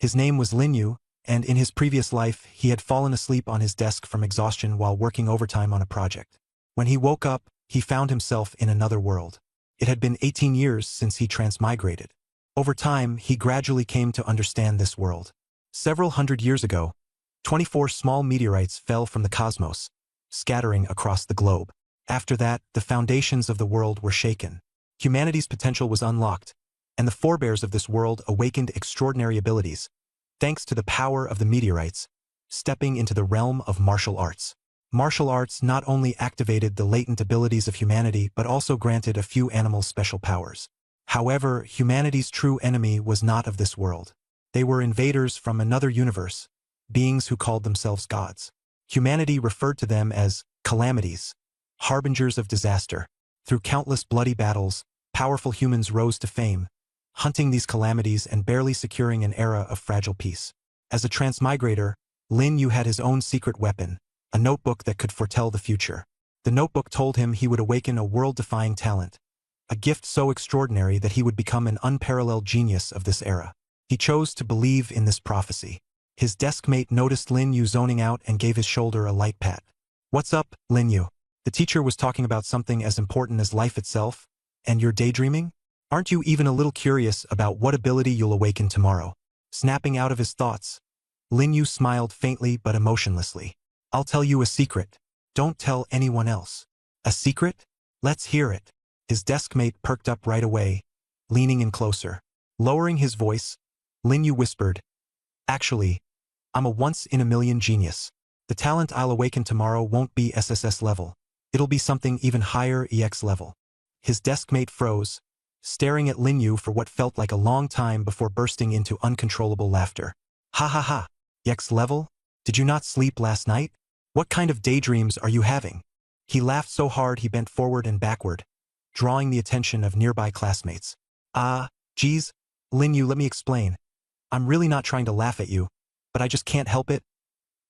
His name was Lin Yu, and in his previous life, he had fallen asleep on his desk from exhaustion while working overtime on a project. When he woke up, he found himself in another world. It had been 18 years since he transmigrated. Over time, he gradually came to understand this world. Several hundred years ago, 24 small meteorites fell from the cosmos, scattering across the globe. After that, the foundations of the world were shaken. Humanity's potential was unlocked, and the forebears of this world awakened extraordinary abilities, thanks to the power of the meteorites, stepping into the realm of martial arts. Martial arts not only activated the latent abilities of humanity but also granted a few animals special powers. However, humanity's true enemy was not of this world. They were invaders from another universe, beings who called themselves gods. Humanity referred to them as calamities, harbingers of disaster. Through countless bloody battles, powerful humans rose to fame, hunting these calamities and barely securing an era of fragile peace. As a transmigrator, Lin Yu had his own secret weapon, a notebook that could foretell the future. The notebook told him he would awaken a world-defying talent, a gift so extraordinary that he would become an unparalleled genius of this era. He chose to believe in this prophecy. His deskmate noticed Lin Yu zoning out and gave his shoulder a light pat. "What's up, Lin Yu? The teacher was talking about something as important as life itself, and you're daydreaming? Aren't you even a little curious about what ability you'll awaken tomorrow?" Snapping out of his thoughts, Lin Yu smiled faintly but emotionlessly. "I'll tell you a secret. Don't tell anyone else." "A secret? Let's hear it." His deskmate perked up right away, leaning in closer. Lowering his voice, Lin Yu whispered, "Actually, I'm a once-in-a-million genius. The talent I'll awaken tomorrow won't be SSS level. It'll be something even higher, EX level." His deskmate froze, staring at Lin Yu for what felt like a long time before bursting into uncontrollable laughter. "Ha ha ha! EX level? Did you not sleep last night? What kind of daydreams are you having?" He laughed so hard he bent forward and backward, drawing the attention of nearby classmates. Geez, Lin Yu, let me explain. I'm really not trying to laugh at you, but I just can't help it."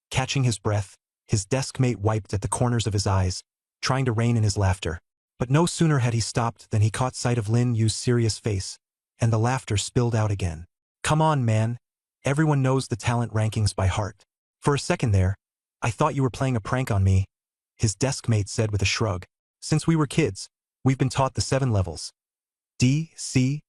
Catching his breath, his deskmate wiped at the corners of his eyes, trying to rein in his laughter. But no sooner had he stopped than he caught sight of Lin Yu's serious face, and the laughter spilled out again. "Come on, man. Everyone knows the talent rankings by heart. For a second there, I thought you were playing a prank on me," his deskmate said with a shrug. "Since we were kids, we've been taught the 7 levels. D, C,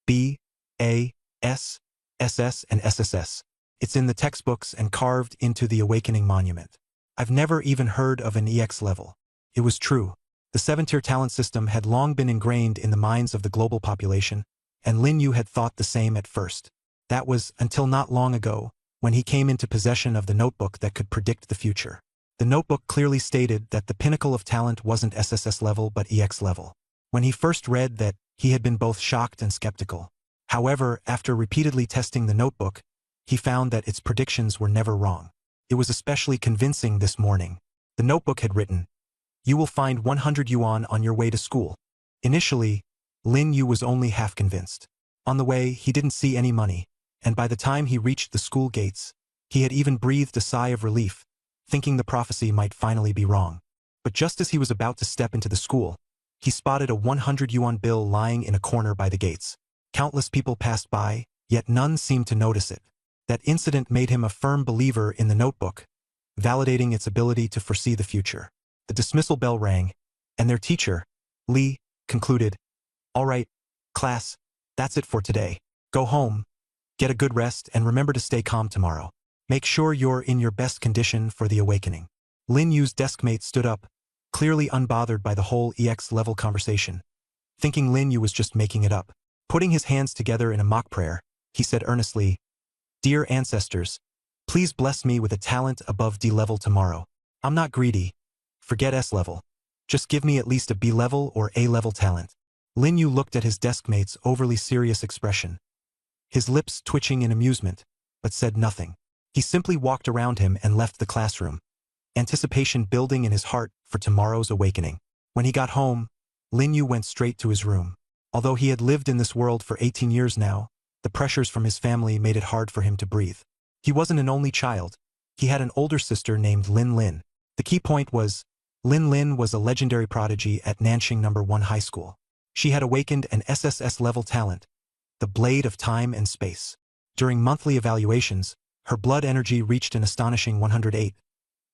B, A, S, SS, and SSS. It's in the textbooks and carved into the Awakening Monument. I've never even heard of an EX level." It was true. The 7-tier talent system had long been ingrained in the minds of the global population, and Lin Yu had thought the same at first. That was until not long ago, when he came into possession of the notebook that could predict the future. The notebook clearly stated that the pinnacle of talent wasn't SSS level but EX level. When he first read that, he had been both shocked and skeptical. However, after repeatedly testing the notebook, he found that its predictions were never wrong. It was especially convincing this morning. The notebook had written, "You will find 100 yuan on your way to school." Initially, Lin Yu was only half convinced. On the way, he didn't see any money, and by the time he reached the school gates, he had even breathed a sigh of relief, thinking the prophecy might finally be wrong. But just as he was about to step into the school, he spotted a 100 yuan bill lying in a corner by the gates. Countless people passed by, yet none seemed to notice it. That incident made him a firm believer in the notebook, validating its ability to foresee the future. The dismissal bell rang, and their teacher, Li, concluded, "All right, class, that's it for today. Go home, get a good rest, and remember to stay calm tomorrow. Make sure you're in your best condition for the awakening." Lin Yu's deskmate stood up, clearly unbothered by the whole EX level conversation, thinking Lin Yu was just making it up. Putting his hands together in a mock prayer, he said earnestly, "Dear ancestors, please bless me with a talent above D level tomorrow. I'm not greedy. Forget S level. Just give me at least a B level or A level talent." Lin Yu looked at his deskmate's overly serious expression, his lips twitching in amusement, but said nothing. He simply walked around him and left the classroom, anticipation building in his heart for tomorrow's awakening. When he got home, Lin Yu went straight to his room. Although he had lived in this world for 18 years now, the pressures from his family made it hard for him to breathe. He wasn't an only child. He had an older sister named Lin Lin. The key point was, Lin Lin was a legendary prodigy at Nanxing No. 1 High School. She had awakened an SSS level talent, the Blade of Time and Space. During monthly evaluations, her blood energy reached an astonishing 108,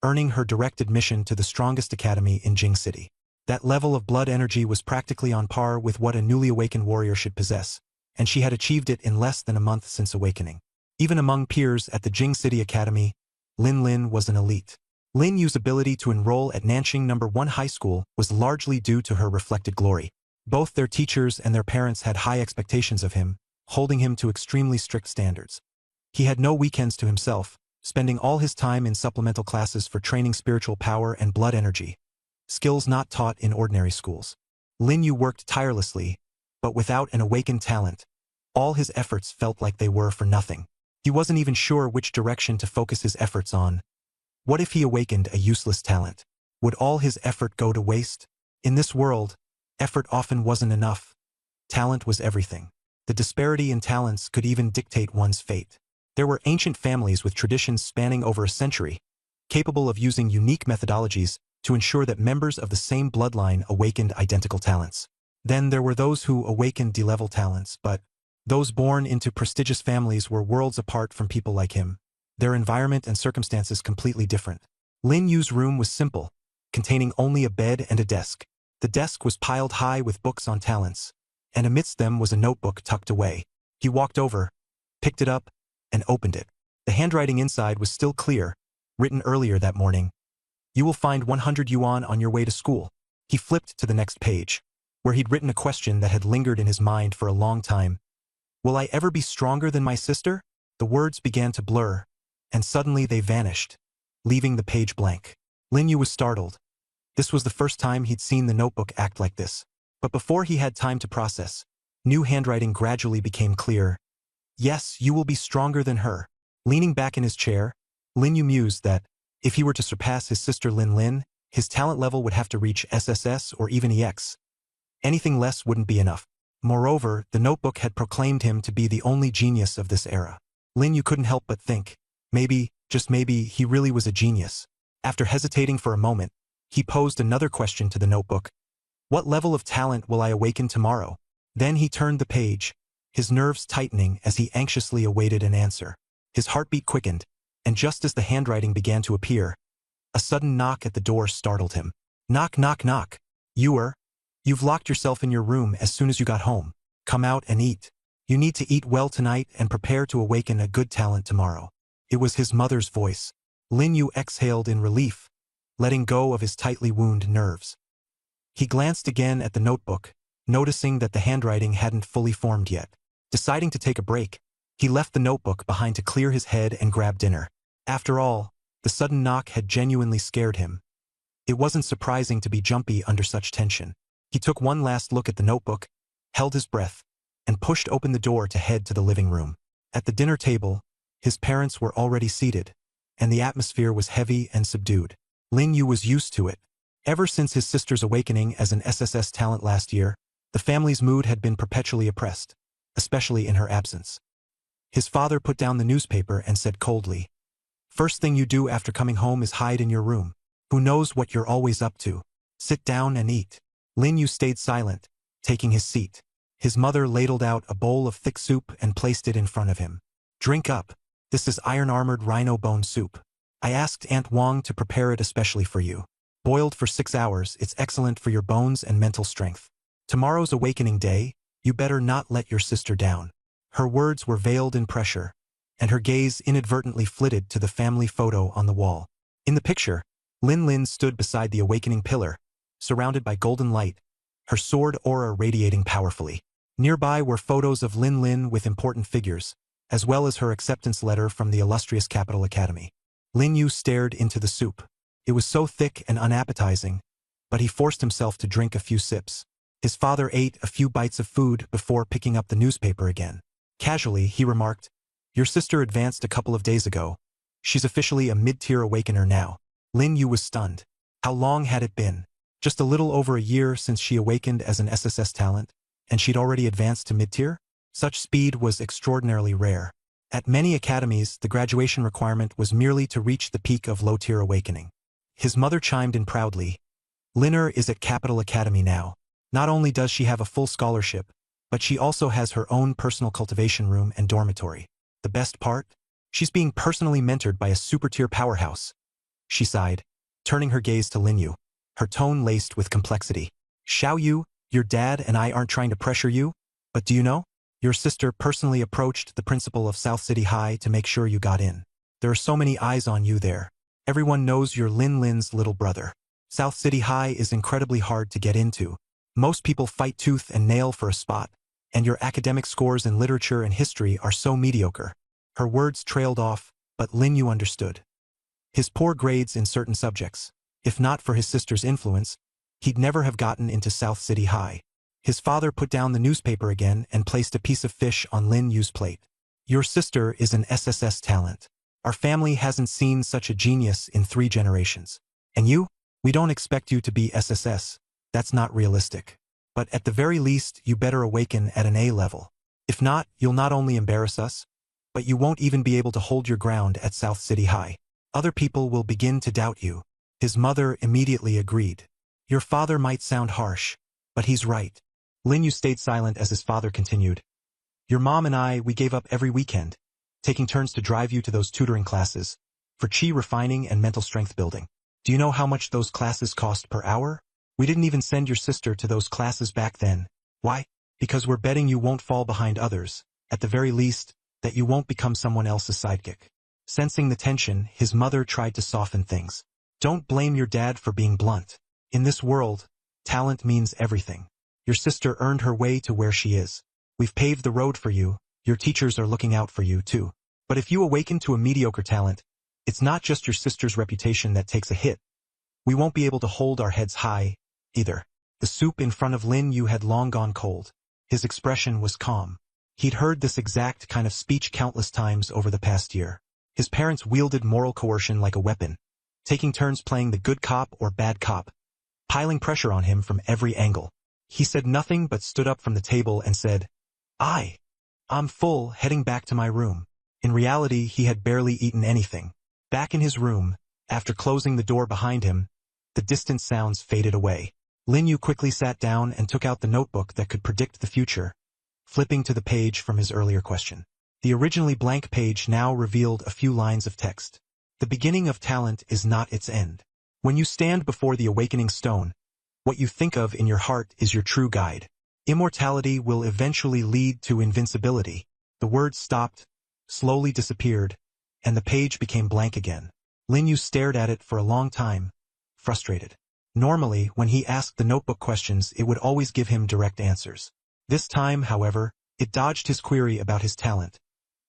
earning her direct admission to the strongest academy in Jing City. That level of blood energy was practically on par with what a newly awakened warrior should possess, and she had achieved it in less than a month since awakening. Even among peers at the Jing City Academy, Lin Lin was an elite. Lin Yu's ability to enroll at Nanxing No. 1 High School was largely due to her reflected glory. Both their teachers and their parents had high expectations of him, holding him to extremely strict standards. He had no weekends to himself, spending all his time in supplemental classes for training spiritual power and blood energy, skills not taught in ordinary schools. Lin Yu worked tirelessly, but without an awakened talent, all his efforts felt like they were for nothing. He wasn't even sure which direction to focus his efforts on. What if he awakened a useless talent? Would all his effort go to waste? In this world, effort often wasn't enough. Talent was everything. The disparity in talents could even dictate one's fate. There were ancient families with traditions spanning over a century, capable of using unique methodologies to ensure that members of the same bloodline awakened identical talents. Then there were those who awakened D-level talents, but those born into prestigious families were worlds apart from people like him, their environment and circumstances completely different. Lin Yu's room was simple, containing only a bed and a desk. The desk was piled high with books on talents, and amidst them was a notebook tucked away. He walked over, picked it up, and opened it. The handwriting inside was still clear, written earlier that morning. "You will find 100 yuan on your way to school." He flipped to the next page, where he'd written a question that had lingered in his mind for a long time. "Will I ever be stronger than my sister?" The words began to blur, and suddenly they vanished, leaving the page blank. Lin Yu was startled. This was the first time he'd seen the notebook act like this. But before he had time to process, new handwriting gradually became clear. "Yes, you will be stronger than her." Leaning back in his chair, Lin Yu mused that, if he were to surpass his sister Lin Lin, his talent level would have to reach SSS or even EX. Anything less wouldn't be enough. Moreover, the notebook had proclaimed him to be the only genius of this era. Lin Yu couldn't help but think, maybe, just maybe, he really was a genius. After hesitating for a moment, he posed another question to the notebook. "What level of talent will I awaken tomorrow?" Then he turned the page, his nerves tightening as he anxiously awaited an answer. His heartbeat quickened, and just as the handwriting began to appear, a sudden knock at the door startled him. "Knock, knock, knock. You've locked yourself in your room as soon as you got home. Come out and eat. You need to eat well tonight and prepare to awaken a good talent tomorrow." It was his mother's voice. Lin Yu exhaled in relief, letting go of his tightly wound nerves. He glanced again at the notebook, noticing that the handwriting hadn't fully formed yet. Deciding to take a break, he left the notebook behind to clear his head and grab dinner. After all, the sudden knock had genuinely scared him. It wasn't surprising to be jumpy under such tension. He took one last look at the notebook, held his breath, and pushed open the door to head to the living room. At the dinner table, his parents were already seated, and the atmosphere was heavy and subdued. Lin Yu was used to it. Ever since his sister's awakening as an SSS talent last year, the family's mood had been perpetually oppressed, especially in her absence. His father put down the newspaper and said coldly, "First thing you do after coming home is hide in your room. Who knows what you're always up to? Sit down and eat." Lin Yu stayed silent, taking his seat. His mother ladled out a bowl of thick soup and placed it in front of him. "Drink up. This is iron-armored rhino bone soup. I asked Aunt Wang to prepare it especially for you. Boiled for 6 hours, it's excellent for your bones and mental strength. Tomorrow's awakening day, you better not let your sister down." Her words were veiled in pressure, and her gaze inadvertently flitted to the family photo on the wall. In the picture, Lin Lin stood beside the awakening pillar, surrounded by golden light, her sword aura radiating powerfully. Nearby were photos of Lin Lin with important figures, as well as her acceptance letter from the illustrious Capital Academy. Lin Yu stared into the soup. It was so thick and unappetizing, but he forced himself to drink a few sips. His father ate a few bites of food before picking up the newspaper again. Casually, he remarked, "Your sister advanced a couple of days ago. She's officially a mid-tier awakener now." Lin Yu was stunned. How long had it been? Just a little over a year since she awakened as an SSS talent, and she'd already advanced to mid-tier? Such speed was extraordinarily rare. At many academies, the graduation requirement was merely to reach the peak of low-tier awakening. His mother chimed in proudly, "Linner is at Capital Academy now. Not only does she have a full scholarship, but she also has her own personal cultivation room and dormitory. The best part? She's being personally mentored by a super-tier powerhouse. She sighed, turning her gaze to Lin Yu, her tone laced with complexity. Xiao Yu, your dad and I aren't trying to pressure you, but do you know? Your sister personally approached the principal of South City High to make sure you got in. There are so many eyes on you there. Everyone knows you're Lin's little brother. South City High is incredibly hard to get into. Most people fight tooth and nail for a spot, and your academic scores in literature and history are so mediocre. Her words trailed off, but Lin Yu understood. His poor grades in certain subjects, if not for his sister's influence, he'd never have gotten into South City High. His father put down the newspaper again and placed a piece of fish on Lin Yu's plate. Your sister is an SSS talent. Our family hasn't seen such a genius in 3 generations. And you? We don't expect you to be SSS. That's not realistic. But at the very least, you better awaken at an A level. If not, you'll not only embarrass us, but you won't even be able to hold your ground at South City High. Other people will begin to doubt you. His mother immediately agreed. Your father might sound harsh, but he's right. Lin Yu stayed silent as his father continued. Your mom and I, we gave up every weekend, taking turns to drive you to those tutoring classes, for chi refining and mental strength building. Do you know how much those classes cost per hour? We didn't even send your sister to those classes back then. Why? Because we're betting you won't fall behind others, at the very least, that you won't become someone else's sidekick. Sensing the tension, his mother tried to soften things. Don't blame your dad for being blunt. In this world, talent means everything. Your sister earned her way to where she is. We've paved the road for you. Your teachers are looking out for you, too. But if you awaken to a mediocre talent, it's not just your sister's reputation that takes a hit. We won't be able to hold our heads high, either. The soup in front of Lin Yu had long gone cold. His expression was calm. He'd heard this exact kind of speech countless times over the past year. His parents wielded moral coercion like a weapon, taking turns playing the good cop or bad cop, piling pressure on him from every angle. He said nothing but stood up from the table and said, I'm full, heading back to my room. In reality, he had barely eaten anything. Back in his room, after closing the door behind him, the distant sounds faded away. Lin Yu quickly sat down and took out the notebook that could predict the future, flipping to the page from his earlier question. The originally blank page now revealed a few lines of text. The beginning of talent is not its end. When you stand before the awakening stone, what you think of in your heart is your true guide. Immortality will eventually lead to invincibility. The words stopped, slowly disappeared, and the page became blank again. Lin Yu stared at it for a long time, frustrated. Normally, when he asked the notebook questions, it would always give him direct answers. This time, however, it dodged his query about his talent,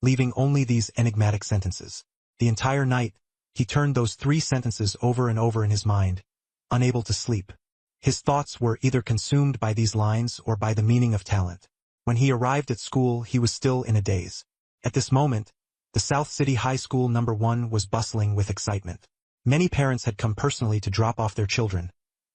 leaving only these enigmatic sentences. The entire night, he turned those 3 sentences over and over in his mind, unable to sleep. His thoughts were either consumed by these lines or by the meaning of talent. When he arrived at school, he was still in a daze. At this moment, the South City High School No. 1 was bustling with excitement. Many parents had come personally to drop off their children,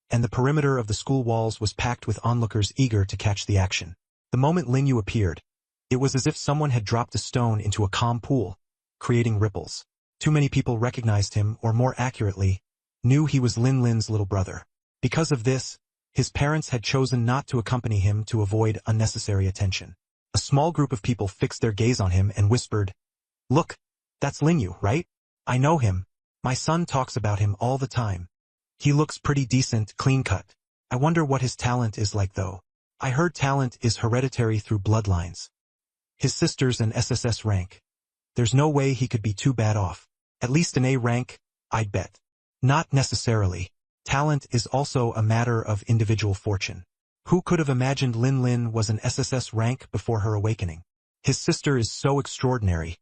and the perimeter of the school walls was packed with onlookers eager to catch the action. The moment Lin Yu appeared, it was as if someone had dropped a stone into a calm pool, creating ripples. Too many people recognized him, or more accurately, knew he was Lin's little brother. Because of this, his parents had chosen not to accompany him to avoid unnecessary attention. A small group of people fixed their gaze on him and whispered, "Look, that's Lin Yu, right? I know him. My son talks about him all the time. He looks pretty decent, clean-cut. I wonder what his talent is like though. I heard talent is hereditary through bloodlines. His sister's an SSS rank. There's no way he could be too bad off. At least an A rank, I'd bet." Not necessarily. Talent is also a matter of individual fortune. Who could have imagined Lin was an SSS rank before her awakening? His sister is so extraordinary.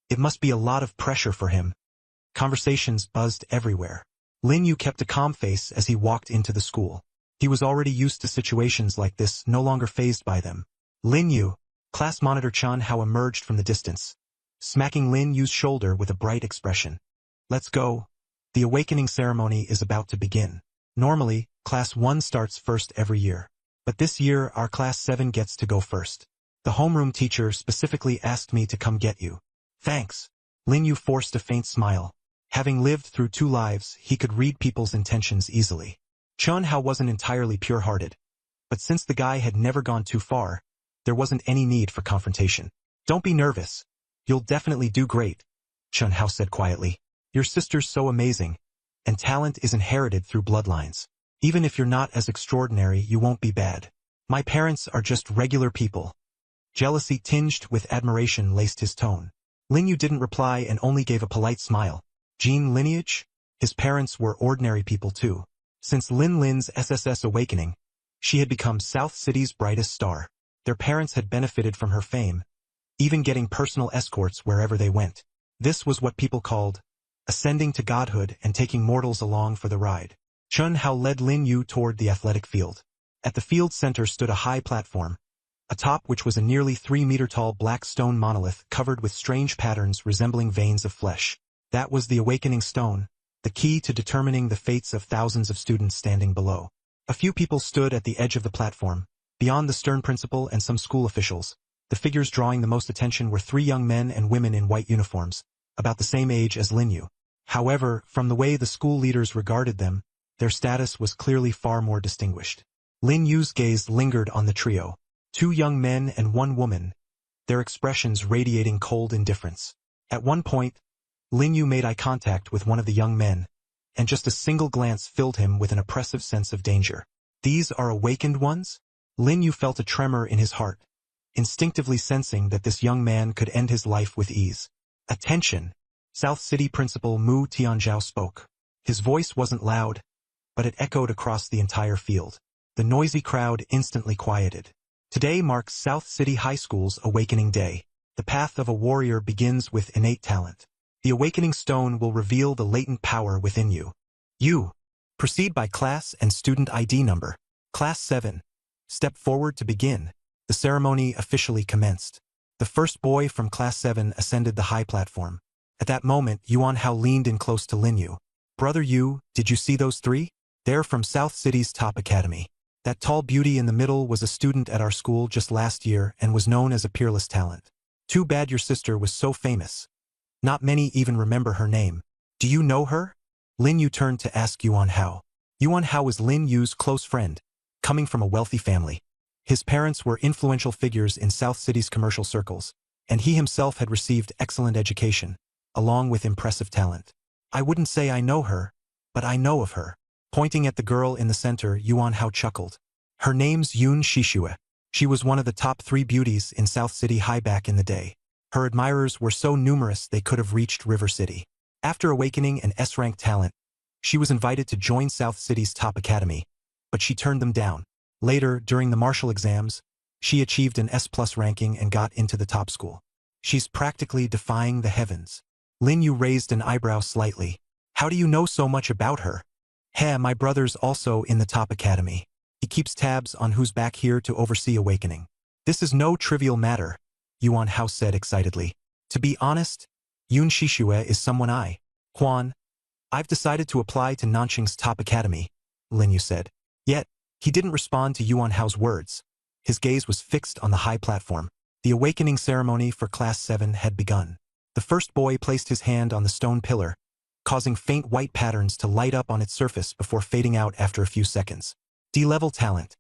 It must be a lot of pressure for him. Conversations buzzed everywhere. Lin Yu kept a calm face as he walked into the school. He was already used to situations like this, no longer fazed by them. Lin Yu, class monitor Chun Hao emerged from the distance, smacking Lin Yu's shoulder with a bright expression. "Let's go. The awakening ceremony is about to begin. Normally, Class 1 starts first every year. But this year, our Class 7 gets to go first. The homeroom teacher specifically asked me to come get you." "Thanks." Lin Yu forced a faint smile. Having lived through 2 lives, he could read people's intentions easily. Chun Hao wasn't entirely pure-hearted. But since the guy had never gone too far, there wasn't any need for confrontation. "Don't be nervous. You'll definitely do great, Chun Hao said quietly. Your sister's so amazing, and talent is inherited through bloodlines. Even if you're not as extraordinary, you won't be bad. My parents are just regular people. Jealousy tinged with admiration laced his tone. Lin Yu didn't reply and only gave a polite smile. Gene lineage? His parents were ordinary people too. Since Lin Lin's SSS awakening, she had become South City's brightest star. Their parents had benefited from her fame, even getting personal escorts wherever they went. This was what people called ascending to godhood and taking mortals along for the ride. Chun Hao led Lin Yu toward the athletic field. At the field center stood a high platform, atop which was a nearly 3-meter-tall black stone monolith covered with strange patterns resembling veins of flesh. That was the awakening stone, the key to determining the fates of thousands of students standing below. A few people stood at the edge of the platform, beyond the stern principal and some school officials. The figures drawing the most attention were 3 young men and women in white uniforms, about the same age as Lin Yu. However, from the way the school leaders regarded them, their status was clearly far more distinguished. Lin Yu's gaze lingered on the trio. 2 young men and 1 woman, their expressions radiating cold indifference. At one point, Lin Yu made eye contact with one of the young men, and just a single glance filled him with an oppressive sense of danger. These are awakened ones? Lin Yu felt a tremor in his heart, instinctively sensing that this young man could end his life with ease. Attention! South City Principal Mu Tianzhao spoke. His voice wasn't loud, but it echoed across the entire field. The noisy crowd instantly quieted. Today marks South City High School's Awakening Day. The path of a warrior begins with innate talent. The Awakening Stone will reveal the latent power within you. You. Proceed by class and student ID number. Class 7. Step forward to begin. The ceremony officially commenced. The first boy from Class 7 ascended the high platform. At that moment, Yuan Hao leaned in close to Lin Yu. Brother Yu, did you see those 3? They're from South City's top academy. That tall beauty in the middle was a student at our school just last year and was known as a peerless talent. Too bad your sister was so famous. Not many even remember her name. Do you know her? Lin Yu turned to ask Yuan Hao. Yuan Hao was Lin Yu's close friend, coming from a wealthy family. His parents were influential figures in South City's commercial circles, and he himself had received excellent education, along with impressive talent. I wouldn't say I know her, but I know of her. Pointing at the girl in the center, Yuan Hao chuckled. Her name's Yun Shishue. She was one of the top 3 beauties in South City High back in the day. Her admirers were so numerous they could have reached River City. After awakening an S-rank talent, she was invited to join South City's top academy, but she turned them down. Later, during the martial exams, she achieved an S+ ranking and got into the top school. She's practically defying the heavens. Lin Yu raised an eyebrow slightly. How do you know so much about her? Heh, my brother's also in the top academy. He keeps tabs on who's back here to oversee awakening. This is no trivial matter, Yuan Hao said excitedly. To be honest, Yun Shishue is someone I've decided to apply to Nanqing's top academy, Lin Yu said. Yet, he didn't respond to Yuan Hao's words. His gaze was fixed on the high platform. The awakening ceremony for Class 7 had begun. The first boy placed his hand on the stone pillar, causing faint white patterns to light up on its surface before fading out after a few seconds. D-level talent.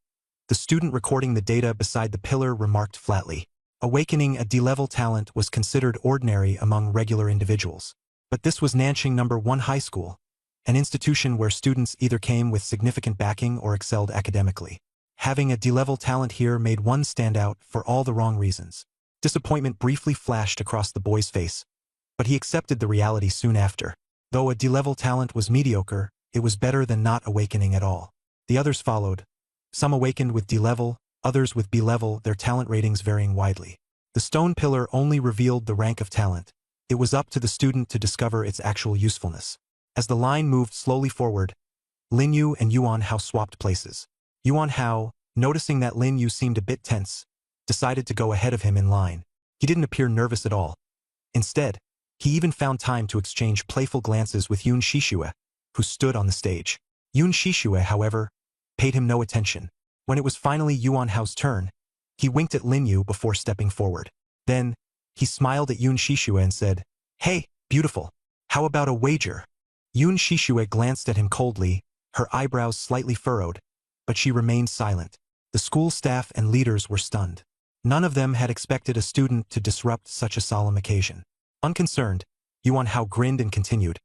The student recording the data beside the pillar remarked flatly. Awakening a D-level talent was considered ordinary among regular individuals. But this was Nanqing No. 1 High School, an institution where students either came with significant backing or excelled academically. Having a D-level talent here made one stand out for all the wrong reasons. Disappointment briefly flashed across the boy's face, but he accepted the reality soon after. Though a D-level talent was mediocre, it was better than not awakening at all. The others followed. Some awakened with D-level, others with B-level, their talent ratings varying widely. The stone pillar only revealed the rank of talent. It was up to the student to discover its actual usefulness. As the line moved slowly forward, Lin Yu and Yuan Hao swapped places. Yuan Hao, noticing that Lin Yu seemed a bit tense, decided to go ahead of him in line. He didn't appear nervous at all. Instead, he even found time to exchange playful glances with Yun Shishue, who stood on the stage. Yun Shishue, however, paid him no attention. When it was finally Yuan Hao's turn, he winked at Lin Yu before stepping forward. Then, he smiled at Yun Shishue and said, "Hey, beautiful. How about a wager?" Yun Shishue glanced at him coldly, her eyebrows slightly furrowed, but she remained silent. The school staff and leaders were stunned. None of them had expected a student to disrupt such a solemn occasion. Unconcerned, Yuan Hao grinned and continued,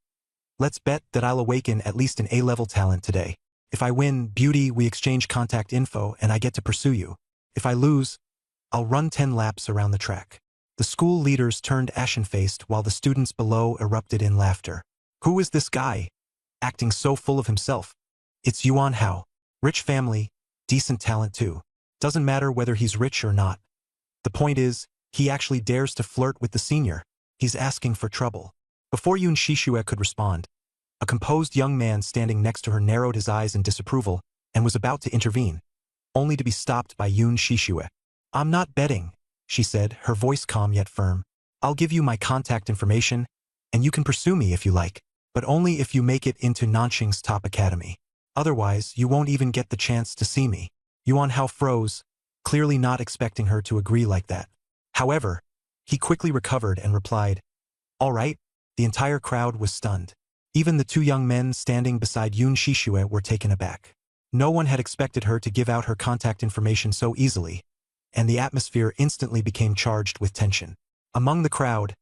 "Let's bet that I'll awaken at least an A-level talent today. If I win, beauty, we exchange contact info and I get to pursue you. If I lose, I'll run 10 laps around the track." The school leaders turned ashen-faced while the students below erupted in laughter. Who is this guy, acting so full of himself? It's Yuan Hao. Rich family, decent talent too. Doesn't matter whether he's rich or not. The point is, he actually dares to flirt with the senior. He's asking for trouble. Before Yun Shishue could respond, a composed young man standing next to her narrowed his eyes in disapproval and was about to intervene, only to be stopped by Yun Shishue. "I'm not betting," she said, her voice calm yet firm. "I'll give you my contact information, and you can pursue me if you like, but only if you make it into Nanqing's top academy. Otherwise, you won't even get the chance to see me." Yuan Hao froze, clearly not expecting her to agree like that. However, he quickly recovered and replied, "All right." The entire crowd was stunned. Even the two young men standing beside Yun Shishue were taken aback. No one had expected her to give out her contact information so easily, and the atmosphere instantly became charged with tension. Among the crowd,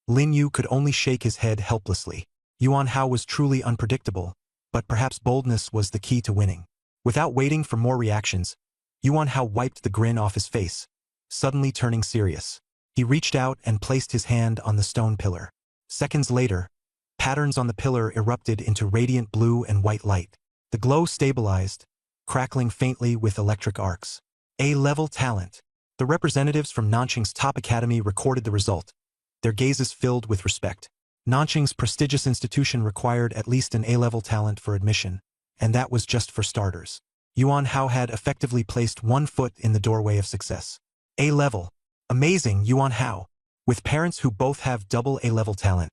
Lin Yu could only shake his head helplessly. Yuan Hao was truly unpredictable, but perhaps boldness was the key to winning. Without waiting for more reactions, Yuan Hao wiped the grin off his face, suddenly turning serious. He reached out and placed his hand on the stone pillar. Seconds later, patterns on the pillar erupted into radiant blue and white light. The glow stabilized, crackling faintly with electric arcs. A-level talent. The representatives from Nanqing's top academy recorded the result, their gazes filled with respect. Nanqing's prestigious institution required at least an A-level talent for admission, and that was just for starters. Yuan Hao had effectively placed one foot in the doorway of success. A-level. Amazing, Yuan Hao. With parents who both have double A-level talent,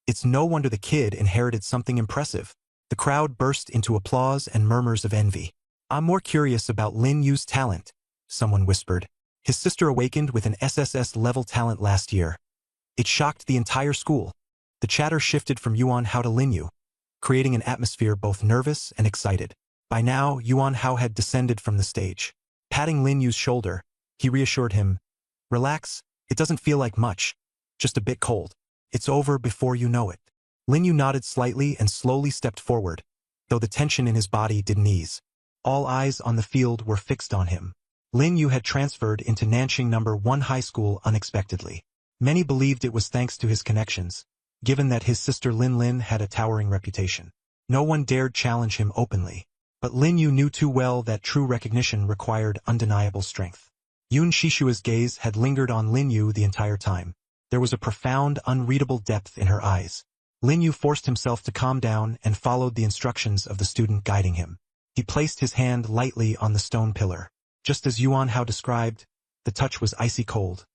it's no wonder the kid inherited something impressive. The crowd burst into applause and murmurs of envy. "I'm more curious about Lin Yu's talent," someone whispered. "His sister awakened with an SSS-level talent last year. It shocked the entire school." The chatter shifted from Yuan Hao to Lin Yu, creating an atmosphere both nervous and excited. By now, Yuan Hao had descended from the stage. Patting Lin Yu's shoulder, he reassured him, "Relax, it doesn't feel like much, just a bit cold. It's over before you know it." Lin Yu nodded slightly and slowly stepped forward, though the tension in his body didn't ease. All eyes on the field were fixed on him. Lin Yu had transferred into Nanqing No. 1 high school unexpectedly. Many believed it was thanks to his connections, given that his sister Lin Lin had a towering reputation. No one dared challenge him openly. But Lin Yu knew too well that true recognition required undeniable strength. Yun Shishue's gaze had lingered on Lin Yu the entire time. There was a profound, unreadable depth in her eyes. Lin Yu forced himself to calm down and followed the instructions of the student guiding him. He placed his hand lightly on the stone pillar. Just as Yuan Hao described, the touch was icy cold,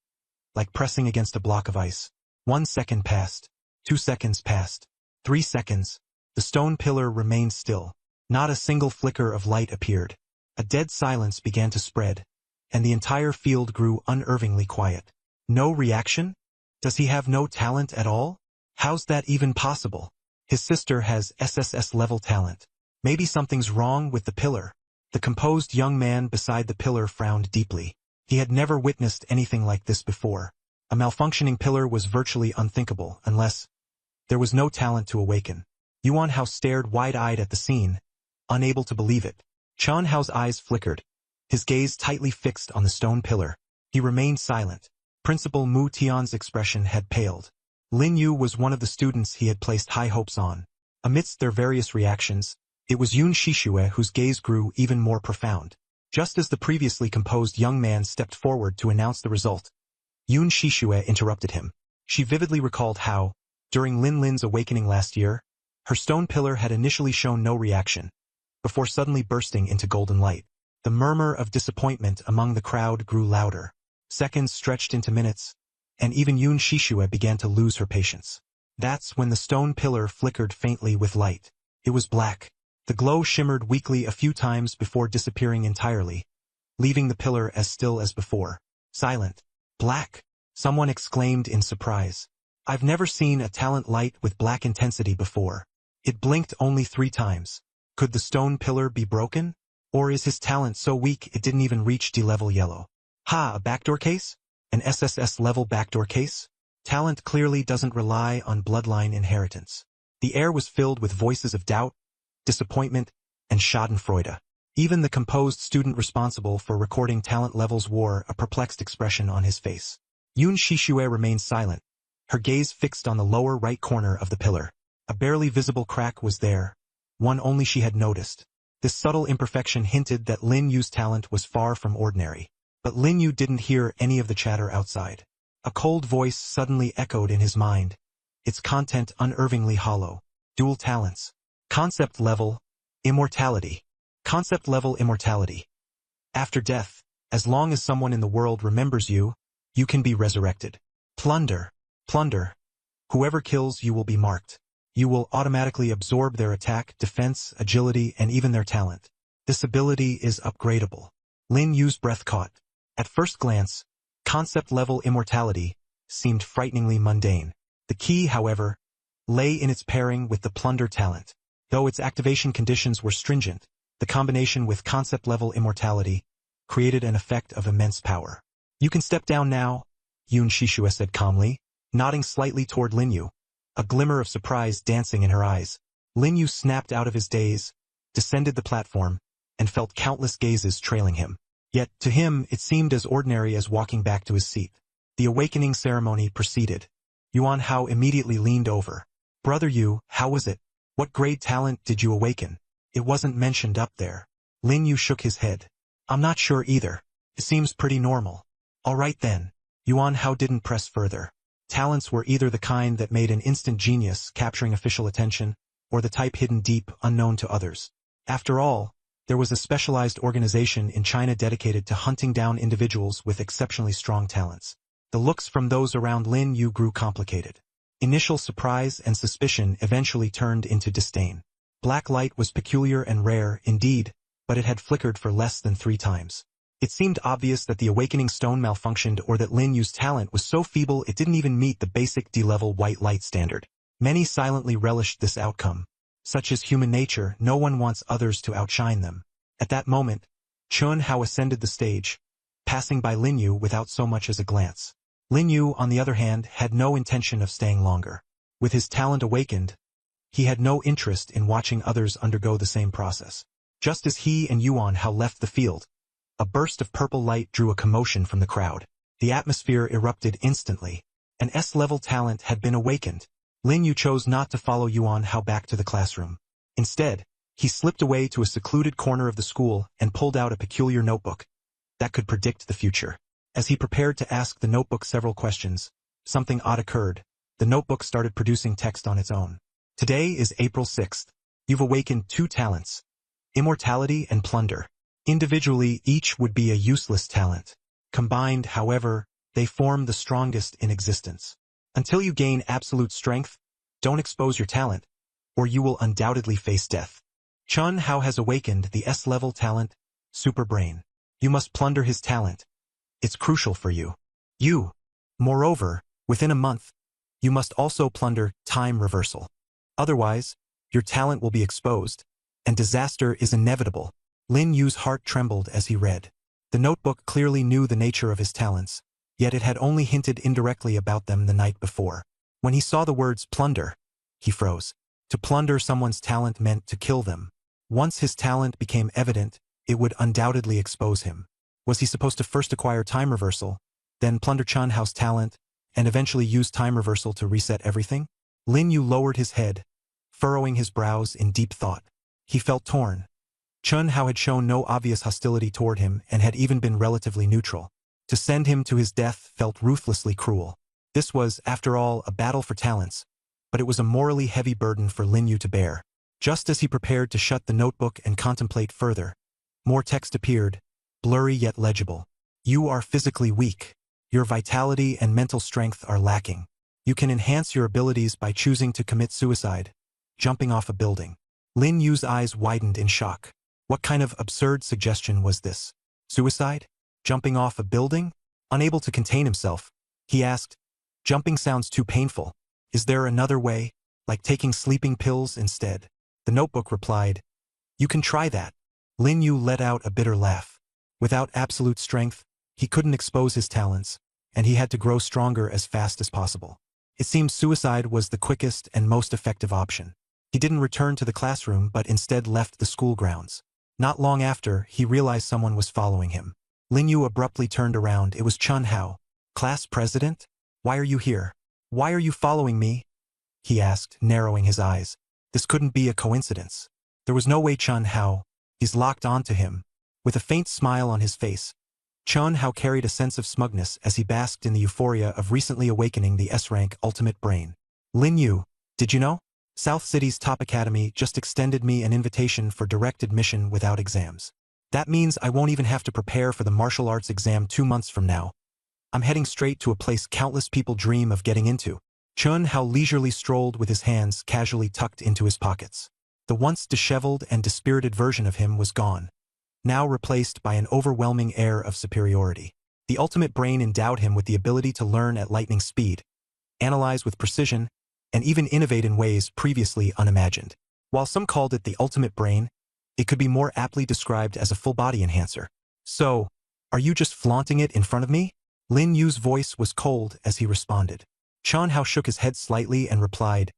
like pressing against a block of ice. 1 second passed. 2 seconds passed. 3 seconds. The stone pillar remained still. Not a single flicker of light appeared. A dead silence began to spread, and the entire field grew unnervingly quiet. No reaction? Does he have no talent at all? How's that even possible? His sister has SSS-level talent. Maybe something's wrong with the pillar. The composed young man beside the pillar frowned deeply. He had never witnessed anything like this before. A malfunctioning pillar was virtually unthinkable unless there was no talent to awaken. Yuan Hao stared wide-eyed at the scene, unable to believe it. Chuan Hao's eyes flickered, his gaze tightly fixed on the stone pillar. He remained silent. Principal Mu Tian's expression had paled. Lin Yu was one of the students he had placed high hopes on. Amidst their various reactions, it was Yun Shishue whose gaze grew even more profound. Just as the previously composed young man stepped forward to announce the result, Yun Shishue interrupted him. She vividly recalled how, during Lin Lin's awakening last year, her stone pillar had initially shown no reaction, before suddenly bursting into golden light. The murmur of disappointment among the crowd grew louder. Seconds stretched into minutes, and even Yun Shishue began to lose her patience. That's when the stone pillar flickered faintly with light. It was black. The glow shimmered weakly a few times before disappearing entirely, leaving the pillar as still as before. Silent. Black. Someone exclaimed in surprise. I've never seen a talent light with black intensity before. It blinked only 3 times. Could the stone pillar be broken? Or is his talent so weak it didn't even reach D-level yellow? Ha, a backdoor case? An SSS-level backdoor case? Talent clearly doesn't rely on bloodline inheritance. The air was filled with voices of doubt, disappointment, and schadenfreude. Even the composed student responsible for recording talent levels wore a perplexed expression on his face. Yoon Shishue remained silent, her gaze fixed on the lower right corner of the pillar. A barely visible crack was there, one only she had noticed. This subtle imperfection hinted that Lin Yu's talent was far from ordinary. But Lin Yu didn't hear any of the chatter outside. A cold voice suddenly echoed in his mind, its content unnervingly hollow. Dual talents. Concept level, immortality. Concept level immortality. After death, as long as someone in the world remembers you, you can be resurrected. Plunder. Plunder. Whoever kills you will be marked. You will automatically absorb their attack, defense, agility, and even their talent. This ability is upgradable. Lin Yu's breath caught. At first glance, concept-level immortality seemed frighteningly mundane. The key, however, lay in its pairing with the plunder talent. Though its activation conditions were stringent, the combination with concept-level immortality created an effect of immense power. You can step down now, Yoon Shishue said calmly, nodding slightly toward Lin Yu, a glimmer of surprise dancing in her eyes. Lin Yu snapped out of his daze, descended the platform, and felt countless gazes trailing him. Yet, to him, it seemed as ordinary as walking back to his seat. The awakening ceremony proceeded. Yuan Hao immediately leaned over. Brother Yu, how was it? What grade talent did you awaken? It wasn't mentioned up there. Lin Yu shook his head. I'm not sure either. It seems pretty normal. All right then. Yuan Hao didn't press further. Talents were either the kind that made an instant genius capturing official attention, or the type hidden deep, unknown to others. After all, there was a specialized organization in China dedicated to hunting down individuals with exceptionally strong talents. The looks from those around Lin Yu grew complicated. Initial surprise and suspicion eventually turned into disdain. Black light was peculiar and rare, indeed, but it had flickered for less than 3 times. It seemed obvious that the awakening stone malfunctioned or that Lin Yu's talent was so feeble it didn't even meet the basic D-level white light standard. Many silently relished this outcome. Such is human nature, no one wants others to outshine them. At that moment, Chun Hao ascended the stage, passing by Lin Yu without so much as a glance. Lin Yu, on the other hand, had no intention of staying longer. With his talent awakened, he had no interest in watching others undergo the same process. Just as he and Yuan Hao left the field, a burst of purple light drew a commotion from the crowd. The atmosphere erupted instantly. An S-level talent had been awakened. Lin Yu chose not to follow Yuan Hao back to the classroom. Instead, he slipped away to a secluded corner of the school and pulled out a peculiar notebook that could predict the future. As he prepared to ask the notebook several questions, something odd occurred. The notebook started producing text on its own. Today is April 6th. You've awakened 2 talents, immortality and plunder. Individually, each would be a useless talent. Combined, however, they form the strongest in existence. Until you gain absolute strength, don't expose your talent, or you will undoubtedly face death. Chun Hao has awakened the S-level talent, Super Brain. You must plunder his talent. It's crucial for you. Moreover, within a month, you must also plunder Time Reversal. Otherwise, your talent will be exposed, and disaster is inevitable. Lin Yu's heart trembled as he read. The notebook clearly knew the nature of his talents, yet it had only hinted indirectly about them the night before. When he saw the words plunder, he froze. To plunder someone's talent meant to kill them. Once his talent became evident, it would undoubtedly expose him. Was he supposed to first acquire Time Reversal, then plunder Chun Hao's talent, and eventually use Time Reversal to reset everything? Lin Yu lowered his head, furrowing his brows in deep thought. He felt torn. Chun Hao had shown no obvious hostility toward him and had even been relatively neutral. To send him to his death felt ruthlessly cruel. This was, after all, a battle for talents, but it was a morally heavy burden for Lin Yu to bear. Just as he prepared to shut the notebook and contemplate further, more text appeared, blurry yet legible. You are physically weak. Your vitality and mental strength are lacking. You can enhance your abilities by choosing to commit suicide, jumping off a building. Lin Yu's eyes widened in shock. What kind of absurd suggestion was this? Suicide? Jumping off a building? Unable to contain himself, he asked, "Jumping sounds too painful. Is there another way, like taking sleeping pills instead?" The notebook replied, "You can try that." Lin Yu let out a bitter laugh. Without absolute strength, He couldn't expose his talents, and he had to grow stronger as fast as possible. It seemed suicide was the quickest and most effective option. He didn't return to the classroom but instead left the school grounds. Not long after, he realized someone was following him. Lin Yu abruptly turned around. It was Chun Hao. "Class president? Why are you here? Why are you following me?" he asked, narrowing his eyes. This couldn't be a coincidence. There was no way Chun Hao. He's locked onto him. With a faint smile on his face, Chun Hao carried a sense of smugness as he basked in the euphoria of recently awakening the S-rank ultimate brain. "Lin Yu, did you know? South City's top academy just extended me an invitation for direct admission without exams. That means I won't even have to prepare for the martial arts exam 2 months from now. I'm heading straight to a place countless people dream of getting into." Chun Hao leisurely strolled with his hands casually tucked into his pockets. The once disheveled and dispirited version of him was gone, now replaced by an overwhelming air of superiority. The ultimate brain endowed him with the ability to learn at lightning speed, analyze with precision, and even innovate in ways previously unimagined. While some called it the ultimate brain, it could be more aptly described as a full-body enhancer. "So, are you just flaunting it in front of me?" Lin Yu's voice was cold as he responded. Chun Hao shook his head slightly and replied,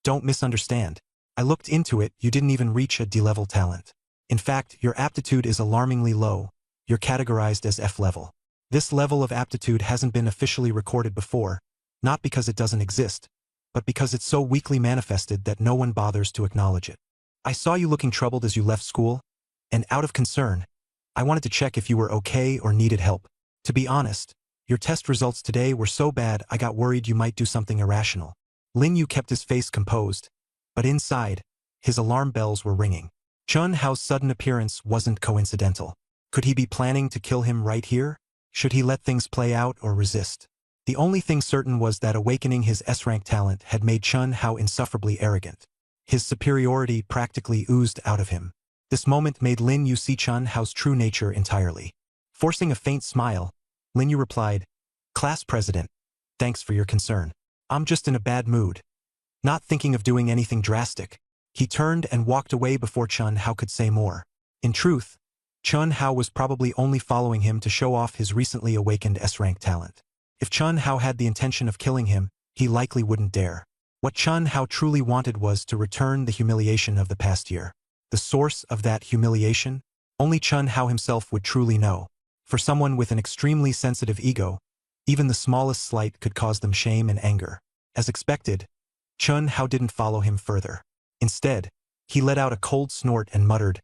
"Don't misunderstand. I looked into it. You didn't even reach a D-level talent. In fact, your aptitude is alarmingly low. You're categorized as F-level. This level of aptitude hasn't been officially recorded before, not because it doesn't exist, but because it's so weakly manifested that no one bothers to acknowledge it. I saw you looking troubled as you left school, and out of concern, I wanted to check if you were okay or needed help. To be honest, your test results today were so bad I got worried you might do something irrational." Lin Yu kept his face composed, but inside, his alarm bells were ringing. Chun Hao's sudden appearance wasn't coincidental. Could he be planning to kill him right here? Should he let things play out or resist? The only thing certain was that awakening his S-rank talent had made Chun Hao insufferably arrogant. His superiority practically oozed out of him. This moment made Lin Yu see Chun Hao's true nature entirely. Forcing a faint smile, Lin Yu replied, "Class president, thanks for your concern. I'm just in a bad mood. Not thinking of doing anything drastic." He turned and walked away before Chun Hao could say more. In truth, Chun Hao was probably only following him to show off his recently awakened S-rank talent. If Chun Hao had the intention of killing him, he likely wouldn't dare. What Chun Hao truly wanted was to return the humiliation of the past year. The source of that humiliation, only Chun Hao himself would truly know. For someone with an extremely sensitive ego, even the smallest slight could cause them shame and anger. As expected, Chun Hao didn't follow him further. Instead, he let out a cold snort and muttered,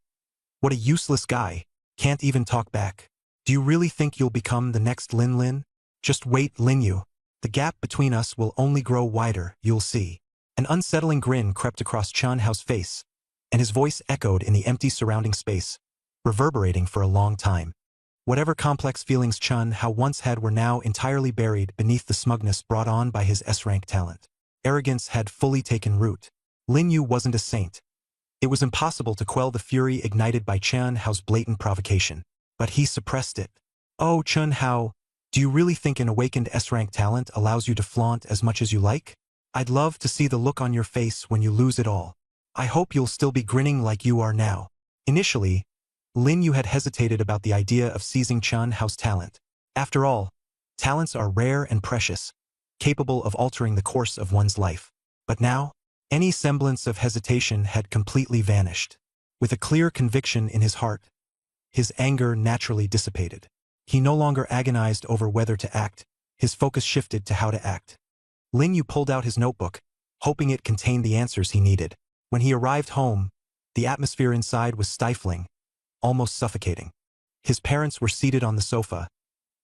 "What a useless guy, can't even talk back. Do you really think you'll become the next Lin Lin? Just wait, Lin Yu. The gap between us will only grow wider, you'll see." An unsettling grin crept across Chun Hao's face, and his voice echoed in the empty surrounding space, reverberating for a long time. Whatever complex feelings Chun Hao once had were now entirely buried beneath the smugness brought on by his S-rank talent. Arrogance had fully taken root. Lin Yu wasn't a saint. It was impossible to quell the fury ignited by Chun Hao's blatant provocation, but he suppressed it. "Oh, Chun Hao, do you really think an awakened S-rank talent allows you to flaunt as much as you like? I'd love to see the look on your face when you lose it all. I hope you'll still be grinning like you are now." Initially, Lin Yu had hesitated about the idea of seizing Chun Hao's talent. After all, talents are rare and precious, capable of altering the course of one's life. But now, any semblance of hesitation had completely vanished. With a clear conviction in his heart, his anger naturally dissipated. He no longer agonized over whether to act. His focus shifted to how to act. Lin Yu pulled out his notebook, hoping it contained the answers he needed. When he arrived home, the atmosphere inside was stifling, almost suffocating. His parents were seated on the sofa,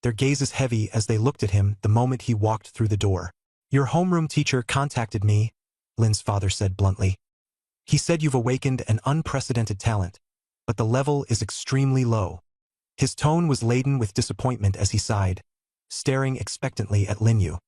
their gazes heavy as they looked at him the moment he walked through the door. "Your homeroom teacher contacted me," Lin's father said bluntly. "He said you've awakened an unprecedented talent, but the level is extremely low." His tone was laden with disappointment as he sighed, staring expectantly at Lin Yu.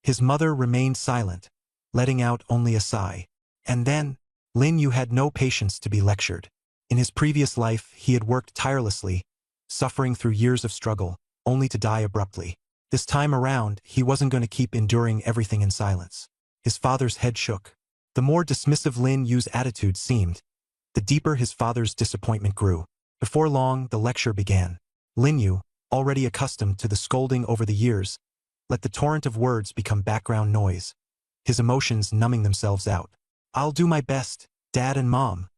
His mother remained silent, letting out only a sigh. And then, Lin Yu had no patience to be lectured. In his previous life, he had worked tirelessly, suffering through years of struggle, only to die abruptly. This time around, he wasn't going to keep enduring everything in silence. His father's head shook. The more dismissive Lin Yu's attitude seemed, the deeper his father's disappointment grew. Before long, the lecture began. "Lin Yu, already accustomed to the scolding over the years, let the torrent of words become background noise, his emotions numbing themselves out. "I'll do my best, Dad and Mom,"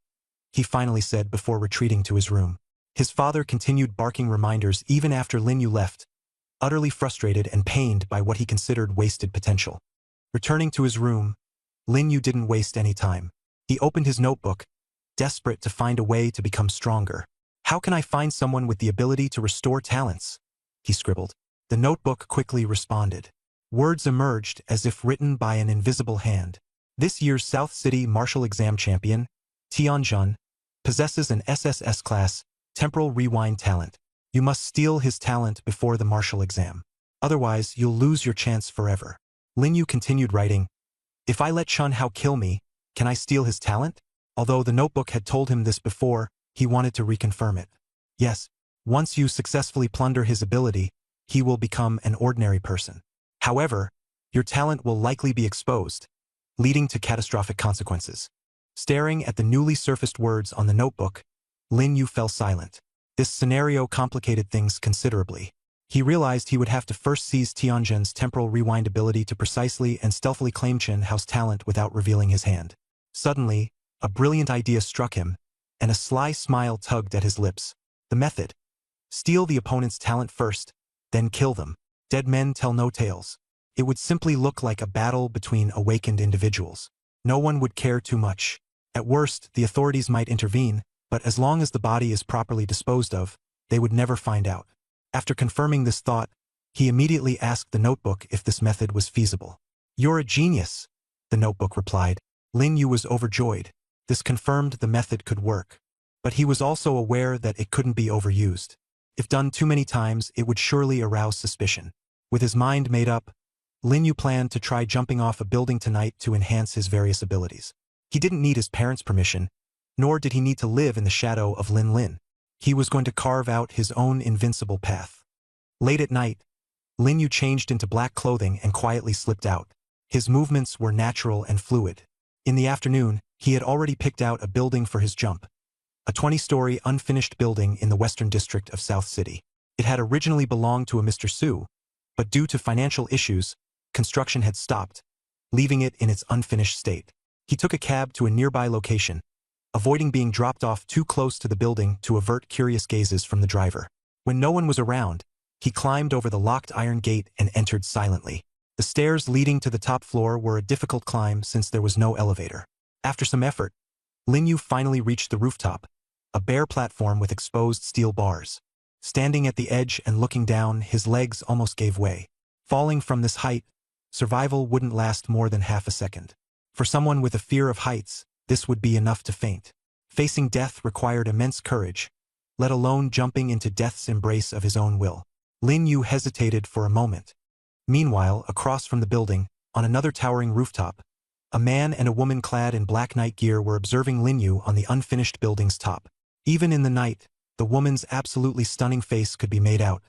he finally said before retreating to his room. His father continued barking reminders even after Lin Yu left, utterly frustrated and pained by what he considered wasted potential. Returning to his room, Lin Yu didn't waste any time. He opened his notebook, desperate to find a way to become stronger. "How can I find someone with the ability to restore talents?" he scribbled. The notebook quickly responded. Words emerged as if written by an invisible hand. "This year's South City Martial Exam champion, Tianjun, possesses an SSS class, temporal rewind talent. You must steal his talent before the martial exam. Otherwise, you'll lose your chance forever." Lin Yu continued writing, "If I let Chun Hao kill me, can I steal his talent?" Although the notebook had told him this before, he wanted to reconfirm it. "Yes, once you successfully plunder his ability, he will become an ordinary person. However, your talent will likely be exposed, leading to catastrophic consequences." Staring at the newly surfaced words on the notebook, Lin Yu fell silent. This scenario complicated things considerably. He realized he would have to first seize Tianjin's temporal rewind ability to precisely and stealthily claim Chun Hao's talent without revealing his hand. Suddenly, a brilliant idea struck him, and a sly smile tugged at his lips. The method: steal the opponent's talent first, then kill them. Dead men tell no tales. It would simply look like a battle between awakened individuals. No one would care too much. At worst, the authorities might intervene, but as long as the body is properly disposed of, they would never find out. After confirming this thought, he immediately asked the notebook if this method was feasible. "You're a genius," the notebook replied. Lin Yu was overjoyed. This confirmed the method could work. But he was also aware that it couldn't be overused. If done too many times, it would surely arouse suspicion. With his mind made up, Lin Yu planned to try jumping off a building tonight to enhance his various abilities. He didn't need his parents' permission, nor did he need to live in the shadow of Lin Lin. He was going to carve out his own invincible path. Late at night, Lin Yu changed into black clothing and quietly slipped out. His movements were natural and fluid. In the afternoon, he had already picked out a building for his jump. A 20-story unfinished building in the western district of South City. It had originally belonged to a Mr. Su, but due to financial issues, construction had stopped, leaving it in its unfinished state. He took a cab to a nearby location, avoiding being dropped off too close to the building to avert curious gazes from the driver. When no one was around, he climbed over the locked iron gate and entered silently. The stairs leading to the top floor were a difficult climb since there was no elevator. After some effort, Lin Yu finally reached the rooftop, a bare platform with exposed steel bars. Standing at the edge and looking down, his legs almost gave way. Falling from this height, survival wouldn't last more than half a second. For someone with a fear of heights, this would be enough to faint. Facing death required immense courage, let alone jumping into death's embrace of his own will. Lin Yu hesitated for a moment. Meanwhile, across from the building, on another towering rooftop, a man and a woman clad in black night gear were observing Lin Yu on the unfinished building's top. Even in the night, the woman's absolutely stunning face could be made out,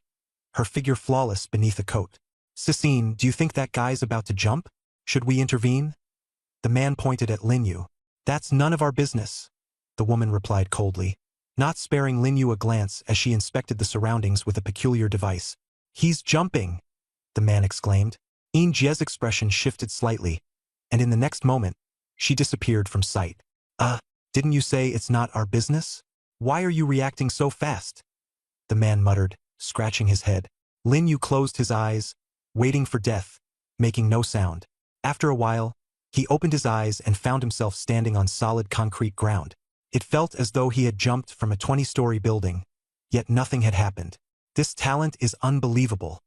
her figure flawless beneath a coat. "Sissine, do you think that guy's about to jump? Should we intervene?" The man pointed at Lin Yu. "That's none of our business," the woman replied coldly, not sparing Lin Yu a glance as she inspected the surroundings with a peculiar device. "He's jumping!" the man exclaimed. Yin Jie's expression shifted slightly, and in the next moment, she disappeared from sight. Didn't you say it's not our business? Why are you reacting so fast?" the man muttered, scratching his head. Lin Yu closed his eyes, waiting for death, making no sound. After a while, he opened his eyes and found himself standing on solid concrete ground. It felt as though he had jumped from a 20-story building, yet nothing had happened. "This talent is unbelievable.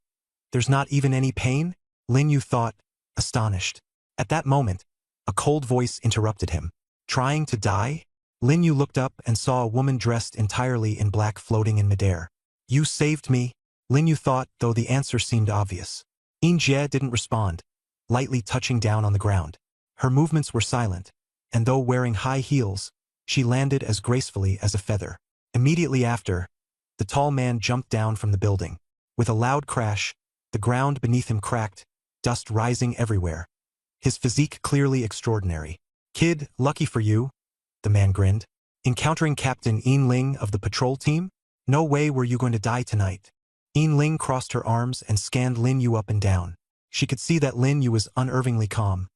There's not even any pain?" Lin Yu thought, astonished. At that moment, a cold voice interrupted him. "Trying to die?" Lin Yu looked up and saw a woman dressed entirely in black floating in midair. "You saved me," Lin Yu thought, though the answer seemed obvious. Yin Jie didn't respond, lightly touching down on the ground. Her movements were silent, and though wearing high heels, she landed as gracefully as a feather. Immediately after, the tall man jumped down from the building. With a loud crash, the ground beneath him cracked, dust rising everywhere. His physique clearly extraordinary. "Kid, lucky for you," the man grinned. "Encountering Captain Yin Ling of the patrol team? No way were you going to die tonight." Yin Ling crossed her arms and scanned Lin Yu up and down. She could see that Lin Yu was unervingly calm.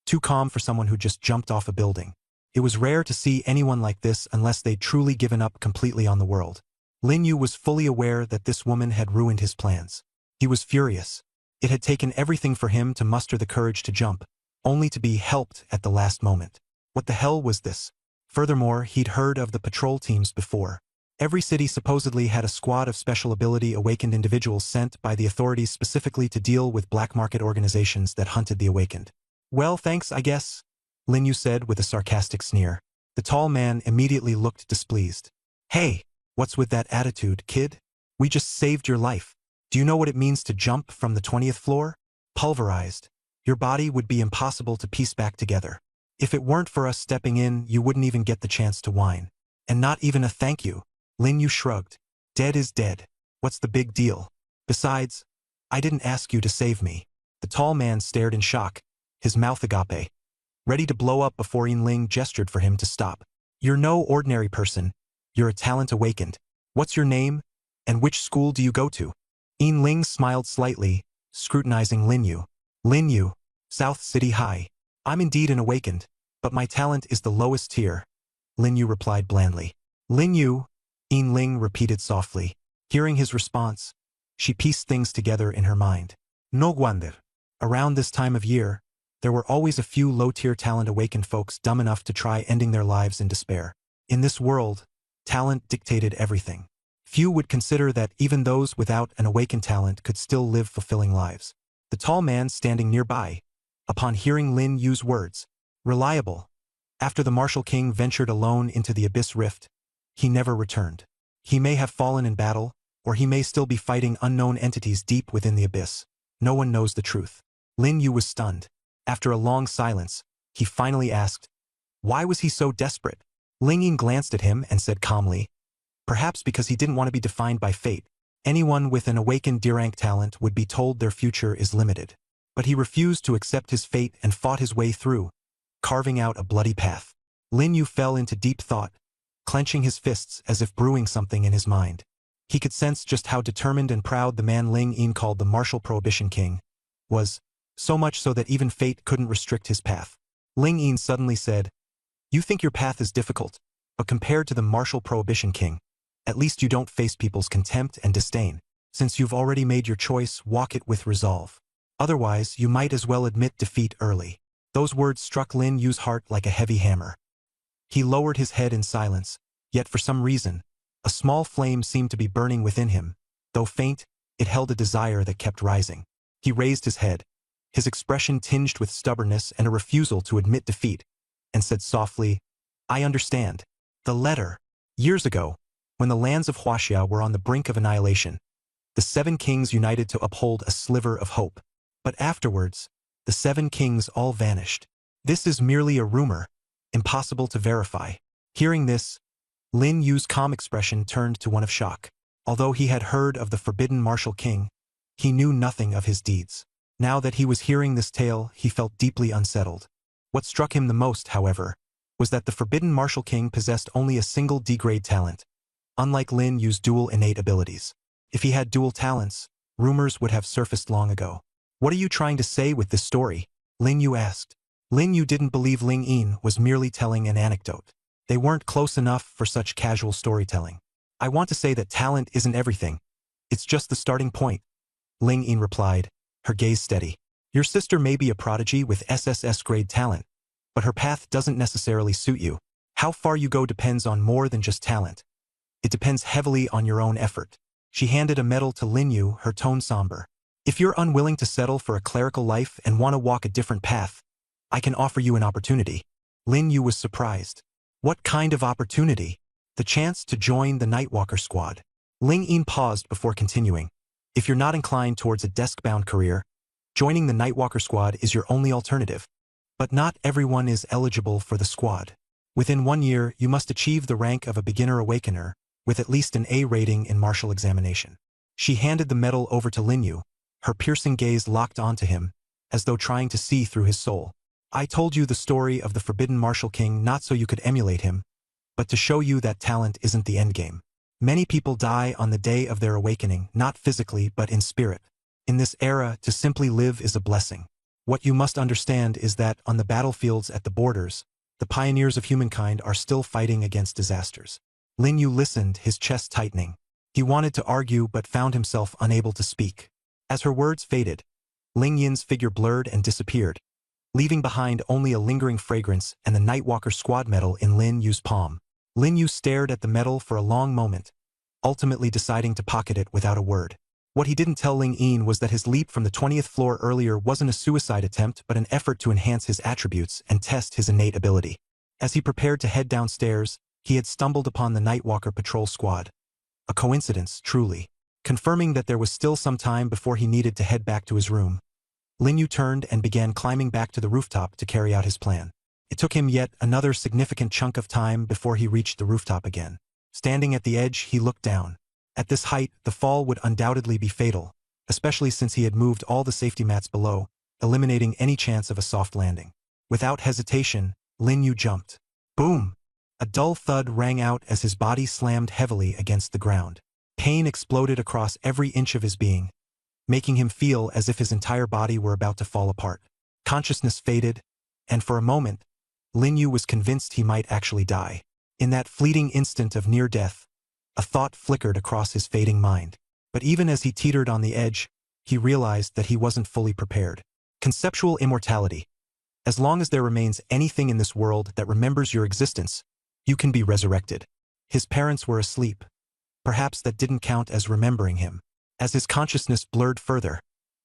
Too calm for someone who just jumped off a building. It was rare to see anyone like this unless they'd truly given up completely on the world. Lin Yu was fully aware that this woman had ruined his plans. He was furious. It had taken everything for him to muster the courage to jump, only to be helped at the last moment. What the hell was this? Furthermore, he'd heard of the patrol teams before. Every city supposedly had a squad of special ability awakened individuals sent by the authorities specifically to deal with black market organizations that hunted the awakened. Well, thanks, I guess, Lin Yu said with a sarcastic sneer. The tall man immediately looked displeased. Hey, what's with that attitude, kid? We just saved your life. Do you know what it means to jump from the 20th floor? Pulverized. Your body would be impossible to piece back together. If it weren't for us stepping in, you wouldn't even get the chance to whine. And not even a thank you. Lin Yu shrugged. Dead is dead. What's the big deal? Besides, I didn't ask you to save me. The tall man stared in shock, his mouth agape, ready to blow up before Yin Ling gestured for him to stop. You're no ordinary person. You're a talent awakened. What's your name? And which school do you go to? Yin Ling smiled slightly, scrutinizing Lin Yu. Lin Yu, South City High. I'm indeed an awakened, but my talent is the lowest tier. Lin Yu replied blandly. Lin Yu, Yin Ling repeated softly. Hearing his response, she pieced things together in her mind. No wonder. Around this time of year, there were always a few low-tier talent awakened folks dumb enough to try ending their lives in despair. In this world, talent dictated everything. Few would consider that even those without an awakened talent could still live fulfilling lives. The tall man standing nearby, upon hearing Lin Yu's words, reliable. After the Martial King ventured alone into the Abyss Rift, he never returned. He may have fallen in battle, or he may still be fighting unknown entities deep within the abyss. No one knows the truth. Lin Yu was stunned. After a long silence, he finally asked, why was he so desperate? Ling Yin glanced at him and said calmly, perhaps because he didn't want to be defined by fate. Anyone with an awakened D-rank talent would be told their future is limited. But he refused to accept his fate and fought his way through, carving out a bloody path. Lin Yu fell into deep thought, clenching his fists as if brewing something in his mind. He could sense just how determined and proud the man Ling Yin called the Martial Prohibition King was, so much so that even fate couldn't restrict his path. Ling Yin suddenly said, you think your path is difficult, but compared to the Martial Prohibition King, at least you don't face people's contempt and disdain. Since you've already made your choice, walk it with resolve. Otherwise, you might as well admit defeat early. Those words struck Lin Yu's heart like a heavy hammer. He lowered his head in silence, yet for some reason, a small flame seemed to be burning within him. Though faint, it held a desire that kept rising. He raised his head, his expression tinged with stubbornness and a refusal to admit defeat, and said softly, I understand. The letter. Years ago, when the lands of Huaxia were on the brink of annihilation, the 7 kings united to uphold a sliver of hope. But afterwards, the 7 kings all vanished. This is merely a rumor, impossible to verify. Hearing this, Lin Yu's calm expression turned to one of shock. Although he had heard of the forbidden Martial King, he knew nothing of his deeds. Now that he was hearing this tale, he felt deeply unsettled. What struck him the most, however, was that the forbidden Martial King possessed only a single D-grade talent, unlike Lin Yu's dual innate abilities. If he had dual talents, rumors would have surfaced long ago. What are you trying to say with this story? Lin Yu asked. Lin Yu didn't believe Ling Yin was merely telling an anecdote. They weren't close enough for such casual storytelling. I want to say that talent isn't everything. It's just the starting point. Ling Yin replied, her gaze steady. Your sister may be a prodigy with SSS-grade talent, but her path doesn't necessarily suit you. How far you go depends on more than just talent. It depends heavily on your own effort. She handed a medal to Lin Yu, her tone somber. If you're unwilling to settle for a clerical life and want to walk a different path, I can offer you an opportunity. Lin Yu was surprised. What kind of opportunity? The chance to join the Nightwalker squad. Ling Yin paused before continuing. If you're not inclined towards a desk-bound career, joining the Nightwalker squad is your only alternative. But not everyone is eligible for the squad. Within 1 year, you must achieve the rank of a beginner awakener, with at least an A rating in martial examination. She handed the medal over to Lin Yu, her piercing gaze locked onto him, as though trying to see through his soul. I told you the story of the forbidden Martial King not so you could emulate him, but to show you that talent isn't the endgame. Many people die on the day of their awakening, not physically but in spirit. In this era, to simply live is a blessing. What you must understand is that on the battlefields at the borders, the pioneers of humankind are still fighting against disasters. Lin Yu listened, his chest tightening. He wanted to argue but found himself unable to speak. As her words faded, Ling Yin's figure blurred and disappeared, leaving behind only a lingering fragrance and the Nightwalker squad medal in Lin Yu's palm. Lin Yu stared at the medal for a long moment, ultimately deciding to pocket it without a word. What he didn't tell Ling Yin was that his leap from the 20th floor earlier wasn't a suicide attempt but an effort to enhance his attributes and test his innate ability. As he prepared to head downstairs, he had stumbled upon the Nightwalker patrol squad. A coincidence, truly. Confirming that there was still some time before he needed to head back to his room, Lin Yu turned and began climbing back to the rooftop to carry out his plan. It took him yet another significant chunk of time before he reached the rooftop again. Standing at the edge, he looked down. At this height, the fall would undoubtedly be fatal, especially since he had moved all the safety mats below, eliminating any chance of a soft landing. Without hesitation, Lin Yu jumped. Boom! A dull thud rang out as his body slammed heavily against the ground. Pain exploded across every inch of his being, making him feel as if his entire body were about to fall apart. Consciousness faded, and for a moment, Lin Yu was convinced he might actually die. In that fleeting instant of near death, a thought flickered across his fading mind. But even as he teetered on the edge, he realized that he wasn't fully prepared. Conceptual immortality. As long as there remains anything in this world that remembers your existence, you can be resurrected. His parents were asleep. Perhaps that didn't count as remembering him. As his consciousness blurred further,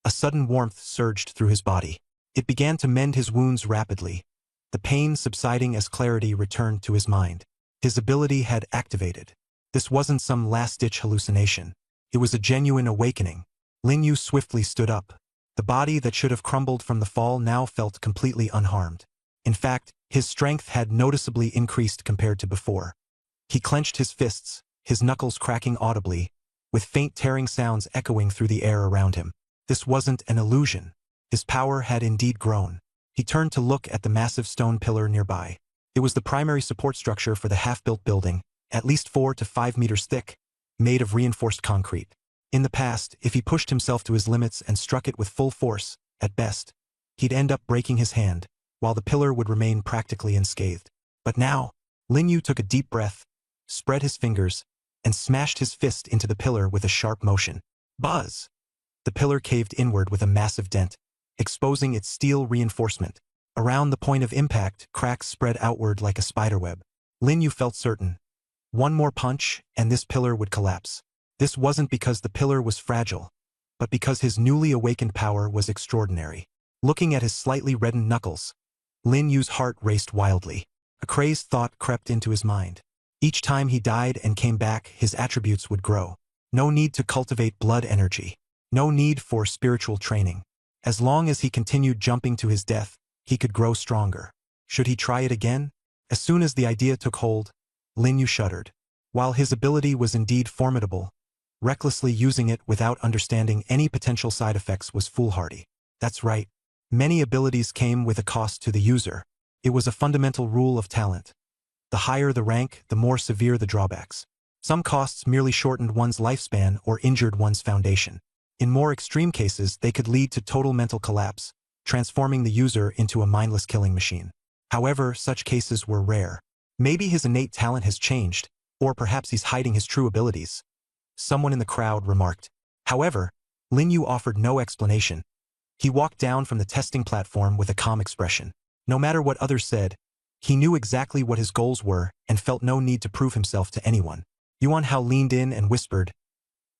a sudden warmth surged through his body. It began to mend his wounds rapidly, the pain subsiding as clarity returned to his mind. His ability had activated. This wasn't some last-ditch hallucination. It was a genuine awakening. Lin Yu swiftly stood up. The body that should have crumbled from the fall now felt completely unharmed. In fact, his strength had noticeably increased compared to before. He clenched his fists, his knuckles cracking audibly, with faint tearing sounds echoing through the air around him. This wasn't an illusion. His power had indeed grown. He turned to look at the massive stone pillar nearby. It was the primary support structure for the half-built building, at least 4 to 5 meters thick, made of reinforced concrete. In the past, if he pushed himself to his limits and struck it with full force, at best, he'd end up breaking his hand, while the pillar would remain practically unscathed. But now, Lin Yu took a deep breath, spread his fingers, and smashed his fist into the pillar with a sharp motion. Buzz! The pillar caved inward with a massive dent, exposing its steel reinforcement. Around the point of impact, cracks spread outward like a spiderweb. Lin Yu felt certain. One more punch, and this pillar would collapse. This wasn't because the pillar was fragile, but because his newly awakened power was extraordinary. Looking at his slightly reddened knuckles, Lin Yu's heart raced wildly. A crazed thought crept into his mind. Each time he died and came back, his attributes would grow. No need to cultivate blood energy. No need for spiritual training. As long as he continued jumping to his death, he could grow stronger. Should he try it again? As soon as the idea took hold, Lin Yu shuddered. While his ability was indeed formidable, recklessly using it without understanding any potential side effects was foolhardy. That's right. Many abilities came with a cost to the user. It was a fundamental rule of talent. The higher the rank, the more severe the drawbacks. Some costs merely shortened one's lifespan or injured one's foundation. In more extreme cases, they could lead to total mental collapse, transforming the user into a mindless killing machine. However, such cases were rare. Maybe his innate talent has changed, or perhaps he's hiding his true abilities. Someone in the crowd remarked. However, Lin Yu offered no explanation. He walked down from the testing platform with a calm expression. No matter what others said, he knew exactly what his goals were and felt no need to prove himself to anyone. Yuan Hao leaned in and whispered,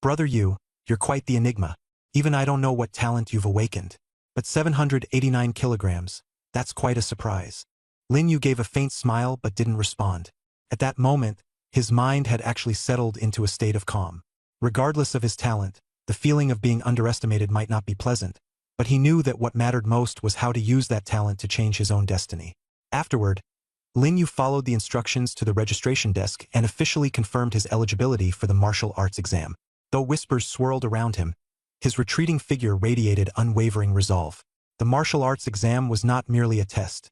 "Brother Yu, you're quite the enigma. Even I don't know what talent you've awakened. But 789 kilograms, that's quite a surprise." Lin Yu gave a faint smile but didn't respond. At that moment, his mind had actually settled into a state of calm. Regardless of his talent, the feeling of being underestimated might not be pleasant, but he knew that what mattered most was how to use that talent to change his own destiny. Afterward, Lin Yu followed the instructions to the registration desk and officially confirmed his eligibility for the martial arts exam. Though whispers swirled around him, his retreating figure radiated unwavering resolve. The martial arts exam was not merely a test.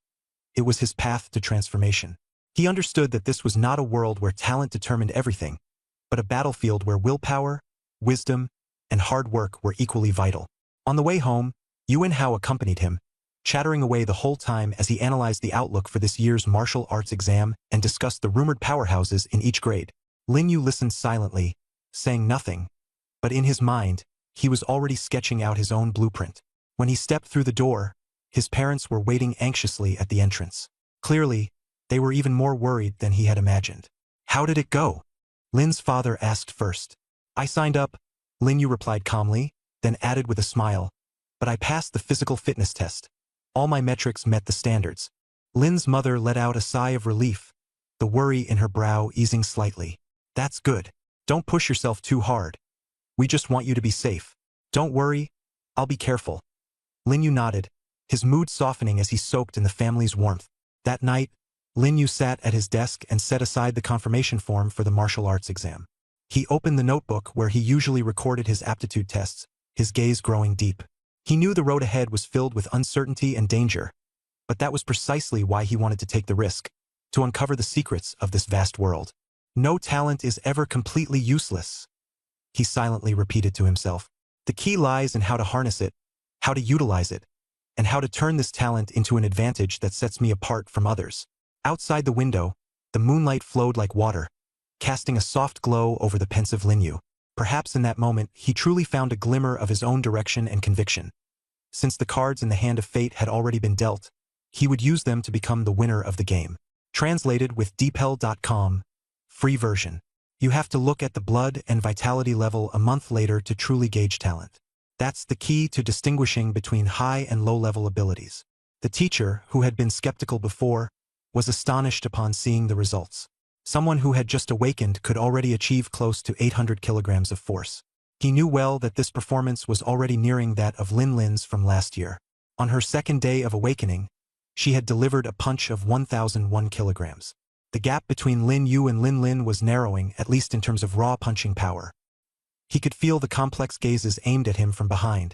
It was his path to transformation. He understood that this was not a world where talent determined everything, but a battlefield where willpower, wisdom, and hard work were equally vital. On the way home, Yuan Hao accompanied him, chattering away the whole time as he analyzed the outlook for this year's martial arts exam and discussed the rumored powerhouses in each grade. Lin Yu listened silently, saying nothing, but in his mind, he was already sketching out his own blueprint. When he stepped through the door, his parents were waiting anxiously at the entrance. Clearly, they were even more worried than he had imagined. "How did it go?" Lin's father asked first. "I signed up," Lin Yu replied calmly, then added with a smile, "but I passed the physical fitness test. All my metrics met the standards." Lin's mother let out a sigh of relief, the worry in her brow easing slightly. "That's good. Don't push yourself too hard. We just want you to be safe. Don't worry, I'll be careful." Lin Yu nodded, his mood softening as he soaked in the family's warmth. That night, Lin Yu sat at his desk and set aside the confirmation form for the martial arts exam. He opened the notebook where he usually recorded his aptitude tests, his gaze growing deep. He knew the road ahead was filled with uncertainty and danger, but that was precisely why he wanted to take the risk, to uncover the secrets of this vast world. "No talent is ever completely useless," he silently repeated to himself. "The key lies in how to harness it, how to utilize it, and how to turn this talent into an advantage that sets me apart from others." Outside the window, the moonlight flowed like water, casting a soft glow over the pensive Lin Yu. Perhaps in that moment, he truly found a glimmer of his own direction and conviction. Since the cards in the hand of fate had already been dealt, he would use them to become the winner of the game. Translated with Deepel.com, free version. You have to look at the blood and vitality level a month later to truly gauge talent. That's the key to distinguishing between high and low-level abilities. The teacher, who had been skeptical before, was astonished upon seeing the results. Someone who had just awakened could already achieve close to 800 kilograms of force. He knew well that this performance was already nearing that of Lin's from last year. On her second day of awakening, she had delivered a punch of 1,001 kilograms. The gap between Lin Yu and Lin was narrowing, at least in terms of raw punching power. He could feel the complex gazes aimed at him from behind,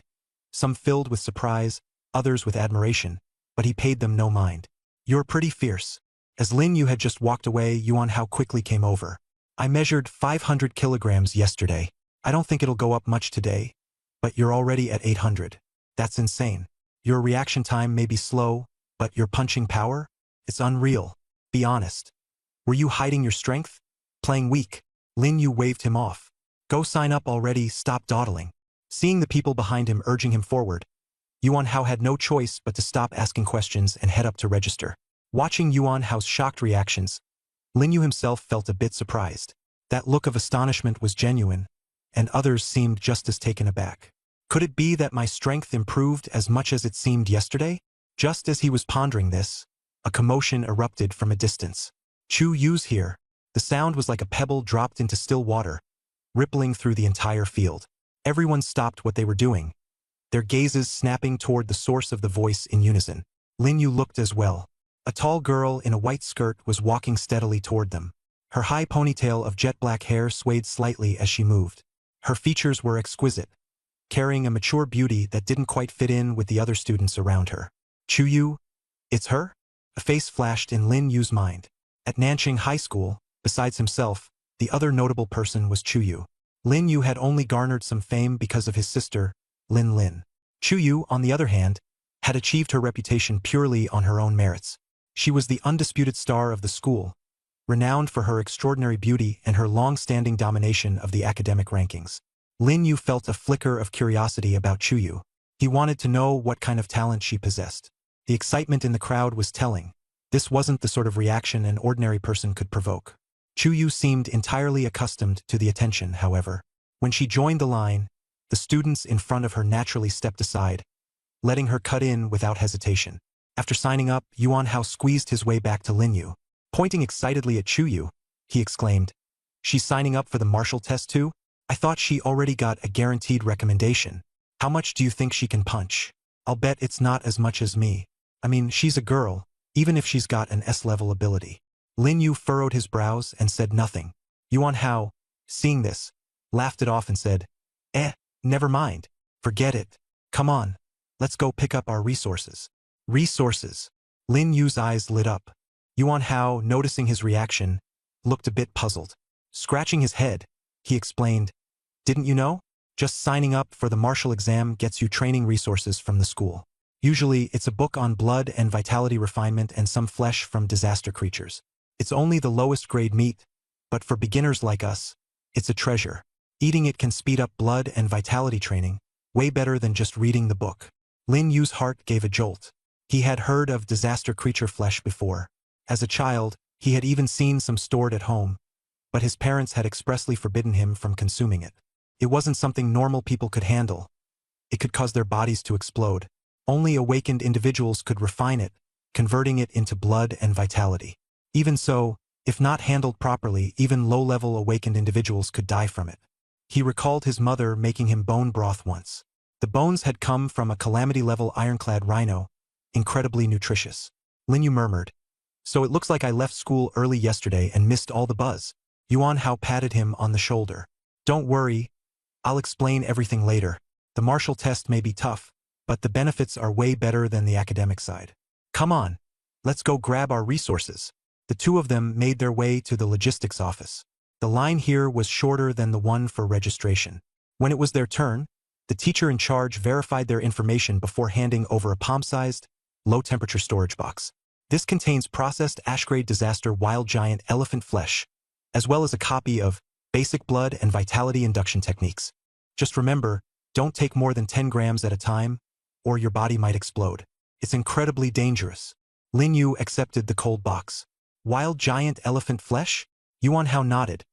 some filled with surprise, others with admiration, but he paid them no mind. "You're pretty fierce." As Lin Yu had just walked away, Yuan Hao quickly came over. "I measured 500 kilograms yesterday. I don't think it'll go up much today, but you're already at 800. That's insane. Your reaction time may be slow, but your punching power? It's unreal. Be honest. Were you hiding your strength? Playing weak?" Lin Yu waved him off. "Go sign up already, stop dawdling." Seeing the people behind him urging him forward, Yuan Hao had no choice but to stop asking questions and head up to register. Watching Yuan Hao's shocked reactions, Lin Yu himself felt a bit surprised. That look of astonishment was genuine, and others seemed just as taken aback. Could it be that my strength improved as much as it seemed yesterday? Just as he was pondering this, a commotion erupted from a distance. "Chu Yu's here." The sound was like a pebble dropped into still water, rippling through the entire field. Everyone stopped what they were doing, their gazes snapping toward the source of the voice in unison. Lin Yu looked as well. A tall girl in a white skirt was walking steadily toward them. Her high ponytail of jet black hair swayed slightly as she moved. Her features were exquisite, carrying a mature beauty that didn't quite fit in with the other students around her. "Chu Yu? It's her?" A face flashed in Lin Yu's mind. At Nanqing High School, besides himself, the other notable person was Chu Yu. Lin Yu had only garnered some fame because of his sister, Lin. Chu Yu, on the other hand, had achieved her reputation purely on her own merits. She was the undisputed star of the school, renowned for her extraordinary beauty and her long-standing domination of the academic rankings. Lin Yu felt a flicker of curiosity about Chu Yu. He wanted to know what kind of talent she possessed. The excitement in the crowd was telling. This wasn't the sort of reaction an ordinary person could provoke. Chu Yu seemed entirely accustomed to the attention, however. When she joined the line, the students in front of her naturally stepped aside, letting her cut in without hesitation. After signing up, Yuan Hao squeezed his way back to Lin Yu. Pointing excitedly at Chu Yu, he exclaimed, "She's signing up for the martial test too? I thought she already got a guaranteed recommendation. How much do you think she can punch? I'll bet it's not as much as me. I mean, she's a girl, even if she's got an S-level ability." Lin Yu furrowed his brows and said nothing. Yuan Hao, seeing this, laughed it off and said, Never mind. Forget it. Come on, let's go pick up our resources." "Resources?" Lin Yu's eyes lit up. Yuan Hao, noticing his reaction, looked a bit puzzled. Scratching his head, He explained, "Didn't you know? Just signing up for the martial exam gets you training resources from the school. Usually, it's a book on blood and vitality refinement and some flesh from disaster creatures. It's only the lowest grade meat, but for beginners like us, it's a treasure. Eating it can speed up blood and vitality training, way better than just reading the book." Lin Yu's heart gave a jolt. He had heard of disaster creature flesh before. As a child, he had even seen some stored at home, but his parents had expressly forbidden him from consuming it. It wasn't something normal people could handle. It could cause their bodies to explode. Only awakened individuals could refine it, converting it into blood and vitality. Even so, if not handled properly, even low-level awakened individuals could die from it. He recalled his mother making him bone broth once. The bones had come from a calamity-level ironclad rhino, incredibly nutritious. Lin Yu murmured, "So it looks like I left school early yesterday and missed all the buzz." Yuan Hao patted him on the shoulder. "Don't worry, I'll explain everything later. The martial test may be tough, but the benefits are way better than the academic side. Come on, let's go grab our resources." The two of them made their way to the logistics office. The line here was shorter than the one for registration. When it was their turn, the teacher in charge verified their information before handing over a palm-sized, low-temperature storage box. This contains processed Ashgrade Disaster Wild Giant Elephant Flesh, as well as a copy of Basic Blood and Vitality Induction Techniques. Just remember, don't take more than 10 grams at a time, or your body might explode. It's incredibly dangerous. Lin Yu accepted the cold box. Wild Giant Elephant Flesh? Yuan Hao nodded,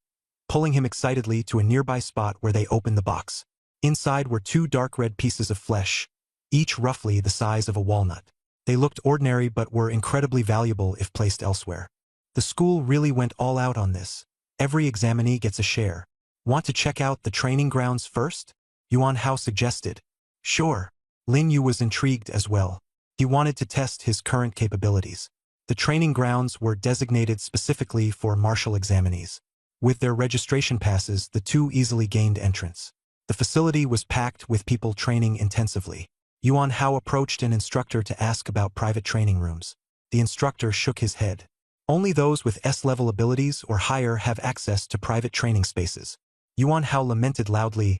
pulling him excitedly to a nearby spot where they opened the box. Inside were two dark red pieces of flesh, each roughly the size of a walnut. They looked ordinary but were incredibly valuable if placed elsewhere. The school really went all out on this. Every examinee gets a share. Want to check out the training grounds first? Yuan Hao suggested. Sure. Lin Yu was intrigued as well. He wanted to test his current capabilities. The training grounds were designated specifically for martial examinees. With their registration passes, the two easily gained entrance. The facility was packed with people training intensively. Yuan Hao approached an instructor to ask about private training rooms. The instructor shook his head. Only those with S-level abilities or higher have access to private training spaces. Yuan Hao lamented loudly,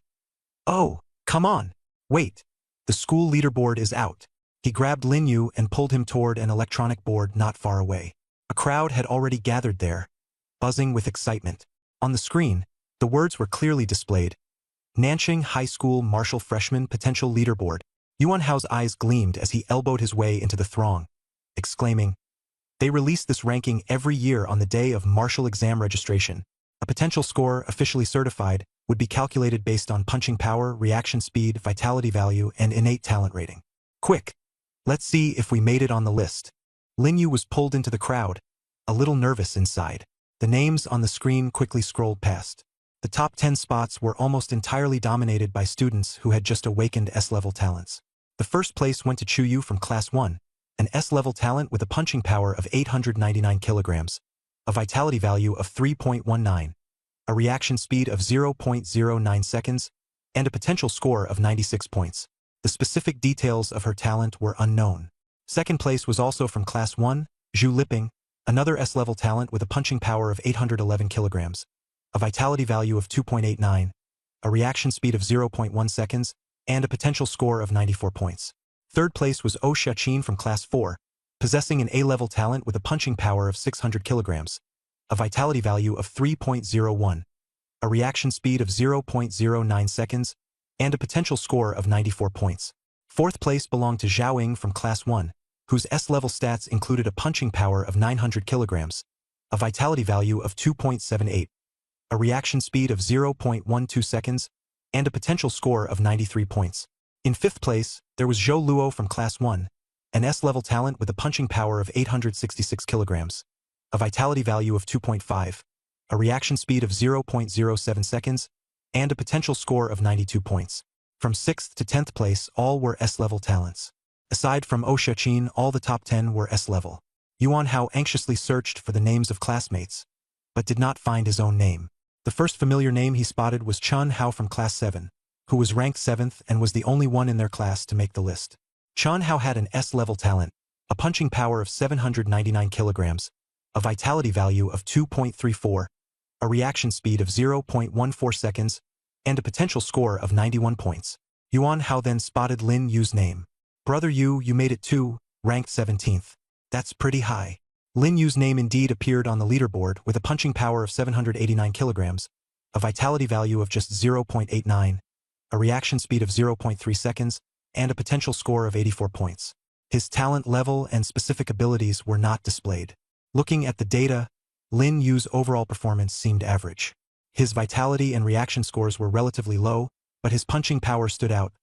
"Oh, come on! Wait! The school leaderboard is out." He grabbed Lin Yu and pulled him toward an electronic board not far away. A crowd had already gathered there, buzzing with excitement. On the screen, the words were clearly displayed. Nanxing High School Martial Freshman Potential Leaderboard. Yuan Hao's eyes gleamed as he elbowed his way into the throng, exclaiming, "They release this ranking every year on the day of martial exam registration. A potential score, officially certified, would be calculated based on punching power, reaction speed, vitality value, and innate talent rating. Quick! Let's see if we made it on the list." Lin Yu was pulled into the crowd, a little nervous inside. The names on the screen quickly scrolled past. The top 10 spots were almost entirely dominated by students who had just awakened S-level talents. The first place went to Chu Yu from Class 1, an S-level talent with a punching power of 899 kilograms, a vitality value of 3.19, a reaction speed of 0.09 seconds, and a potential score of 96 points. The specific details of her talent were unknown. Second place was also from Class 1, Zhu Liping, another S-level talent with a punching power of 811 kilograms, a vitality value of 2.89, a reaction speed of 0.1 seconds, and a potential score of 94 points. Third place was Oh Xiaqin from Class 4, possessing an A-level talent with a punching power of 600 kilograms, a vitality value of 3.01, a reaction speed of 0.09 seconds, and a potential score of 94 points. Fourth place belonged to Zhao Ying from Class 1, whose S-level stats included a punching power of 900 kilograms, a vitality value of 2.78, a reaction speed of 0.12 seconds, and a potential score of 93 points. In fifth place, there was Zhou Luo from Class 1, an S-level talent with a punching power of 866 kilograms, a vitality value of 2.5, a reaction speed of 0.07 seconds, and a potential score of 92 points. From 6th to 10th place, all were S-level talents. Aside from Oh Xiaqin, all the top 10 were S-level. Yuan Hao anxiously searched for the names of classmates, but did not find his own name. The first familiar name he spotted was Chun Hao from Class 7, who was ranked 7th and was the only one in their class to make the list. Chun Hao had an S-level talent, a punching power of 799 kilograms, a vitality value of 2.34, a reaction speed of 0.14 seconds, and a potential score of 91 points. Yuan Hao then spotted Lin Yu's name. Brother Yu, you made it too, ranked 17th. That's pretty high. Lin Yu's name indeed appeared on the leaderboard with a punching power of 789 kilograms, a vitality value of just 0.89, a reaction speed of 0.3 seconds, and a potential score of 84 points. His talent level and specific abilities were not displayed. Looking at the data, Lin Yu's overall performance seemed average. His vitality and reaction scores were relatively low, but his punching power stood out.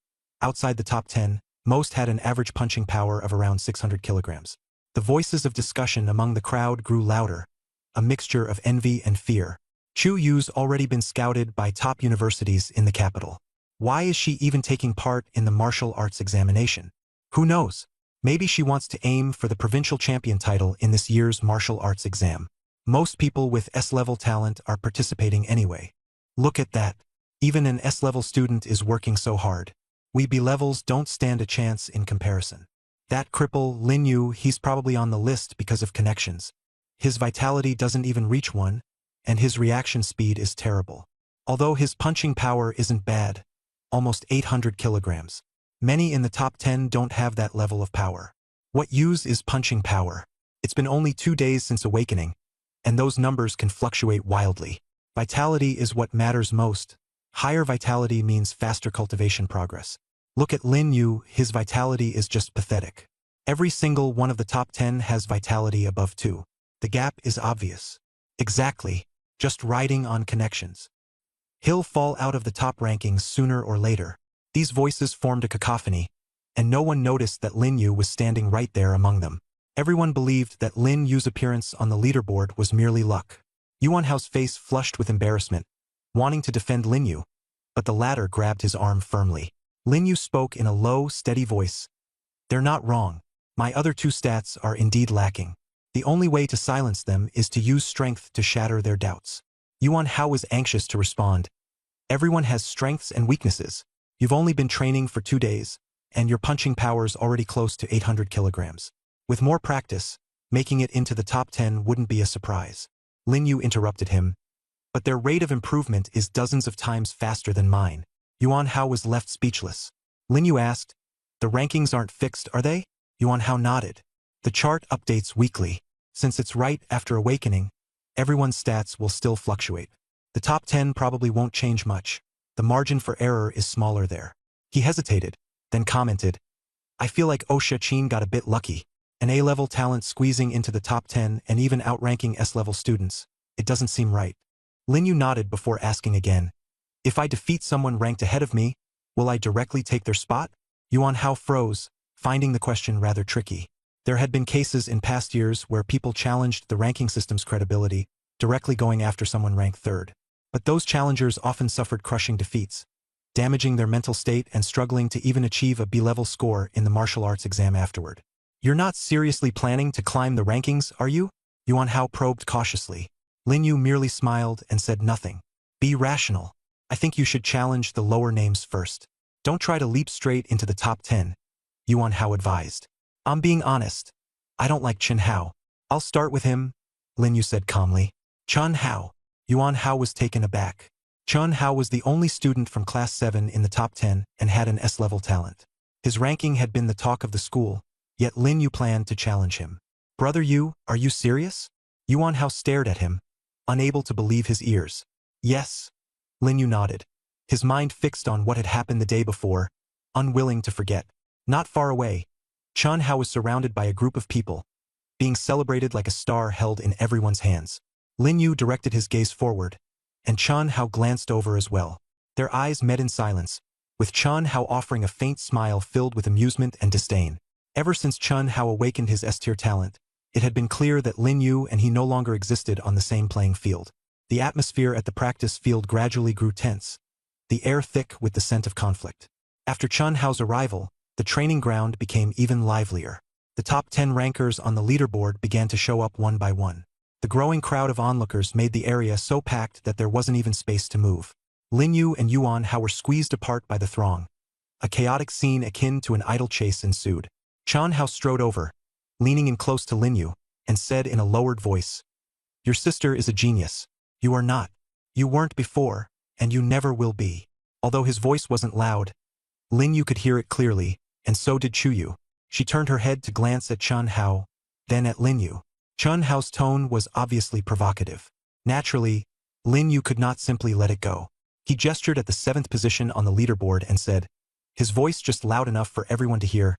Outside the top 10, most had an average punching power of around 600 kilograms. The voices of discussion among the crowd grew louder, a mixture of envy and fear. Chu Yu's already been scouted by top universities in the capital. Why is she even taking part in the martial arts examination? Who knows? Maybe she wants to aim for the provincial champion title in this year's martial arts exam. Most people with S-level talent are participating anyway. Look at that. Even an S-level student is working so hard. We B-levels don't stand a chance in comparison. That cripple, Lin Yu, he's probably on the list because of connections. His vitality doesn't even reach 1, and his reaction speed is terrible. Although his punching power isn't bad, almost 800 kilograms. Many in the top 10 don't have that level of power. What use is punching power? It's been only 2 days since awakening, and those numbers can fluctuate wildly. Vitality is what matters most. Higher vitality means faster cultivation progress. Look at Lin Yu, his vitality is just pathetic. Every single one of the top 10 has vitality above 2. The gap is obvious. Exactly, just riding on connections. He'll fall out of the top rankings sooner or later. These voices formed a cacophony, and no one noticed that Lin Yu was standing right there among them. Everyone believed that Lin Yu's appearance on the leaderboard was merely luck. Yuan Hao's face flushed with embarrassment, wanting to defend Lin Yu, but the latter grabbed his arm firmly. Lin Yu spoke in a low, steady voice. They're not wrong. My other 2 stats are indeed lacking. The only way to silence them is to use strength to shatter their doubts. Yuan Hao was anxious to respond. Everyone has strengths and weaknesses. You've only been training for 2 days, and your punching power's already close to 800 kilograms. With more practice, making it into the top 10 wouldn't be a surprise. Lin Yu interrupted him. But their rate of improvement is dozens of times faster than mine. Yuan Hao was left speechless. Lin Yu asked, the rankings aren't fixed, are they? Yuan Hao nodded. The chart updates weekly. Since it's right after awakening, everyone's stats will still fluctuate. The top 10 probably won't change much. The margin for error is smaller there. He hesitated, then commented, I feel like Osha Qin got a bit lucky. An A-level talent squeezing into the top 10 and even outranking S-level students. It doesn't seem right. Lin Yu nodded before asking again, if I defeat someone ranked ahead of me, will I directly take their spot? Yuan Hao froze, finding the question rather tricky. There had been cases in past years where people challenged the ranking system's credibility, directly going after someone ranked 3rd. But those challengers often suffered crushing defeats, damaging their mental state and struggling to even achieve a B-level score in the martial arts exam afterward. You're not seriously planning to climb the rankings, are you? Yuan Hao probed cautiously. Lin Yu merely smiled and said nothing. Be rational. I think you should challenge the lower names first. Don't try to leap straight into the top 10, Yuan Hao advised. I'm being honest. I don't like Chen Hao. I'll start with him, Lin Yu said calmly. Chen Hao. Yuan Hao was taken aback. Chen Hao was the only student from class 7 in the top 10 and had an S-level talent. His ranking had been the talk of the school, yet Lin Yu planned to challenge him. Brother Yu, are you serious? Yuan Hao stared at him, unable to believe his ears. Yes. Lin Yu nodded, his mind fixed on what had happened the day before, unwilling to forget. Not far away, Chen Hao was surrounded by a group of people, being celebrated like a star held in everyone's hands. Lin Yu directed his gaze forward, and Chen Hao glanced over as well. Their eyes met in silence, with Chen Hao offering a faint smile filled with amusement and disdain. Ever since Chen Hao awakened his S-tier talent, it had been clear that Lin Yu and he no longer existed on the same playing field. The atmosphere at the practice field gradually grew tense, the air thick with the scent of conflict. After Chen Hao's arrival, the training ground became even livelier. The top 10 rankers on the leaderboard began to show up one by one. The growing crowd of onlookers made the area so packed that there wasn't even space to move. Lin Yu and Yuan Hao were squeezed apart by the throng. A chaotic scene akin to an idle chase ensued. Chen Hao strode over, leaning in close to Lin Yu, and said in a lowered voice, "Your sister is a genius. You are not. You weren't before, and you never will be. Although his voice wasn't loud, Lin Yu could hear it clearly, and so did Chu Yu. She turned her head to glance at Chun Hao, then at Lin Yu. Chun Hao's tone was obviously provocative. Naturally, Lin Yu could not simply let it go. He gestured at the 7th position on the leaderboard and said, his voice just loud enough for everyone to hear,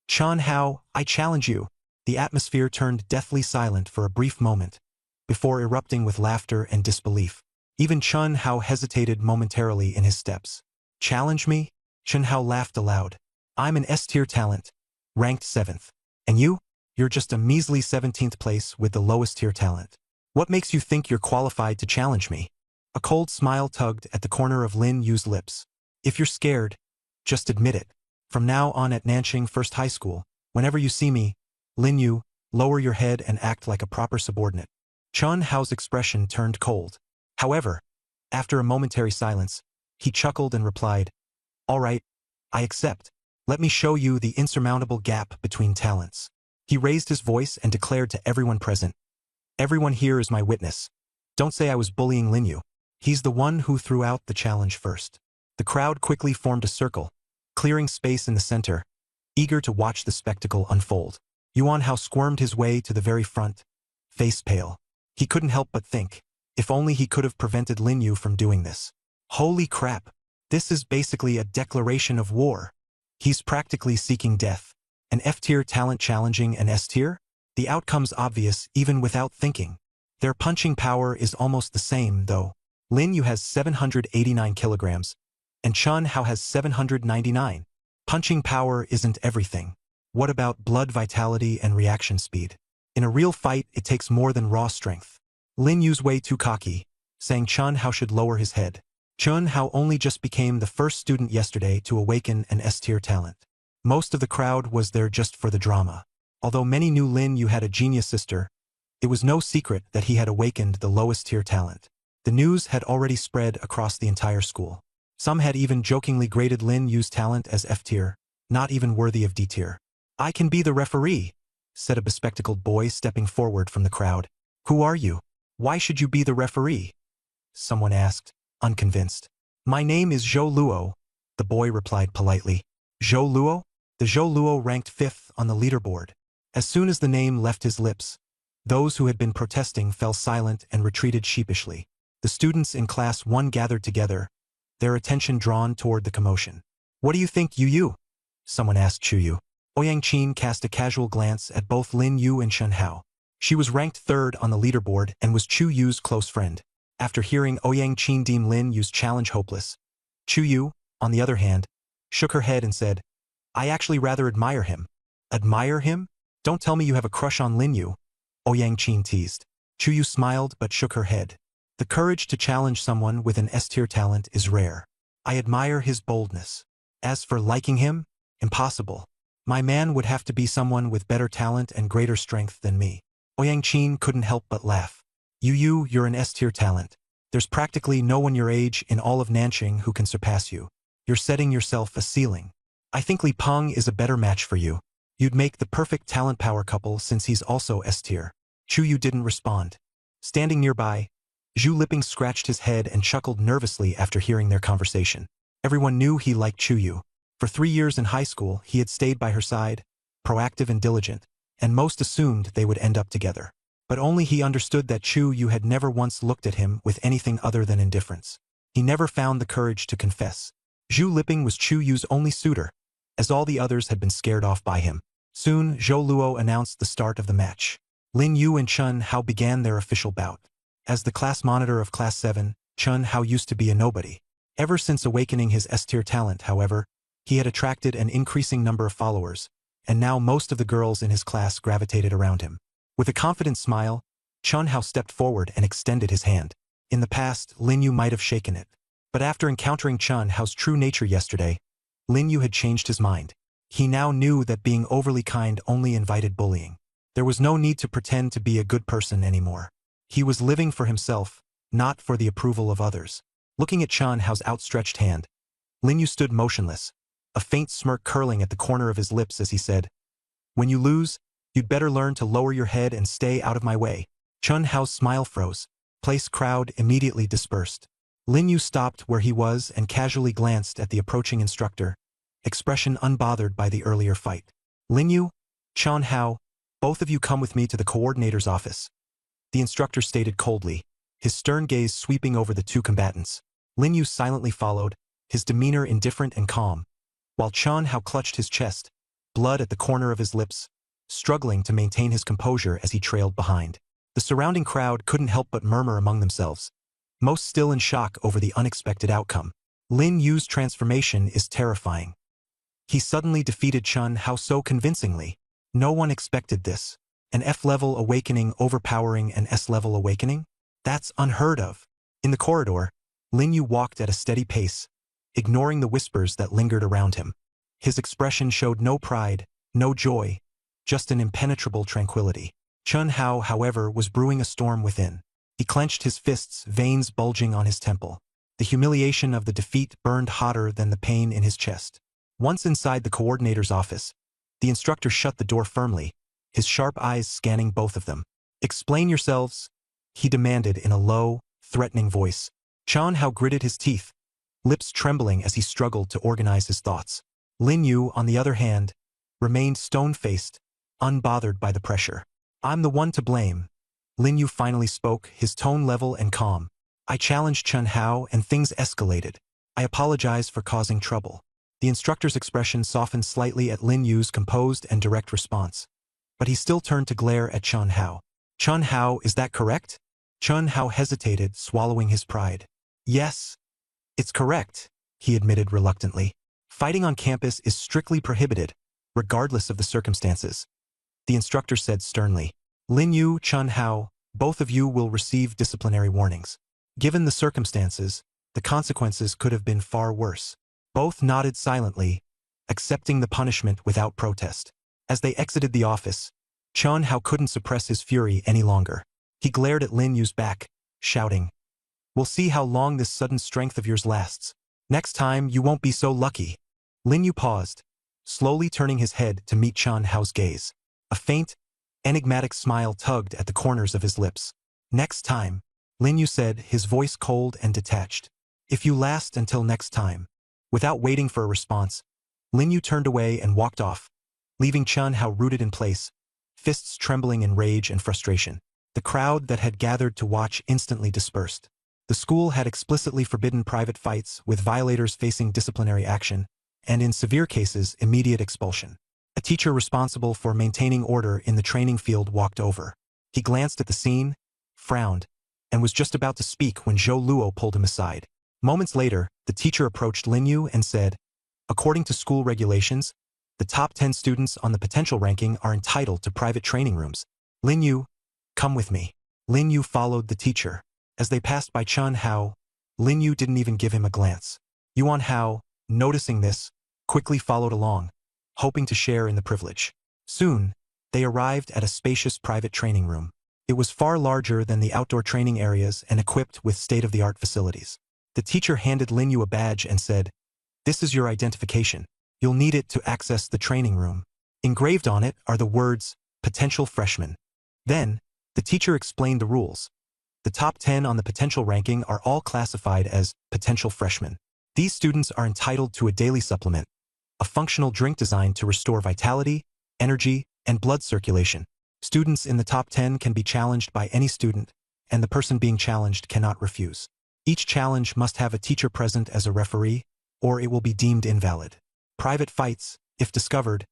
Chun Hao, I challenge you. The atmosphere turned deathly silent for a brief moment, before erupting with laughter and disbelief. Even Chun Hao hesitated momentarily in his steps. Challenge me? Chun Hao laughed aloud. I'm an S-tier talent, ranked 7th. And you? You're just a measly 17th place with the lowest tier talent. What makes you think you're qualified to challenge me? A cold smile tugged at the corner of Lin Yu's lips. If you're scared, just admit it. From now on at Nanqing First High School, whenever you see me, Lin Yu, lower your head and act like a proper subordinate. Chun Hao's expression turned cold. However, after a momentary silence, he chuckled and replied, all right, I accept. Let me show you the insurmountable gap between talents. He raised his voice and declared to everyone present, everyone here is my witness. Don't say I was bullying Lin Yu. He's the one who threw out the challenge first. The crowd quickly formed a circle, clearing space in the center, eager to watch the spectacle unfold. Yuan Hao squirmed his way to the very front, face pale. He couldn't help but think, if only he could have prevented Lin Yu from doing this. Holy crap! This is basically a declaration of war. He's practically seeking death. An F-tier talent challenging an S-tier? The outcome's obvious even without thinking. Their punching power is almost the same, though. Lin Yu has 789 kilograms, and Chun Hao has 799. Punching power isn't everything. What about blood vitality and reaction speed? In a real fight, it takes more than raw strength. Lin Yu's way too cocky, saying Chun Hao should lower his head. Chun Hao only just became the first student yesterday to awaken an S-tier talent. Most of the crowd was there just for the drama. Although many knew Lin Yu had a genius sister, it was no secret that he had awakened the lowest-tier talent. The news had already spread across the entire school. Some had even jokingly graded Lin Yu's talent as F-tier, not even worthy of D-tier. I can be the referee, said a bespectacled boy stepping forward from the crowd. Who are you? Why should you be the referee? Someone asked, unconvinced. My name is Zhou Luo, the boy replied politely. Zhou Luo? The Zhou Luo ranked 5th on the leaderboard. As soon as the name left his lips, those who had been protesting fell silent and retreated sheepishly. The students in Class 1 gathered together, their attention drawn toward the commotion. What do you think, Yu? Someone asked Chu Yu. Ouyang Qin cast a casual glance at both Lin Yu and Chun Hao. She was ranked 3rd on the leaderboard and was Chu Yu's close friend. After hearing Ouyang Qin deem Lin Yu's challenge hopeless, Chu Yu, on the other hand, shook her head and said, I actually rather admire him. Admire him? Don't tell me you have a crush on Lin Yu, Ouyang Qin teased. Chu Yu smiled but shook her head. The courage to challenge someone with an S-tier talent is rare. I admire his boldness. As for liking him, impossible. My man would have to be someone with better talent and greater strength than me. Ouyang Qin couldn't help but laugh. Yu, you're an S-tier talent. There's practically no one your age in all of Nanqing who can surpass you. You're setting yourself a ceiling. I think Li Peng is a better match for you. You'd make the perfect talent power couple since he's also S-tier. Chu Yu didn't respond. Standing nearby, Zhu Liping scratched his head and chuckled nervously after hearing their conversation. Everyone knew he liked Chu Yu. For 3 years in high school, he had stayed by her side, proactive and diligent, and most assumed they would end up together. But only he understood that Chu Yu had never once looked at him with anything other than indifference. He never found the courage to confess. Zhu Liping was Chu Yu's only suitor, as all the others had been scared off by him. Soon, Zhou Luo announced the start of the match. Lin Yu and Chun Hao began their official bout. As the class monitor of Class 7, Chun Hao used to be a nobody. Ever since awakening his S-tier talent, however, he had attracted an increasing number of followers, and now most of the girls in his class gravitated around him. With a confident smile, Chun Hao stepped forward and extended his hand. In the past, Lin Yu might have shaken it. But after encountering Chun Hao's true nature yesterday, Lin Yu had changed his mind. He now knew that being overly kind only invited bullying. There was no need to pretend to be a good person anymore. He was living for himself, not for the approval of others. Looking at Chun Hao's outstretched hand, Lin Yu stood motionless, a faint smirk curling at the corner of his lips as he said, When you lose, you'd better learn to lower your head and stay out of my way. Chun Hao's smile froze, place crowd immediately dispersed. Lin Yu stopped where he was and casually glanced at the approaching instructor, expression unbothered by the earlier fight. Lin Yu, Chan Hao, both of you come with me to the coordinator's office, the instructor stated coldly, his stern gaze sweeping over the two combatants. Lin Yu silently followed, his demeanor indifferent and calm, while Chan Hao clutched his chest, blood at the corner of his lips, struggling to maintain his composure as he trailed behind. The surrounding crowd couldn't help but murmur among themselves, most still in shock over the unexpected outcome. Lin Yu's transformation is terrifying. He suddenly defeated Chan Hao so convincingly. No one expected this. An F-level awakening overpowering an S-level awakening? That's unheard of. In the corridor, Lin Yu walked at a steady pace, ignoring the whispers that lingered around him. His expression showed no pride, no joy, just an impenetrable tranquility. Chan Hao, however, was brewing a storm within. He clenched his fists, veins bulging on his temple. The humiliation of the defeat burned hotter than the pain in his chest. Once inside the coordinator's office, the instructor shut the door firmly, his sharp eyes scanning both of them. "Explain yourselves," he demanded in a low, threatening voice. Chan Hao gritted his teeth, lips trembling as he struggled to organize his thoughts. Lin Yu, on the other hand, remained stone-faced, unbothered by the pressure. "I'm the one to blame," Lin Yu finally spoke, his tone level and calm. "I challenged Chan Hao and things escalated. I apologize for causing trouble." The instructor's expression softened slightly at Lin Yu's composed and direct response, but he still turned to glare at Chan Hao. "Chan Hao, is that correct?" Chan Hao hesitated, swallowing his pride. "Yes, it's correct," he admitted reluctantly. "Fighting on campus is strictly prohibited, regardless of the circumstances," the instructor said sternly. "Lin Yu, Chan Hao, both of you will receive disciplinary warnings. Given the circumstances, the consequences could have been far worse." Both nodded silently, accepting the punishment without protest. As they exited the office, Chan Hao couldn't suppress his fury any longer. He glared at Lin Yu's back, shouting, "We'll see how long this sudden strength of yours lasts. Next time, you won't be so lucky." Lin Yu paused, slowly turning his head to meet Chan Hao's gaze. A faint, enigmatic smile tugged at the corners of his lips. "Next time," Lin Yu said, his voice cold and detached. "If you last until next time." Without waiting for a response, Lin Yu turned away and walked off, leaving Chan Hao rooted in place, fists trembling in rage and frustration. The crowd that had gathered to watch instantly dispersed. The school had explicitly forbidden private fights, with violators facing disciplinary action, and in severe cases, immediate expulsion. A teacher responsible for maintaining order in the training field walked over. He glanced at the scene, frowned, and was just about to speak when Zhou Luo pulled him aside. Moments later, the teacher approached Lin Yu and said, "According to school regulations, the top 10 students on the potential ranking are entitled to private training rooms. Lin Yu, come with me." Lin Yu followed the teacher. As they passed by Chan Hao, Lin Yu didn't even give him a glance. Yuan Hao, noticing this, quickly followed along, hoping to share in the privilege. Soon, they arrived at a spacious private training room. It was far larger than the outdoor training areas and equipped with state-of-the-art facilities. The teacher handed Lin Yu a badge and said, "This is your identification. You'll need it to access the training room." Engraved on it are the words, "Potential Freshman." Then, the teacher explained the rules. The top 10 on the potential ranking are all classified as potential freshmen. These students are entitled to a daily supplement, a functional drink designed to restore vitality, energy, and blood circulation. Students in the top 10 can be challenged by any student, and the person being challenged cannot refuse. Each challenge must have a teacher present as a referee, or it will be deemed invalid. Private fights, if discovered,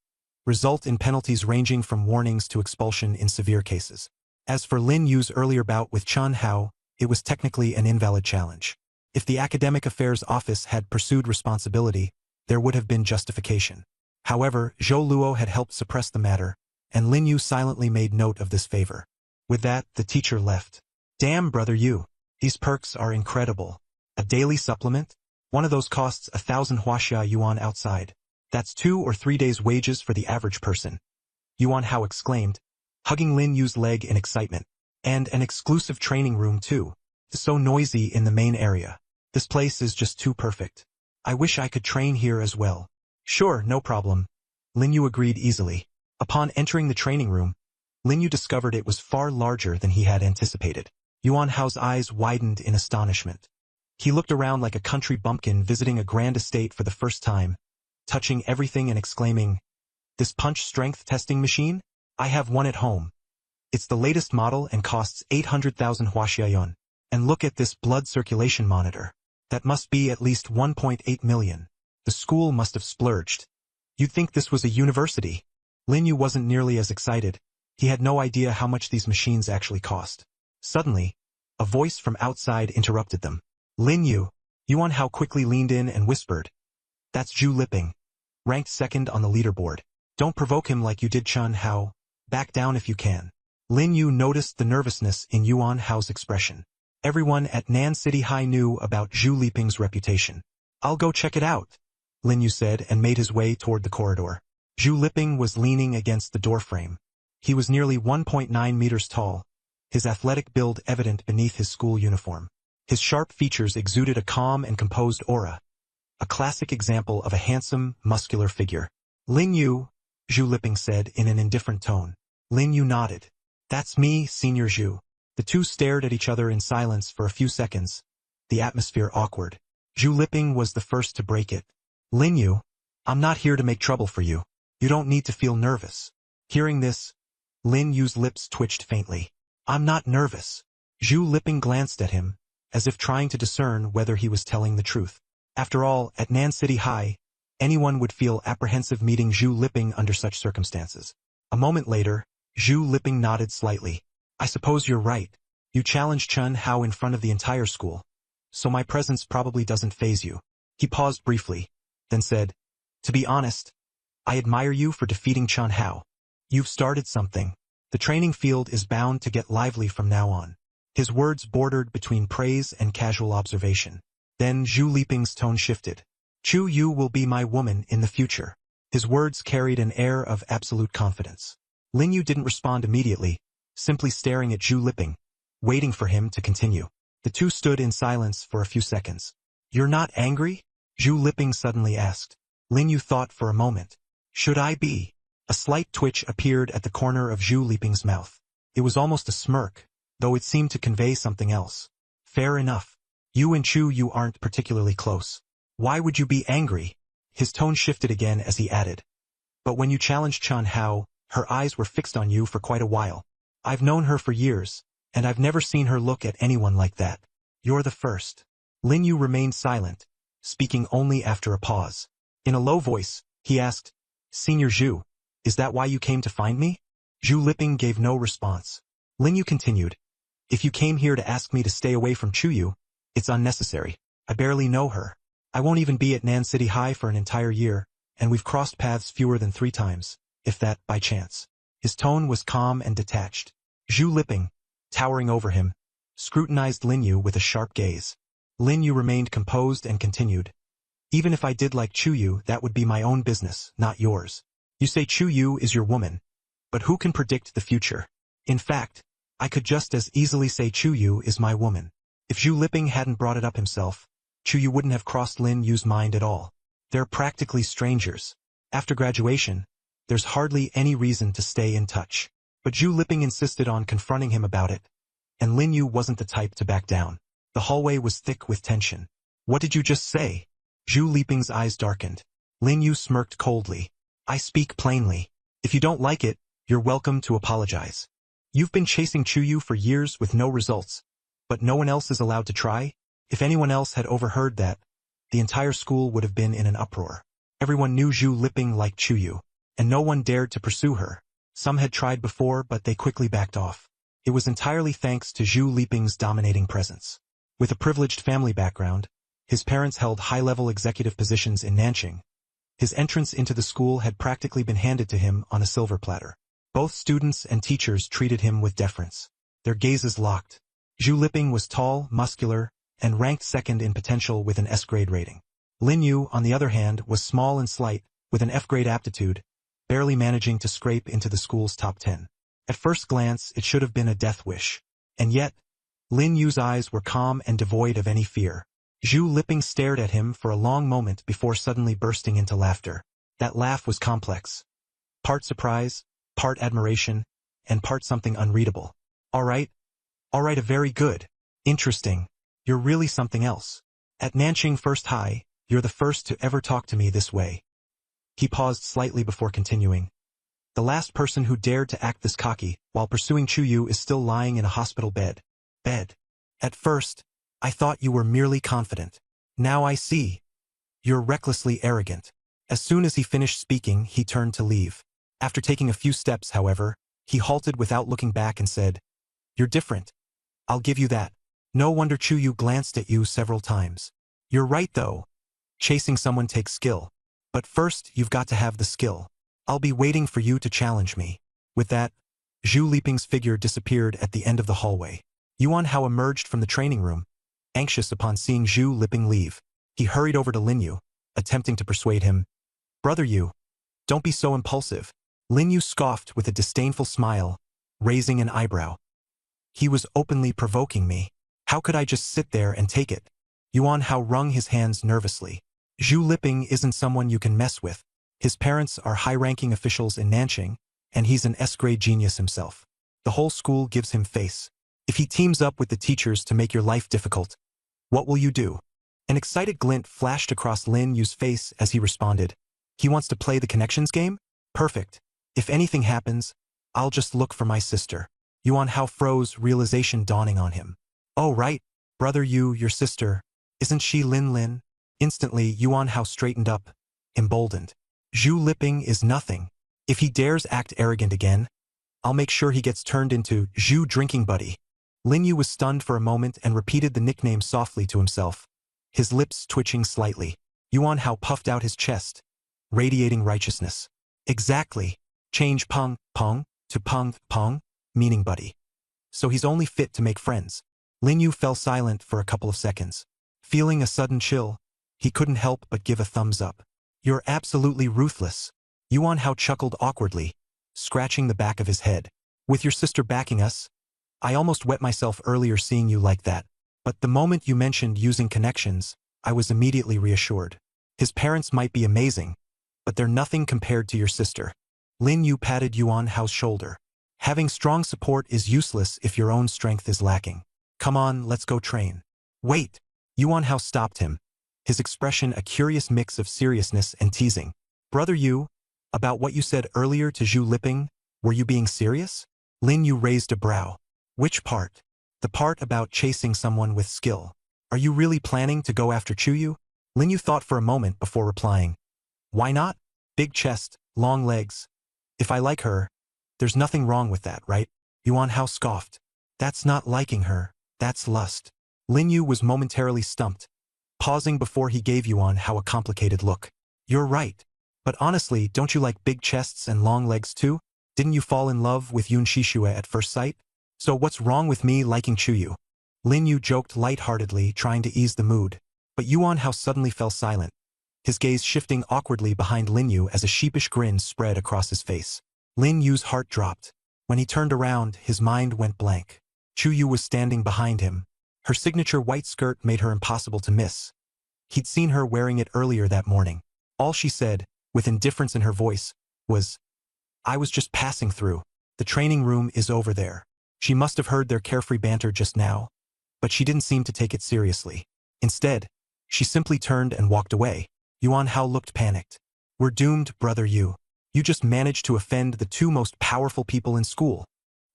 result in penalties ranging from warnings to expulsion in severe cases. As for Lin Yu's earlier bout with Chan Hao, it was technically an invalid challenge. If the Academic Affairs Office had pursued responsibility, there would have been justification. However, Zhou Luo had helped suppress the matter, and Lin Yu silently made note of this favor. With that, the teacher left. "Damn, brother Yu. These perks are incredible. A daily supplement? One of those costs 1,000 huaxia yuan outside. That's 2 or 3 days' wages for the average person," Yuan Hao exclaimed, hugging Lin Yu's leg in excitement. "And an exclusive training room too. It's so noisy in the main area. This place is just too perfect. I wish I could train here as well." "Sure, no problem," Lin Yu agreed easily. Upon entering the training room, Lin Yu discovered it was far larger than he had anticipated. Yuan Hao's eyes widened in astonishment. He looked around like a country bumpkin visiting a grand estate for the first time, touching everything and exclaiming, "This punch strength testing machine? I have one at home. It's the latest model and costs 800,000 huaxiayuan. And look at this blood circulation monitor. That must be at least 1.8 million. The school must have splurged. You'd think this was a university." Lin Yu wasn't nearly as excited. He had no idea how much these machines actually cost. Suddenly, a voice from outside interrupted them. "Lin Yu." Yuan Hao quickly leaned in and whispered, "That's Zhu Liping, ranked second on the leaderboard. Don't provoke him like you did Chun Hao. Back down if you can." Lin Yu noticed the nervousness in Yuan Hao's expression. Everyone at Nan City High knew about Zhu Liping's reputation. "I'll go check it out," Lin Yu said and made his way toward the corridor. Zhu Liping was leaning against the doorframe. He was nearly 1.9 meters tall, his athletic build evident beneath his school uniform. His sharp features exuded a calm and composed aura, a classic example of a handsome, muscular figure. "Lin Yu," Zhu Liping said in an indifferent tone. Lin Yu nodded. "That's me, Senior Zhu." The two stared at each other in silence for a few seconds, the atmosphere awkward. Zhu Liping was the first to break it. "Lin Yu, I'm not here to make trouble for you. You don't need to feel nervous." Hearing this, Lin Yu's lips twitched faintly. "I'm not nervous." Zhu Liping glanced at him, as if trying to discern whether he was telling the truth. After all, at Nan City High, anyone would feel apprehensive meeting Zhu Liping under such circumstances. A moment later, Zhu Liping nodded slightly. "I suppose you're right. You challenged Chun Hao in front of the entire school, so my presence probably doesn't faze you." He paused briefly, then said, "To be honest, I admire you for defeating Chun Hao. You've started something. The training field is bound to get lively from now on." His words bordered between praise and casual observation. Then Zhu Liping's tone shifted. "Chu Yu will be my woman in the future." His words carried an air of absolute confidence. Lin Yu didn't respond immediately, simply staring at Zhu Liping, waiting for him to continue. The two stood in silence for a few seconds. "You're not angry?" Zhu Liping suddenly asked. Lin Yu thought for a moment. "Should I be?" A slight twitch appeared at the corner of Zhu Liping's mouth. It was almost a smirk, though it seemed to convey something else. "Fair enough. You and Chu Yu aren't particularly close. Why would you be angry?" His tone shifted again as he added, "But when you challenged Chun Hao, her eyes were fixed on you for quite a while. I've known her for years, and I've never seen her look at anyone like that. You're the first." Lin Yu remained silent, speaking only after a pause. In a low voice, he asked, "Senior Zhu, is that why you came to find me?" Zhu Liping gave no response. Lin Yu continued, "If you came here to ask me to stay away from Chu Yu, it's unnecessary. I barely know her. I won't even be at Nan City High for an entire year, and we've crossed paths fewer than 3 times, if that, by chance." His tone was calm and detached. Zhu Liping, towering over him, scrutinized Lin Yu with a sharp gaze. Lin Yu remained composed and continued, "Even if I did like Chu Yu, that would be my own business, not yours. You say Chu Yu is your woman, but who can predict the future? In fact, I could just as easily say Chu Yu is my woman." If Zhu Liping hadn't brought it up himself, Chu Yu wouldn't have crossed Lin Yu's mind at all. They're practically strangers. After graduation, there's hardly any reason to stay in touch. But Zhu Liping insisted on confronting him about it, and Lin Yu wasn't the type to back down. The hallway was thick with tension. "What did you just say?" Zhu Liping's eyes darkened. Lin Yu smirked coldly. "I speak plainly. If you don't like it, you're welcome to apologize. You've been chasing Chu Yu for years with no results, but no one else is allowed to try?" If anyone else had overheard that, the entire school would have been in an uproar. Everyone knew Zhu Liping liked Chu Yu, and no one dared to pursue her. Some had tried before, but they quickly backed off. It was entirely thanks to Zhu Liping's dominating presence. With a privileged family background, his parents held high-level executive positions in Nanjing. His entrance into the school had practically been handed to him on a silver platter. Both students and teachers treated him with deference. Their gazes locked. Zhu Liping was tall, muscular, and ranked second in potential with an S-grade rating. Lin Yu, on the other hand, was small and slight, with an F-grade aptitude, barely managing to scrape into the school's top 10. At first glance, it should have been a death wish. And yet, Lin Yu's eyes were calm and devoid of any fear. Zhu Liping stared at him for a long moment before suddenly bursting into laughter. That laugh was complex. Part surprise, part admiration, and part something unreadable. All Alright, a very good. Interesting. You're really something else. At Nanqing First High, you're the first to ever talk to me this way. He paused slightly before continuing. The last person who dared to act this cocky while pursuing Chuyu is still lying in a hospital bed. At first, I thought you were merely confident. Now I see. You're recklessly arrogant. As soon as he finished speaking, he turned to leave. After taking a few steps, however, he halted without looking back and said, "You're different. I'll give you that." No wonder Chuyu glanced at you several times. You're right though. Chasing someone takes skill. But first, you've got to have the skill. I'll be waiting for you to challenge me. With that, Zhu Liping's figure disappeared at the end of the hallway. Yuan Hao emerged from the training room, anxious upon seeing Zhu Liping leave. He hurried over to Lin Yu, attempting to persuade him. "Brother Yu, don't be so impulsive." Lin Yu scoffed with a disdainful smile, raising an eyebrow. He was openly provoking me. How could I just sit there and take it? Yuan Hao wrung his hands nervously. Zhu Liping isn't someone you can mess with. His parents are high-ranking officials in Nanqing, and he's an S-grade genius himself. The whole school gives him face. If he teams up with the teachers to make your life difficult, what will you do? An excited glint flashed across Lin Yu's face as he responded. He wants to play the connections game? Perfect. If anything happens, I'll just look for my sister. Yuan Hao froze, realization dawning on him. Oh right, brother Yu, your sister. Isn't she Lin Lin? Instantly, Yuan Hao straightened up, emboldened. Zhu Liping is nothing. If he dares act arrogant again, I'll make sure he gets turned into Zhu Drinking Buddy. Lin Yu was stunned for a moment and repeated the nickname softly to himself, his lips twitching slightly. Yuan Hao puffed out his chest, radiating righteousness. Exactly. Change Peng, Peng, to Peng, Peng, meaning buddy. So he's only fit to make friends. Lin Yu fell silent for a couple of seconds. Feeling a sudden chill, he couldn't help but give a thumbs up. You're absolutely ruthless. Yuan Hao chuckled awkwardly, scratching the back of his head. With your sister backing us, I almost wet myself earlier seeing you like that. But the moment you mentioned using connections, I was immediately reassured. His parents might be amazing, but they're nothing compared to your sister. Lin Yu patted Yuan Hao's shoulder. Having strong support is useless if your own strength is lacking. Come on, let's go train. Wait! Yuan Hao stopped him, his expression a curious mix of seriousness and teasing. Brother Yu, about what you said earlier to Zhu Liping, were you being serious? Lin Yu raised a brow. Which part? The part about chasing someone with skill. Are you really planning to go after Chuyu? Lin Yu thought for a moment before replying. Why not? Big chest, long legs. If I like her, there's nothing wrong with that, right? Yuan Hao scoffed. That's not liking her, that's lust. Lin Yu was momentarily stumped, pausing before he gave Yuan Hao a complicated look. You're right. But honestly, don't you like big chests and long legs too? Didn't you fall in love with Yun Shishue at first sight? So what's wrong with me liking Chuyu? Lin Yu joked lightheartedly, trying to ease the mood. But Yuan Hao suddenly fell silent, his gaze shifting awkwardly behind Lin Yu as a sheepish grin spread across his face. Lin Yu's heart dropped. When he turned around, his mind went blank. Chuyu was standing behind him. Her signature white skirt made her impossible to miss. He'd seen her wearing it earlier that morning. All she said, with indifference in her voice, was, I was just passing through. The training room is over there. She must have heard their carefree banter just now, but she didn't seem to take it seriously. Instead, she simply turned and walked away. Yuan Hao looked panicked. We're doomed, brother Yu. You just managed to offend the two most powerful people in school.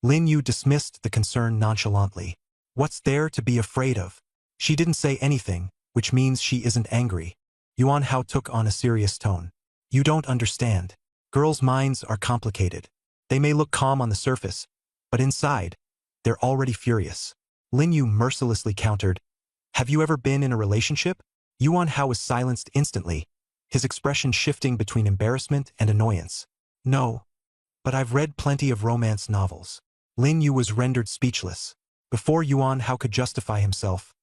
Lin Yu dismissed the concern nonchalantly. What's there to be afraid of? She didn't say anything, which means she isn't angry. Yuan Hao took on a serious tone. You don't understand. Girls' minds are complicated. They may look calm on the surface, but inside, they're already furious. Lin Yu mercilessly countered. Have you ever been in a relationship? Yuan Hao was silenced instantly, his expression shifting between embarrassment and annoyance. No, but I've read plenty of romance novels. Lin Yu was rendered speechless. Before Yuan Hao could justify himself,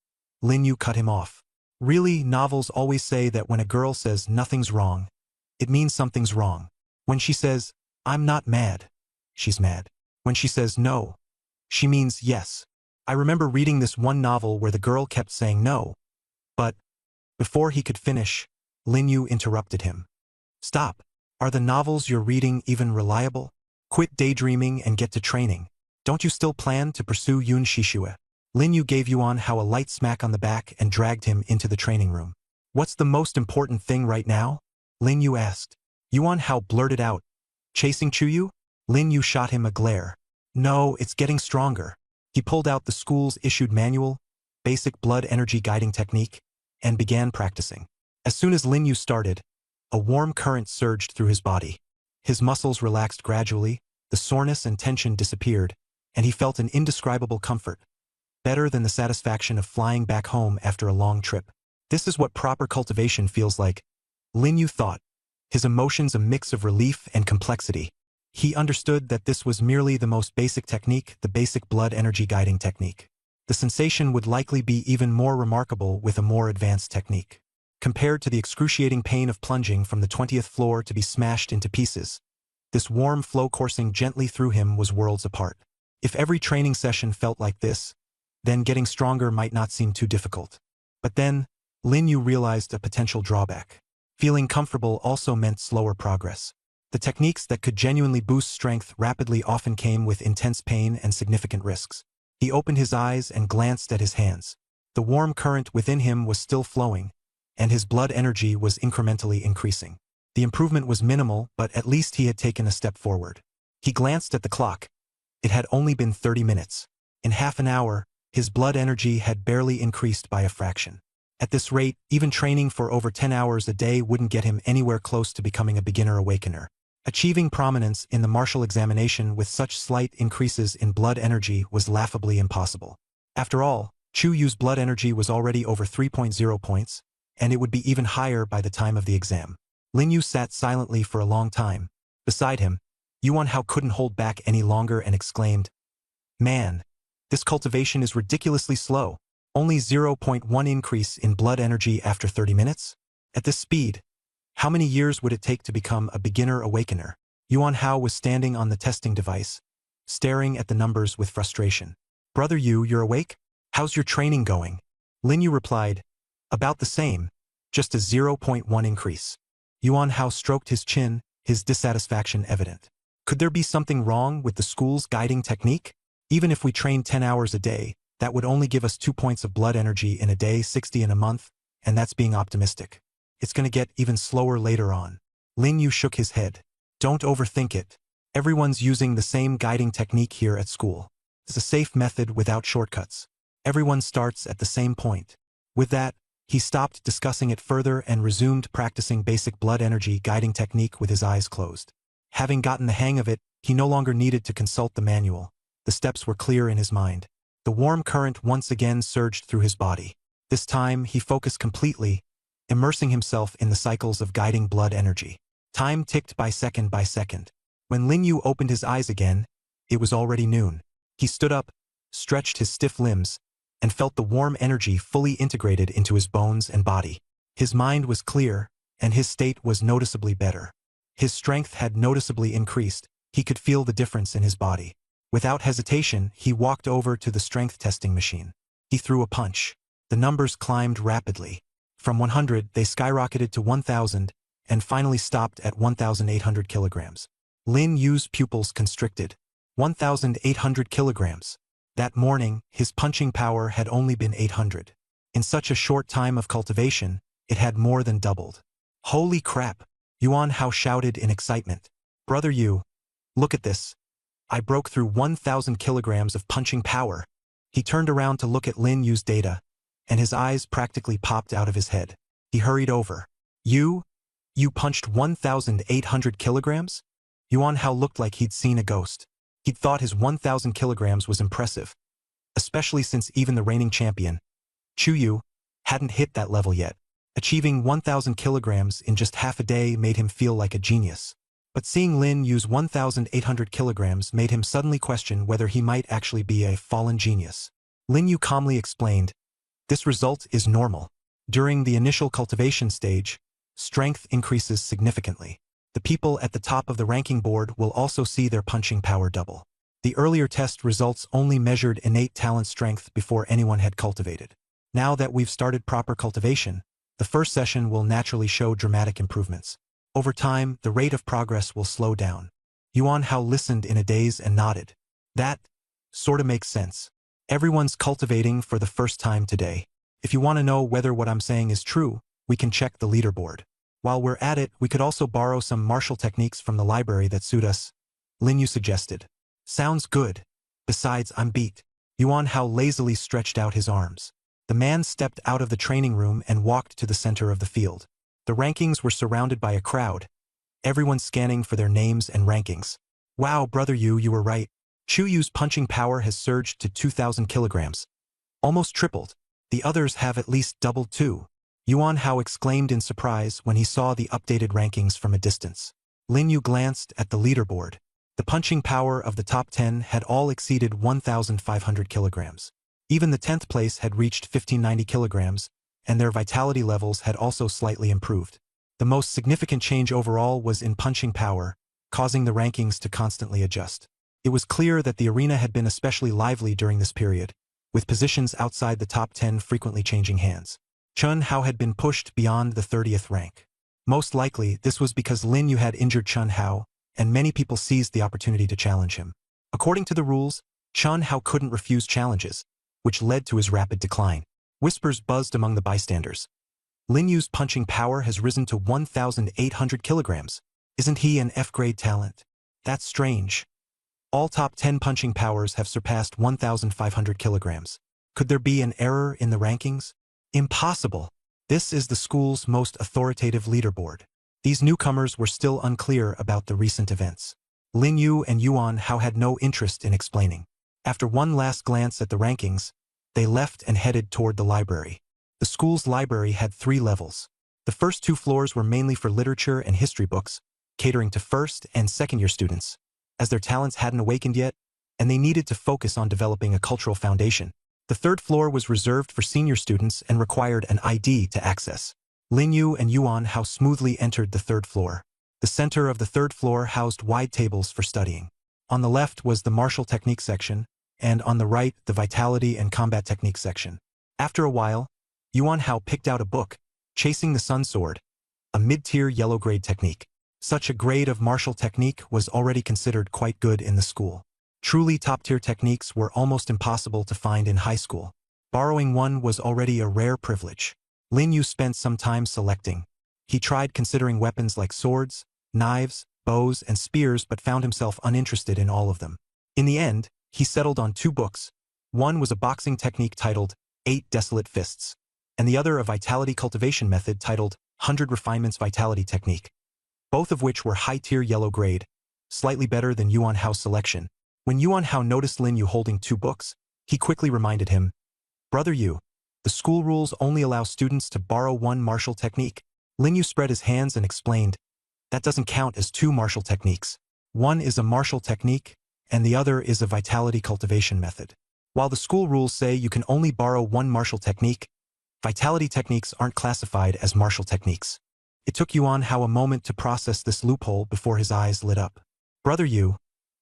Lin Yu cut him off. Really, novels always say that when a girl says nothing's wrong, it means something's wrong. When she says, I'm not mad, she's mad. When she says no, she means yes. I remember reading this one novel where the girl kept saying no, but before he could finish, Lin Yu interrupted him. Stop. Are the novels you're reading even reliable? Quit daydreaming and get to training. Don't you still plan to pursue Yun Shishue? Lin Yu gave Yuan Hao a light smack on the back and dragged him into the training room. What's the most important thing right now? Lin Yu asked. Yuan Hao blurted out. Chasing Chuyu? Lin Yu shot him a glare. No, it's getting stronger. He pulled out the school's issued manual, Basic Blood Energy Guiding Technique, and began practicing. As soon as Lin Yu started, a warm current surged through his body. His muscles relaxed gradually, the soreness and tension disappeared, and he felt an indescribable comfort, better than the satisfaction of flying back home after a long trip. This is what proper cultivation feels like, Lin Yu thought, his emotions a mix of relief and complexity. He understood that this was merely the most basic technique, the Basic Blood Energy Guiding Technique. The sensation would likely be even more remarkable with a more advanced technique. Compared to the excruciating pain of plunging from the 20th floor to be smashed into pieces, this warm flow coursing gently through him was worlds apart. If every training session felt like this, then getting stronger might not seem too difficult. But then, Lin Yu realized a potential drawback. Feeling comfortable also meant slower progress. The techniques that could genuinely boost strength rapidly often came with intense pain and significant risks. He opened his eyes and glanced at his hands. The warm current within him was still flowing, and his blood energy was incrementally increasing. The improvement was minimal, but at least he had taken a step forward. He glanced at the clock. It had only been 30 minutes. In half an hour, his blood energy had barely increased by a fraction. At this rate, even training for over 10 hours a day wouldn't get him anywhere close to becoming a beginner awakener. Achieving prominence in the martial examination with such slight increases in blood energy was laughably impossible. After all, Chu Yu's blood energy was already over 3.0 points, and it would be even higher by the time of the exam. Lin Yu sat silently for a long time. Beside him, Yuan Hao couldn't hold back any longer and exclaimed, "Man, this cultivation is ridiculously slow. Only 0.1 increase in blood energy after 30 minutes? At this speed, how many years would it take to become a beginner awakener?" Yuan Hao was standing on the testing device, staring at the numbers with frustration. "Brother Yu, you're awake? How's your training going?" Lin Yu replied, "About the same, just a 0.1 increase." Yuan Hao stroked his chin, his dissatisfaction evident. Could there be something wrong with the school's guiding technique? Even if we trained 10 hours a day, that would only give us 2 points of blood energy in a day, 60 in a month, and that's being optimistic. It's going to get even slower later on. Lin Yu shook his head. Don't overthink it. Everyone's using the same guiding technique here at school. It's a safe method without shortcuts. Everyone starts at the same point. With that, he stopped discussing it further and resumed practicing basic blood energy guiding technique with his eyes closed. Having gotten the hang of it, he no longer needed to consult the manual. The steps were clear in his mind. The warm current once again surged through his body. This time, he focused completely, immersing himself in the cycles of guiding blood energy. Time ticked by second by second. When Lin Yu opened his eyes again, it was already noon. He stood up, stretched his stiff limbs, and felt the warm energy fully integrated into his bones and body. His mind was clear, and his state was noticeably better. His strength had noticeably increased. He could feel the difference in his body. Without hesitation, he walked over to the strength testing machine. He threw a punch. The numbers climbed rapidly. From 100, they skyrocketed to 1,000, and finally stopped at 1,800 kilograms. Lin Yu's pupils constricted. 1,800 kilograms. That morning, his punching power had only been 800. In such a short time of cultivation, it had more than doubled. Holy crap! Yuan Hao shouted in excitement. Brother Yu, look at this. I broke through 1,000 kilograms of punching power. He turned around to look at Lin Yu's data, and his eyes practically popped out of his head. He hurried over. You punched 1,800 kilograms? Yuan Hao looked like he'd seen a ghost. He'd thought his 1,000 kilograms was impressive, especially since even the reigning champion, Chu Yu, hadn't hit that level yet. Achieving 1,000 kilograms in just half a day made him feel like a genius. But seeing Lin use 1,800 kilograms made him suddenly question whether he might actually be a fallen genius. Lin Yu calmly explained, "This result is normal. During the initial cultivation stage, strength increases significantly. The people at the top of the ranking board will also see their punching power double. The earlier test results only measured innate talent strength before anyone had cultivated. Now that we've started proper cultivation, the first session will naturally show dramatic improvements. Over time, the rate of progress will slow down." Yuan Hao listened in a daze and nodded. Sorta makes sense. Everyone's cultivating for the first time today. If you want to know whether what I'm saying is true, we can check the leaderboard. While we're at it, we could also borrow some martial techniques from the library that suit us, Lin Yu suggested. Sounds good. Besides, I'm beat. Yuan Hao lazily stretched out his arms. The man stepped out of the training room and walked to the center of the field. The rankings were surrounded by a crowd, everyone scanning for their names and rankings. Wow, brother Yu, you were right. Chu Yu's punching power has surged to 2,000 kilograms. Almost tripled. The others have at least doubled too. Yuan Hao exclaimed in surprise when he saw the updated rankings from a distance. Lin Yu glanced at the leaderboard. The punching power of the top 10 had all exceeded 1,500 kilograms. Even the 10th place had reached 1,590 kilograms, and their vitality levels had also slightly improved. The most significant change overall was in punching power, causing the rankings to constantly adjust. It was clear that the arena had been especially lively during this period, with positions outside the top 10 frequently changing hands. Chun Hao had been pushed beyond the 30th rank. Most likely, this was because Lin Yu had injured Chun Hao, and many people seized the opportunity to challenge him. According to the rules, Chun Hao couldn't refuse challenges, which led to his rapid decline. Whispers buzzed among the bystanders. Lin Yu's punching power has risen to 1,800 kilograms. Isn't he an F-grade talent? That's strange. All top 10 punching powers have surpassed 1,500 kilograms. Could there be an error in the rankings? Impossible. This is the school's most authoritative leaderboard. These newcomers were still unclear about the recent events. Lin Yu and Yuan Hao had no interest in explaining. After one last glance at the rankings, they left and headed toward the library. The school's library had 3 levels. The first 2 floors were mainly for literature and history books, catering to first and second-year students, as their talents hadn't awakened yet, and they needed to focus on developing a cultural foundation. The 3rd floor was reserved for senior students and required an ID to access. Lin Yu and Yuan Hao smoothly entered the 3rd floor. The center of the 3rd floor housed wide tables for studying. On the left was the martial technique section, and on the right, the vitality and combat technique section. After a while, Yuan Hao picked out a book, Chasing the Sun Sword, a mid-tier yellow-grade technique. Such a grade of martial technique was already considered quite good in the school. Truly top-tier techniques were almost impossible to find in high school. Borrowing one was already a rare privilege. Lin Yu spent some time selecting. He tried considering weapons like swords, knives, bows, and spears but found himself uninterested in all of them. In the end, he settled on 2 books. One was a boxing technique titled 8 Desolate Fists, and the other a vitality cultivation method titled 100 Refinements Vitality Technique, both of which were high-tier yellow grade, slightly better than Yuan Hao's selection. When Yuan Hao noticed Lin Yu holding 2 books, he quickly reminded him, "Brother Yu, the school rules only allow students to borrow 1 martial technique." Lin Yu spread his hands and explained, "That doesn't count as 2 martial techniques. One is a martial technique, and the other is a vitality cultivation method. While the school rules say you can only borrow 1 martial technique, vitality techniques aren't classified as martial techniques." It took Yuan Hao a moment to process this loophole before his eyes lit up. "Brother Yu,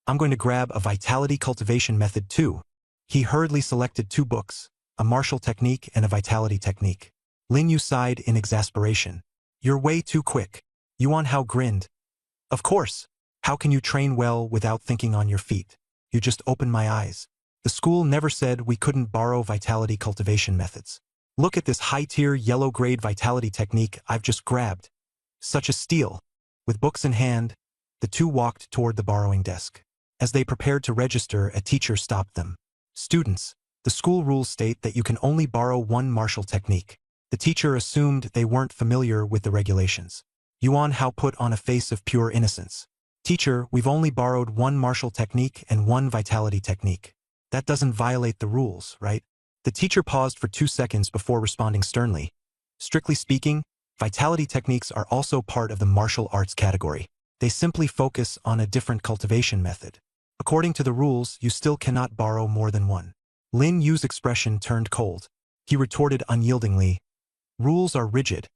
I'm going to grab a vitality cultivation method too." He hurriedly selected 2 books, a martial technique and a vitality technique. Lin Yu sighed in exasperation. "You're way too quick." Yuan Hao grinned. "Of course. How can you train well without thinking on your feet? You just opened my eyes. The school never said we couldn't borrow vitality cultivation methods. Look at this high-tier yellow-grade vitality technique I've just grabbed. Such a steal." With books in hand, the 2 walked toward the borrowing desk. As they prepared to register, a teacher stopped them. "Students, the school rules state that you can only borrow 1 martial technique." The teacher assumed they weren't familiar with the regulations. Yuan Hao put on a face of pure innocence. "Teacher, we've only borrowed 1 martial technique and 1 vitality technique. That doesn't violate the rules, right?" The teacher paused for 2 seconds before responding sternly. "Strictly speaking, vitality techniques are also part of the martial arts category. They simply focus on a different cultivation method. According to the rules, you still cannot borrow more than 1. Lin Yu's expression turned cold. He retorted unyieldingly, "Rules are rigid,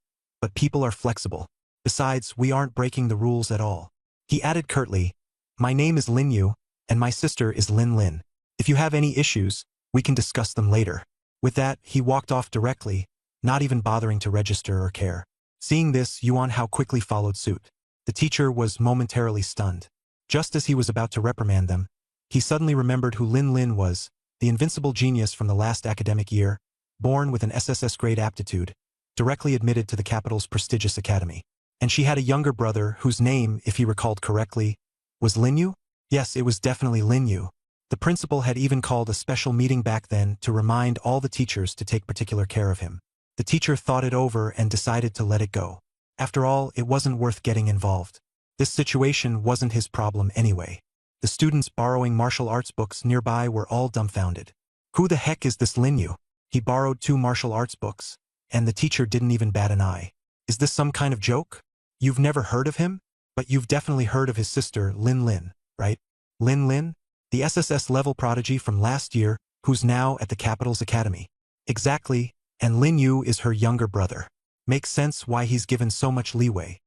but people are flexible. Besides, we aren't breaking the rules at all." He added curtly, "My name is Lin Yu, and my sister is Lin Lin. If you have any issues, we can discuss them later." With that, he walked off directly, not even bothering to register or care. Seeing this, Yuan Hao quickly followed suit. The teacher was momentarily stunned. Just as he was about to reprimand them, He suddenly remembered who Lin Lin was, the invincible genius from the last academic year, born with an SSS grade aptitude, directly admitted to the capital's prestigious academy. And she had a younger brother whose name, if he recalled correctly, was Lin Yu? Yes, it was definitely Lin Yu. The principal had even called a special meeting back then to remind all the teachers to take particular care of him. The teacher thought it over and decided to let it go. After all, it wasn't worth getting involved. This situation wasn't his problem anyway. The students borrowing martial arts books nearby were all dumbfounded. Who the heck is this Lin Yu? He borrowed 2 martial arts books, and the teacher didn't even bat an eye. Is this some kind of joke? You've never heard of him? But you've definitely heard of his sister, Lin Lin, right? Lin Lin? The SSS level prodigy from last year, who's now at the capital's academy. Exactly, and Lin Yu is her younger brother. Makes sense why he's given so much leeway.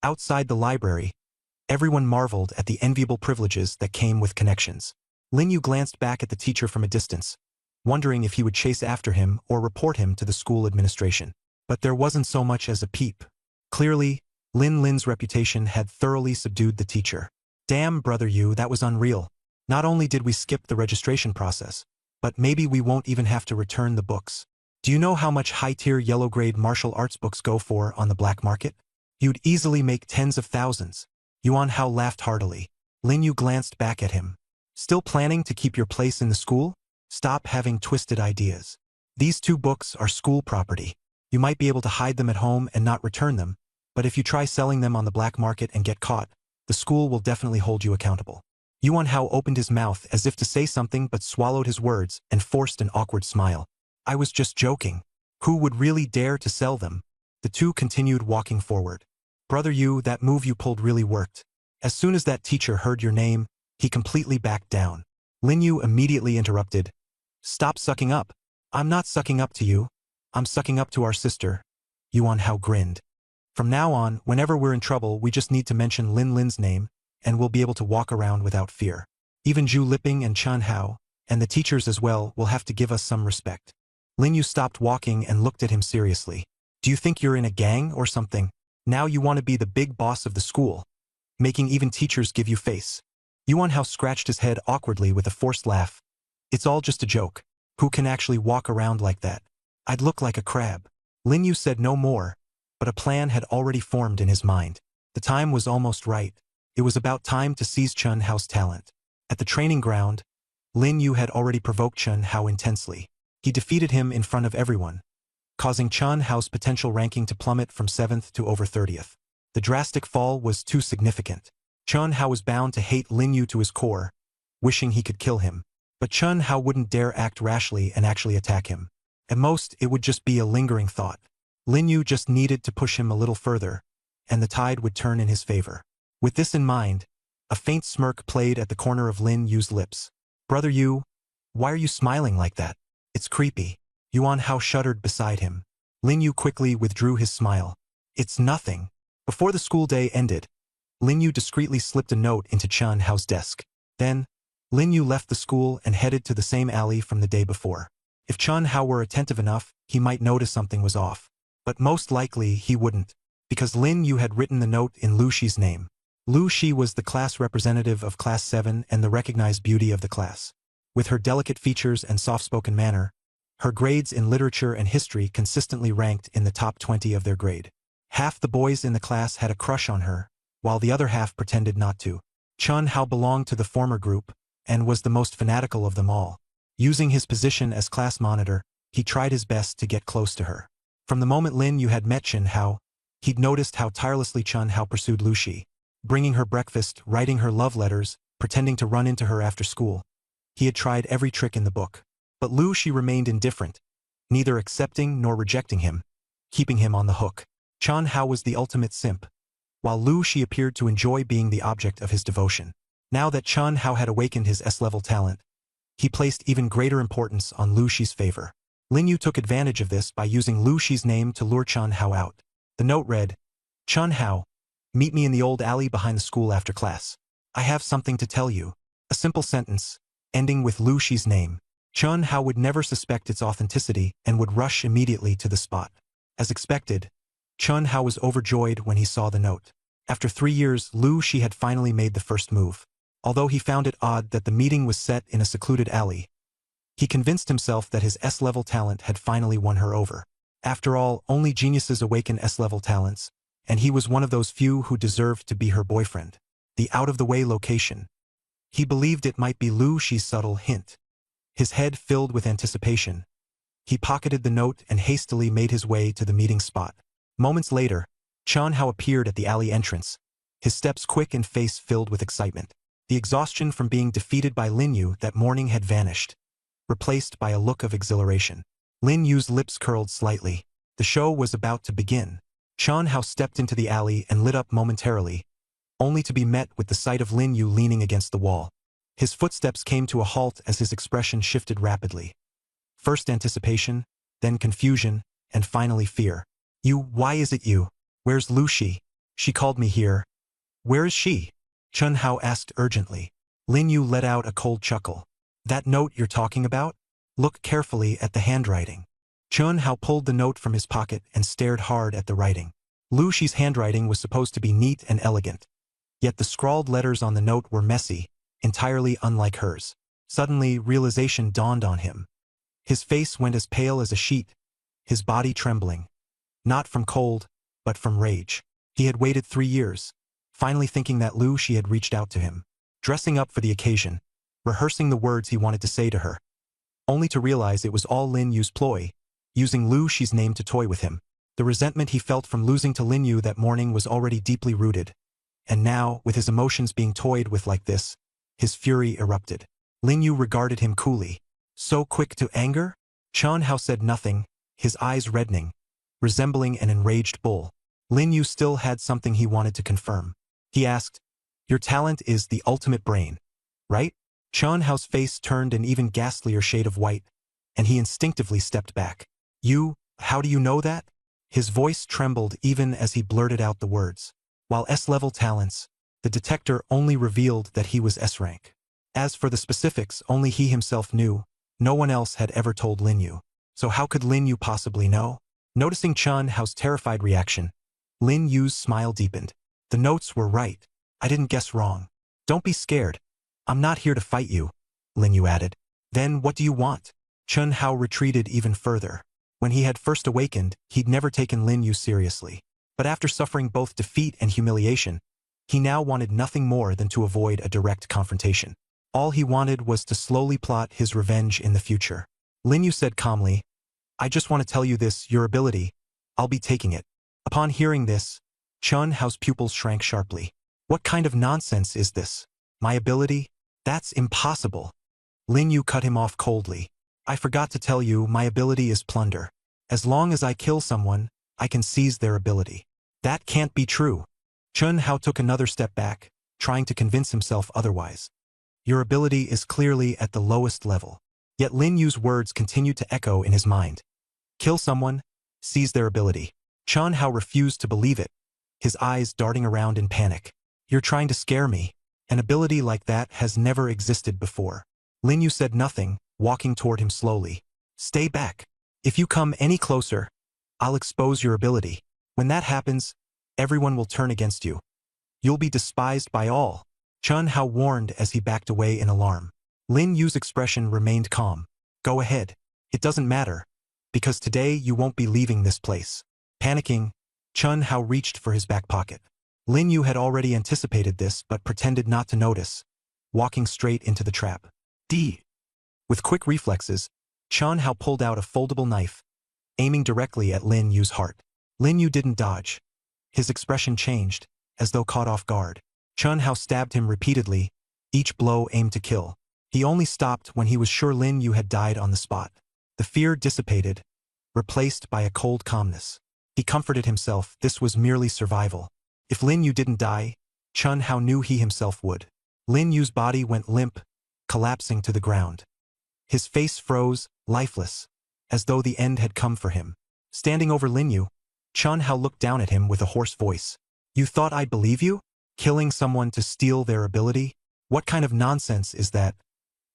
Outside the library, everyone marveled at the enviable privileges that came with connections. Lin Yu glanced back at the teacher from a distance, wondering if he would chase after him or report him to the school administration. But there wasn't so much as a peep. Clearly, Lin Lin's reputation had thoroughly subdued the teacher. Damn, Brother Yu, that was unreal. Not only did we skip the registration process, but maybe we won't even have to return the books. Do you know how much high-tier yellow-grade martial arts books go for on the black market? You'd easily make tens of thousands. Yuan Hao laughed heartily. Lin Yu glanced back at him. Still planning to keep your place in the school? Stop having twisted ideas. These 2 books are school property. You might be able to hide them at home and not return them, but if you try selling them on the black market and get caught, the school will definitely hold you accountable. Yuan Hao opened his mouth as if to say something but swallowed his words and forced an awkward smile. I was just joking. Who would really dare to sell them? The 2 continued walking forward. Brother Yu, that move you pulled really worked. As soon as that teacher heard your name, he completely backed down. Lin Yu immediately interrupted. Stop sucking up. I'm not sucking up to you. I'm sucking up to our sister. Yuan Hao grinned. From now on, whenever we're in trouble, we just need to mention Lin Lin's name, and we'll be able to walk around without fear. Even Zhu Liping and Chen Hao, and the teachers as well, will have to give us some respect. Lin Yu stopped walking and looked at him seriously. Do you think you're in a gang or something? Now you want to be the big boss of the school, making even teachers give you face. Yuan Hao scratched his head awkwardly with a forced laugh. It's all just a joke. Who can actually walk around like that? I'd look like a crab. Lin Yu said no more, but a plan had already formed in his mind. The time was almost right. It was about time to seize Chen Hao's talent. At the training ground, Lin Yu had already provoked Chen Hao intensely. He defeated him in front of everyone, causing Chen Hao's potential ranking to plummet from 7th to over 30th. The drastic fall was too significant. Chen Hao was bound to hate Lin Yu to his core, wishing he could kill him. But Chen Hao wouldn't dare act rashly and actually attack him. At most, it would just be a lingering thought. Lin Yu just needed to push him a little further, and the tide would turn in his favor. With this in mind, a faint smirk played at the corner of Lin Yu's lips. Brother Yu, why are you smiling like that? It's creepy. Yuan Hao shuddered beside him. Lin Yu quickly withdrew his smile. It's nothing. Before the school day ended, Lin Yu discreetly slipped a note into Chen Hao's desk. Then, Lin Yu left the school and headed to the same alley from the day before. If Chen Hao were attentive enough, he might notice something was off. But most likely he wouldn't, because Lin Yu had written the note in Lu Shi's name. Lu Shi was the class representative of Class 7 and the recognized beauty of the class. With her delicate features and soft-spoken manner, her grades in literature and history consistently ranked in the top 20 of their grade. Half the boys in the class had a crush on her, while the other half pretended not to. Chen Hao belonged to the former group, and was the most fanatical of them all. Using his position as class monitor, he tried his best to get close to her. From the moment Lin Yu had met Chen Hao, he'd noticed how tirelessly Chen Hao pursued Lu Shi, bringing her breakfast, writing her love letters, pretending to run into her after school. He had tried every trick in the book. But Lu Shi remained indifferent, neither accepting nor rejecting him, keeping him on the hook. Chen Hao was the ultimate simp, while Lu Shi appeared to enjoy being the object of his devotion. Now that Chen Hao had awakened his S-level talent, he placed even greater importance on Lu Shi's favor. Lin Yu took advantage of this by using Lu Shi's name to lure Chen Hao out. The note read, Chen Hao, meet me in the old alley behind the school after class. I have something to tell you. A simple sentence, ending with Lu Shi's name. Chen Hao would never suspect its authenticity and would rush immediately to the spot. As expected, Chen Hao was overjoyed when he saw the note. After 3 years, Lu Shi had finally made the first move. Although he found it odd that the meeting was set in a secluded alley, he convinced himself that his S-level talent had finally won her over. After all, only geniuses awaken S-level talents, and he was one of those few who deserved to be her boyfriend. The out-of-the-way location. He believed it might be Lu Shi's subtle hint. His head filled with anticipation. He pocketed the note and hastily made his way to the meeting spot. Moments later, Chen Hao appeared at the alley entrance, his steps quick and face filled with excitement. The exhaustion from being defeated by Lin Yu that morning had vanished, replaced by a look of exhilaration. Lin Yu's lips curled slightly. The show was about to begin. Chen Hao stepped into the alley and lit up momentarily, only to be met with the sight of Lin Yu leaning against the wall. His footsteps came to a halt as his expression shifted rapidly. First anticipation, then confusion, and finally fear. Why is it you? Where's Lu Shi? She called me here. Where is she? Chen Hao asked urgently. Lin Yu let out a cold chuckle. That note you're talking about? Look carefully at the handwriting. Chen Hao pulled the note from his pocket and stared hard at the writing. Lu Shi's handwriting was supposed to be neat and elegant. Yet the scrawled letters on the note were messy, entirely unlike hers. Suddenly, realization dawned on him. His face went as pale as a sheet, his body trembling. Not from cold, but from rage. He had waited 3 years, finally thinking that Lu Shi had reached out to him, dressing up for the occasion, rehearsing the words he wanted to say to her, only to realize it was all Lin Yu's ploy, using Lu Shi's name to toy with him. The resentment he felt from losing to Lin Yu that morning was already deeply rooted, and now, with his emotions being toyed with like this, his fury erupted. Lin Yu regarded him coolly. So quick to anger? Chen Hao said nothing, his eyes reddening, resembling an enraged bull. Lin Yu still had something he wanted to confirm. He asked, "Your talent is the ultimate brain, right?" Chen Hao's face turned an even ghastlier shade of white, and he instinctively stepped back. How do you know that?" His voice trembled even as he blurted out the words. While S-level talents, the detector only revealed that he was S-rank. As for the specifics, only he himself knew. No one else had ever told Lin Yu. So how could Lin Yu possibly know? Noticing Chen Hao's terrified reaction, Lin Yu's smile deepened. The notes were right. I didn't guess wrong. Don't be scared. I'm not here to fight you, Lin Yu added. Then what do you want? Chen Hao retreated even further. When he had first awakened, he'd never taken Lin Yu seriously. But after suffering both defeat and humiliation, he now wanted nothing more than to avoid a direct confrontation. All he wanted was to slowly plot his revenge in the future. Lin Yu said calmly, "I just want to tell you this, your ability. I'll be taking it." Upon hearing this, Chen Hao's pupils shrank sharply. What kind of nonsense is this? My ability? That's impossible. Lin Yu cut him off coldly. I forgot to tell you, my ability is plunder. As long as I kill someone, I can seize their ability. That can't be true. Chen Hao took another step back, trying to convince himself otherwise. Your ability is clearly at the lowest level. Yet Lin Yu's words continued to echo in his mind. Kill someone, seize their ability. Chen Hao refused to believe it, his eyes darting around in panic. You're trying to scare me. An ability like that has never existed before. Lin Yu said nothing, walking toward him slowly. Stay back. If you come any closer, I'll expose your ability. When that happens, everyone will turn against you. You'll be despised by all. Chen Hao warned as he backed away in alarm. Lin Yu's expression remained calm. Go ahead. It doesn't matter. Because today you won't be leaving this place. Panicking, Chen Hao reached for his back pocket. Lin Yu had already anticipated this but pretended not to notice, walking straight into the trap. With quick reflexes, Chen Hao pulled out a foldable knife, aiming directly at Lin Yu's heart. Lin Yu didn't dodge. His expression changed, as though caught off guard. Chen Hao stabbed him repeatedly, each blow aimed to kill. He only stopped when he was sure Lin Yu had died on the spot. The fear dissipated, replaced by a cold calmness. He comforted himself this was merely survival. If Lin Yu didn't die, Chen Hao knew he himself would. Lin Yu's body went limp, collapsing to the ground. His face froze, lifeless, as though the end had come for him. Standing over Lin Yu, Chen Hao looked down at him with a hoarse voice. You thought I'd believe you? Killing someone to steal their ability? What kind of nonsense is that?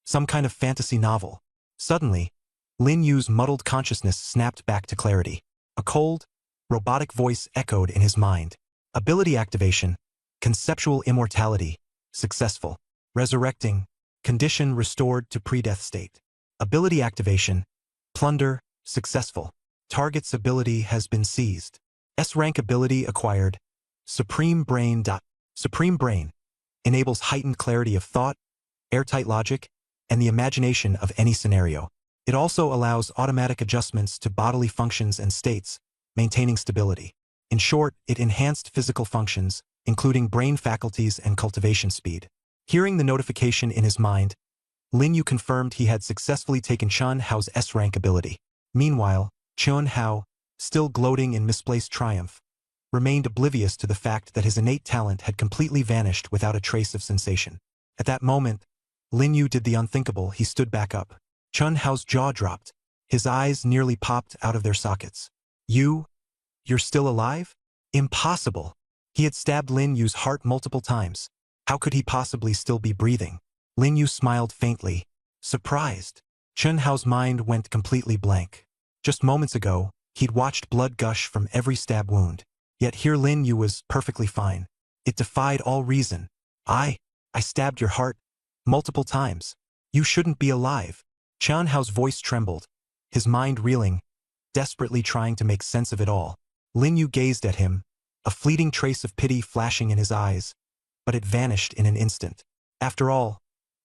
Some kind of fantasy novel. Suddenly, Lin Yu's muddled consciousness snapped back to clarity. A cold, robotic voice echoed in his mind. Ability activation. Conceptual immortality. Successful. Resurrecting. Condition restored to pre-death state. Ability activation. Plunder. Successful. Target's ability has been seized. S-rank ability acquired. Supreme Brain. Supreme Brain enables heightened clarity of thought, airtight logic, and the imagination of any scenario. It also allows automatic adjustments to bodily functions and states, maintaining stability. In short, it enhanced physical functions, including brain faculties and cultivation speed. Hearing the notification in his mind, Lin Yu confirmed he had successfully taken Chen Hao's S-rank ability. Meanwhile, Chen Hao, still gloating in misplaced triumph, remained oblivious to the fact that his innate talent had completely vanished without a trace of sensation. At that moment, Lin Yu did the unthinkable. He stood back up. Chen Hao's jaw dropped. His eyes nearly popped out of their sockets. You're still alive? Impossible. He had stabbed Lin Yu's heart multiple times. How could he possibly still be breathing? Lin Yu smiled faintly, surprised. Chen Hao's mind went completely blank. Just moments ago, he'd watched blood gush from every stab wound. Yet here Lin Yu was perfectly fine. It defied all reason. I stabbed your heart multiple times. You shouldn't be alive. Chen Hao's voice trembled, his mind reeling, desperately trying to make sense of it all. Lin Yu gazed at him, a fleeting trace of pity flashing in his eyes, but it vanished in an instant. After all,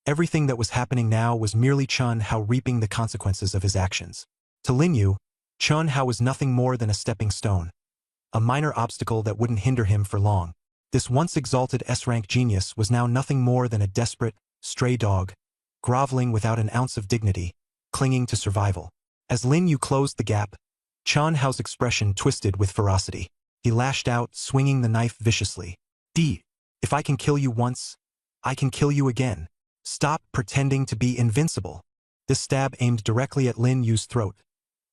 everything that was happening now was merely Chen Hao reaping the consequences of his actions. To Lin Yu, Chen Hao was nothing more than a stepping stone, a minor obstacle that wouldn't hinder him for long. This once exalted S-rank genius was now nothing more than a desperate, stray dog, groveling without an ounce of dignity, clinging to survival. As Lin Yu closed the gap, Chen Hao's expression twisted with ferocity. He lashed out, swinging the knife viciously. If I can kill you once, I can kill you again. Stop pretending to be invincible. This stab aimed directly at Lin Yu's throat,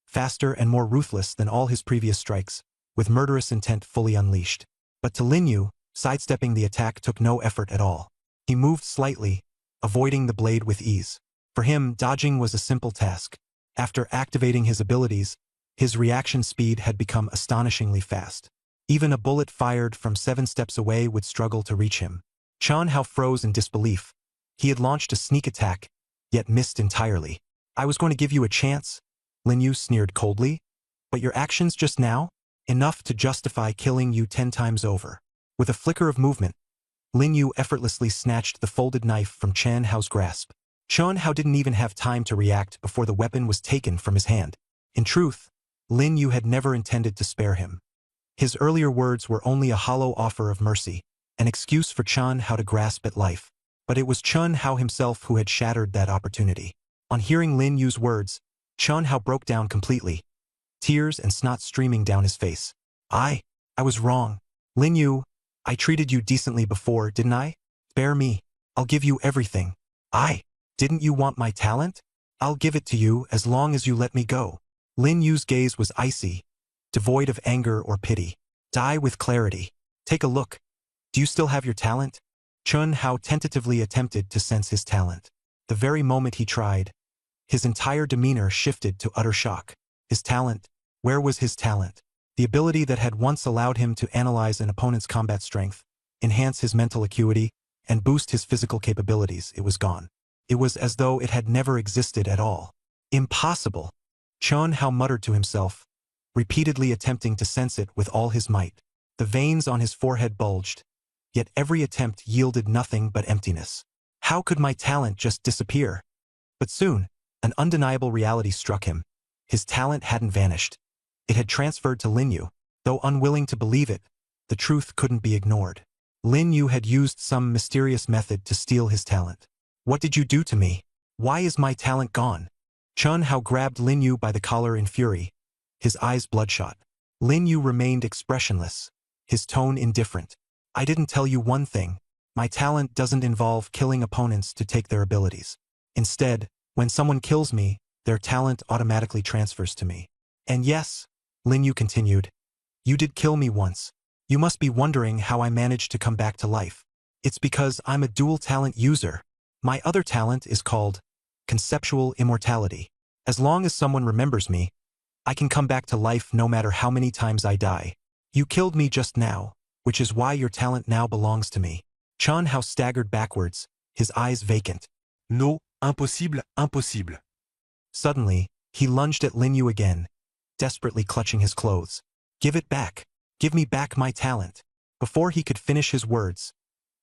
faster and more ruthless than all his previous strikes, with murderous intent fully unleashed. But to Lin Yu, sidestepping the attack took no effort at all. He moved slightly, avoiding the blade with ease. For him, dodging was a simple task. After activating his abilities, his reaction speed had become astonishingly fast. Even a bullet fired from 7 steps away would struggle to reach him. Chen Hao froze in disbelief. He had launched a sneak attack, yet missed entirely. I was going to give you a chance, Lin Yu sneered coldly. But your actions just now? Enough to justify killing you 10 times over. With a flicker of movement, Lin Yu effortlessly snatched the folded knife from Chen Hao's grasp. Chen Hao didn't even have time to react before the weapon was taken from his hand. In truth, Lin Yu had never intended to spare him. His earlier words were only a hollow offer of mercy, an excuse for Chen Hao to grasp at life. But it was Chen Hao himself who had shattered that opportunity. On hearing Lin Yu's words, Chen Hao broke down completely, tears and snot streaming down his face. I was wrong. Lin Yu, I treated you decently before, didn't I? Spare me. I'll give you everything. Didn't you want my talent? I'll give it to you as long as you let me go. Lin Yu's gaze was icy, devoid of anger or pity. Die with clarity. Take a look. Do you still have your talent? Chen Hao tentatively attempted to sense his talent. The very moment he tried, his entire demeanor shifted to utter shock. His talent? Where was his talent? The ability that had once allowed him to analyze an opponent's combat strength, enhance his mental acuity, and boost his physical capabilities, it was gone. It was as though it had never existed at all. Impossible! Chen Hao muttered to himself, repeatedly attempting to sense it with all his might. The veins on his forehead bulged, yet every attempt yielded nothing but emptiness. How could my talent just disappear? But soon, an undeniable reality struck him. His talent hadn't vanished. It had transferred to Lin Yu. Though unwilling to believe it, the truth couldn't be ignored. Lin Yu had used some mysterious method to steal his talent. What did you do to me? Why is my talent gone? Chen Hao grabbed Lin Yu by the collar in fury, his eyes bloodshot. Lin Yu remained expressionless, his tone indifferent. I didn't tell you one thing. My talent doesn't involve killing opponents to take their abilities. Instead, when someone kills me, their talent automatically transfers to me. And yes, Lin Yu continued, you did kill me once. You must be wondering how I managed to come back to life. It's because I'm a dual talent user. My other talent is called conceptual immortality. As long as someone remembers me, I can come back to life no matter how many times I die. You killed me just now, which is why your talent now belongs to me. Chen Hao staggered backwards, his eyes vacant. No, impossible, impossible. Suddenly, he lunged at Lin Yu again, desperately clutching his clothes. Give it back. Give me back my talent. Before he could finish his words,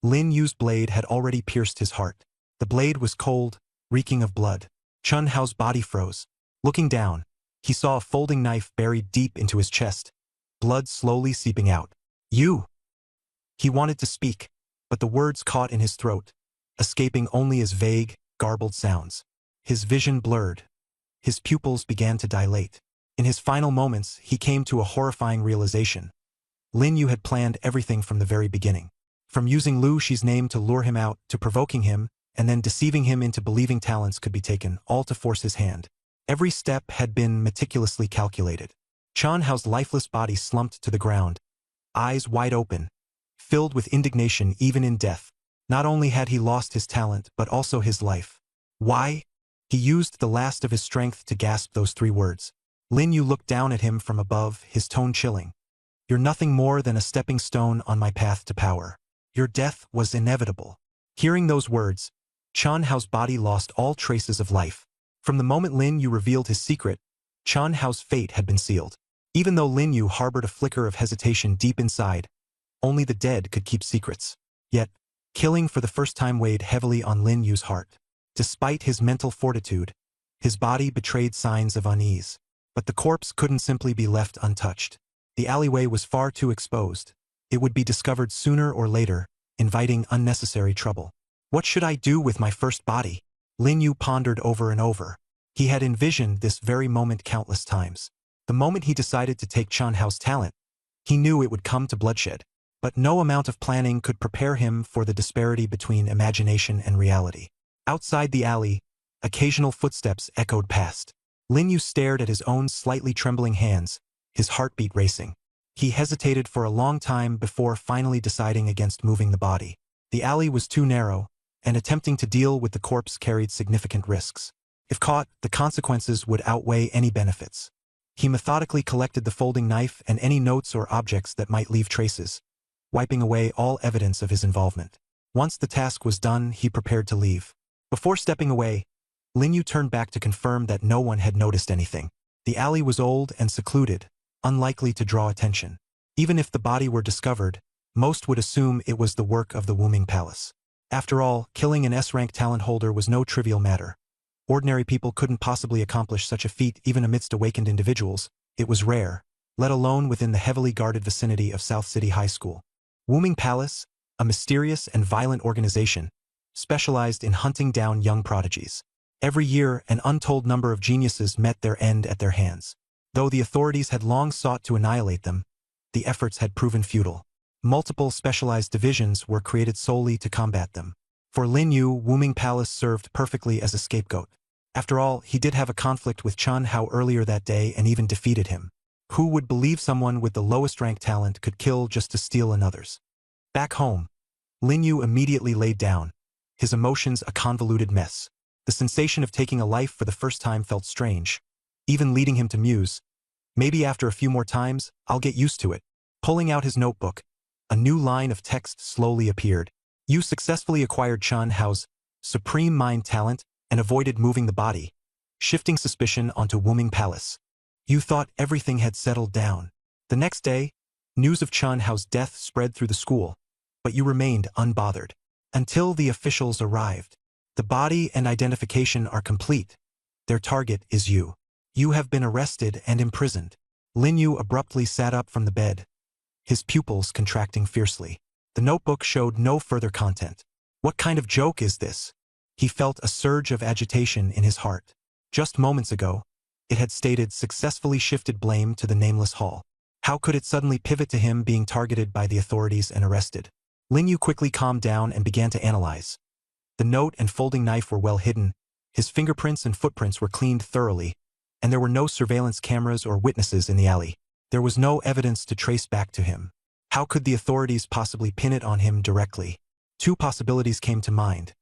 Lin Yu's blade had already pierced his heart. The blade was cold, reeking of blood. Chun Hao's body froze. Looking down, he saw a folding knife buried deep into his chest, blood slowly seeping out. You! He wanted to speak, but the words caught in his throat, escaping only as vague, garbled sounds. His vision blurred. His pupils began to dilate. In his final moments, he came to a horrifying realization. Lin Yu had planned everything from the very beginning. From using Lu Shi's name to lure him out, to provoking him, and then deceiving him into believing talents could be taken, all to force his hand. Every step had been meticulously calculated. Chun Hao's lifeless body slumped to the ground, eyes wide open, filled with indignation even in death. Not only had he lost his talent, but also his life. Why? He used the last of his strength to gasp those 3 words. Lin Yu looked down at him from above, his tone chilling. You're nothing more than a stepping stone on my path to power. Your death was inevitable. Hearing those words, Chun Hao's body lost all traces of life. From the moment Lin Yu revealed his secret, Chun Hao's fate had been sealed. Even though Lin Yu harbored a flicker of hesitation deep inside, only the dead could keep secrets. Yet, killing for the first time weighed heavily on Lin Yu's heart. Despite his mental fortitude, his body betrayed signs of unease. But the corpse couldn't simply be left untouched. The alleyway was far too exposed. It would be discovered sooner or later, inviting unnecessary trouble. What should I do with my first body? Lin Yu pondered over and over. He had envisioned this very moment countless times. The moment he decided to take Chun Hao's talent, he knew it would come to bloodshed. But no amount of planning could prepare him for the disparity between imagination and reality. Outside the alley, occasional footsteps echoed past. Lin Yu stared at his own slightly trembling hands, his heartbeat racing. He hesitated for a long time before finally deciding against moving the body. The alley was too narrow, and attempting to deal with the corpse carried significant risks. If caught, the consequences would outweigh any benefits. He methodically collected the folding knife and any notes or objects that might leave traces, wiping away all evidence of his involvement. Once the task was done, he prepared to leave. Before stepping away, Lin Yu turned back to confirm that no one had noticed anything. The alley was old and secluded, unlikely to draw attention. Even if the body were discovered, most would assume it was the work of the Wuming Palace. After all, killing an S-rank talent holder was no trivial matter. Ordinary people couldn't possibly accomplish such a feat even amidst awakened individuals. It was rare, let alone within the heavily guarded vicinity of South City High School. Wuming Palace, a mysterious and violent organization, specialized in hunting down young prodigies. Every year, an untold number of geniuses met their end at their hands. Though the authorities had long sought to annihilate them, the efforts had proven futile. Multiple specialized divisions were created solely to combat them. For Lin Yu, Wuming Palace served perfectly as a scapegoat. After all, he did have a conflict with Chun Hao earlier that day and even defeated him. Who would believe someone with the lowest rank talent could kill just to steal another's? Back home, Lin Yu immediately laid down, his emotions a convoluted mess. The sensation of taking a life for the first time felt strange, even leading him to muse, maybe after a few more times, I'll get used to it. Pulling out his notebook, a new line of text slowly appeared. You successfully acquired Chun Hao's supreme mind talent and avoided moving the body, shifting suspicion onto Wuming Palace. You thought everything had settled down. The next day, news of Chun Hao's death spread through the school, but you remained unbothered. Until the officials arrived. The body and identification are complete. Their target is you. You have been arrested and imprisoned. Lin Yu abruptly sat up from the bed, his pupils contracting fiercely. The notebook showed no further content. What kind of joke is this? He felt a surge of agitation in his heart. Just moments ago, it had stated successfully shifted blame to the nameless Hall. How could it suddenly pivot to him being targeted by the authorities and arrested? Lin Yu quickly calmed down and began to analyze. The note and folding knife were well hidden, his fingerprints and footprints were cleaned thoroughly, and there were no surveillance cameras or witnesses in the alley. There was no evidence to trace back to him. How could the authorities possibly pin it on him directly? 2 possibilities came to mind.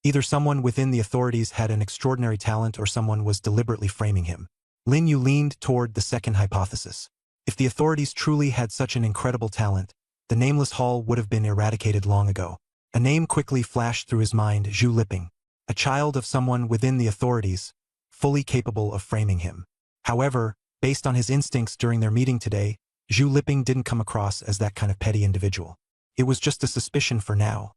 Either someone within the authorities had an extraordinary talent or someone was deliberately framing him. Lin Yu leaned toward the second hypothesis. If the authorities truly had such an incredible talent, the nameless Hall would have been eradicated long ago. A name quickly flashed through his mind: Zhu Liping, a child of someone within the authorities, fully capable of framing him. However, based on his instincts during their meeting today, Zhu Liping didn't come across as that kind of petty individual. It was just a suspicion for now.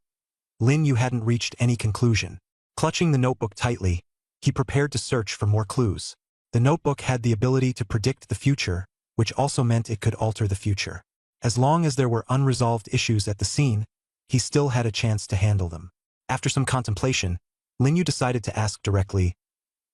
Lin Yu hadn't reached any conclusion. Clutching the notebook tightly, he prepared to search for more clues. The notebook had the ability to predict the future, which also meant it could alter the future. As long as there were unresolved issues at the scene, he still had a chance to handle them. After some contemplation, Lin Yu decided to ask directly,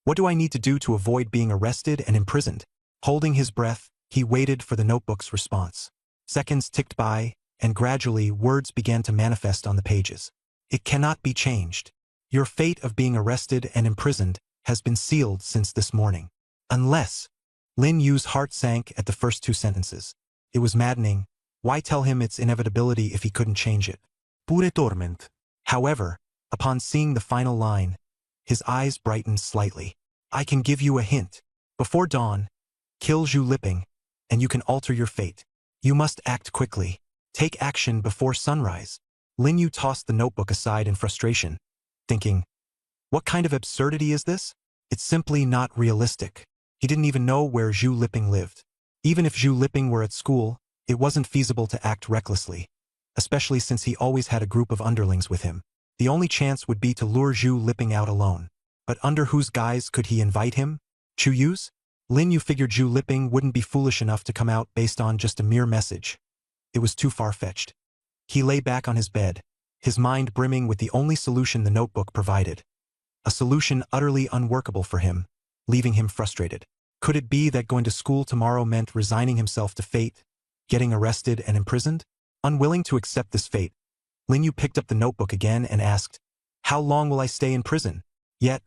"What do I need to do to avoid being arrested and imprisoned?" Holding his breath, he waited for the notebook's response. Seconds ticked by, and gradually words began to manifest on the pages. "It cannot be changed. Your fate of being arrested and imprisoned has been sealed since this morning. Unless..." Lin Yu's heart sank at the first two sentences. It was maddening. Why tell him its inevitability if he couldn't change it? Pure torment. However, upon seeing the final line, his eyes brightened slightly. "I can give you a hint. Before dawn, kill Zhu Liping, and you can alter your fate. You must act quickly. Take action before sunrise." Lin Yu tossed the notebook aside in frustration, thinking, what kind of absurdity is this? It's simply not realistic. He didn't even know where Zhu Liping lived. Even if Zhu Liping were at school, it wasn't feasible to act recklessly, especially since he always had a group of underlings with him. The only chance would be to lure Zhu Liping out alone. But under whose guise could he invite him? Chu Yu's? Lin Yu figured Zhu Liping wouldn't be foolish enough to come out based on just a mere message. It was too far-fetched. He lay back on his bed, his mind brimming with the only solution the notebook provided. A solution utterly unworkable for him, leaving him frustrated. Could it be that going to school tomorrow meant resigning himself to fate, getting arrested and imprisoned? Unwilling to accept this fate, Lin Yu picked up the notebook again and asked, "How long will I stay in prison?" Yet,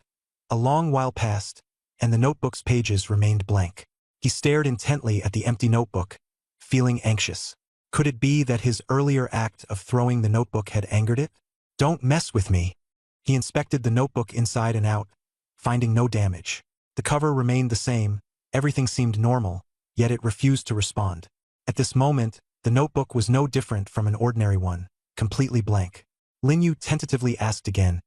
a long while passed, and the notebook's pages remained blank. He stared intently at the empty notebook, feeling anxious. Could it be that his earlier act of throwing the notebook had angered it? "Don't mess with me." He inspected the notebook inside and out, finding no damage. The cover remained the same, everything seemed normal, yet it refused to respond. At this moment, the notebook was no different from an ordinary one, completely blank. Lin Yu tentatively asked again,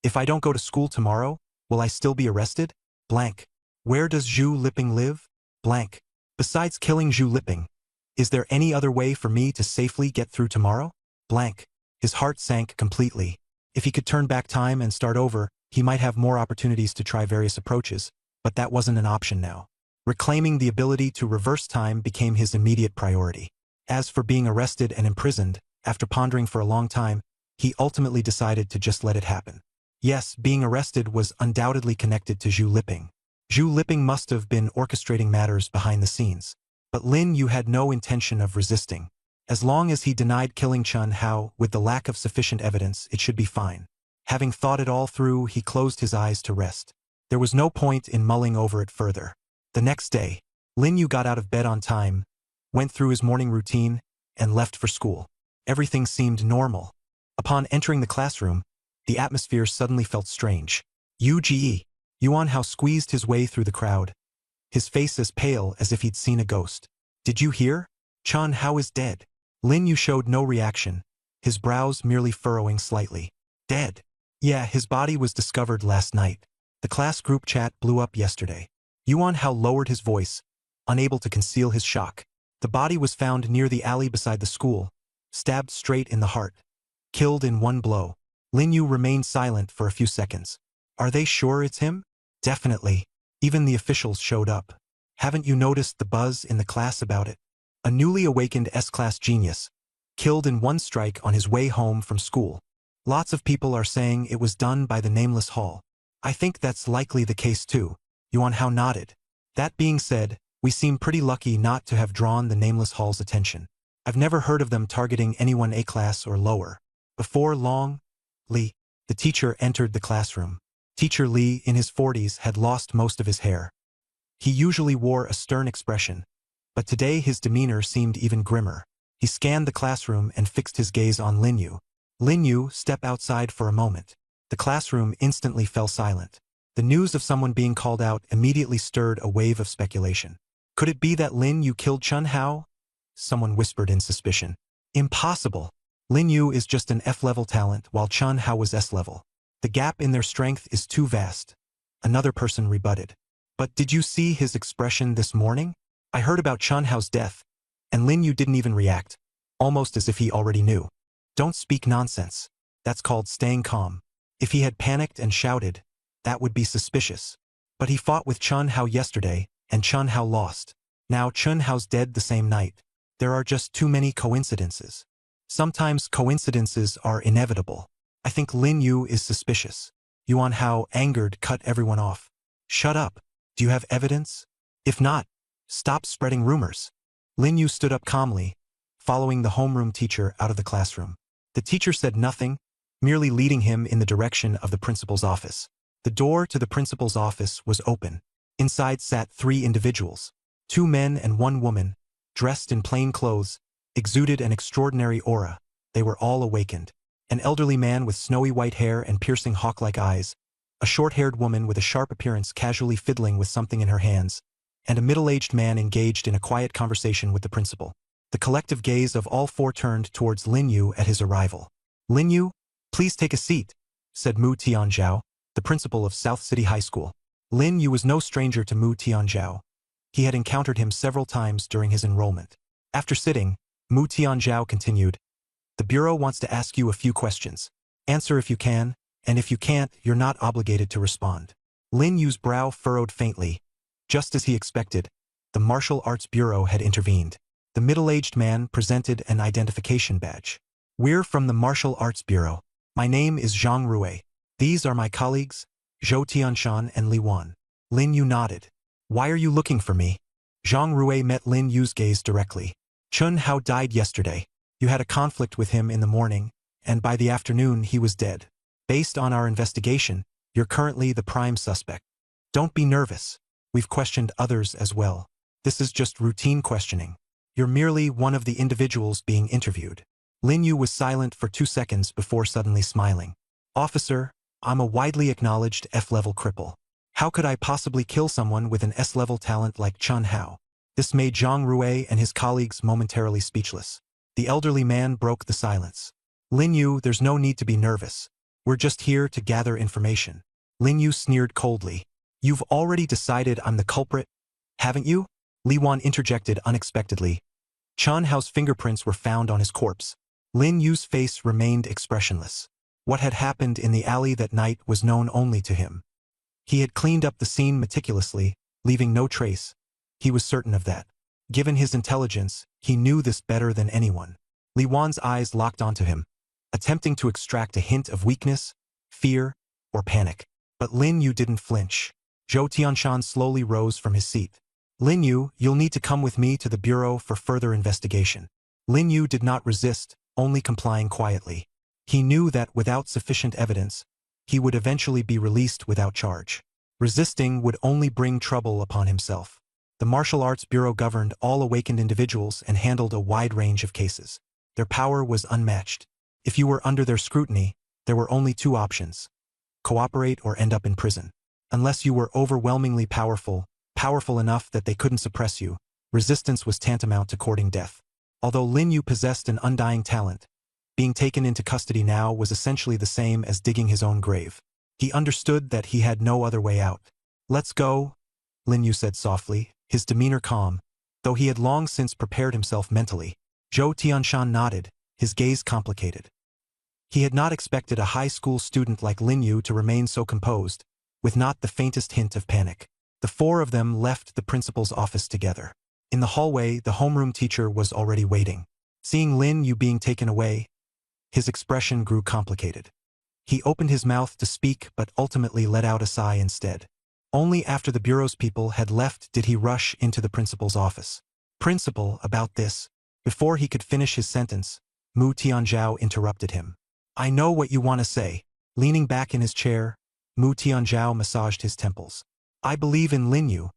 "If I don't go to school tomorrow, will I still be arrested?" Blank. "Where does Zhu Liping live?" Blank. "Besides killing Zhu Liping, is there any other way for me to safely get through tomorrow?" Blank. His heart sank completely. If he could turn back time and start over, he might have more opportunities to try various approaches, but that wasn't an option now. Reclaiming the ability to reverse time became his immediate priority. As for being arrested and imprisoned, after pondering for a long time, he ultimately decided to just let it happen. Yes, being arrested was undoubtedly connected to Zhu Liping. Zhu Liping must have been orchestrating matters behind the scenes. But Lin Yu had no intention of resisting. As long as he denied killing Chun Hao with the lack of sufficient evidence, it should be fine. Having thought it all through, he closed his eyes to rest. There was no point in mulling over it further. The next day, Lin Yu got out of bed on time, went through his morning routine, and left for school. Everything seemed normal. Upon entering the classroom, the atmosphere suddenly felt strange. Yuan Hao squeezed his way through the crowd, his face as pale as if he'd seen a ghost. "Did you hear? Chun Hao is dead." Lin Yu showed no reaction, his brows merely furrowing slightly. "Dead?" "Yeah, his body was discovered last night. The class group chat blew up yesterday." Yuan Hao lowered his voice, unable to conceal his shock. "The body was found near the alley beside the school, stabbed straight in the heart. Killed in one blow." Lin Yu remained silent for a few seconds. "Are they sure it's him?" "Definitely. Even the officials showed up. Haven't you noticed the buzz in the class about it? A newly awakened S-class genius, killed in one strike on his way home from school. Lots of people are saying it was done by the Nameless Hall." "I think that's likely the case too." Yuan Hao nodded. "That being said, we seem pretty lucky not to have drawn the Nameless Hall's attention. I've never heard of them targeting anyone A-class or lower." Before long, Li, the teacher, entered the classroom. Teacher Li, in his 40s, had lost most of his hair. He usually wore a stern expression, but today his demeanor seemed even grimmer. He scanned the classroom and fixed his gaze on Lin Yu. "Lin Yu, step outside for a moment." The classroom instantly fell silent. The news of someone being called out immediately stirred a wave of speculation. Could it be that Lin Yu killed Chun Hao? Someone whispered in suspicion. "Impossible. Lin Yu is just an F-level talent while Chun Hao was S-level. The gap in their strength is too vast. Another person rebutted. But did you see his expression this morning? I heard about Chun Hao's death, and Lin Yu didn't even react, almost as if he already knew. Don't speak nonsense. That's called staying calm. If he had panicked and shouted, that would be suspicious. But he fought with Chun Hao yesterday, and Chun Hao lost. Now Chun Hao's dead the same night. There are just too many coincidences. Sometimes coincidences are inevitable. I think Lin Yu is suspicious. Yuan Hao, angered, cut everyone off. Shut up. Do you have evidence? If not, stop spreading rumors. Lin Yu stood up calmly, following the homeroom teacher out of the classroom. The teacher said nothing, merely leading him in the direction of the principal's office. The door to the principal's office was open. Inside sat 3 individuals. 2 men and 1 woman, dressed in plain clothes, exuded an extraordinary aura. They were all awakened. An elderly man with snowy white hair and piercing hawk-like eyes, a short-haired woman with a sharp appearance casually fiddling with something in her hands, and a middle-aged man engaged in a quiet conversation with the principal. The collective gaze of all 4 turned towards Lin Yu at his arrival. Lin Yu, please take a seat, said Mu Tianzhao, the principal of South City High School. Lin Yu was no stranger to Mu Tianzhao. He had encountered him several times during his enrollment. After sitting, Mu Tianzhao continued, the Bureau wants to ask you a few questions. Answer if you can, and if you can't, you're not obligated to respond. Lin Yu's brow furrowed faintly. Just as he expected, the Martial Arts Bureau had intervened. The middle-aged man presented an identification badge. We're from the Martial Arts Bureau. My name is Zhang Rui. These are my colleagues, Zhou Tianshan and Li Wan. Lin Yu nodded. Why are you looking for me? Zhang Rui met Lin Yu's gaze directly. Chun Hao died yesterday. You had a conflict with him in the morning, and by the afternoon he was dead. Based on our investigation, you're currently the prime suspect. Don't be nervous. We've questioned others as well. This is just routine questioning. You're merely one of the individuals being interviewed. Lin Yu was silent for 2 seconds before suddenly smiling. Officer, I'm a widely acknowledged F-level cripple. How could I possibly kill someone with an S-level talent like Chun Hao? This made Zhang Rui and his colleagues momentarily speechless. The elderly man broke the silence. Lin Yu, there's no need to be nervous. We're just here to gather information. Lin Yu sneered coldly. You've already decided I'm the culprit, haven't you? Li Wan interjected unexpectedly. Chun Hao's fingerprints were found on his corpse. Lin Yu's face remained expressionless. What had happened in the alley that night was known only to him. He had cleaned up the scene meticulously, leaving no trace. He was certain of that. Given his intelligence, he knew this better than anyone. Li Wan's eyes locked onto him, attempting to extract a hint of weakness, fear, or panic. But Lin Yu didn't flinch. Zhou Tianshan slowly rose from his seat. Lin Yu, you'll need to come with me to the Bureau for further investigation. Lin Yu did not resist, only complying quietly. He knew that without sufficient evidence, he would eventually be released without charge. Resisting would only bring trouble upon himself. The Martial Arts Bureau governed all awakened individuals and handled a wide range of cases. Their power was unmatched. If you were under their scrutiny, there were only 2 options: cooperate or end up in prison. Unless you were overwhelmingly powerful enough that they couldn't suppress you, resistance was tantamount to courting death. Although Lin Yu possessed an undying talent, being taken into custody now was essentially the same as digging his own grave. He understood that he had no other way out. Let's go, Lin Yu said softly, his demeanor calm, though he had long since prepared himself mentally. Zhou Tianshan nodded, his gaze complicated. He had not expected a high school student like Lin Yu to remain so composed, with not the faintest hint of panic. The 4 of them left the principal's office together. In the hallway, the homeroom teacher was already waiting. Seeing Lin Yu being taken away, his expression grew complicated. He opened his mouth to speak but ultimately let out a sigh instead. Only after the Bureau's people had left did he rush into the principal's office. Principal, about this. Before he could finish his sentence, Mu Tianzhao interrupted him. I know what you want to say. Leaning back in his chair, Mu Tianzhao massaged his temples. I believe in Lin Yu,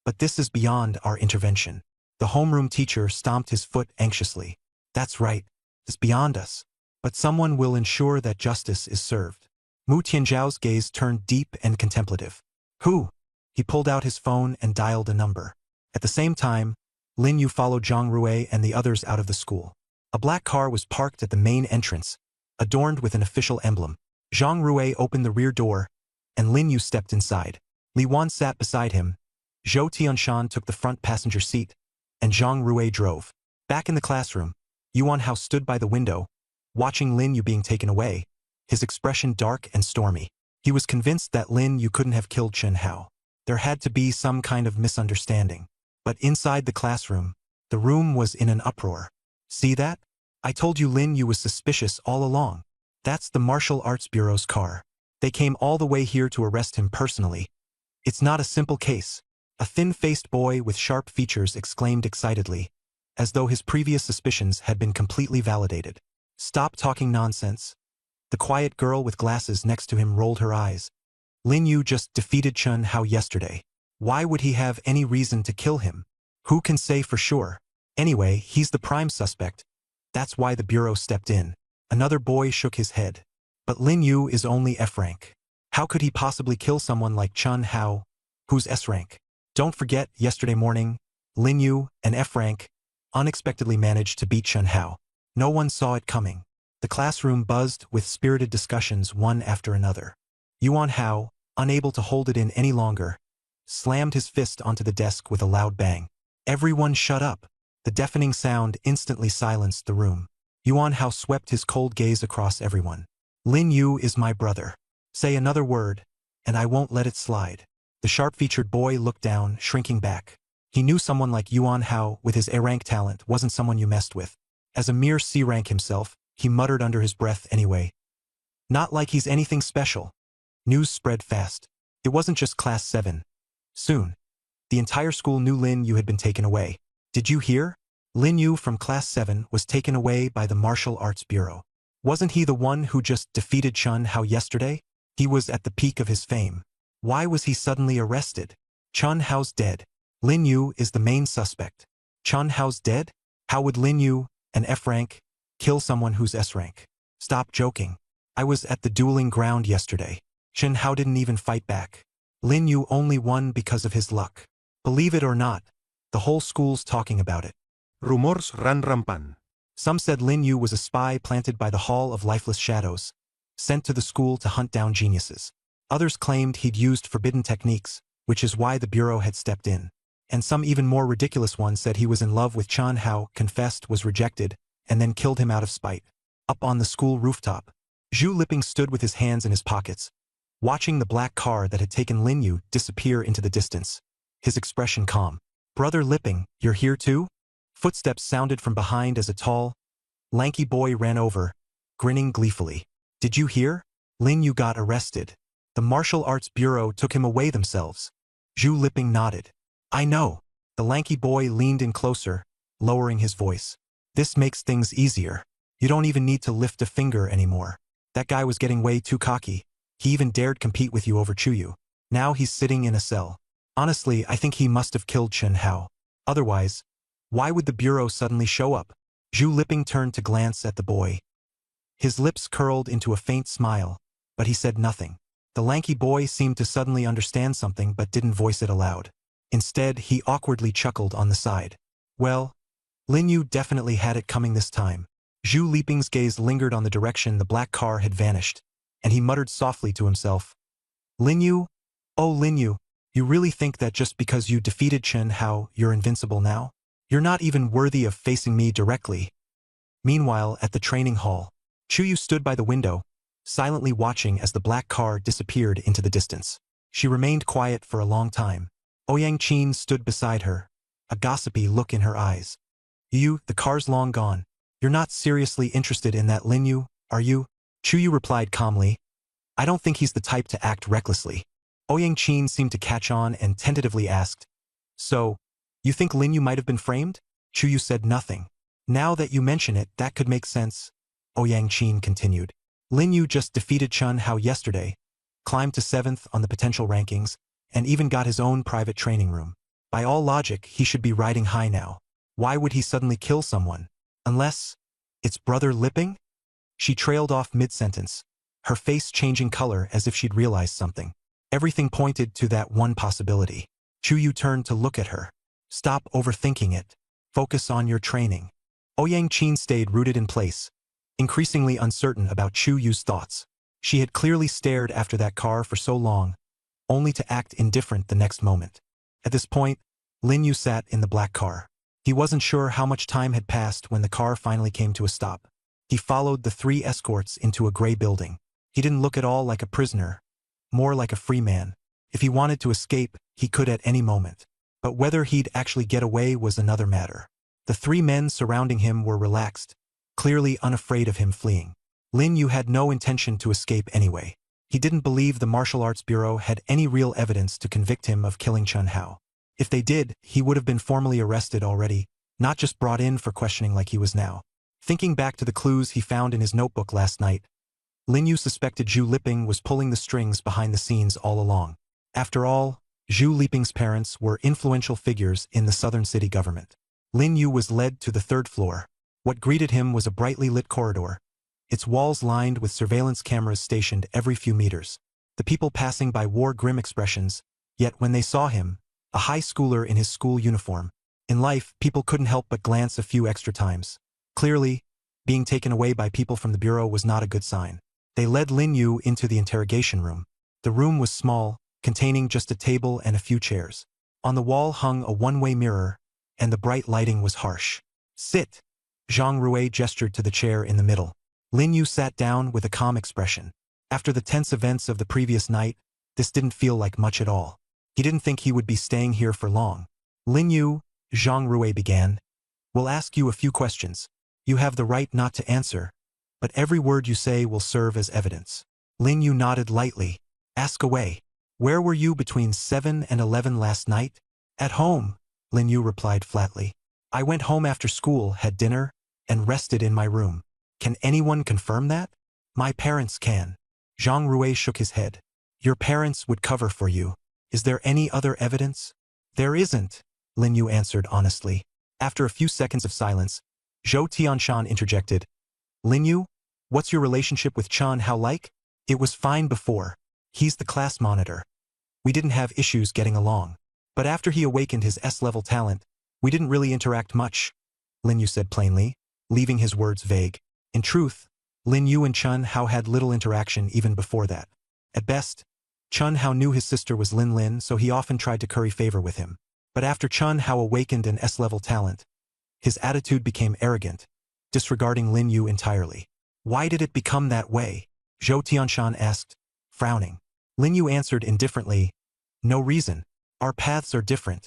but this is beyond our intervention. The homeroom teacher stomped his foot anxiously. That's right, it's beyond us. But someone will ensure that justice is served. Mu Tianzhao's gaze turned deep and contemplative. Who? He pulled out his phone and dialed a number. At the same time, Lin Yu followed Zhang Rui and the others out of the school. A black car was parked at the main entrance, adorned with an official emblem. Zhang Rui opened the rear door, and Lin Yu stepped inside. Li Wan sat beside him. Zhou Tianshan took the front passenger seat, and Zhang Rui drove. Back in the classroom, Yuan Hao stood by the window, watching Lin Yu being taken away, his expression dark and stormy. He was convinced that Lin Yu couldn't have killed Chen Hao. There had to be some kind of misunderstanding. But inside the classroom, the room was in an uproar. See that? I told you Lin Yu was suspicious all along. That's the Martial Arts Bureau's car. They came all the way here to arrest him personally. It's not a simple case. A thin-faced boy with sharp features exclaimed excitedly, as though his previous suspicions had been completely validated. Stop talking nonsense. The quiet girl with glasses next to him rolled her eyes. Lin Yu just defeated Chen Hao yesterday. Why would he have any reason to kill him? Who can say for sure? Anyway, he's the prime suspect. That's why the bureau stepped in. Another boy shook his head. But Lin Yu is only F rank. How could he possibly kill someone like Chen Hao, who's S rank? Don't forget, yesterday morning, Lin Yu, an F rank, unexpectedly managed to beat Chen Hao. No one saw it coming. The classroom buzzed with spirited discussions one after another. Yuan Hao, unable to hold it in any longer, slammed his fist onto the desk with a loud bang. Everyone shut up. The deafening sound instantly silenced the room. Yuan Hao swept his cold gaze across everyone. Lin Yu is my brother. Say another word, and I won't let it slide. The sharp-featured boy looked down, shrinking back. He knew someone like Yuan Hao with his A-rank talent wasn't someone you messed with. As a mere C-rank himself, he muttered under his breath anyway. Not like he's anything special. News spread fast. It wasn't just Class 7. Soon, the entire school knew Lin Yu had been taken away. Did you hear? Lin Yu from Class 7 was taken away by the Martial Arts Bureau. Wasn't he the one who just defeated Chen Hao yesterday? He was at the peak of his fame. Why was he suddenly arrested? Chen Hao's dead. Lin Yu is the main suspect. Chen Hao's dead? How would Lin Yu, an F rank, kill someone who's S rank? Stop joking. I was at the dueling ground yesterday. Chen Hao didn't even fight back. Lin Yu only won because of his luck. Believe it or not, the whole school's talking about it. Rumors ran rampant. Some said Lin Yu was a spy planted by the Hall of Lifeless Shadows, sent to the school to hunt down geniuses. Others claimed he'd used forbidden techniques, which is why the Bureau had stepped in. And some even more ridiculous ones said he was in love with Chen Hao, confessed, was rejected, and then killed him out of spite. Up on the school rooftop, Zhu Liping stood with his hands in his pockets, watching the black car that had taken Lin Yu disappear into the distance. His expression calm. Brother Liping, you're here too? Footsteps sounded from behind as a tall, lanky boy ran over, grinning gleefully. Did you hear? Lin Yu got arrested. The Martial Arts Bureau took him away themselves. Zhu Liping nodded. I know. The lanky boy leaned in closer, lowering his voice. This makes things easier. You don't even need to lift a finger anymore. That guy was getting way too cocky. He even dared compete with you over Chuyu. Now he's sitting in a cell. Honestly, I think he must have killed Chen Hao. Otherwise, why would the Bureau suddenly show up? Zhu Liping turned to glance at the boy. His lips curled into a faint smile, but he said nothing. The lanky boy seemed to suddenly understand something but didn't voice it aloud. Instead, he awkwardly chuckled on the side. Well, Lin Yu definitely had it coming this time. Zhu Liping's gaze lingered on the direction the black car had vanished, and he muttered softly to himself. Lin Yu? Oh Lin Yu, you really think that just because you defeated Chen Hao, you're invincible now? You're not even worthy of facing me directly. Meanwhile, at the training hall, Chuyu stood by the window, silently watching as the black car disappeared into the distance. She remained quiet for a long time. Ouyang Qin stood beside her, a gossipy look in her eyes. You, the car's long gone. You're not seriously interested in that Lin Yu, are you? Chuyu replied calmly. I don't think he's the type to act recklessly. Ouyang Qin seemed to catch on and tentatively asked. So, you think Lin Yu might have been framed? Chuyu said nothing. Now that you mention it, that could make sense. Ouyang Qin continued. Lin Yu just defeated Chen Hao yesterday, climbed to 7th on the potential rankings, and even got his own private training room. By all logic, he should be riding high now. Why would he suddenly kill someone? Unless it's Brother Liping? She trailed off mid-sentence, her face changing color as if she'd realized something. Everything pointed to that one possibility. Chuyu turned to look at her. Stop overthinking it. Focus on your training. Ouyang Qin stayed rooted in place, increasingly uncertain about Chu Yu's thoughts. She had clearly stared after that car for so long, only to act indifferent the next moment. At this point, Lin Yu sat in the black car. He wasn't sure how much time had passed when the car finally came to a stop. He followed the 3 escorts into a gray building. He didn't look at all like a prisoner, more like a free man. If he wanted to escape, he could at any moment. But whether he'd actually get away was another matter. The 3 men surrounding him were relaxed, clearly unafraid of him fleeing. Lin Yu had no intention to escape anyway. He didn't believe the Martial Arts Bureau had any real evidence to convict him of killing Chen Hao. If they did, he would have been formally arrested already, not just brought in for questioning like he was now. Thinking back to the clues he found in his notebook last night, Lin Yu suspected Zhu Liping was pulling the strings behind the scenes all along. After all, Zhu Liping's parents were influential figures in the southern city government. Lin Yu was led to the 3rd floor. What greeted him was a brightly lit corridor, its walls lined with surveillance cameras stationed every few meters. The people passing by wore grim expressions, yet when they saw him, a high schooler in his school uniform, in life, people couldn't help but glance a few extra times. Clearly, being taken away by people from the bureau was not a good sign. They led Lin Yu into the interrogation room. The room was small, containing just a table and a few chairs. On the wall hung a one-way mirror, and the bright lighting was harsh. "Sit." Zhang Rui gestured to the chair in the middle. Lin Yu sat down with a calm expression. After the tense events of the previous night, this didn't feel like much at all. He didn't think he would be staying here for long. "Lin Yu," Zhang Rui began, "will ask you a few questions. You have the right not to answer, but every word you say will serve as evidence." Lin Yu nodded lightly. "Ask away. Where were you between 7 and 11 last night?" "At home," Lin Yu replied flatly. "I went home after school, had dinner, and rested in my room." "Can anyone confirm that?" "My parents can." Zhang Rui shook his head. "Your parents would cover for you. Is there any other evidence?" "There isn't," Lin Yu answered honestly. After a few seconds of silence, Zhou Tianshan interjected. "Lin Yu, what's your relationship with Chen Hao like?" "It was fine before. He's the class monitor. We didn't have issues getting along. But after he awakened his S-level talent, we didn't really interact much," Lin Yu said plainly, leaving his words vague. In truth, Lin Yu and Chen Hao had little interaction even before that. At best, Chen Hao knew his sister was Lin Lin, so he often tried to curry favor with him. But after Chen Hao awakened an S-level talent, his attitude became arrogant, disregarding Lin Yu entirely. "Why did it become that way?" Zhou Tianshan asked, frowning. Lin Yu answered indifferently, "No reason. Our paths are different.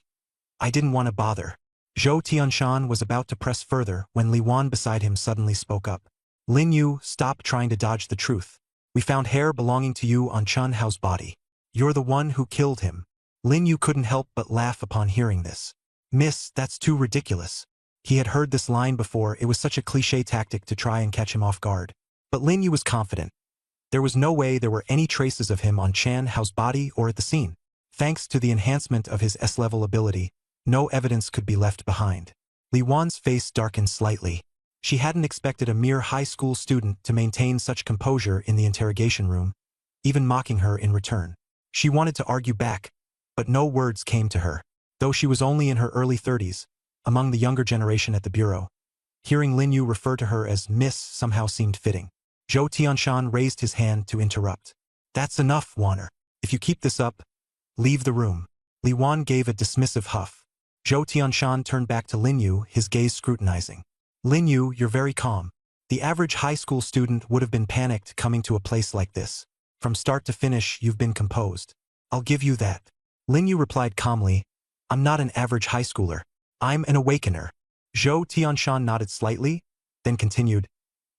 I didn't want to bother." Zhou Tianshan was about to press further when Li Wan beside him suddenly spoke up. "Lin Yu, stop trying to dodge the truth. We found hair belonging to you on Chen Hao's body. You're the one who killed him." Lin Yu couldn't help but laugh upon hearing this. "Miss, that's too ridiculous." He had heard this line before. It was such a cliché tactic to try and catch him off guard. But Lin Yu was confident. There was no way there were any traces of him on Chen Hao's body or at the scene. Thanks to the enhancement of his S-level ability, no evidence could be left behind. Li Wan's face darkened slightly. She hadn't expected a mere high school student to maintain such composure in the interrogation room, even mocking her in return. She wanted to argue back, but no words came to her. Though she was only in her early 30s, among the younger generation at the bureau, hearing Lin Yu refer to her as Miss somehow seemed fitting. Zhou Tianshan raised his hand to interrupt. "That's enough, Wanner. If you keep this up, leave the room." Li Wan gave a dismissive huff. Zhou Tianshan turned back to Lin Yu, his gaze scrutinizing. "Lin Yu, you're very calm. The average high school student would have been panicked coming to a place like this. From start to finish, you've been composed. I'll give you that." Lin Yu replied calmly, "I'm not an average high schooler. I'm an awakener." Zhou Tianshan nodded slightly, then continued,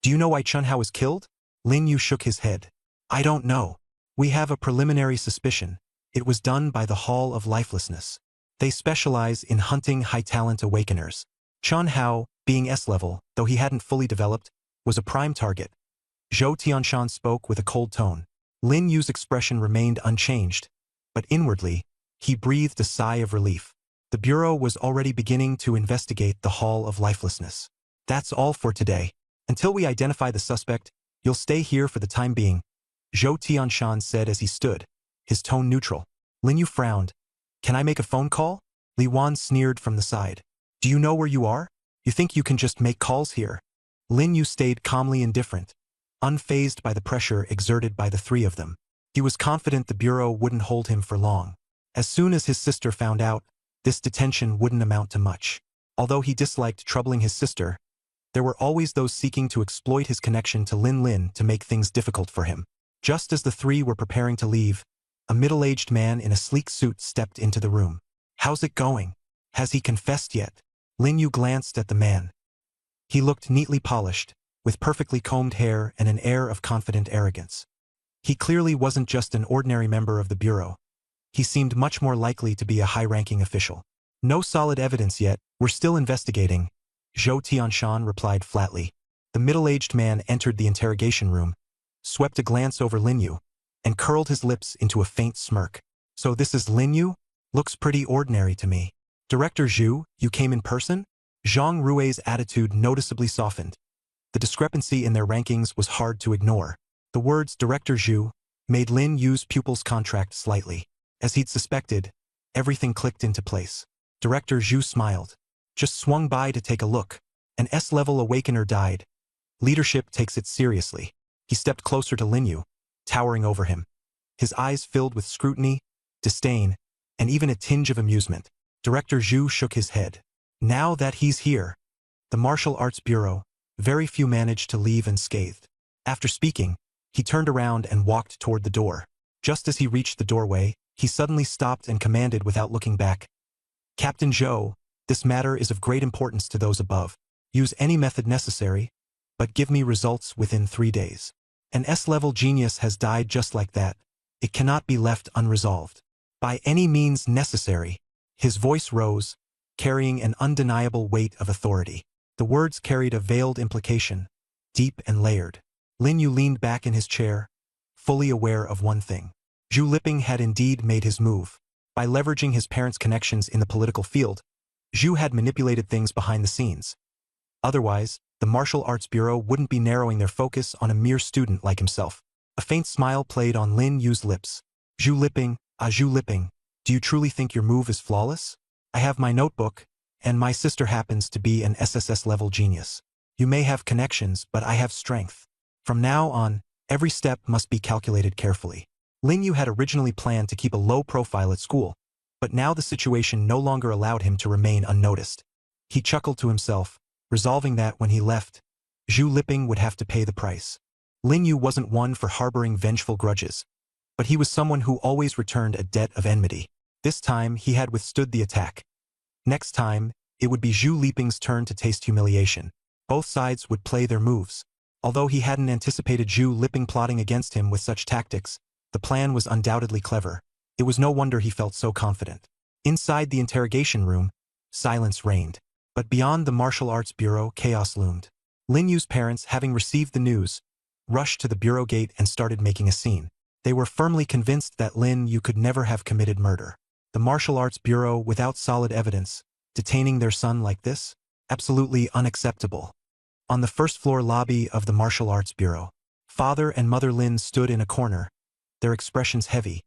"Do you know why Chen Hao was killed?" Lin Yu shook his head. "I don't know. We have a preliminary suspicion. It was done by the Hall of Lifelessness. They specialize in hunting high-talent awakeners. Chen Hao, being S-level, though he hadn't fully developed, was a prime target." Zhou Tianshan spoke with a cold tone. Lin Yu's expression remained unchanged, but inwardly, he breathed a sigh of relief. The Bureau was already beginning to investigate the Hall of Lifelessness. "That's all for today. Until we identify the suspect, you'll stay here for the time being," Zhou Tianshan said as he stood, his tone neutral. Lin Yu frowned. "Can I make a phone call?" Li Wan sneered from the side. "Do you know where you are? You think you can just make calls here? Lin Yu stayed calmly indifferent, unfazed by the pressure exerted by the three of them. He was confident the bureau wouldn't hold him for long. As soon as his sister found out, this detention wouldn't amount to much. Although he disliked troubling his sister, there were always those seeking to exploit his connection to Lin Lin to make things difficult for him. Just as the three were preparing to leave, a middle-aged man in a sleek suit stepped into the room. How's it going? Has he confessed yet? Lin Yu glanced at the man. He looked neatly polished, with perfectly combed hair and an air of confident arrogance. He clearly wasn't just an ordinary member of the bureau. He seemed much more likely to be a high-ranking official. No solid evidence yet, we're still investigating, Zhou Tianshan replied flatly. The middle-aged man entered the interrogation room, swept a glance over Lin Yu, and curled his lips into a faint smirk. So this is Lin Yu? Looks pretty ordinary to me. Director Zhu, you came in person? Zhang Rui's attitude noticeably softened. The discrepancy in their rankings was hard to ignore. The words Director Zhu made Lin Yu's pupils contract slightly. As he'd suspected, everything clicked into place. Director Zhu smiled. Just swung by to take a look. An S-level awakener died. Leadership takes it seriously. He stepped closer to Lin Yu, towering over him. His eyes filled with scrutiny, disdain, and even a tinge of amusement. Director Zhu shook his head. Now that he's here, the Martial Arts Bureau, very few managed to leave unscathed. After speaking, he turned around and walked toward the door. Just as he reached the doorway, he suddenly stopped and commanded without looking back. Captain Zhou, this matter is of great importance to those above. Use any method necessary, but give me results within 3 days. An S-level genius has died just like that. It cannot be left unresolved. By any means necessary. His voice rose, carrying an undeniable weight of authority. The words carried a veiled implication, deep and layered. Lin Yu leaned back in his chair, fully aware of one thing. Zhu Liping had indeed made his move. By leveraging his parents' connections in the political field, Zhu had manipulated things behind the scenes. Otherwise, the Martial Arts Bureau wouldn't be narrowing their focus on a mere student like himself. A faint smile played on Lin Yu's lips. Zhu Liping, Zhu Liping, do you truly think your move is flawless? I have my notebook, and my sister happens to be an SSS-level genius. You may have connections, but I have strength. From now on, every step must be calculated carefully. Lin Yu had originally planned to keep a low profile at school, but now the situation no longer allowed him to remain unnoticed. He chuckled to himself, resolving that when he left, Zhu Liping would have to pay the price. Lin Yu wasn't one for harboring vengeful grudges, but he was someone who always returned a debt of enmity. This time, he had withstood the attack. Next time, it would be Zhu Liping's turn to taste humiliation. Both sides would play their moves. Although he hadn't anticipated Zhu Liping plotting against him with such tactics, the plan was undoubtedly clever. It was no wonder he felt so confident. Inside the interrogation room, silence reigned. But beyond the Martial Arts Bureau, chaos loomed. Lin Yu's parents, having received the news, rushed to the bureau gate and started making a scene. They were firmly convinced that Lin Yu could never have committed murder. The Martial Arts Bureau, without solid evidence, detaining their son like this? Absolutely unacceptable. On the first-floor lobby of the Martial Arts Bureau, Father and Mother Lin stood in a corner, their expressions heavy,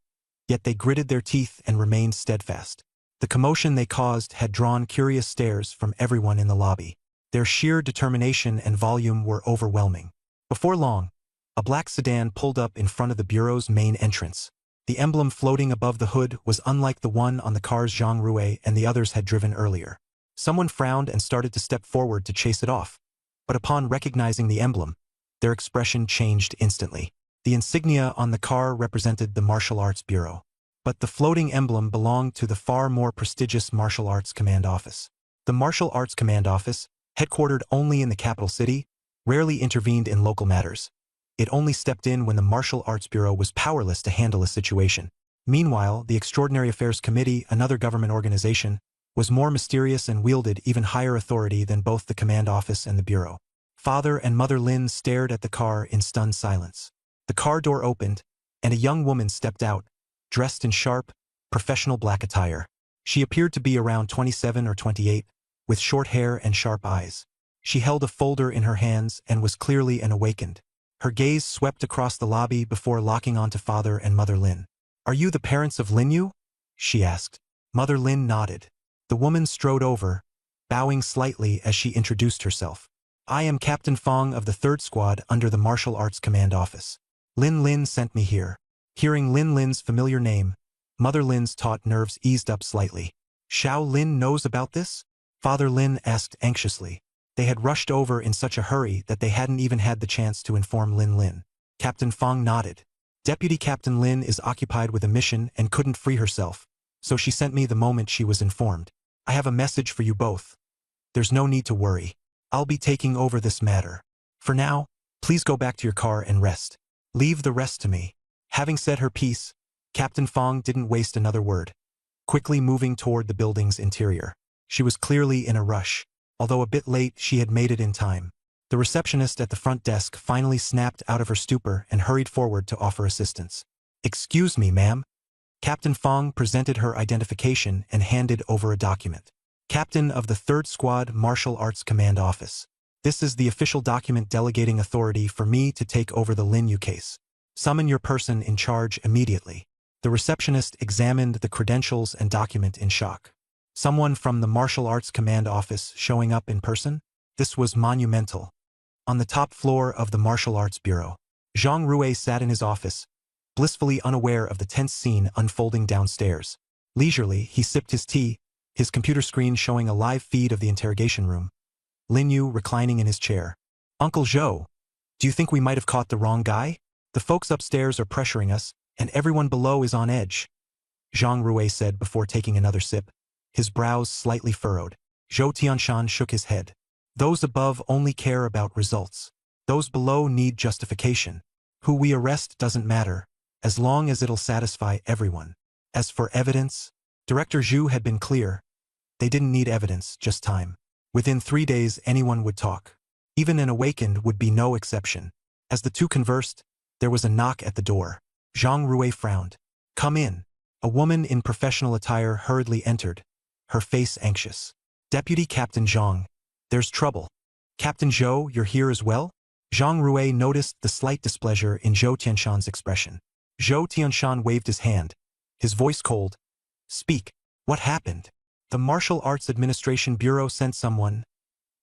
yet they gritted their teeth and remained steadfast. The commotion they caused had drawn curious stares from everyone in the lobby. Their sheer determination and volume were overwhelming. Before long, a black sedan pulled up in front of the Bureau's main entrance. The emblem floating above the hood was unlike the one on the cars Zhang Rui and the others had driven earlier. Someone frowned and started to step forward to chase it off, but upon recognizing the emblem, their expression changed instantly. The insignia on the car represented the Martial Arts Bureau, but the floating emblem belonged to the far more prestigious Martial Arts Command Office. The Martial Arts Command Office, headquartered only in the capital city, rarely intervened in local matters. It only stepped in when the Martial Arts Bureau was powerless to handle a situation. Meanwhile, the Extraordinary Affairs Committee, another government organization, was more mysterious and wielded even higher authority than both the command office and the bureau. Father and Mother Lin stared at the car in stunned silence. The car door opened, and a young woman stepped out, dressed in sharp, professional black attire. She appeared to be around 27 or 28, with short hair and sharp eyes. She held a folder in her hands and was clearly an awakened. Her gaze swept across the lobby before locking onto Father and Mother Lin. "Are you the parents of Lin Yu?" she asked. Mother Lin nodded. The woman strode over, bowing slightly as she introduced herself. I am Captain Fong of the 3rd Squad under the Martial Arts Command Office. Lin Lin sent me here. Hearing Lin Lin's familiar name, Mother Lin's taut nerves eased up slightly. Xiao Lin knows about this? Father Lin asked anxiously. They had rushed over in such a hurry that they hadn't even had the chance to inform Lin Lin. Captain Fong nodded. Deputy Captain Lin is occupied with a mission and couldn't free herself, so she sent me the moment she was informed. I have a message for you both. There's no need to worry. I'll be taking over this matter. For now, please go back to your car and rest. Leave the rest to me. Having said her piece, Captain Fong didn't waste another word, quickly moving toward the building's interior. She was clearly in a rush. Although a bit late, she had made it in time. The receptionist at the front desk finally snapped out of her stupor and hurried forward to offer assistance. Excuse me, ma'am. Captain Fong presented her identification and handed over a document. Captain of the 3rd Squad Martial Arts Command Office. This is the official document delegating authority for me to take over the Lin Yu case. Summon your person in charge immediately. The receptionist examined the credentials and document in shock. Someone from the Martial Arts Command Office showing up in person? This was monumental. On the top floor of the Martial Arts Bureau, Zhang Rui sat in his office, blissfully unaware of the tense scene unfolding downstairs. Leisurely, he sipped his tea, his computer screen showing a live feed of the interrogation room. Lin Yu reclining in his chair. Uncle Zhou, do you think we might have caught the wrong guy? The folks upstairs are pressuring us, and everyone below is on edge. Zhang Rui said before taking another sip, his brows slightly furrowed. Zhou Tianshan shook his head. Those above only care about results. Those below need justification. Who we arrest doesn't matter, as long as it'll satisfy everyone. As for evidence, Director Zhu had been clear. They didn't need evidence, just time. Within 3 days anyone would talk. Even an awakened would be no exception. As the two conversed, there was a knock at the door. Zhang Rui frowned. Come in. A woman in professional attire hurriedly entered, her face anxious. Deputy Captain Zhang. There's trouble. Captain Zhou, you're here as well? Zhang Rui noticed the slight displeasure in Zhou Tianshan's expression. Zhou Tianshan waved his hand, his voice cold. Speak. What happened? The Martial Arts Administration Bureau sent someone,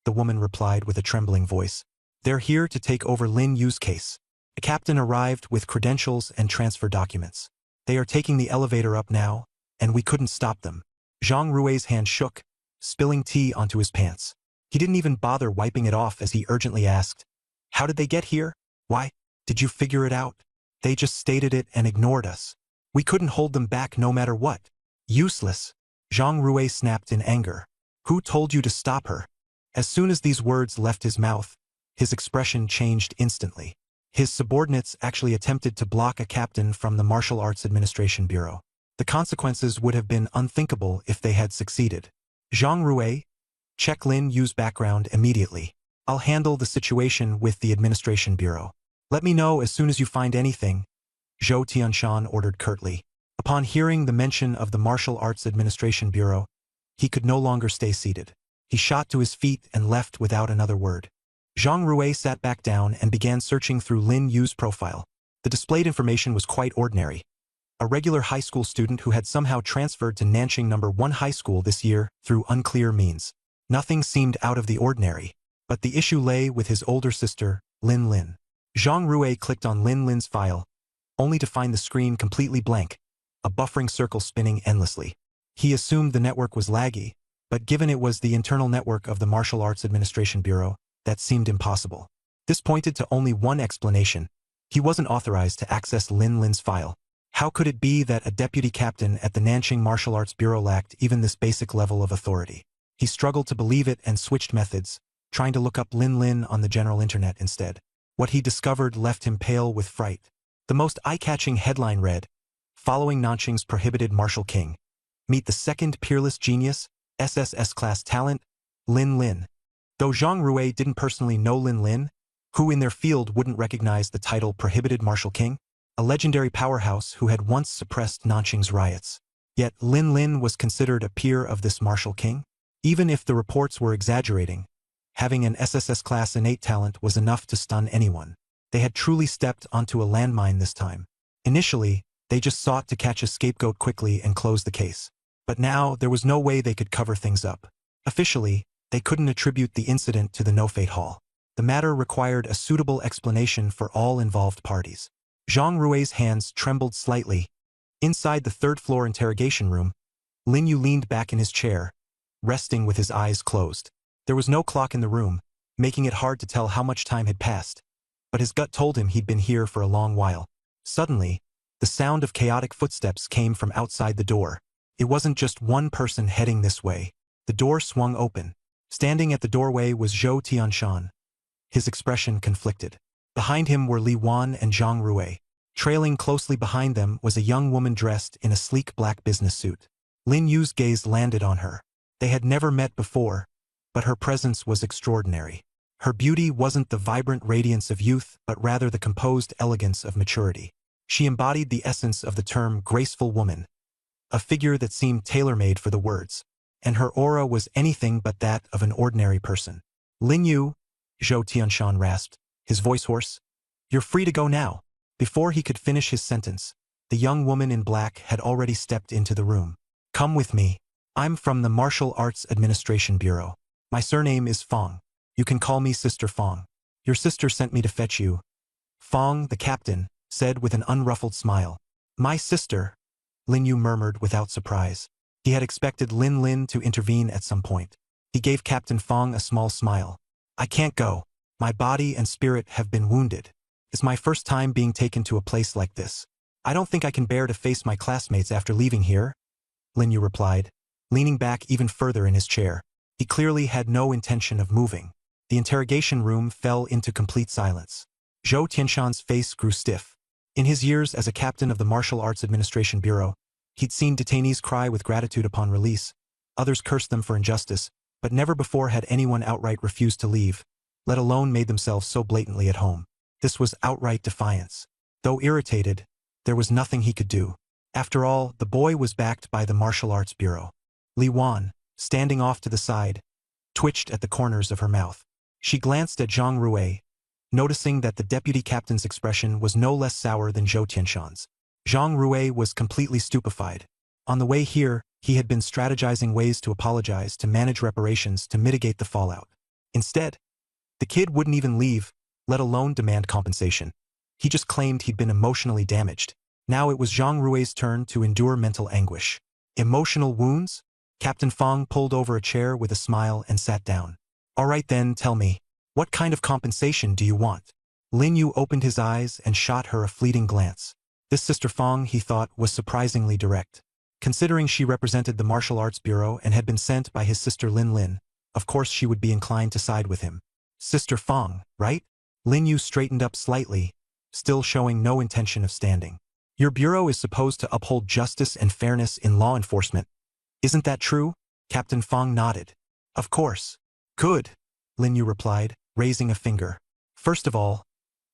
the woman replied with a trembling voice. They're here to take over Lin Yu's case. A captain arrived with credentials and transfer documents. They are taking the elevator up now, and we couldn't stop them. Zhang Rui's hand shook, spilling tea onto his pants. He didn't even bother wiping it off as he urgently asked, How did they get here? Why? Did you figure it out? They just stated it and ignored us. We couldn't hold them back no matter what. Useless. Zhang Rui snapped in anger. Who told you to stop her? As soon as these words left his mouth, his expression changed instantly. His subordinates actually attempted to block a captain from the Martial Arts Administration Bureau. The consequences would have been unthinkable if they had succeeded. Zhang Rui, check Lin Yu's background immediately. I'll handle the situation with the Administration Bureau. Let me know as soon as you find anything, Zhou Tianshan ordered curtly. Upon hearing the mention of the Martial Arts Administration Bureau, he could no longer stay seated. He shot to his feet and left without another word. Zhang Rui sat back down and began searching through Lin Yu's profile. The displayed information was quite ordinary. A regular high school student who had somehow transferred to Nanqing No. 1 High School this year through unclear means. Nothing seemed out of the ordinary, but the issue lay with his older sister, Lin Lin. Zhang Rui clicked on Lin Lin's file, only to find the screen completely blank, a buffering circle spinning endlessly. He assumed the network was laggy, but given it was the internal network of the Martial Arts Administration Bureau, that seemed impossible. This pointed to only one explanation. He wasn't authorized to access Lin Lin's file. How could it be that a deputy captain at the Nanqing Martial Arts Bureau lacked even this basic level of authority? He struggled to believe it and switched methods, trying to look up Lin Lin on the general internet instead. What he discovered left him pale with fright. The most eye-catching headline read, Following Nanqing's prohibited martial king. Meet the second peerless genius, SSS-class talent, Lin Lin. Though Zhang Rui didn't personally know Lin Lin, who in their field wouldn't recognize the title prohibited martial king? A legendary powerhouse who had once suppressed Nanqing's riots. Yet Lin Lin was considered a peer of this martial king? Even if the reports were exaggerating, having an SSS-class innate talent was enough to stun anyone. They had truly stepped onto a landmine this time. Initially, they just sought to catch a scapegoat quickly and close the case. But now, there was no way they could cover things up. Officially, They couldn't attribute the incident to the no-fate hall. The matter required a suitable explanation for all involved parties. Zhang Rui's hands trembled slightly. Inside the third-floor interrogation room, Lin Yu leaned back in his chair, resting with his eyes closed. There was no clock in the room, making it hard to tell how much time had passed, but his gut told him he'd been here for a long while. Suddenly, the sound of chaotic footsteps came from outside the door. It wasn't just one person heading this way. The door swung open. Standing at the doorway was Zhou Tianshan. His expression conflicted. Behind him were Li Wan and Zhang Rui. Trailing closely behind them was a young woman dressed in a sleek black business suit. Lin Yu's gaze landed on her. They had never met before, but her presence was extraordinary. Her beauty wasn't the vibrant radiance of youth, but rather the composed elegance of maturity. She embodied the essence of the term graceful woman, a figure that seemed tailor-made for the words, and her aura was anything but that of an ordinary person. Lin Yu, Zhou Tianshan rasped, his voice hoarse. You're free to go now. Before he could finish his sentence, the young woman in black had already stepped into the room. Come with me. I'm from the Martial Arts Administration Bureau. My surname is Fong. You can call me Sister Fong. Your sister sent me to fetch you. Fong, the captain, said with an unruffled smile. My sister, Lin Yu murmured without surprise. He had expected Lin Lin to intervene at some point. He gave Captain Fong a small smile. I can't go. My body and spirit have been wounded. It's my first time being taken to a place like this. I don't think I can bear to face my classmates after leaving here, Lin Yu replied, leaning back even further in his chair. He clearly had no intention of moving. The interrogation room fell into complete silence. Zhou Tianshan's face grew stiff. In his years as a captain of the Martial Arts Administration Bureau, he'd seen detainees cry with gratitude upon release. Others cursed them for injustice, but never before had anyone outright refused to leave, let alone made themselves so blatantly at home. This was outright defiance. Though irritated, there was nothing he could do. After all, the boy was backed by the Martial Arts Bureau. Li Wan, standing off to the side, twitched at the corners of her mouth. She glanced at Zhang Rui, noticing that the deputy captain's expression was no less sour than Zhou Tianshan's. Zhang Rui was completely stupefied. On the way here, he had been strategizing ways to apologize, to manage reparations, to mitigate the fallout. Instead, the kid wouldn't even leave, let alone demand compensation. He just claimed he'd been emotionally damaged. Now it was Zhang Rui's turn to endure mental anguish. Emotional wounds? Captain Fong pulled over a chair with a smile and sat down. All right then, tell me, what kind of compensation do you want? Lin Yu opened his eyes and shot her a fleeting glance. This Sister Fong, he thought, was surprisingly direct. Considering she represented the Martial Arts Bureau and had been sent by his sister Lin Lin, of course she would be inclined to side with him. Sister Fong, right? Lin Yu straightened up slightly, still showing no intention of standing. Your bureau is supposed to uphold justice and fairness in law enforcement. Isn't that true? Captain Fong nodded. Of course. Good, Lin Yu replied, raising a finger. First of all,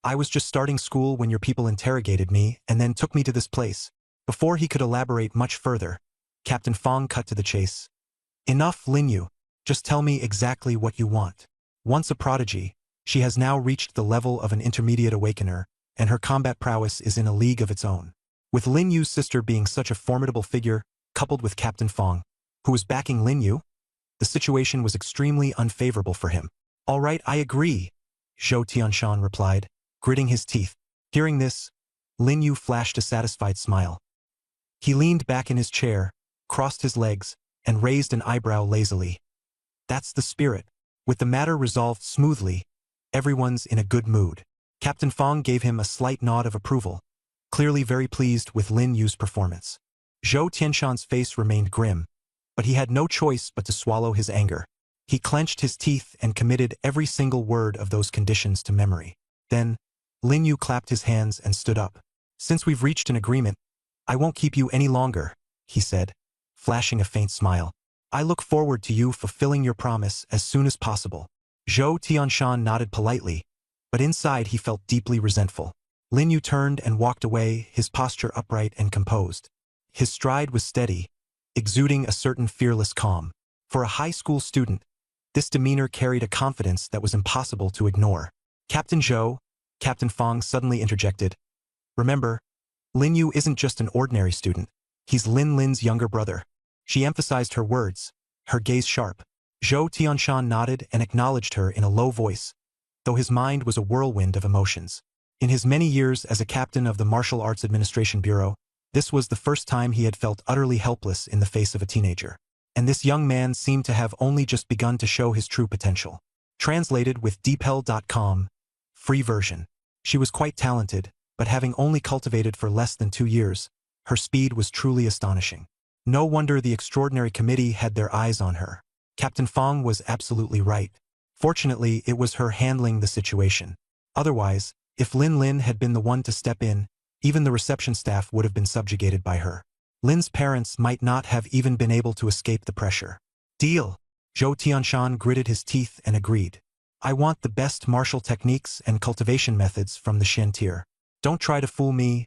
I was just starting school when your people interrogated me and then took me to this place. Before he could elaborate much further, Captain Fong cut to the chase. Enough, Lin Yu. Just tell me exactly what you want. Once a prodigy, she has now reached the level of an intermediate awakener, and her combat prowess is in a league of its own. With Lin Yu's sister being such a formidable figure, coupled with Captain Fong, who was backing Lin Yu, the situation was extremely unfavorable for him. All right, I agree, Zhou Tianshan replied, gritting his teeth. Hearing this, Lin Yu flashed a satisfied smile. He leaned back in his chair, crossed his legs, and raised an eyebrow lazily. That's the spirit. With the matter resolved smoothly, everyone's in a good mood. Captain Fong gave him a slight nod of approval, clearly very pleased with Lin Yu's performance. Zhou Tianshan's face remained grim, but he had no choice but to swallow his anger. He clenched his teeth and committed every single word of those conditions to memory. Then, Lin Yu clapped his hands and stood up. Since we've reached an agreement, I won't keep you any longer, he said, flashing a faint smile. I look forward to you fulfilling your promise as soon as possible. Zhou Tianshan nodded politely, but inside he felt deeply resentful. Lin Yu turned and walked away, his posture upright and composed. His stride was steady, exuding a certain fearless calm. For a high school student, this demeanor carried a confidence that was impossible to ignore. Captain Zhou, Captain Fong suddenly interjected. Remember, Lin Yu isn't just an ordinary student. He's Lin Lin's younger brother. She emphasized her words, her gaze sharp. Zhou Tianshan nodded and acknowledged her in a low voice, though his mind was a whirlwind of emotions. In his many years as a captain of the Martial Arts Administration Bureau, this was the first time he had felt utterly helpless in the face of a teenager. And this young man seemed to have only just begun to show his true potential. Translated with DeepL.com, free version. She was quite talented, but having only cultivated for less than 2 years, her speed was truly astonishing. No wonder the extraordinary committee had their eyes on her. Captain Fong was absolutely right. Fortunately, it was her handling the situation. Otherwise, if Lin Lin had been the one to step in, even the reception staff would have been subjugated by her. Lin's parents might not have even been able to escape the pressure. Deal. Zhou Tianshan gritted his teeth and agreed. I want the best martial techniques and cultivation methods from the Shen tier. Don't try to fool me,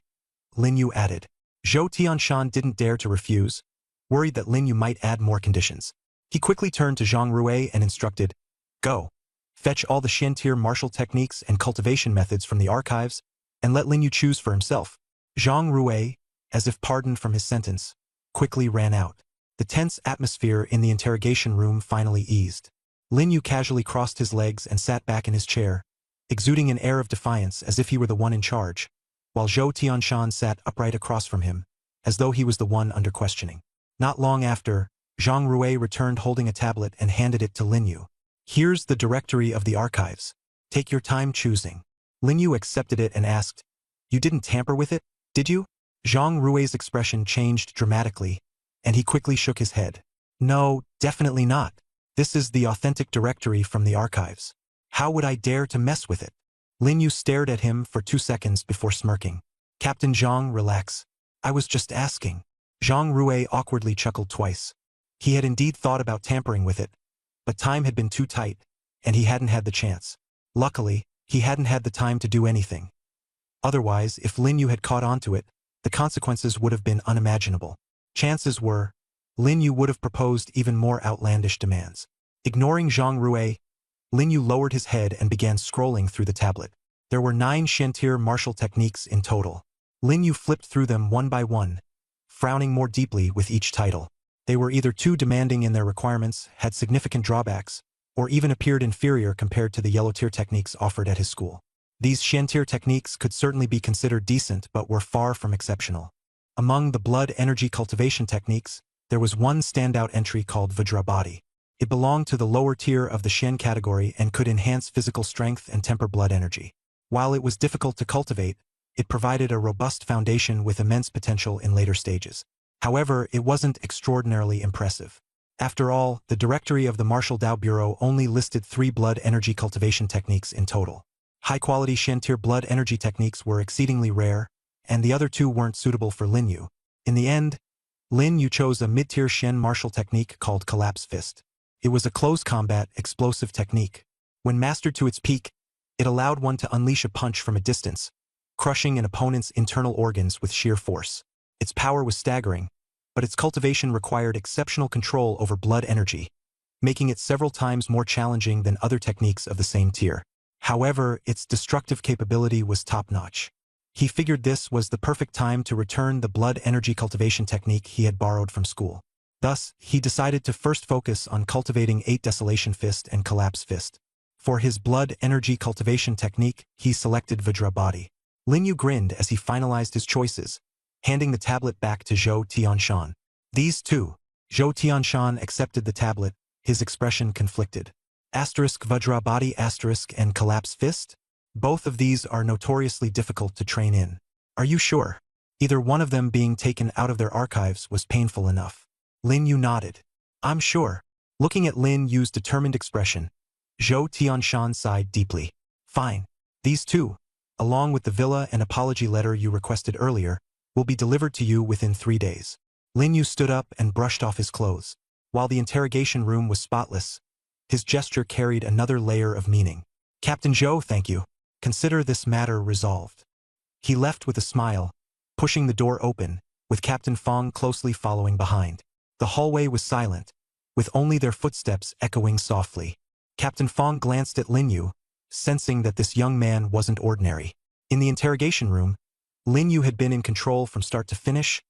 Lin Yu added. Zhou Tianshan didn't dare to refuse, worried that Lin Yu might add more conditions. He quickly turned to Zhang Rui and instructed, Go. Fetch all the Shen tier martial techniques and cultivation methods from the archives, and let Lin Yu choose for himself. Zhang Rui, as if pardoned from his sentence, quickly ran out. The tense atmosphere in the interrogation room finally eased. Lin Yu casually crossed his legs and sat back in his chair, exuding an air of defiance as if he were the one in charge, while Zhou Tianshan sat upright across from him, as though he was the one under questioning. Not long after, Zhang Rui returned holding a tablet and handed it to Lin Yu. Here's the directory of the archives. Take your time choosing. Lin Yu accepted it and asked, You didn't tamper with it, did you? Zhang Rui's expression changed dramatically, and he quickly shook his head. No, definitely not. This is the authentic directory from the archives. How would I dare to mess with it? Lin Yu stared at him for 2 seconds before smirking. Captain Zhang, relax. I was just asking. Zhang Rui awkwardly chuckled twice. He had indeed thought about tampering with it, but time had been too tight, and he hadn't had the chance. Luckily, he hadn't had the time to do anything. Otherwise, if Lin Yu had caught on to it, the consequences would have been unimaginable. Chances were, Lin Yu would have proposed even more outlandish demands. Ignoring Zhang Rui, Lin Yu lowered his head and began scrolling through the tablet. There were 9 Shen tier martial techniques in total. Lin Yu flipped through them one by one, frowning more deeply with each title. They were either too demanding in their requirements, had significant drawbacks, or even appeared inferior compared to the yellow tier techniques offered at his school. These Shen tier techniques could certainly be considered decent but were far from exceptional. Among the blood energy cultivation techniques, there was one standout entry called Vajrabhati. It belonged to the lower tier of the Shen category and could enhance physical strength and temper blood energy. While it was difficult to cultivate, it provided a robust foundation with immense potential in later stages. However, it wasn't extraordinarily impressive. After all, the directory of the Martial Dao Bureau only listed 3 blood energy cultivation techniques in total. High-quality Shen tier blood energy techniques were exceedingly rare, and the other 2 weren't suitable for Lin Yu. In the end, Lin Yu chose a mid-tier Shen martial technique called Collapse Fist. It was a close combat, explosive technique. When mastered to its peak, it allowed one to unleash a punch from a distance, crushing an opponent's internal organs with sheer force. Its power was staggering, but its cultivation required exceptional control over blood energy, making it several times more challenging than other techniques of the same tier. However, its destructive capability was top-notch. He figured this was the perfect time to return the blood energy cultivation technique he had borrowed from school. Thus, he decided to first focus on cultivating 8 Desolation Fist and Collapse Fist. For his blood energy cultivation technique, he selected Vajrabhati. Lin Yu grinned as he finalized his choices, handing the tablet back to Zhou Tianshan. These 2. Zhou Tianshan accepted the tablet, his expression conflicted. Vajrabhati and Collapse Fist? Both of these are notoriously difficult to train in. Are you sure? Either one of them being taken out of their archives was painful enough. Lin Yu nodded. I'm sure. Looking at Lin Yu's determined expression, Zhou Tianshan sighed deeply. Fine. These 2, along with the villa and apology letter you requested earlier, will be delivered to you within 3 days. Lin Yu stood up and brushed off his clothes. While the interrogation room was spotless, his gesture carried another layer of meaning. Captain Zhou, thank you. Consider this matter resolved. He left with a smile, pushing the door open, with Captain Fong closely following behind. The hallway was silent, with only their footsteps echoing softly. Captain Fong glanced at Lin Yu, sensing that this young man wasn't ordinary. In the interrogation room, Lin Yu had been in control from start to finish,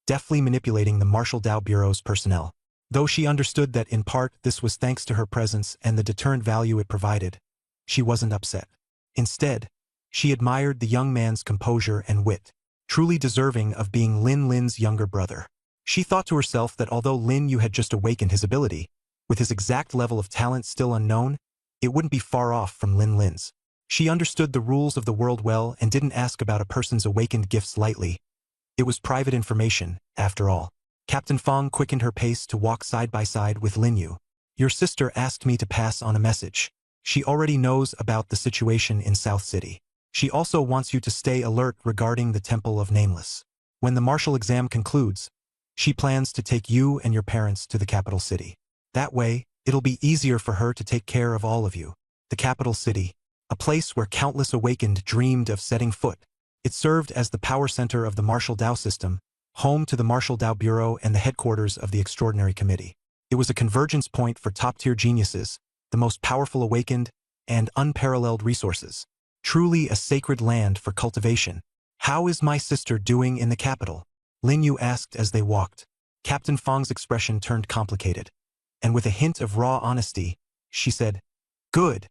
deftly manipulating the Martial Dao Bureau's personnel. Though she understood that in part this was thanks to her presence and the deterrent value it provided, she wasn't upset. Instead, she admired the young man's composure and wit, truly deserving of being Lin Lin's younger brother. She thought to herself that although Lin Yu had just awakened his ability, with his exact level of talent still unknown, it wouldn't be far off from Lin Lin's. She understood the rules of the world well and didn't ask about a person's awakened gifts lightly. It was private information, after all. Captain Fong quickened her pace to walk side by side with Lin Yu. Your sister asked me to pass on a message. She already knows about the situation in South City. She also wants you to stay alert regarding the Temple of Nameless. When the martial exam concludes, she plans to take you and your parents to the capital city. That way, it'll be easier for her to take care of all of you. The capital city, a place where countless awakened dreamed of setting foot. It served as the power center of the Martial Dao system, home to the Martial Dao Bureau and the headquarters of the Extraordinary Committee. It was a convergence point for top-tier geniuses, the most powerful awakened, and unparalleled resources. Truly a sacred land for cultivation. How is my sister doing in the capital? Lin Yu asked as they walked. Captain Fong's expression turned complicated, and with a hint of raw honesty, she said, "Good,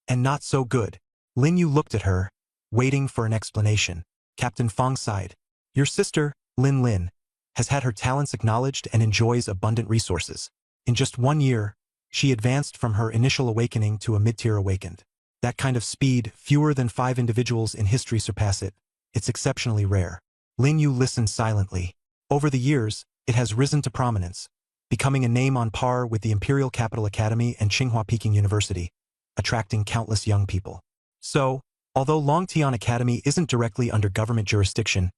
and not so good." Lin Yu looked at her, waiting for an explanation. Captain Fong sighed. Your sister, Lin Lin, has had her talents acknowledged and enjoys abundant resources. In just 1 year, she advanced from her initial awakening to a mid-tier awakened. That kind of speed, fewer than 5 individuals in history surpass it. It's exceptionally rare. Lin Yu listened silently. Over the years, it has risen to prominence, becoming a name on par with the Imperial Capital Academy and Tsinghua Peking University, attracting countless young people. So, although Longtian Academy isn't directly under government jurisdiction,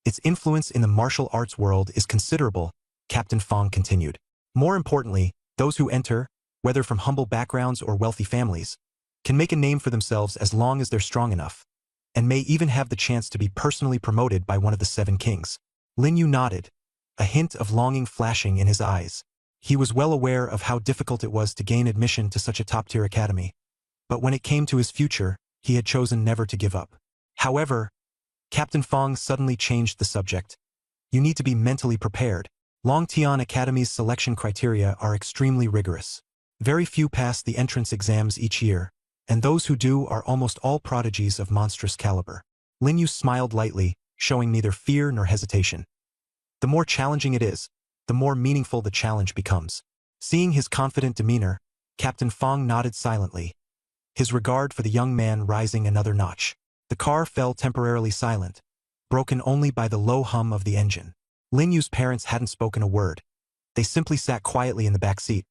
its influence in the martial arts world is considerable, Captain Fong continued. More importantly, those who enter, whether from humble backgrounds or wealthy families, can make a name for themselves as long as they're strong enough, and may even have the chance to be personally promoted by one of the 7 kings. Lin Yu nodded, a hint of longing flashing in his eyes. He was well aware of how difficult it was to gain admission to such a top-tier academy, but when it came to his future, he had chosen never to give up. However, Captain Fong suddenly changed the subject. You need to be mentally prepared. Longtian Academy's selection criteria are extremely rigorous. Very few pass the entrance exams each year, and those who do are almost all prodigies of monstrous caliber. Lin Yu smiled lightly, showing neither fear nor hesitation. The more challenging it is, the more meaningful the challenge becomes. Seeing his confident demeanor, Captain Fong nodded silently, his regard for the young man rising another notch. The car fell temporarily silent, broken only by the low hum of the engine. Lin Yu's parents hadn't spoken a word. They simply sat quietly in the back seat,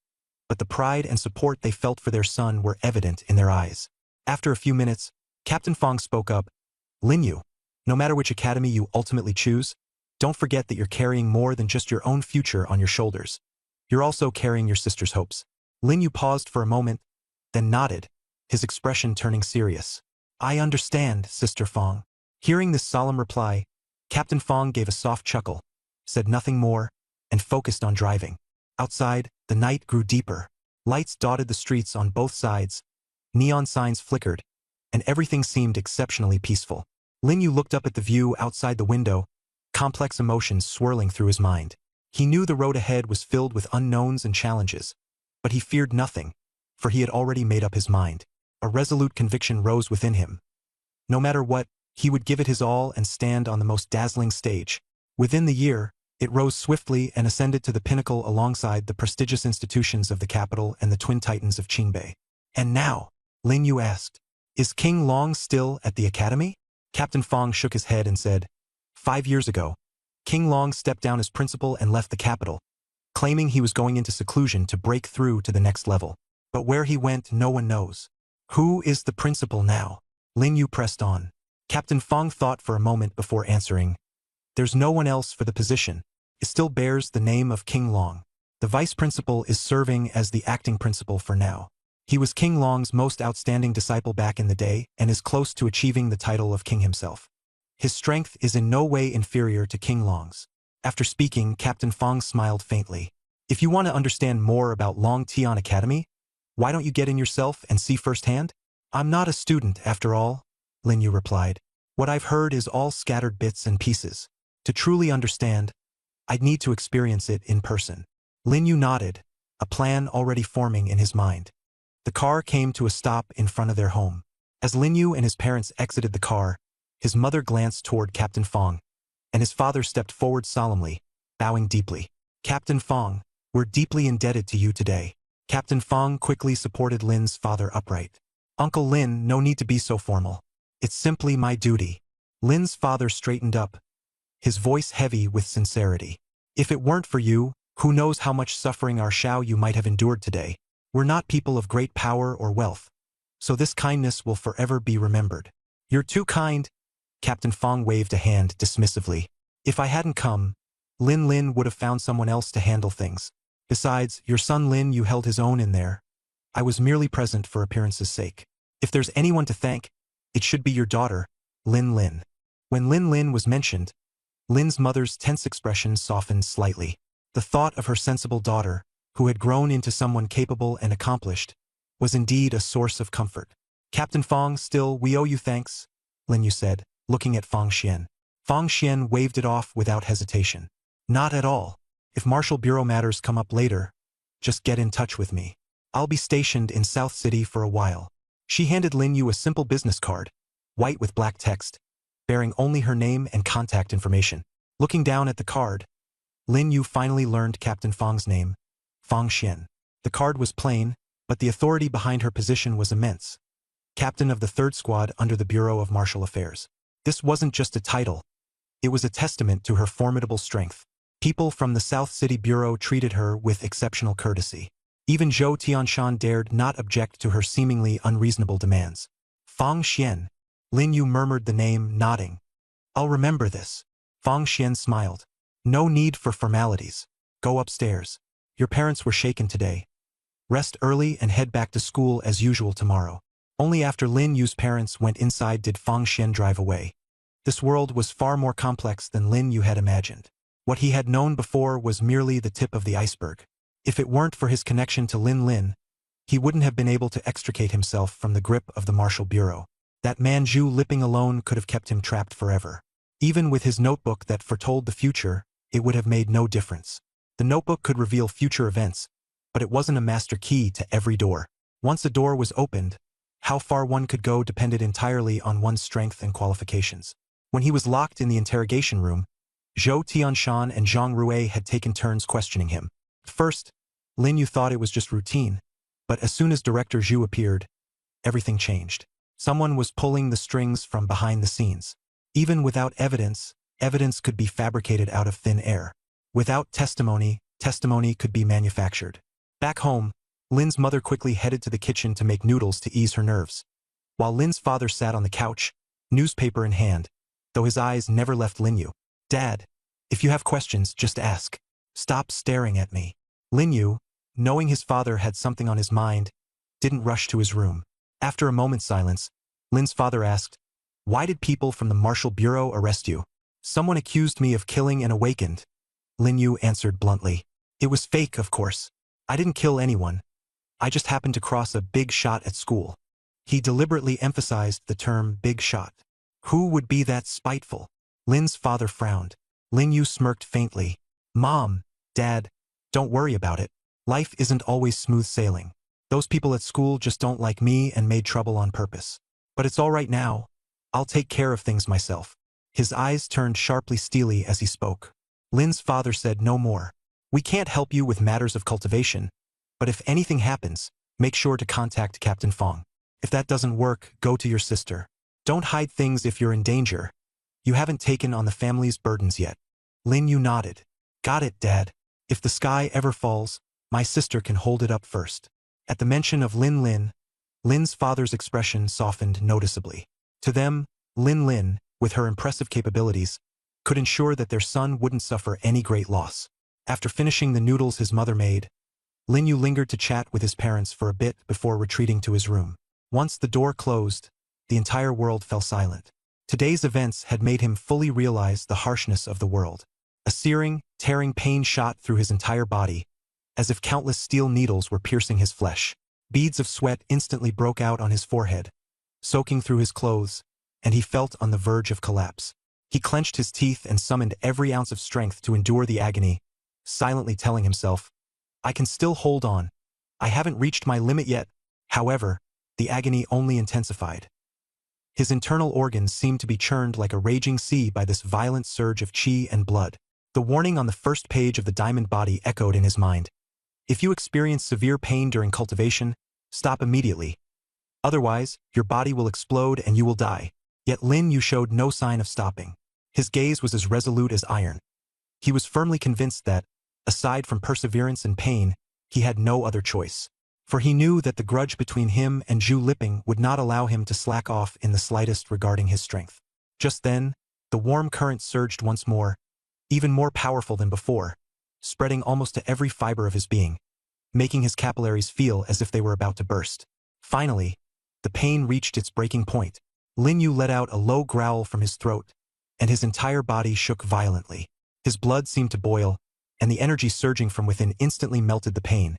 but the pride and support they felt for their son were evident in their eyes. After a few minutes, Captain Fong spoke up. Lin Yu, no matter which academy you ultimately choose, don't forget that you're carrying more than just your own future on your shoulders. You're also carrying your sister's hopes. Lin Yu paused for a moment, then nodded, his expression turning serious. I understand, Sister Fong. Hearing this solemn reply, Captain Fong gave a soft chuckle, said nothing more, and focused on driving. Outside, the night grew deeper. Lights dotted the streets on both sides, neon signs flickered, and everything seemed exceptionally peaceful. Lin Yu looked up at the view outside the window, complex emotions swirling through his mind. He knew the road ahead was filled with unknowns and challenges, but he feared nothing, for he had already made up his mind. A resolute conviction rose within him. No matter what, he would give it his all and stand on the most dazzling stage. Within the year, it rose swiftly and ascended to the pinnacle alongside the prestigious institutions of the capital and the twin titans of Qingbei. And now, Lin Yu asked, is King Long still at the academy? Captain Fong shook his head and said, 5 years ago, King Long stepped down as principal and left the capital, claiming he was going into seclusion to break through to the next level. But where he went, no one knows. Who is the principal now? Lin Yu pressed on. Captain Fong thought for a moment before answering. There's no one else for the position. It still bears the name of King Long. The vice principal is serving as the acting principal for now. He was King Long's most outstanding disciple back in the day and is close to achieving the title of king himself. His strength is in no way inferior to King Long's. After speaking, Captain Fong smiled faintly. If you want to understand more about Longtian Academy, why don't you get in yourself and see firsthand? I'm not a student, after all, Lin Yu replied. What I've heard is all scattered bits and pieces. To truly understand, I'd need to experience it in person. Lin Yu nodded, a plan already forming in his mind. The car came to a stop in front of their home. As Lin Yu and his parents exited the car, his mother glanced toward Captain Fong, and his father stepped forward solemnly, bowing deeply. Captain Fong, we're deeply indebted to you today. Captain Fong quickly supported Lin's father upright. Uncle Lin, no need to be so formal. It's simply my duty. Lin's father straightened up, his voice heavy with sincerity. If it weren't for you, who knows how much suffering our Xiao Yu might have endured today. We're not people of great power or wealth, so this kindness will forever be remembered. You're too kind. Captain Fong waved a hand dismissively. If I hadn't come, Lin would have found someone else to handle things. Besides, your son Lin Yu held his own in there. I was merely present for appearance's sake. If there's anyone to thank, it should be your daughter, Lin. When Lin was mentioned, Lin's mother's tense expression softened slightly. The thought of her sensible daughter, who had grown into someone capable and accomplished, was indeed a source of comfort. Captain Fong, still, we owe you thanks, Lin Yu said, looking at Fong Xian. Fong Xian waved it off without hesitation. Not at all. If Martial Bureau matters come up later, just get in touch with me. I'll be stationed in South City for a while. She handed Lin Yu a simple business card, white with black text, bearing only her name and contact information. Looking down at the card, Lin Yu finally learned Captain Fong's name, Fong Xian. The card was plain, but the authority behind her position was immense. Captain of the 3rd Squad under the Bureau of Martial Affairs. This wasn't just a title. It was a testament to her formidable strength. People from the South City Bureau treated her with exceptional courtesy. Even Zhou Tianshan dared not object to her seemingly unreasonable demands. Fong Xian. Lin Yu murmured the name, nodding. I'll remember this. Fong Xian smiled. No need for formalities. Go upstairs. Your parents were shaken today. Rest early and head back to school as usual tomorrow. Only after Lin Yu's parents went inside did Fong Xian drive away. This world was far more complex than Lin Yu had imagined. What he had known before was merely the tip of the iceberg. If it weren't for his connection to Lin, he wouldn't have been able to extricate himself from the grip of the Martial Bureau. That man Zhu Liping alone could have kept him trapped forever. Even with his notebook that foretold the future, it would have made no difference. The notebook could reveal future events, but it wasn't a master key to every door. Once a door was opened, how far one could go depended entirely on one's strength and qualifications. When he was locked in the interrogation room, Zhou Tianshan and Zhang Rui had taken turns questioning him. At first, Lin Yu thought it was just routine, but as soon as Director Zhu appeared, everything changed. Someone was pulling the strings from behind the scenes. Even without evidence, evidence could be fabricated out of thin air. Without testimony, testimony could be manufactured. Back home, Lin's mother quickly headed to the kitchen to make noodles to ease her nerves, while Lin's father sat on the couch, newspaper in hand, though his eyes never left Lin Yu. Dad, if you have questions, just ask. Stop staring at me. Lin Yu, knowing his father had something on his mind, didn't rush to his room. After a moment's silence, Lin's father asked, "Why did people from the Martial Bureau arrest you?" "Someone accused me of killing an awakened," Lin Yu answered bluntly. "It was fake, of course. I didn't kill anyone. I just happened to cross a big shot at school." He deliberately emphasized the term big shot. Who would be that spiteful? Lin's father frowned. Lin Yu smirked faintly. "Mom, Dad, don't worry about it. Life isn't always smooth sailing. Those people at school just don't like me and made trouble on purpose. But it's all right now. I'll take care of things myself." His eyes turned sharply steely as he spoke. Lin's father said no more. "We can't help you with matters of cultivation, but if anything happens, make sure to contact Captain Fong. If that doesn't work, go to your sister. Don't hide things if you're in danger. You haven't taken on the family's burdens yet." Lin Yu nodded. "Got it, Dad. If the sky ever falls, my sister can hold it up first." At the mention of Lin's father's expression softened noticeably. To them, Lin, with her impressive capabilities, could ensure that their son wouldn't suffer any great loss. After finishing the noodles his mother made, Lin Yu lingered to chat with his parents for a bit before retreating to his room. Once the door closed, the entire world fell silent. Today's events had made him fully realize the harshness of the world. A searing, tearing pain shot through his entire body, as if countless steel needles were piercing his flesh. Beads of sweat instantly broke out on his forehead, soaking through his clothes, and he felt on the verge of collapse. He clenched his teeth and summoned every ounce of strength to endure the agony, silently telling himself, I can still hold on. I haven't reached my limit yet. However, the agony only intensified. His internal organs seemed to be churned like a raging sea by this violent surge of chi and blood. The warning on the first page of the diamond body echoed in his mind. If you experience severe pain during cultivation, stop immediately. Otherwise, your body will explode and you will die. Yet Lin Yu showed no sign of stopping. His gaze was as resolute as iron. He was firmly convinced that, aside from perseverance and pain, he had no other choice. For he knew that the grudge between him and Zhu Liping would not allow him to slack off in the slightest regarding his strength. Just then, the warm current surged once more, even more powerful than before, spreading almost to every fiber of his being, making his capillaries feel as if they were about to burst. Finally, the pain reached its breaking point. Lin Yu let out a low growl from his throat, and his entire body shook violently. His blood seemed to boil, and the energy surging from within instantly melted the pain,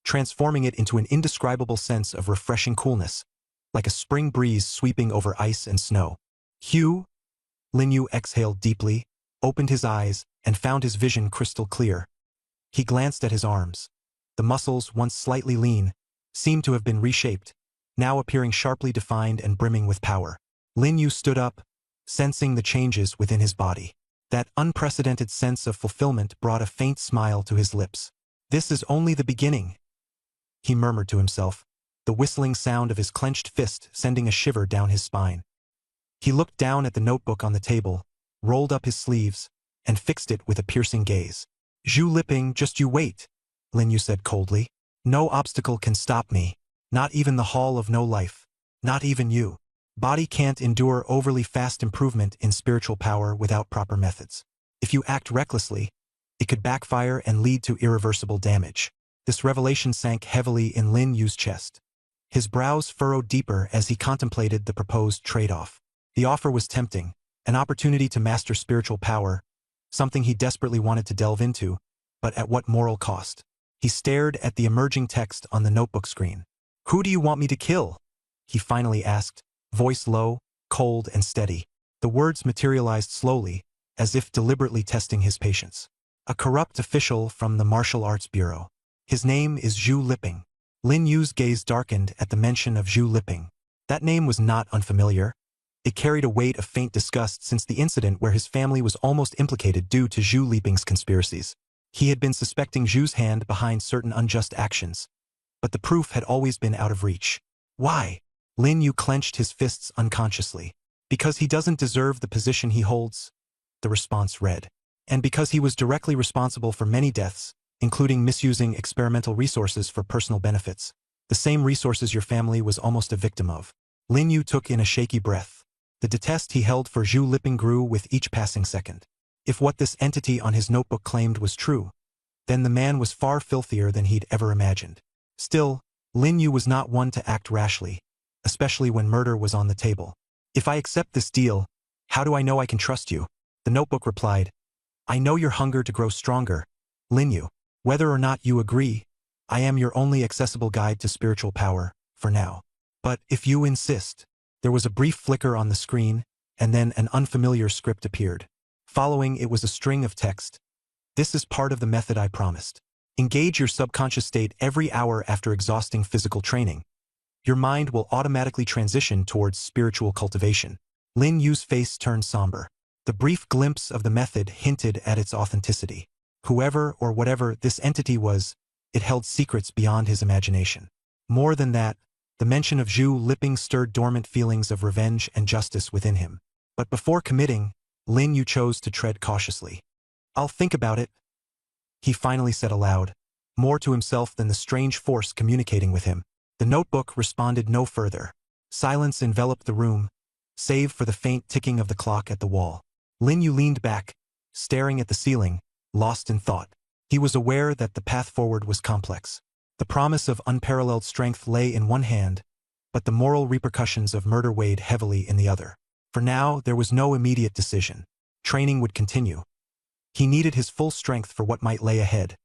transforming it into an indescribable sense of refreshing coolness, like a spring breeze sweeping over ice and snow. Hugh? Lin Yu exhaled deeply, opened his eyes, and found his vision crystal clear. He glanced at his arms. The muscles, once slightly lean, seemed to have been reshaped, now appearing sharply defined and brimming with power. Lin Yu stood up, sensing the changes within his body. That unprecedented sense of fulfillment brought a faint smile to his lips. This is only the beginning, he murmured to himself, the whistling sound of his clenched fist sending a shiver down his spine. He looked down at the notebook on the table, rolled up his sleeves, and fixed it with a piercing gaze. Zhu Liping, just you wait, Lin Yu said coldly. No obstacle can stop me, not even the Hall of No Life, not even you. Body can't endure overly fast improvement in spiritual power without proper methods. If you act recklessly, it could backfire and lead to irreversible damage. This revelation sank heavily in Lin Yu's chest. His brows furrowed deeper as he contemplated the proposed trade-off. The offer was tempting, an opportunity to master spiritual power, something he desperately wanted to delve into, but at what moral cost? He stared at the emerging text on the notebook screen. Who do you want me to kill? He finally asked, voice low, cold and steady. The words materialized slowly, as if deliberately testing his patience. A corrupt official from the Martial Arts Bureau. His name is Zhu Liping. Lin Yu's gaze darkened at the mention of Zhu Liping. That name was not unfamiliar. It carried a weight of faint disgust since the incident where his family was almost implicated due to Zhu Liping's conspiracies. He had been suspecting Zhu's hand behind certain unjust actions, but the proof had always been out of reach. Why? Lin Yu clenched his fists unconsciously. Because he doesn't deserve the position he holds, the response read. And because he was directly responsible for many deaths, including misusing experimental resources for personal benefits, the same resources your family was almost a victim of. Lin Yu took in a shaky breath. The detest he held for Zhu Liping grew with each passing second. If what this entity on his notebook claimed was true, then the man was far filthier than he'd ever imagined. Still, Lin Yu was not one to act rashly, especially when murder was on the table. If I accept this deal, how do I know I can trust you? The notebook replied, I know your hunger to grow stronger, Lin Yu. Whether or not you agree, I am your only accessible guide to spiritual power, for now. But if you insist. There was a brief flicker on the screen, and then an unfamiliar script appeared. Following it was a string of text. This is part of the method I promised. Engage your subconscious state every hour after exhausting physical training. Your mind will automatically transition towards spiritual cultivation. Lin Yu's face turned somber. The brief glimpse of the method hinted at its authenticity. Whoever or whatever this entity was, it held secrets beyond his imagination. More than that, the mention of Zhu Liping stirred dormant feelings of revenge and justice within him. But before committing, Lin Yu chose to tread cautiously. I'll think about it, he finally said aloud, more to himself than the strange force communicating with him. The notebook responded no further. Silence enveloped the room, save for the faint ticking of the clock at the wall. Lin Yu leaned back, staring at the ceiling, lost in thought. He was aware that the path forward was complex. The promise of unparalleled strength lay in one hand, but the moral repercussions of murder weighed heavily in the other. For now, there was no immediate decision. Training would continue. He needed his full strength for what might lay ahead,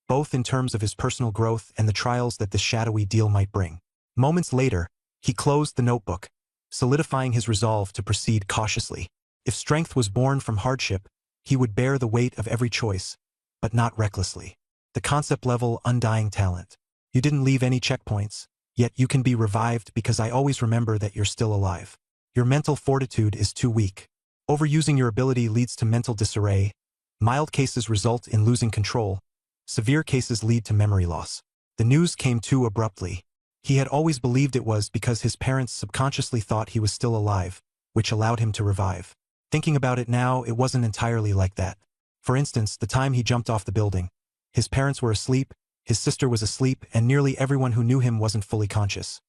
both in terms of his personal growth and the trials that this shadowy deal might bring. Moments later, he closed the notebook, solidifying his resolve to proceed cautiously. If strength was born from hardship, he would bear the weight of every choice, but not recklessly. The concept level undying talent. You didn't leave any checkpoints, yet you can be revived because I always remember that you're still alive. Your mental fortitude is too weak. Overusing your ability leads to mental disarray. Mild cases result in losing control. Severe cases lead to memory loss. The news came too abruptly. He had always believed it was because his parents subconsciously thought he was still alive, which allowed him to revive. Thinking about it now, it wasn't entirely like that. For instance, the time he jumped off the building. His parents were asleep, his sister was asleep, and nearly everyone who knew him wasn't fully conscious.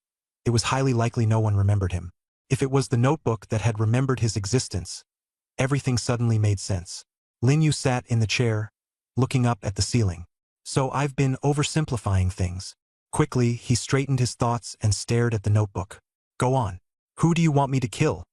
It was highly likely no one remembered him. If it was the notebook that had remembered his existence, everything suddenly made sense. Lin Yu sat in the chair, looking up at the ceiling. So I've been oversimplifying things. Quickly, he straightened his thoughts and stared at the notebook. Go on. Who do you want me to kill?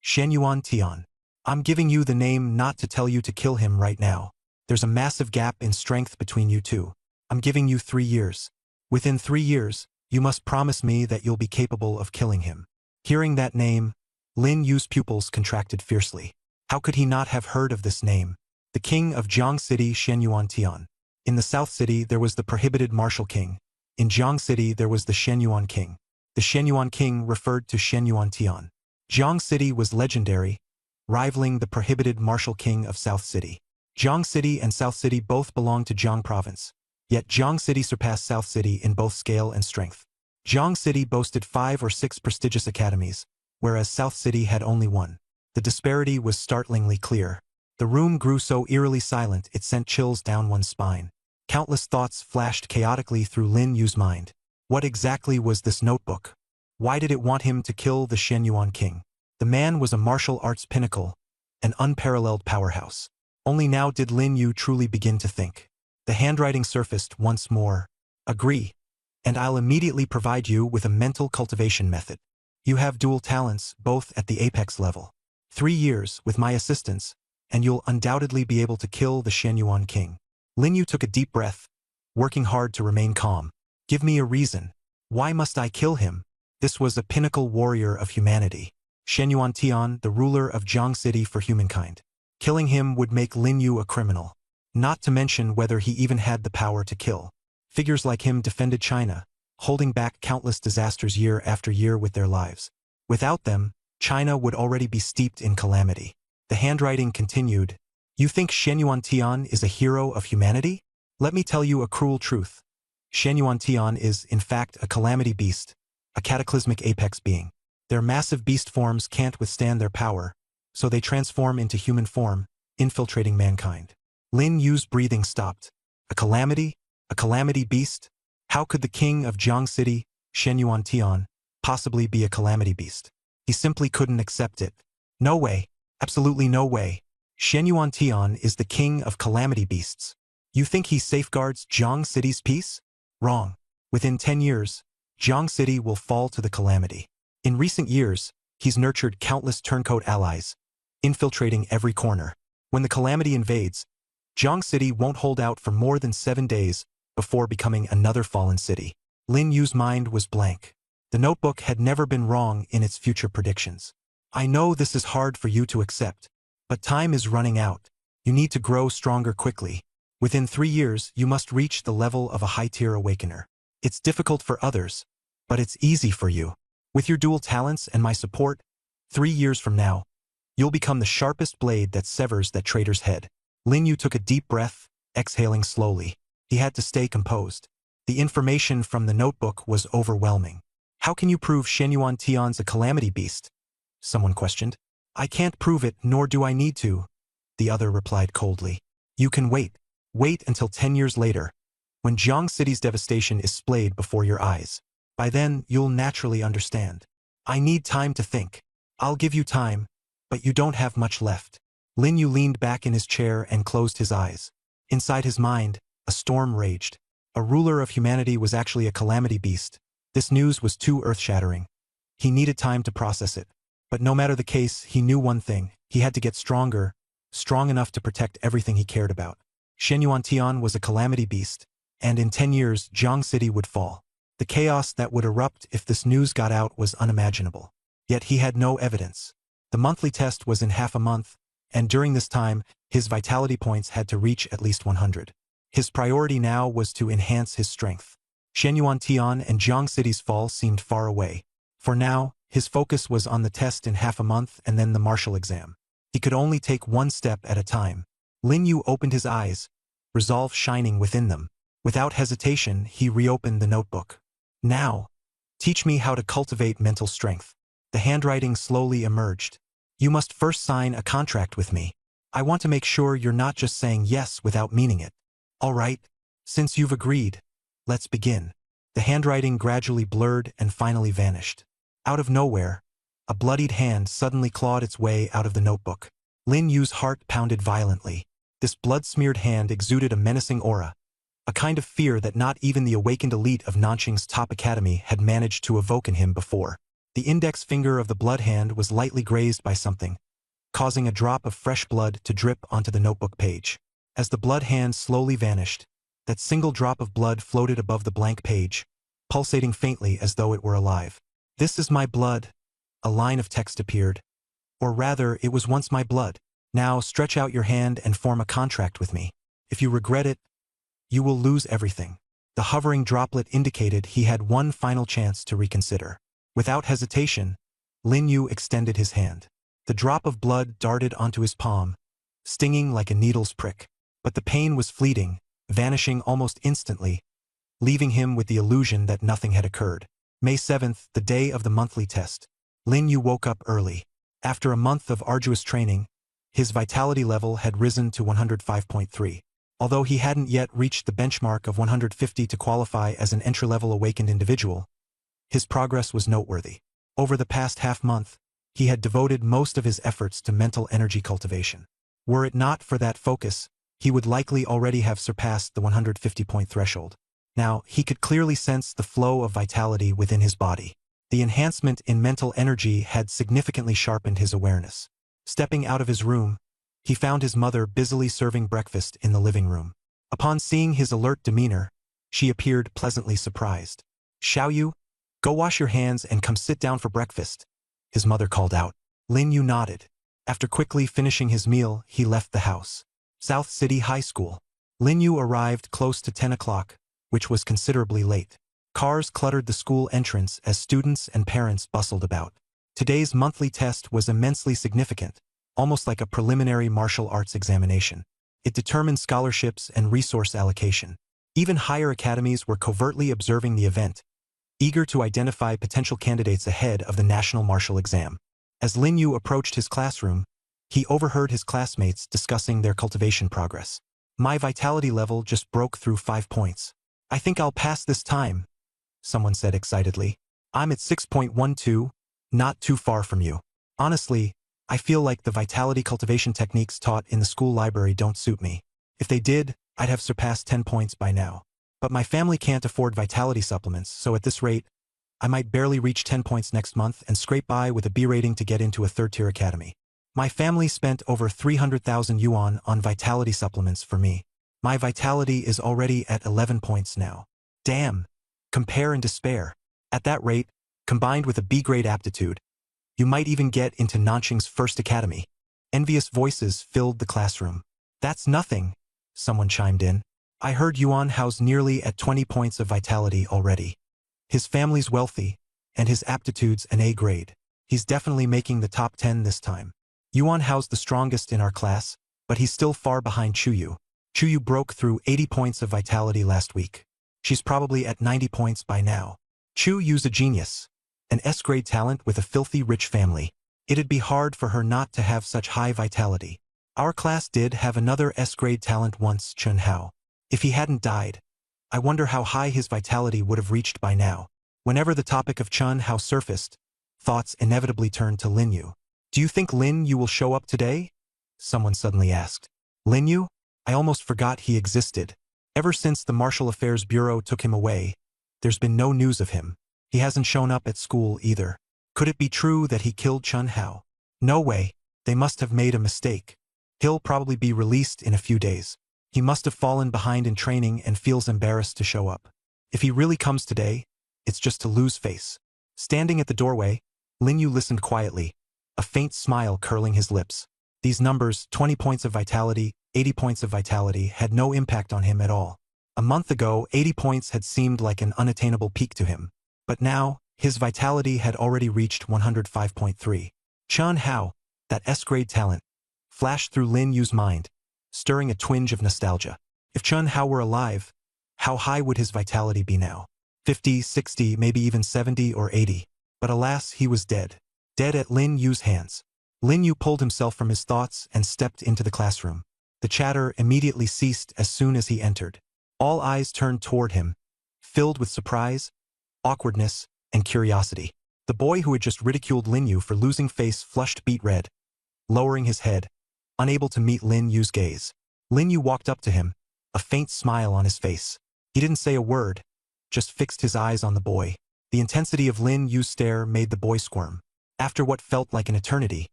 Shenyuan Tian. I'm giving you the name not to tell you to kill him right now. There's a massive gap in strength between you two. I'm giving you 3 years. Within 3 years, you must promise me that you'll be capable of killing him. Hearing that name, Lin Yu's pupils contracted fiercely. How could he not have heard of this name? The king of Jiang City, Shenyuan Tian. In the South City, there was the prohibited martial king. In Jiang City, there was the Shenyuan king. The Shenyuan king referred to Shenyuan Tian. Jiang City was legendary, rivaling the prohibited martial king of South City. Jiang City and South City both belonged to Jiang province. Yet Jiang City surpassed South City in both scale and strength. Jiang City boasted 5 or 6 prestigious academies, whereas South City had only 1. The disparity was startlingly clear. The room grew so eerily silent it sent chills down one's spine. Countless thoughts flashed chaotically through Lin Yu's mind. What exactly was this notebook? Why did it want him to kill the Shenyuan king? The man was a martial arts pinnacle, an unparalleled powerhouse. Only now did Lin Yu truly begin to think. The handwriting surfaced once more. Agree, and I'll immediately provide you with a mental cultivation method. You have dual talents, both at the apex level. 3 years, with my assistance, and you'll undoubtedly be able to kill the Shenyuan king. Lin Yu took a deep breath, working hard to remain calm. Give me a reason. Why must I kill him? This was a pinnacle warrior of humanity. Shenyuan Tian, the ruler of Jiang City for humankind. Killing him would make Lin Yu a criminal. Not to mention whether he even had the power to kill. Figures like him defended China, holding back countless disasters year after year with their lives. Without them, China would already be steeped in calamity. The handwriting continued. You think Shenyuan Tian is a hero of humanity? Let me tell you a cruel truth. Shenyuan Tian is, in fact, a calamity beast, a cataclysmic apex being. Their massive beast forms can't withstand their power, so they transform into human form, infiltrating mankind. Lin Yu's breathing stopped. A calamity? A calamity beast? How could the king of Jiang City, Shenyuan Tian, possibly be a calamity beast? He simply couldn't accept it. No way. Absolutely no way. Shenyuan Tian is the king of calamity beasts. You think he safeguards Jiang City's peace? Wrong. Within 10 years, Jiang City will fall to the calamity. In recent years, he's nurtured countless turncoat allies, infiltrating every corner. When the calamity invades, Jiang City won't hold out for more than 7 days before becoming another fallen city. Lin Yu's mind was blank. The notebook had never been wrong in its future predictions. I know this is hard for you to accept, but time is running out. You need to grow stronger quickly. Within 3 years, you must reach the level of a high-tier awakener. It's difficult for others, but it's easy for you. With your dual talents and my support, 3 years from now, you'll become the sharpest blade that severs that traitor's head. Lin Yu took a deep breath, exhaling slowly. He had to stay composed. The information from the notebook was overwhelming. How can you prove Shenyuan Tian's a calamity beast? Someone questioned. I can't prove it, nor do I need to, the other replied coldly. You can wait. Wait until 10 years later, when Jiang City's devastation is splayed before your eyes. By then, you'll naturally understand. I need time to think. I'll give you time, but you don't have much left. Lin Yu leaned back in his chair and closed his eyes. Inside his mind, a storm raged. A ruler of humanity was actually a calamity beast. This news was too earth-shattering. He needed time to process it. But no matter the case, he knew one thing. He had to get stronger, strong enough to protect everything he cared about. Shenyuan Tian was a calamity beast, and in 10 years, Jiang City would fall. The chaos that would erupt if this news got out was unimaginable. Yet he had no evidence. The monthly test was in half a month, and during this time, his vitality points had to reach at least 100. His priority now was to enhance his strength. Shenyuan Tian and Jiang City's fall seemed far away. For now, his focus was on the test in half a month and then the martial exam. He could only take one step at a time. Lin Yu opened his eyes, resolve shining within them. Without hesitation, he reopened the notebook. Now, teach me how to cultivate mental strength. The handwriting slowly emerged. You must first sign a contract with me. I want to make sure you're not just saying yes without meaning it. All right, since you've agreed, let's begin. The handwriting gradually blurred and finally vanished. Out of nowhere, a bloodied hand suddenly clawed its way out of the notebook. Lin Yu's heart pounded violently. This blood-smeared hand exuded a menacing aura, a kind of fear that not even the awakened elite of Nanqing's top academy had managed to evoke in him before. The index finger of the blood hand was lightly grazed by something, causing a drop of fresh blood to drip onto the notebook page. As the blood hand slowly vanished, that single drop of blood floated above the blank page, pulsating faintly as though it were alive. "This is my blood," a line of text appeared. Or rather, it was once my blood. Now stretch out your hand and form a contract with me. If you regret it, you will lose everything. The hovering droplet indicated he had one final chance to reconsider. Without hesitation, Lin Yu extended his hand. The drop of blood darted onto his palm, stinging like a needle's prick. But the pain was fleeting, vanishing almost instantly, leaving him with the illusion that nothing had occurred. May 7th, the day of the monthly test. Lin Yu woke up early. After a month of arduous training, his vitality level had risen to 105.3. Although he hadn't yet reached the benchmark of 150 to qualify as an entry-level awakened individual, his progress was noteworthy. Over the past half-month, he had devoted most of his efforts to mental energy cultivation. Were it not for that focus, he would likely already have surpassed the 150-point threshold. Now, he could clearly sense the flow of vitality within his body. The enhancement in mental energy had significantly sharpened his awareness. Stepping out of his room, he found his mother busily serving breakfast in the living room. Upon seeing his alert demeanor, she appeared pleasantly surprised. "Xiaoyu, go wash your hands and come sit down for breakfast," his mother called out. Lin Yu nodded. After quickly finishing his meal, he left the house. South City High School. Lin Yu arrived close to 10 o'clock, which was considerably late. Cars cluttered the school entrance as students and parents bustled about. Today's monthly test was immensely significant, almost like a preliminary martial arts examination. It determined scholarships and resource allocation. Even higher academies were covertly observing the event, eager to identify potential candidates ahead of the national martial exam. As Lin Yu approached his classroom, he overheard his classmates discussing their cultivation progress. "My vitality level just broke through 5 points. I think I'll pass this time," someone said excitedly. "I'm at 6.12, not too far from you. Honestly, I feel like the vitality cultivation techniques taught in the school library don't suit me. If they did, I'd have surpassed 10 points by now. But my family can't afford vitality supplements, so at this rate, I might barely reach 10 points next month and scrape by with a B rating to get into a third-tier academy. My family spent over 300,000 yuan on vitality supplements for me. My vitality is already at 11 points now. Damn! Compare and despair. At that rate, combined with a B-grade aptitude, you might even get into Nanqing's first academy." Envious voices filled the classroom. "That's nothing," someone chimed in. "I heard Yuan Hao's nearly at 20 points of vitality already. His family's wealthy, and his aptitude's an A grade. He's definitely making the top 10 this time. Yuan Hao's the strongest in our class, but he's still far behind Chuyu. Chuyu broke through 80 points of vitality last week. She's probably at 90 points by now. Chuyu's a genius, an S-grade talent with a filthy rich family. It'd be hard for her not to have such high vitality. Our class did have another S-grade talent once, Chun Hao. If he hadn't died, I wonder how high his vitality would have reached by now." Whenever the topic of Chun Hao surfaced, thoughts inevitably turned to Lin Yu. "Do you think Lin Yu will show up today?" someone suddenly asked. "Lin Yu? I almost forgot he existed. Ever since the Martial Affairs Bureau took him away, there's been no news of him. He hasn't shown up at school either. Could it be true that he killed Chun Hao? No way. They must have made a mistake. He'll probably be released in a few days. He must have fallen behind in training and feels embarrassed to show up. If he really comes today, it's just to lose face." Standing at the doorway, Lin Yu listened quietly, a faint smile curling his lips. These numbers, 20 points of vitality, 80 points of vitality, had no impact on him at all. A month ago, 80 points had seemed like an unattainable peak to him. But now, his vitality had already reached 105.3. Chun Hao, that S-grade talent, flashed through Lin Yu's mind, stirring a twinge of nostalgia. If Chun Hao were alive, how high would his vitality be now? 50, 60, maybe even 70 or 80. But alas, he was dead. Dead at Lin Yu's hands. Lin Yu pulled himself from his thoughts and stepped into the classroom. The chatter immediately ceased as soon as he entered. All eyes turned toward him, filled with surprise, awkwardness, and curiosity. The boy who had just ridiculed Lin Yu for losing face flushed beet red, lowering his head, unable to meet Lin Yu's gaze. Lin Yu walked up to him, a faint smile on his face. He didn't say a word, just fixed his eyes on the boy. The intensity of Lin Yu's stare made the boy squirm. After what felt like an eternity,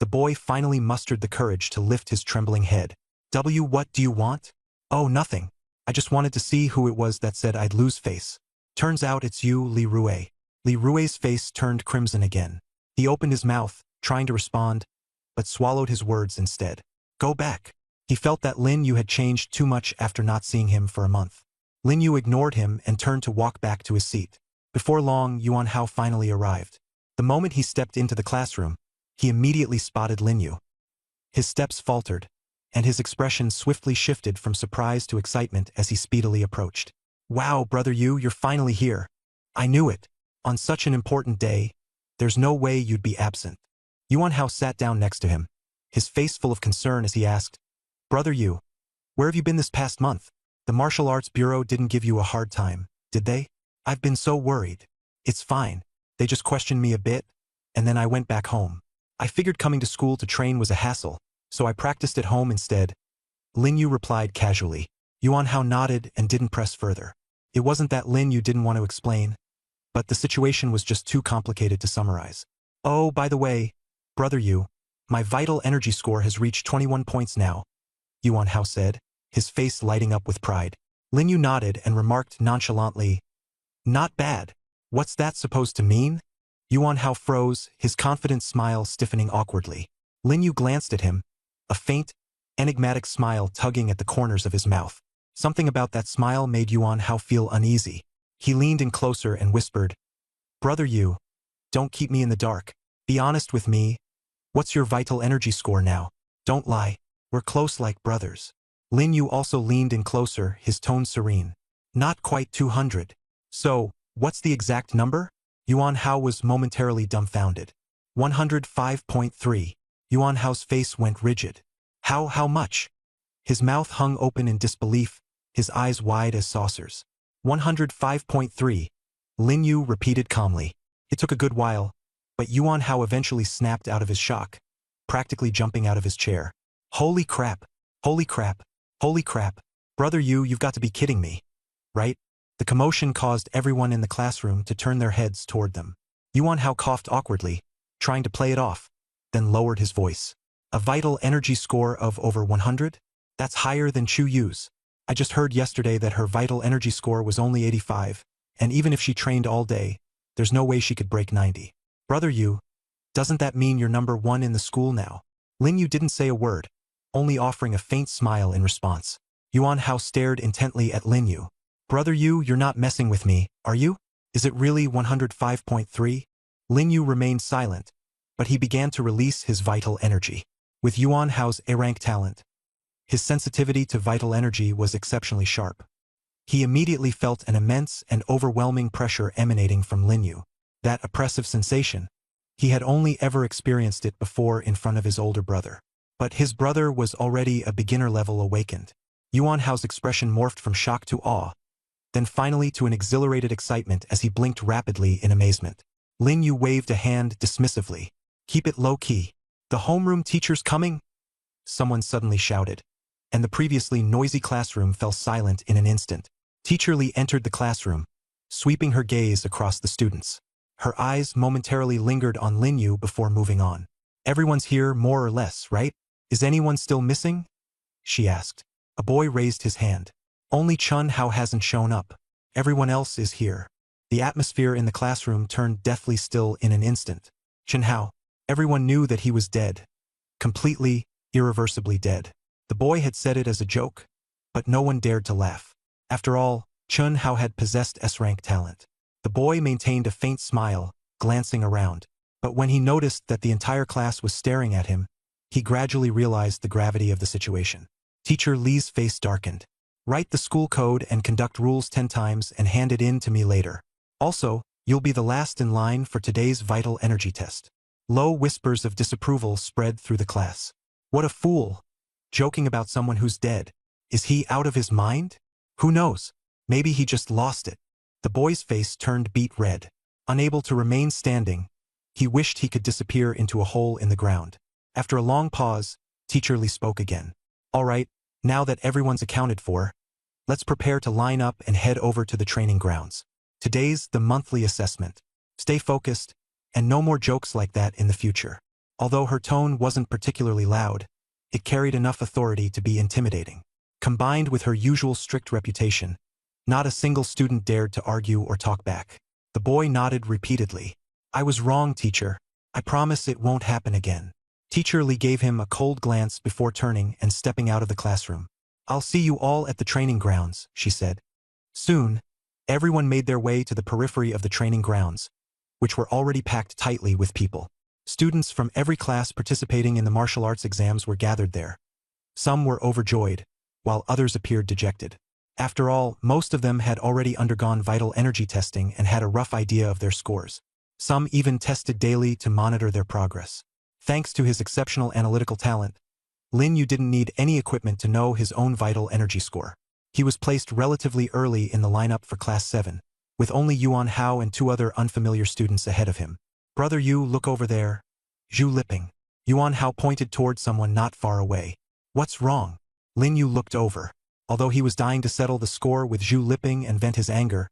the boy finally mustered the courage to lift his trembling head. What do you want? Oh, nothing. I just wanted to see who it was that said I'd lose face. Turns out it's you, Li Rui. Li Rui's face turned crimson again. He opened his mouth, trying to respond, but swallowed his words instead. Go back. He felt that Lin Yu had changed too much after not seeing him for a month. Lin Yu ignored him and turned to walk back to his seat. Before long, Yuan Hao finally arrived. The moment he stepped into the classroom, he immediately spotted Lin Yu. His steps faltered, and his expression swiftly shifted from surprise to excitement as he speedily approached. Wow, Brother Yu, you're finally here. I knew it. On such an important day, there's no way you'd be absent. Yuan Hao sat down next to him, his face full of concern as he asked, Brother Yu, where have you been this past month? The Martial Arts Bureau didn't give you a hard time, did they? I've been so worried. It's fine. They just questioned me a bit, and then I went back home. I figured coming to school to train was a hassle, so I practiced at home instead. Lin Yu replied casually. Yuan Hao nodded and didn't press further. It wasn't that Lin Yu didn't want to explain, but the situation was just too complicated to summarize. Oh, by the way, Brother Yu, my vital energy score has reached 21 points now, Yuan Hao said, his face lighting up with pride. Lin Yu nodded and remarked nonchalantly, Not bad. What's that supposed to mean? Yuan Hao froze, his confident smile stiffening awkwardly. Lin Yu glanced at him, a faint, enigmatic smile tugging at the corners of his mouth. Something about that smile made Yuan Hao feel uneasy. He leaned in closer and whispered, Brother Yu, don't keep me in the dark. Be honest with me. What's your vital energy score now? Don't lie. We're close like brothers. Lin Yu also leaned in closer, his tone serene. Not quite 200. So, what's the exact number? Yuan Hao was momentarily dumbfounded. 105.3. Yuan Hao's face went rigid. How much? His mouth hung open in disbelief, his eyes wide as saucers. 105.3. Lin Yu repeated calmly. It took a good while, but Yuan Hao eventually snapped out of his shock, practically jumping out of his chair. Holy crap! Holy crap! Holy crap! Brother Yu, you've got to be kidding me. Right? The commotion caused everyone in the classroom to turn their heads toward them. Yuan Hao coughed awkwardly, trying to play it off, then lowered his voice. A vital energy score of over 100? That's higher than Chu Yu's. I just heard yesterday that her vital energy score was only 85, and even if she trained all day, there's no way she could break 90. Brother Yu, doesn't that mean you're number 1 in the school now? Lin Yu didn't say a word, only offering a faint smile in response. Yuan Hao stared intently at Lin Yu. Brother Yu, you're not messing with me, are you? Is it really 105.3? Lin Yu remained silent, but he began to release his vital energy. With Yuan Hao's A-rank talent, his sensitivity to vital energy was exceptionally sharp. He immediately felt an immense and overwhelming pressure emanating from Lin Yu. That oppressive sensation, he had only ever experienced it before in front of his older brother. But his brother was already a beginner level awakened. Yuan Hao's expression morphed from shock to awe, then finally to an exhilarated excitement as he blinked rapidly in amazement. Lin Yu waved a hand dismissively. Keep it low-key. The homeroom teacher's coming? Someone suddenly shouted, and the previously noisy classroom fell silent in an instant. Teacher Li entered the classroom, sweeping her gaze across the students. Her eyes momentarily lingered on Lin Yu before moving on. Everyone's here more or less, right? Is anyone still missing? She asked. A boy raised his hand. Only Chun Hao hasn't shown up. Everyone else is here. The atmosphere in the classroom turned deathly still in an instant. Chun Hao. Everyone knew that he was dead. Completely, irreversibly dead. The boy had said it as a joke, but no one dared to laugh. After all, Chun Hao had possessed S-rank talent. The boy maintained a faint smile, glancing around. But when he noticed that the entire class was staring at him, he gradually realized the gravity of the situation. Teacher Li's face darkened. Write the school code and conduct rules 10 times and hand it in to me later. Also, you'll be the last in line for today's vital energy test. Low whispers of disapproval spread through the class. What a fool! Joking about someone who's dead. Is he out of his mind? Who knows? Maybe he just lost it. The boy's face turned beet red. Unable to remain standing, he wished he could disappear into a hole in the ground. After a long pause, Teacher Li spoke again. All right, now that everyone's accounted for, let's prepare to line up and head over to the training grounds. Today's the monthly assessment. Stay focused, and no more jokes like that in the future. Although her tone wasn't particularly loud, it carried enough authority to be intimidating. Combined with her usual strict reputation, not a single student dared to argue or talk back. The boy nodded repeatedly. I was wrong, teacher. I promise it won't happen again. Teacher Li gave him a cold glance before turning and stepping out of the classroom. I'll see you all at the training grounds, she said. Soon, everyone made their way to the periphery of the training grounds, which were already packed tightly with people. Students from every class participating in the martial arts exams were gathered there. Some were overjoyed, while others appeared dejected. After all, most of them had already undergone vital energy testing and had a rough idea of their scores. Some even tested daily to monitor their progress. Thanks to his exceptional analytical talent, Lin Yu didn't need any equipment to know his own vital energy score. He was placed relatively early in the lineup for Class 7, with only Yuan Hao and 2 other unfamiliar students ahead of him. Brother Yu, look over there. Zhu Liping. Yuan Hao pointed toward someone not far away. What's wrong? Lin Yu looked over. Although he was dying to settle the score with Zhu Liping and vent his anger,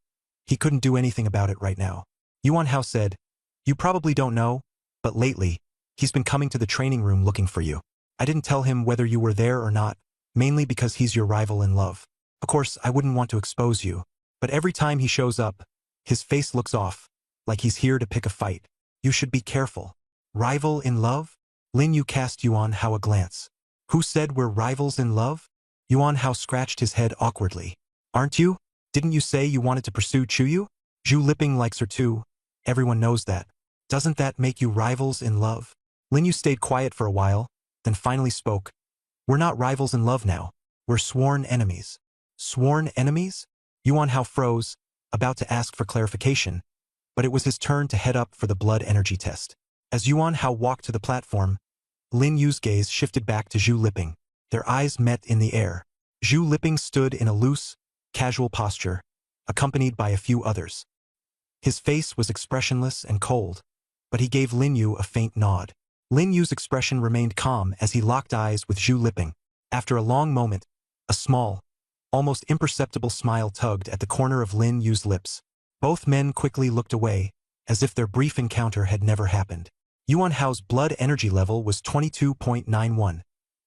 he couldn't do anything about it right now. Yuan Hao said, You probably don't know, but lately, he's been coming to the training room looking for you. I didn't tell him whether you were there or not, mainly because he's your rival in love. Of course, I wouldn't want to expose you, but every time he shows up, his face looks off, like he's here to pick a fight. You should be careful. Rival in love? Lin Yu cast Yuan Hao a glance. Who said we're rivals in love? Yuan Hao scratched his head awkwardly. Aren't you? Didn't you say you wanted to pursue Chuyu? Zhu Liping likes her too. Everyone knows that. Doesn't that make you rivals in love? Lin Yu stayed quiet for a while, then finally spoke. We're not rivals in love now. We're sworn enemies. Sworn enemies? Yuan Hao froze, about to ask for clarification, but it was his turn to head up for the blood energy test. As Yuan Hao walked to the platform, Lin Yu's gaze shifted back to Zhu Liping. Their eyes met in the air. Zhu Liping stood in a loose, casual posture, accompanied by a few others. His face was expressionless and cold, but he gave Lin Yu a faint nod. Lin Yu's expression remained calm as he locked eyes with Zhu Liping. After a long moment, a small, almost imperceptible smile tugged at the corner of Lin Yu's lips. Both men quickly looked away, as if their brief encounter had never happened. Yuan Hao's blood energy level was 22.91,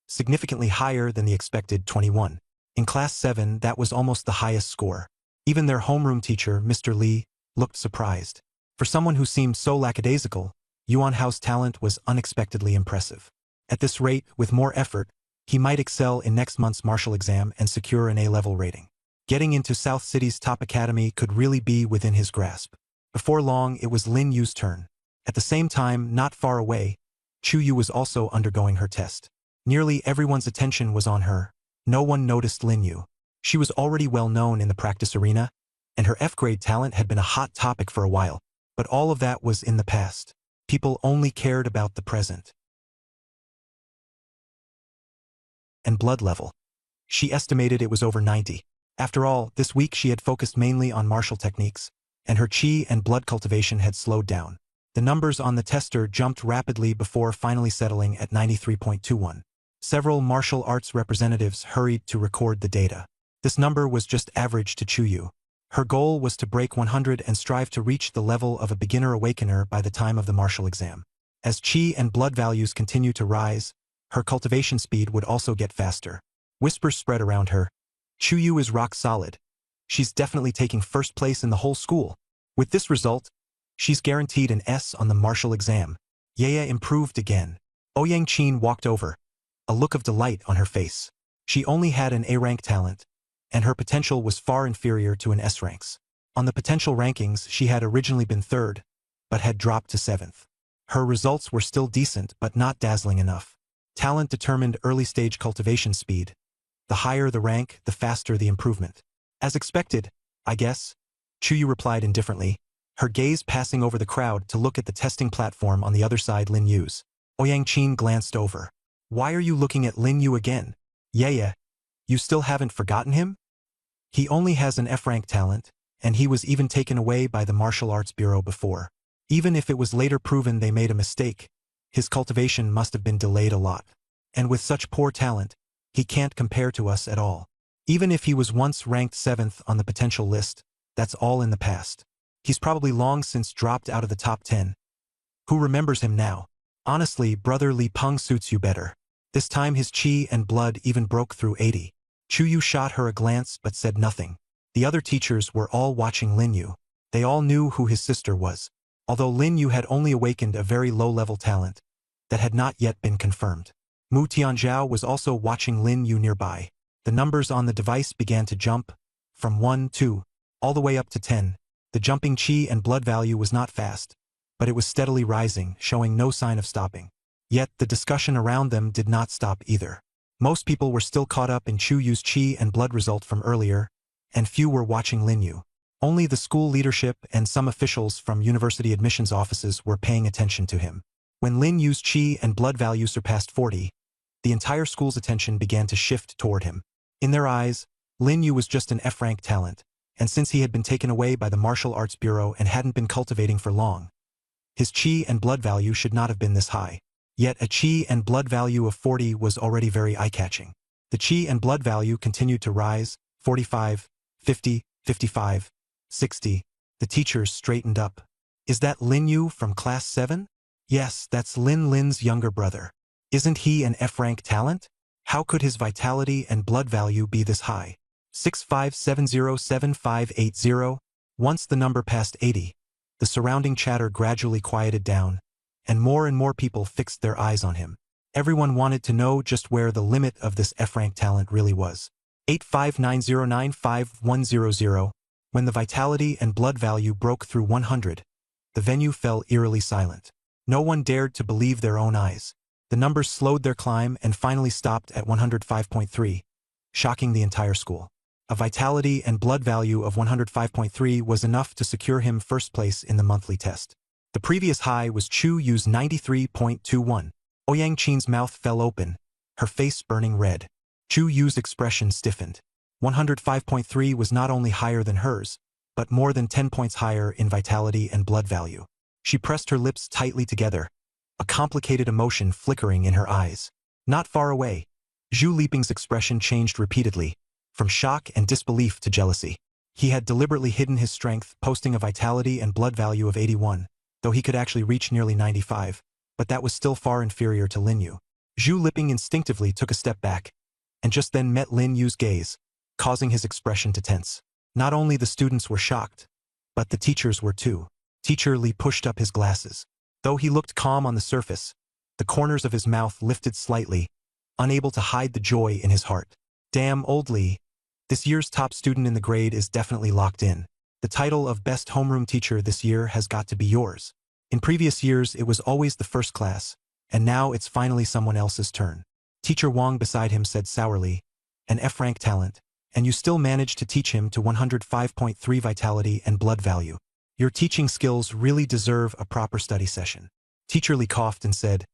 significantly higher than the expected 21. In Class 7, that was almost the highest score. Even their homeroom teacher, Mr. Li, looked surprised. For someone who seemed so lackadaisical, Yuan Hao's talent was unexpectedly impressive. At this rate, with more effort, he might excel in next month's martial exam and secure an A-level rating. Getting into South City's top academy could really be within his grasp. Before long, it was Lin Yu's turn. At the same time, not far away, Chuyu was also undergoing her test. Nearly everyone's attention was on her. No one noticed Lin Yu. She was already well known in the practice arena, and her F-grade talent had been a hot topic for a while. But all of that was in the past. People only cared about the present. And blood level. She estimated it was over 90. After all, this week she had focused mainly on martial techniques, and her chi and blood cultivation had slowed down. The numbers on the tester jumped rapidly before finally settling at 93.21. Several martial arts representatives hurried to record the data. This number was just average to Chuyu. Her goal was to break 100 and strive to reach the level of a beginner awakener by the time of the martial exam. As chi and blood values continued to rise, her cultivation speed would also get faster. Whispers spread around her. Chuyu is rock solid. She's definitely taking first place in the whole school. With this result, she's guaranteed an S on the martial exam. Yaya improved again. Ouyang Qin walked over, a look of delight on her face. She only had an A-rank talent, and her potential was far inferior to an S-ranks. On the potential rankings, she had originally been 3rd, but had dropped to 7th. Her results were still decent but not dazzling enough. Talent determined early-stage cultivation speed. The higher the rank, the faster the improvement. As expected, I guess, Chuyu replied indifferently, her gaze passing over the crowd to look at the testing platform on the other side. Lin Yu's. Ouyang Qin glanced over. Why are you looking at Lin Yu again? Yeah, you still haven't forgotten him? He only has an F-rank talent, and he was even taken away by the Martial Arts Bureau before. Even if it was later proven they made a mistake, his cultivation must have been delayed a lot. And with such poor talent, he can't compare to us at all. Even if he was once ranked 7th on the potential list, that's all in the past. He's probably long since dropped out of the top 10. Who remembers him now? Honestly, brother Li Peng suits you better. This time his qi and blood even broke through 80. Chuyu shot her a glance but said nothing. The other teachers were all watching Lin Yu. They all knew who his sister was. Although Lin Yu had only awakened a very low-level talent that had not yet been confirmed. Mu Tianzhao was also watching Lin Yu nearby. The numbers on the device began to jump, from 1, 2, all the way up to 10. The jumping qi and blood value was not fast, but it was steadily rising, showing no sign of stopping. Yet the discussion around them did not stop either. Most people were still caught up in Chuyu's qi and blood result from earlier, and few were watching Lin Yu. Only the school leadership and some officials from university admissions offices were paying attention to him. When Lin Yu's qi and blood value surpassed 40, the entire school's attention began to shift toward him. In their eyes, Lin Yu was just an F-rank talent, and since he had been taken away by the Martial Arts Bureau and hadn't been cultivating for long, his qi and blood value should not have been this high. Yet a qi and blood value of 40 was already very eye-catching. The qi and blood value continued to rise, 45, 50, 55, 60. The teachers straightened up. Is that Lin Yu from class 7? Yes, that's Lin's younger brother. Isn't he an F-rank talent? How could his vitality and blood value be this high? 65707580. Once the number passed 80, the surrounding chatter gradually quieted down, and more people fixed their eyes on him. Everyone wanted to know just where the limit of this F-rank talent really was. 859095100. When the vitality and blood value broke through 100, the venue fell eerily silent. No one dared to believe their own eyes. The numbers slowed their climb and finally stopped at 105.3, shocking the entire school. A vitality and blood value of 105.3 was enough to secure him first place in the monthly test. The previous high was Chuyu's 93.21. Ouyang Qin's mouth fell open, her face burning red. Chuyu's expression stiffened. 105.3 was not only higher than hers, but more than 10 points higher in vitality and blood value. She pressed her lips tightly together, a complicated emotion flickering in her eyes. Not far away, Zhu Liping's expression changed repeatedly, from shock and disbelief to jealousy. He had deliberately hidden his strength, posting a vitality and blood value of 81, though he could actually reach nearly 95, but that was still far inferior to Lin Yu. Zhu Liping instinctively took a step back, and just then met Lin Yu's gaze, causing his expression to tense. Not only the students were shocked, but the teachers were too. Teacher Li pushed up his glasses. Though he looked calm on the surface, the corners of his mouth lifted slightly, unable to hide the joy in his heart. Damn, old Li. This year's top student in the grade is definitely locked in. The title of best homeroom teacher this year has got to be yours. In previous years, it was always the first class, and now it's finally someone else's turn. Teacher Wang beside him said sourly, an F-rank talent, and you still managed to teach him to 105.3 vitality and blood value. Your teaching skills really deserve a proper study session. Teacher Li coughed and said,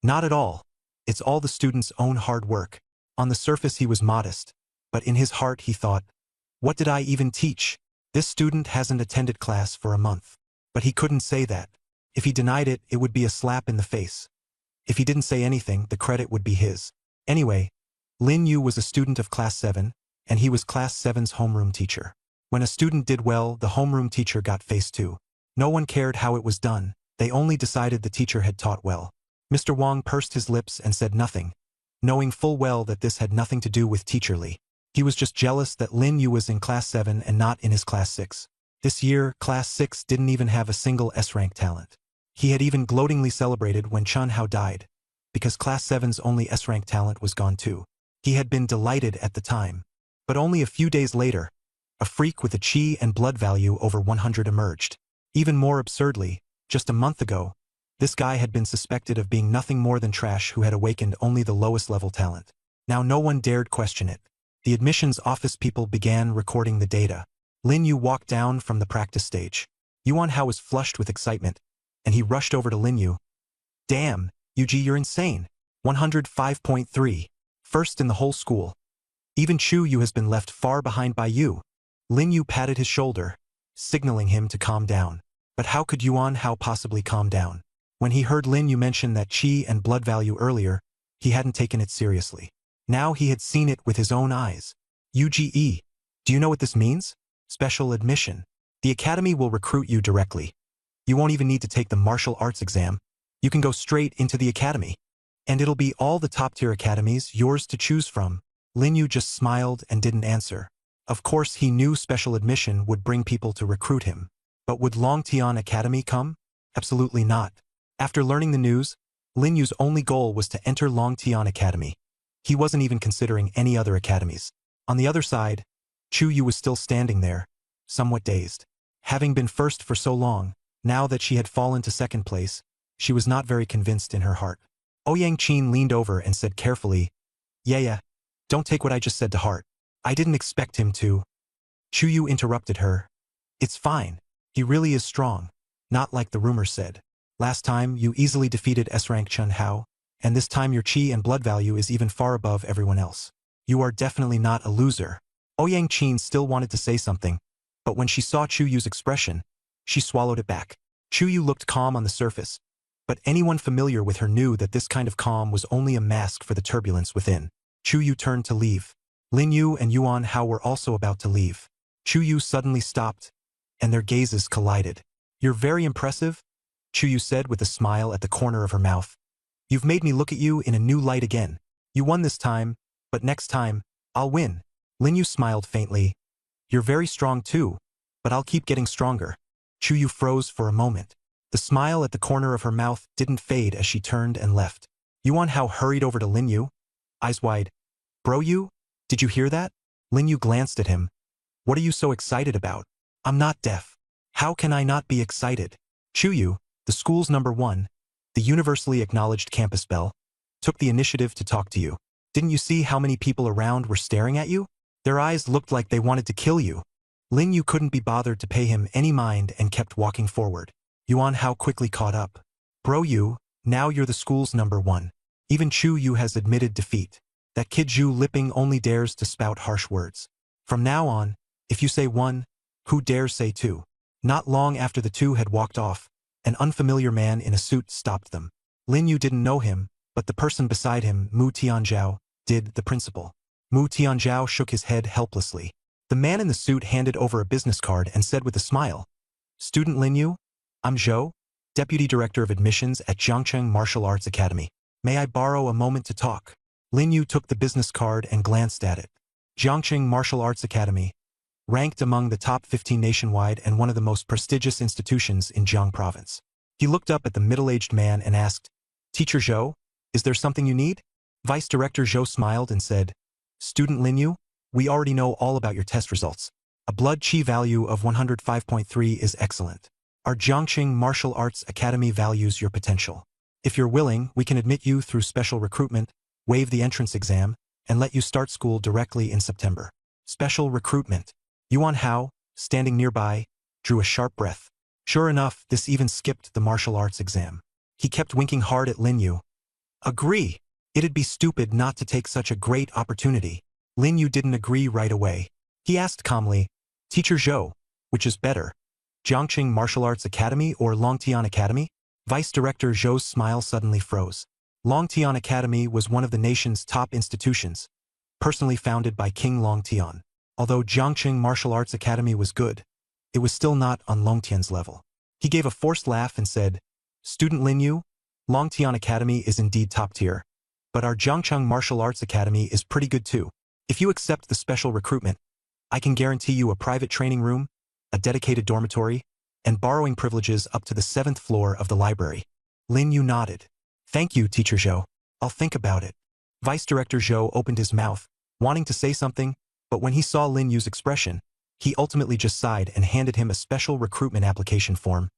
not at all. It's all the student's own hard work. On the surface he was modest, but in his heart he thought, what did I even teach? This student hasn't attended class for a month. But he couldn't say that. If he denied it, it would be a slap in the face. If he didn't say anything, the credit would be his. Anyway, Lin Yu was a student of class 7, and he was class 7's homeroom teacher. When a student did well, the homeroom teacher got face too. No one cared how it was done, they only decided the teacher had taught well. Mr. Wang pursed his lips and said nothing, knowing full well that this had nothing to do with Teacher Li. He was just jealous that Lin Yu was in class 7 and not in his class 6. This year, class 6 didn't even have a single S-rank talent. He had even gloatingly celebrated when Chun Hao died, because Class 7's only S-rank talent was gone too. He had been delighted at the time. But only a few days later, a freak with a chi and blood value over 100 emerged. Even more absurdly, just a month ago, this guy had been suspected of being nothing more than trash who had awakened only the lowest level talent. Now no one dared question it. The admissions office people began recording the data. Lin Yu walked down from the practice stage. Yuan Hao was flushed with excitement, and he rushed over to Lin Yu. Damn, Yuji, you're insane. 105.3. First in the whole school. Even Chu Yu has been left far behind by you. Lin Yu patted his shoulder, signaling him to calm down. But how could Yuan Hao possibly calm down? When he heard Lin Yu mention that chi and blood value earlier, he hadn't taken it seriously. Now he had seen it with his own eyes. UGE. Do you know what this means? Special admission. The academy will recruit you directly. You won't even need to take the martial arts exam. You can go straight into the academy. And it'll be all the top-tier academies yours to choose from. Lin Yu just smiled and didn't answer. Of course he knew special admission would bring people to recruit him. But would Longtian Academy come? Absolutely not. After learning the news, Lin Yu's only goal was to enter Longtian Academy. He wasn't even considering any other academies. On the other side, Chu Yu was still standing there, somewhat dazed. Having been first for so long, now that she had fallen to second place, she was not very convinced in her heart. Ouyang Qin leaned over and said carefully, Yeah, don't take what I just said to heart. I didn't expect him to. Chu Yu interrupted her. It's fine. He really is strong. Not like the rumors said. Last time, you easily defeated S-rank Chen Hao, and this time your chi and blood value is even far above everyone else. You are definitely not a loser. Ouyang Qin still wanted to say something, but when she saw Chu Yu's expression, she swallowed it back. Chu Yu looked calm on the surface, but anyone familiar with her knew that this kind of calm was only a mask for the turbulence within. Chu Yu turned to leave. Lin Yu and Yuan Hao were also about to leave. Chu Yu suddenly stopped, and their gazes collided. You're very impressive, Chu Yu said with a smile at the corner of her mouth. You've made me look at you in a new light again. You won this time, but next time, I'll win. Lin Yu smiled faintly. You're very strong too, but I'll keep getting stronger. Chu Yu froze for a moment. The smile at the corner of her mouth didn't fade as she turned and left. Yuan Hao hurried over to Lin Yu, eyes wide. Bro Yu? Did you hear that? Lin Yu glanced at him. What are you so excited about? I'm not deaf. How can I not be excited? Chu Yu, the school's #1, the universally acknowledged campus belle, took the initiative to talk to you. Didn't you see how many people around were staring at you? Their eyes looked like they wanted to kill you. Lin Yu couldn't be bothered to pay him any mind and kept walking forward. Yuan Hao quickly caught up. Bro Yu, now you're the school's #1. Even Chu Yu has admitted defeat. That kid Zhu Lipping only dares to spout harsh words. From now on, if you say 1, who dares say 2? Not long after the two had walked off, an unfamiliar man in a suit stopped them. Lin Yu didn't know him, but the person beside him, Mu Tianzhao, did, the principal. Mu Tianzhao shook his head helplessly. The man in the suit handed over a business card and said with a smile, Student Lin Yu, I'm Zhou, Deputy Director of Admissions at Jiangcheng Martial Arts Academy. May I borrow a moment to talk? Lin Yu took the business card and glanced at it. Jiangcheng Martial Arts Academy, ranked among the top 15 nationwide and one of the most prestigious institutions in Jiang Province. He looked up at the middle-aged man and asked, Teacher Zhou, is there something you need? Vice Director Zhou smiled and said, Student Lin Yu, we already know all about your test results. A blood chi value of 105.3 is excellent. Our Jiangcheng Martial Arts Academy values your potential. If you're willing, we can admit you through special recruitment, waive the entrance exam, and let you start school directly in September. Special recruitment. Yuan Hao, standing nearby, drew a sharp breath. Sure enough, this even skipped the martial arts exam. He kept winking hard at Lin Yu. Agree. It'd be stupid not to take such a great opportunity. Lin Yu didn't agree right away. He asked calmly, Teacher Zhou, which is better, Jiangcheng Martial Arts Academy or Longtian Academy? Vice Director Zhou's smile suddenly froze. Longtian Academy was one of the nation's top institutions, personally founded by King Longtian. Although Jiangcheng Martial Arts Academy was good, it was still not on Longtian's level. He gave a forced laugh and said, Student Lin Yu, Longtian Academy is indeed top tier, but our Jiangcheng Martial Arts Academy is pretty good too. If you accept the special recruitment, I can guarantee you a private training room, a dedicated dormitory, and borrowing privileges up to the 7th floor of the library. Lin Yu nodded. Thank you, Teacher Zhou. I'll think about it. Vice Director Zhou opened his mouth, wanting to say something, but when he saw Lin Yu's expression, he ultimately just sighed and handed him a special recruitment application form.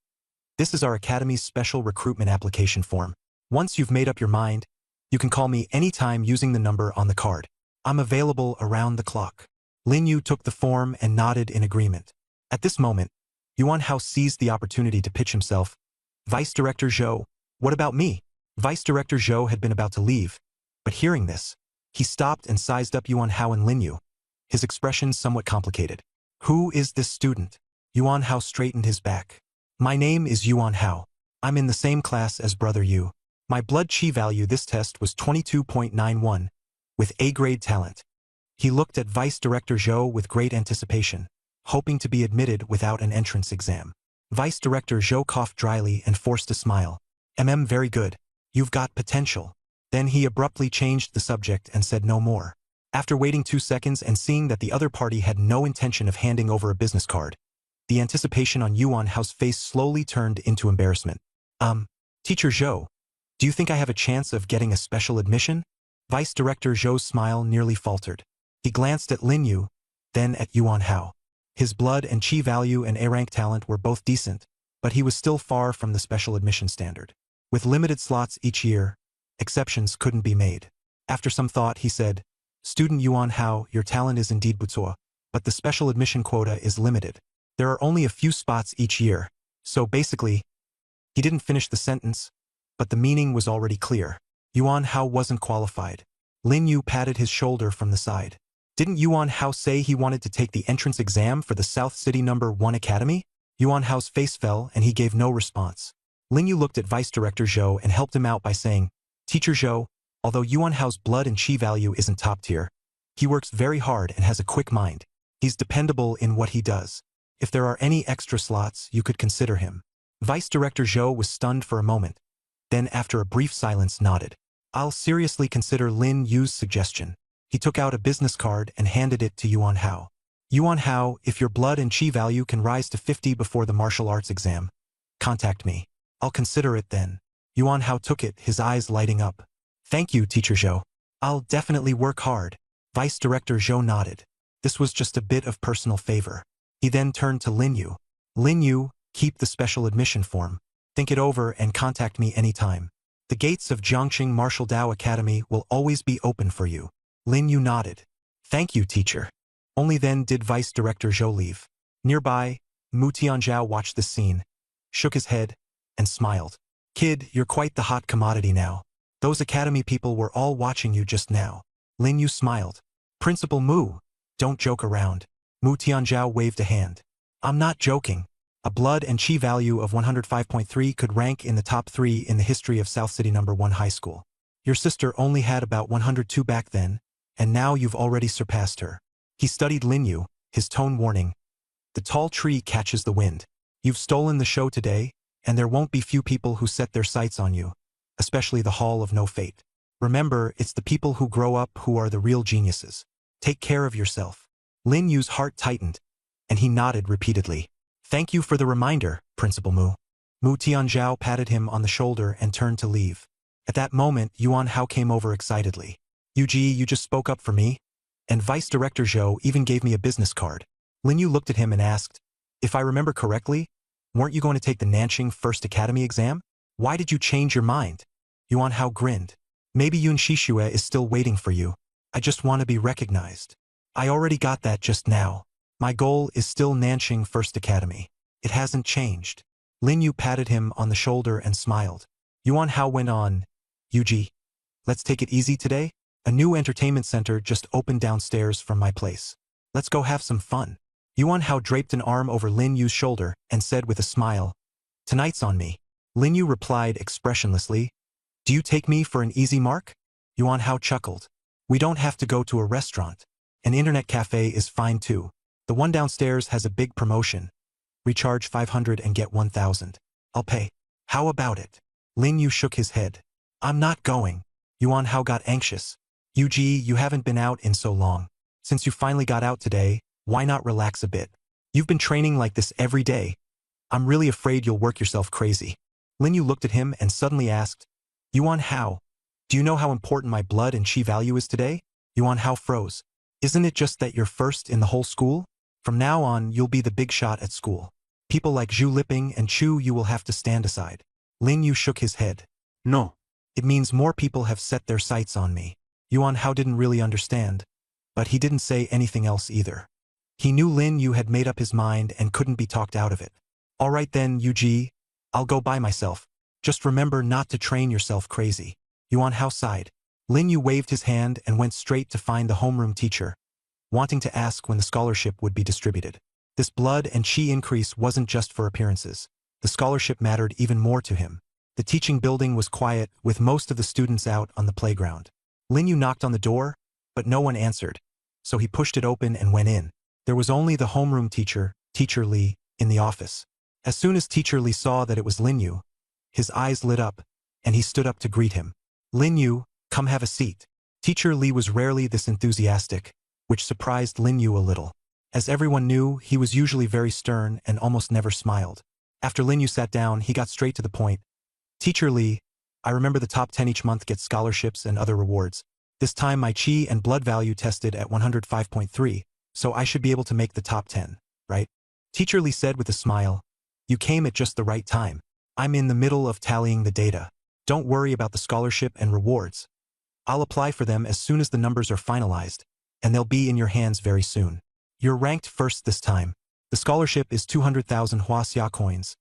This is our Academy's special recruitment application form. Once you've made up your mind, you can call me anytime using the number on the card. I'm available around the clock. Lin Yu took the form and nodded in agreement. At this moment, Yuan Hao seized the opportunity to pitch himself. Vice Director Zhou, what about me? Vice Director Zhou had been about to leave, but hearing this, he stopped and sized up Yuan Hao and Lin Yu, his expression somewhat complicated. Who is this student? Yuan Hao straightened his back. My name is Yuan Hao. I'm in the same class as Brother Yu. My blood chi value this test was 22.91, with A-grade talent. He looked at Vice Director Zhou with great anticipation, hoping to be admitted without an entrance exam. Vice Director Zhou coughed dryly and forced a smile. Very good. You've got potential. Then he abruptly changed the subject and said no more. After waiting 2 seconds and seeing that the other party had no intention of handing over a business card, the anticipation on Yuan Hao's face slowly turned into embarrassment. Teacher Zhou, do you think I have a chance of getting a special admission? Vice Director Zhou's smile nearly faltered. He glanced at Lin Yu, then at Yuan Hao. His blood and chi value and A-rank talent were both decent, but he was still far from the special admission standard. With limited slots each year, exceptions couldn't be made. After some thought, he said, Student Yuan Hao, your talent is indeed butuo, but the special admission quota is limited. There are only a few spots each year, so basically, he didn't finish the sentence, but the meaning was already clear. Yuan Hao wasn't qualified. Lin Yu patted his shoulder from the side. Didn't Yuan Hao say he wanted to take the entrance exam for the South City No. 1 Academy? Yuan Hao's face fell and he gave no response. Lin Yu looked at Vice Director Zhou and helped him out by saying, Teacher Zhou, although Yuan Hao's blood and chi value isn't top tier, he works very hard and has a quick mind. He's dependable in what he does. If there are any extra slots, you could consider him. Vice Director Zhou was stunned for a moment, then after a brief silence nodded. I'll seriously consider Lin Yu's suggestion. He took out a business card and handed it to Yuan Hao. Yuan Hao, if your blood and chi value can rise to 50 before the martial arts exam, contact me. I'll consider it then. Yuan Hao took it, his eyes lighting up. Thank you, Teacher Zhou. I'll definitely work hard. Vice Director Zhou nodded. This was just a bit of personal favor. He then turned to Lin Yu. Lin Yu, keep the special admission form. Think it over and contact me anytime. The gates of Jiangqing Martial Dao Academy will always be open for you. Lin Yu nodded. Thank you, teacher. Only then did Vice Director Zhou leave. Nearby, Mu Tianzhao watched this scene, shook his head, and smiled. Kid, you're quite the hot commodity now. Those academy people were all watching you just now. Lin Yu smiled. Principal Mu, don't joke around. Mu Tianzhao waved a hand. I'm not joking. A blood and chi value of 105.3 could rank in the top 3 in the history of South City No. 1 High School. Your sister only had about 102 back then, and now you've already surpassed her. He studied Lin Yu, his tone warning. The tall tree catches the wind. You've stolen the show today, and there won't be few people who set their sights on you, especially the Hall of No Fate. Remember, it's the people who grow up who are the real geniuses. Take care of yourself. Lin Yu's heart tightened, and he nodded repeatedly. Thank you for the reminder, Principal Mu. Mu Tianzhao patted him on the shoulder and turned to leave. At that moment, Yuan Hao came over excitedly. Yuji, you just spoke up for me? And Vice Director Zhou even gave me a business card. Lin Yu looked at him and asked, if I remember correctly, weren't you going to take the Nanqing First Academy exam? Why did you change your mind? Yuan Hao grinned. Maybe Yun Shishue is still waiting for you. I just want to be recognized. I already got that just now. My goal is still Nanqing First Academy. It hasn't changed. Lin Yu patted him on the shoulder and smiled. Yuan Hao went on, Yuji, let's take it easy today? A new entertainment center just opened downstairs from my place. Let's go have some fun. Yuan Hao draped an arm over Lin Yu's shoulder and said with a smile, Tonight's on me. Lin Yu replied expressionlessly, Do you take me for an easy mark? Yuan Hao chuckled. We don't have to go to a restaurant. An internet cafe is fine too. The one downstairs has a big promotion. Recharge 500 and get 1,000. I'll pay. How about it? Lin Yu shook his head. I'm not going. Yuan Hao got anxious. Yuji, you haven't been out in so long. Since you finally got out today, why not relax a bit? You've been training like this every day. I'm really afraid you'll work yourself crazy. Lin Yu looked at him and suddenly asked, Yuan Hao, Do you know how important my blood and chi value is today? Yuan Hao froze. Isn't it just that you're first in the whole school? From now on, you'll be the big shot at school. People like Zhu Liping and Chu Yu will have to stand aside. Lin Yu shook his head. No. It means more people have set their sights on me. Yuan Hao didn't really understand, but he didn't say anything else either. He knew Lin Yu had made up his mind and couldn't be talked out of it. All right then, Yu Ji, I'll go by myself. Just remember not to train yourself crazy. Yuan Hao sighed. Lin Yu waved his hand and went straight to find the homeroom teacher, wanting to ask when the scholarship would be distributed. This blood and chi increase wasn't just for appearances. The scholarship mattered even more to him. The teaching building was quiet, with most of the students out on the playground. Lin Yu knocked on the door, but no one answered, so he pushed it open and went in. There was only the homeroom teacher, Teacher Li, in the office. As soon as Teacher Li saw that it was Lin Yu, his eyes lit up, and he stood up to greet him. Lin Yu, come have a seat. Teacher Li was rarely this enthusiastic, which surprised Lin Yu a little. As everyone knew, he was usually very stern and almost never smiled. After Lin Yu sat down, he got straight to the point. Teacher Li, I remember the top 10 each month get scholarships and other rewards. This time my chi and blood value tested at 105.3, so I should be able to make the top 10, right? Teacher Li said with a smile. You came at just the right time. I'm in the middle of tallying the data. Don't worry about the scholarship and rewards. I'll apply for them as soon as the numbers are finalized, and they'll be in your hands very soon. You're ranked first this time. The scholarship is 200,000 Huaxia coins,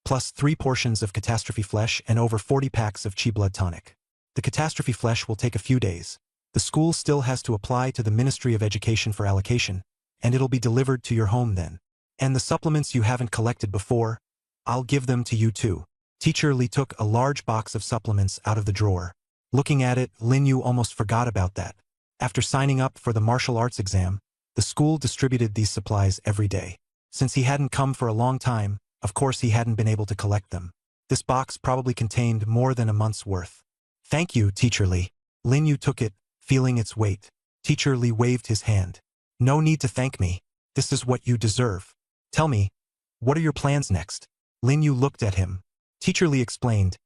plus 3 portions of catastrophe flesh and over 40 packs of chi blood tonic. The catastrophe flesh will take a few days. The school still has to apply to the Ministry of Education for allocation, and it'll be delivered to your home then. And the supplements you haven't collected before, I'll give them to you too. Teacher Li took a large box of supplements out of the drawer. Looking at it, Lin Yu almost forgot about that. After signing up for the martial arts exam, the school distributed these supplies every day. Since he hadn't come for a long time, of course he hadn't been able to collect them. This box probably contained more than a month's worth. Thank you, Teacher Li. Lin Yu took it, feeling its weight. Teacher Li waved his hand. No need to thank me. This is what you deserve. Tell me, what are your plans next? Lin Yu looked at him. Teacher Li explained.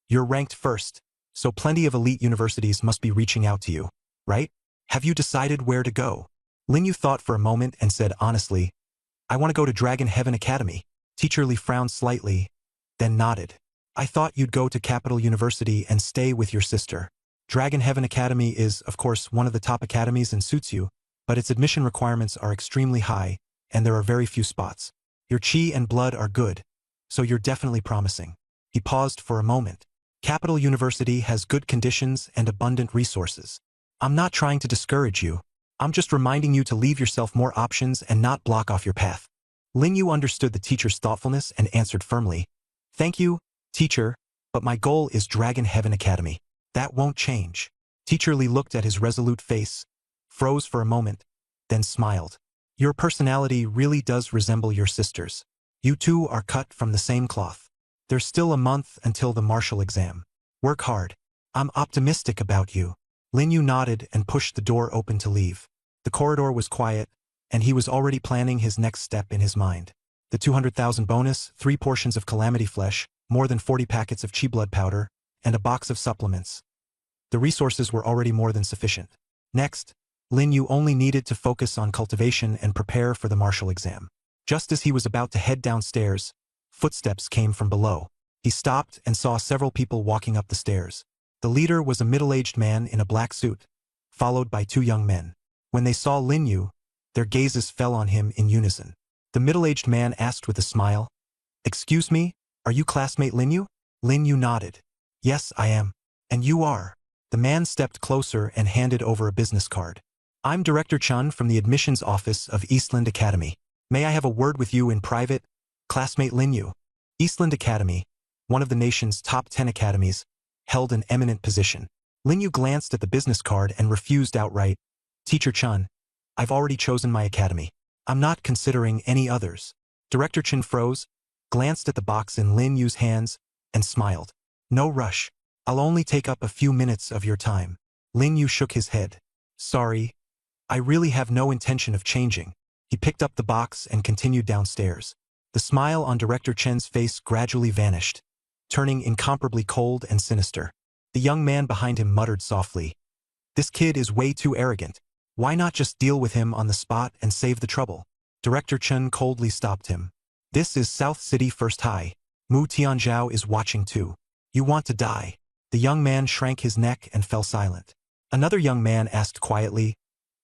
You're ranked first, so plenty of elite universities must be reaching out to you, right? Have you decided where to go? Lin Yu thought for a moment and said honestly, I want to go to Dragon Heaven Academy. Teacher Li frowned slightly, then nodded. I thought you'd go to Capital University and stay with your sister. Dragon Heaven Academy is, of course, one of the top academies and suits you, but its admission requirements are extremely high, and there are very few spots. Your chi and blood are good, so you're definitely promising. He paused for a moment. Capital University has good conditions and abundant resources. I'm not trying to discourage you. I'm just reminding you to leave yourself more options and not block off your path. Lin Yu understood the teacher's thoughtfulness and answered firmly. Thank you, teacher, but my goal is Dragon Heaven Academy. That won't change. Teacher Li looked at his resolute face, froze for a moment, then smiled. Your personality really does resemble your sister's. You two are cut from the same cloth. There's still a month until the martial exam. Work hard. I'm optimistic about you. Lin Yu nodded and pushed the door open to leave. The corridor was quiet, and he was already planning his next step in his mind. The 200,000 bonus, 3 portions of calamity flesh, more than 40 packets of chi blood powder, and a box of supplements. The resources were already more than sufficient. Next, Lin Yu only needed to focus on cultivation and prepare for the martial exam. Just as he was about to head downstairs, footsteps came from below. He stopped and saw several people walking up the stairs. The leader was a middle-aged man in a black suit, followed by 2 young men. When they saw Lin Yu, their gazes fell on him in unison. The middle-aged man asked with a smile, Excuse me, are you classmate Lin Yu? Lin Yu nodded. Yes, I am. And you are. The man stepped closer and handed over a business card. I'm Director Chun from the admissions office of Eastland Academy. May I have a word with you in private, classmate Lin Yu? Eastland Academy, one of the nation's top 10 academies, held an eminent position. Lin Yu glanced at the business card and refused outright. Teacher Chun, I've already chosen my academy. I'm not considering any others. Director Chun froze, glanced at the box in Lin Yu's hands, and smiled. No rush. I'll only take up a few minutes of your time. Lin Yu shook his head. Sorry. I really have no intention of changing. He picked up the box and continued downstairs. The smile on Director Chen's face gradually vanished, turning incomparably cold and sinister. The young man behind him muttered softly. This kid is way too arrogant. Why not just deal with him on the spot and save the trouble? Director Chen coldly stopped him. This is South City First High. Mu Tianzhao is watching too. You want to die? The young man shrank his neck and fell silent. Another young man asked quietly,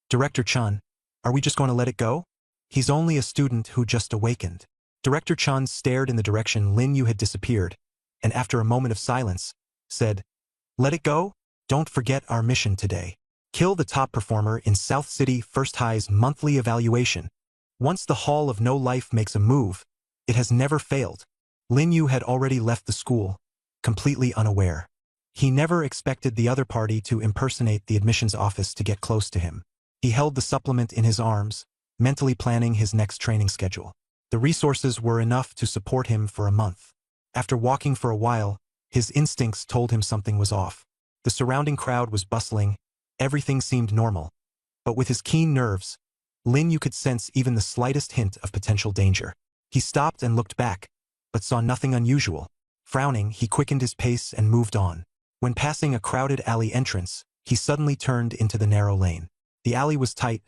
Director Chen, are we just going to let it go? He's only a student who just awakened. Director Chen stared in the direction Lin Yu had disappeared, and after a moment of silence, said, Let it go? Don't forget our mission today. Kill the top performer in South City First High's monthly evaluation. Once the Hall of No Life makes a move, it has never failed. Lin Yu had already left the school, completely unaware. He never expected the other party to impersonate the admissions office to get close to him. He held the supplement in his arms, mentally planning his next training schedule. The resources were enough to support him for a month. After walking for a while, his instincts told him something was off. The surrounding crowd was bustling, everything seemed normal. But with his keen nerves, Lin Yu could sense even the slightest hint of potential danger. He stopped and looked back, but saw nothing unusual. Frowning, he quickened his pace and moved on. When passing a crowded alley entrance, he suddenly turned into the narrow lane. The alley was tight,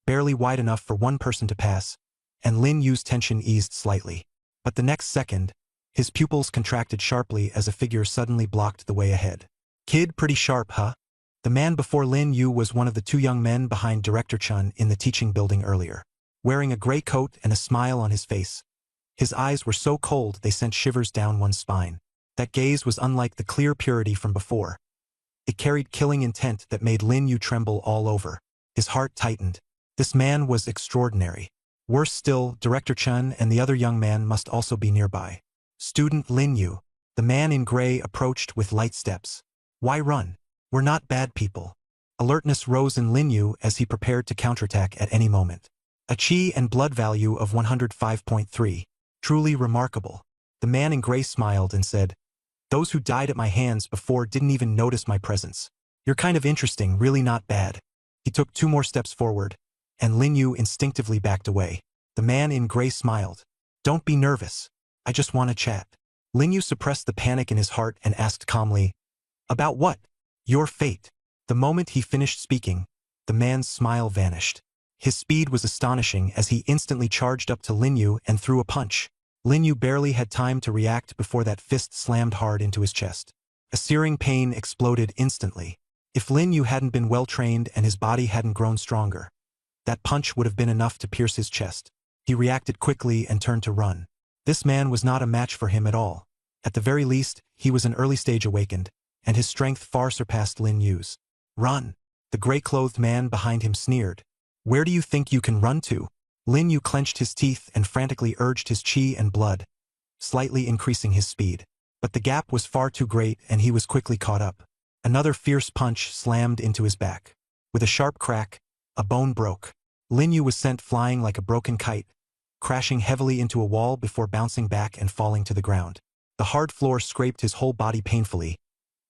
barely wide enough for one person to pass, and Lin Yu's tension eased slightly. But the next second, his pupils contracted sharply as a figure suddenly blocked the way ahead. Kid, pretty sharp, huh? The man before Lin Yu was one of the two young men behind Director Chen in the teaching building earlier. Wearing a gray coat and a smile on his face, his eyes were so cold they sent shivers down one's spine. That gaze was unlike the clear purity from before. It carried killing intent that made Lin Yu tremble all over. His heart tightened. This man was extraordinary. Worse still, Director Chen and the other young man must also be nearby. Student Lin Yu. The man in gray approached with light steps. Why run? We're not bad people. Alertness rose in Lin Yu as he prepared to counterattack at any moment. A chi and blood value of 105.3. Truly remarkable. The man in gray smiled and said, Those who died at my hands before didn't even notice my presence. You're kind of interesting, really not bad. He took 2 more steps forward, and Lin Yu instinctively backed away. The man in gray smiled. Don't be nervous. I just want to chat. Lin Yu suppressed the panic in his heart and asked calmly, About what? Your fate. The moment he finished speaking, the man's smile vanished. His speed was astonishing as he instantly charged up to Lin Yu and threw a punch. Lin Yu barely had time to react before that fist slammed hard into his chest. A searing pain exploded instantly. If Lin Yu hadn't been well-trained and his body hadn't grown stronger, that punch would have been enough to pierce his chest. He reacted quickly and turned to run. This man was not a match for him at all. At the very least, he was an early-stage awakened, and his strength far surpassed Lin Yu's. Run! The gray-clothed man behind him sneered. Where do you think you can run to? Lin Yu clenched his teeth and frantically urged his chi and blood, slightly increasing his speed. But the gap was far too great and he was quickly caught up. Another fierce punch slammed into his back. With a sharp crack, a bone broke. Lin Yu was sent flying like a broken kite, crashing heavily into a wall before bouncing back and falling to the ground. The hard floor scraped his whole body painfully,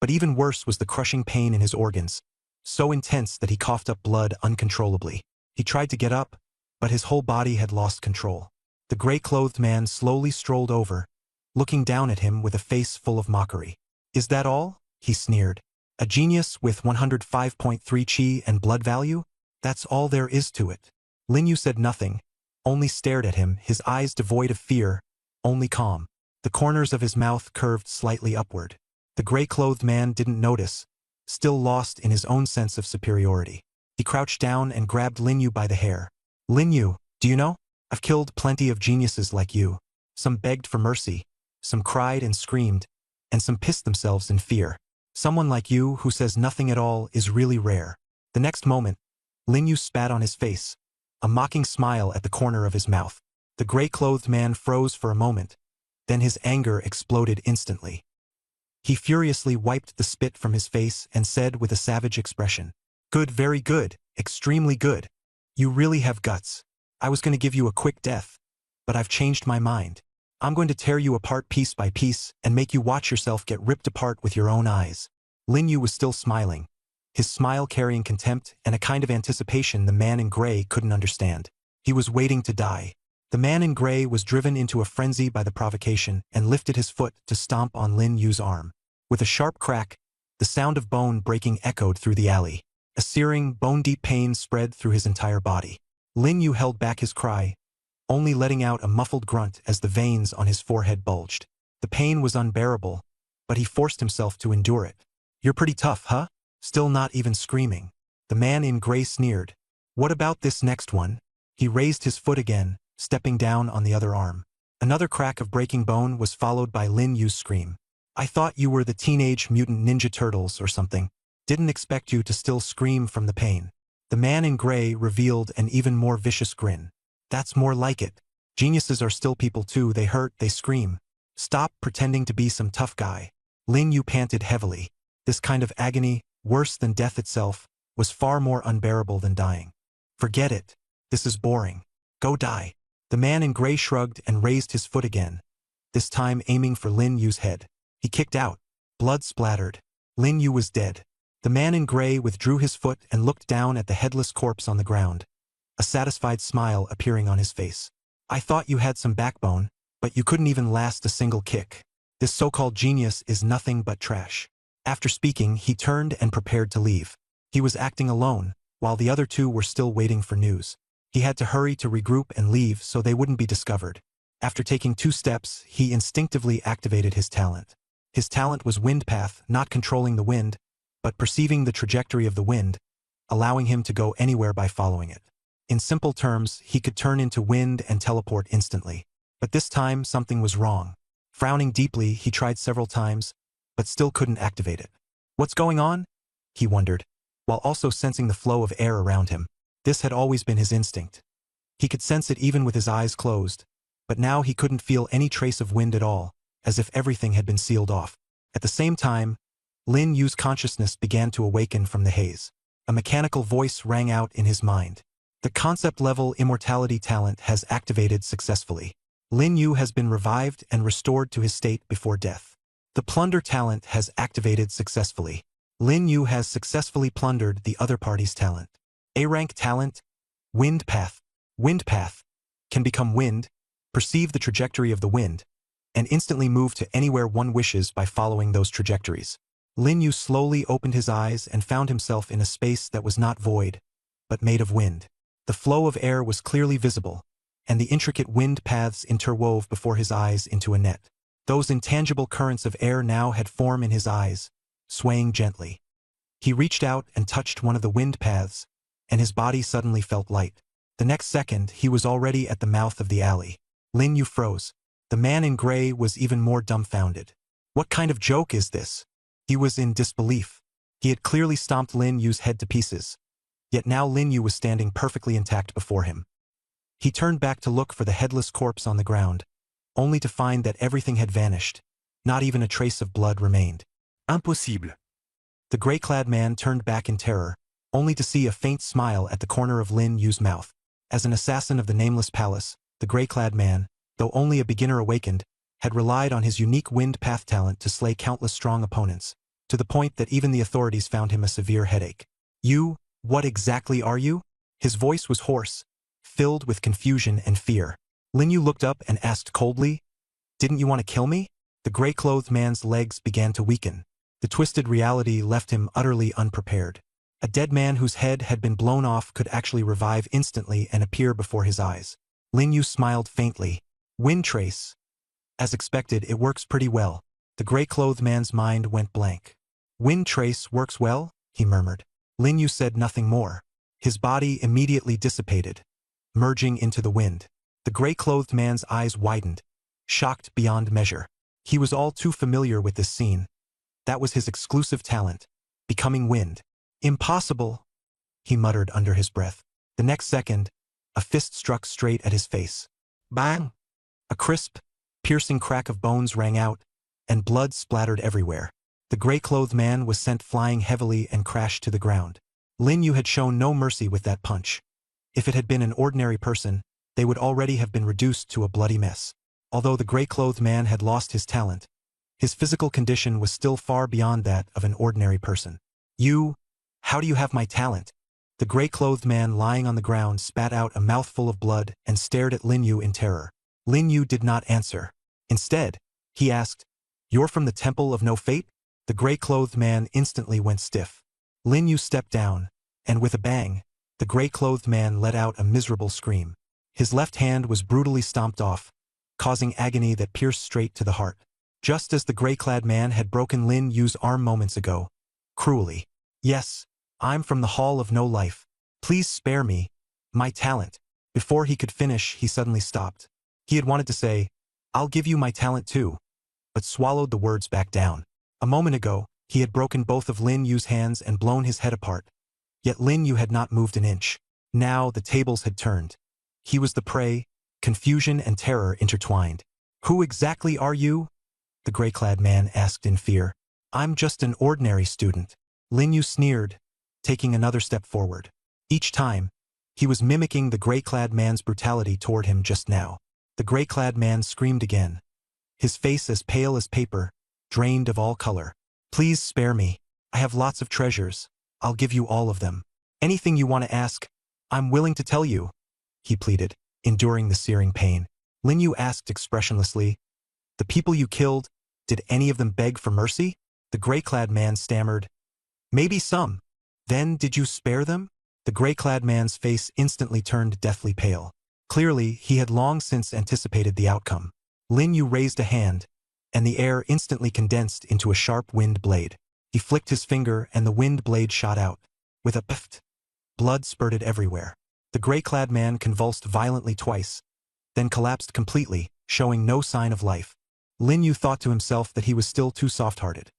but even worse was the crushing pain in his organs, so intense that he coughed up blood uncontrollably. He tried to get up, but his whole body had lost control. The gray-clothed man slowly strolled over, looking down at him with a face full of mockery. Is that all? He sneered. A genius with 105.3 chi and blood value? That's all there is to it. Lin Yu said nothing, only stared at him, his eyes devoid of fear, only calm. The corners of his mouth curved slightly upward. The gray-clothed man didn't notice, still lost in his own sense of superiority. He crouched down and grabbed Lin Yu by the hair. Lin Yu, do you know? I've killed plenty of geniuses like you. Some begged for mercy, some cried and screamed, and some pissed themselves in fear. Someone like you who says nothing at all is really rare. The next moment, Lin Yu spat on his face, a mocking smile at the corner of his mouth. The gray-clothed man froze for a moment, then his anger exploded instantly. He furiously wiped the spit from his face and said with a savage expression, Good, very good, extremely good. You really have guts. I was going to give you a quick death, but I've changed my mind. I'm going to tear you apart piece by piece and make you watch yourself get ripped apart with your own eyes. Lin Yu was still smiling, his smile carrying contempt and a kind of anticipation the man in gray couldn't understand. He was waiting to die. The man in gray was driven into a frenzy by the provocation and lifted his foot to stomp on Lin Yu's arm. With a sharp crack, The sound of bone breaking echoed through the alley. A searing, bone-deep pain spread through his entire body. Lin Yu held back his cry, only letting out a muffled grunt as the veins on his forehead bulged. The pain was unbearable, but he forced himself to endure it. "You're pretty tough, huh?" Still not even screaming. The man in gray sneered. "What about this next one?" He raised his foot again, stepping down on the other arm. Another crack of breaking bone was followed by Lin Yu's scream. "I thought you were the Teenage Mutant Ninja Turtles or something. Didn't expect you to still scream from the pain." The man in gray revealed an even more vicious grin. "That's more like it. Geniuses are still people too. They hurt, they scream. Stop pretending to be some tough guy." Lin Yu panted heavily. This kind of agony, worse than death itself, was far more unbearable than dying. "Forget it. This is boring. Go die." The man in gray shrugged and raised his foot again, this time aiming for Lin Yu's head. He kicked out. Blood splattered. Lin Yu was dead. The man in gray withdrew his foot and looked down at the headless corpse on the ground, a satisfied smile appearing on his face. "I thought you had some backbone, but you couldn't even last a single kick. This so-called genius is nothing but trash." After speaking, he turned and prepared to leave. He was acting alone, while the other two were still waiting for news. He had to hurry to regroup and leave so they wouldn't be discovered. After taking 2 steps, he instinctively activated his talent. His talent was wind path, not controlling the wind, but perceiving the trajectory of the wind, allowing him to go anywhere by following it. In simple terms, he could turn into wind and teleport instantly. But this time, something was wrong. Frowning deeply, he tried several times, but still couldn't activate it. "What's going on?" he wondered, while also sensing the flow of air around him. This had always been his instinct. He could sense it even with his eyes closed, but now he couldn't feel any trace of wind at all, as if everything had been sealed off. At the same time, Lin Yu's consciousness began to awaken from the haze. A mechanical voice rang out in his mind. "The concept-level immortality talent has activated successfully. Lin Yu has been revived and restored to his state before death. The plunder talent has activated successfully. Lin Yu has successfully plundered the other party's talent. A-rank talent, Wind Path. Wind Path can become wind, perceive the trajectory of the wind, and instantly move to anywhere one wishes by following those trajectories." Lin Yu slowly opened his eyes and found himself in a space that was not void, but made of wind. The flow of air was clearly visible, and the intricate wind paths interwove before his eyes into a net. Those intangible currents of air now had form in his eyes, swaying gently. He reached out and touched one of the wind paths, and his body suddenly felt light. The next second, he was already at the mouth of the alley. Lin Yu froze. The man in gray was even more dumbfounded. What kind of joke is this? He was in disbelief. He had clearly stomped Lin Yu's head to pieces. Yet now Lin Yu was standing perfectly intact before him. He turned back to look for the headless corpse on the ground, only to find that everything had vanished. Not even a trace of blood remained. Impossible. The gray-clad man turned back in terror, only to see a faint smile at the corner of Lin Yu's mouth. As an assassin of the Nameless Palace, the gray-clad man, though only a beginner awakened, had relied on his unique wind path talent to slay countless strong opponents, to the point that even the authorities found him a severe headache. "You, what exactly are you?" His voice was hoarse, filled with confusion and fear. Lin Yu looked up and asked coldly, "Didn't you want to kill me?" The gray-clothed man's legs began to weaken. The twisted reality left him utterly unprepared. A dead man whose head had been blown off could actually revive instantly and appear before his eyes. Lin Yu smiled faintly. "Wind Trace. As expected, it works pretty well." The gray-clothed man's mind went blank. "Wind Trace works well?" he murmured. Lin Yu said nothing more. His body immediately dissipated, merging into the wind. The gray-clothed man's eyes widened, shocked beyond measure. He was all too familiar with this scene. That was his exclusive talent, becoming wind. "Impossible," he muttered under his breath. The next second, a fist struck straight at his face. Bang! A crisp, piercing crack of bones rang out, and blood splattered everywhere. The gray-clothed man was sent flying heavily and crashed to the ground. Lin Yu had shown no mercy with that punch. If it had been an ordinary person, they would already have been reduced to a bloody mess. Although the gray-clothed man had lost his talent, his physical condition was still far beyond that of an ordinary person. How do you have my talent?" The gray-clothed man lying on the ground spat out a mouthful of blood and stared at Lin Yu in terror. Lin Yu did not answer. Instead, he asked, "You're from the Temple of No Fate?" The gray-clothed man instantly went stiff. Lin Yu stepped down, and with a bang, the gray-clothed man let out a miserable scream. His left hand was brutally stomped off, causing agony that pierced straight to the heart. Just as the gray-clad man had broken Lin Yu's arm moments ago. Cruelly. Yes, I'm from the Hall of No Life. Please spare me. My talent. Before he could finish, he suddenly stopped. He had wanted to say, I'll give you my talent too, but swallowed the words back down. A moment ago, he had broken both of Lin Yu's hands and blown his head apart. Yet Lin Yu had not moved an inch. Now the tables had turned. He was the prey, confusion and terror intertwined. Who exactly are you? The gray-clad man asked in fear. I'm just an ordinary student. Lin Yu sneered, taking another step forward. Each time, he was mimicking the gray-clad man's brutality toward him just now. The gray-clad man screamed again, his face as pale as paper, drained of all color. Please spare me. I have lots of treasures. I'll give you all of them. Anything you want to ask, I'm willing to tell you, he pleaded, enduring the searing pain. Lin Yu asked expressionlessly, the people you killed, did any of them beg for mercy? The gray-clad man stammered, maybe some. Then did you spare them? The gray-clad man's face instantly turned deathly pale. Clearly, he had long since anticipated the outcome. Lin Yu raised a hand, and the air instantly condensed into a sharp wind blade. He flicked his finger and the wind blade shot out. With a pft, blood spurted everywhere. The gray-clad man convulsed violently twice, then collapsed completely, showing no sign of life. Lin Yu thought to himself that he was still too soft-hearted.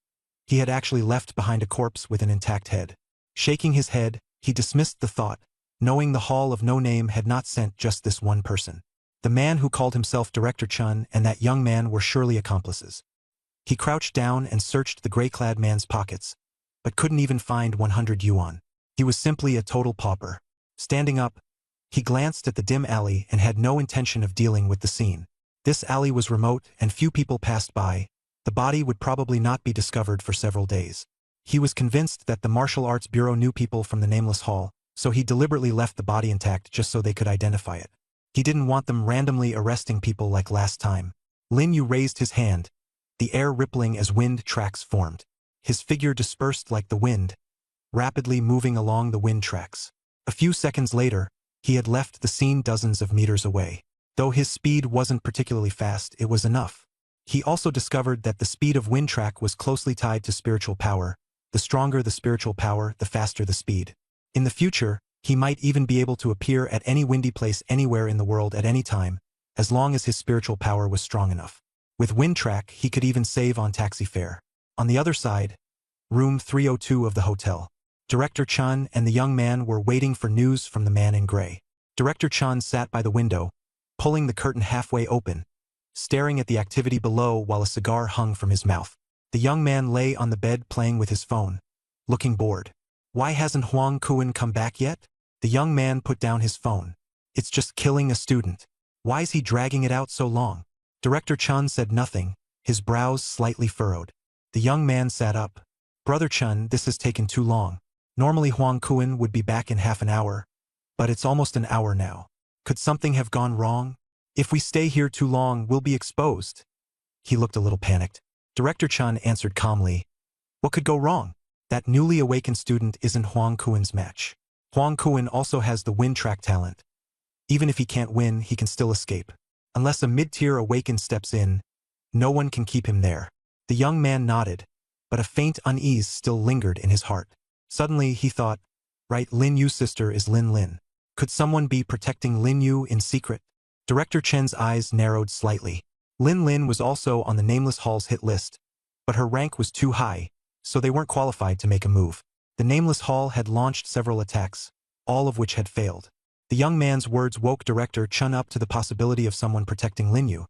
He had actually left behind a corpse with an intact head. Shaking his head, he dismissed the thought, knowing the Hall of No Name had not sent just this one person. The man who called himself Director Chun and that young man were surely accomplices. He crouched down and searched the gray-clad man's pockets, but couldn't even find 100 yuan. He was simply a total pauper. Standing up, he glanced at the dim alley and had no intention of dealing with the scene. This alley was remote and few people passed by. The body would probably not be discovered for several days. He was convinced that the Martial Arts Bureau knew people from the Nameless Hall, so he deliberately left the body intact just so they could identify it. He didn't want them randomly arresting people like last time. Lin Yu raised his hand, the air rippling as wind tracks formed. His figure dispersed like the wind, rapidly moving along the wind tracks. A few seconds later, he had left the scene dozens of meters away. Though his speed wasn't particularly fast, it was enough. He also discovered that the speed of wind track was closely tied to spiritual power. The stronger the spiritual power, the faster the speed. In the future, he might even be able to appear at any windy place anywhere in the world at any time, as long as his spiritual power was strong enough. With wind track, he could even save on taxi fare. On the other side, room 302 of the hotel. Director Chun and the young man were waiting for news from the man in gray. Director Chun sat by the window, pulling the curtain halfway open, staring at the activity below while a cigar hung from his mouth. The young man lay on the bed playing with his phone, looking bored. Why hasn't Huang Kuan come back yet? The young man put down his phone. It's just killing a student. Why is he dragging it out so long? Director Chun said nothing, his brows slightly furrowed. The young man sat up. Brother Chun, this has taken too long. Normally Huang Kuan would be back in half an hour, but it's almost an hour now. Could something have gone wrong? If we stay here too long, we'll be exposed. He looked a little panicked. Director Chun answered calmly. What could go wrong? That newly awakened student isn't Huang Kuan's match. Huang Kuan also has the wind track talent. Even if he can't win, he can still escape. Unless a mid-tier awakened steps in, no one can keep him there. The young man nodded, but a faint unease still lingered in his heart. Suddenly, he thought, right, Lin Yu's sister is Lin Lin. Could someone be protecting Lin Yu in secret? Director Chen's eyes narrowed slightly. Lin Lin was also on the Nameless Hall's hit list, but her rank was too high, so they weren't qualified to make a move. The Nameless Hall had launched several attacks, all of which had failed. The young man's words woke Director Chun up to the possibility of someone protecting Lin Yu,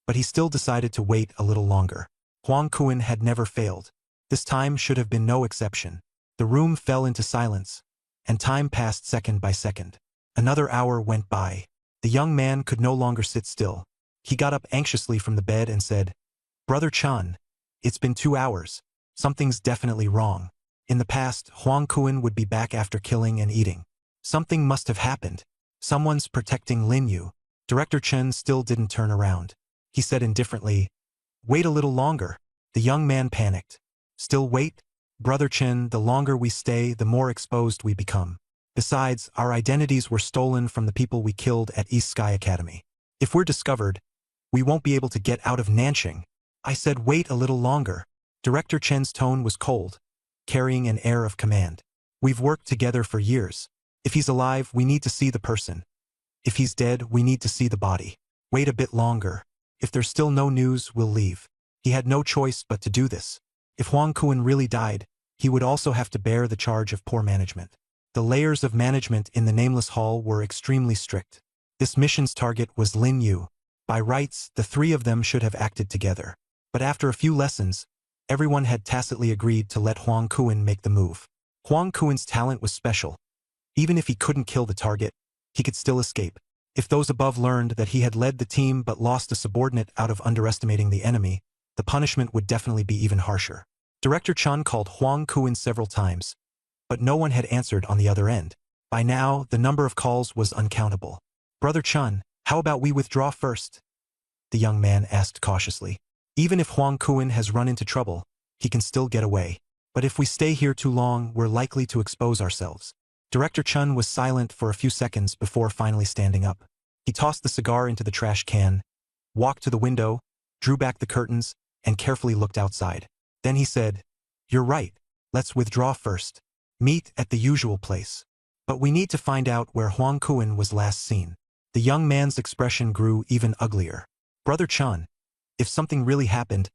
but he still decided to wait a little longer. Huang Kuan had never failed. This time should have been no exception. The room fell into silence, and time passed second by second. Another hour went by. The young man could no longer sit still. He got up anxiously from the bed and said, Brother Chun, it's been 2 hours. Something's definitely wrong. In the past, Huang Kuan would be back after killing and eating. Something must have happened. Someone's protecting Lin Yu. Director Chen still didn't turn around. He said indifferently, Wait a little longer. The young man panicked. Still wait? Brother Chen, the longer we stay, the more exposed we become. Besides, our identities were stolen from the people we killed at East Sky Academy. If we're discovered, we won't be able to get out of Nanching. I said wait a little longer. Director Chen's tone was cold, carrying an air of command. We've worked together for years. If he's alive, we need to see the person. If he's dead, we need to see the body. Wait a bit longer. If there's still no news, we'll leave. He had no choice but to do this. If Huang Kuan really died, he would also have to bear the charge of poor management. The layers of management in the Nameless Hall were extremely strict. This mission's target was Lin Yu. By rights, the three of them should have acted together. But after a few lessons, everyone had tacitly agreed to let Huang Kuan make the move. Huang Kuan's talent was special. Even if he couldn't kill the target, he could still escape. If those above learned that he had led the team but lost a subordinate out of underestimating the enemy, the punishment would definitely be even harsher. Director Chun called Huang Kuan several times, but no one had answered on the other end. By now, the number of calls was uncountable. Brother Chun, how about we withdraw first? The young man asked cautiously. Even if Huang Kuan has run into trouble, he can still get away. But if we stay here too long, we're likely to expose ourselves. Director Chun was silent for a few seconds before finally standing up. He tossed the cigar into the trash can, walked to the window, drew back the curtains, and carefully looked outside. Then he said, "You're right. Let's withdraw first. Meet at the usual place. But we need to find out where Huang Kuan was last seen." The young man's expression grew even uglier. Brother Chun, if something really happened,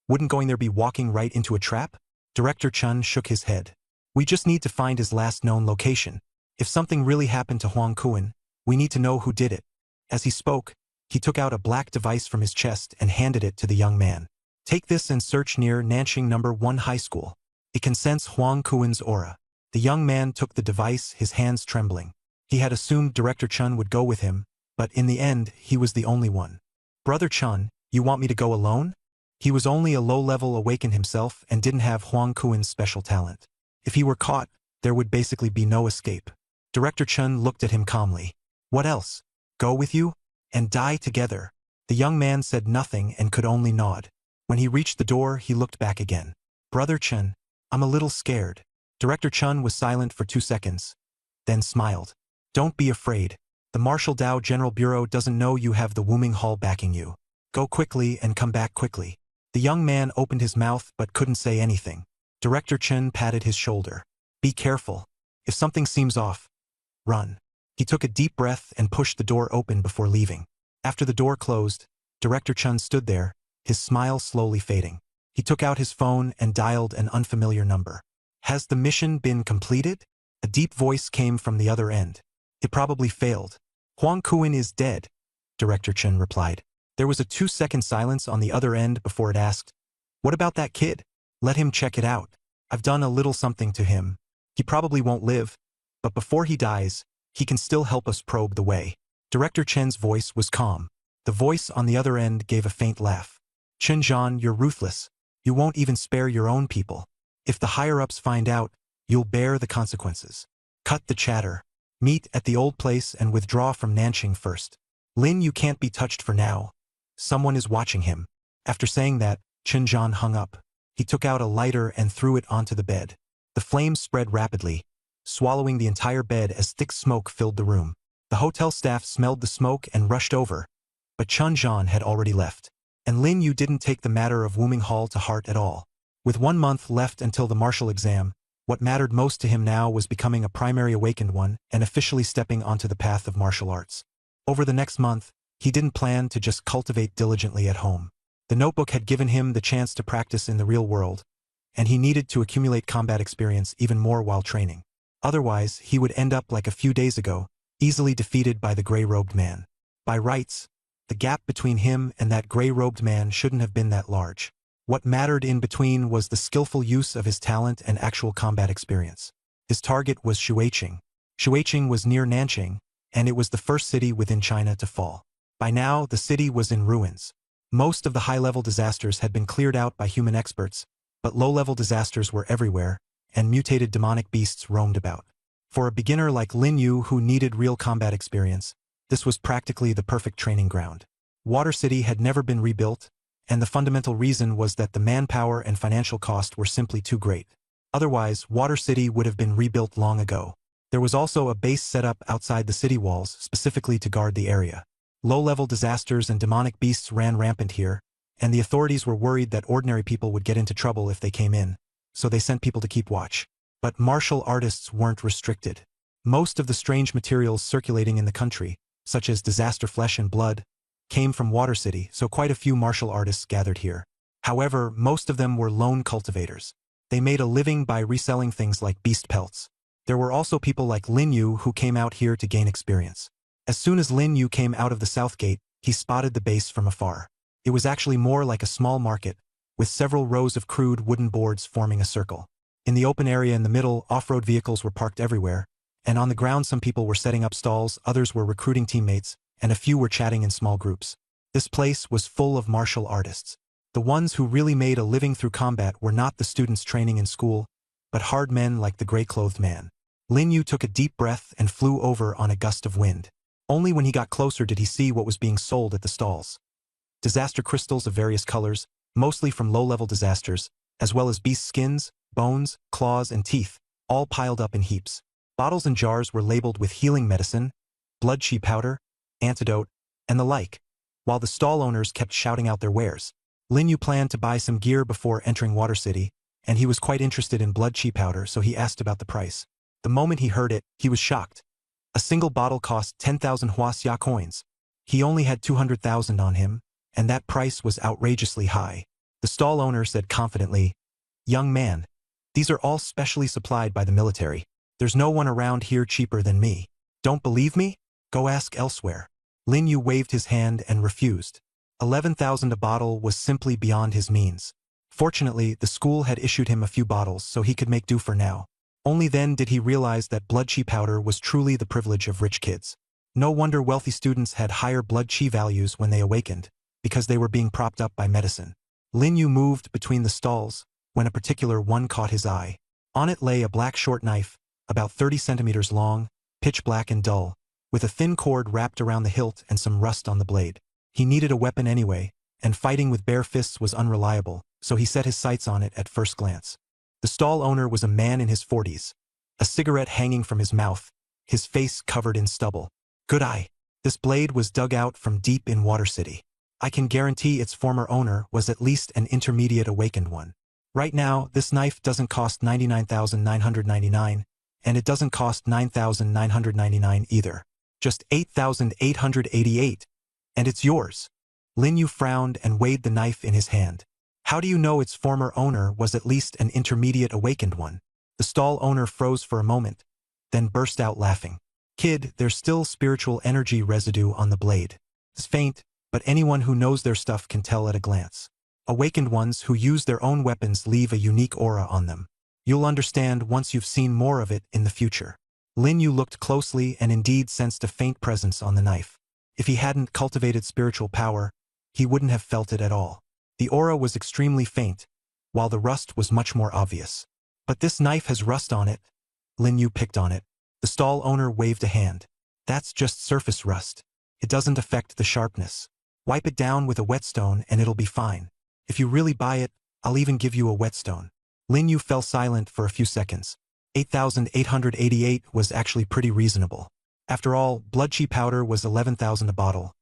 wouldn't going there be walking right into a trap? Director Chun shook his head. We just need to find his last known location. If something really happened to Huang Kuan, we need to know who did it. As he spoke, he took out a black device from his chest and handed it to the young man. Take this and search near Nanching No. 1 High School. It can sense Huang Kuan's aura. The young man took the device, his hands trembling. He had assumed Director Chun would go with him, but in the end, he was the only one. Brother Chun, you want me to go alone? He was only a low-level awakened himself and didn't have Huang Kuan's special talent. If he were caught, there would basically be no escape. Director Chun looked at him calmly. What else? Go with you? And die together? The young man said nothing and could only nod. When he reached the door, he looked back again. Brother Chun, I'm a little scared. Director Chun was silent for 2 seconds, then smiled. Don't be afraid. The Martial Dao General Bureau doesn't know you have the Wuming Hall backing you. Go quickly and come back quickly. The young man opened his mouth but couldn't say anything. Director Chen patted his shoulder. Be careful. If something seems off, run. He took a deep breath and pushed the door open before leaving. After the door closed, Director Chun stood there, his smile slowly fading. He took out his phone and dialed an unfamiliar number. Has the mission been completed? A deep voice came from the other end. It probably failed. Huang Kuan is dead, Director Chun replied. There was a 2-second silence on the other end before it asked, What about that kid? Let him check it out. I've done a little something to him. He probably won't live, but before he dies, he can still help us probe the way. Director Chen's voice was calm. The voice on the other end gave a faint laugh. Chen Zhan, you're ruthless. You won't even spare your own people. If the higher-ups find out, you'll bear the consequences. Cut the chatter. Meet at the old place and withdraw from Nanching first. Lin, you can't be touched for now. Someone is watching him. After saying that, Chen Zhan hung up. He took out a lighter and threw it onto the bed. The flames spread rapidly, swallowing the entire bed as thick smoke filled the room. The hotel staff smelled the smoke and rushed over, but Chen Zhan had already left. And Lin Yu didn't take the matter of Wuming Hall to heart at all. With 1 month left until the martial exam, what mattered most to him now was becoming a primary awakened one and officially stepping onto the path of martial arts. Over the next month, he didn't plan to just cultivate diligently at home. The notebook had given him the chance to practice in the real world, and he needed to accumulate combat experience even more while training. Otherwise, he would end up like a few days ago, easily defeated by the gray-robed man. By rights, the gap between him and that gray-robed man shouldn't have been that large. What mattered in between was the skillful use of his talent and actual combat experience. His target was Shuiqing. Shuiqing was near Nanching, and it was the first city within China to fall. By now, the city was in ruins. Most of the high-level disasters had been cleared out by human experts, but low-level disasters were everywhere, and mutated demonic beasts roamed about. For a beginner like Lin Yu who needed real combat experience, this was practically the perfect training ground. Water City had never been rebuilt, and the fundamental reason was that the manpower and financial cost were simply too great. Otherwise, Water City would have been rebuilt long ago. There was also a base set up outside the city walls specifically to guard the area. Low-level disasters and demonic beasts ran rampant here, and the authorities were worried that ordinary people would get into trouble if they came in, so they sent people to keep watch. But martial artists weren't restricted. Most of the strange materials circulating in the country, such as disaster flesh and blood, came from Water City, so quite a few martial artists gathered here. However, most of them were lone cultivators. They made a living by reselling things like beast pelts. There were also people like Lin Yu who came out here to gain experience. As soon as Lin Yu came out of the south gate, he spotted the base from afar. It was actually more like a small market, with several rows of crude wooden boards forming a circle. In the open area in the middle, off-road vehicles were parked everywhere, and on the ground some people were setting up stalls, others were recruiting teammates, and a few were chatting in small groups. This place was full of martial artists. The ones who really made a living through combat were not the students training in school, but hard men like the gray-clothed man. Lin Yu took a deep breath and flew over on a gust of wind. Only when he got closer did he see what was being sold at the stalls. Disaster crystals of various colors, mostly from low-level disasters, as well as beast skins, bones, claws, and teeth, all piled up in heaps. Bottles and jars were labeled with healing medicine, blood chi powder, antidote, and the like, while the stall owners kept shouting out their wares. Lin Yu planned to buy some gear before entering Water City, and he was quite interested in blood chi powder, so he asked about the price. The moment he heard it, he was shocked. A single bottle cost 10,000 Huaxia coins. He only had 200,000 on him, and that price was outrageously high. The stall owner said confidently, "Young man, these are all specially supplied by the military. There's no one around here cheaper than me. Don't believe me? Go ask elsewhere." Lin Yu waved his hand and refused. 11,000 a bottle was simply beyond his means. Fortunately, the school had issued him a few bottles so he could make do for now. Only then did he realize that blood chi powder was truly the privilege of rich kids. No wonder wealthy students had higher blood chi values when they awakened, because they were being propped up by medicine. Lin Yu moved between the stalls when a particular one caught his eye. On it lay a black short knife, about 30 centimeters long, pitch black and dull, with a thin cord wrapped around the hilt and some rust on the blade. He needed a weapon anyway, and fighting with bare fists was unreliable, so he set his sights on it at first glance. The stall owner was a man in his 40s, a cigarette hanging from his mouth, his face covered in stubble. "Good eye. This blade was dug out from deep in Water City. I can guarantee its former owner was at least an intermediate awakened one. Right now, this knife doesn't cost 99,999, and it doesn't cost 9,999 either. Just 8,888, and it's yours." Lin Yu frowned and weighed the knife in his hand. "How do you know its former owner was at least an intermediate awakened one?" The stall owner froze for a moment, then burst out laughing. "Kid, there's still spiritual energy residue on the blade. It's faint, but anyone who knows their stuff can tell at a glance. Awakened ones who use their own weapons leave a unique aura on them. You'll understand once you've seen more of it in the future." Lin Yu looked closely and indeed sensed a faint presence on the knife. If he hadn't cultivated spiritual power, he wouldn't have felt it at all. The aura was extremely faint, while the rust was much more obvious. "But this knife has rust on it." Lin Yu picked on it. The stall owner waved a hand. "That's just surface rust. It doesn't affect the sharpness. Wipe it down with a whetstone and it'll be fine. If you really buy it, I'll even give you a whetstone." Lin Yu fell silent for a few seconds. 8,888 was actually pretty reasonable. After all, blood chi powder was 11,000 a bottle.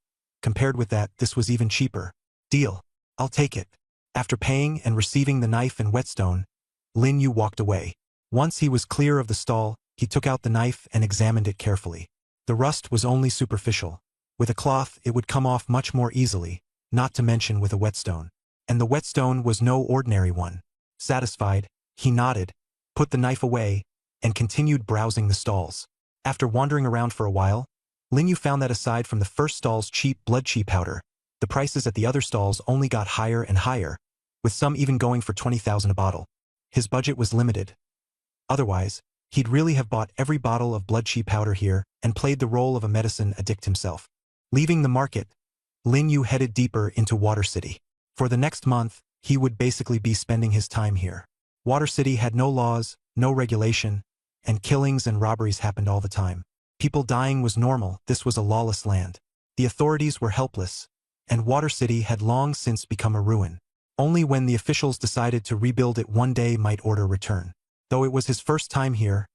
Compared with that, this was even cheaper. "Deal. I'll take it." After paying and receiving the knife and whetstone, Lin Yu walked away. Once he was clear of the stall, he took out the knife and examined it carefully. The rust was only superficial. With a cloth, it would come off much more easily, not to mention with a whetstone. And the whetstone was no ordinary one. Satisfied, he nodded, put the knife away, and continued browsing the stalls. After wandering around for a while, Lin Yu found that aside from the first stall's cheap blood chi powder, the prices at the other stalls only got higher and higher, with some even going for 20,000 a bottle. His budget was limited. Otherwise, he'd really have bought every bottle of blood chi powder here and played the role of a medicine addict himself. Leaving the market, Lin Yu headed deeper into Water City. For the next month, he would basically be spending his time here. Water City had no laws, no regulation, and killings and robberies happened all the time. People dying was normal. This was a lawless land. The authorities were helpless, and Water City had long since become a ruin. Only when the officials decided to rebuild it one day might order return. Though it was his first time here,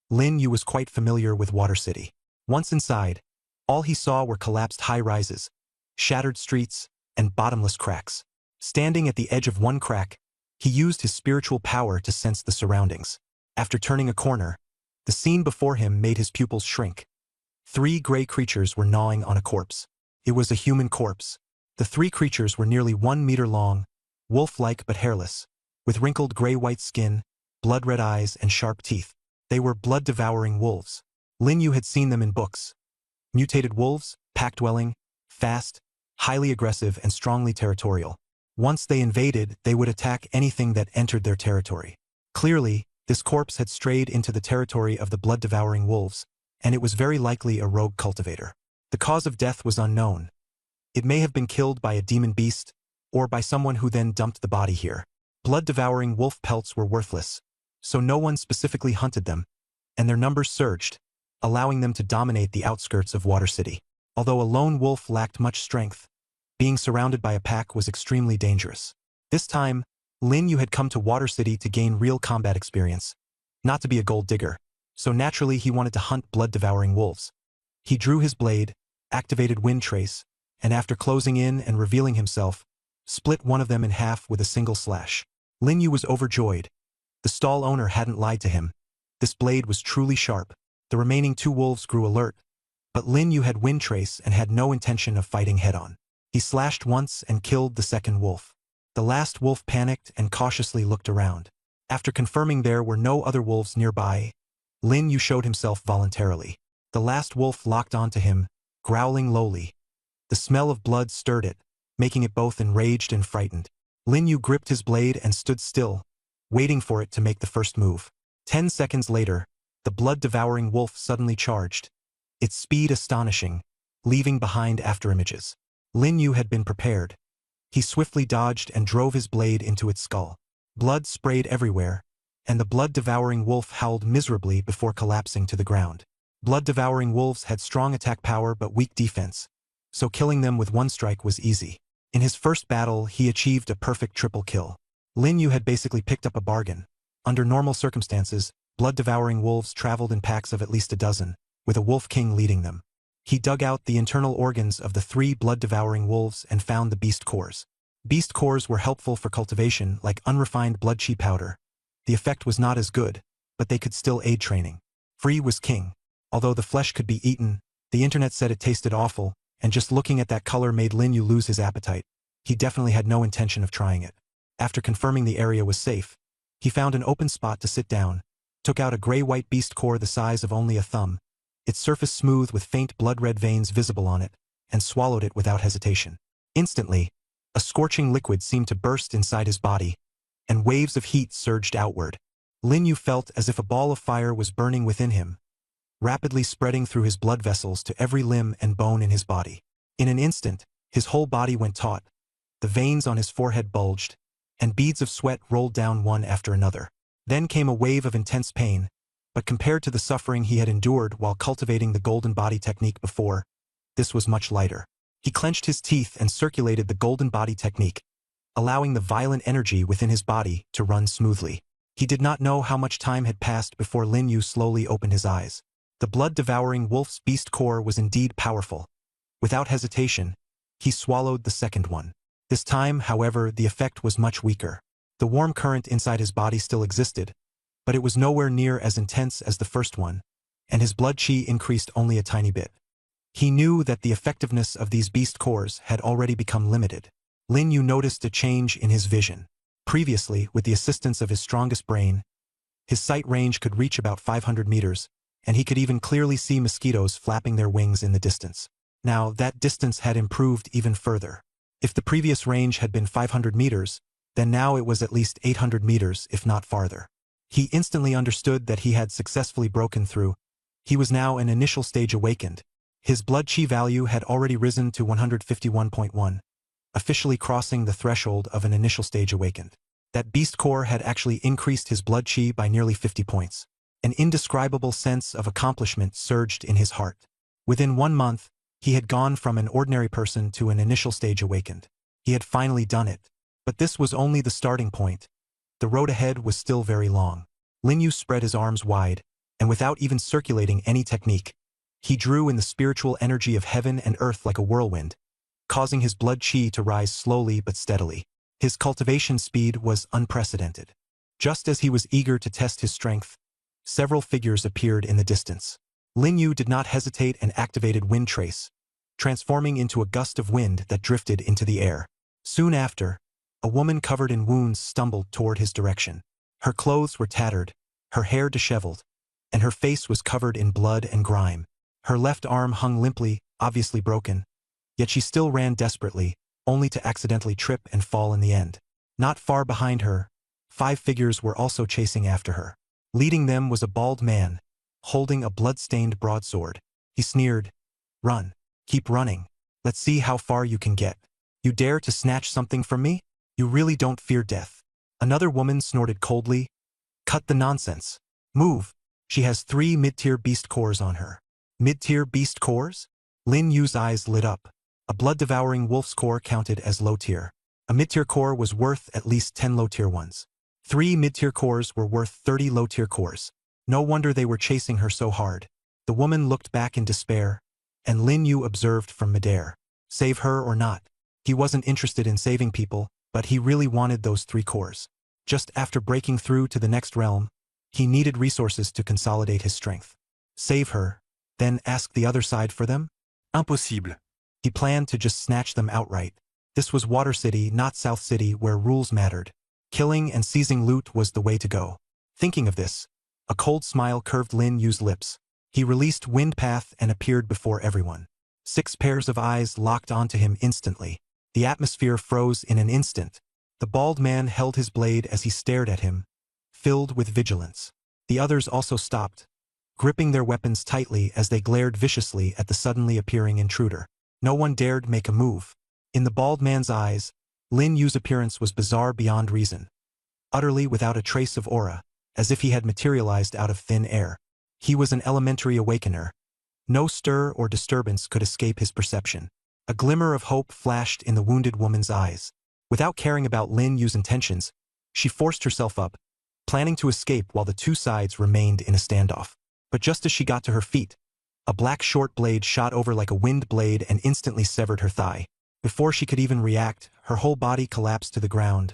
Lin Yu was quite familiar with Water City. Once inside, all he saw were collapsed high-rises, shattered streets, and bottomless cracks. Standing at the edge of one crack, he used his spiritual power to sense the surroundings. After turning a corner, the scene before him made his pupils shrink. 3 gray creatures were gnawing on a corpse. It was a human corpse. The 3 creatures were nearly 1 meter long, wolf-like but hairless, with wrinkled gray-white skin, blood-red eyes, and sharp teeth. They were blood-devouring wolves. Lin Yu had seen them in books. Mutated wolves, pack-dwelling, fast, highly aggressive, and strongly territorial. Once they invaded, they would attack anything that entered their territory. Clearly, this corpse had strayed into the territory of the blood-devouring wolves, and it was very likely a rogue cultivator. The cause of death was unknown. It may have been killed by a demon beast, or by someone who then dumped the body here. Blood-devouring wolf pelts were worthless, so no one specifically hunted them, and their numbers surged, allowing them to dominate the outskirts of Water City. Although a lone wolf lacked much strength, being surrounded by a pack was extremely dangerous. This time, Lin Yu had come to Water City to gain real combat experience, not to be a gold digger, so naturally he wanted to hunt blood-devouring wolves. He drew his blade, activated Wind Trace, and after closing in and revealing himself, split one of them in half with a single slash. Lin Yu was overjoyed. The stall owner hadn't lied to him. This blade was truly sharp. The remaining 2 wolves grew alert, but Lin Yu had Wind Trace and had no intention of fighting head-on. He slashed once and killed the second wolf. The last wolf panicked and cautiously looked around. After confirming there were no other wolves nearby, Lin Yu showed himself voluntarily. The last wolf locked onto him, growling lowly. The smell of blood stirred it, making it both enraged and frightened. Lin Yu gripped his blade and stood still, waiting for it to make the first move. 10 seconds later, the blood-devouring wolf suddenly charged, its speed astonishing, leaving behind afterimages. Lin Yu had been prepared. He swiftly dodged and drove his blade into its skull. Blood sprayed everywhere, and the blood-devouring wolf howled miserably before collapsing to the ground. Blood-devouring wolves had strong attack power but weak defense, so killing them with one strike was easy. In his first battle, he achieved a perfect triple kill. Lin Yu had basically picked up a bargain. Under normal circumstances, blood-devouring wolves traveled in packs of at least a dozen, with a wolf king leading them. He dug out the internal organs of the 3 blood-devouring wolves and found the beast cores. Beast cores were helpful for cultivation, like unrefined blood chi powder. The effect was not as good, but they could still aid training. Free was king. Although the flesh could be eaten, the internet said it tasted awful, and just looking at that color made Lin Yu lose his appetite. He definitely had no intention of trying it. After confirming the area was safe, he found an open spot to sit down, took out a gray-white beast core the size of only a thumb, its surface smooth with faint blood-red veins visible on it, and swallowed it without hesitation. Instantly, a scorching liquid seemed to burst inside his body, and waves of heat surged outward. Lin Yu felt as if a ball of fire was burning within him, rapidly spreading through his blood vessels to every limb and bone in his body. In an instant, his whole body went taut, the veins on his forehead bulged, and beads of sweat rolled down one after another. Then came a wave of intense pain, but compared to the suffering he had endured while cultivating the golden body technique before, this was much lighter. He clenched his teeth and circulated the golden body technique, allowing the violent energy within his body to run smoothly. He did not know how much time had passed before Lin Yu slowly opened his eyes. The blood-devouring wolf's beast core was indeed powerful. Without hesitation, he swallowed the second one. This time, however, the effect was much weaker. The warm current inside his body still existed, but it was nowhere near as intense as the first one, and his blood chi increased only a tiny bit. He knew that the effectiveness of these beast cores had already become limited. Lin Yu noticed a change in his vision. Previously, with the assistance of his strongest brain, his sight range could reach about 500 meters, and he could even clearly see mosquitoes flapping their wings in the distance. Now, that distance had improved even further. If the previous range had been 500 meters, then now it was at least 800 meters, if not farther. He instantly understood that he had successfully broken through. He was now an initial stage awakened. His blood chi value had already risen to 151.1, officially crossing the threshold of an initial stage awakened. That beast core had actually increased his blood chi by nearly 50 points. An indescribable sense of accomplishment surged in his heart. Within 1 month, He had gone from an ordinary person to an initial stage awakened. He had finally done it. But this was only the starting point. The road ahead was still very long. Lin Yu spread his arms wide, and without even circulating any technique, he drew in the spiritual energy of heaven and earth like a whirlwind, causing his blood qi to rise slowly but steadily. His cultivation speed was unprecedented. Just as he was eager to test his strength, several figures appeared in the distance. Lin Yu did not hesitate and activated Wind Trace, transforming into a gust of wind that drifted into the air. Soon after, a woman covered in wounds stumbled toward his direction. Her clothes were tattered, her hair disheveled, and her face was covered in blood and grime. Her left arm hung limply, obviously broken, yet she still ran desperately, only to accidentally trip and fall in the end. Not far behind her, 5 figures were also chasing after her. Leading them was a bald man, holding a blood-stained broadsword. He sneered, "Run. Keep running. Let's see how far you can get. You dare to snatch something from me? You really don't fear death." Another woman snorted coldly, "Cut the nonsense. Move. She has 3 mid-tier beast cores on her." Mid-tier beast cores? Lin Yu's eyes lit up. A blood-devouring wolf's core counted as low-tier. A mid-tier core was worth at least 10 low-tier ones. 3 mid-tier cores were worth 30 low-tier cores. No wonder they were chasing her so hard. The woman looked back in despair, and Lin Yu observed from midair. Save her or not. He wasn't interested in saving people, but he really wanted those 3 cores. Just after breaking through to the next realm, he needed resources to consolidate his strength. Save her, then ask the other side for them? Impossible. He planned to just snatch them outright. This was Water City, not South City, where rules mattered. Killing and seizing loot was the way to go. Thinking of this, a cold smile curved Lin Yu's lips. He released Wind Path and appeared before everyone. 6 pairs of eyes locked onto him instantly. The atmosphere froze in an instant. The bald man held his blade as he stared at him, filled with vigilance. The others also stopped, gripping their weapons tightly as they glared viciously at the suddenly appearing intruder. No one dared make a move. In the bald man's eyes, Lin Yu's appearance was bizarre beyond reason. Utterly without a trace of aura, as if he had materialized out of thin air. He was an elementary awakener. No stir or disturbance could escape his perception. A glimmer of hope flashed in the wounded woman's eyes. Without caring about Lin Yu's intentions, she forced herself up, planning to escape while the 2 sides remained in a standoff. But just as she got to her feet, a black short blade shot over like a wind blade and instantly severed her thigh. Before she could even react, her whole body collapsed to the ground,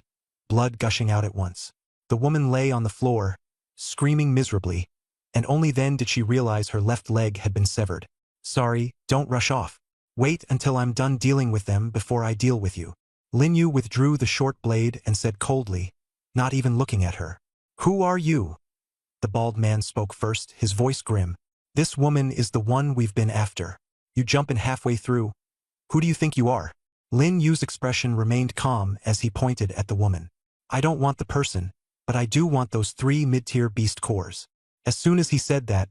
blood gushing out at once. The woman lay on the floor, screaming miserably, and only then did she realize her left leg had been severed. "Sorry, don't rush off. Wait until I'm done dealing with them before I deal with you." Lin Yu withdrew the short blade and said coldly, not even looking at her, "Who are you?" The bald man spoke first, his voice grim. "This woman is the one we've been after. You jump in halfway through. Who do you think you are?" Lin Yu's expression remained calm as he pointed at the woman. "I don't want the person, but I do want those 3 mid-tier beast cores." As soon as he said that,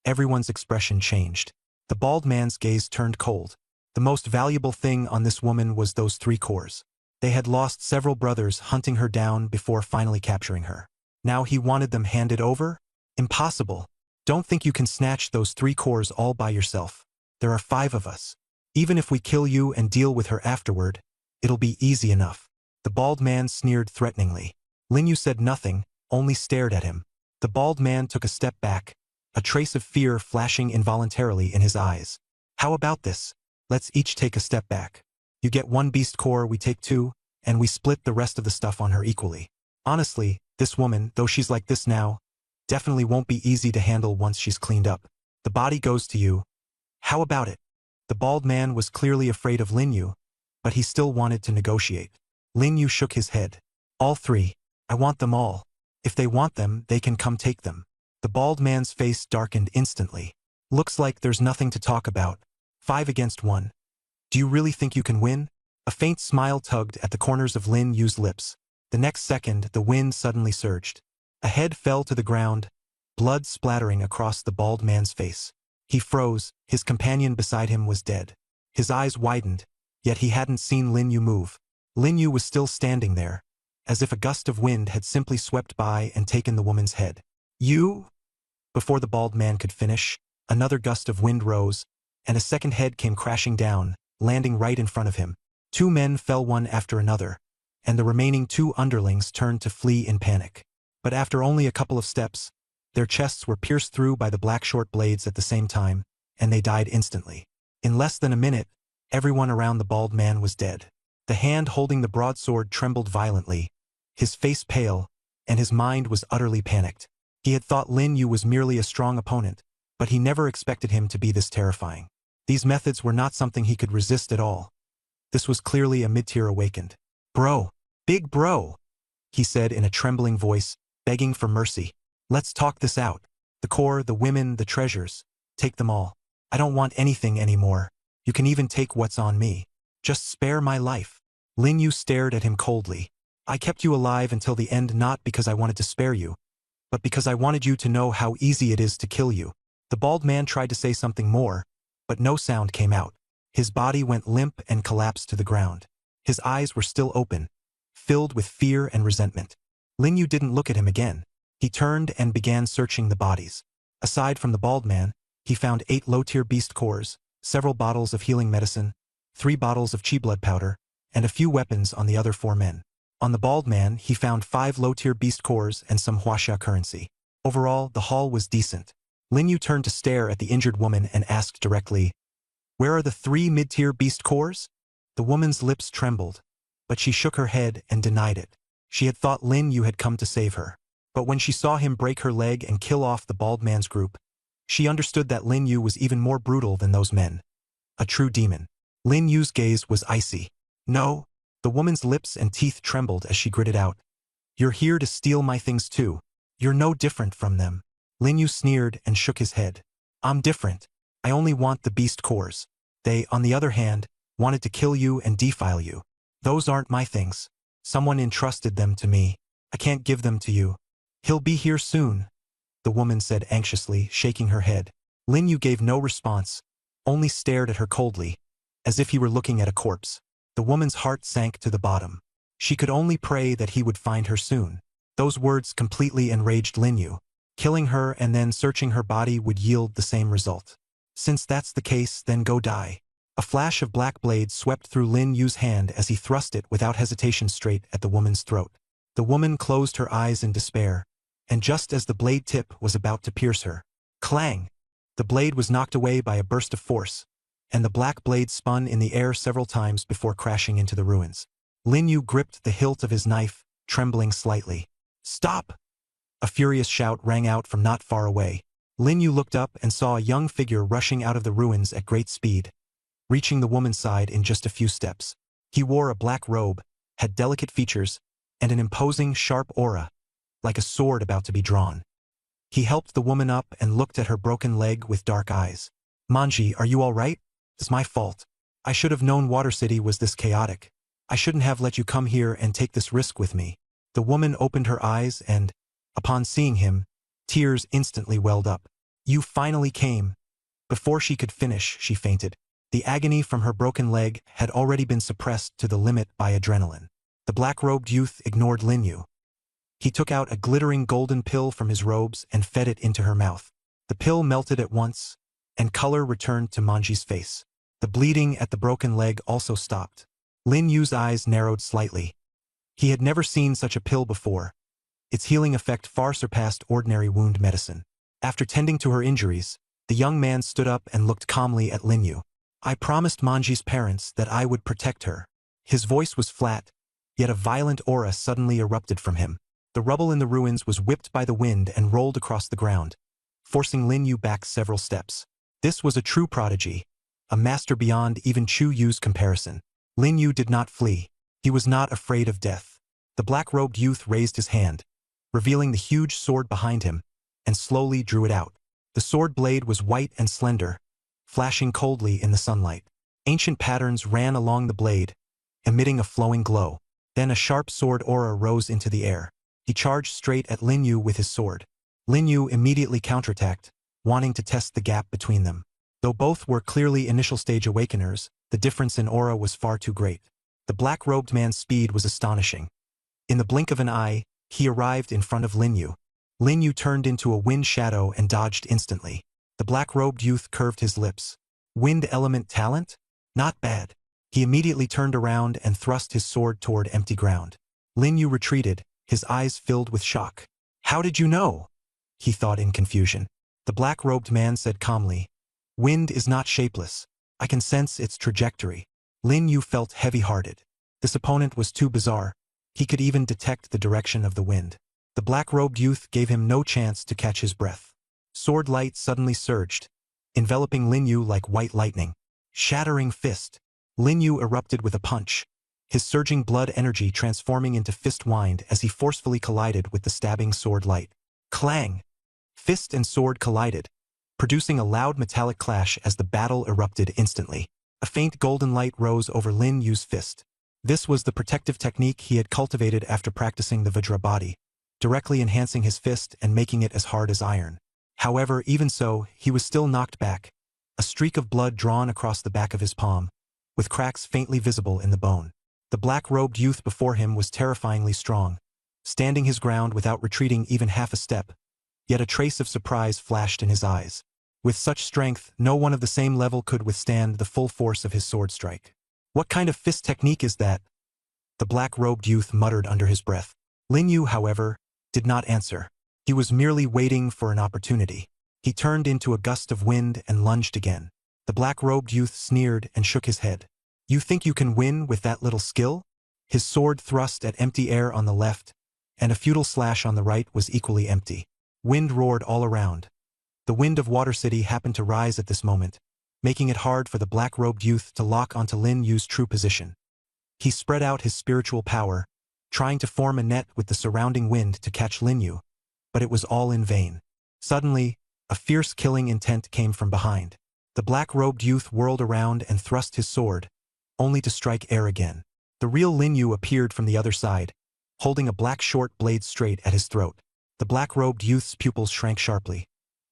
everyone's expression changed. The bald man's gaze turned cold. The most valuable thing on this woman was those 3 cores. They had lost several brothers hunting her down before finally capturing her. Now he wanted them handed over? Impossible. Don't think you can snatch those 3 cores all by yourself. There are 5 of us. Even if we kill you and deal with her afterward, it'll be easy enough. The bald man sneered threateningly. Lin Yu said nothing, only stared at him. The bald man took a step back, a trace of fear flashing involuntarily in his eyes. "How about this? Let's each take a step back. You get 1 beast core, we take 2, and we split the rest of the stuff on her equally. Honestly, this woman, though she's like this now, definitely won't be easy to handle once she's cleaned up. The body goes to you. How about it?" The bald man was clearly afraid of Lin Yu, but he still wanted to negotiate. Lin Yu shook his head. "All 3. I want them all. If they want them, they can come take them." The bald man's face darkened instantly. "Looks like there's nothing to talk about. 5 against 1. Do you really think you can win?" A faint smile tugged at the corners of Lin Yu's lips. The next second, the wind suddenly surged. A head fell to the ground, blood splattering across the bald man's face. He froze, his companion beside him was dead. His eyes widened, yet he hadn't seen Lin Yu move. Lin Yu was still standing there, as if a gust of wind had simply swept by and taken the woman's head. "You?" Before the bald man could finish, another gust of wind rose, and a second head came crashing down, landing right in front of him. Two men fell one after another, and the remaining two underlings turned to flee in panic. But after only a couple of steps, their chests were pierced through by the black short blades at the same time, and they died instantly. In less than a minute, everyone around the bald man was dead. The hand holding the broadsword trembled violently, his face pale, and his mind was utterly panicked. He had thought Lin Yu was merely a strong opponent, but he never expected him to be this terrifying. These methods were not something he could resist at all. This was clearly a mid-tier awakened. "Bro, big bro," he said in a trembling voice, begging for mercy. "Let's talk this out. The core, the women, the treasures. Take them all. I don't want anything anymore. You can even take what's on me. Just spare my life." Lin Yu stared at him coldly. "I kept you alive until the end not because I wanted to spare you, but because I wanted you to know how easy it is to kill you." The bald man tried to say something more, but no sound came out. His body went limp and collapsed to the ground. His eyes were still open, filled with fear and resentment. Lin Yu didn't look at him again. He turned and began searching the bodies. Aside from the bald man, he found 8 low-tier beast cores, several bottles of healing medicine, 3 bottles of chi blood powder, and a few weapons on the other 4 men. On the bald man, he found 5 low-tier beast cores and some huaxia currency. Overall, the haul was decent. Lin Yu turned to stare at the injured woman and asked directly, "Where are the 3 mid-tier beast cores?" The woman's lips trembled, but she shook her head and denied it. She had thought Lin Yu had come to save her. But when she saw him break her leg and kill off the bald man's group, she understood that Lin Yu was even more brutal than those men. A true demon. Lin Yu's gaze was icy. "No." The woman's lips and teeth trembled as she gritted out, "You're here to steal my things too. You're no different from them." Lin Yu sneered and shook his head. "I'm different. I only want the beast cores. They, on the other hand, wanted to kill you and defile you. Those aren't my things. Someone entrusted them to me. I can't give them to you." "He'll be here soon," the woman said anxiously, shaking her head. Lin Yu gave no response, only stared at her coldly, as if he were looking at a corpse. The woman's heart sank to the bottom. She could only pray that he would find her soon. Those words completely enraged Lin Yu. Killing her and then searching her body would yield the same result. "Since that's the case, then go die." A flash of black blade swept through Lin Yu's hand as he thrust it without hesitation straight at the woman's throat. The woman closed her eyes in despair, and just as the blade tip was about to pierce her, clang! The blade was knocked away by a burst of force, and the black blade spun in the air several times before crashing into the ruins. Lin Yu gripped the hilt of his knife, trembling slightly. "Stop!" A furious shout rang out from not far away. Lin Yu looked up and saw a young figure rushing out of the ruins at great speed, reaching the woman's side in just a few steps. He wore a black robe, had delicate features, and an imposing, sharp aura, like a sword about to be drawn. He helped the woman up and looked at her broken leg with dark eyes. "Manji, are you all right? It's my fault. I should have known Water City was this chaotic. I shouldn't have let you come here and take this risk with me." The woman opened her eyes and, upon seeing him, tears instantly welled up. "You finally came." Before she could finish, she fainted. The agony from her broken leg had already been suppressed to the limit by adrenaline. The black-robed youth ignored Lin Yu. He took out a glittering golden pill from his robes and fed it into her mouth. The pill melted at once, and color returned to Manji's face. The bleeding at the broken leg also stopped. Lin Yu's eyes narrowed slightly. He had never seen such a pill before. Its healing effect far surpassed ordinary wound medicine. After tending to her injuries, the young man stood up and looked calmly at Lin Yu. "I promised Manji's parents that I would protect her." His voice was flat, yet a violent aura suddenly erupted from him. The rubble in the ruins was whipped by the wind and rolled across the ground, forcing Lin Yu back several steps. This was a true prodigy, a master beyond even Chu Yu's comparison. Lin Yu did not flee. He was not afraid of death. The black-robed youth raised his hand, revealing the huge sword behind him, and slowly drew it out. The sword blade was white and slender, flashing coldly in the sunlight. Ancient patterns ran along the blade, emitting a flowing glow. Then a sharp sword aura rose into the air. He charged straight at Lin Yu with his sword. Lin Yu immediately counterattacked, wanting to test the gap between them. Though both were clearly initial-stage awakeners, the difference in aura was far too great. The black-robed man's speed was astonishing. In the blink of an eye, he arrived in front of Lin Yu. Lin Yu turned into a wind shadow and dodged instantly. The black-robed youth curved his lips. Wind element talent? Not bad. He immediately turned around and thrust his sword toward empty ground. Lin Yu retreated, his eyes filled with shock. How did you know? He thought in confusion. The black-robed man said calmly, Wind is not shapeless. I can sense its trajectory. Lin Yu felt heavy-hearted. This opponent was too bizarre. He could even detect the direction of the wind. The black-robed youth gave him no chance to catch his breath. Sword light suddenly surged, enveloping Lin Yu like white lightning. Shattering fist. Lin Yu erupted with a punch, his surging blood energy transforming into fist wind as he forcefully collided with the stabbing sword light. Clang! Fist and sword collided, producing a loud metallic clash as the battle erupted instantly. A faint golden light rose over Lin Yu's fist. This was the protective technique he had cultivated after practicing the Vajra body, directly enhancing his fist and making it as hard as iron. However, even so, he was still knocked back, a streak of blood drawn across the back of his palm, with cracks faintly visible in the bone. The black-robed youth before him was terrifyingly strong, standing his ground without retreating even half a step, yet a trace of surprise flashed in his eyes. With such strength, no one of the same level could withstand the full force of his sword strike. What kind of fist technique is that? The black-robed youth muttered under his breath. Lin Yu, however, did not answer. He was merely waiting for an opportunity. He turned into a gust of wind and lunged again. The black-robed youth sneered and shook his head. You think you can win with that little skill? His sword thrust at empty air on the left, and a futile slash on the right was equally empty. Wind roared all around. The wind of Water City happened to rise at this moment, making it hard for the black-robed youth to lock onto Lin Yu's true position. He spread out his spiritual power, trying to form a net with the surrounding wind to catch Lin Yu, but it was all in vain. Suddenly, a fierce killing intent came from behind. The black-robed youth whirled around and thrust his sword, only to strike air again. The real Lin Yu appeared from the other side, holding a black short blade straight at his throat. The black-robed youth's pupils shrank sharply.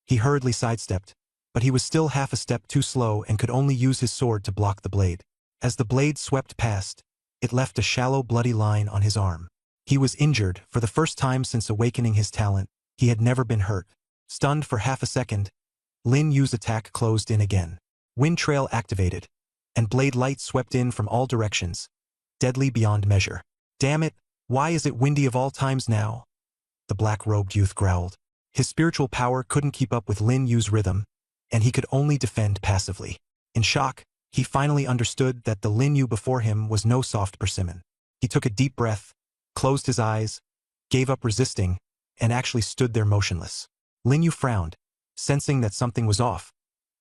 He hurriedly sidestepped, but he was still half a step too slow and could only use his sword to block the blade. As the blade swept past, it left a shallow bloody line on his arm. He was injured. For the first time since awakening his talent, he had never been hurt. Stunned for half a second, Lin Yu's attack closed in again. Wind Trail activated, and blade light swept in from all directions, deadly beyond measure. Damn it, why is it windy of all times now? The black-robed youth growled. His spiritual power couldn't keep up with Lin Yu's rhythm, and he could only defend passively. In shock, he finally understood that the Lin Yu before him was no soft persimmon. He took a deep breath, closed his eyes, gave up resisting, and actually stood there motionless. Lin Yu frowned, sensing that something was off,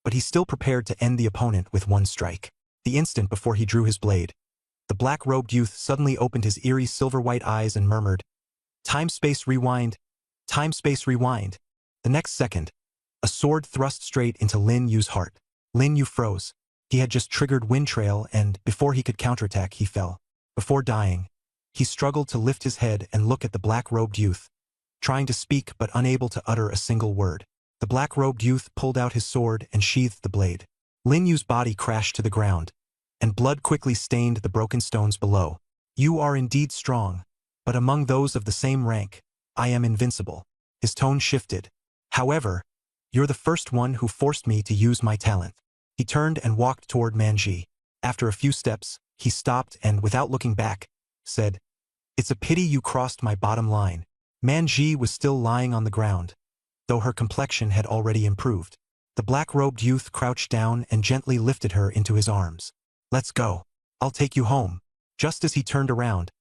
but he still prepared to end the opponent with one strike. The instant before he drew his blade, the black-robed youth suddenly opened his eerie silver-white eyes and murmured, Time-space rewind, time-space rewind. The next second, a sword thrust straight into Lin Yu's heart. Lin Yu froze. He had just triggered Wind Trail and, before he could counterattack, he fell. Before dying, he struggled to lift his head and look at the black-robed youth, trying to speak but unable to utter a single word. The black-robed youth pulled out his sword and sheathed the blade. Lin Yu's body crashed to the ground, and blood quickly stained the broken stones below. You are indeed strong, but among those of the same rank, I am invincible. His tone shifted. However, you're the first one who forced me to use my talent. He turned and walked toward Manji. After a few steps, he stopped and, without looking back, said, It's a pity you crossed my bottom line. Manji was still lying on the ground, though her complexion had already improved. The black-robed youth crouched down and gently lifted her into his arms. Let's go. I'll take you home. Just as he turned around,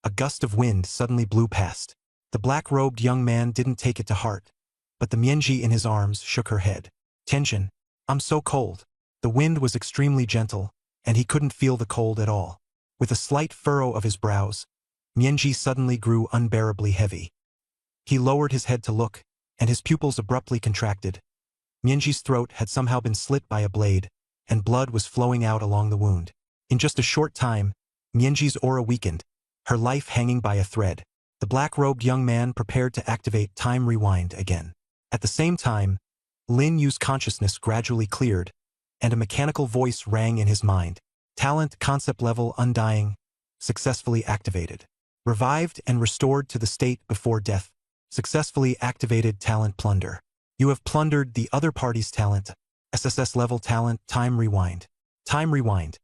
a gust of wind suddenly blew past. The black-robed young man didn't take it to heart, but the Mianji in his arms shook her head. Tension, I'm so cold. The wind was extremely gentle, and he couldn't feel the cold at all. With a slight furrow of his brows, Mianji suddenly grew unbearably heavy. He lowered his head to look, and his pupils abruptly contracted. Mianji's throat had somehow been slit by a blade, and blood was flowing out along the wound. In just a short time, Mianji's aura weakened, her life hanging by a thread. The black-robed young man prepared to activate Time Rewind again. At the same time, Lin Yu's consciousness gradually cleared, and a mechanical voice rang in his mind. Talent concept level Undying, successfully activated. Revived and restored to the state before death. Successfully activated Talent Plunder. You have plundered the other party's talent. SSS level talent, Time Rewind. Time Rewind.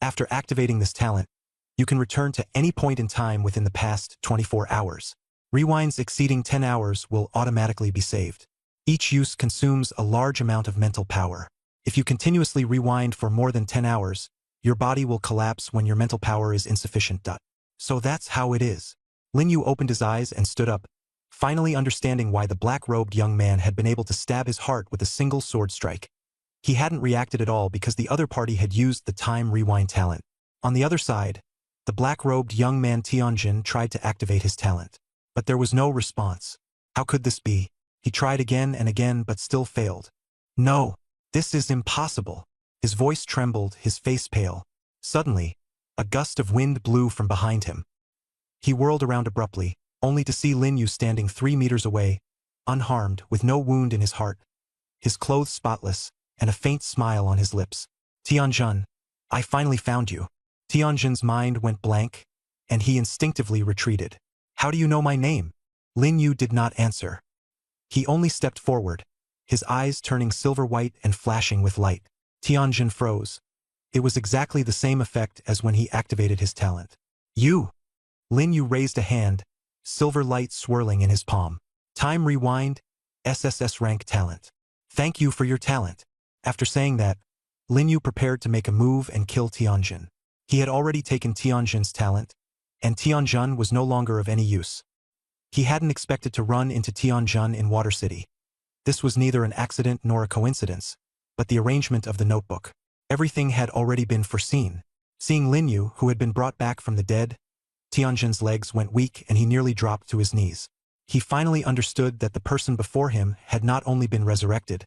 After activating this talent, you can return to any point in time within the past 24 hours. Rewinds exceeding 10 hours will automatically be saved. Each use consumes a large amount of mental power. If you continuously rewind for more than 10 hours, your body will collapse when your mental power is insufficient. So that's how it is. Lin Yu opened his eyes and stood up, finally understanding why the black-robed young man had been able to stab his heart with a single sword strike. He hadn't reacted at all because the other party had used the Time Rewind talent. On the other side, the black-robed young man Tianjin tried to activate his talent. But there was no response. How could this be? He tried again and again but still failed. No, this is impossible. His voice trembled, his face pale. Suddenly, a gust of wind blew from behind him. He whirled around abruptly, only to see Lin Yu standing 3 meters away, unharmed, with no wound in his heart, his clothes spotless, and a faint smile on his lips. Tianjin, I finally found you. Tianjin's mind went blank, and he instinctively retreated. How do you know my name? Lin Yu did not answer. He only stepped forward, his eyes turning silver-white and flashing with light. Tianjin froze. It was exactly the same effect as when he activated his talent. You! Lin Yu raised a hand, silver light swirling in his palm. Time Rewind, SSS rank talent. Thank you for your talent. After saying that, Lin Yu prepared to make a move and kill Tianjin. He had already taken Tianjin's talent, and Tianjin was no longer of any use. He hadn't expected to run into Tianjin in Water City. This was neither an accident nor a coincidence, but the arrangement of the notebook. Everything had already been foreseen. Seeing Lin Yu, who had been brought back from the dead, Tianjin's legs went weak and he nearly dropped to his knees. He finally understood that the person before him had not only been resurrected,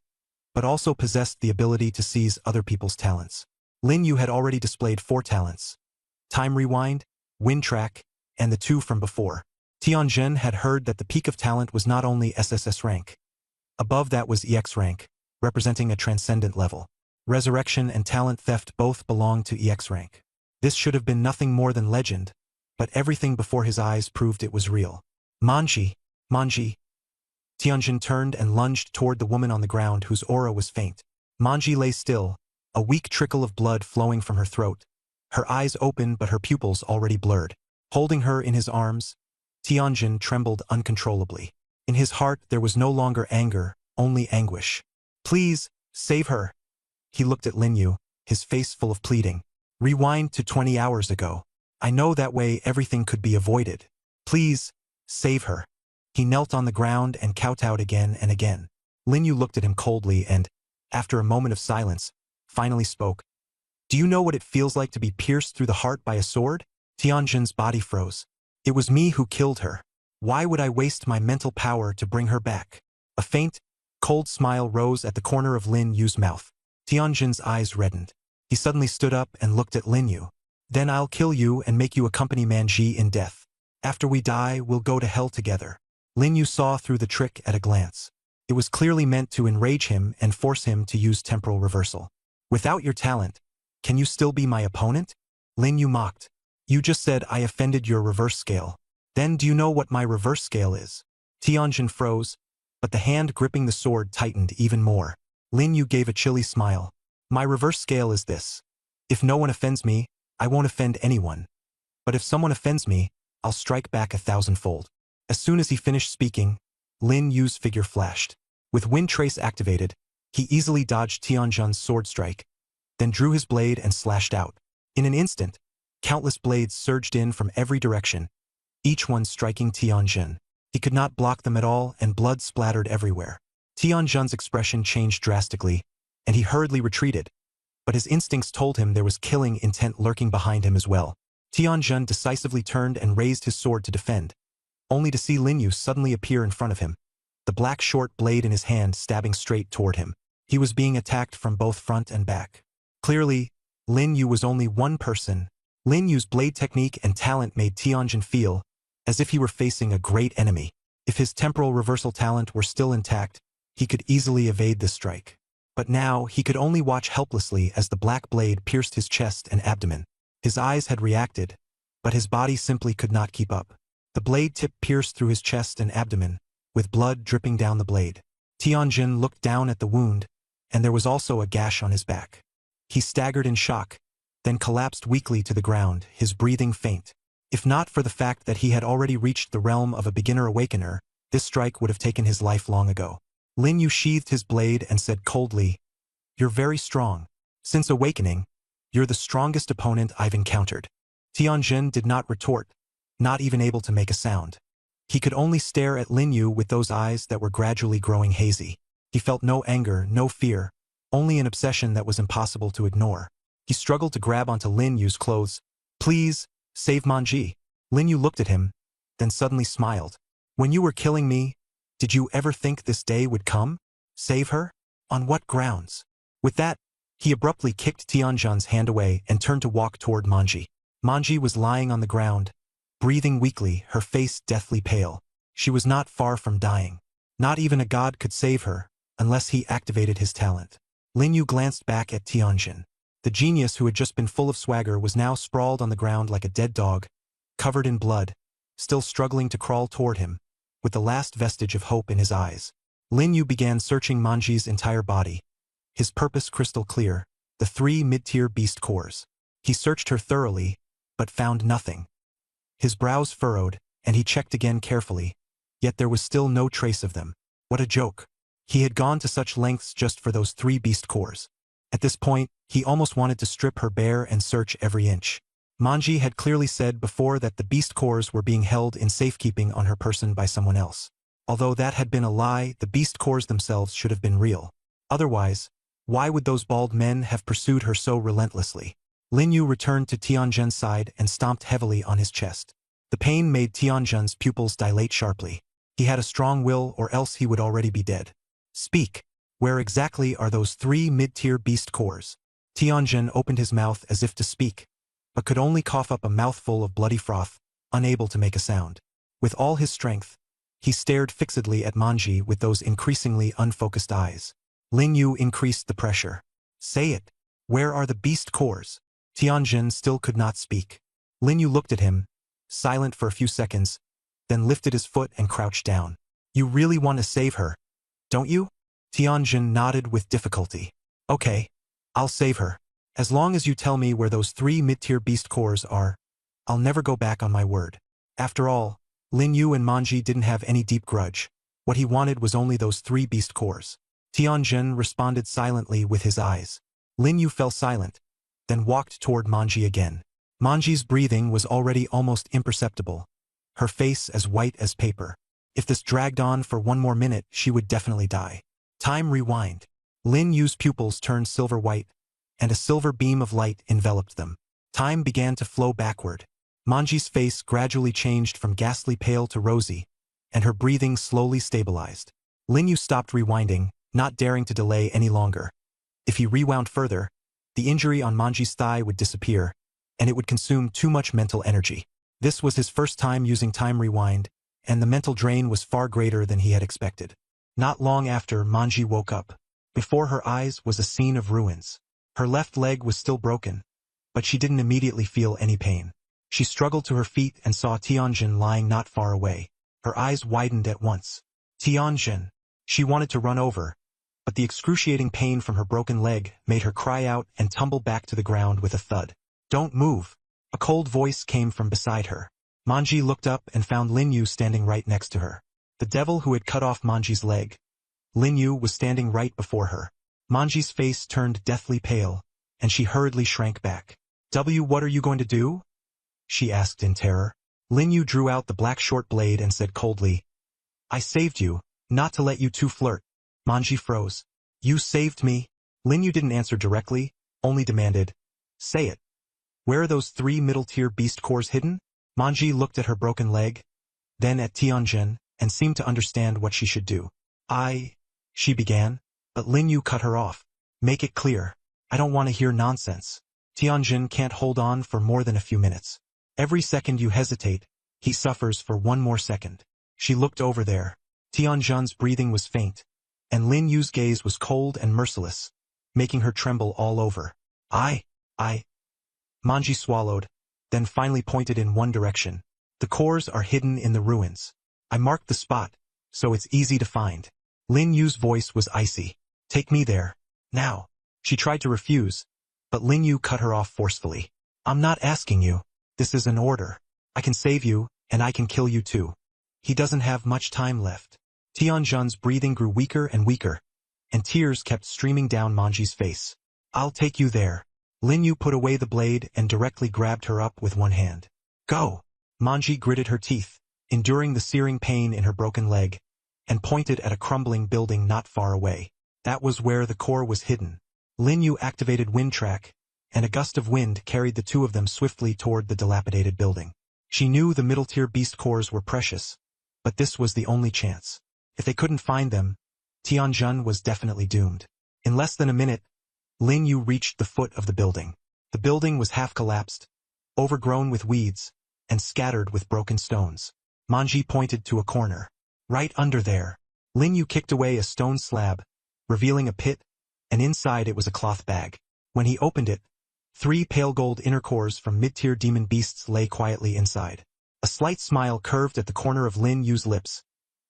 but also possessed the ability to seize other people's talents. Lin Yu had already displayed 4 talents: Time Rewind, Wind Track, and the 2 from before. Tianjin had heard that the peak of talent was not only SSS rank. Above that was EX rank, representing a transcendent level. Resurrection and talent theft both belonged to EX rank. This should have been nothing more than legend, but everything before his eyes proved it was real. Manji! Manji! Tianjin turned and lunged toward the woman on the ground whose aura was faint. Manji lay still, a weak trickle of blood flowing from her throat. Her eyes open but her pupils already blurred. Holding her in his arms, Tianjin trembled uncontrollably. In his heart there was no longer anger, only anguish. Please, save her. He looked at Lin Yu, his face full of pleading. Rewind to 20 hours ago. I know that way everything could be avoided. Please, save her. He knelt on the ground and kowtowed again and again. Lin Yu looked at him coldly and, after a moment of silence, finally spoke. Do you know what it feels like to be pierced through the heart by a sword? Tianjin's body froze. It was me who killed her. Why would I waste my mental power to bring her back? A faint, cold smile rose at the corner of Lin Yu's mouth. Tianjin's eyes reddened. He suddenly stood up and looked at Lin Yu. Then I'll kill you and make you accompany Manji in death. After we die, we'll go to hell together. Lin Yu saw through the trick at a glance. It was clearly meant to enrage him and force him to use temporal reversal. Without your talent, can you still be my opponent? Lin Yu mocked. You just said I offended your reverse scale. Then do you know what my reverse scale is? Tianjin froze, but the hand gripping the sword tightened even more. Lin Yu gave a chilly smile. My reverse scale is this. If no one offends me, I won't offend anyone. But if someone offends me, I'll strike back 1,000-fold. As soon as he finished speaking, Lin Yu's figure flashed. With Wind Trace activated, he easily dodged Tianjin's sword strike, then drew his blade and slashed out. In an instant, countless blades surged in from every direction, each one striking Tianjin. He could not block them at all, and blood splattered everywhere. Tianjin's expression changed drastically, and he hurriedly retreated, but his instincts told him there was killing intent lurking behind him as well. Tianjin decisively turned and raised his sword to defend, only to see Lin Yu suddenly appear in front of him, the black short blade in his hand stabbing straight toward him. He was being attacked from both front and back. Clearly, Lin Yu was only one person. Lin Yu's blade technique and talent made Tianjin feel as if he were facing a great enemy. If his temporal reversal talent were still intact, he could easily evade this strike. But now, he could only watch helplessly as the black blade pierced his chest and abdomen. His eyes had reacted, but his body simply could not keep up. The blade tip pierced through his chest and abdomen, with blood dripping down the blade. Tianjin looked down at the wound, and there was also a gash on his back. He staggered in shock, then collapsed weakly to the ground, his breathing faint. If not for the fact that he had already reached the realm of a beginner awakener, this strike would have taken his life long ago. Lin Yu sheathed his blade and said coldly, "You're very strong. Since awakening, you're the strongest opponent I've encountered." Tianjin did not retort, not even able to make a sound. He could only stare at Lin Yu with those eyes that were gradually growing hazy. He felt no anger, no fear, only an obsession that was impossible to ignore. He struggled to grab onto Lin Yu's clothes. "Please, save Manji." Lin Yu looked at him, then suddenly smiled. "When you were killing me, did you ever think this day would come? Save her? On what grounds?" With that, he abruptly kicked Tianjin's hand away and turned to walk toward Manji. Manji was lying on the ground, breathing weakly, her face deathly pale. She was not far from dying. Not even a god could save her, unless he activated his talent. Lin Yu glanced back at Tianjin. The genius who had just been full of swagger was now sprawled on the ground like a dead dog, covered in blood, still struggling to crawl toward him, with the last vestige of hope in his eyes. Lin Yu began searching Manji's entire body, his purpose crystal clear, the 3 mid-tier beast cores. He searched her thoroughly, but found nothing. His brows furrowed, and he checked again carefully, yet there was still no trace of them. What a joke. He had gone to such lengths just for those 3 beast cores. At this point, he almost wanted to strip her bare and search every inch. Manji had clearly said before that the beast cores were being held in safekeeping on her person by someone else. Although that had been a lie, the beast cores themselves should have been real. Otherwise, why would those bald men have pursued her so relentlessly? Lin Yu returned to Tianjin's side and stomped heavily on his chest. The pain made Tianjin's pupils dilate sharply. He had a strong will, or else he would already be dead. "Speak. Where exactly are those 3 mid-tier beast cores?" Tianjin opened his mouth as if to speak, but could only cough up a mouthful of bloody froth, unable to make a sound. With all his strength, he stared fixedly at Manji with those increasingly unfocused eyes. Lin Yu increased the pressure. "Say it. Where are the beast cores?" Tianjin still could not speak. Lin Yu looked at him, silent for a few seconds, then lifted his foot and crouched down. "You really want to save her, don't you?" Tianjin nodded with difficulty. "Okay, I'll save her. As long as you tell me where those 3 mid-tier beast cores are, I'll never go back on my word." After all, Lin Yu and Manji didn't have any deep grudge. What he wanted was only those 3 beast cores. Tianjin responded silently with his eyes. Lin Yu fell silent, then walked toward Manji again. Manji's breathing was already almost imperceptible, her face as white as paper. If this dragged on for one more minute, she would definitely die. Time rewind. Lin Yu's pupils turned silver white, and a silver beam of light enveloped them. Time began to flow backward. Manji's face gradually changed from ghastly pale to rosy, and her breathing slowly stabilized. Lin Yu stopped rewinding, not daring to delay any longer. If he rewound further, the injury on Manji's thigh would disappear, and it would consume too much mental energy. This was his first time using time rewind, and the mental drain was far greater than he had expected. Not long after, Manji woke up. Before her eyes was a scene of ruins. Her left leg was still broken, but she didn't immediately feel any pain. She struggled to her feet and saw Tianjin lying not far away. Her eyes widened at once. "Tianjin." She wanted to run over, but the excruciating pain from her broken leg made her cry out and tumble back to the ground with a thud. "Don't move." A cold voice came from beside her. Manji looked up and found Lin Yu standing right next to her. The devil who had cut off Manji's leg. Lin Yu was standing right before her. Manji's face turned deathly pale, and she hurriedly shrank back. What are you going to do?" she asked in terror. Lin Yu drew out the black short blade and said coldly, "I saved you, not to let you two flirt." Manji froze. "You saved me?" Lin Yu didn't answer directly, only demanded, "Say it. Where are those 3 middle-tier beast cores hidden?" Manji looked at her broken leg, then at Tianjin, and seemed to understand what she should do. She began, but Lin Yu cut her off. "Make it clear. I don't want to hear nonsense. Tianjin can't hold on for more than a few minutes. Every second you hesitate, he suffers for one more second." She looked over there. Tianjin's breathing was faint, and Lin Yu's gaze was cold and merciless, making her tremble all over. I. Manji swallowed, then finally pointed in one direction. "The cores are hidden in the ruins. I marked the spot, so it's easy to find." Lin Yu's voice was icy. "Take me there." Now. She tried to refuse, but Lin Yu cut her off forcefully. I'm not asking you. This is an order. I can save you, and I can kill you too. He doesn't have much time left. Tianjun's breathing grew weaker and weaker, and tears kept streaming down Manji's face. I'll take you there. Lin Yu put away the blade and directly grabbed her up with one hand. Go! Manji gritted her teeth, enduring the searing pain in her broken leg, and pointed at a crumbling building not far away. That was where the core was hidden. Lin Yu activated Wind Track, and a gust of wind carried the two of them swiftly toward the dilapidated building. She knew the middle-tier beast cores were precious, but this was the only chance. If they couldn't find them, Tianjun was definitely doomed. In less than a minute, Lin Yu reached the foot of the building. The building was half collapsed, overgrown with weeds, and scattered with broken stones. Manji pointed to a corner. Right under there. Lin Yu kicked away a stone slab, revealing a pit, and inside it was a cloth bag. When he opened it, 3 pale gold inner cores from mid-tier demon beasts lay quietly inside. A slight smile curved at the corner of Lin Yu's lips.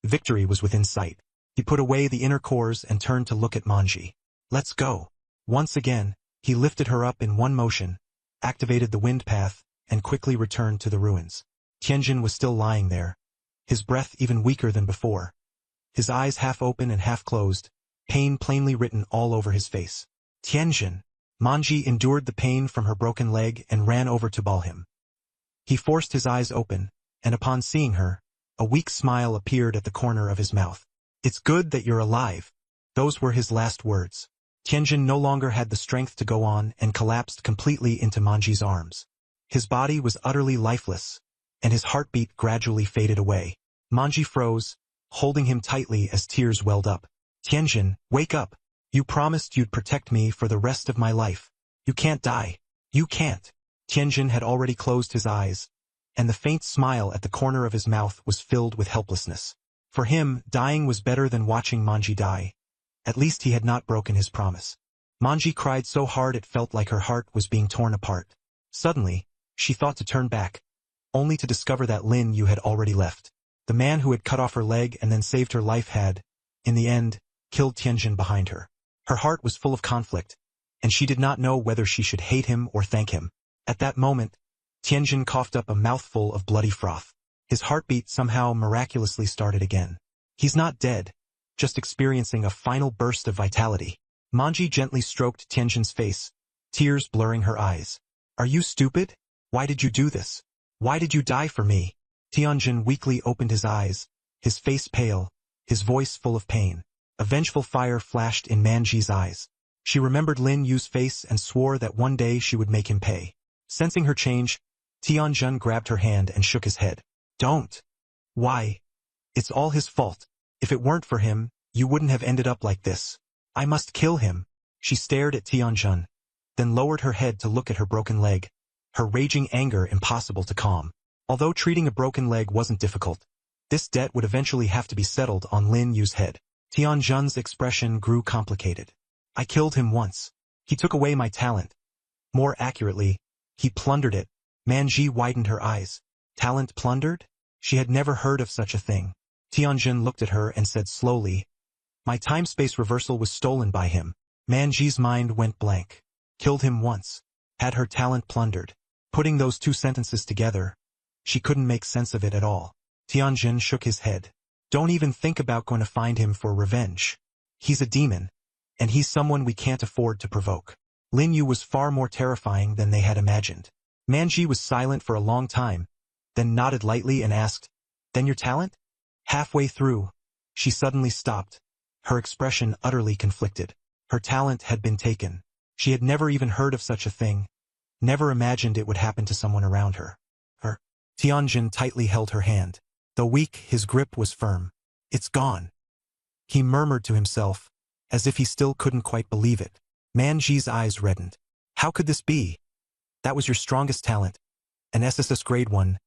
Victory was within sight. He put away the inner cores and turned to look at Manji. Let's go. Once again, he lifted her up in one motion, activated the wind path, and quickly returned to the ruins. Tianjun was still lying there, his breath even weaker than before. His eyes half open and half closed, pain plainly written all over his face. Tianjun! Manji endured the pain from her broken leg and ran over to ball him. He forced his eyes open, and upon seeing her, a weak smile appeared at the corner of his mouth. It's good that you're alive. Those were his last words. Tianjun no longer had the strength to go on and collapsed completely into Manji's arms. His body was utterly lifeless, and his heartbeat gradually faded away. Manji froze, holding him tightly as tears welled up. Tianjun, wake up! You promised you'd protect me for the rest of my life. You can't die. You can't. Tianjun had already closed his eyes, and the faint smile at the corner of his mouth was filled with helplessness. For him, dying was better than watching Manji die. At least he had not broken his promise. Manji cried so hard it felt like her heart was being torn apart. Suddenly, she thought to turn back, only to discover that Lin Yu had already left. The man who had cut off her leg and then saved her life had, in the end, killed Tianjun behind her. Her heart was full of conflict, and she did not know whether she should hate him or thank him. At that moment, Tianjun coughed up a mouthful of bloody froth. His heartbeat somehow miraculously started again. He's not dead, just experiencing a final burst of vitality. Manji gently stroked Tianjun's face, tears blurring her eyes. Are you stupid? Why did you do this? Why did you die for me? Tianjun weakly opened his eyes, his face pale, his voice full of pain. A vengeful fire flashed in Manji's eyes. She remembered Lin Yu's face and swore that one day she would make him pay. Sensing her change, Tianjun grabbed her hand and shook his head. Don't. Why? It's all his fault. If it weren't for him, you wouldn't have ended up like this. I must kill him. She stared at Tianjun, then lowered her head to look at her broken leg, her raging anger impossible to calm. Although treating a broken leg wasn't difficult, this debt would eventually have to be settled on Lin Yu's head. Tianjun's expression grew complicated. I killed him once. He took away my talent. More accurately, he plundered it. Manji widened her eyes. Talent plundered? She had never heard of such a thing. Tianjun looked at her and said slowly, my time-space reversal was stolen by him. Manji's mind went blank. Killed him once. Had her talent plundered. Putting those two sentences together, she couldn't make sense of it at all. Tianjun shook his head. Don't even think about going to find him for revenge. He's a demon, and he's someone we can't afford to provoke. Lin Yu was far more terrifying than they had imagined. Manji was silent for a long time, then nodded lightly and asked, then your talent? Halfway through, she suddenly stopped, her expression utterly conflicted. Her talent had been taken. She had never even heard of such a thing, never imagined it would happen to someone around her. Tianjun tightly held her hand. Though weak, his grip was firm. It's gone. He murmured to himself, as if he still couldn't quite believe it. Manji's eyes reddened. How could this be? That was your strongest talent. An SSS grade 1.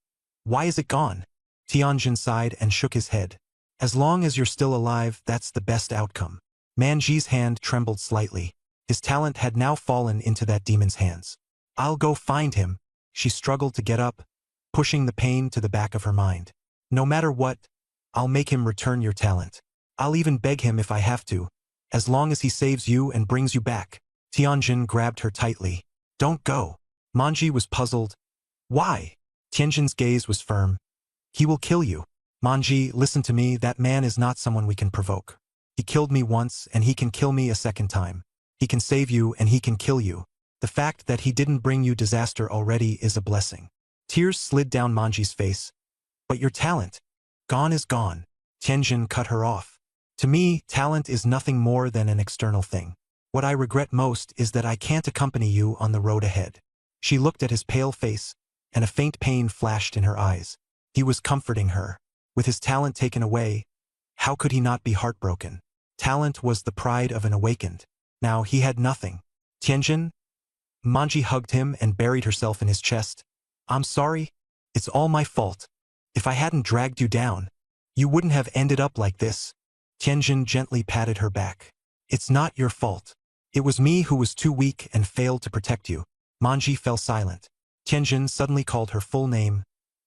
Why is it gone? Tianjun sighed and shook his head. As long as you're still alive, that's the best outcome. Manji's hand trembled slightly. His talent had now fallen into that demon's hands. I'll go find him. She struggled to get up, pushing the pain to the back of her mind. No matter what, I'll make him return your talent. I'll even beg him if I have to. as long as he saves you and brings you back. Tianjin grabbed her tightly. Don't go. Manji was puzzled. Why? Tianjin's gaze was firm. He will kill you. Manji, listen to me, that man is not someone we can provoke. He killed me once and he can kill me a second time. He can save you and he can kill you. The fact that he didn't bring you disaster already is a blessing. Tears slid down Manji's face. But your talent, gone is gone. Tianjin cut her off. To me, talent is nothing more than an external thing. What I regret most is that I can't accompany you on the road ahead. She looked at his pale face, and a faint pain flashed in her eyes. He was comforting her. With his talent taken away, how could he not be heartbroken? Talent was the pride of an awakened. Now he had nothing. Tianjin? Manji hugged him and buried herself in his chest. I'm sorry. It's all my fault. If I hadn't dragged you down, you wouldn't have ended up like this. Tianjin gently patted her back. It's not your fault. It was me who was too weak and failed to protect you. Manji fell silent. Tianjin suddenly called her full name.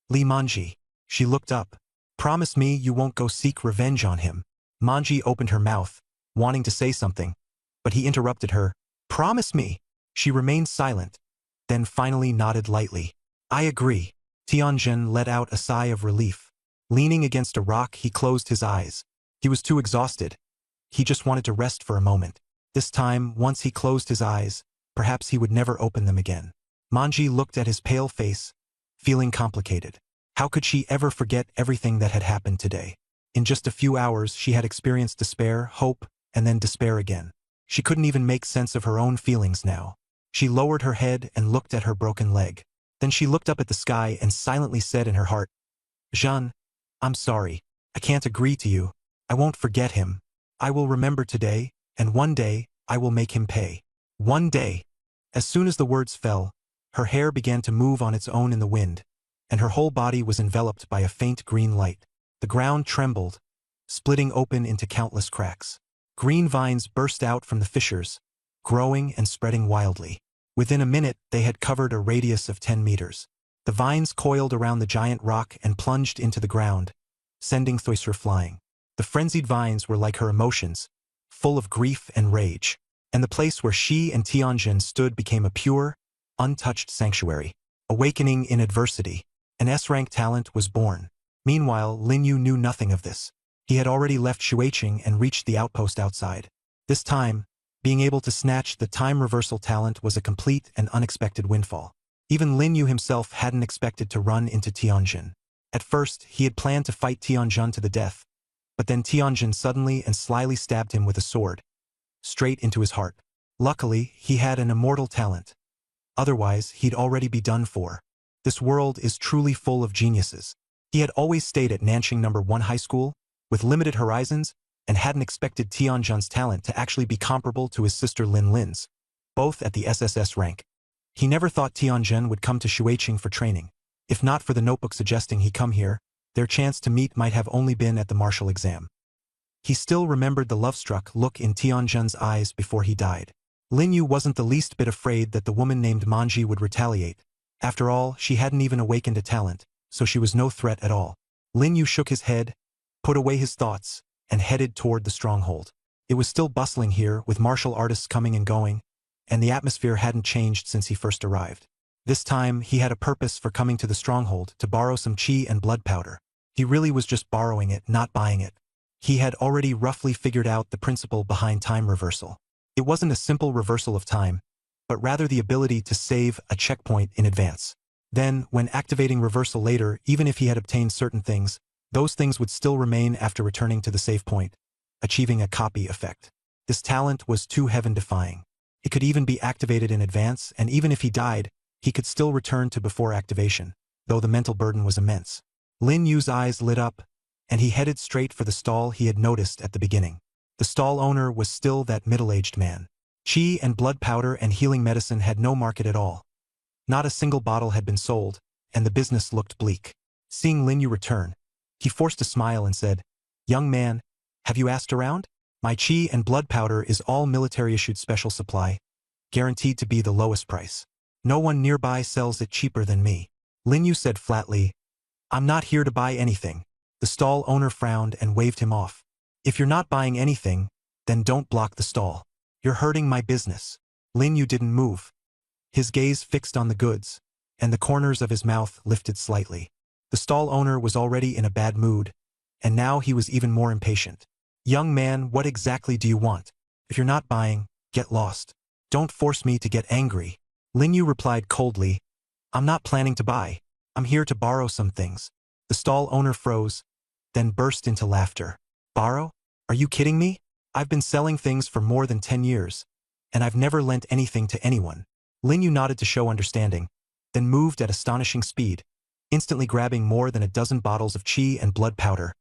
Li Manji. She looked up. Promise me you won't go seek revenge on him. Manji opened her mouth, wanting to say something, but he interrupted her. Promise me. She remained silent, then finally nodded lightly. I agree. Tianjin let out a sigh of relief. Leaning against a rock, he closed his eyes. He was too exhausted. He just wanted to rest for a moment. This time, once he closed his eyes, perhaps he would never open them again. Manji looked at his pale face, feeling complicated. How could she ever forget everything that had happened today? In just a few hours, she had experienced despair, hope, and then despair again. She couldn't even make sense of her own feelings now. She lowered her head and looked at her broken leg. Then she looked up at the sky and silently said in her heart, Jean, I'm sorry. I can't agree to you. I won't forget him. I will remember today, and one day, I will make him pay. One day. As soon as the words fell, her hair began to move on its own in the wind, and her whole body was enveloped by a faint green light. The ground trembled, splitting open into countless cracks. Green vines burst out from the fissures, growing and spreading wildly. Within a minute, they had covered a radius of 10 meters. The vines coiled around the giant rock and plunged into the ground, sending Thoiser flying. The frenzied vines were like her emotions, full of grief and rage, and the place where she and Tianjin stood became a pure, untouched sanctuary. Awakening in adversity. An S-rank talent was born. Meanwhile, Lin Yu knew nothing of this. He had already left Shuiqing and reached the outpost outside. This time, being able to snatch the time reversal talent was a complete and unexpected windfall. Even Lin Yu himself hadn't expected to run into Tianjin. At first, he had planned to fight Tianjin to the death, but then Tianjin suddenly and slyly stabbed him with a sword, straight into his heart. Luckily, he had an immortal talent. Otherwise, he'd already be done for. This world is truly full of geniuses. He had always stayed at Nanxing No. 1 High School, with limited horizons, and hadn't expected Tianjin's talent to actually be comparable to his sister Lin Lin's, both at the SSS rank. He never thought Tianjin would come to Shuiqing for training. If not for the notebook suggesting he come here, their chance to meet might have only been at the martial exam. He still remembered the love-struck look in Tianjin's eyes before he died. Lin Yu wasn't the least bit afraid that the woman named Manji would retaliate. After all, she hadn't even awakened a talent, so she was no threat at all. Lin Yu shook his head, put away his thoughts, and headed toward the stronghold. It was still bustling here, with martial artists coming and going, and the atmosphere hadn't changed since he first arrived. This time, he had a purpose for coming to the stronghold, to borrow some qi and blood powder. He really was just borrowing it, not buying it. He had already roughly figured out the principle behind time reversal. It wasn't a simple reversal of time, but rather the ability to save a checkpoint in advance. Then, when activating reversal later, even if he had obtained certain things, those things would still remain after returning to the save point, achieving a copy effect. This talent was too heaven-defying. It could even be activated in advance, and even if he died, he could still return to before activation, though the mental burden was immense. Lin Yu's eyes lit up, and he headed straight for the stall he had noticed at the beginning. The stall owner was still that middle-aged man. Qi and blood powder and healing medicine had no market at all. Not a single bottle had been sold, and the business looked bleak. Seeing Lin Yu return, he forced a smile and said, "Young man, have you asked around? My qi and blood powder is all military-issued special supply, guaranteed to be the lowest price. No one nearby sells it cheaper than me." Lin Yu said flatly, "I'm not here to buy anything." The stall owner frowned and waved him off. "If you're not buying anything, Then don't block the stall. You're hurting my business. Lin Yu didn't move. His gaze fixed on the goods, and the corners of his mouth lifted slightly. The stall owner was already in a bad mood, and now he was even more impatient. Young man, what exactly do you want? If you're not buying, get lost. Don't force me to get angry. Lin Yu replied coldly, I'm not planning to buy. I'm here to borrow some things. The stall owner froze, then burst into laughter. Borrow? Are you kidding me? I've been selling things for more than 10 years, and I've never lent anything to anyone. Lin Yu nodded to show understanding, then moved at astonishing speed, instantly grabbing more than a dozen bottles of qi and blood powder,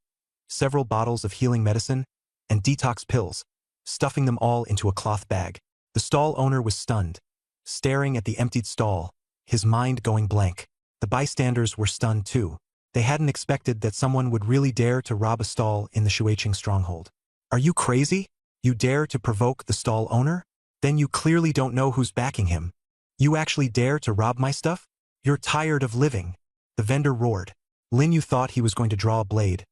several bottles of healing medicine, and detox pills, stuffing them all into a cloth bag. The stall owner was stunned, staring at the emptied stall, his mind going blank. The bystanders were stunned too. They hadn't expected that someone would really dare to rob a stall in the Shuiqing stronghold. Are you crazy? You dare to provoke the stall owner? Then you clearly don't know who's backing him. You actually dare to rob my stuff? You're tired of living. The vendor roared. Lin Yu thought he was going to draw a blade,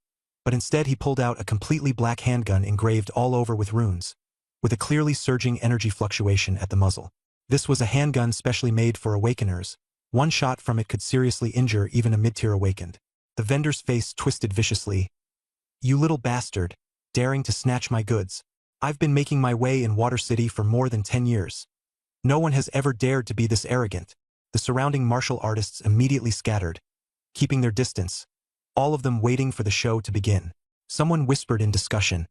but instead he pulled out a completely black handgun engraved all over with runes, with a clearly surging energy fluctuation at the muzzle. This was a handgun specially made for awakeners. One shot from it could seriously injure even a mid-tier awakened. The vendor's face twisted viciously. You little bastard, daring to snatch my goods. I've been making my way in Water City for more than 10 years. No one has ever dared to be this arrogant. The surrounding martial artists immediately scattered, keeping their distance, all of them waiting for the show to begin. Someone whispered in discussion.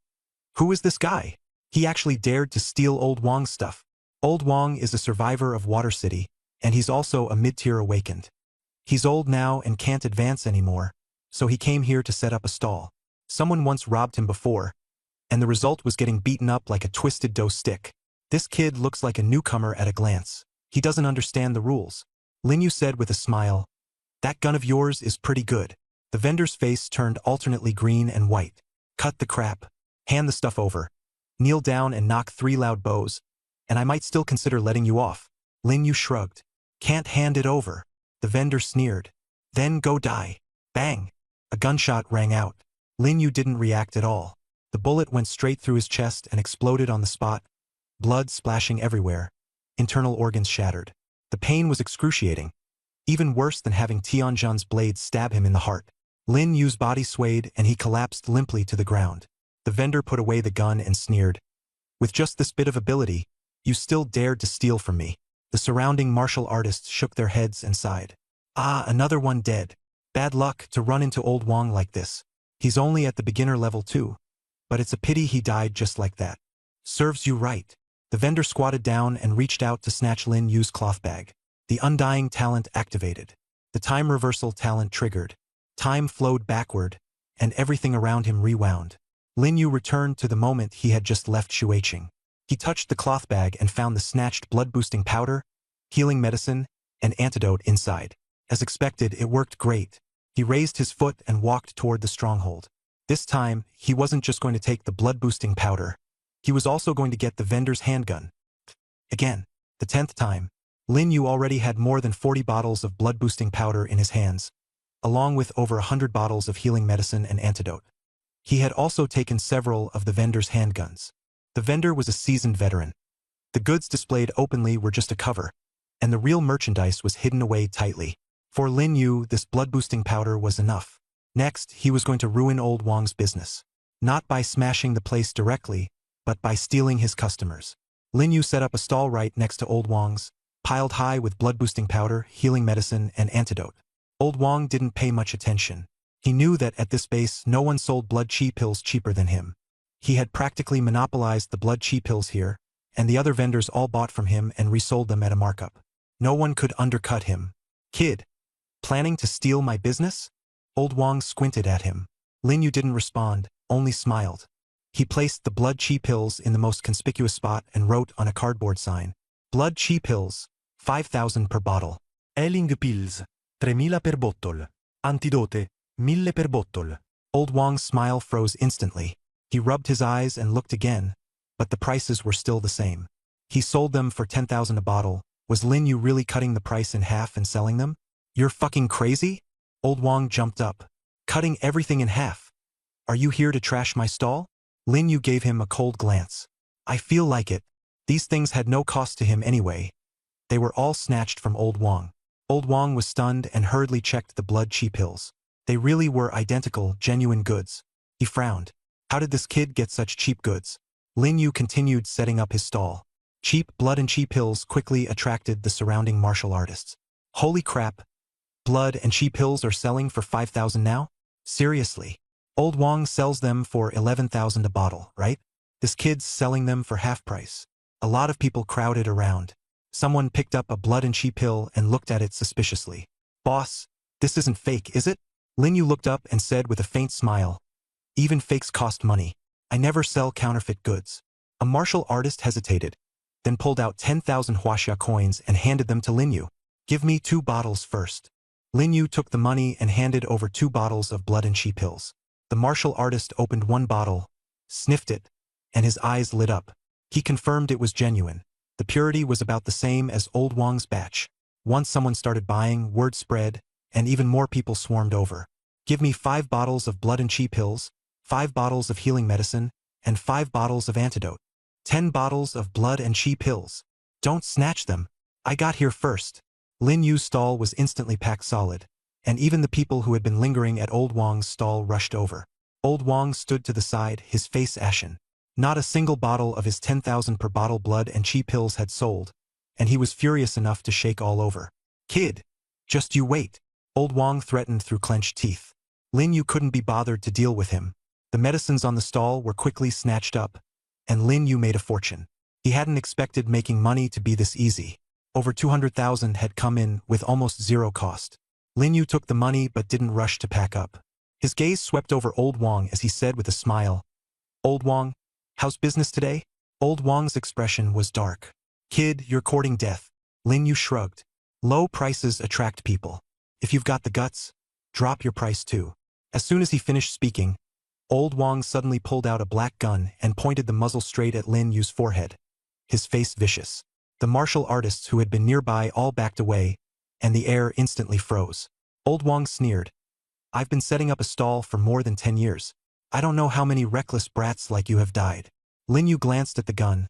Who is this guy? He actually dared to steal Old Wong's stuff. Old Wong is a survivor of Water City, and he's also a mid-tier awakened. He's old now and can't advance anymore, so he came here to set up a stall. Someone once robbed him before, and the result was getting beaten up like a twisted dough stick. This kid looks like a newcomer at a glance. He doesn't understand the rules. Lin Yu said with a smile, That gun of yours is pretty good. The vendor's face turned alternately green and white. Cut the crap. Hand the stuff over. Kneel down and knock 3 loud bows, and I might still consider letting you off. Lin Yu shrugged. Can't hand it over. The vendor sneered. Then go die. Bang. A gunshot rang out. Lin Yu didn't react at all. The bullet went straight through his chest and exploded on the spot, blood splashing everywhere, internal organs shattered. The pain was excruciating, even worse than having Tianjun's blade stab him in the heart. Lin Yu's body swayed and he collapsed limply to the ground. The vendor put away the gun and sneered. With just this bit of ability, you still dared to steal from me. The surrounding martial artists shook their heads and sighed. Ah, another one dead. Bad luck to run into Old Wong like this. He's only at the beginner level too, but it's a pity he died just like that. Serves you right. The vendor squatted down and reached out to snatch Lin Yu's cloth bag. The Undying talent activated. The time reversal talent triggered. Time flowed backward, and everything around him rewound. Lin Yu returned to the moment he had just left Shuiqing. He touched the cloth bag and found the snatched blood-boosting powder, healing medicine, and antidote inside. As expected, it worked great. He raised his foot and walked toward the stronghold. This time, he wasn't just going to take the blood-boosting powder. He was also going to get the vendor's handgun. Again, the 10th time, Lin Yu already had more than 40 bottles of blood-boosting powder in his hands, along with over 100 bottles of healing medicine and antidote. He had also taken several of the vendor's handguns. The vendor was a seasoned veteran. The goods displayed openly were just a cover, and the real merchandise was hidden away tightly. For Lin Yu, this blood-boosting powder was enough. Next, he was going to ruin Old Wong's business. Not by smashing the place directly, but by stealing his customers. Lin Yu set up a stall right next to Old Wong's, piled high with blood-boosting powder, healing medicine, and antidote. Old Wong didn't pay much attention. He knew that at this base no one sold blood qi pills cheaper than him. He had practically monopolized the blood qi pills here, and the other vendors all bought from him and resold them at a markup. No one could undercut him. Kid, planning to steal my business? Old Wong squinted at him. Lin Yu didn't respond, only smiled. He placed the blood qi pills in the most conspicuous spot and wrote on a cardboard sign. Blood qi pills, 5,000 per bottle. Healing pills, 3.000 per bottle. Antidote, 1.000 per bottle. Old Wong's smile froze instantly. He rubbed his eyes and looked again, but the prices were still the same. He sold them for 10,000 a bottle. Was Lin Yu really cutting the price in half and selling them? You're fucking crazy? Old Wong jumped up. Cutting everything in half. Are you here to trash my stall? Lin Yu gave him a cold glance. I feel like it. These things had no cost to him anyway. They were all snatched from Old Wang. Old Wang was stunned and hurriedly checked the blood chi pills. They really were identical, genuine goods. He frowned. How did this kid get such cheap goods? Lin Yu continued setting up his stall. Cheap blood and chi pills quickly attracted the surrounding martial artists. Holy crap! Blood and chi pills are selling for 5,000 now? Seriously? Old Wang sells them for 11,000 a bottle, right? This kid's selling them for half price. A lot of people crowded around. Someone picked up a blood and chi pill and looked at it suspiciously. Boss, this isn't fake, is it? Lin Yu looked up and said with a faint smile. Even fakes cost money. I never sell counterfeit goods. A martial artist hesitated, then pulled out 10,000 huaxia coins and handed them to Lin Yu. Give me 2 bottles first. Lin Yu took the money and handed over 2 bottles of blood and chi pills. The martial artist opened one bottle, sniffed it, and his eyes lit up. He confirmed it was genuine. The purity was about the same as Old Wang's batch. Once someone started buying, word spread, and even more people swarmed over. Give me 5 bottles of blood and chi pills, 5 bottles of healing medicine, and 5 bottles of antidote. 10 bottles of blood and chi pills. Don't snatch them. I got here first. Lin Yu's stall was instantly packed solid, and even the people who had been lingering at Old Wang's stall rushed over. Old Wang stood to the side, his face ashen. Not a single bottle of his 10,000 per bottle blood and chi pills had sold, and he was furious enough to shake all over. Kid, just you wait. Old Wang threatened through clenched teeth. Lin Yu couldn't be bothered to deal with him. The medicines on the stall were quickly snatched up, and Lin Yu made a fortune. He hadn't expected making money to be this easy. Over 200,000 had come in with almost zero cost. Lin Yu took the money but didn't rush to pack up. His gaze swept over Old Wang as he said with a smile, Old Wang, how's business today? Old Wang's expression was dark. Kid, you're courting death. Lin Yu shrugged. Low prices attract people. If you've got the guts, drop your price too. As soon as he finished speaking, Old Wang suddenly pulled out a black gun and pointed the muzzle straight at Lin Yu's forehead, his face vicious. The martial artists who had been nearby all backed away, and the air instantly froze. Old Wang sneered. I've been setting up a stall for more than 10 years. I don't know how many reckless brats like you have died. Lin Yu glanced at the gun,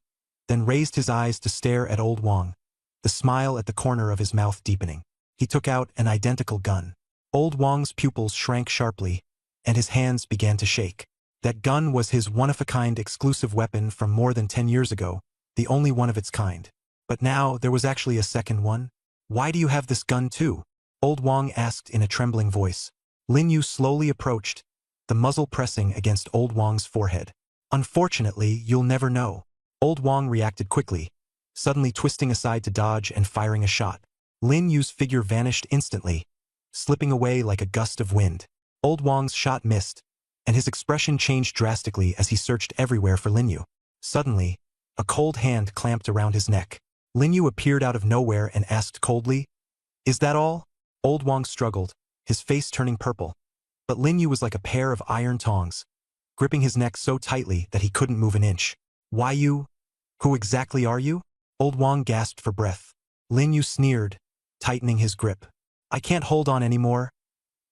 then raised his eyes to stare at Old Wang, the smile at the corner of his mouth deepening. He took out an identical gun. Old Wang's pupils shrank sharply, and his hands began to shake. That gun was his one-of-a-kind exclusive weapon from more than 10 years ago, the only one of its kind. But now there was actually a second one. Why do you have this gun too? Old Wang asked in a trembling voice. Lin Yu slowly approached, the muzzle pressing against Old Wang's forehead. Unfortunately, you'll never know. Old Wang reacted quickly, suddenly twisting aside to dodge and firing a shot. Lin Yu's figure vanished instantly, slipping away like a gust of wind. Old Wang's shot missed, and his expression changed drastically as he searched everywhere for Lin Yu. Suddenly, a cold hand clamped around his neck. Lin Yu appeared out of nowhere and asked coldly, Is that all? Old Wang struggled, his face turning purple. But Lin Yu was like a pair of iron tongs, gripping his neck so tightly that he couldn't move an inch. Why you? Who exactly are you? Old Wang gasped for breath. Lin Yu sneered, tightening his grip. I can't hold on anymore.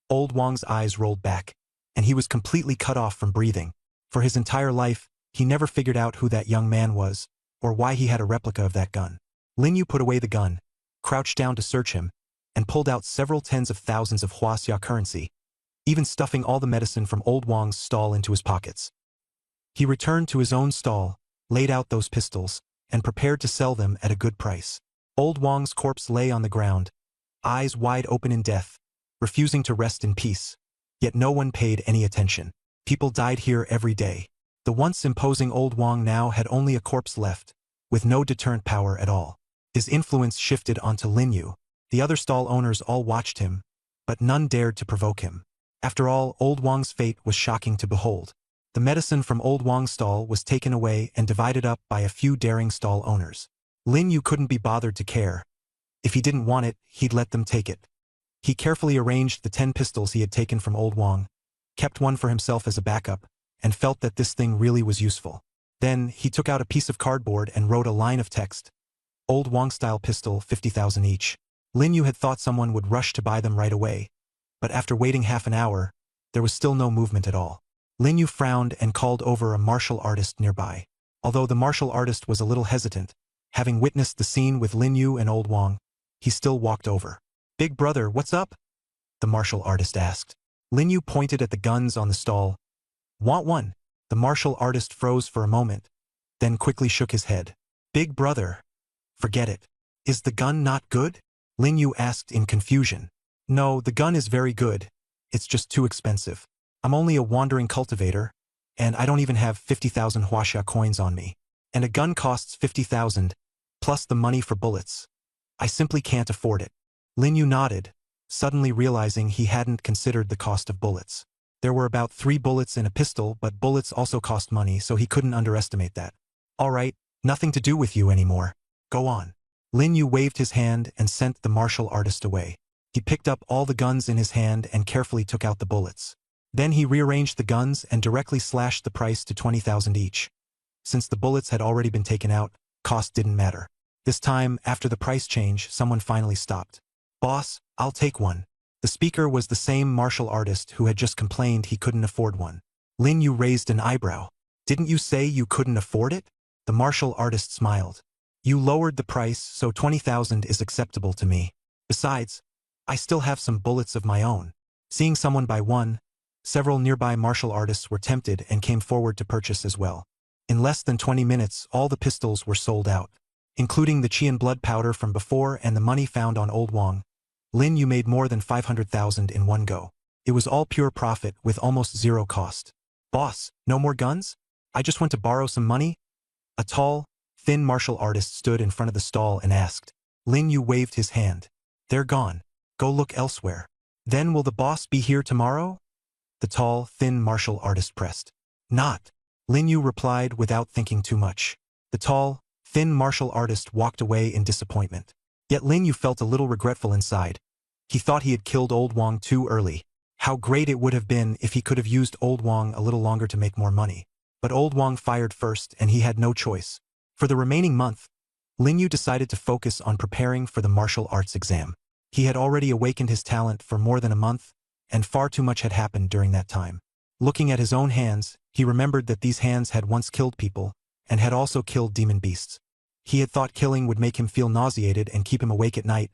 Old Wang's eyes rolled back, and he was completely cut off from breathing. For his entire life, he never figured out who that young man was, or why he had a replica of that gun. Lin Yu put away the gun, crouched down to search him, and pulled out several tens of thousands of huaxia currency, even stuffing all the medicine from Old Wang's stall into his pockets. He returned to his own stall, laid out those pistols, and prepared to sell them at a good price. Old Wang's corpse lay on the ground, eyes wide open in death, refusing to rest in peace. Yet no one paid any attention. People died here every day. The once imposing Old Wang now had only a corpse left, with no deterrent power at all. His influence shifted onto Lin Yu. The other stall owners all watched him, but none dared to provoke him. After all, Old Wang's fate was shocking to behold. The medicine from Old Wang's stall was taken away and divided up by a few daring stall owners. Lin Yu couldn't be bothered to care. If he didn't want it, he'd let them take it. He carefully arranged the 10 pistols he had taken from Old Wang, kept one for himself as a backup, and felt that this thing really was useful. Then, he took out a piece of cardboard and wrote a line of text. Old Wang-style pistol, 50,000 each. Lin Yu had thought someone would rush to buy them right away, but after waiting half an hour, there was still no movement at all. Lin Yu frowned and called over a martial artist nearby. Although the martial artist was a little hesitant, having witnessed the scene with Lin Yu and Old Wang, he still walked over. "Big brother, what's up?" the martial artist asked. Lin Yu pointed at the guns on the stall. "Want one?" The martial artist froze for a moment, then quickly shook his head. "Big brother, forget it. Is the gun not good?" Lin Yu asked in confusion. "No, the gun is very good. It's just too expensive. I'm only a wandering cultivator, and I don't even have 50,000 huaxia coins on me. And a gun costs 50,000, plus the money for bullets. I simply can't afford it." Lin Yu nodded, suddenly realizing he hadn't considered the cost of bullets. There were about 3 bullets in a pistol, but bullets also cost money, so he couldn't underestimate that. "All right, nothing to do with you anymore. Go on." Lin Yu waved his hand and sent the martial artist away. He picked up all the guns in his hand and carefully took out the bullets. Then he rearranged the guns and directly slashed the price to 20,000 each. Since the bullets had already been taken out, cost didn't matter. This time, after the price change, someone finally stopped. "Boss, I'll take one." The speaker was the same martial artist who had just complained he couldn't afford one. Lin Yu raised an eyebrow. "Didn't you say you couldn't afford it?" The martial artist smiled. "You lowered the price, so 20,000 is acceptable to me. Besides, I still have some bullets of my own." Seeing someone buy one, several nearby martial artists were tempted and came forward to purchase as well. In less than 20 minutes, all the pistols were sold out. Including the Qian blood powder from before and the money found on Old Wang, Lin Yu made more than 500,000 in one go. It was all pure profit with almost zero cost. "Boss, no more guns? I just want to borrow some money?" A tall, thin martial artist stood in front of the stall and asked. Lin Yu waved his hand. "They're gone. Go look elsewhere." "Then will the boss be here tomorrow?" the tall, thin martial artist pressed. "Not," Lin Yu replied without thinking too much. The tall, thin martial artist walked away in disappointment. Yet Lin Yu felt a little regretful inside. He thought he had killed Old Wang too early. How great it would have been if he could have used Old Wang a little longer to make more money. But Old Wang fired first and he had no choice. For the remaining month, Lin Yu decided to focus on preparing for the martial arts exam. He had already awakened his talent for more than a month, and far too much had happened during that time. Looking at his own hands, he remembered that these hands had once killed people, and had also killed demon beasts. He had thought killing would make him feel nauseated and keep him awake at night,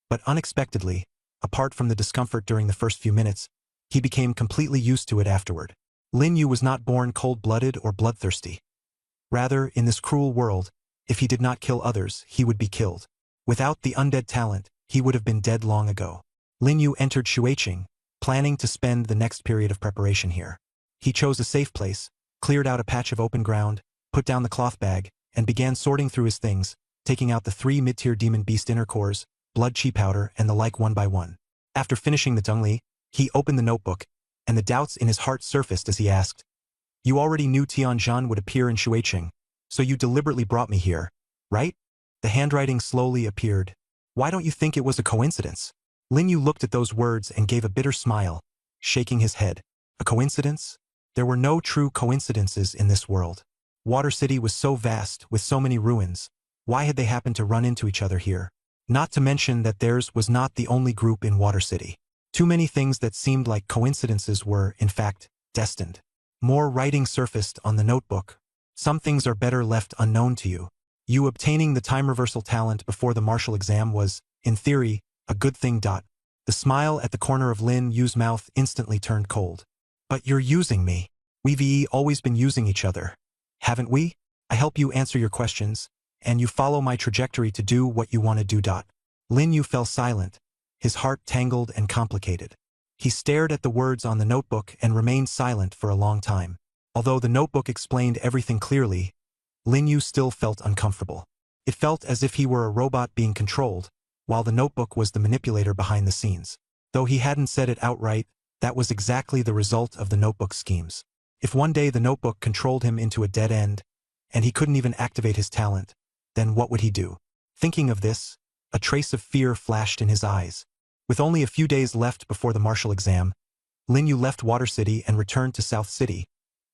but unexpectedly, apart from the discomfort during the first few minutes, he became completely used to it afterward. Lin Yu was not born cold-blooded or bloodthirsty. Rather, in this cruel world, if he did not kill others, he would be killed. Without the undead talent, he would have been dead long ago. Lin Yu entered Xueqing, planning to spend the next period of preparation here. He chose a safe place, cleared out a patch of open ground, put down the cloth bag, and began sorting through his things, taking out the 3 mid-tier demon beast inner cores, blood chi powder, and the like one by one. After finishing the Dongli, he opened the notebook, and the doubts in his heart surfaced as he asked, "You already knew Tianzhan would appear in Xueqing, so you deliberately brought me here, right?" The handwriting slowly appeared. "Why don't you think it was a coincidence?" Lin Yu looked at those words and gave a bitter smile, shaking his head. A coincidence? There were no true coincidences in this world. Water City was so vast, with so many ruins. Why had they happened to run into each other here? Not to mention that theirs was not the only group in Water City. Too many things that seemed like coincidences were, in fact, destined. More writing surfaced on the notebook. "Some things are better left unknown to you. You obtaining the time reversal talent before the martial exam was, in theory, a good thing. The smile at the corner of Lin Yu's mouth instantly turned cold. "But you're using me. We've always been using each other, haven't we? I help you answer your questions, and you follow my trajectory to do what you want to do. Lin Yu fell silent, his heart tangled and complicated. He stared at the words on the notebook and remained silent for a long time. Although the notebook explained everything clearly, Lin Yu still felt uncomfortable. It felt as if he were a robot being controlled, while the notebook was the manipulator behind the scenes. Though he hadn't said it outright, that was exactly the result of the notebook's schemes. If one day the notebook controlled him into a dead end, and he couldn't even activate his talent, then what would he do? Thinking of this, a trace of fear flashed in his eyes. With only a few days left before the martial exam, Lin Yu left Water City and returned to South City,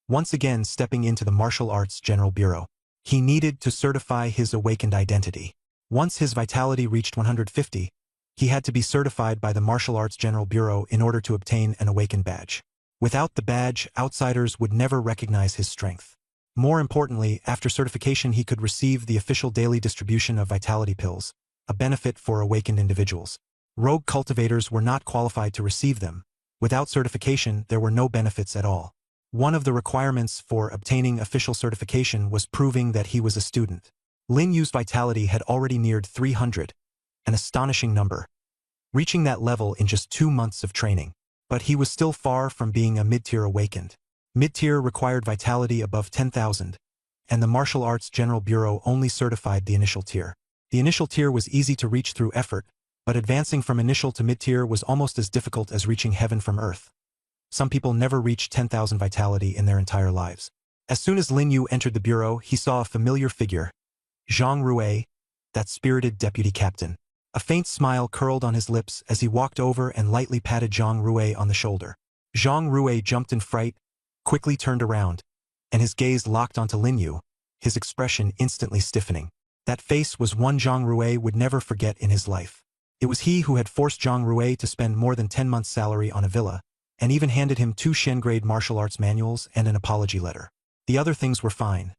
once again stepping into the Martial Arts General Bureau. He needed to certify his awakened identity. Once his vitality reached 150, he had to be certified by the Martial Arts General Bureau in order to obtain an awakened badge. Without the badge, outsiders would never recognize his strength. More importantly, after certification he could receive the official daily distribution of vitality pills, a benefit for awakened individuals. Rogue cultivators were not qualified to receive them. Without certification, there were no benefits at all. One of the requirements for obtaining official certification was proving that he was a student. Lin Yu's vitality had already neared 300, an astonishing number, reaching that level in just 2 months of training. But he was still far from being a mid-tier awakened. Mid-tier required vitality above 10,000, and the Martial Arts General Bureau only certified the initial tier. The initial tier was easy to reach through effort, but advancing from initial to mid-tier was almost as difficult as reaching heaven from earth. Some people never reach 10,000 vitality in their entire lives. As soon as Lin Yu entered the bureau, he saw a familiar figure, Zhang Rui, that spirited deputy captain. A faint smile curled on his lips as he walked over and lightly patted Zhang Rui on the shoulder. Zhang Rui jumped in fright, quickly turned around, and his gaze locked onto Lin Yu, his expression instantly stiffening. That face was one Zhang Rui would never forget in his life. It was he who had forced Zhang Rui to spend more than 10 months' salary on a villa, and even handed him 2 Shen-grade martial arts manuals and an apology letter. The other things were fine.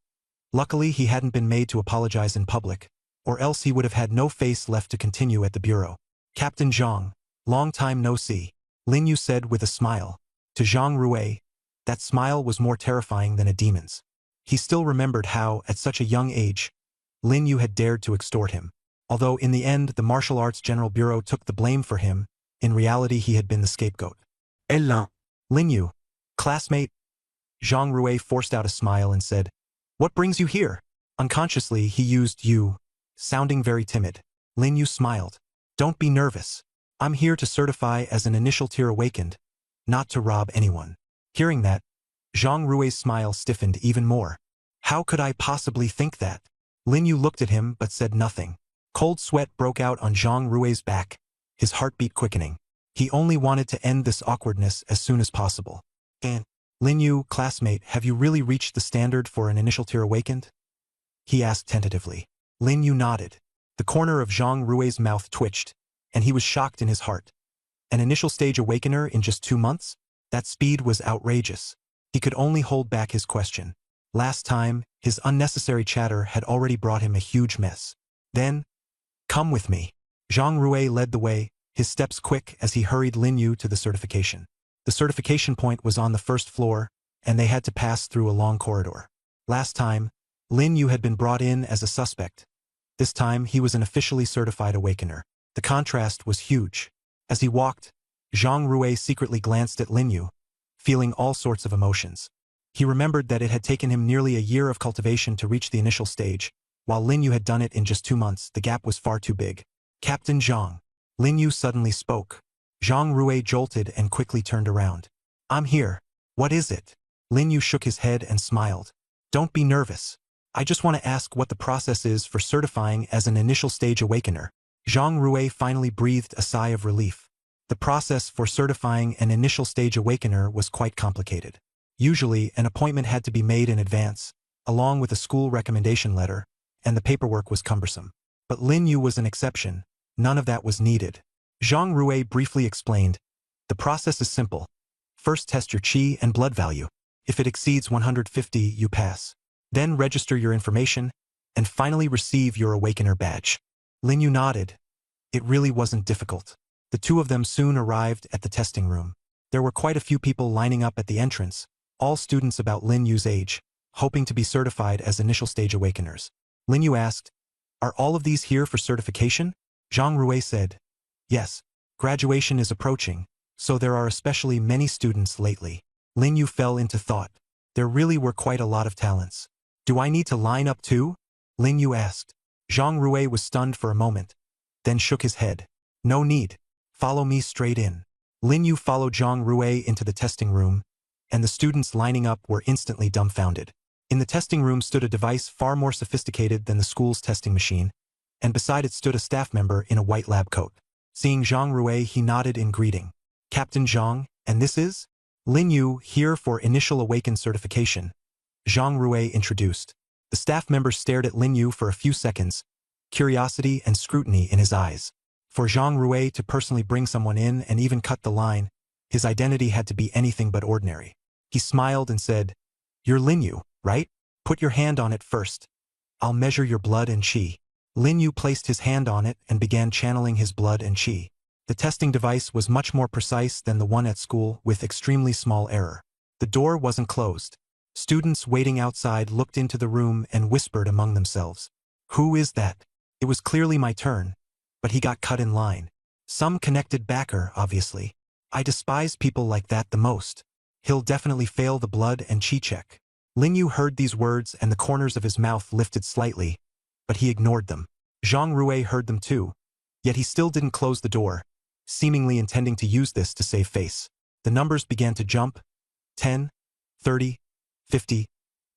Luckily, he hadn't been made to apologize in public, or else he would have had no face left to continue at the bureau. Captain Zhang, long time no see, Lin Yu said with a smile. To Zhang Rui, that smile was more terrifying than a demon's. He still remembered how, at such a young age, Lin Yu had dared to extort him. Although in the end the Martial Arts General Bureau took the blame for him, in reality he had been the scapegoat. Ella. Lin Yu, classmate. Zhang Rui forced out a smile and said, "What brings you here?" Unconsciously he used you, sounding very timid. Lin Yu smiled. "Don't be nervous. I'm here to certify as an initial tier awakened, not to rob anyone." Hearing that, Zhang Rui's smile stiffened even more. How could I possibly think that? Lin Yu looked at him but said nothing. Cold sweat broke out on Zhang Rui's back, his heartbeat quickening. He only wanted to end this awkwardness as soon as possible. "And, Lin Yu, classmate, have you really reached the standard for an initial tier awakened?" he asked tentatively. Lin Yu nodded. The corner of Zhang Rui's mouth twitched, and he was shocked in his heart. An initial stage awakener in just 2 months? That speed was outrageous. He could only hold back his question. Last time, his unnecessary chatter had already brought him a huge mess. Then, "Come with me." Zhang Rui led the way, his steps quick as he hurried Lin Yu to the certification. The certification point was on the first floor, and they had to pass through a long corridor. Last time, Lin Yu had been brought in as a suspect. This time, he was an officially certified awakener. The contrast was huge. As he walked, Zhang Rui secretly glanced at Lin Yu, feeling all sorts of emotions. He remembered that it had taken him nearly a year of cultivation to reach the initial stage, while Lin Yu had done it in just 2 months. The gap was far too big. "Captain Zhang." Lin Yu suddenly spoke. Zhang Rui jolted and quickly turned around. "I'm here. What is it?" Lin Yu shook his head and smiled. "Don't be nervous. I just want to ask what the process is for certifying as an initial stage awakener." Zhang Rui finally breathed a sigh of relief. The process for certifying an initial stage awakener was quite complicated. Usually, an appointment had to be made in advance, along with a school recommendation letter, and the paperwork was cumbersome. But Lin Yu was an exception. None of that was needed. Zhang Rui briefly explained, "The process is simple. First test your qi and blood value. If it exceeds 150, you pass. Then register your information, and finally receive your awakener badge." Lin Yu nodded. It really wasn't difficult. The two of them soon arrived at the testing room. There were quite a few people lining up at the entrance, all students about Lin Yu's age, hoping to be certified as initial stage awakeners. Lin Yu asked, "Are all of these here for certification?" Zhang Rui said, "Yes. Graduation is approaching, so there are especially many students lately." Lin Yu fell into thought. There really were quite a lot of talents. "Do I need to line up too?" Lin Yu asked. Zhang Rui was stunned for a moment, then shook his head. "No need. Follow me straight in." Lin Yu followed Zhang Rui into the testing room, and the students lining up were instantly dumbfounded. In the testing room stood a device far more sophisticated than the school's testing machine, and beside it stood a staff member in a white lab coat. Seeing Zhang Rui, he nodded in greeting. "Captain Zhang, and this is?" "Lin Yu, here for initial awakened certification," Zhang Rui introduced. The staff member stared at Lin Yu for a few seconds, curiosity and scrutiny in his eyes. For Zhang Rui to personally bring someone in and even cut the line, His identity had to be anything but ordinary. He smiled and said, "You're Lin Yu, right? Put your hand on it first. I'll measure your blood and qi." Lin Yu placed his hand on it and began channeling his blood and qi. The testing device was much more precise than the one at school, with extremely small error. The door wasn't closed. Students waiting outside looked into the room and whispered among themselves. "Who is that?" It was clearly my turn, but he got cut in line. Some connected backer, obviously. I despise people like that the most. He'll definitely fail the blood and qi check. Lin Yu heard these words and the corners of his mouth lifted slightly, but he ignored them. Zhang Rui heard them too, yet he still didn't close the door, seemingly intending to use this to save face. The numbers began to jump. 10, 30, 50,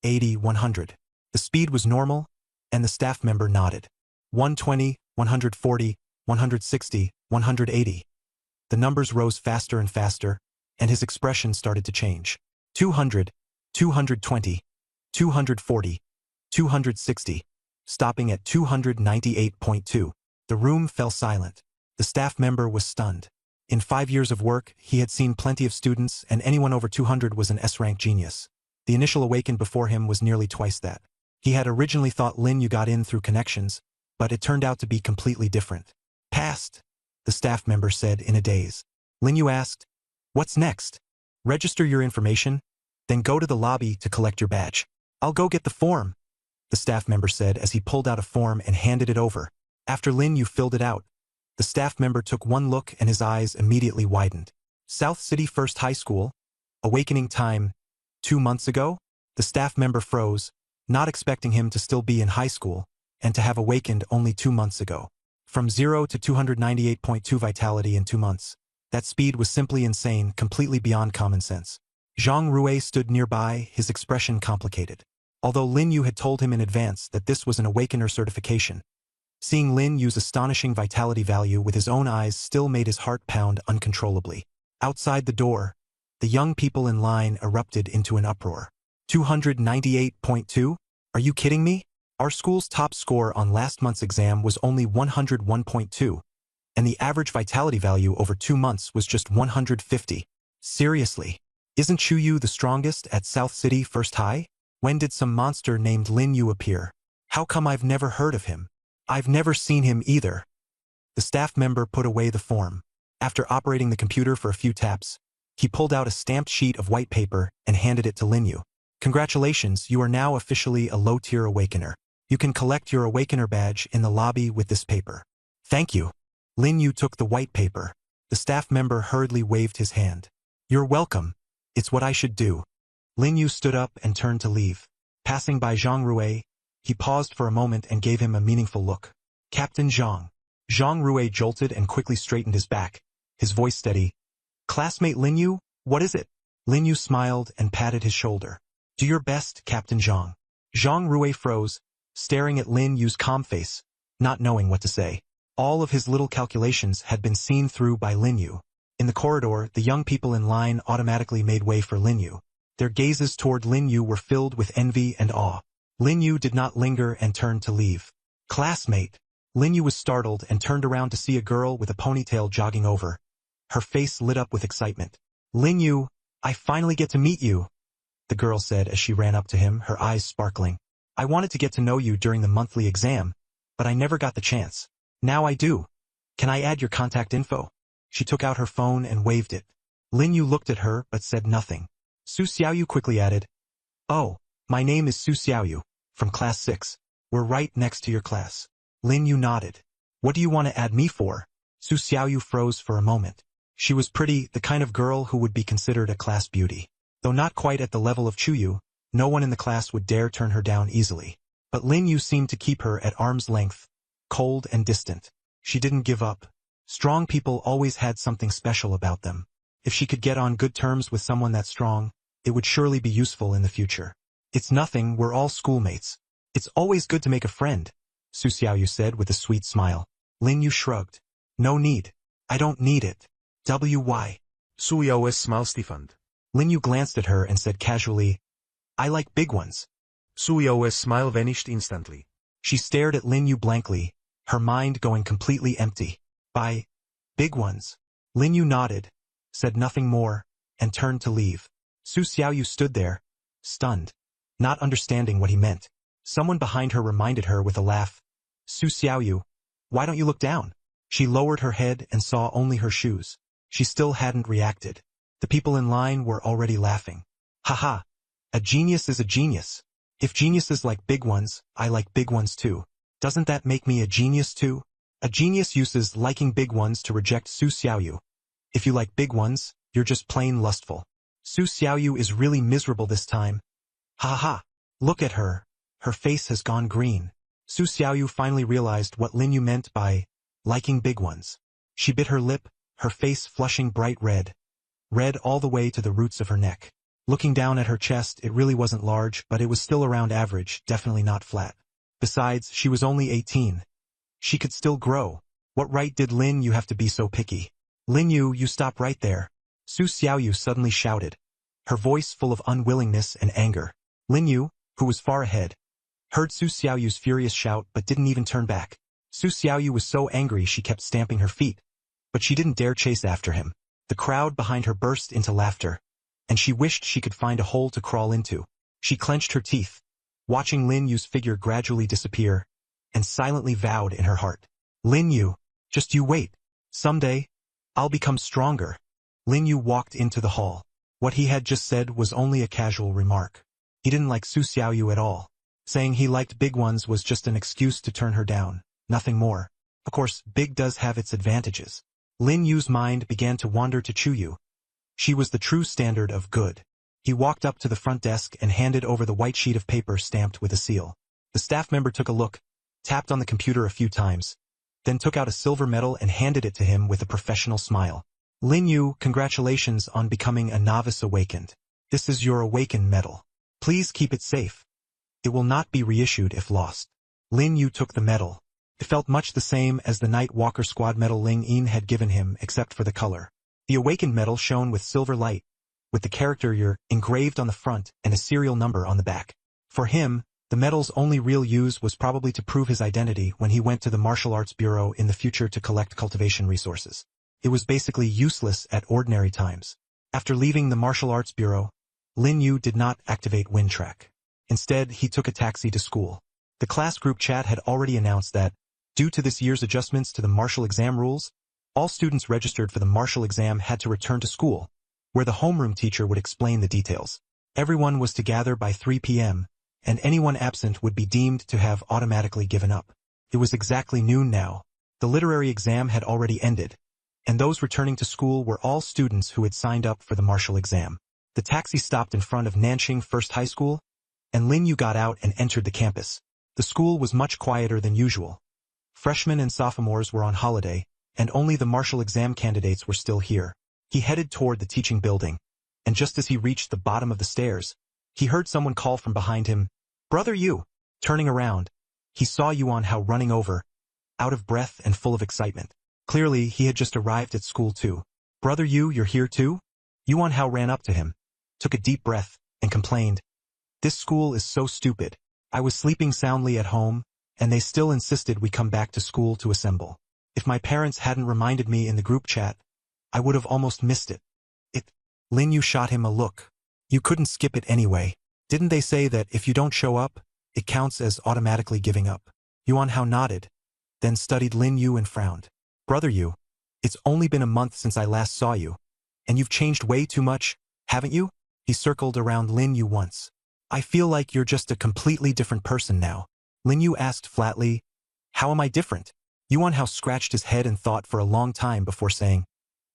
80, 100. The speed was normal, and the staff member nodded. 120, 140, 160, 180. The numbers rose faster and faster, and his expression started to change. 200, 220, 240, 260, stopping at 298.2. The room fell silent. The staff member was stunned. In 5 years of work, he had seen plenty of students, and anyone over 200 was an S-rank genius. The initial awakened before him was nearly twice that. He had originally thought Lin Yu got in through connections, but it turned out to be completely different. "Passed," the staff member said in a daze. Lin Yu asked, "What's next?" "Register your information, then go to the lobby to collect your badge." "I'll go get the form," the staff member said as he pulled out a form and handed it over. After Lin Yu filled it out, the staff member took one look and his eyes immediately widened. "South City First High School? Awakening time 2 months ago?" The staff member froze, not expecting him to still be in high school, and to have awakened only 2 months ago. From 0 to 298.2 vitality in 2 months. That speed was simply insane, completely beyond common sense. Zhang Rui stood nearby, his expression complicated. Although Lin Yu had told him in advance that this was an Awakener certification, seeing Lin Yu's astonishing vitality value with his own eyes still made his heart pound uncontrollably. Outside the door, the young people in line erupted into an uproar. 298.2? Are you kidding me? Our school's top score on last month's exam was only 101.2, and the average vitality value over 2 months was just 150. Seriously? Isn't Chuyu the strongest at South City First High? When did some monster named Lin Yu appear? How come I've never heard of him? I've never seen him either. The staff member put away the form. After operating the computer for a few taps, he pulled out a stamped sheet of white paper and handed it to Lin Yu. "Congratulations, you are now officially a low-tier Awakener. You can collect your Awakener badge in the lobby with this paper." "Thank you." Lin Yu took the white paper. The staff member hurriedly waved his hand. "You're welcome. It's what I should do." Lin Yu stood up and turned to leave. Passing by Zhang Rui, he paused for a moment and gave him a meaningful look. "Captain Zhang." Zhang Rui jolted and quickly straightened his back, his voice steady. "Classmate Lin Yu, what is it?" Lin Yu smiled and patted his shoulder. "Do your best, Captain Zhang." Zhang Rui froze, staring at Lin Yu's calm face, not knowing what to say. All of his little calculations had been seen through by Lin Yu. In the corridor, the young people in line automatically made way for Lin Yu. Their gazes toward Lin Yu were filled with envy and awe. Lin Yu did not linger and turned to leave. "Classmate." Lin Yu was startled and turned around to see a girl with a ponytail jogging over. Her face lit up with excitement. "Lin Yu, I finally get to meet you," the girl said as she ran up to him, her eyes sparkling. "I wanted to get to know you during the monthly exam, but I never got the chance. Now I do. Can I add your contact info?" She took out her phone and waved it. Lin Yu looked at her but said nothing. Su Xiaoyu quickly added, "Oh, my name is Su Xiaoyu, from class 6. We're right next to your class." Lin Yu nodded. "What do you want to add me for?" Su Xiaoyu froze for a moment. She was pretty, the kind of girl who would be considered a class beauty. Though not quite at the level of Chuyu, no one in the class would dare turn her down easily. But Lin Yu seemed to keep her at arm's length, cold and distant. She didn't give up. Strong people always had something special about them. If she could get on good terms with someone that strong, it would surely be useful in the future. "It's nothing, we're all schoolmates. It's always good to make a friend," Su Xiaoyu said with a sweet smile. Lin Yu shrugged. "No need. I don't need it. Why?" Su Xiaoyu smiled stiffened. Lin Yu glanced at her and said casually, "I like big ones." Su Xiaoyu's smile vanished instantly. She stared at Lin Yu blankly, her mind going completely empty. "By big ones?" Lin Yu nodded. said nothing more, and turned to leave. Su Xiaoyu stood there, stunned, not understanding what he meant. Someone behind her reminded her with a laugh. Su Xiaoyu, why don't you look down? She lowered her head and saw only her shoes. She still hadn't reacted. The people in line were already laughing. Haha, a genius is a genius. If geniuses like big ones, I like big ones too. Doesn't that make me a genius too? A genius uses liking big ones to reject Su Xiaoyu. If you like big ones, you're just plain lustful. Su Xiaoyu is really miserable this time. Ha ha, look at her. Her face has gone green. Su Xiaoyu finally realized what Lin Yu meant by liking big ones. She bit her lip, her face flushing bright red. Red all the way to the roots of her neck. Looking down at her chest, it really wasn't large, but it was still around average, definitely not flat. Besides, she was only 18. She could still grow. What right did Lin Yu have to be so picky? Lin Yu, you stop right there. Su Xiaoyu suddenly shouted, her voice full of unwillingness and anger. Lin Yu, who was far ahead, heard Su Xiaoyu's furious shout but didn't even turn back. Su Xiaoyu was so angry she kept stamping her feet, but she didn't dare chase after him. The crowd behind her burst into laughter, and she wished she could find a hole to crawl into. She clenched her teeth, watching Lin Yu's figure gradually disappear, and silently vowed in her heart. Lin Yu, just you wait. Someday, I'll become stronger. Lin Yu walked into the hall. What he had just said was only a casual remark. He didn't like Su Xiaoyu at all. Saying he liked big ones was just an excuse to turn her down, nothing more. Of course, big does have its advantages. Lin Yu's mind began to wander to Chuyu. She was the true standard of good. He walked up to the front desk and handed over the white sheet of paper stamped with a seal. The staff member took a look, tapped on the computer a few times, then took out a silver medal and handed it to him with a professional smile. Lin Yu, congratulations on becoming a novice awakened. This is your awakened medal. Please keep it safe. It will not be reissued if lost. Lin Yu took the medal. It felt much the same as the Night Walker Squad medal Ling Yin had given him except for the color. The awakened medal shone with silver light, with the character Yer engraved on the front and a serial number on the back. For him, the medal's only real use was probably to prove his identity when he went to the Martial Arts Bureau in the future to collect cultivation resources. It was basically useless at ordinary times. After leaving the Martial Arts Bureau, Lin Yu did not activate WindTrack. Instead, he took a taxi to school. The class group chat had already announced that, due to this year's adjustments to the martial exam rules, all students registered for the martial exam had to return to school, where the homeroom teacher would explain the details. Everyone was to gather by 3 p.m., and anyone absent would be deemed to have automatically given up. It was exactly noon now. The literary exam had already ended, and those returning to school were all students who had signed up for the martial exam. The taxi stopped in front of Nanxing First High School, and Lin Yu got out and entered the campus. The school was much quieter than usual. Freshmen and sophomores were on holiday, and only the martial exam candidates were still here. He headed toward the teaching building, and just as he reached the bottom of the stairs, he heard someone call from behind him, "Brother Yu!" Turning around, he saw Yuan Hao running over, out of breath and full of excitement. Clearly, he had just arrived at school too. "Brother Yu, you're here too?" Yuan Hao ran up to him, took a deep breath, and complained, "This school is so stupid. I was sleeping soundly at home, and they still insisted we come back to school to assemble. If my parents hadn't reminded me in the group chat, I would have almost missed it." Lin Yu shot him a look. "You couldn't skip it anyway. Didn't they say that if you don't show up, it counts as automatically giving up?" Yuan Hao nodded, then studied Lin Yu and frowned. "Brother Yu, it's only been a month since I last saw you, and you've changed way too much, haven't you?" He circled around Lin Yu once. "I feel like you're just a completely different person now." Lin Yu asked flatly, "How am I different?" Yuan Hao scratched his head and thought for a long time before saying,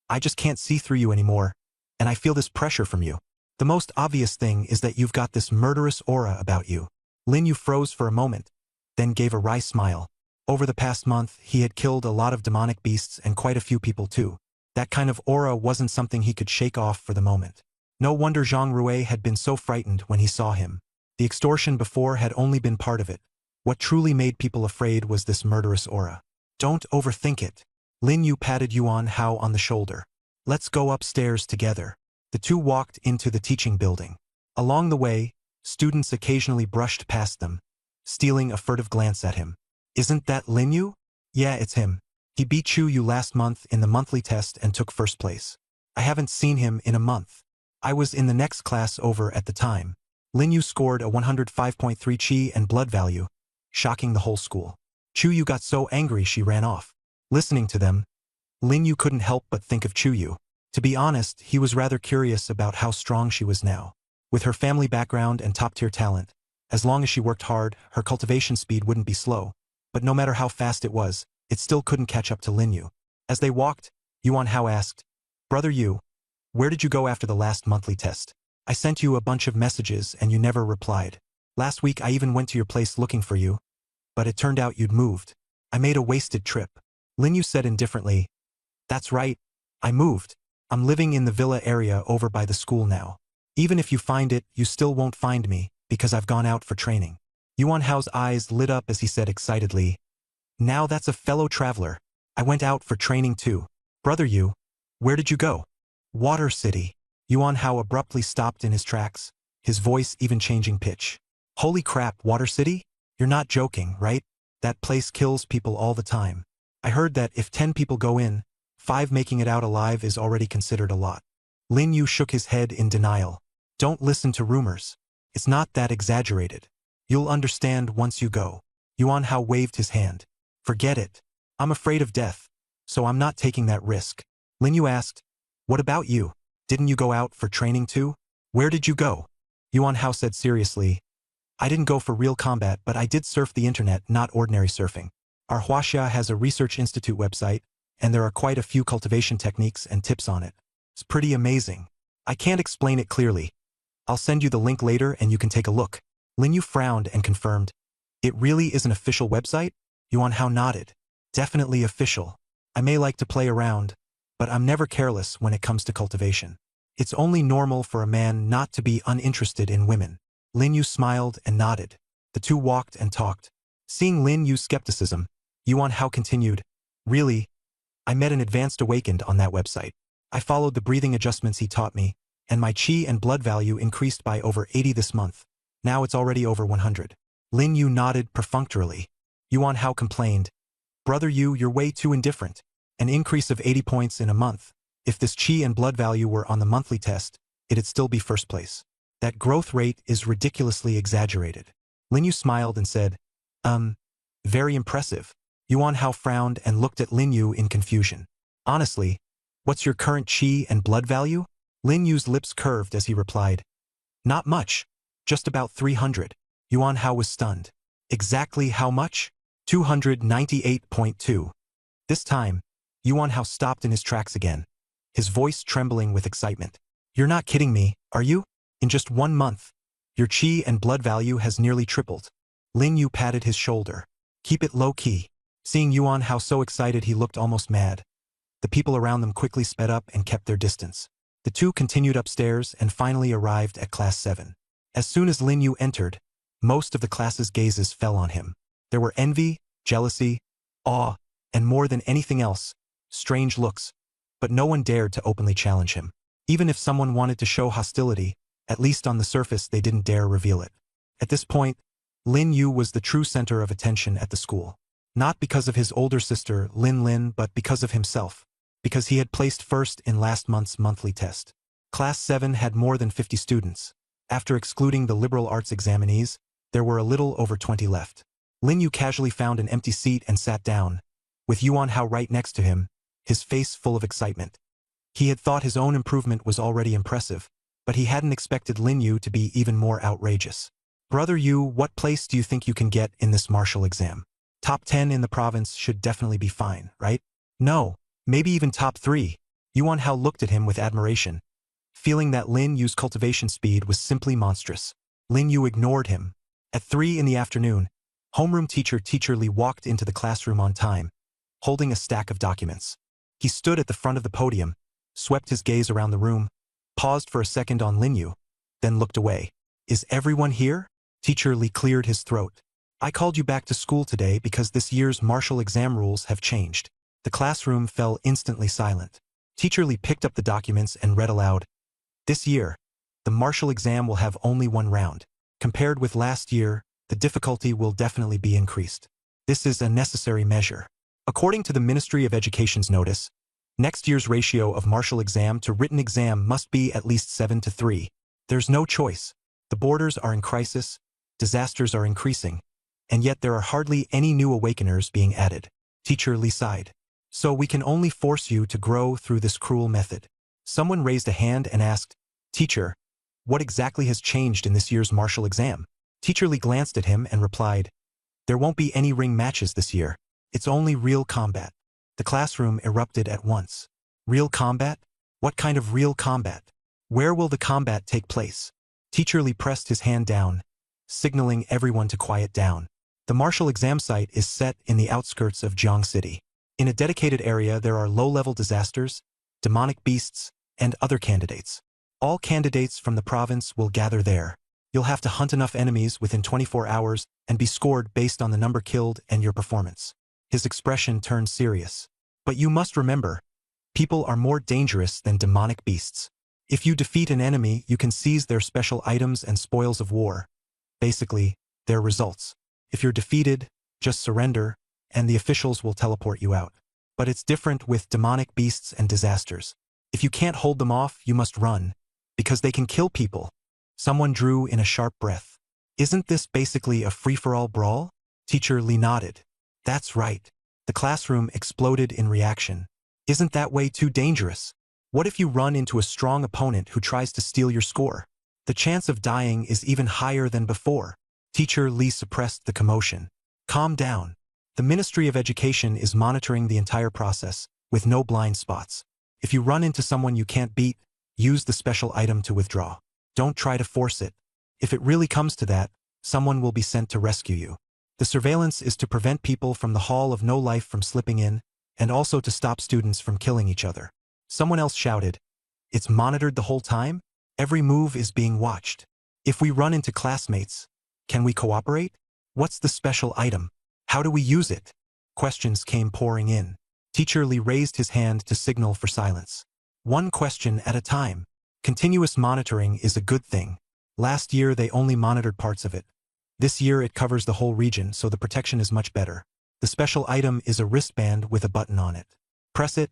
"I just can't see through you anymore, and I feel this pressure from you. The most obvious thing is that you've got this murderous aura about you." Lin Yu froze for a moment, then gave a wry smile. Over the past month, he had killed a lot of demonic beasts and quite a few people too. That kind of aura wasn't something he could shake off for the moment. No wonder Zhang Rui had been so frightened when he saw him. The extortion before had only been part of it. What truly made people afraid was this murderous aura. "Don't overthink it." Lin Yu patted Yuan Hao on the shoulder. "Let's go upstairs together." The two walked into the teaching building. Along the way, students occasionally brushed past them, stealing a furtive glance at him. "Isn't that Lin Yu?" "Yeah, it's him. He beat Chu Yu last month in the monthly test and took first place." I haven't seen him in a month. I was in the next class over at the time. Lin Yu scored a 105.3 chi and blood value, shocking the whole school. Chu Yu got so angry she ran off. Listening to them, Lin Yu couldn't help but think of Chu Yu. To be honest, he was rather curious about how strong she was now. With her family background and top-tier talent, as long as she worked hard, her cultivation speed wouldn't be slow. But no matter how fast it was, it still couldn't catch up to Lin Yu. As they walked, Yuan Hao asked, "Brother Yu, where did you go after the last monthly test? I sent you a bunch of messages and you never replied. Last week I even went to your place looking for you, but it turned out you'd moved. I made a wasted trip." Lin Yu said indifferently, "That's right, I moved. I'm living in the villa area over by the school now. Even if you find it, you still won't find me, because I've gone out for training." Yuan Hao's eyes lit up as he said excitedly, "Now that's a fellow traveler. I went out for training too. Brother Yu, where did you go?" "Water City." Yuan Hao abruptly stopped in his tracks, his voice even changing pitch. "Holy crap, Water City? You're not joking, right? That place kills people all the time. I heard that if 10 people go in, 5 making it out alive is already considered a lot." Lin Yu shook his head in denial. "Don't listen to rumors. It's not that exaggerated. You'll understand once you go." Yuan Hao waved his hand. "Forget it. I'm afraid of death, so I'm not taking that risk." Lin Yu asked, "What about you? Didn't you go out for training too? Where did you go?" Yuan Hao said seriously, "I didn't go for real combat, but I did surf the internet, not ordinary surfing. Our Huaxia has a research institute website, and there are quite a few cultivation techniques and tips on it. It's pretty amazing. I can't explain it clearly. I'll send you the link later and you can take a look." Lin Yu frowned and confirmed, "It really is an official website?" Yuan Hao nodded. "Definitely official. I may like to play around, but I'm never careless when it comes to cultivation. It's only normal for a man not to be uninterested in women." Lin Yu smiled and nodded. The two walked and talked. Seeing Lin Yu's skepticism, Yuan Hao continued, "Really, I met an advanced awakened on that website. I followed the breathing adjustments he taught me, and my chi and blood value increased by over 80 this month. Now it's already over 100. Lin Yu nodded perfunctorily. Yuan Hao complained, "Brother Yu, you're way too indifferent. An increase of 80 points in a month. If this chi and blood value were on the monthly test, it'd still be first place. That growth rate is ridiculously exaggerated." Lin Yu smiled and said, Very impressive." Yuan Hao frowned and looked at Lin Yu in confusion. "Honestly, what's your current chi and blood value?" Lin Yu's lips curved as he replied, "Not much. Just about 300. Yuan Hao was stunned. "Exactly how much?" 298.2. This time, Yuan Hao stopped in his tracks again, his voice trembling with excitement. "You're not kidding me, are you? In just 1 month, your chi and blood value has nearly tripled." Lin Yu patted his shoulder. "Keep it low-key." Seeing Yuan Hao so excited he looked almost mad. The people around them quickly sped up and kept their distance. The two continued upstairs and finally arrived at Class 7. As soon as Lin Yu entered, most of the class's gazes fell on him. There were envy, jealousy, awe, and more than anything else, strange looks. But no one dared to openly challenge him. Even if someone wanted to show hostility, at least on the surface they didn't dare reveal it. At this point, Lin Yu was the true center of attention at the school. Not because of his older sister, Lin, but because of himself. Because he had placed first in last month's monthly test. Class 7 had more than 50 students. After excluding the liberal arts examinees, there were a little over 20 left. Lin Yu casually found an empty seat and sat down, with Yuan Hao right next to him, his face full of excitement. He had thought his own improvement was already impressive, but he hadn't expected Lin Yu to be even more outrageous. "Brother Yu, what place do you think you can get in this martial exam? Top 10 in the province should definitely be fine, right?" "No, maybe even top 3. Yuan Hao looked at him with admiration, feeling that Lin Yu's cultivation speed was simply monstrous. Lin Yu ignored him. At 3 in the afternoon, homeroom teacher Li walked into the classroom on time, holding a stack of documents. He stood at the front of the podium, swept his gaze around the room, paused for a second on Lin Yu, then looked away. "Is everyone here?" Teacher Li cleared his throat. "I called you back to school today because this year's martial exam rules have changed." The classroom fell instantly silent. Teacher Li picked up the documents and read aloud. "This year, the martial exam will have only 1 round. Compared with last year, the difficulty will definitely be increased. This is a necessary measure. According to the Ministry of Education's notice, Next year's ratio of martial exam to written exam must be at least 7-3. There's no choice. The borders are in crisis, disasters are increasing, and yet there are hardly any new awakeners being added. Teacher Li sighed. So we can only force you to grow through this cruel method. Someone raised a hand and asked, Teacher, what exactly has changed in this year's martial exam? Teacher Li glanced at him and replied, There won't be any ring matches this year. It's only real combat. The classroom erupted at once. Real combat? What kind of real combat? Where will the combat take place? Teacher Li pressed his hand down, signaling everyone to quiet down. The martial exam site is set in the outskirts of Jiang City. In a dedicated area there are low-level disasters, demonic beasts, and other candidates. All candidates from the province will gather there. You'll have to hunt enough enemies within 24 hours and be scored based on the number killed and your performance. His expression turned serious. But you must remember, people are more dangerous than demonic beasts. If you defeat an enemy, you can seize their special items and spoils of war. Basically, their results. If you're defeated, just surrender, and the officials will teleport you out. But it's different with demonic beasts and disasters. If you can't hold them off, you must run, because they can kill people. Someone drew in a sharp breath. Isn't this basically a free-for-all brawl? Teacher Li nodded. That's right. The classroom exploded in reaction. Isn't that way too dangerous? What if you run into a strong opponent who tries to steal your score? The chance of dying is even higher than before. Teacher Li suppressed the commotion. Calm down. The Ministry of Education is monitoring the entire process, with no blind spots. If you run into someone you can't beat, use the special item to withdraw. Don't try to force it. If it really comes to that, someone will be sent to rescue you. The surveillance is to prevent people from the Hall of No Life from slipping in, and also to stop students from killing each other. Someone else shouted, It's monitored the whole time? Every move is being watched. If we run into classmates, can we cooperate? What's the special item? How do we use it? Questions came pouring in. Teacher Li raised his hand to signal for silence. One question at a time. Continuous monitoring is a good thing. Last year they only monitored parts of it. This year it covers the whole region, so the protection is much better. The special item is a wristband with a button on it. Press it,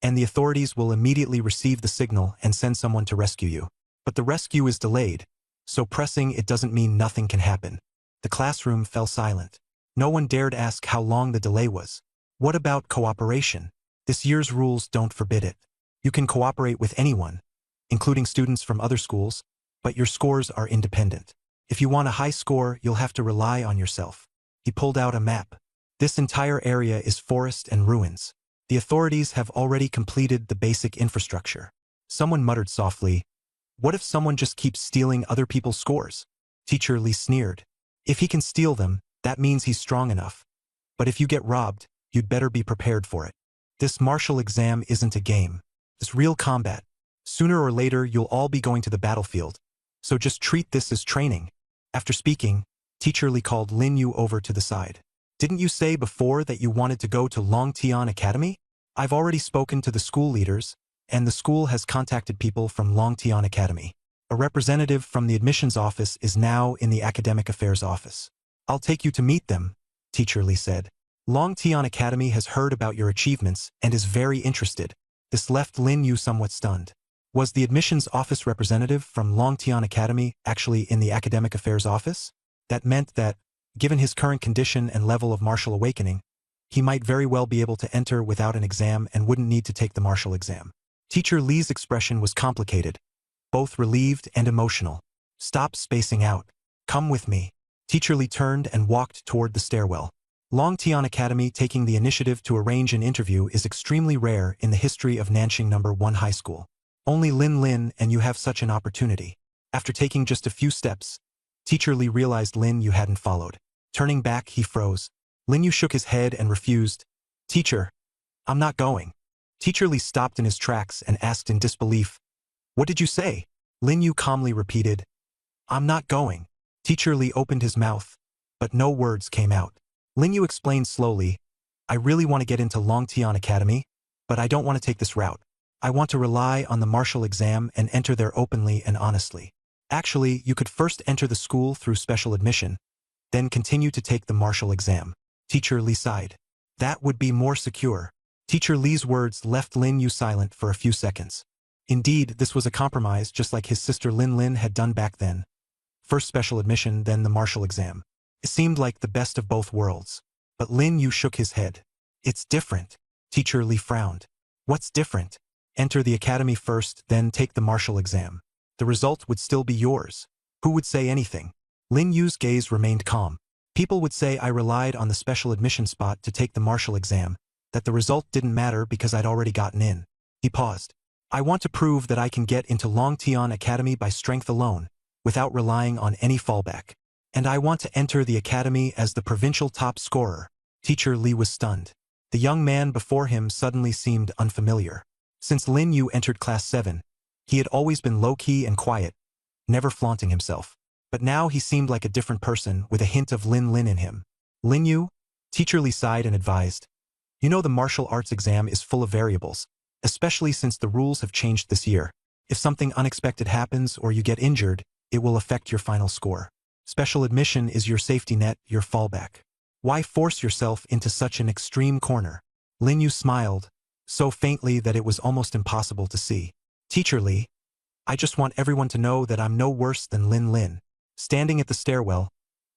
and the authorities will immediately receive the signal and send someone to rescue you. But the rescue is delayed, so pressing it doesn't mean nothing can happen. The classroom fell silent. No one dared ask how long the delay was. What about cooperation? This year's rules don't forbid it. You can cooperate with anyone, including students from other schools, but your scores are independent. If you want a high score, you'll have to rely on yourself. He pulled out a map. This entire area is forest and ruins. The authorities have already completed the basic infrastructure. Someone muttered softly, What if someone just keeps stealing other people's scores? Teacher Li sneered. If he can steal them, that means he's strong enough. But if you get robbed, you'd better be prepared for it. This martial exam isn't a game. It's real combat. Sooner or later, you'll all be going to the battlefield. So just treat this as training. After speaking, Teacher Li called Lin Yu over to the side. Didn't you say before that you wanted to go to Longtian Academy? I've already spoken to the school leaders, and the school has contacted people from Longtian Academy. A representative from the admissions office is now in the academic affairs office. I'll take you to meet them, Teacher Li said. Longtian Academy has heard about your achievements and is very interested. This left Lin Yu somewhat stunned. Was the admissions office representative from Longtian Academy actually in the academic affairs office? That meant that, given his current condition and level of martial awakening, he might very well be able to enter without an exam and wouldn't need to take the martial exam. Teacher Li's expression was complicated, both relieved and emotional. Stop spacing out. Come with me. Teacher Li turned and walked toward the stairwell. Longtian Academy taking the initiative to arrange an interview is extremely rare in the history of Nanxing No. 1 High School. Only Lin and you have such an opportunity. After taking just a few steps, Teacher Li realized Lin Yu hadn't followed. Turning back, he froze. Lin Yu shook his head and refused. Teacher, I'm not going. Teacher Li stopped in his tracks and asked in disbelief, What did you say? Lin Yu calmly repeated, I'm not going. Teacher Li opened his mouth, but no words came out. Lin Yu explained slowly, I really want to get into Longtian Academy, but I don't want to take this route. I want to rely on the martial exam and enter there openly and honestly. Actually, you could first enter the school through special admission, then continue to take the martial exam. Teacher Li sighed. That would be more secure. Teacher Li's words left Lin Yu silent for a few seconds. Indeed, this was a compromise just like his sister Lin Lin had done back then. First special admission, then the martial exam. It seemed like the best of both worlds. But Lin Yu shook his head. It's different. Teacher Li frowned. What's different? Enter the academy first, then take the martial exam. The result would still be yours. Who would say anything? Lin Yu's gaze remained calm. People would say I relied on the special admission spot to take the martial exam, that the result didn't matter because I'd already gotten in. He paused. I want to prove that I can get into Longtian Academy by strength alone, without relying on any fallback. And I want to enter the academy as the provincial top scorer. Teacher Li was stunned. The young man before him suddenly seemed unfamiliar. Since Lin Yu entered Class 7, he had always been low-key and quiet, never flaunting himself. But now he seemed like a different person with a hint of Lin Lin in him. Lin Yu? Teacher Li sighed and advised. You know the martial arts exam is full of variables, especially since the rules have changed this year. If something unexpected happens or you get injured, it will affect your final score. Special admission is your safety net, your fallback. Why force yourself into such an extreme corner? Lin Yu smiled, so faintly that it was almost impossible to see. Teacher Li, I just want everyone to know that I'm no worse than Lin Lin. Standing at the stairwell,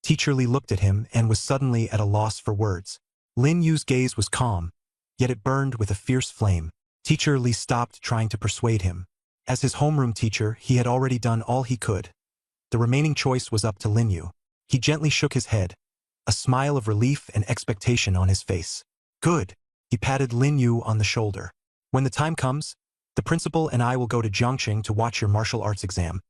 Teacher Li looked at him and was suddenly at a loss for words. Lin Yu's gaze was calm, yet it burned with a fierce flame. Teacher Li stopped trying to persuade him. As his homeroom teacher, he had already done all he could. The remaining choice was up to Lin Yu. He gently shook his head, a smile of relief and expectation on his face. Good. He patted Lin Yu on the shoulder. When the time comes, the principal and I will go to Jiangqing to watch your martial arts exam,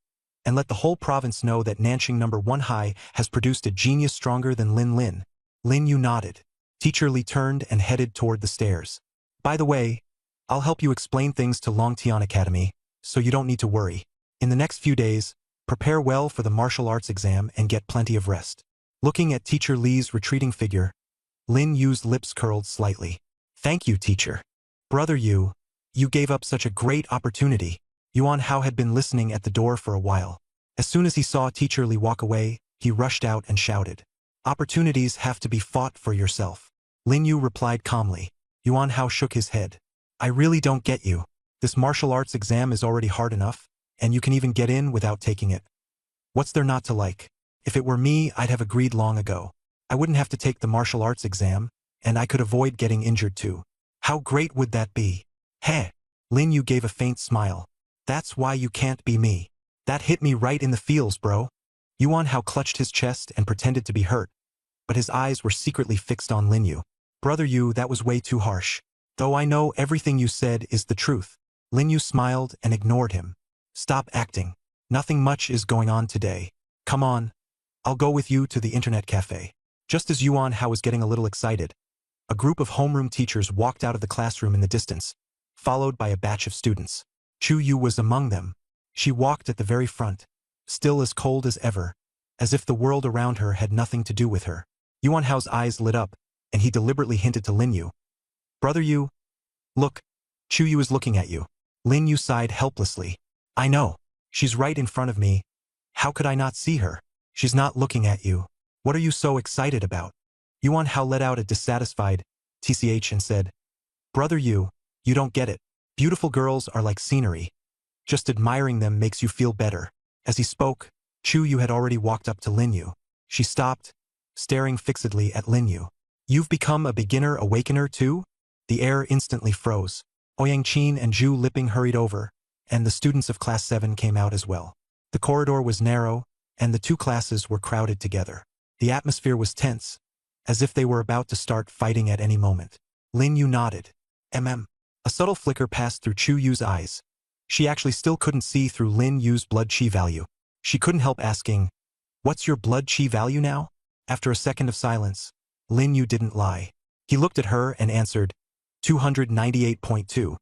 and let the whole province know that Nanqing No. 1 High has produced a genius stronger than Lin Lin. Lin Yu nodded. Teacher Li turned and headed toward the stairs. By the way, I'll help you explain things to Longtian Academy, so you don't need to worry. In the next few days, prepare well for the martial arts exam and get plenty of rest. Looking at Teacher Li's retreating figure, Lin Yu's lips curled slightly. Thank you, teacher. Brother Yu, you gave up such a great opportunity. Yuan Hao had been listening at the door for a while. As soon as he saw Teacher Li walk away, he rushed out and shouted. Opportunities have to be fought for yourself. Lin Yu replied calmly. Yuan Hao shook his head. I really don't get you. This martial arts exam is already hard enough, and you can even get in without taking it. What's there not to like? If it were me, I'd have agreed long ago. I wouldn't have to take the martial arts exam, and I could avoid getting injured too. How great would that be? Heh! Lin Yu gave a faint smile. That's why you can't be me. That hit me right in the feels, bro. Yuan Hao clutched his chest and pretended to be hurt, but his eyes were secretly fixed on Lin Yu. Brother Yu, that was way too harsh. Though I know everything you said is the truth. Lin Yu smiled and ignored him. Stop acting. Nothing much is going on today. Come on. I'll go with you to the internet cafe. Just as Yuan Hao was getting a little excited, a group of homeroom teachers walked out of the classroom in the distance, followed by a batch of students. Chu Yu was among them. She walked at the very front, still as cold as ever, as if the world around her had nothing to do with her. Yuan Hao's eyes lit up, and he deliberately hinted to Lin Yu. Brother Yu, look, Chu Yu is looking at you. Lin Yu sighed helplessly. I know. She's right in front of me. How could I not see her? She's not looking at you. What are you so excited about? Yuan Hao let out a dissatisfied tch and said, Brother Yu, you don't get it. Beautiful girls are like scenery. Just admiring them makes you feel better. As he spoke, Chu Yu had already walked up to Lin Yu. She stopped, staring fixedly at Lin Yu. You've become a beginner awakener too? The air instantly froze. Ouyang Qin and Zhu Liping hurried over, and the students of Class 7 came out as well. The corridor was narrow, and the two classes were crowded together. The atmosphere was tense, as if they were about to start fighting at any moment. Lin Yu nodded. A subtle flicker passed through Chu Yu's eyes. She actually still couldn't see through Lin Yu's blood chi value. She couldn't help asking, What's your blood chi value now? After a second of silence, Lin Yu didn't lie. He looked at her and answered, 298.2.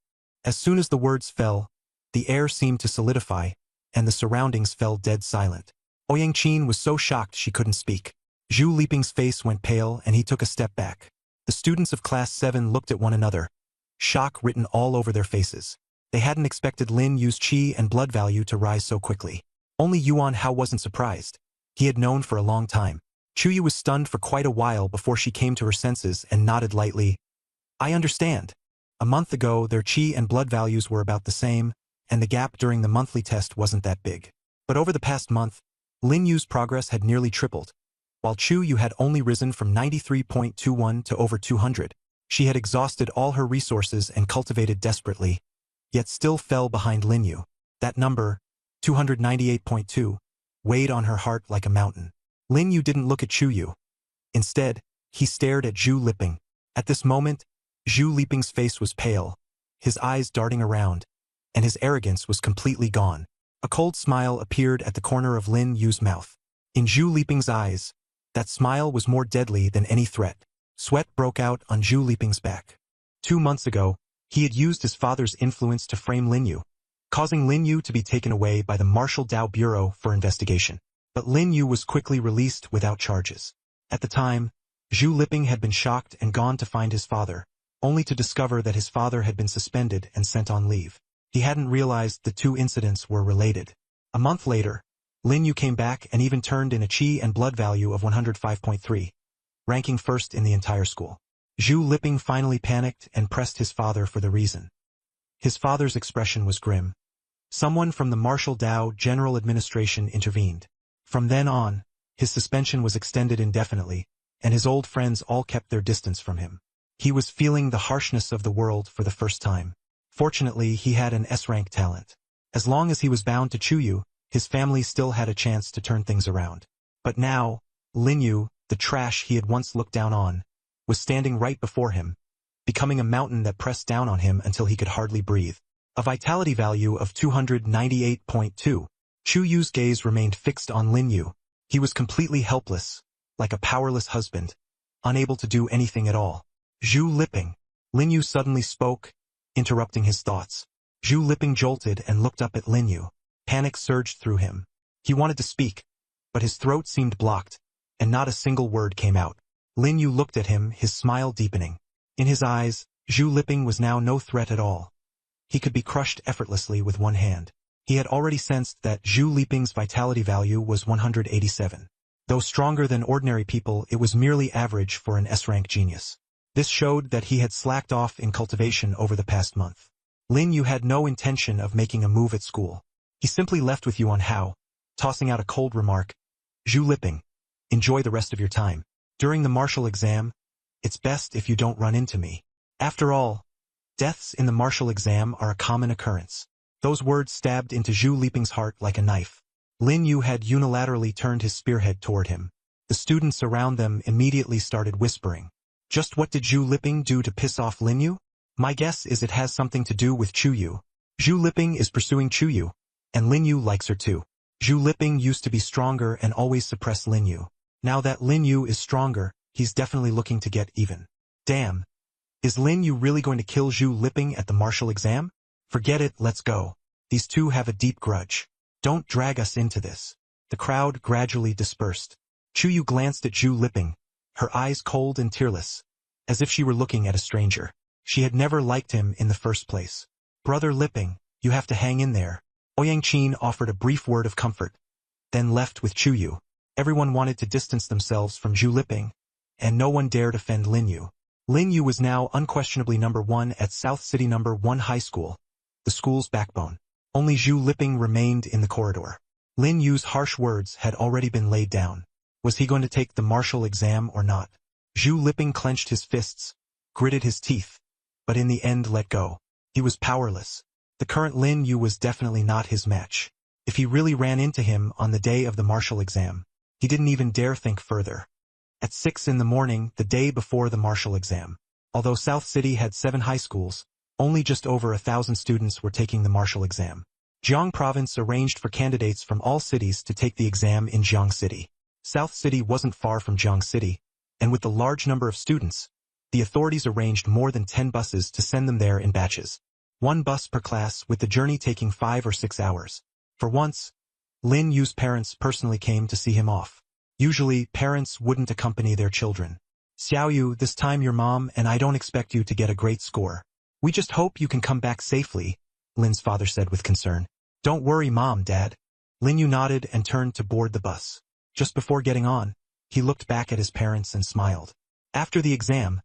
As soon as the words fell, the air seemed to solidify, and the surroundings fell dead silent. Ouyang Qin was so shocked she couldn't speak. Zhu Liping's face went pale and he took a step back. The students of Class 7 looked at one another, shock written all over their faces. They hadn't expected Lin Yu's chi and blood value to rise so quickly. Only Yuan Hao wasn't surprised. He had known for a long time. Chu Yu was stunned for quite a while before she came to her senses and nodded lightly. I understand. A month ago, their qi and blood values were about the same, and the gap during the monthly test wasn't that big. But over the past month, Lin Yu's progress had nearly tripled. While Chu Yu had only risen from 93.21 to over 200, she had exhausted all her resources and cultivated desperately, yet still fell behind Lin Yu. That number, 298.2, weighed on her heart like a mountain. Lin Yu didn't look at Chu Yu. Instead, he stared at Zhu Liping. At this moment, Zhu Liping's face was pale, his eyes darting around, and his arrogance was completely gone. A cold smile appeared at the corner of Lin Yu's mouth. In Zhu Liping's eyes, that smile was more deadly than any threat. Sweat broke out on Zhu Liping's back. 2 months ago, he had used his father's influence to frame Lin Yu, causing Lin Yu to be taken away by the Marshal Dao Bureau for investigation. But Lin Yu was quickly released without charges. At the time, Zhu Liping had been shocked and gone to find his father, only to discover that his father had been suspended and sent on leave. He hadn't realized the two incidents were related. A month later, Lin Yu came back and even turned in a qi and blood value of 105.3, ranking first in the entire school. Zhu Liping finally panicked and pressed his father for the reason. His father's expression was grim. Someone from the Marshal Dao General Administration intervened. From then on, his suspension was extended indefinitely, and his old friends all kept their distance from him. He was feeling the harshness of the world for the first time. Fortunately, he had an S-rank talent. As long as he was bound to Chu Yu, his family still had a chance to turn things around. But now, Lin Yu, the trash he had once looked down on, was standing right before him, becoming a mountain that pressed down on him until he could hardly breathe. A vitality value of 298.2, Chu Yu's gaze remained fixed on Lin Yu. He was completely helpless, like a powerless husband, unable to do anything at all. Zhu Liping. Lin Yu suddenly spoke, interrupting his thoughts. Zhu Liping jolted and looked up at Lin Yu. Panic surged through him. He wanted to speak, but his throat seemed blocked, and not a single word came out. Lin Yu looked at him, his smile deepening. In his eyes, Zhu Liping was now no threat at all. He could be crushed effortlessly with one hand. He had already sensed that Zhu Liping's vitality value was 187. Though stronger than ordinary people, it was merely average for an S-rank genius. This showed that he had slacked off in cultivation over the past month. Lin Yu had no intention of making a move at school. He simply left with Yuan Hao, tossing out a cold remark. Zhu Liping, enjoy the rest of your time. During the martial exam, it's best if you don't run into me. After all, deaths in the martial exam are a common occurrence. Those words stabbed into Zhu Liping's heart like a knife. Lin Yu had unilaterally turned his spearhead toward him. The students around them immediately started whispering. Just what did Zhu Liping do to piss off Lin Yu? My guess is it has something to do with Chu Yu. Zhu Liping is pursuing Chu Yu, and Lin Yu likes her too. Zhu Liping used to be stronger and always suppress Lin Yu. Now that Lin Yu is stronger, he's definitely looking to get even. Damn. Is Lin Yu really going to kill Zhu Liping at the martial exam? Forget it, let's go. These two have a deep grudge. Don't drag us into this. The crowd gradually dispersed. Chu Yu glanced at Zhu Liping, her eyes cold and tearless, as if she were looking at a stranger. She had never liked him in the first place. Brother Liping, you have to hang in there. Ouyang Qin offered a brief word of comfort, then left with Chu Yu. Everyone wanted to distance themselves from Zhu Liping, and no one dared offend Lin Yu. Lin Yu was now unquestionably number 1 at South City number 1 High School, the school's backbone. Only Zhu Liping remained in the corridor. Lin Yu's harsh words had already been laid down. Was he going to take the martial exam or not? Zhu Liping clenched his fists, gritted his teeth, but in the end let go. He was powerless. The current Lin Yu was definitely not his match. If he really ran into him on the day of the martial exam, he didn't even dare think further. At 6 in the morning, the day before the martial exam, although South City had 7 high schools, only just over 1,000 students were taking the martial exam. Jiang Province arranged for candidates from all cities to take the exam in Jiang City. South City wasn't far from Jiang City, and with the large number of students, the authorities arranged more than 10 buses to send them there in batches. 1 bus per class, with the journey taking 5 or 6 hours. For once, Lin Yu's parents personally came to see him off. Usually, parents wouldn't accompany their children. Xiao Yu, this time your mom and I don't expect you to get a great score. We just hope you can come back safely, Lin's father said with concern. Don't worry, Mom, Dad. Lin Yu nodded and turned to board the bus. Just before getting on, he looked back at his parents and smiled. After the exam,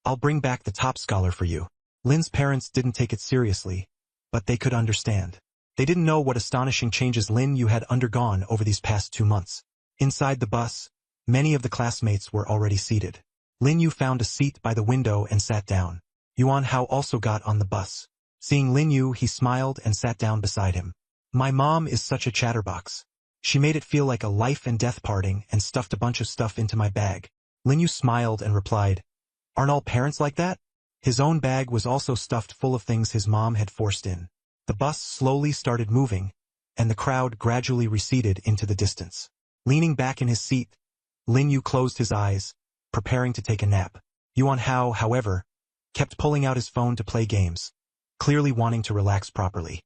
I'll bring back the top scholar for you. Lin's parents didn't take it seriously, but they could understand. They didn't know what astonishing changes Lin Yu had undergone over these past 2 months. Inside the bus, many of the classmates were already seated. Lin Yu found a seat by the window and sat down. Yuan Hao also got on the bus. Seeing Lin Yu, he smiled and sat down beside him. My mom is such a chatterbox. She made it feel like a life and death parting and stuffed a bunch of stuff into my bag. Lin Yu smiled and replied, Aren't all parents like that? His own bag was also stuffed full of things his mom had forced in. The bus slowly started moving, and the crowd gradually receded into the distance. Leaning back in his seat, Lin Yu closed his eyes, preparing to take a nap. Yuan Hao, however, kept pulling out his phone to play games, clearly wanting to relax properly.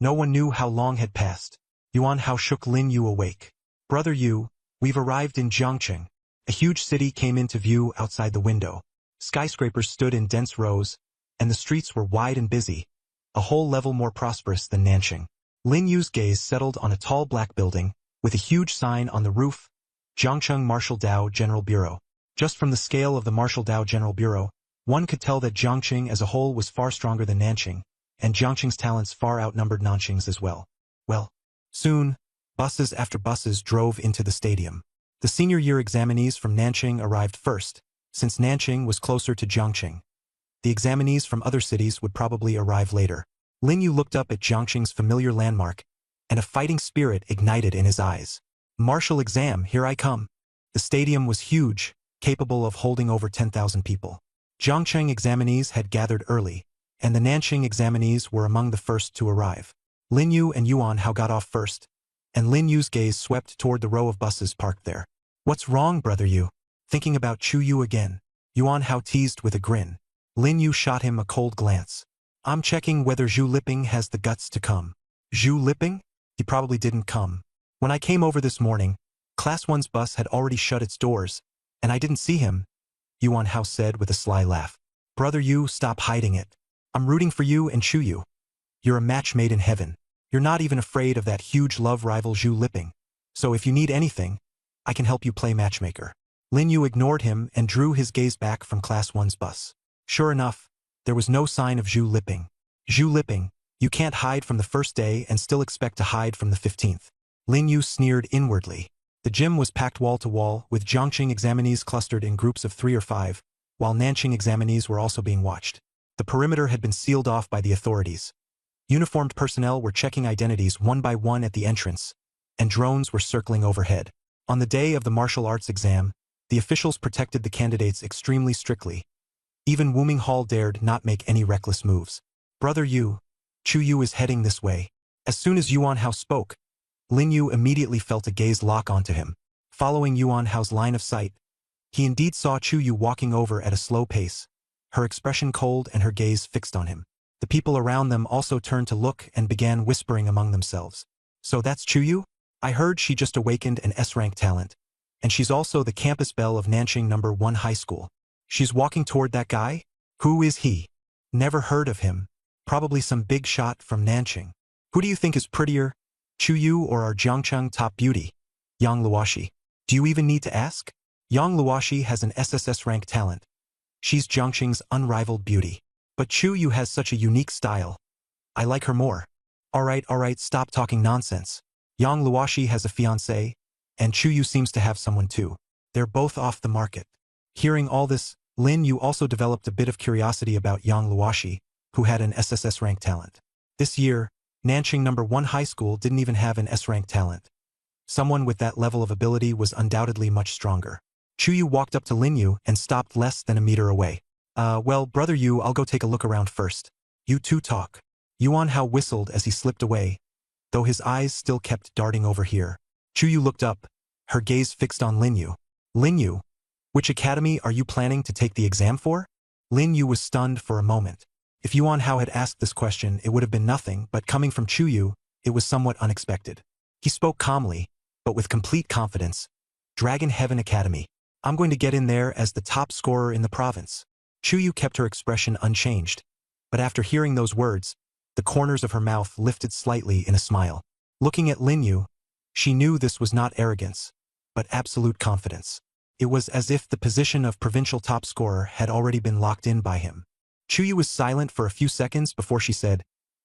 No one knew how long had passed. Yuan Hao shook Lin Yu awake. Brother Yu, we've arrived in Jiangcheng. A huge city came into view outside the window. Skyscrapers stood in dense rows, and the streets were wide and busy, a whole level more prosperous than Nanching. Lin Yu's gaze settled on a tall black building, with a huge sign on the roof, Jiangcheng Marshal Dao General Bureau. Just from the scale of the Marshal Dao General Bureau, one could tell that Jiangcheng as a whole was far stronger than Nanching, and Jiangcheng's talents far outnumbered Nanching's as well. Soon, buses after buses drove into the stadium. The senior year examinees from Nanching arrived first, since Nanching was closer to Jiangcheng. The examinees from other cities would probably arrive later. Lin Yu looked up at Jiangcheng's familiar landmark, and a fighting spirit ignited in his eyes. Martial exam, here I come. The stadium was huge, capable of holding over 10,000 people. Jiangcheng examinees had gathered early, and the Nanching examinees were among the first to arrive. Lin Yu and Yuan Hao got off first, and Lin Yu's gaze swept toward the row of buses parked there. What's wrong, brother Yu? Thinking about Chu Yu again? Yuan Hao teased with a grin. Lin Yu shot him a cold glance. I'm checking whether Zhu Liping has the guts to come. Zhu Liping? He probably didn't come. When I came over this morning, Class 1's bus had already shut its doors, and I didn't see him, Yuan Hao said with a sly laugh. Brother Yu, stop hiding it. I'm rooting for you and Chu Yu. You're a match made in heaven. You're not even afraid of that huge love rival Zhu Liping. So if you need anything, I can help you play matchmaker. Lin Yu ignored him and drew his gaze back from Class 1's bus. Sure enough, there was no sign of Zhu Liping. Zhu Liping, you can't hide from the first day and still expect to hide from the 15th. Lin Yu sneered inwardly. The gym was packed wall to wall, with Jiangcheng examinees clustered in groups of 3 or 5, while Nanching examinees were also being watched. The perimeter had been sealed off by the authorities. Uniformed personnel were checking identities one by one at the entrance, and drones were circling overhead. On the day of the martial arts exam, the officials protected the candidates extremely strictly. Even Wu Minghao dared not make any reckless moves. Brother Yu, Chu Yu is heading this way. As soon as Yuan Hao spoke, Lin Yu immediately felt a gaze lock onto him. Following Yuan Hao's line of sight, he indeed saw Chu Yu walking over at a slow pace, her expression cold and her gaze fixed on him. The people around them also turned to look and began whispering among themselves. So that's Chu Yu? I heard she just awakened an S-rank talent, and she's also the campus belle of Nanching No. 1 High School. She's walking toward that guy? Who is he? Never heard of him. Probably some big shot from Nanching. Who do you think is prettier, Chu Yu or our Jiangcheng top beauty, Yang Luoshi? Do you even need to ask? Yang Luoshi has an SSS rank talent. She's Jiangcheng's unrivaled beauty. But Chu Yu has such a unique style. I like her more. Alright, stop talking nonsense. Yang Luoshi has a fiancé, and Chu Yu seems to have someone too. They're both off the market. Hearing all this, Lin Yu also developed a bit of curiosity about Yang Luoshi, who had an SSS rank talent. This year, Nanching No. 1 High School didn't even have an S-rank talent. Someone with that level of ability was undoubtedly much stronger. Chu Yu walked up to Lin Yu and stopped less than a meter away. Well, brother Yu, I'll go take a look around first. You two talk. Yuan Hao whistled as he slipped away, though his eyes still kept darting over here. Chu Yu looked up, her gaze fixed on Lin Yu. Lin Yu, which academy are you planning to take the exam for? Lin Yu was stunned for a moment. If Yuan Hao had asked this question, it would have been nothing, but coming from Chu Yu, it was somewhat unexpected. He spoke calmly, but with complete confidence. Dragon Heaven Academy. I'm going to get in there as the top scorer in the province. Chu Yu kept her expression unchanged, but after hearing those words, the corners of her mouth lifted slightly in a smile. Looking at Lin Yu, she knew this was not arrogance, but absolute confidence. It was as if the position of provincial top scorer had already been locked in by him. Chu Yu was silent for a few seconds before she said,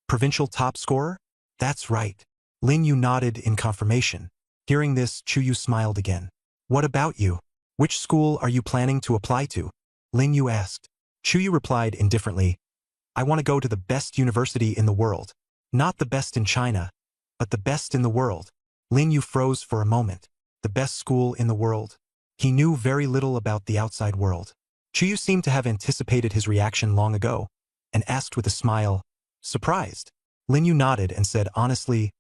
"Provincial top scorer? That's right." Lin Yu nodded in confirmation. Hearing this, Chu Yu smiled again. "What about you? Which school are you planning to apply to?" Lin Yu asked. Chu Yu replied indifferently, "I want to go to the best university in the world. Not the best in China, but the best in the world." Lin Yu froze for a moment. The best school in the world? He knew very little about the outside world. Chu Yu seemed to have anticipated his reaction long ago, and asked with a smile, "Surprised?" Lin Yu nodded and said honestly,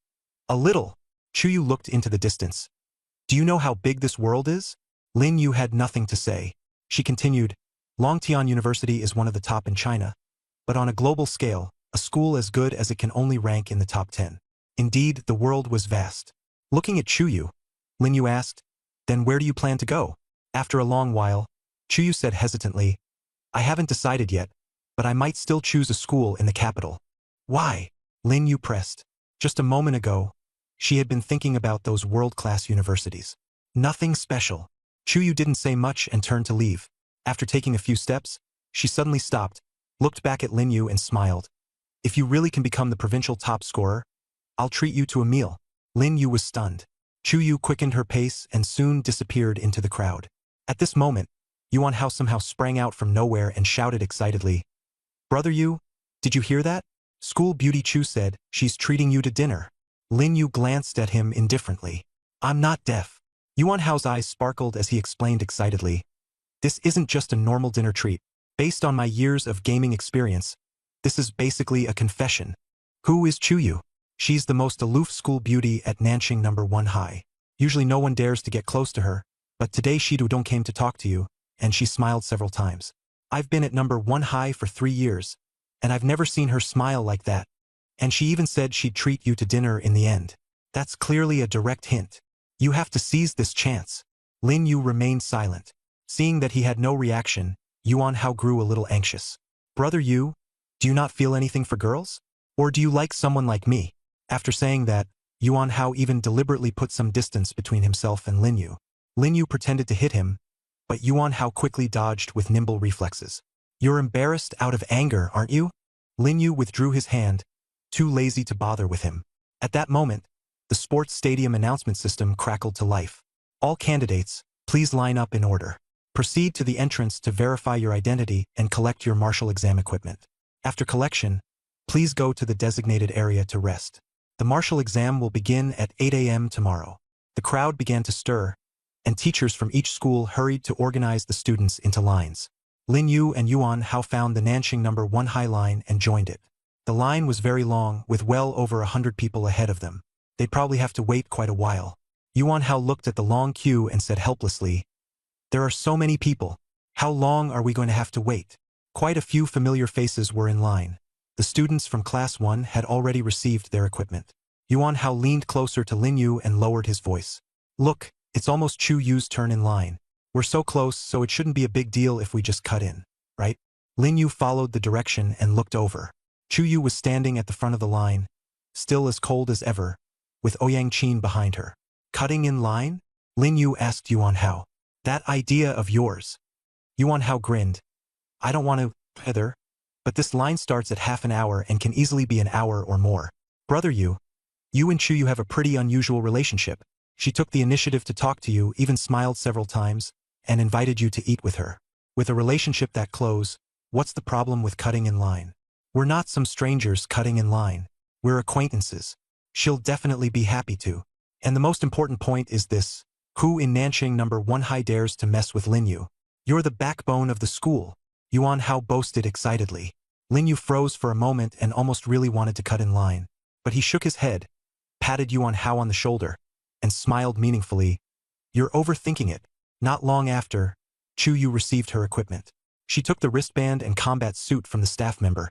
"A little." Chu Yu looked into the distance. "Do you know how big this world is?" Lin Yu had nothing to say. She continued, "Longtian University is one of the top in China, but on a global scale, a school as good as it can only rank in the top 10. Indeed, the world was vast." Looking at Chu Yu, Lin Yu asked, "Then where do you plan to go?" After a long while, Chu Yu said hesitantly, "I haven't decided yet, but I might still choose a school in the capital." "Why?" Lin Yu pressed. Just a moment ago, she had been thinking about those world-class universities. Nothing special. Chu Yu didn't say much and turned to leave. After taking a few steps, she suddenly stopped, looked back at Lin Yu and smiled. "If you really can become the provincial top scorer, I'll treat you to a meal." Lin Yu was stunned. Chu Yu quickened her pace and soon disappeared into the crowd. At this moment, Yuan Hao somehow sprang out from nowhere and shouted excitedly, "Brother Yu, did you hear that? School Beauty Chu said she's treating you to dinner." Lin Yu glanced at him indifferently. "I'm not deaf." Yuan Hao's eyes sparkled as he explained excitedly, "This isn't just a normal dinner treat. Based on my years of gaming experience, this is basically a confession." "Who is Chu Yu?" "She's the most aloof school beauty at Nanqing No. 1 High. Usually no one dares to get close to her, but today she Dudong came to talk to you, and she smiled several times. I've been at No. 1 High for 3 years, and I've never seen her smile like that. And she even said she'd treat you to dinner in the end. That's clearly a direct hint. You have to seize this chance." Lin Yu remained silent. Seeing that he had no reaction, Yuan Hao grew a little anxious. "Brother Yu, do you not feel anything for girls? Or do you like someone like me?" After saying that, Yuan Hao even deliberately put some distance between himself and Lin Yu. Lin Yu pretended to hit him, but Yuan Hao quickly dodged with nimble reflexes. "You're embarrassed out of anger, aren't you?" Lin Yu withdrew his hand, too lazy to bother with him. At that moment, the sports stadium announcement system crackled to life. "All candidates, please line up in order. Proceed to the entrance to verify your identity and collect your martial exam equipment. After collection, please go to the designated area to rest. The martial exam will begin at 8 a.m. tomorrow." The crowd began to stir, and teachers from each school hurried to organize the students into lines. Lin Yu and Yuan Hao found the Nanqing No. 1 High line and joined it. The line was very long, with well over 100 people ahead of them. They'd probably have to wait quite a while. Yuan Hao looked at the long queue and said helplessly, "There are so many people. How long are we going to have to wait?" Quite a few familiar faces were in line. The students from Class 1 had already received their equipment. Yuan Hao leaned closer to Lin Yu and lowered his voice. "Look, it's almost Chu Yu's turn in line. We're so close, so it shouldn't be a big deal if we just cut in, right?" Lin Yu followed the direction and looked over. Chu Yu was standing at the front of the line, still as cold as ever, with Ouyang Qin behind her. "Cutting in line?" Lin Yu asked Yuan Hao. "That idea of yours." Yuan Hao grinned. "I don't want to, either. But this line starts at half an hour and can easily be an hour or more. Brother Yu, you and Chu Yu have a pretty unusual relationship. She took the initiative to talk to you, even smiled several times, and invited you to eat with her. With a relationship that close, what's the problem with cutting in line? We're not some strangers cutting in line. We're acquaintances. She'll definitely be happy to. And the most important point is this: who in Nanqing No. 1 High dares to mess with Lin Yu? You're the backbone of the school," Yuan Hao boasted excitedly. Lin Yu froze for a moment and almost really wanted to cut in line. But he shook his head, patted Yuan Hao on the shoulder, and smiled meaningfully. "You're overthinking it." Not long after, Chu Yu received her equipment. She took the wristband and combat suit from the staff member,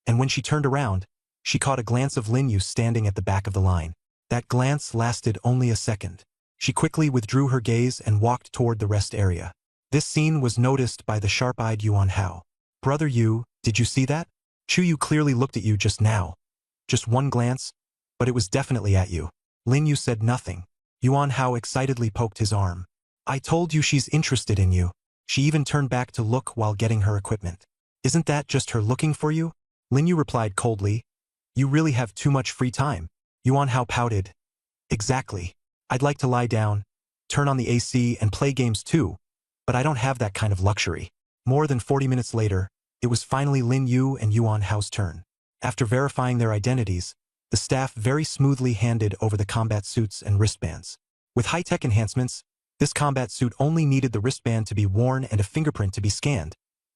and when she turned around, she caught a glance of Lin Yu standing at the back of the line. That glance lasted only a second. She quickly withdrew her gaze and walked toward the rest area. This scene was noticed by the sharp-eyed Yuan Hao. "Brother Yu, did you see that? Chu Yu clearly looked at you just now. Just one glance, but it was definitely at you." Lin Yu said nothing. Yuan Hao excitedly poked his arm. "I told you she's interested in you." She even turned back to look while getting her equipment. Isn't that just her looking for you? Lin Yu replied coldly. You really have too much free time. Yuan Hao pouted. Exactly. I'd like to lie down, turn on the AC and play games too, but I don't have that kind of luxury. More than 40 minutes later, it was finally Lin Yu and Yuan Hao's turn. After verifying their identities, the staff very smoothly handed over the combat suits and wristbands. With high-tech enhancements, this combat suit only needed the wristband to be worn and a fingerprint to be scanned,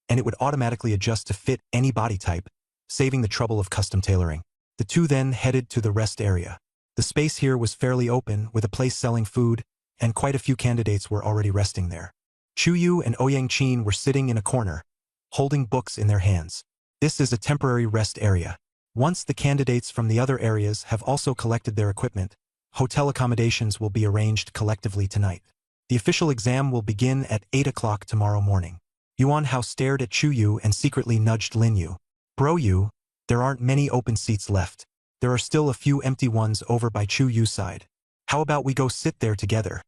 and it would automatically adjust to fit any body type, saving the trouble of custom tailoring. The two then headed to the rest area. The space here was fairly open, with a place selling food, and quite a few candidates were already resting there. Chu Yu and Ouyang Qin were sitting in a corner, holding books in their hands. This is a temporary rest area. Once the candidates from the other areas have also collected their equipment, hotel accommodations will be arranged collectively tonight. The official exam will begin at 8 o'clock tomorrow morning. Yuan Hao stared at Chu Yu and secretly nudged Lin Yu. Bro Yu, there aren't many open seats left. There are still a few empty ones over by Chu Yu's side. How about we go sit there together?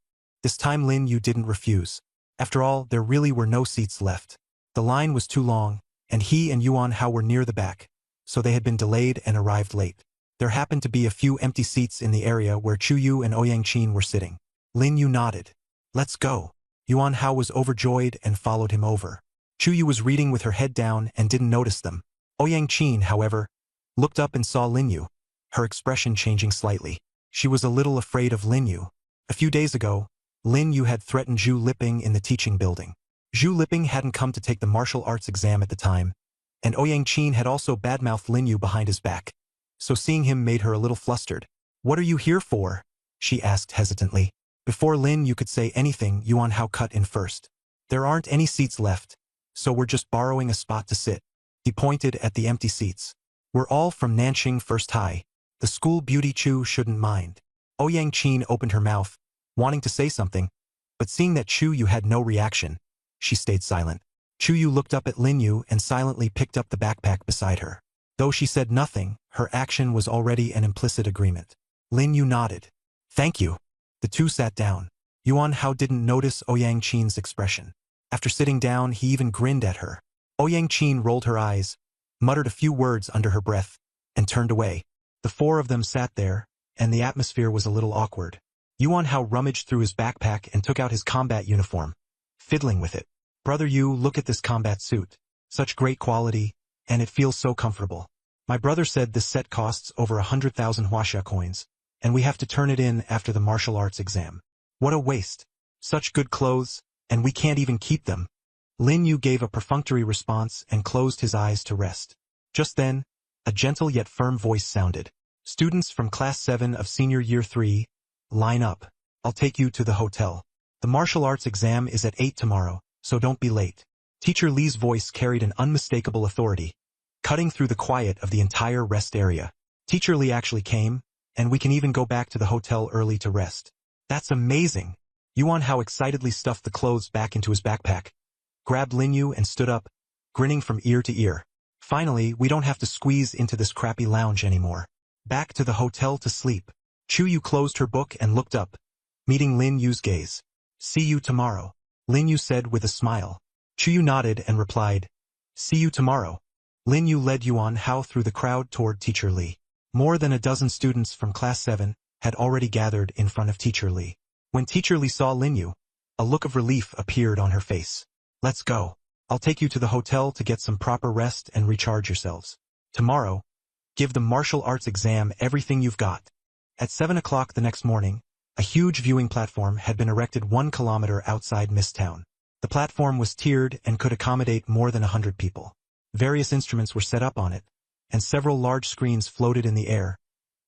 This time Lin Yu didn't refuse. After all, there really were no seats left. The line was too long, and he and Yuan Hao were near the back, so they had been delayed and arrived late. There happened to be a few empty seats in the area where Chu Yu and Ouyang Qin were sitting. Lin Yu nodded. Let's go. Yuan Hao was overjoyed and followed him over. Chu Yu was reading with her head down and didn't notice them. Ouyang Qin, however, looked up and saw Lin Yu, her expression changing slightly. She was a little afraid of Lin Yu. A few days ago, Lin Yu had threatened Zhu Liping in the teaching building. Zhu Liping hadn't come to take the martial arts exam at the time, and Ouyang Qin had also badmouthed Lin Yu behind his back, so seeing him made her a little flustered. What are you here for? She asked hesitantly. Before Lin Yu could say anything, Yuan Hao cut in first. There aren't any seats left, so we're just borrowing a spot to sit. He pointed at the empty seats. We're all from Nanxing First High. The school beauty Chu shouldn't mind. Ouyang Qin opened her mouth, wanting to say something, but seeing that Chu Yu had no reaction, she stayed silent. Chu Yu looked up at Lin Yu and silently picked up the backpack beside her. Though she said nothing, her action was already an implicit agreement. Lin Yu nodded. Thank you. The two sat down. Yuan Hao didn't notice Ouyang Qin's expression. After sitting down, he even grinned at her. Ouyang Qin rolled her eyes, muttered a few words under her breath, and turned away. The four of them sat there, and the atmosphere was a little awkward. Yuan Hao rummaged through his backpack and took out his combat uniform, fiddling with it. Brother Yu, look at this combat suit. Such great quality, and it feels so comfortable. My brother said this set costs over 100,000 huaxia coins, and we have to turn it in after the martial arts exam. What a waste. Such good clothes, and we can't even keep them. Lin Yu gave a perfunctory response and closed his eyes to rest. Just then, a gentle yet firm voice sounded. Students from Class 7 of Senior Year 3, line up. I'll take you to the hotel. The martial arts exam is at 8 tomorrow, so don't be late. Teacher Li's voice carried an unmistakable authority, cutting through the quiet of the entire rest area. Teacher Li actually came, and we can even go back to the hotel early to rest. That's amazing. Yuan Hao excitedly stuffed the clothes back into his backpack, grabbed Lin Yu and stood up, grinning from ear to ear. Finally, we don't have to squeeze into this crappy lounge anymore. Back to the hotel to sleep. Chu Yu closed her book and looked up, meeting Lin Yu's gaze. See you tomorrow, Lin Yu said with a smile. Chu Yu nodded and replied, see you tomorrow. Lin Yu led Yuan Hao through the crowd toward Teacher Li. More than a dozen students from Class 7 had already gathered in front of Teacher Li. When Teacher Li saw Lin Yu, a look of relief appeared on her face. Let's go. I'll take you to the hotel to get some proper rest and recharge yourselves. Tomorrow, give the martial arts exam everything you've got. At 7 o'clock the next morning, a huge viewing platform had been erected 1 kilometer outside Mist Town. The platform was tiered and could accommodate more than 100 people. Various instruments were set up on it, and several large screens floated in the air,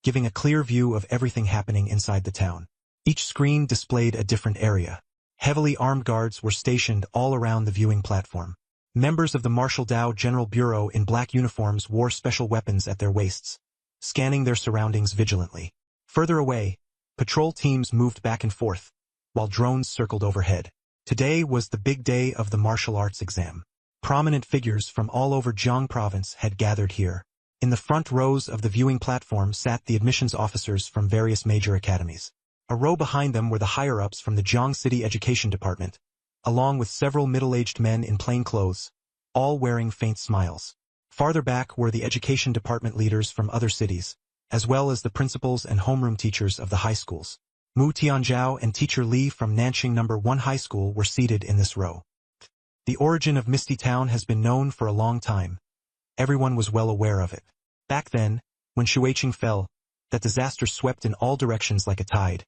giving a clear view of everything happening inside the town. Each screen displayed a different area. Heavily armed guards were stationed all around the viewing platform. Members of the Martial Dao General Bureau in black uniforms wore special weapons at their waists, scanning their surroundings vigilantly. Further away, patrol teams moved back and forth, while drones circled overhead. Today was the big day of the martial arts exam. Prominent figures from all over Jiang Province had gathered here. In the front rows of the viewing platform sat the admissions officers from various major academies. A row behind them were the higher-ups from the Jiang City Education Department, along with several middle-aged men in plain clothes, all wearing faint smiles. Farther back were the education department leaders from other cities, as well as the principals and homeroom teachers of the high schools. Mu Tianzhao and teacher Li from Nanqing No. 1 High School were seated in this row. The origin of Misty Town has been known for a long time. Everyone was well aware of it. Back then, when Shuiqing fell, that disaster swept in all directions like a tide,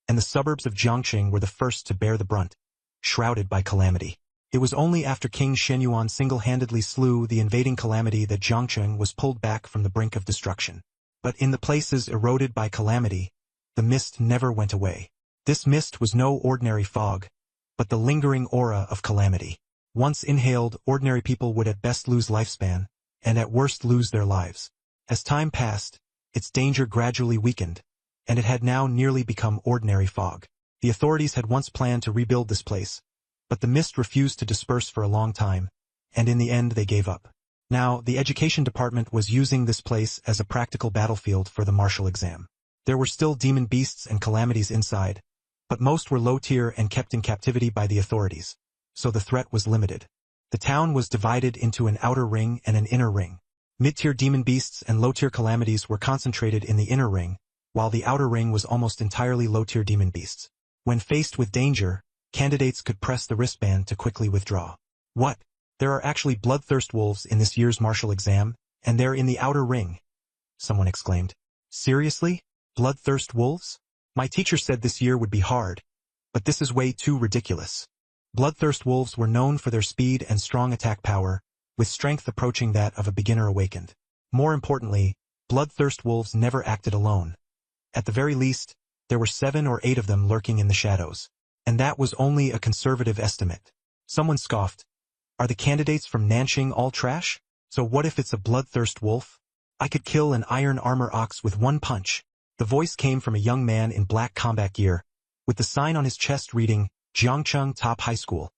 and the suburbs of Jiangqing were the first to bear the brunt, shrouded by calamity. It was only after King Shenyuan single-handedly slew the invading calamity that Jiangqing was pulled back from the brink of destruction. But in the places eroded by calamity, the mist never went away. This mist was no ordinary fog, but the lingering aura of calamity. Once inhaled, ordinary people would at best lose lifespan, and at worst lose their lives. As time passed, its danger gradually weakened, and it had now nearly become ordinary fog. The authorities had once planned to rebuild this place, but the mist refused to disperse for a long time, and in the end they gave up. Now, the education department was using this place as a practical battlefield for the martial exam. There were still demon beasts and calamities inside, but most were low-tier and kept in captivity by the authorities, so the threat was limited. The town was divided into an outer ring and an inner ring. Mid-tier demon beasts and low-tier calamities were concentrated in the inner ring, while the outer ring was almost entirely low-tier demon beasts. When faced with danger, candidates could press the wristband to quickly withdraw. What? There are actually bloodthirst wolves in this year's martial exam, and they're in the outer ring, someone exclaimed. Seriously? Bloodthirst wolves? My teacher said this year would be hard, but this is way too ridiculous. Bloodthirst wolves were known for their speed and strong attack power, with strength approaching that of a beginner awakened. More importantly, bloodthirst wolves never acted alone. At the very least, there were 7 or 8 of them lurking in the shadows. And that was only a conservative estimate. Someone scoffed. Are the candidates from Nanqing all trash? So what if it's a bloodthirst wolf? I could kill an iron armor ox with one punch. The voice came from a young man in black combat gear, with the sign on his chest reading, Jiangcheng Top High School.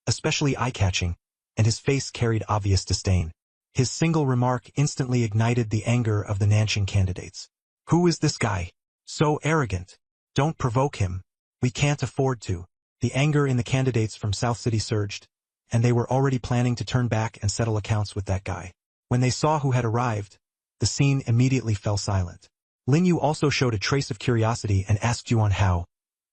Especially eye-catching, and his face carried obvious disdain. His single remark instantly ignited the anger of the Nanqing candidates. Who is this guy? So arrogant. Don't provoke him. We can't afford to. The anger in the candidates from South City surged, and they were already planning to turn back and settle accounts with that guy. When they saw who had arrived, the scene immediately fell silent. Lin Yu also showed a trace of curiosity and asked Yuan Hao,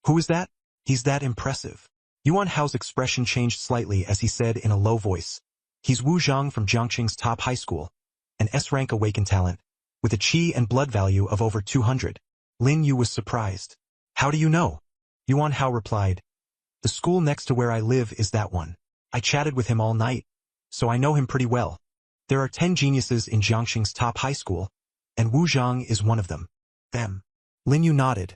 "Who is that? He's that impressive." Yuan Hao's expression changed slightly as he said in a low voice, "He's Wu Zhang from Jiangqing's top high school, an S-rank awakened talent, with a qi and blood value of over 200. Lin Yu was surprised. "How do you know?" Yuan Hao replied, "The school next to where I live is that one. I chatted with him all night, so I know him pretty well. There are 10 geniuses in Jiangqing's top high school, and Wu Zhang is one of them." Them. Lin Yu nodded,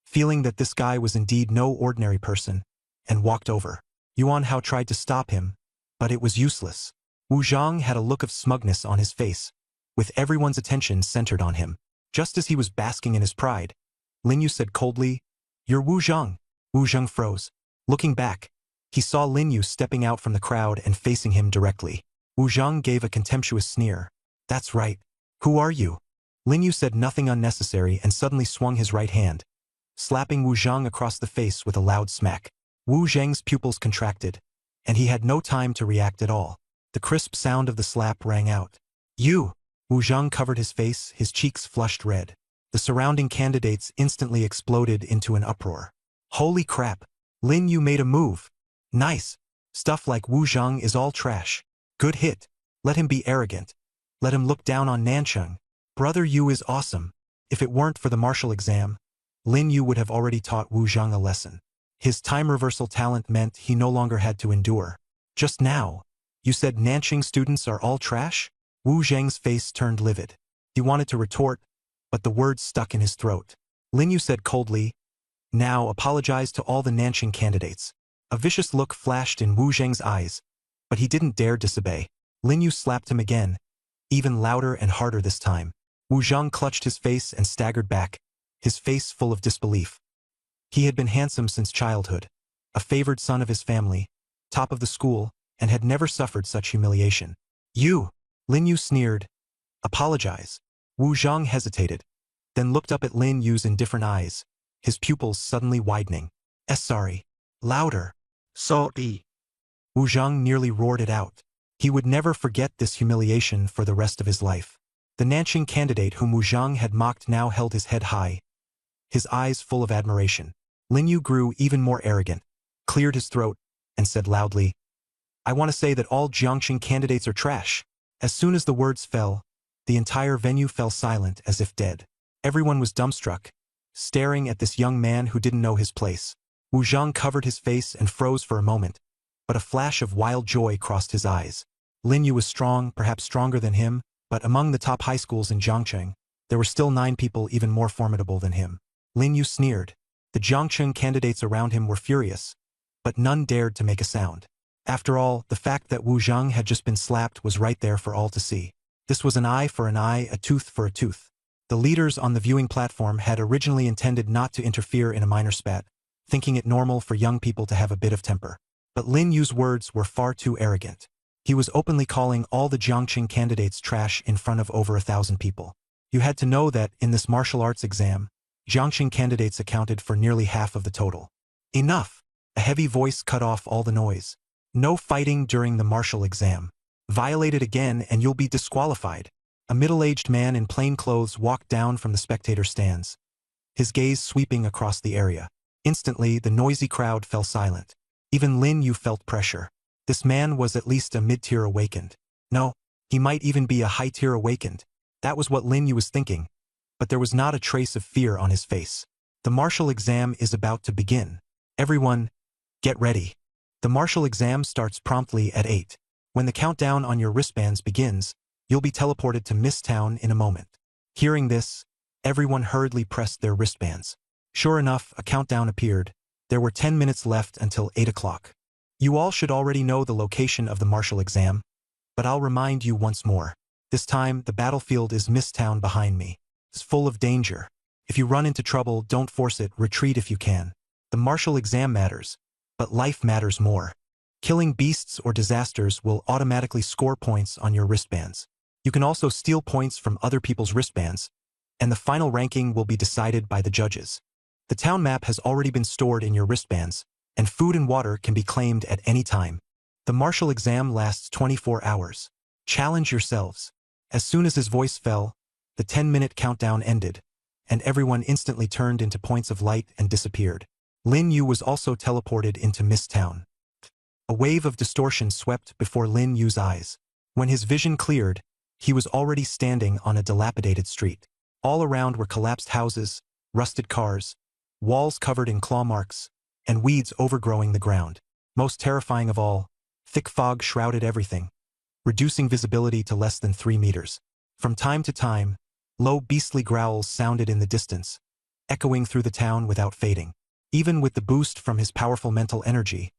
feeling that this guy was indeed no ordinary person, and walked over. Yuan Hao tried to stop him, but it was useless. Wu Zhang had a look of smugness on his face, with everyone's attention centered on him. Just as he was basking in his pride, Lin Yu said coldly, "You're Wu Zhang." Wu Zhang froze. Looking back, he saw Lin Yu stepping out from the crowd and facing him directly. Wu Zhang gave a contemptuous sneer. "That's right. Who are you?" Lin Yu said nothing unnecessary and suddenly swung his right hand, slapping Wu Zhang across the face with a loud smack. Wu Zhang's pupils contracted, and he had no time to react at all. The crisp sound of the slap rang out. "You!" Wu Zhang covered his face, his cheeks flushed red. The surrounding candidates instantly exploded into an uproar. "Holy crap! Lin Yu made a move! Nice! Stuff like Wu Zhang is all trash. Good hit. Let him be arrogant. Let him look down on Nanqing. Brother Yu is awesome." If it weren't for the martial exam, Lin Yu would have already taught Wu Zhang a lesson. His time reversal talent meant he no longer had to endure. "Just now, you said Nanqing students are all trash?" Wu Zhang's face turned livid. He wanted to retort, but the words stuck in his throat. Lin Yu said coldly, "Now apologize to all the Nanqing candidates." A vicious look flashed in Wu Zhang's eyes, but he didn't dare disobey. Lin Yu slapped him again, even louder and harder this time. Wu Zhang clutched his face and staggered back, his face full of disbelief. He had been handsome since childhood, a favored son of his family, top of the school, and had never suffered such humiliation. "You!" Lin Yu sneered. "Apologize." Wu Zhang hesitated, then looked up at Lin Yu's indifferent eyes, his pupils suddenly widening. Sorry." Louder. "Sorry." Wu Zhang nearly roared it out. He would never forget this humiliation for the rest of his life. The Nanqing candidate whom Wu Zhang had mocked now held his head high, his eyes full of admiration. Lin Yu grew even more arrogant, cleared his throat, and said loudly, "I want to say that all Jiangxing candidates are trash." As soon as the words fell, the entire venue fell silent as if dead. Everyone was dumbstruck, staring at this young man who didn't know his place. Wu Zhang covered his face and froze for a moment, but a flash of wild joy crossed his eyes. Lin Yu was strong, perhaps stronger than him, but among the top high schools in Jiangxing, there were still 9 people even more formidable than him. Lin Yu sneered. The Jiangxing candidates around him were furious, but none dared to make a sound. After all, the fact that Wu Zhang had just been slapped was right there for all to see. This was an eye for an eye, a tooth for a tooth. The leaders on the viewing platform had originally intended not to interfere in a minor spat, thinking it normal for young people to have a bit of temper. But Lin Yu's words were far too arrogant. He was openly calling all the Jiangxing candidates trash in front of over 1,000 people. You had to know that, in this martial arts exam, Jiangxing candidates accounted for nearly half of the total. Enough! A heavy voice cut off all the noise. No fighting during the martial exam. Violate it again and you'll be disqualified. A middle-aged man in plain clothes walked down from the spectator stands, his gaze sweeping across the area. Instantly, the noisy crowd fell silent. Even Lin Yu felt pressure. This man was at least a mid-tier awakened. No, he might even be a high-tier awakened. That was what Lin Yu was thinking, but there was not a trace of fear on his face. The martial exam is about to begin. Everyone, get ready. The martial exam starts promptly at 8. When the countdown on your wristbands begins, you'll be teleported to Mist Town in a moment. Hearing this, everyone hurriedly pressed their wristbands. Sure enough, a countdown appeared. There were 10 minutes left until 8 o'clock. You all should already know the location of the martial exam, but I'll remind you once more. This time, the battlefield is Mist Town behind me. It's full of danger. If you run into trouble, don't force it, retreat if you can. The martial exam matters, but life matters more. Killing beasts or disasters will automatically score points on your wristbands. You can also steal points from other people's wristbands, and the final ranking will be decided by the judges. The town map has already been stored in your wristbands, and food and water can be claimed at any time. The martial exam lasts 24 hours. Challenge yourselves. As soon as his voice fell, the 10-minute countdown ended, and everyone instantly turned into points of light and disappeared. Lin Yu was also teleported into Mist Town. A wave of distortion swept before Lin Yu's eyes. When his vision cleared, he was already standing on a dilapidated street. All around were collapsed houses, rusted cars, walls covered in claw marks, and weeds overgrowing the ground. Most terrifying of all, thick fog shrouded everything, reducing visibility to less than 3 meters. From time to time, low beastly growls sounded in the distance, echoing through the town without fading. Even with the boost from his powerful mental energy,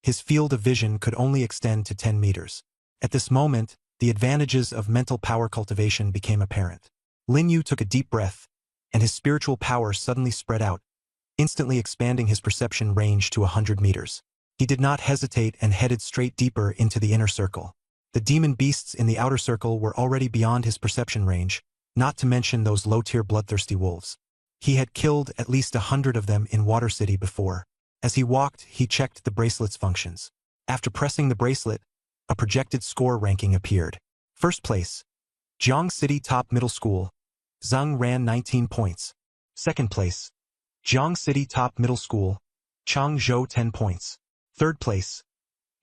his field of vision could only extend to 10 meters. At this moment, the advantages of mental power cultivation became apparent. Lin Yu took a deep breath, and his spiritual power suddenly spread out, instantly expanding his perception range to 100 meters. He did not hesitate and headed straight deeper into the inner circle. The demon beasts in the outer circle were already beyond his perception range, not to mention those low-tier bloodthirsty wolves. He had killed at least 100 of them in Water City before. As he walked, he checked the bracelet's functions. After pressing the bracelet, a projected score ranking appeared. First place, Jiang City Top Middle School, Zhang Ran 19 points. Second place, Jiang City Top Middle School, Chang Zhou 10 points. Third place,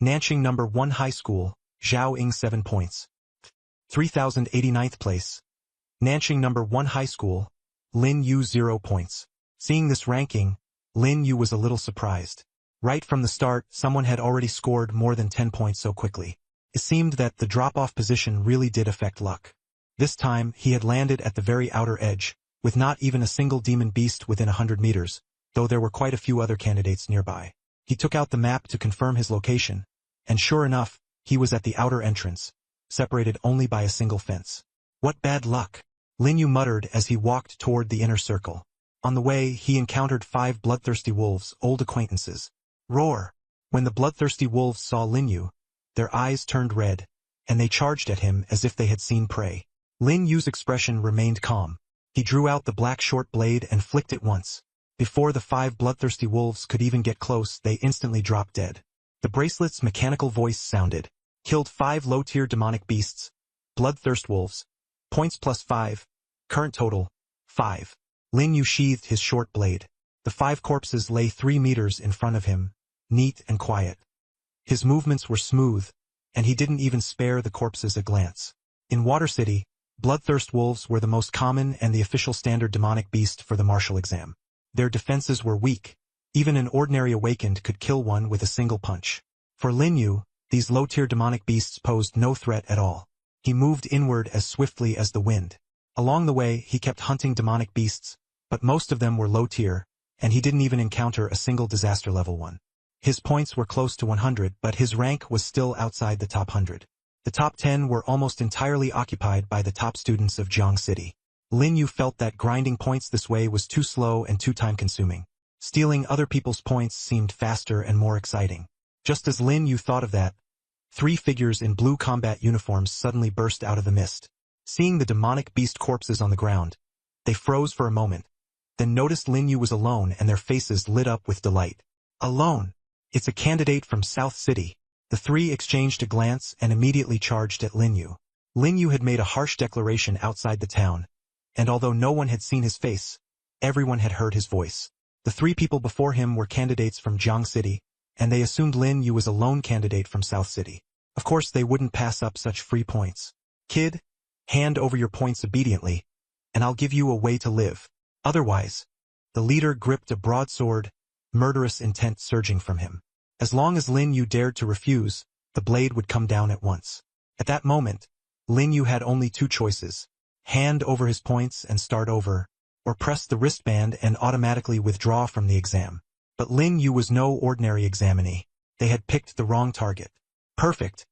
Nanqing No. 1 High School, Zhao Ying 7 points. 3089th place, Nanqing No. 1 High School, Lin Yu 0 points. Seeing this ranking, Lin Yu was a little surprised. Right from the start, someone had already scored more than 10 points so quickly. It seemed that the drop-off position really did affect luck. This time, he had landed at the very outer edge, with not even a single demon beast within 100 meters, though there were quite a few other candidates nearby. He took out the map to confirm his location, and sure enough, he was at the outer entrance, separated only by a single fence. What bad luck! Lin Yu muttered as he walked toward the inner circle. On the way, he encountered 5 bloodthirsty wolves, old acquaintances. Roar! When the bloodthirsty wolves saw Lin Yu, their eyes turned red, and they charged at him as if they had seen prey. Lin Yu's expression remained calm. He drew out the black short blade and flicked it once. Before the 5 bloodthirsty wolves could even get close, they instantly dropped dead. The bracelet's mechanical voice sounded. Killed 5 low-tier demonic beasts, bloodthirst wolves. Points +5. Current total, 5. Lin Yu sheathed his short blade. The 5 corpses lay 3 meters in front of him, neat and quiet. His movements were smooth, and he didn't even spare the corpses a glance. In Water City, bloodthirst wolves were the most common and the official standard demonic beast for the martial exam. Their defenses were weak. Even an ordinary awakened could kill one with a single punch. For Lin Yu, these low-tier demonic beasts posed no threat at all. He moved inward as swiftly as the wind. Along the way, he kept hunting demonic beasts, but most of them were low-tier, and he didn't even encounter a single disaster level one. His points were close to 100, but his rank was still outside the top 100. The top 10 were almost entirely occupied by the top students of Jiang City. Lin Yu felt that grinding points this way was too slow and too time-consuming. Stealing other people's points seemed faster and more exciting. Just as Lin Yu thought of that, 3 figures in blue combat uniforms suddenly burst out of the mist. Seeing the demonic beast corpses on the ground, they froze for a moment, then noticed Lin Yu was alone and their faces lit up with delight. Alone! It's a candidate from South City. The 3 exchanged a glance and immediately charged at Lin Yu. Lin Yu had made a harsh declaration outside the town, and although no one had seen his face, everyone had heard his voice. The 3 people before him were candidates from Jiang City, and they assumed Lin Yu was a lone candidate from South City. Of course they wouldn't pass up such free points. Kid, hand over your points obediently, and I'll give you a way to live. Otherwise, the leader gripped a broadsword, murderous intent surging from him. As long as Lin Yu dared to refuse, the blade would come down at once. At that moment, Lin Yu had only 2 choices: hand over his points and start over, or press the wristband and automatically withdraw from the exam. But Lin Yu was no ordinary examinee. They had picked the wrong target. Perfect.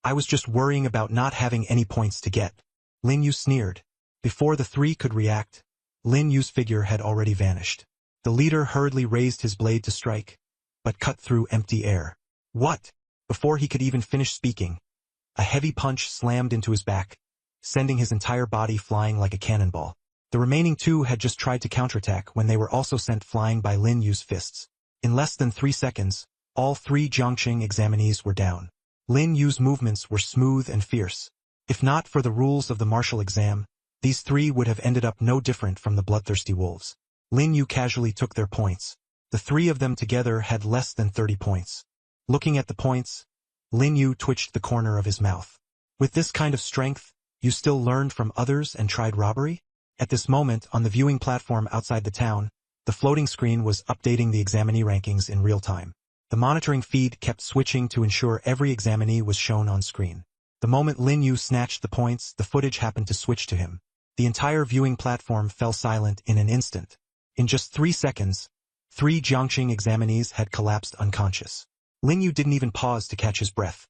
I was just worrying about not having any points to get. Lin Yu sneered. Before the 3 could react, Lin Yu's figure had already vanished. The leader hurriedly raised his blade to strike, but cut through empty air. What? Before he could even finish speaking, a heavy punch slammed into his back, sending his entire body flying like a cannonball. The remaining 2 had just tried to counterattack when they were also sent flying by Lin Yu's fists. In less than 3 seconds, all 3 Jiangqing examinees were down. Lin Yu's movements were smooth and fierce. If not for the rules of the martial exam, these 3 would have ended up no different from the bloodthirsty wolves. Lin Yu casually took their points. The 3 of them together had less than 30 points. Looking at the points, Lin Yu twitched the corner of his mouth. With this kind of strength, you still learned from others and tried robbery? At this moment, on the viewing platform outside the town, the floating screen was updating the examinee rankings in real time. The monitoring feed kept switching to ensure every examinee was shown on screen. The moment Lin Yu snatched the points, the footage happened to switch to him. The entire viewing platform fell silent in an instant. In just 3 seconds, 3 Jiangqing examinees had collapsed unconscious. Lin Yu didn't even pause to catch his breath.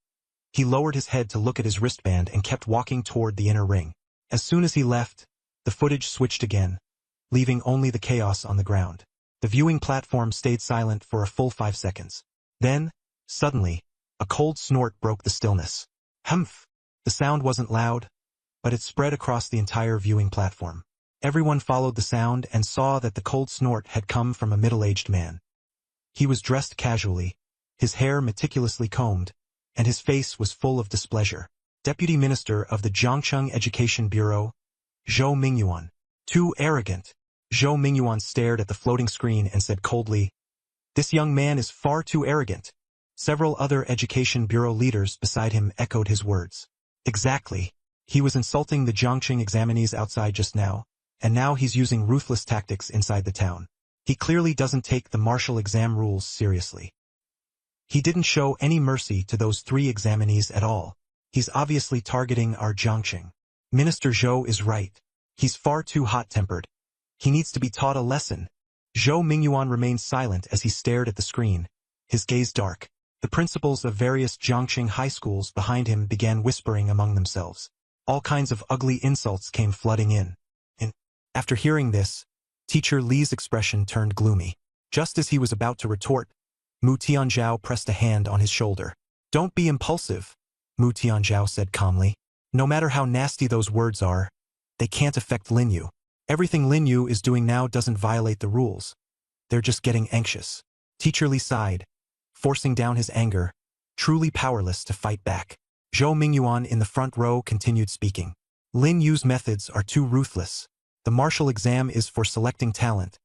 He lowered his head to look at his wristband and kept walking toward the inner ring. As soon as he left, the footage switched again, leaving only the chaos on the ground. The viewing platform stayed silent for a full 5 seconds. Then, suddenly, a cold snort broke the stillness. Humph! The sound wasn't loud, but it spread across the entire viewing platform. Everyone followed the sound and saw that the cold snort had come from a middle-aged man. He was dressed casually, his hair meticulously combed, and his face was full of displeasure. Deputy Minister of the Jiangcheng Education Bureau, Zhou Mingyuan. Too arrogant. Zhou Mingyuan stared at the floating screen and said coldly, "This young man is far too arrogant." Several other Education Bureau leaders beside him echoed his words. Exactly. He was insulting the Jiangqing examinees outside just now, and now he's using ruthless tactics inside the town. He clearly doesn't take the martial exam rules seriously. He didn't show any mercy to those 3 examinees at all. He's obviously targeting our Jiangqing. Minister Zhou is right. He's far too hot-tempered. He needs to be taught a lesson. Zhou Mingyuan remained silent as he stared at the screen, his gaze dark. The principals of various Jiangqing high schools behind him began whispering among themselves. All kinds of ugly insults came flooding in. After hearing this, Teacher Li's expression turned gloomy. Just as he was about to retort, Mu Tianzhao pressed a hand on his shoulder. "Don't be impulsive," Mu Tianzhao said calmly. "No matter how nasty those words are, they can't affect Lin Yu. Everything Lin Yu is doing now doesn't violate the rules. They're just getting anxious." Teacher Li sighed, forcing down his anger, truly powerless to fight back. Zhou Mingyuan in the front row continued speaking. Lin Yu's methods are too ruthless. The martial exam is for selecting talent,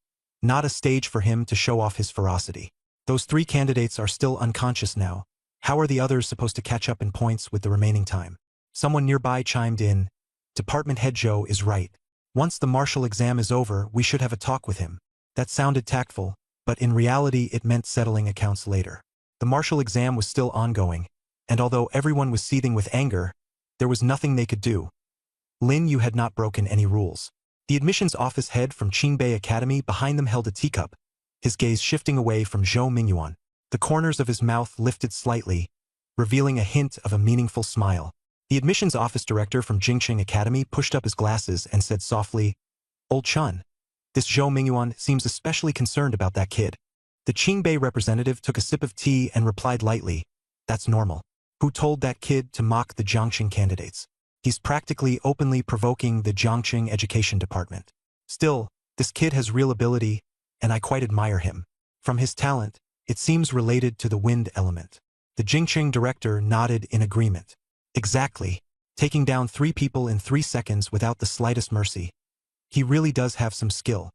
not a stage for him to show off his ferocity. Those 3 candidates are still unconscious now. How are the others supposed to catch up in points with the remaining time? Someone nearby chimed in. Department head Zhou is right. Once the martial exam is over, we should have a talk with him. That sounded tactful, but in reality it meant settling accounts later. The martial exam was still ongoing, and although everyone was seething with anger, there was nothing they could do. Lin Yu had not broken any rules. The admissions office head from Qingbei Academy behind them held a teacup, his gaze shifting away from Zhou Mingyuan. The corners of his mouth lifted slightly, revealing a hint of a meaningful smile. The admissions office director from Jingqing Academy pushed up his glasses and said softly, "Old Chun, this Zhou Mingyuan seems especially concerned about that kid." The Qingbei representative took a sip of tea and replied lightly, "That's normal. Who told that kid to mock the Jiangqing candidates? He's practically openly provoking the Jiangqing Education Department. Still, this kid has real ability, and I quite admire him. From his talent, it seems related to the wind element." The Jingqing director nodded in agreement. Exactly. Taking down 3 people in 3 seconds without the slightest mercy. He really does have some skill.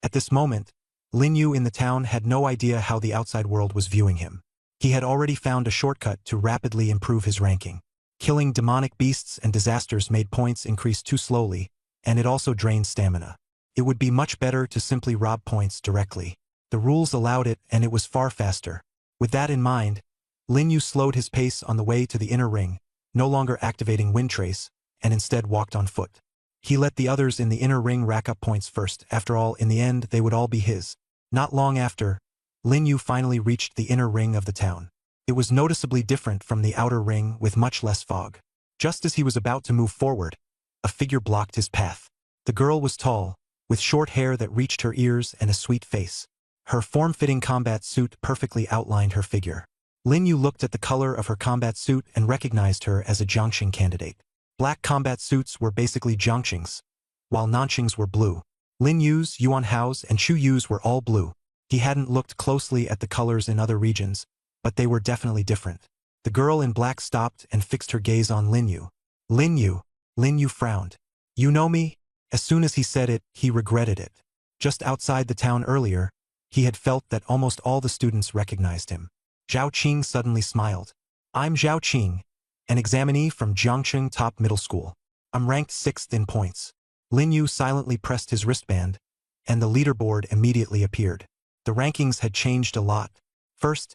At this moment, Lin Yu in the town had no idea how the outside world was viewing him. He had already found a shortcut to rapidly improve his ranking. Killing demonic beasts and disasters made points increase too slowly, and it also drained stamina. It would be much better to simply rob points directly. The rules allowed it, and it was far faster. With that in mind, Lin Yu slowed his pace on the way to the inner ring, no longer activating Wind Trace, and instead walked on foot. He let the others in the inner ring rack up points first. After all, in the end, they would all be his. Not long after, Lin Yu finally reached the inner ring of the town. It was noticeably different from the outer ring with much less fog. Just as he was about to move forward, a figure blocked his path. The girl was tall, with short hair that reached her ears and a sweet face. Her form-fitting combat suit perfectly outlined her figure. Lin Yu looked at the color of her combat suit and recognized her as a Jiangqing candidate. Black combat suits were basically Jiangqing's, while Nanqing's were blue. Lin Yu's, Yuan Hao's, and Chu Yu's were all blue. He hadn't looked closely at the colors in other regions, but they were definitely different. The girl in black stopped and fixed her gaze on Lin Yu. Lin Yu frowned. "You know me?" As soon as he said it, he regretted it. Just outside the town earlier, he had felt that almost all the students recognized him. Zhao Qing suddenly smiled. "I'm Zhao Qing, an examinee from Jiangqing Top Middle School. I'm ranked 6th in points." Lin Yu silently pressed his wristband, and the leaderboard immediately appeared. The rankings had changed a lot. First,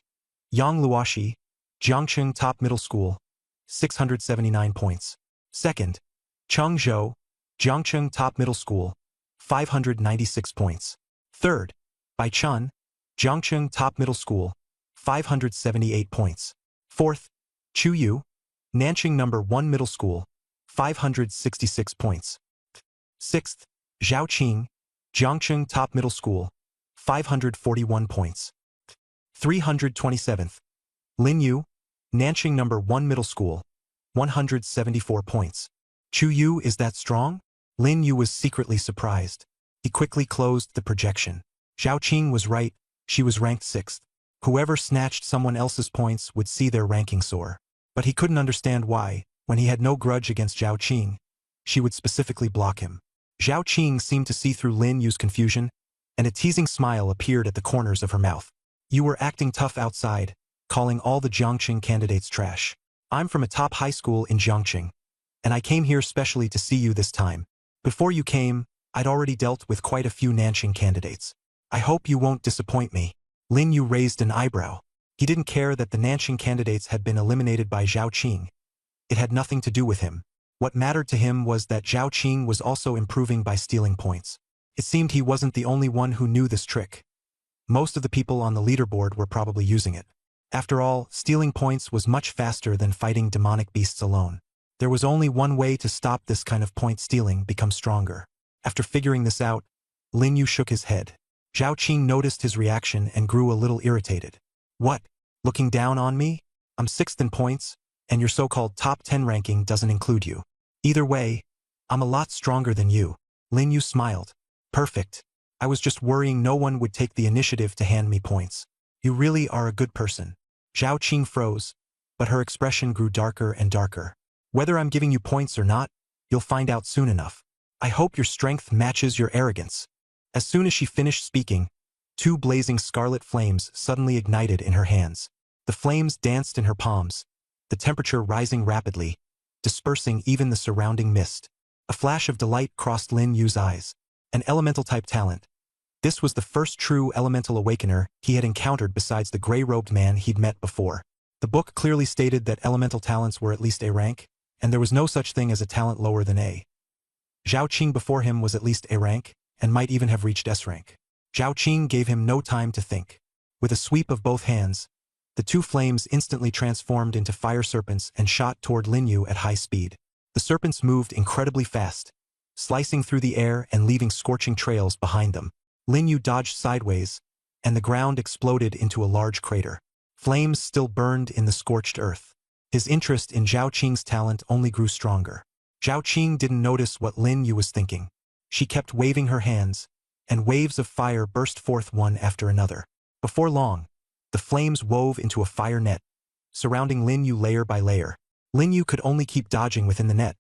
Yang Luoshi, Jiangqing Top Middle School, 679 points. Second, Cheng Zhou, Jiangqing Top Middle School, 596 points. Third, Bai Chun, Jiangqing Top Middle School, 578 points. Fourth, Chu Yu, Nanqing No. 1 Middle School, 566 points. Sixth, Zhao Qing, Jiangqing Top Middle School, 541 points. 327th, Lin Yu, Nanqing No. 1 Middle School, 174 points. Chu Yu is that strong? Lin Yu was secretly surprised. He quickly closed the projection. Zhao Qing was right, she was ranked 6th. Whoever snatched someone else's points would see their ranking soar. But he couldn't understand why, when he had no grudge against Zhao Qing, she would specifically block him. Zhao Qing seemed to see through Lin Yu's confusion, and a teasing smile appeared at the corners of her mouth. "You were acting tough outside, calling all the Jiangqing candidates trash. I'm from a top high school in Jiangqing, and I came here specially to see you this time. Before you came, I'd already dealt with quite a few Nanqing candidates. I hope you won't disappoint me." Lin Yu raised an eyebrow. He didn't care that the Nanqing candidates had been eliminated by Zhao Qing. It had nothing to do with him. What mattered to him was that Zhao Qing was also improving by stealing points. It seemed he wasn't the only one who knew this trick. Most of the people on the leaderboard were probably using it. After all, stealing points was much faster than fighting demonic beasts alone. There was only one way to stop this kind of point stealing, become stronger. After figuring this out, Lin Yu shook his head. Zhao Qing noticed his reaction and grew a little irritated. "What? Looking down on me? I'm 6th in points, and your so-called top 10 ranking doesn't include you. Either way, I'm a lot stronger than you." Lin Yu smiled. "Perfect. I was just worrying no one would take the initiative to hand me points. You really are a good person." Zhao Qing froze, but her expression grew darker and darker. Whether I'm giving you points or not, you'll find out soon enough. I hope your strength matches your arrogance. As soon as she finished speaking, two blazing scarlet flames suddenly ignited in her hands. The flames danced in her palms, the temperature rising rapidly, dispersing even the surrounding mist. A flash of delight crossed Lin Yu's eyes. An elemental-type talent. This was the first true elemental awakener he had encountered besides the gray-robed man he'd met before. The book clearly stated that elemental talents were at least A rank, and there was no such thing as a talent lower than A. Zhao Qing before him was at least A rank, and might even have reached S rank. Zhao Qing gave him no time to think. With a sweep of both hands, the two flames instantly transformed into fire serpents and shot toward Lin Yu at high speed. The serpents moved incredibly fast, slicing through the air and leaving scorching trails behind them. Lin Yu dodged sideways, and the ground exploded into a large crater. Flames still burned in the scorched earth. His interest in Zhao Qing's talent only grew stronger. Zhao Qing didn't notice what Lin Yu was thinking. She kept waving her hands, and waves of fire burst forth one after another. Before long, the flames wove into a fire net, surrounding Lin Yu layer by layer. Lin Yu could only keep dodging within the net,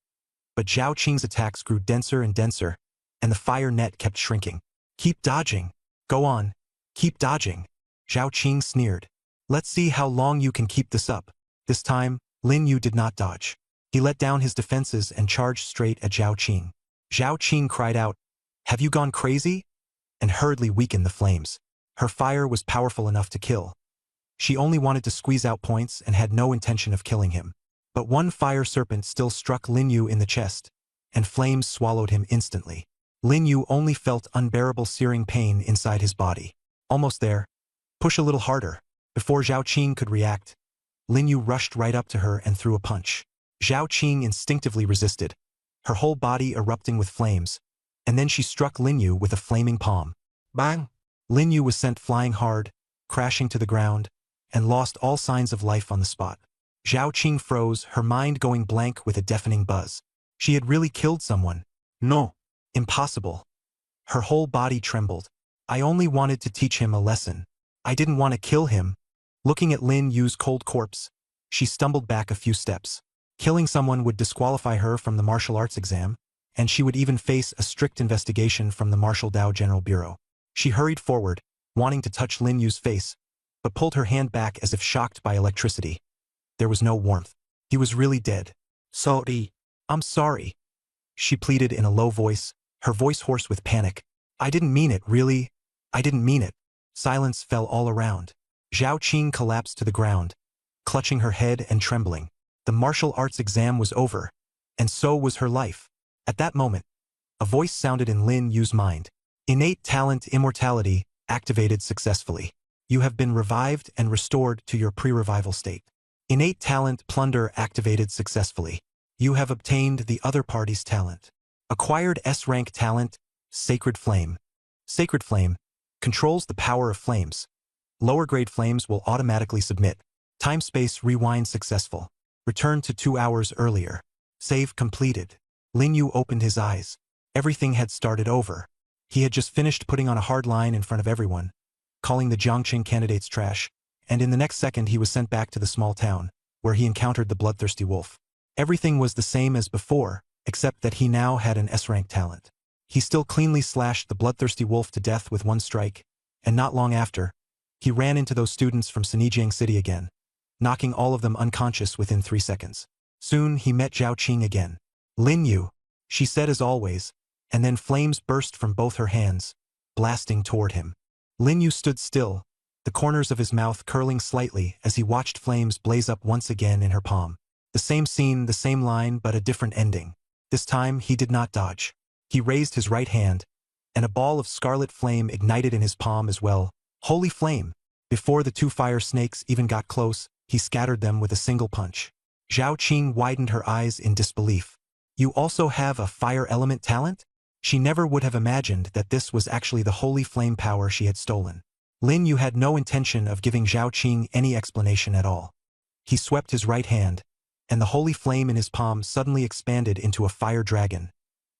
but Zhao Qing's attacks grew denser and denser, and the fire net kept shrinking. Keep dodging. Go on. Keep dodging. Zhao Qing sneered. Let's see how long you can keep this up. This time, Lin Yu did not dodge. He let down his defenses and charged straight at Zhao Qing. Zhao Qing cried out, "Have you gone crazy?" and hurriedly weakened the flames. Her fire was powerful enough to kill. She only wanted to squeeze out points and had no intention of killing him. But one fire serpent still struck Lin Yu in the chest, and flames swallowed him instantly. Lin Yu only felt unbearable searing pain inside his body. Almost there. Push a little harder. Before Zhao Qing could react, Lin Yu rushed right up to her and threw a punch. Zhao Qing instinctively resisted, her whole body erupting with flames, and then she struck Lin Yu with a flaming palm. Bang! Lin Yu was sent flying hard, crashing to the ground, and lost all signs of life on the spot. Zhao Qing froze, her mind going blank with a deafening buzz. She had really killed someone. No. Impossible. Her whole body trembled. I only wanted to teach him a lesson. I didn't want to kill him. Looking at Lin Yu's cold corpse, she stumbled back a few steps. Killing someone would disqualify her from the martial arts exam, and she would even face a strict investigation from the Martial Dao General Bureau. She hurried forward, wanting to touch Lin Yu's face, but pulled her hand back as if shocked by electricity. There was no warmth. He was really dead. Sorry. I'm sorry. She pleaded in a low voice, her voice hoarse with panic. I didn't mean it, really. I didn't mean it. Silence fell all around. Zhao Qing collapsed to the ground, clutching her head and trembling. The martial arts exam was over, and so was her life. At that moment, a voice sounded in Lin Yu's mind. Innate talent immortality activated successfully. You have been revived and restored to your pre-revival state. Innate talent plunder activated successfully. You have obtained the other party's talent. Acquired S-rank talent, Sacred Flame. Sacred Flame controls the power of flames. Lower grade flames will automatically submit. Time-space rewind successful. Return to 2 hours earlier. Save completed. Lin Yu opened his eyes. Everything had started over. He had just finished putting on a hard line in front of everyone, calling the Jiangqing candidates trash, and in the next second he was sent back to the small town, where he encountered the bloodthirsty wolf. Everything was the same as before, except that he now had an S-rank talent. He still cleanly slashed the bloodthirsty wolf to death with one strike, and not long after, he ran into those students from Sinijiang City again, knocking all of them unconscious within 3 seconds. Soon he met Zhao Qing again. Lin Yu, she said as always, and then flames burst from both her hands, blasting toward him. Lin Yu stood still, the corners of his mouth curling slightly as he watched flames blaze up once again in her palm. The same scene, the same line, but a different ending. This time he did not dodge. He raised his right hand, and a ball of scarlet flame ignited in his palm as well. Holy flame! Before the two fire snakes even got close, he scattered them with a single punch. Zhao Qing widened her eyes in disbelief. You also have a fire element talent? She never would have imagined that this was actually the holy flame power she had stolen. Lin Yu had no intention of giving Zhao Qing any explanation at all. He swept his right hand, and the holy flame in his palm suddenly expanded into a fire dragon,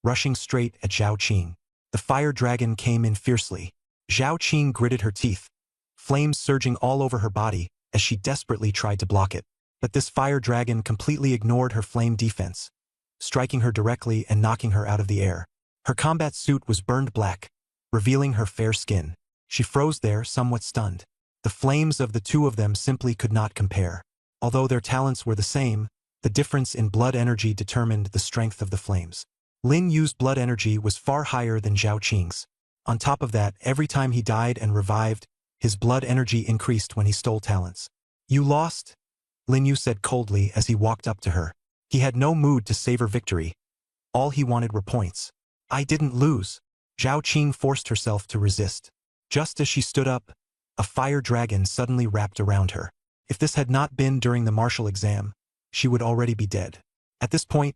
rushing straight at Zhao Qing. The fire dragon came in fiercely. Zhao Qing gritted her teeth, flames surging all over her body as she desperately tried to block it. But this fire dragon completely ignored her flame defense, striking her directly and knocking her out of the air. Her combat suit was burned black, revealing her fair skin. She froze there, somewhat stunned. The flames of the two of them simply could not compare. Although their talents were the same, the difference in blood energy determined the strength of the flames. Lin Yu's blood energy was far higher than Zhao Qing's. On top of that, every time he died and revived, his blood energy increased when he stole talents. "You lost?" Lin Yu said coldly as he walked up to her. He had no mood to savor victory. All he wanted were points. "I didn't lose." Zhao Qing forced herself to resist. Just as she stood up, a fire dragon suddenly wrapped around her. If this had not been during the martial exam, she would already be dead. At this point,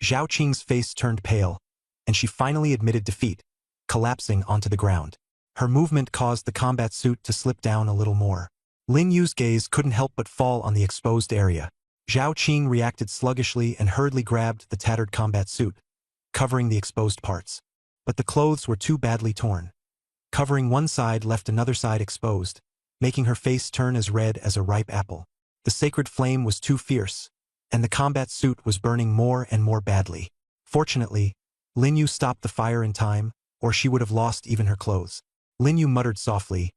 Zhao Qing's face turned pale, and she finally admitted defeat, collapsing onto the ground. Her movement caused the combat suit to slip down a little more. Lin Yu's gaze couldn't help but fall on the exposed area. Zhao Qing reacted sluggishly and hurriedly grabbed the tattered combat suit, covering the exposed parts. But the clothes were too badly torn. Covering one side left another side exposed, making her face turn as red as a ripe apple. The sacred flame was too fierce, and the combat suit was burning more and more badly. Fortunately, Lin Yu stopped the fire in time, or she would have lost even her clothes. Lin Yu muttered softly,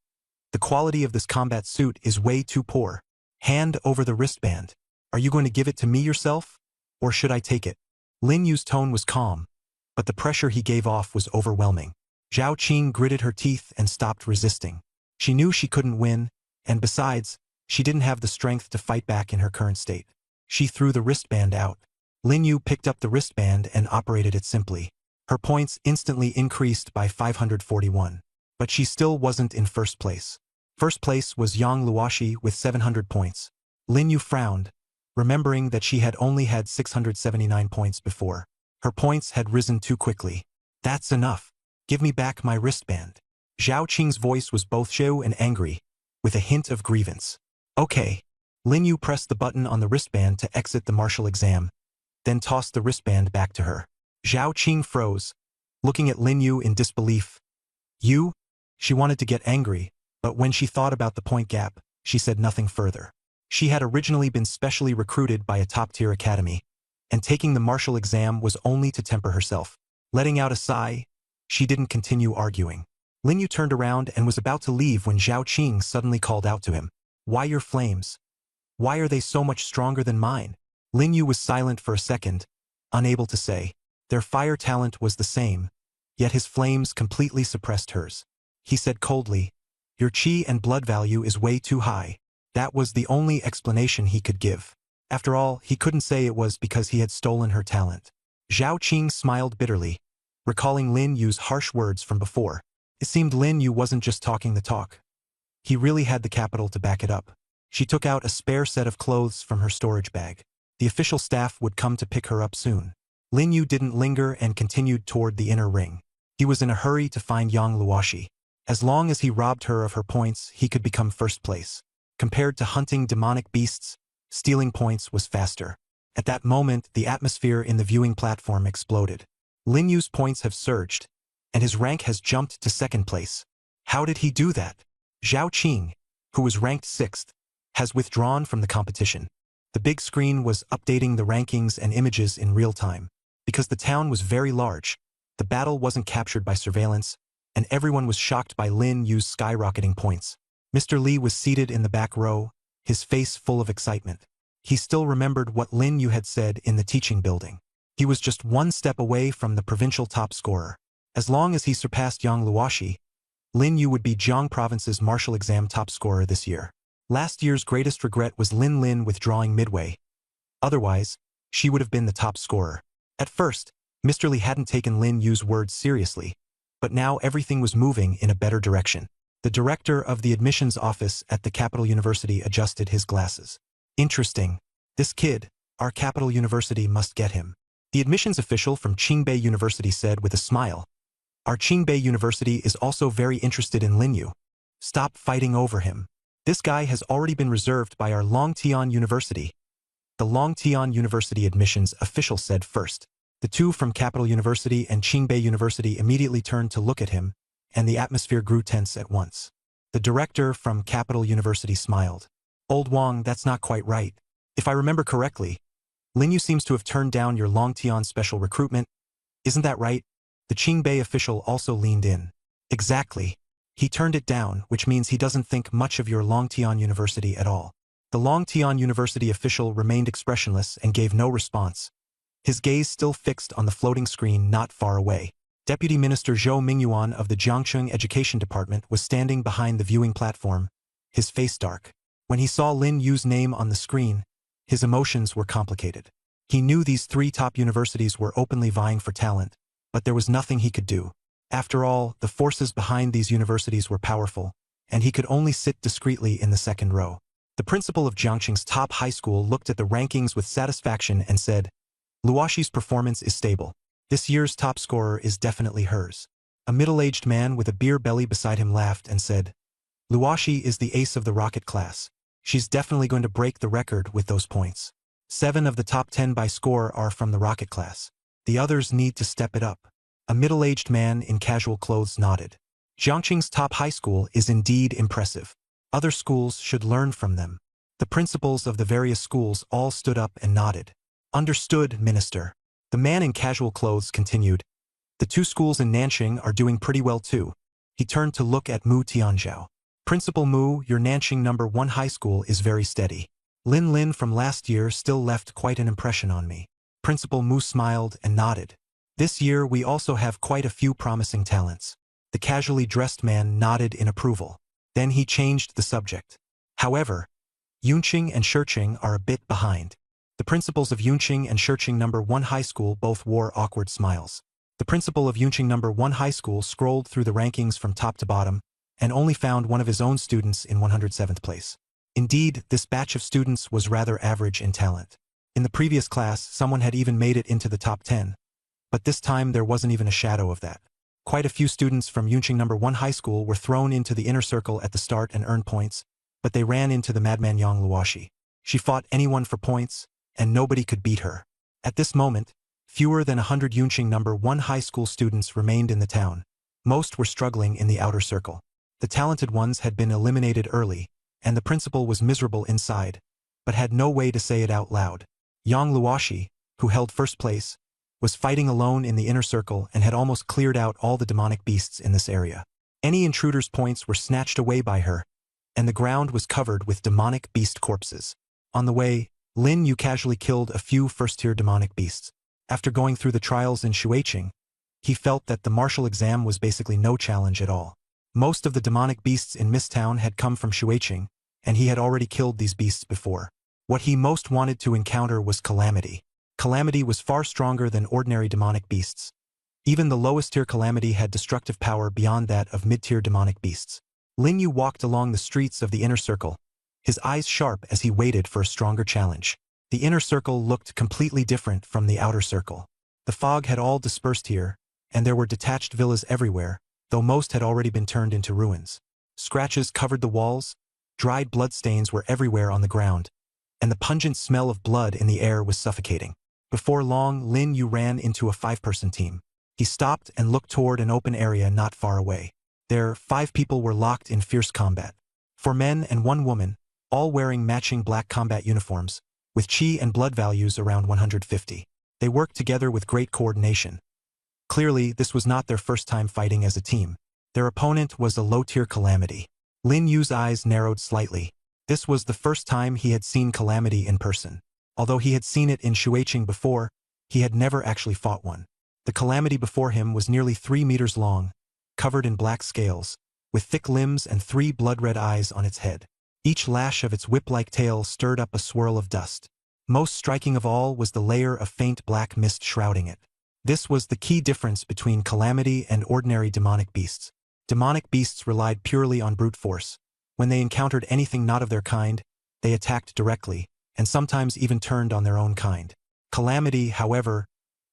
"The quality of this combat suit is way too poor. Hand over the wristband. Are you going to give it to me yourself? Or should I take it?" Lin Yu's tone was calm, but the pressure he gave off was overwhelming. Zhao Qing gritted her teeth and stopped resisting. She knew she couldn't win, and besides, she didn't have the strength to fight back in her current state. She threw the wristband out. Lin Yu picked up the wristband and operated it simply. Her points instantly increased by 541. But she still wasn't in first place. First place was Yang Luoshi with 700 points. Lin Yu frowned, remembering that she had only had 679 points before. Her points had risen too quickly. "That's enough. Give me back my wristband." Zhao Qing's voice was both show and angry, with a hint of grievance. "Okay." Lin Yu pressed the button on the wristband to exit the martial exam, then tossed the wristband back to her. Zhao Qing froze, looking at Lin Yu in disbelief. "You?" She wanted to get angry, but when she thought about the point gap, she said nothing further. She had originally been specially recruited by a top-tier academy, and taking the martial exam was only to temper herself. Letting out a sigh, she didn't continue arguing. Lin Yu turned around and was about to leave when Zhao Qing suddenly called out to him. "Why your flames? Why are they so much stronger than mine?" Lin Yu was silent for a second, unable to say. Their fire talent was the same, yet his flames completely suppressed hers. He said coldly, "Your qi and blood value is way too high." That was the only explanation he could give. After all, he couldn't say it was because he had stolen her talent. Zhao Qing smiled bitterly, recalling Lin Yu's harsh words from before. It seemed Lin Yu wasn't just talking the talk. He really had the capital to back it up. She took out a spare set of clothes from her storage bag. The official staff would come to pick her up soon. Lin Yu didn't linger and continued toward the inner ring. He was in a hurry to find Yang Luoshi. As long as he robbed her of her points, he could become first place. Compared to hunting demonic beasts, stealing points was faster. At that moment, the atmosphere in the viewing platform exploded. Lin Yu's points have surged, and his rank has jumped to second place. How did he do that? Zhao Qing, who was ranked 6th, has withdrawn from the competition. The big screen was updating the rankings and images in real time. Because the town was very large, the battle wasn't captured by surveillance, and everyone was shocked by Lin Yu's skyrocketing points. Mr. Li was seated in the back row, his face full of excitement. He still remembered what Lin Yu had said in the teaching building. He was just one step away from the provincial top scorer. As long as he surpassed Yang Luoshi, Lin Yu would be Jiang Province's martial exam top scorer this year. Last year's greatest regret was Lin withdrawing midway. Otherwise, she would have been the top scorer. At first, Mr. Li hadn't taken Lin Yu's words seriously, but now everything was moving in a better direction. The director of the admissions office at the Capital University adjusted his glasses. "Interesting. This kid, our Capital University must get him." The admissions official from Qingbei University said with a smile, "Our Qingbei University is also very interested in Lin Yu. Stop fighting over him. This guy has already been reserved by our Longtian University." The Longtian University admissions official said first. The two from Capital University and Qingbei University immediately turned to look at him, and the atmosphere grew tense at once. The director from Capital University smiled. "Old Wang, that's not quite right. If I remember correctly, Lin Yu seems to have turned down your Longtian special recruitment. Isn't that right? The Qingbei official also leaned in. Exactly. He turned it down, which means he doesn't think much of your Longtian University at all. The Longtian University official remained expressionless and gave no response, his gaze still fixed on the floating screen not far away. Deputy Minister Zhou Mingyuan of the Jiangcheng Education Department was standing behind the viewing platform, his face dark. When he saw Lin Yu's name on the screen, his emotions were complicated. He knew these three top universities were openly vying for talent, but there was nothing he could do. After all, the forces behind these universities were powerful, and he could only sit discreetly in the second row. The principal of Jiangcheng's top high school looked at the rankings with satisfaction and said, "Luoshi's performance is stable. This year's top scorer is definitely hers." A middle-aged man with a beer belly beside him laughed and said, "Luoshi is the ace of the rocket class. She's definitely going to break the record with those points. 7 of the top 10 by score are from the rocket class. The others need to step it up." A middle-aged man in casual clothes nodded. Jiangcheng's top high school is indeed impressive. Other schools should learn from them. The principals of the various schools all stood up and nodded. "Understood, Minister." The man in casual clothes continued, "The 2 schools in Nanxing are doing pretty well too." He turned to look at Mu Tianzhao. "Principal Mu, your Nanxing No. 1 high school is very steady. Lin from last year still left quite an impression on me." Principal Mu smiled and nodded. "This year we also have quite a few promising talents." The casually dressed man nodded in approval. Then he changed the subject. "However, Yunqing and Shiqing are a bit behind." The principals of Yunqing and Shiqing No. 1 high school both wore awkward smiles. The principal of Yunqing No. 1 high school scrolled through the rankings from top to bottom and only found one of his own students in 107th place. Indeed, this batch of students was rather average in talent. In the previous class, someone had even made it into the top 10. But this time there wasn't even a shadow of that. Quite a few students from Yunqing No. 1 high school were thrown into the inner circle at the start and earned points, but they ran into the madman Yang Luoshi. She fought anyone for points, and nobody could beat her. At this moment, fewer than 100 Yunqing No. 1 high school students remained in the town. Most were struggling in the outer circle. The talented ones had been eliminated early, and the principal was miserable inside, but had no way to say it out loud. Yang Luoshi, who held first place, was fighting alone in the inner circle and had almost cleared out all the demonic beasts in this area. Any intruder's points were snatched away by her, and the ground was covered with demonic beast corpses. On the way, Lin Yu casually killed a few first-tier demonic beasts. After going through the trials in Shuiqing, he felt that the martial exam was basically no challenge at all. Most of the demonic beasts in Misttown had come from Shuiqing, and he had already killed these beasts before. What he most wanted to encounter was Calamity. Calamity was far stronger than ordinary demonic beasts. Even the lowest-tier Calamity had destructive power beyond that of mid-tier demonic beasts. Lin Yu walked along the streets of the inner circle, his eyes sharp as he waited for a stronger challenge. The inner circle looked completely different from the outer circle. The fog had all dispersed here, and there were detached villas everywhere, though most had already been turned into ruins. Scratches covered the walls, dried bloodstains were everywhere on the ground, and the pungent smell of blood in the air was suffocating. Before long, Lin Yu ran into a 5-person team. He stopped and looked toward an open area not far away. There, 5 people were locked in fierce combat. 4 men and 1 woman, all wearing matching black combat uniforms, with chi and blood values around 150. They worked together with great coordination. Clearly, this was not their first time fighting as a team. Their opponent was a low-tier Calamity. Lin Yu's eyes narrowed slightly. This was the first time he had seen Calamity in person. Although he had seen it in Shuiqing before, he had never actually fought one. The Calamity before him was nearly 3 meters long, covered in black scales, with thick limbs and 3 blood-red eyes on its head. Each lash of its whip-like tail stirred up a swirl of dust. Most striking of all was the layer of faint black mist shrouding it. This was the key difference between Calamity and ordinary demonic beasts. Demonic beasts relied purely on brute force. When they encountered anything not of their kind, they attacked directly, and sometimes even turned on their own kind. Calamity, however,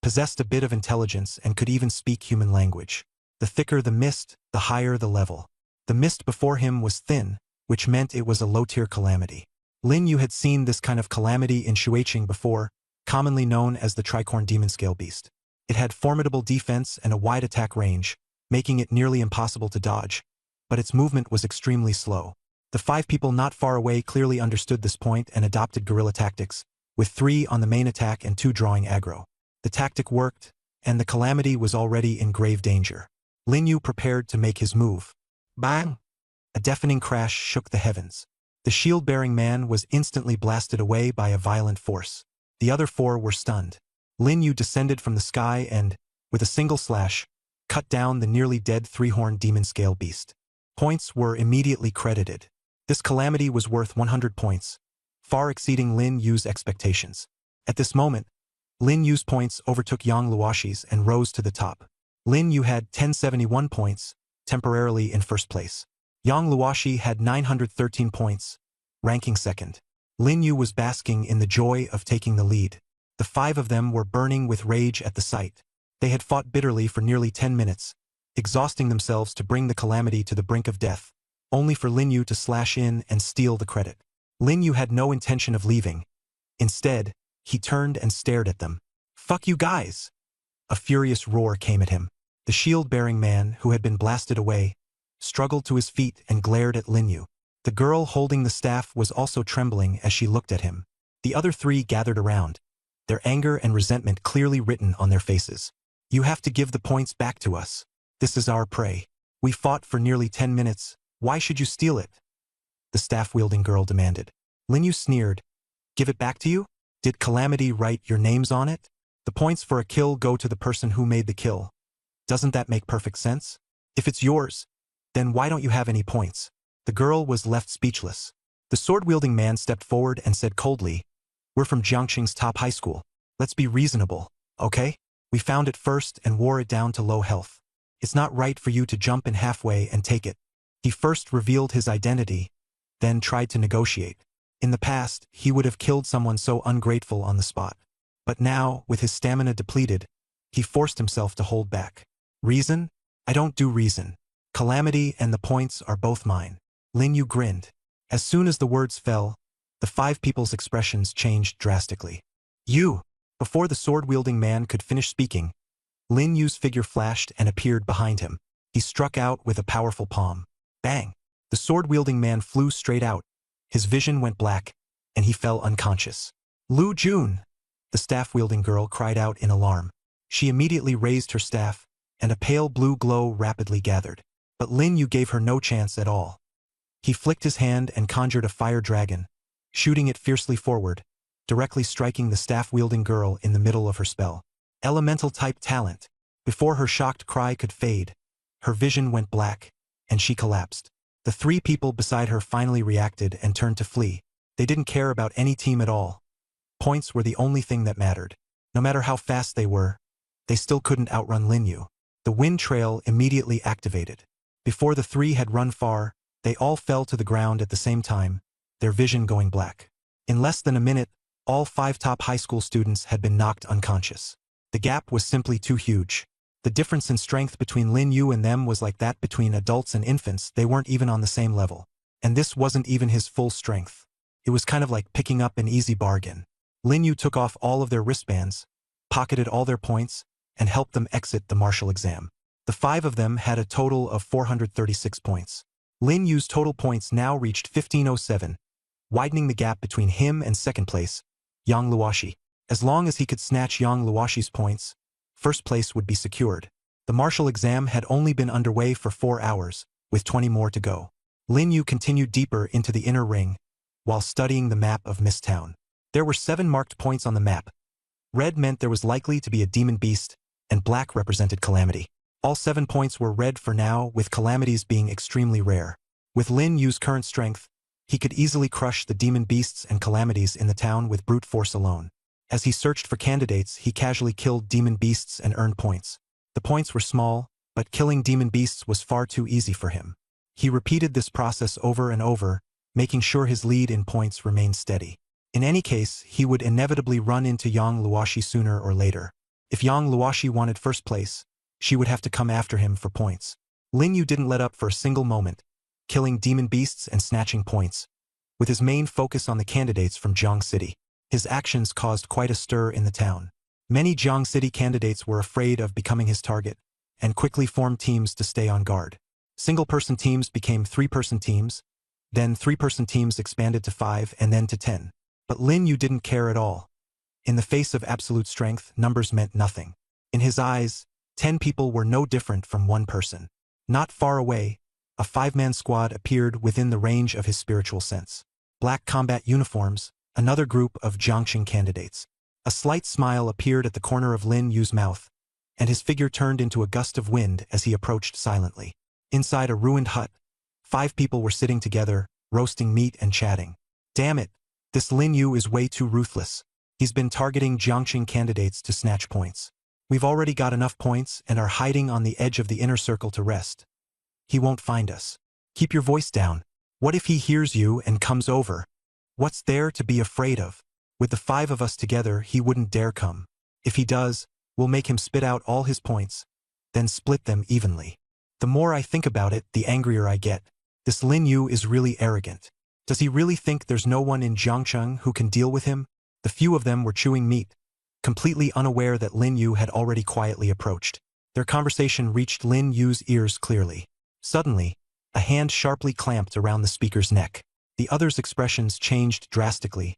possessed a bit of intelligence and could even speak human language. The thicker the mist, the higher the level. The mist before him was thin, which meant it was a low-tier Calamity. Lin Yu had seen this kind of Calamity in Shuiqing before, commonly known as the Tricorn Demon Scale Beast. It had formidable defense and a wide attack range, making it nearly impossible to dodge, but its movement was extremely slow. The 5 people not far away clearly understood this point and adopted guerrilla tactics, with 3 on the main attack and 2 drawing aggro. The tactic worked, and the Calamity was already in grave danger. Lin Yu prepared to make his move. Bang! A deafening crash shook the heavens. The shield-bearing man was instantly blasted away by a violent force. The other 4 were stunned. Lin Yu descended from the sky and, with a single slash, cut down the nearly dead 3-horned demon scale beast. Points were immediately credited. This Calamity was worth 100 points, far exceeding Lin Yu's expectations. At this moment, Lin Yu's points overtook Yang Luoshi's and rose to the top. Lin Yu had 1071 points, temporarily in first place. Yang Luoshi had 913 points, ranking second. Lin Yu was basking in the joy of taking the lead. The 5 of them were burning with rage at the sight. They had fought bitterly for nearly 10 minutes, exhausting themselves to bring the Calamity to the brink of death, only for Lin Yu to slash in and steal the credit. Lin Yu had no intention of leaving. Instead, he turned and stared at them. "Fuck you guys!" A furious roar came at him. The shield-bearing man, who had been blasted away, struggled to his feet and glared at Lin Yu. The girl holding the staff was also trembling as she looked at him. The other 3 gathered around, their anger and resentment clearly written on their faces. "You have to give the points back to us. This is our prey. We fought for nearly 10 minutes. Why should you steal it?" The staff-wielding girl demanded. Lin Yu sneered. "Give it back to you? Did Calamity write your names on it? The points for a kill go to the person who made the kill. Doesn't that make perfect sense? If it's yours, then why don't you have any points?" The girl was left speechless. The sword-wielding man stepped forward and said coldly, "We're from Jiangxing's top high school. Let's be reasonable, okay? We found it first and wore it down to low health. It's not right for you to jump in halfway and take it." He first revealed his identity, then tried to negotiate. In the past, he would have killed someone so ungrateful on the spot. But now, with his stamina depleted, he forced himself to hold back. "Reason? I don't do reason. Calamity and the points are both mine." Lin Yu grinned. As soon as the words fell, the 5 people's expressions changed drastically. "You!" Before the sword-wielding man could finish speaking, Lin Yu's figure flashed and appeared behind him. He struck out with a powerful palm. Bang! The sword-wielding man flew straight out. His vision went black, and he fell unconscious. "Lu Jun!" The staff-wielding girl cried out in alarm. She immediately raised her staff, and a pale blue glow rapidly gathered. But Lin Yu gave her no chance at all. He flicked his hand and conjured a fire dragon, shooting it fiercely forward, directly striking the staff-wielding girl in the middle of her spell. Elemental-type talent. Before her shocked cry could fade, her vision went black, and she collapsed. The 3 people beside her finally reacted and turned to flee. They didn't care about any team at all. Points were the only thing that mattered. No matter how fast they were, they still couldn't outrun Lin Yu. The wind trail immediately activated. Before the 3 had run far, they all fell to the ground at the same time, their vision going black. In less than a minute, all 5 top high school students had been knocked unconscious. The gap was simply too huge. The difference in strength between Lin Yu and them was like that between adults and infants. They weren't even on the same level. And this wasn't even his full strength. It was kind of like picking up an easy bargain. Lin Yu took off all of their wristbands, pocketed all their points, and helped them exit the martial exam. The 5 of them had a total of 436 points. Lin Yu's total points now reached 1507, widening the gap between him and second place, Yang Luoshi. As long as he could snatch Yang Luoshi's points, first place would be secured. The martial exam had only been underway for 4 hours, with 20 more to go. Lin Yu continued deeper into the inner ring, while studying the map of Mist Town. There were 7 marked points on the map. Red meant there was likely to be a demon beast, and black represented Calamity. All 7 points were red for now, with Calamities being extremely rare. With Lin Yu's current strength, he could easily crush the demon beasts and Calamities in the town with brute force alone. As he searched for candidates, he casually killed demon beasts and earned points. The points were small, but killing demon beasts was far too easy for him. He repeated this process over and over, making sure his lead in points remained steady. In any case, he would inevitably run into Yang Luoshi sooner or later. If Yang Luoshi wanted first place, she would have to come after him for points. Lin Yu didn't let up for a single moment, killing demon beasts and snatching points, with his main focus on the candidates from Jiang City. His actions caused quite a stir in the town. Many Jiang City candidates were afraid of becoming his target, and quickly formed teams to stay on guard. Single-person teams became 3-person teams, Then 3-person teams expanded to 5 and then to 10. But Lin Yu didn't care at all. In the face of absolute strength, numbers meant nothing. In his eyes, 10 people were no different from 1 person. Not far away, a 5-man squad appeared within the range of his spiritual sense. Black combat uniforms, another group of Jiangxing candidates. A slight smile appeared at the corner of Lin Yu's mouth, and his figure turned into a gust of wind as he approached silently. Inside a ruined hut, 5 people were sitting together, roasting meat and chatting. Damn it, this Lin Yu is way too ruthless. He's been targeting Jiangxing candidates to snatch points. We've already got enough points and are hiding on the edge of the inner circle to rest. He won't find us. Keep your voice down. What if he hears you and comes over? What's there to be afraid of? With the 5 of us together, he wouldn't dare come. If he does, we'll make him spit out all his points, then split them evenly. The more I think about it, the angrier I get. This Lin Yu is really arrogant. Does he really think there's no one in Jiangxing who can deal with him? The few of them were chewing meat, completely unaware that Lin Yu had already quietly approached. Their conversation reached Lin Yu's ears clearly. Suddenly, a hand sharply clamped around the speaker's neck. The other's expressions changed drastically,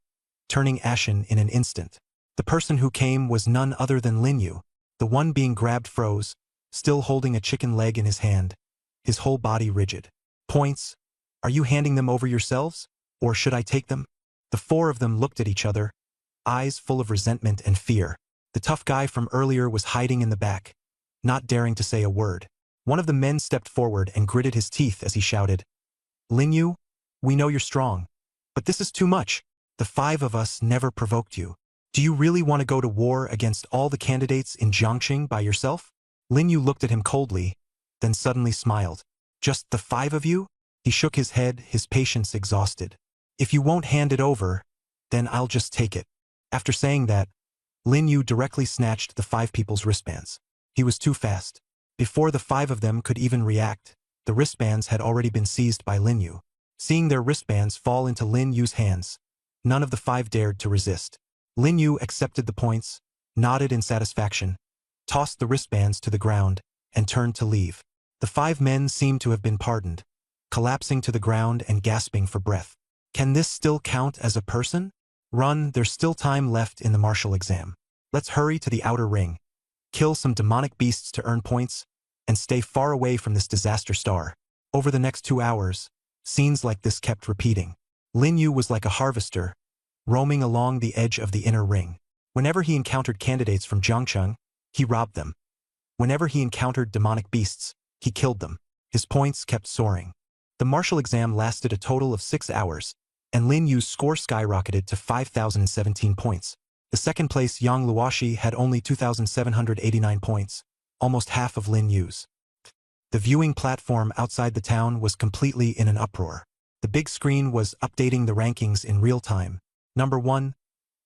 turning ashen in an instant. The person who came was none other than Lin Yu. The one being grabbed froze, still holding a chicken leg in his hand, his whole body rigid. Points? Are you handing them over yourselves? Or should I take them? The 4 of them looked at each other, eyes full of resentment and fear. The tough guy from earlier was hiding in the back, not daring to say a word. One of the men stepped forward and gritted his teeth as he shouted, Lin Yu, we know you're strong, but this is too much. The 5 of us never provoked you. Do you really want to go to war against all the candidates in Jiangxing by yourself? Lin Yu looked at him coldly, then suddenly smiled. Just the 5 of you? He shook his head, his patience exhausted. If you won't hand it over, then I'll just take it. After saying that, Lin Yu directly snatched the 5 people's wristbands. He was too fast. Before the 5 of them could even react, the wristbands had already been seized by Lin Yu. Seeing their wristbands fall into Lin Yu's hands, none of the 5 dared to resist. Lin Yu accepted the points, nodded in satisfaction, tossed the wristbands to the ground, and turned to leave. The 5 men seemed to have been pardoned, collapsing to the ground and gasping for breath. Can this still count as a person? Run, there's still time left in the martial exam. Let's hurry to the outer ring, kill some demonic beasts to earn points, and stay far away from this disaster star. Over the next 2 hours, scenes like this kept repeating. Lin Yu was like a harvester, roaming along the edge of the inner ring. Whenever he encountered candidates from Jiangxing, he robbed them. Whenever he encountered demonic beasts, he killed them. His points kept soaring. The martial exam lasted a total of 6 hours, and Lin Yu's score skyrocketed to 5,017 points. The second place Yang Luoshi had only 2,789 points, almost half of Lin Yu's. The viewing platform outside the town was completely in an uproar. The big screen was updating the rankings in real time. Number 1,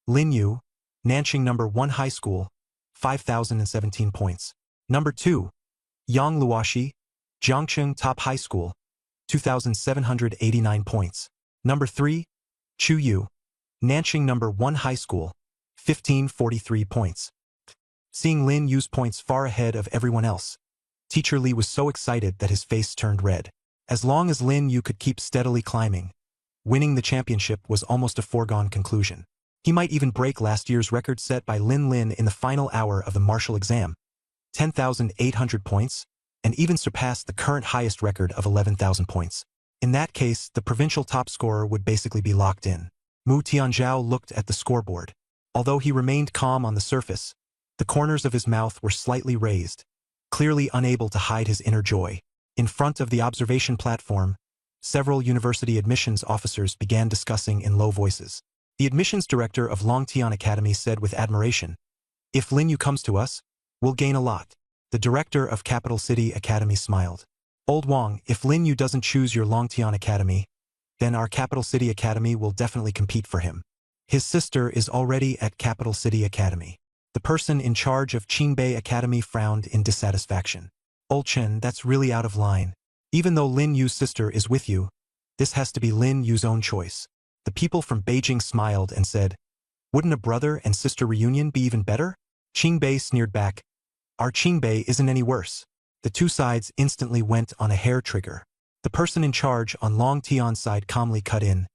Lin Yu, Nanxing Number 1 High School, 5,017 points. Number 2, Yang Luoshi, Jiangxing Top High School, 2,789 points. Number 3, Chu Yu, Nanxing Number 1 High School, 1,543 points. Seeing Lin Yu's points far ahead of everyone else, Teacher Li was so excited that his face turned red. As long as Lin Yu could keep steadily climbing, winning the championship was almost a foregone conclusion. He might even break last year's record set by Lin Lin in the final hour of the martial exam, 10,800 points, and even surpass the current highest record of 11,000 points. In that case, the provincial top scorer would basically be locked in. Mu Tianzhao looked at the scoreboard. Although he remained calm on the surface, the corners of his mouth were slightly raised, clearly unable to hide his inner joy. In front of the observation platform, several university admissions officers began discussing in low voices. The admissions director of Longtian Academy said with admiration, "If Lin Yu comes to us, we'll gain a lot." The director of Capital City Academy smiled. "Old Wang, if Lin Yu doesn't choose your Longtian Academy, then our Capital City Academy will definitely compete for him. His sister is already at Capital City Academy." The person in charge of Qingbei Academy frowned in dissatisfaction. "Old Chen, that's really out of line. Even though Lin Yu's sister is with you, this has to be Lin Yu's own choice." The people from Beijing smiled and said, "Wouldn't a brother and sister reunion be even better?" Qingbei sneered back, "Our Qingbei isn't any worse." The two sides instantly went on a hair trigger. The person in charge on Long Tion's side calmly cut in.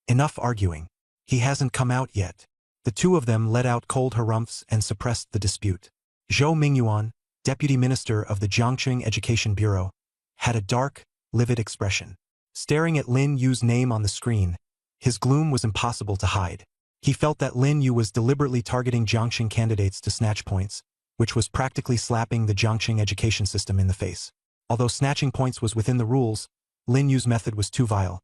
Enough arguing. He hasn't come out yet. The two of them let out cold harumphs and suppressed the dispute. Zhou Mingyuan, deputy minister of the Jiangqing Education Bureau, had a dark, livid expression. Staring at Lin Yu's name on the screen, his gloom was impossible to hide. He felt that Lin Yu was deliberately targeting Jiangqing candidates to snatch points, which was practically slapping the Jiangqing education system in the face. Although snatching points was within the rules, Lin Yu's method was too vile.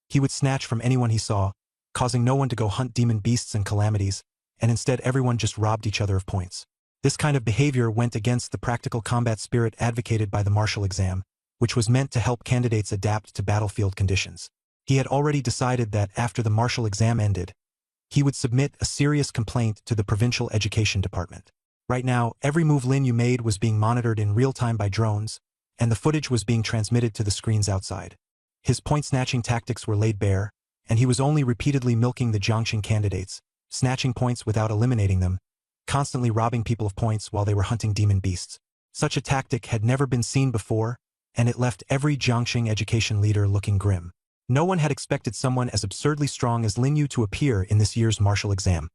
He would snatch from anyone he saw, causing no one to go hunt demon beasts and calamities, and instead everyone just robbed each other of points. This kind of behavior went against the practical combat spirit advocated by the martial exam, which was meant to help candidates adapt to battlefield conditions. He had already decided that after the martial exam ended, he would submit a serious complaint to the provincial education department. Right now, every move Lin Yu made was being monitored in real time by drones, and the footage was being transmitted to the screens outside. His point-snatching tactics were laid bare, and he was only repeatedly milking the Jiangqing candidates, snatching points without eliminating them, constantly robbing people of points while they were hunting demon beasts. Such a tactic had never been seen before, and it left every Jiangqing education leader looking grim. No one had expected someone as absurdly strong as Lin Yu to appear in this year's martial exam.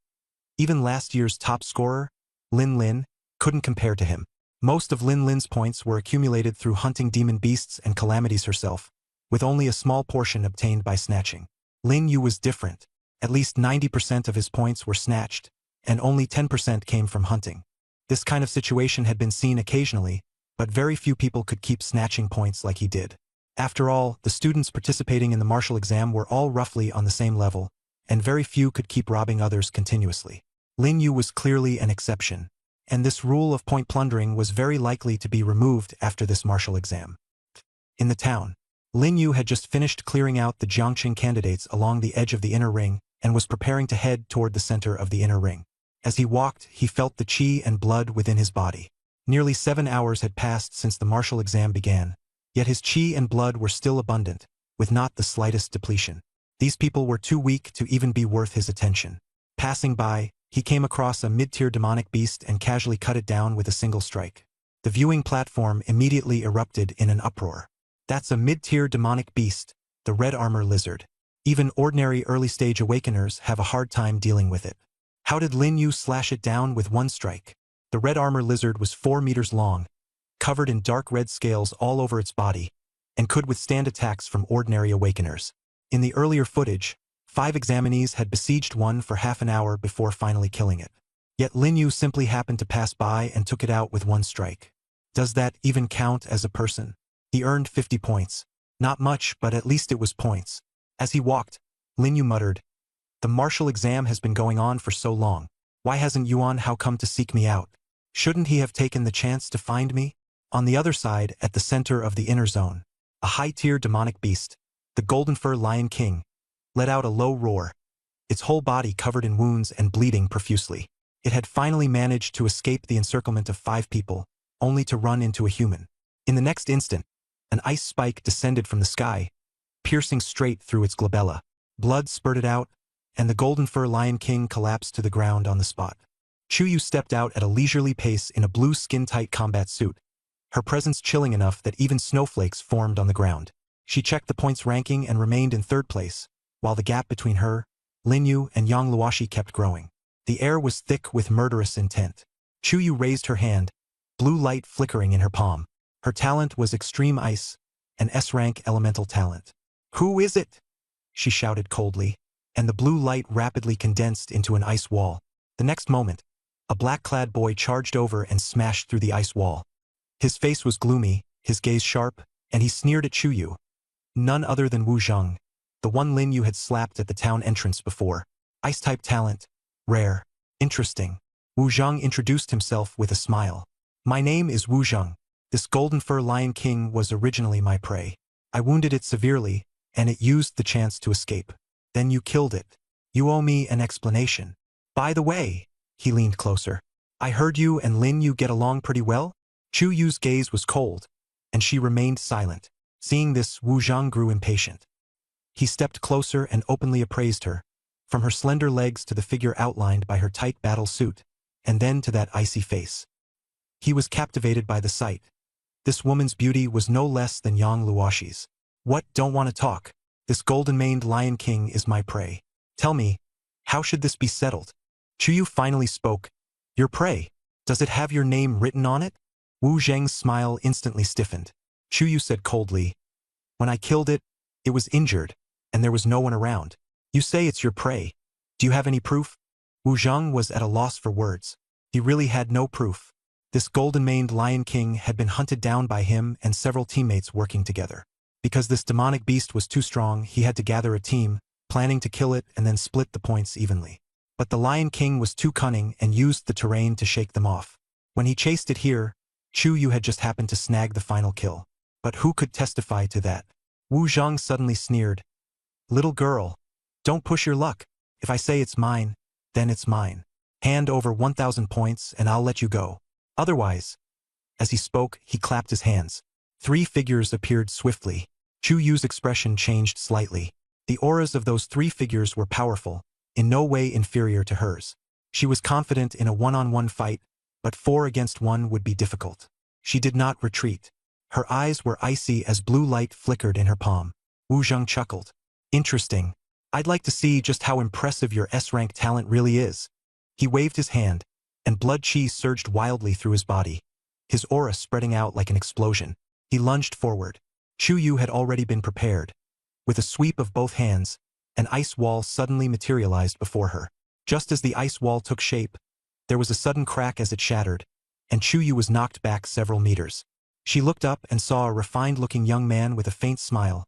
Even last year's top scorer, Lin Lin, couldn't compare to him. Most of Lin Lin's points were accumulated through hunting demon beasts and calamities herself, with only a small portion obtained by snatching. Lin Yu was different. At least 90% of his points were snatched, and only 10% came from hunting. This kind of situation had been seen occasionally, but very few people could keep snatching points like he did. After all, the students participating in the martial exam were all roughly on the same level, and very few could keep robbing others continuously. Lin Yu was clearly an exception, and this rule of point plundering was very likely to be removed after this martial exam. In the town, Lin Yu had just finished clearing out the Jiangqing candidates along the edge of the inner ring and was preparing to head toward the center of the inner ring. As he walked, he felt the qi and blood within his body. Nearly 7 hours had passed since the martial exam began, yet his qi and blood were still abundant, with not the slightest depletion. These people were too weak to even be worth his attention. Passing by, he came across a mid-tier demonic beast and casually cut it down with a single strike. The viewing platform immediately erupted in an uproar. That's a mid-tier demonic beast, the red armor lizard. Even ordinary early-stage awakeners have a hard time dealing with it. How did Lin Yu slash it down with one strike? The red armor lizard was 4 meters long, covered in dark red scales all over its body, and could withstand attacks from ordinary awakeners. In the earlier footage, 5 examinees had besieged one for half an hour before finally killing it. Yet Lin Yu simply happened to pass by and took it out with one strike. Does that even count as a person? He earned 50 points. Not much, but at least it was points. As he walked, Lin Yu muttered, "The martial exam has been going on for so long. Why hasn't Yuan Hao come to seek me out? Shouldn't he have taken the chance to find me?" On the other side, at the center of the inner zone, a high-tier demonic beast, the Golden Fur Lion King, let out a low roar, its whole body covered in wounds and bleeding profusely. It had finally managed to escape the encirclement of 5 people, only to run into a human. In the next instant, an ice spike descended from the sky, piercing straight through its glabella. Blood spurted out, and the Golden Fur Lion King collapsed to the ground on the spot. Chu Yu stepped out at a leisurely pace in a blue skin-tight combat suit, her presence chilling enough that even snowflakes formed on the ground. She checked the points ranking and remained in 3rd place, while the gap between her, Lin Yu, and Yang Luoshi kept growing. The air was thick with murderous intent. Chu Yu raised her hand, blue light flickering in her palm. Her talent was Extreme Ice, an S-rank elemental talent. "Who is it?" she shouted coldly, and the blue light rapidly condensed into an ice wall. The next moment, a black-clad boy charged over and smashed through the ice wall. His face was gloomy, his gaze sharp, and he sneered at Chu Yu. None other than Wu Zheng, the one Lin Yu had slapped at the town entrance before. Ice-type talent. Rare. Interesting. Wu Zheng introduced himself with a smile. "My name is Wu Zheng. This Golden Fur Lion King was originally my prey. I wounded it severely, and it used the chance to escape. Then you killed it. You owe me an explanation. By the way," he leaned closer, "I heard you and Lin Yu get along pretty well?" Chu Yu's gaze was cold, and she remained silent. Seeing this, Wu Zheng grew impatient. He stepped closer and openly appraised her, from her slender legs to the figure outlined by her tight battle suit, and then to that icy face. He was captivated by the sight. This woman's beauty was no less than Yang Luoshi's. What, don't want to talk? This golden-maned Lion King is my prey. Tell me, how should this be settled? Chuyu finally spoke. Your prey? Does it have your name written on it? Wu Zheng's smile instantly stiffened. Chuyu said coldly, when I killed it, it was injured, and there was no one around. You say it's your prey. Do you have any proof? Wu Zheng was at a loss for words. He really had no proof. This golden-maned Lion King had been hunted down by him and several teammates working together. Because this demonic beast was too strong, he had to gather a team, planning to kill it and then split the points evenly. But the Lion King was too cunning and used the terrain to shake them off. When he chased it here, Chuyu had just happened to snag the final kill. But who could testify to that? Wu Zheng suddenly sneered. Little girl, don't push your luck. If I say it's mine, then it's mine. Hand over 1,000 points and I'll let you go. Otherwise, as he spoke, he clapped his hands. 3 figures appeared swiftly. Chuyu's expression changed slightly. The auras of those 3 figures were powerful, in no way inferior to hers. She was confident in a one-on-one fight, but 4 against 1 would be difficult. She did not retreat. Her eyes were icy as blue light flickered in her palm. Wu Zheng chuckled. Interesting. I'd like to see just how impressive your S-rank talent really is. He waved his hand, and blood chi surged wildly through his body, his aura spreading out like an explosion. He lunged forward. Chuyu had already been prepared. With a sweep of both hands, an ice wall suddenly materialized before her. Just as the ice wall took shape, there was a sudden crack as it shattered, and Chuyu was knocked back several meters. She looked up and saw a refined-looking young man with a faint smile,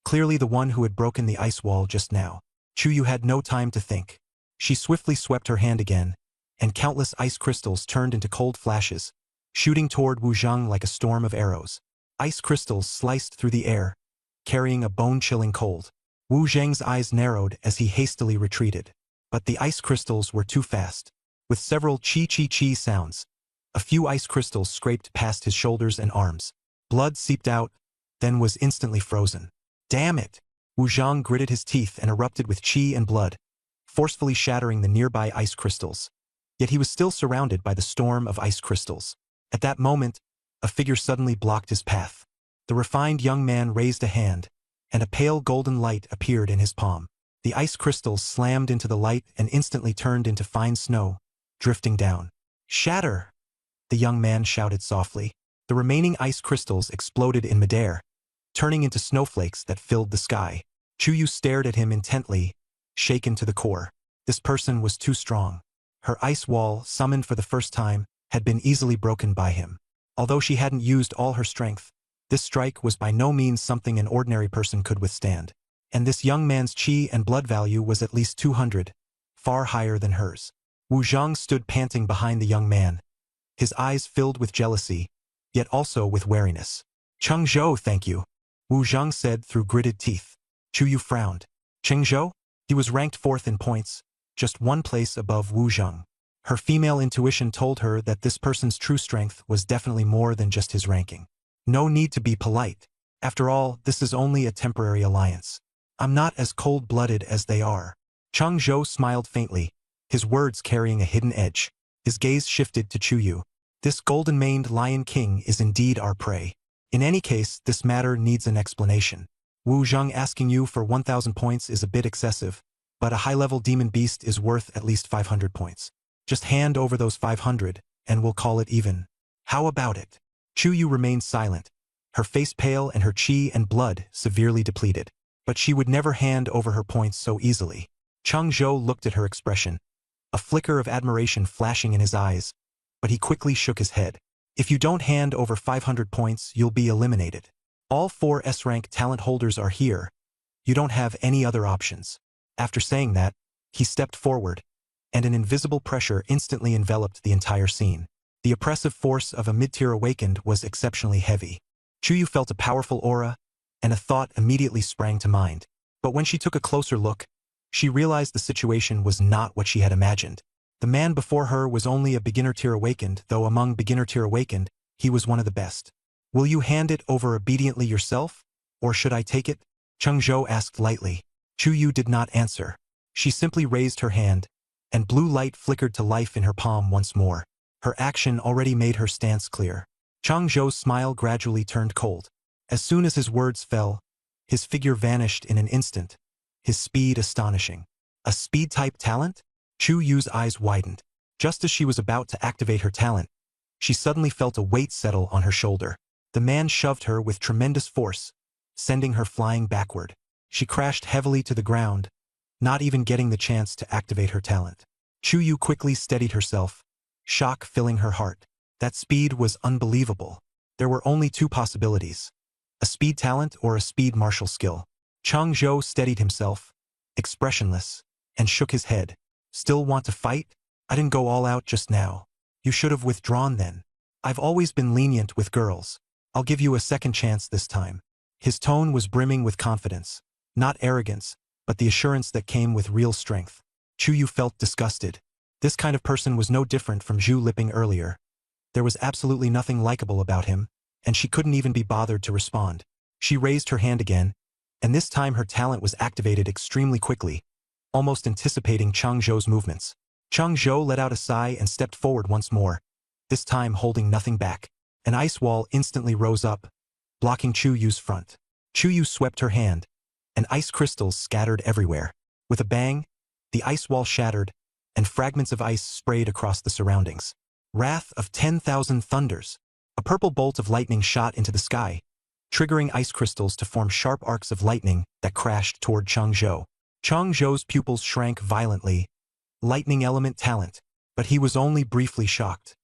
clearly the one who had broken the ice wall just now. Chuyu had no time to think. She swiftly swept her hand again, and countless ice crystals turned into cold flashes, shooting toward Wu Zheng like a storm of arrows. Ice crystals sliced through the air, carrying a bone-chilling cold. Wu Zheng's eyes narrowed as he hastily retreated. But the ice crystals were too fast. With several chi-chi-chi sounds, a few ice crystals scraped past his shoulders and arms. Blood seeped out, then was instantly frozen. Damn it! Wu Zheng gritted his teeth and erupted with chi and blood, forcefully shattering the nearby ice crystals. Yet he was still surrounded by the storm of ice crystals. At that moment, a figure suddenly blocked his path. The refined young man raised a hand, and a pale golden light appeared in his palm. The ice crystals slammed into the light and instantly turned into fine snow, drifting down. Shatter! The young man shouted softly. The remaining ice crystals exploded in midair, turning into snowflakes that filled the sky. Chuyu stared at him intently, shaken to the core. This person was too strong. Her ice wall, summoned for the first time, had been easily broken by him. Although she hadn't used all her strength, this strike was by no means something an ordinary person could withstand. And this young man's chi and blood value was at least 200, far higher than hers. Wu Zheng stood panting behind the young man, his eyes filled with jealousy, yet also with wariness. Cheng Zhou, thank you, Wu Zheng said through gritted teeth. Chuyu frowned. Cheng Zhou? He was ranked 4th in points, just 1 place above Wu Zheng. Her female intuition told her that this person's true strength was definitely more than just his ranking. No need to be polite. After all, this is only a temporary alliance. I'm not as cold-blooded as they are. Cheng Zhou smiled faintly, his words carrying a hidden edge. His gaze shifted to Chuyu. This golden-maned Lion King is indeed our prey. In any case, this matter needs an explanation. Wu Zheng asking you for 1,000 points is a bit excessive, but a high-level demon beast is worth at least 500 points. Just hand over those 500, and we'll call it even. How about it? Chuyu remained silent, her face pale and her chi and blood severely depleted. But she would never hand over her points so easily. Cheng Zhou looked at her expression, a flicker of admiration flashing in his eyes, but he quickly shook his head. If you don't hand over 500 points, you'll be eliminated. All 4 S-rank talent holders are here. You don't have any other options. After saying that, he stepped forward, and an invisible pressure instantly enveloped the entire scene. The oppressive force of a mid-tier awakened was exceptionally heavy. Chuyu felt a powerful aura, and a thought immediately sprang to mind. But when she took a closer look, she realized the situation was not what she had imagined. The man before her was only a beginner-tier awakened, though among beginner-tier awakened, he was one of the best. Will you hand it over obediently yourself, or should I take it? Cheng Zhou asked lightly. Chuyu did not answer. She simply raised her hand, and blue light flickered to life in her palm once more. Her action already made her stance clear. Cheng Zhou's smile gradually turned cold. As soon as his words fell, His figure vanished in an instant, his speed astonishing. A speed-type talent? Chu Yu's eyes widened. Just as she was about to activate her talent, she suddenly felt a weight settle on her shoulder. The man shoved her with tremendous force, sending her flying backward. She crashed heavily to the ground, not even getting the chance to activate her talent. Chu Yu quickly steadied herself, shock filling her heart. That speed was unbelievable. There were only two possibilities: a speed talent or a speed martial skill. Chang Zhou steadied himself, expressionless, and shook his head. Still want to fight? I didn't go all out just now. You should have withdrawn then. I've always been lenient with girls. I'll give you a second chance this time. His tone was brimming with confidence, not arrogance, but the assurance that came with real strength. Chu Yu felt disgusted. This kind of person was no different from Zhu Liping earlier. There was absolutely nothing likable about him, and she couldn't even be bothered to respond. She raised her hand again, and this time her talent was activated extremely quickly, almost anticipating Chang Zhou's movements. Chang Zhou let out a sigh and stepped forward once more, this time holding nothing back. An ice wall instantly rose up, blocking Chu Yu's front. Chu Yu swept her hand, and ice crystals scattered everywhere. With a bang, the ice wall shattered, and fragments of ice sprayed across the surroundings. Wrath of 10,000 Thunders. A purple bolt of lightning shot into the sky, triggering ice crystals to form sharp arcs of lightning that crashed toward Chang Zhou. Chang Zhou's pupils shrank violently. Lightning element talent, but he was only briefly shocked.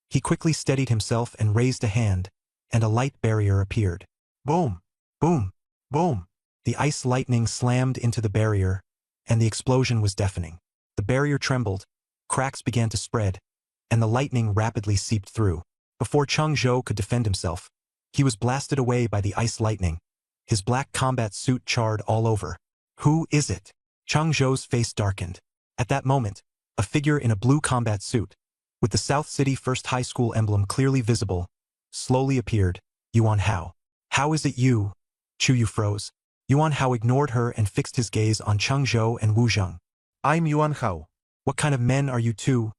He quickly steadied himself and raised a hand, and a light barrier appeared. Boom! Boom! Boom! The ice lightning slammed into the barrier, and the explosion was deafening. The barrier trembled, cracks began to spread, and the lightning rapidly seeped through. Before Chang Zhou could defend himself, he was blasted away by the ice lightning. His black combat suit charred all over. Who is it? Chang Zhou's face darkened. At that moment, a figure in a blue combat suit, with the South City First High School emblem clearly visible, slowly appeared. Yuan Hao. How is it you? Chu Yu froze. Yuan Hao ignored her and fixed his gaze on Chang Zhou and Wu Zhang. I'm Yuan Hao. What kind of men are you two,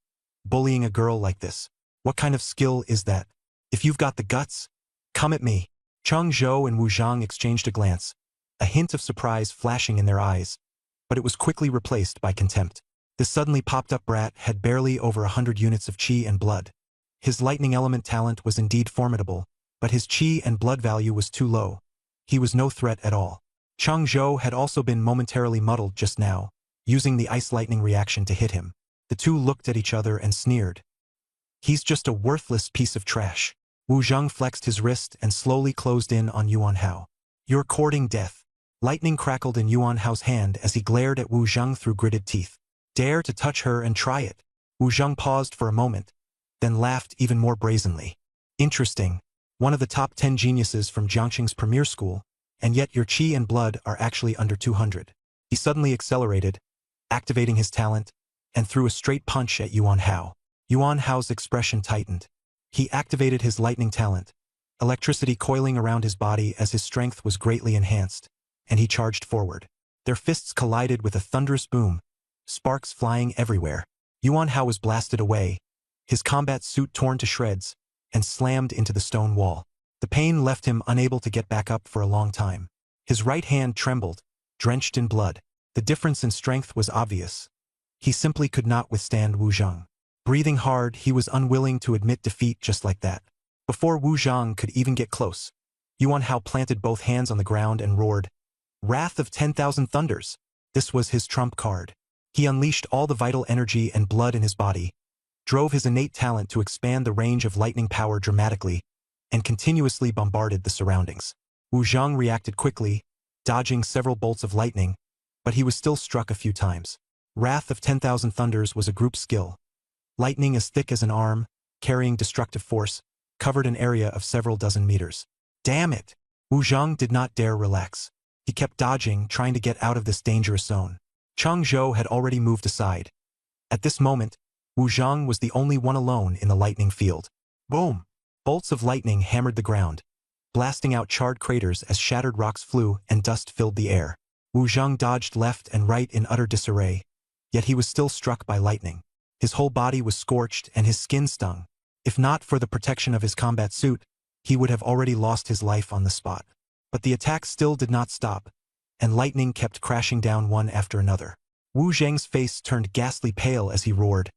bullying a girl like this? What kind of skill is that? If you've got the guts, come at me. Chang Zhou and Wu Zhang exchanged a glance, a hint of surprise flashing in their eyes, but it was quickly replaced by contempt. This suddenly popped-up brat had barely over 100 units of qi and blood. His lightning element talent was indeed formidable, but his qi and blood value was too low. He was no threat at all. Chang Zhou had also been momentarily muddled just now, using the ice lightning reaction to hit him. The two looked at each other and sneered. He's just a worthless piece of trash. Wu Zhang flexed his wrist and slowly closed in on Yuan Hao. You're courting death. Lightning crackled in Yuan Hao's hand as he glared at Wu Zhang through gritted teeth. Dare to touch her and try it. Wu Zhang paused for a moment, then laughed even more brazenly. Interesting. One of the top 10 geniuses from Jiangxing's premier school, and yet your qi and blood are actually under 200. He suddenly accelerated, activating his talent, and threw a straight punch at Yuan Hao. Yuan Hao's expression tightened. He activated his lightning talent, electricity coiling around his body as his strength was greatly enhanced, and he charged forward. Their fists collided with a thunderous boom, sparks flying everywhere. Yuan Hao was blasted away, his combat suit torn to shreds, and slammed into the stone wall. The pain left him unable to get back up for a long time. His right hand trembled, drenched in blood. The difference in strength was obvious. He simply could not withstand Wu Zhang. Breathing hard, he was unwilling to admit defeat just like that. Before Wu Zhang could even get close, Yuan Hao planted both hands on the ground and roared, "Wrath of 10,000 Thunders!" This was his trump card. He unleashed all the vital energy and blood in his body, drove his innate talent to expand the range of lightning power dramatically, and continuously bombarded the surroundings. Wu Zhang reacted quickly, dodging several bolts of lightning, but he was still struck a few times. Wrath of 10,000 Thunders was a group skill. Lightning as thick as an arm, carrying destructive force, covered an area of several dozen meters. Damn it! Wu Zhang did not dare relax. He kept dodging, trying to get out of this dangerous zone. Chang Zhou had already moved aside. At this moment, Wu Zhang was the only one alone in the lightning field. Boom! Bolts of lightning hammered the ground, blasting out charred craters as shattered rocks flew and dust filled the air. Wu Zhang dodged left and right in utter disarray, yet he was still struck by lightning. His whole body was scorched and his skin stung. If not for the protection of his combat suit, he would have already lost his life on the spot. But the attack still did not stop, and lightning kept crashing down one after another. Wu Zheng's face turned ghastly pale as he roared.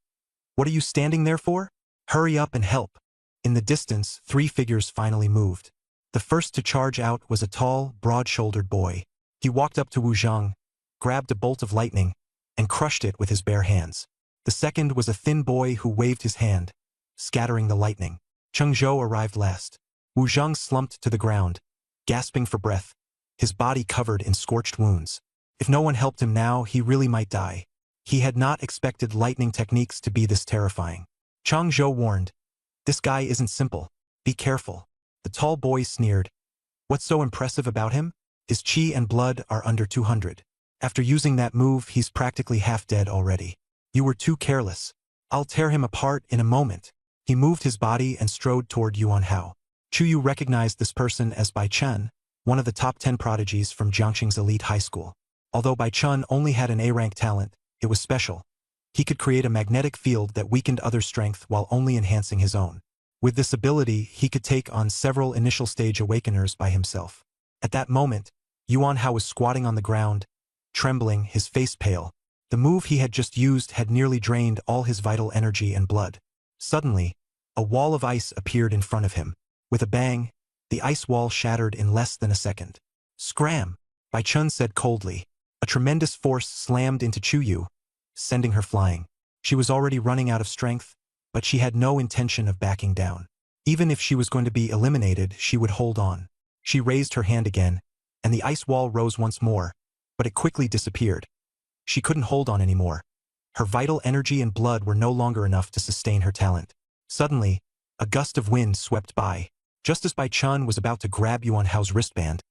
What are you standing there for? Hurry up and help. In the distance, 3 figures finally moved. The first to charge out was a tall, broad-shouldered boy. He walked up to Wu Zheng, grabbed a bolt of lightning, and crushed it with his bare hands. The second was a thin boy who waved his hand, scattering the lightning. Cheng Zhou arrived last. Wu Zheng slumped to the ground, gasping for breath, his body covered in scorched wounds. If no one helped him now, he really might die. He had not expected lightning techniques to be this terrifying. Cheng Zhou warned, "This guy isn't simple. Be careful." The tall boy sneered. "What's so impressive about him? His chi and blood are under 200. After using that move, he's practically half dead already. You were too careless. I'll tear him apart in a moment." He moved his body and strode toward Yuan Hao. Chu Yu recognized this person as Bai Chen, one of the top 10 prodigies from Jiangxing's elite high school. Although Bai Chen only had an A-rank talent, it was special. He could create a magnetic field that weakened others' strength while only enhancing his own. With this ability, he could take on several initial stage awakeners by himself. At that moment, Yuan Hao was squatting on the ground, trembling, his face pale. The move he had just used had nearly drained all his vital energy and blood. Suddenly, a wall of ice appeared in front of him. With a bang, the ice wall shattered in less than a second. "Scram!" Bai Chen said coldly. A tremendous force slammed into Chu Yu, sending her flying. She was already running out of strength, but she had no intention of backing down. Even if she was going to be eliminated, she would hold on. She raised her hand again, and the ice wall rose once more, but it quickly disappeared. She couldn't hold on anymore. Her vital energy and blood were no longer enough to sustain her talent. Suddenly, a gust of wind swept by. Just as Bai Chen was about to grab Yuan Hao's wristband,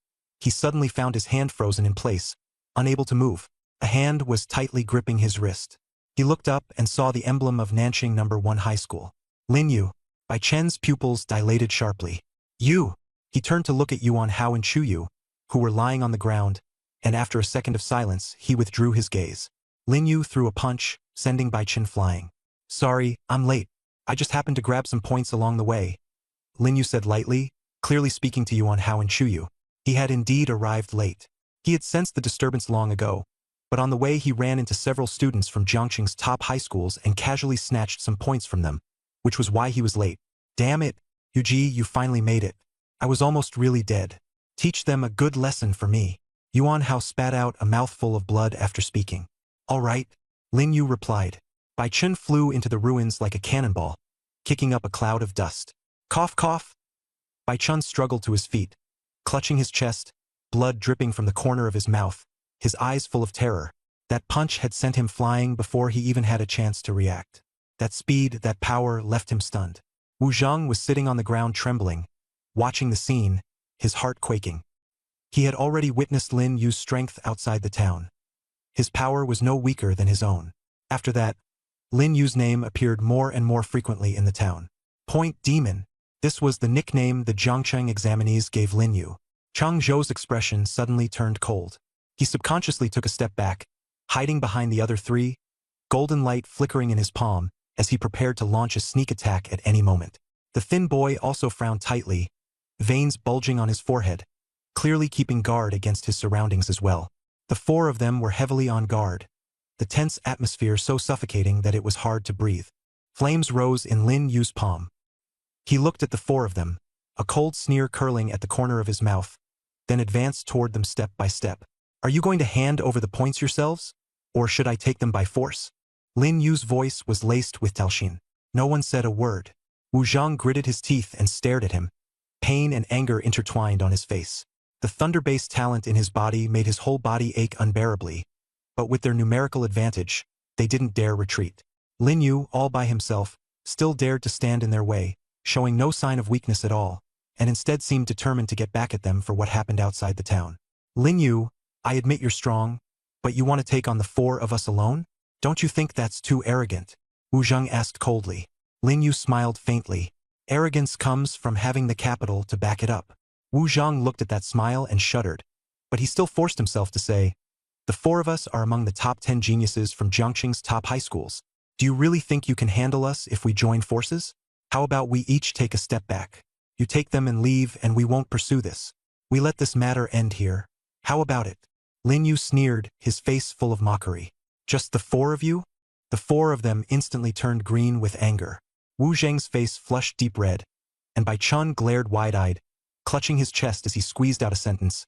he suddenly found his hand frozen in place, unable to move. A hand was tightly gripping his wrist. He looked up and saw the emblem of Nanxing No. 1 High School. Lin Yu. Bai Chen's pupils dilated sharply. "You!" He turned to look at Yuan Hao and Chu Yu, who were lying on the ground, and after a second of silence, he withdrew his gaze. Lin Yu threw a punch, sending Bai Chen flying. "Sorry, I'm late. I just happened to grab some points along the way," Lin Yu said lightly, clearly speaking to Yuan Hao and Chu Yu. He had indeed arrived late. He had sensed the disturbance long ago, but on the way he ran into several students from Jiangxing's top high schools and casually snatched some points from them, which was why he was late. "Damn it, Yuji, you finally made it. I was almost really dead. Teach them a good lesson for me." Yuan Hao spat out a mouthful of blood after speaking. "All right," Lin Yu replied. Bai Chen flew into the ruins like a cannonball, kicking up a cloud of dust. Cough, cough. Bai Chen struggled to his feet, clutching his chest, blood dripping from the corner of his mouth, his eyes full of terror. That punch had sent him flying before he even had a chance to react. That speed, that power left him stunned. Wu Zheng was sitting on the ground trembling, watching the scene, his heart quaking. He had already witnessed Lin Yu's strength outside the town. His power was no weaker than his own. After that, Lin Yu's name appeared more and more frequently in the town. Point Demon. This was the nickname the Jiangcheng examinees gave Lin Yu. Cheng Zhou's expression suddenly turned cold. He subconsciously took a step back, hiding behind the other 3, golden light flickering in his palm as he prepared to launch a sneak attack at any moment. The thin boy also frowned tightly, veins bulging on his forehead, clearly keeping guard against his surroundings as well. The 4 of them were heavily on guard, the tense atmosphere so suffocating that it was hard to breathe. Flames rose in Lin Yu's palm. He looked at the 4 of them, a cold sneer curling at the corner of his mouth, then advanced toward them step by step. "Are you going to hand over the points yourselves? Or should I take them by force?" Lin Yu's voice was laced with Talshin. No one said a word. Wu Zheng gritted his teeth and stared at him, pain and anger intertwined on his face. The thunder-based talent in his body made his whole body ache unbearably, but with their numerical advantage, they didn't dare retreat. Lin Yu, all by himself, still dared to stand in their way, showing no sign of weakness at all, and instead seemed determined to get back at them for what happened outside the town. "Lin Yu, I admit you're strong, but you want to take on the 4 of us alone? Don't you think that's too arrogant?" Wu Zheng asked coldly. Lin Yu smiled faintly. "Arrogance comes from having the capital to back it up." Wu Zheng looked at that smile and shuddered, but he still forced himself to say, "The 4 of us are among the top 10 geniuses from Jiangxing's top high schools. Do you really think you can handle us if we join forces? How about we each take a step back? You take them and leave and we won't pursue this." We let this matter end here. How about it? Lin Yu sneered, his face full of mockery. Just the four of you? The four of them instantly turned green with anger. Wu Zheng's face flushed deep red, and Bai Chun glared wide-eyed, clutching his chest as he squeezed out a sentence.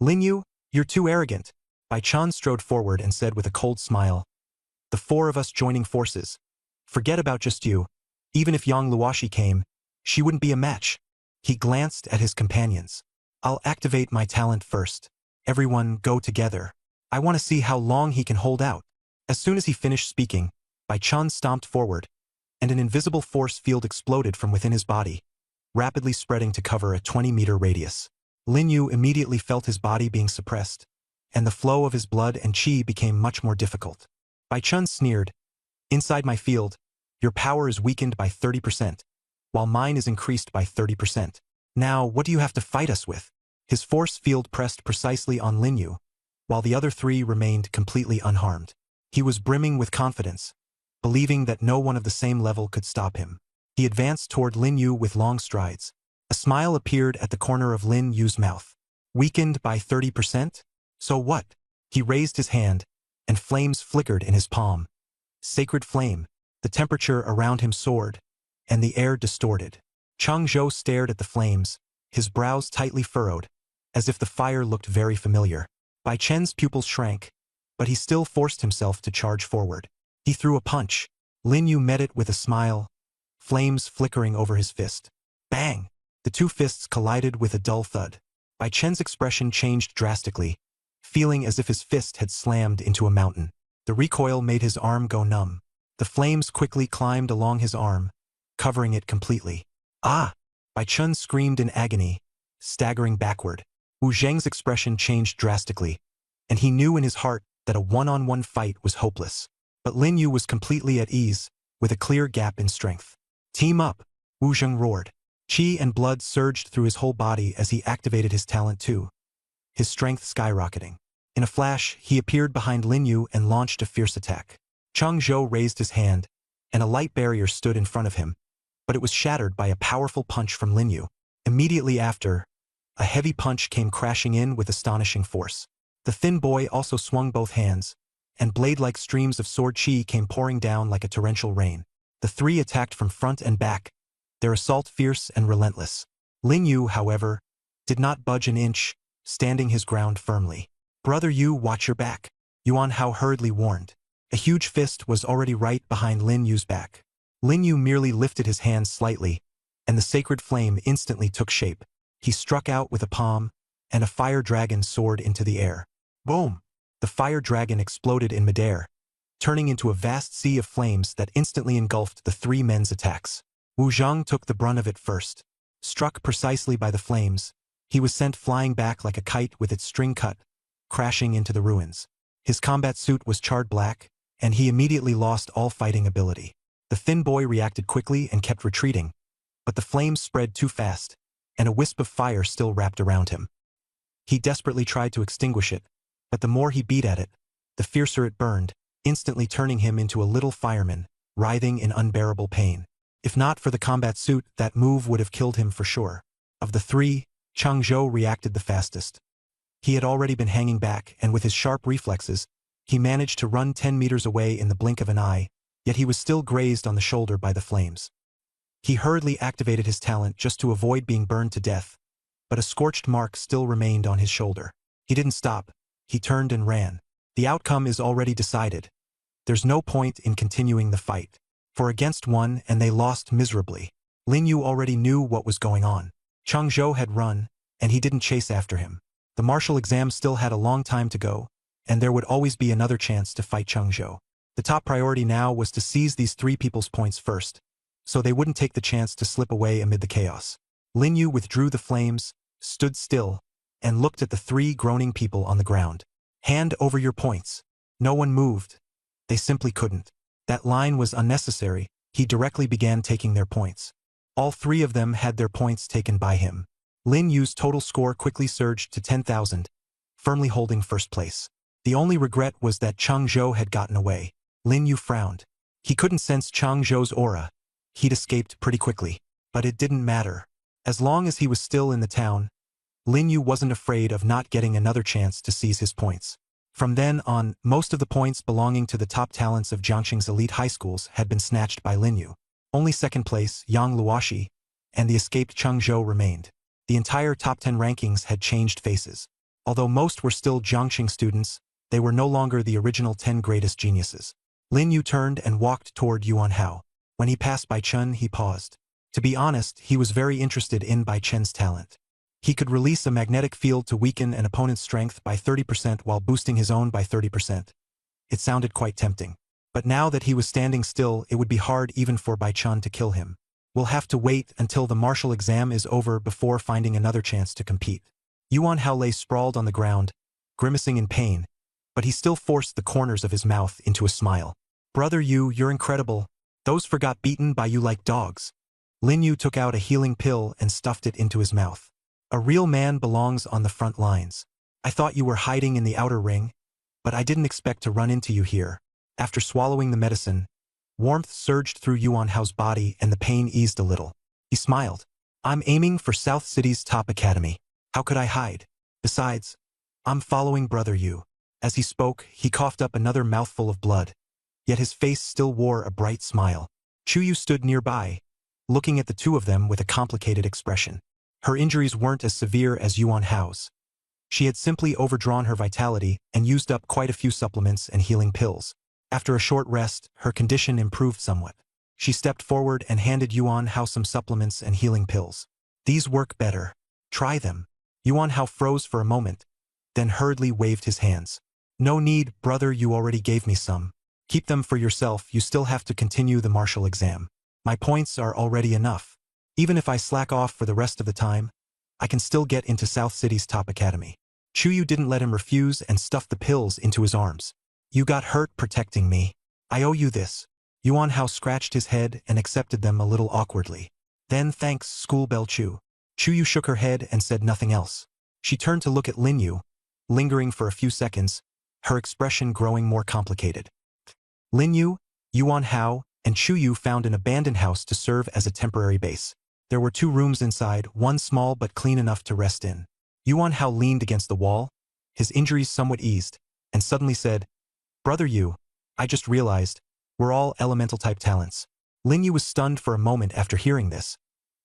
Lin Yu, you're too arrogant. Bai Chun strode forward and said with a cold smile. The four of us joining forces. Forget about just you. Even if Yang Luoshi came, she wouldn't be a match. He glanced at his companions. I'll activate my talent first. Everyone go together. I want to see how long he can hold out. As soon as he finished speaking, Bai Chun stomped forward, and an invisible force field exploded from within his body, rapidly spreading to cover a 20-meter radius. Lin Yu immediately felt his body being suppressed, and the flow of his blood and qi became much more difficult. Bai Chun sneered, Inside my field, your power is weakened by 30%, while mine is increased by 30%. Now, what do you have to fight us with? His force field pressed precisely on Lin Yu, while the other three remained completely unharmed. He was brimming with confidence, believing that no one of the same level could stop him. He advanced toward Lin Yu with long strides. A smile appeared at the corner of Lin Yu's mouth. Weakened by 30%? So what? He raised his hand, and flames flickered in his palm. Sacred flame. The temperature around him soared, and the air distorted. Chang Zhou stared at the flames, his brows tightly furrowed, as if the fire looked very familiar. Bai Chen's pupils shrank, but he still forced himself to charge forward. He threw a punch. Lin Yu met it with a smile, flames flickering over his fist. Bang! The two fists collided with a dull thud. Bai Chen's expression changed drastically, feeling as if his fist had slammed into a mountain. The recoil made his arm go numb. The flames quickly climbed along his arm, covering it completely. Ah! Bai Chun screamed in agony, staggering backward. Wu Zheng's expression changed drastically, and he knew in his heart that a one-on-one fight was hopeless. But Lin Yu was completely at ease, with a clear gap in strength. Team up! Wu Zheng roared. Qi and blood surged through his whole body as he activated his talent too, his strength skyrocketing. In a flash, he appeared behind Lin Yu and launched a fierce attack. Chang Zhou raised his hand, and a light barrier stood in front of him, but it was shattered by a powerful punch from Lin Yu. Immediately after, a heavy punch came crashing in with astonishing force. The thin boy also swung both hands, and blade-like streams of sword qi came pouring down like a torrential rain. The three attacked from front and back, their assault fierce and relentless. Lin Yu, however, did not budge an inch, standing his ground firmly. Brother Yu, watch your back, Yuan Hao hurriedly warned. A huge fist was already right behind Lin Yu's back. Lin Yu merely lifted his hands slightly, and the sacred flame instantly took shape. He struck out with a palm, and a fire dragon soared into the air. Boom! The fire dragon exploded in midair, turning into a vast sea of flames that instantly engulfed the three men's attacks. Wu Zhang took the brunt of it first. Struck precisely by the flames, he was sent flying back like a kite with its string cut, crashing into the ruins. His combat suit was charred black, and he immediately lost all fighting ability. The thin boy reacted quickly and kept retreating, but the flames spread too fast, and a wisp of fire still wrapped around him. He desperately tried to extinguish it, but the more he beat at it, the fiercer it burned, instantly turning him into a little fireman, writhing in unbearable pain. If not for the combat suit, that move would have killed him for sure. Of the three, Chang Zhou reacted the fastest. He had already been hanging back, and with his sharp reflexes, he managed to run 10 meters away in the blink of an eye, yet he was still grazed on the shoulder by the flames. He hurriedly activated his talent just to avoid being burned to death, but a scorched mark still remained on his shoulder. He didn't stop. He turned and ran. The outcome is already decided. There's no point in continuing the fight. For against one, and they lost miserably. Lin Yu already knew what was going on. Chang Zhou had run, and he didn't chase after him. The martial exam still had a long time to go, and there would always be another chance to fight Chang Zhou. The top priority now was to seize these three people's points first, so they wouldn't take the chance to slip away amid the chaos. Lin Yu withdrew the flames, stood still, and looked at the three groaning people on the ground. Hand over your points. No one moved. They simply couldn't. That line was unnecessary. He directly began taking their points. All three of them had their points taken by him. Lin Yu's total score quickly surged to 10,000, firmly holding first place. The only regret was that Chang Zhou had gotten away. Lin Yu frowned. He couldn't sense Chang Zhou's aura. He'd escaped pretty quickly. But it didn't matter. As long as he was still in the town, Lin Yu wasn't afraid of not getting another chance to seize his points. From then on, most of the points belonging to the top talents of Jiangxing's elite high schools had been snatched by Lin Yu. Only second place, Yang Luoxi, and the escaped Cheng Zhou remained. The entire top 10 rankings had changed faces. Although most were still Jiangxing students, they were no longer the original 10 greatest geniuses. Lin Yu turned and walked toward Yuan Hao. When he passed Bai Chen, he paused. To be honest, he was very interested in Bai Chen's talent. He could release a magnetic field to weaken an opponent's strength by 30% while boosting his own by 30%. It sounded quite tempting. But now that he was standing still, it would be hard even for Bai Chen to kill him. We'll have to wait until the martial exam is over before finding another chance to compete. Yuan Hao lay sprawled on the ground, grimacing in pain, but he still forced the corners of his mouth into a smile. Brother Yu, you're incredible. Those forgot beaten by you like dogs. Lin Yu took out a healing pill and stuffed it into his mouth. A real man belongs on the front lines. I thought you were hiding in the outer ring, but I didn't expect to run into you here. After swallowing the medicine, warmth surged through Yuan Hao's body and the pain eased a little. He smiled. I'm aiming for South City's top academy. How could I hide? Besides, I'm following Brother Yu. As he spoke, he coughed up another mouthful of blood. Yet his face still wore a bright smile. Chu Yu stood nearby, looking at the two of them with a complicated expression. Her injuries weren't as severe as Yuan Hao's. She had simply overdrawn her vitality and used up quite a few supplements and healing pills. After a short rest, her condition improved somewhat. She stepped forward and handed Yuan Hao some supplements and healing pills. These work better. Try them. Yuan Hao froze for a moment, then hurriedly waved his hands. No need, brother, you already gave me some. Keep them for yourself, you still have to continue the martial exam. My points are already enough. Even if I slack off for the rest of the time, I can still get into South City's top academy. Chu Yu didn't let him refuse and stuffed the pills into his arms. You got hurt protecting me. I owe you this. Yuan Hao scratched his head and accepted them a little awkwardly. Then thanks, School Bell Chu. Chu Yu shook her head and said nothing else. She turned to look at Lin Yu, lingering for a few seconds, her expression growing more complicated. Lin Yu, Yuan Hao, and Chu Yu found an abandoned house to serve as a temporary base. There were 2 rooms inside, one small but clean enough to rest in. Yuan Hao leaned against the wall, his injuries somewhat eased, and suddenly said, Brother Yu, I just realized, we're all elemental-type talents. Lin Yu was stunned for a moment after hearing this,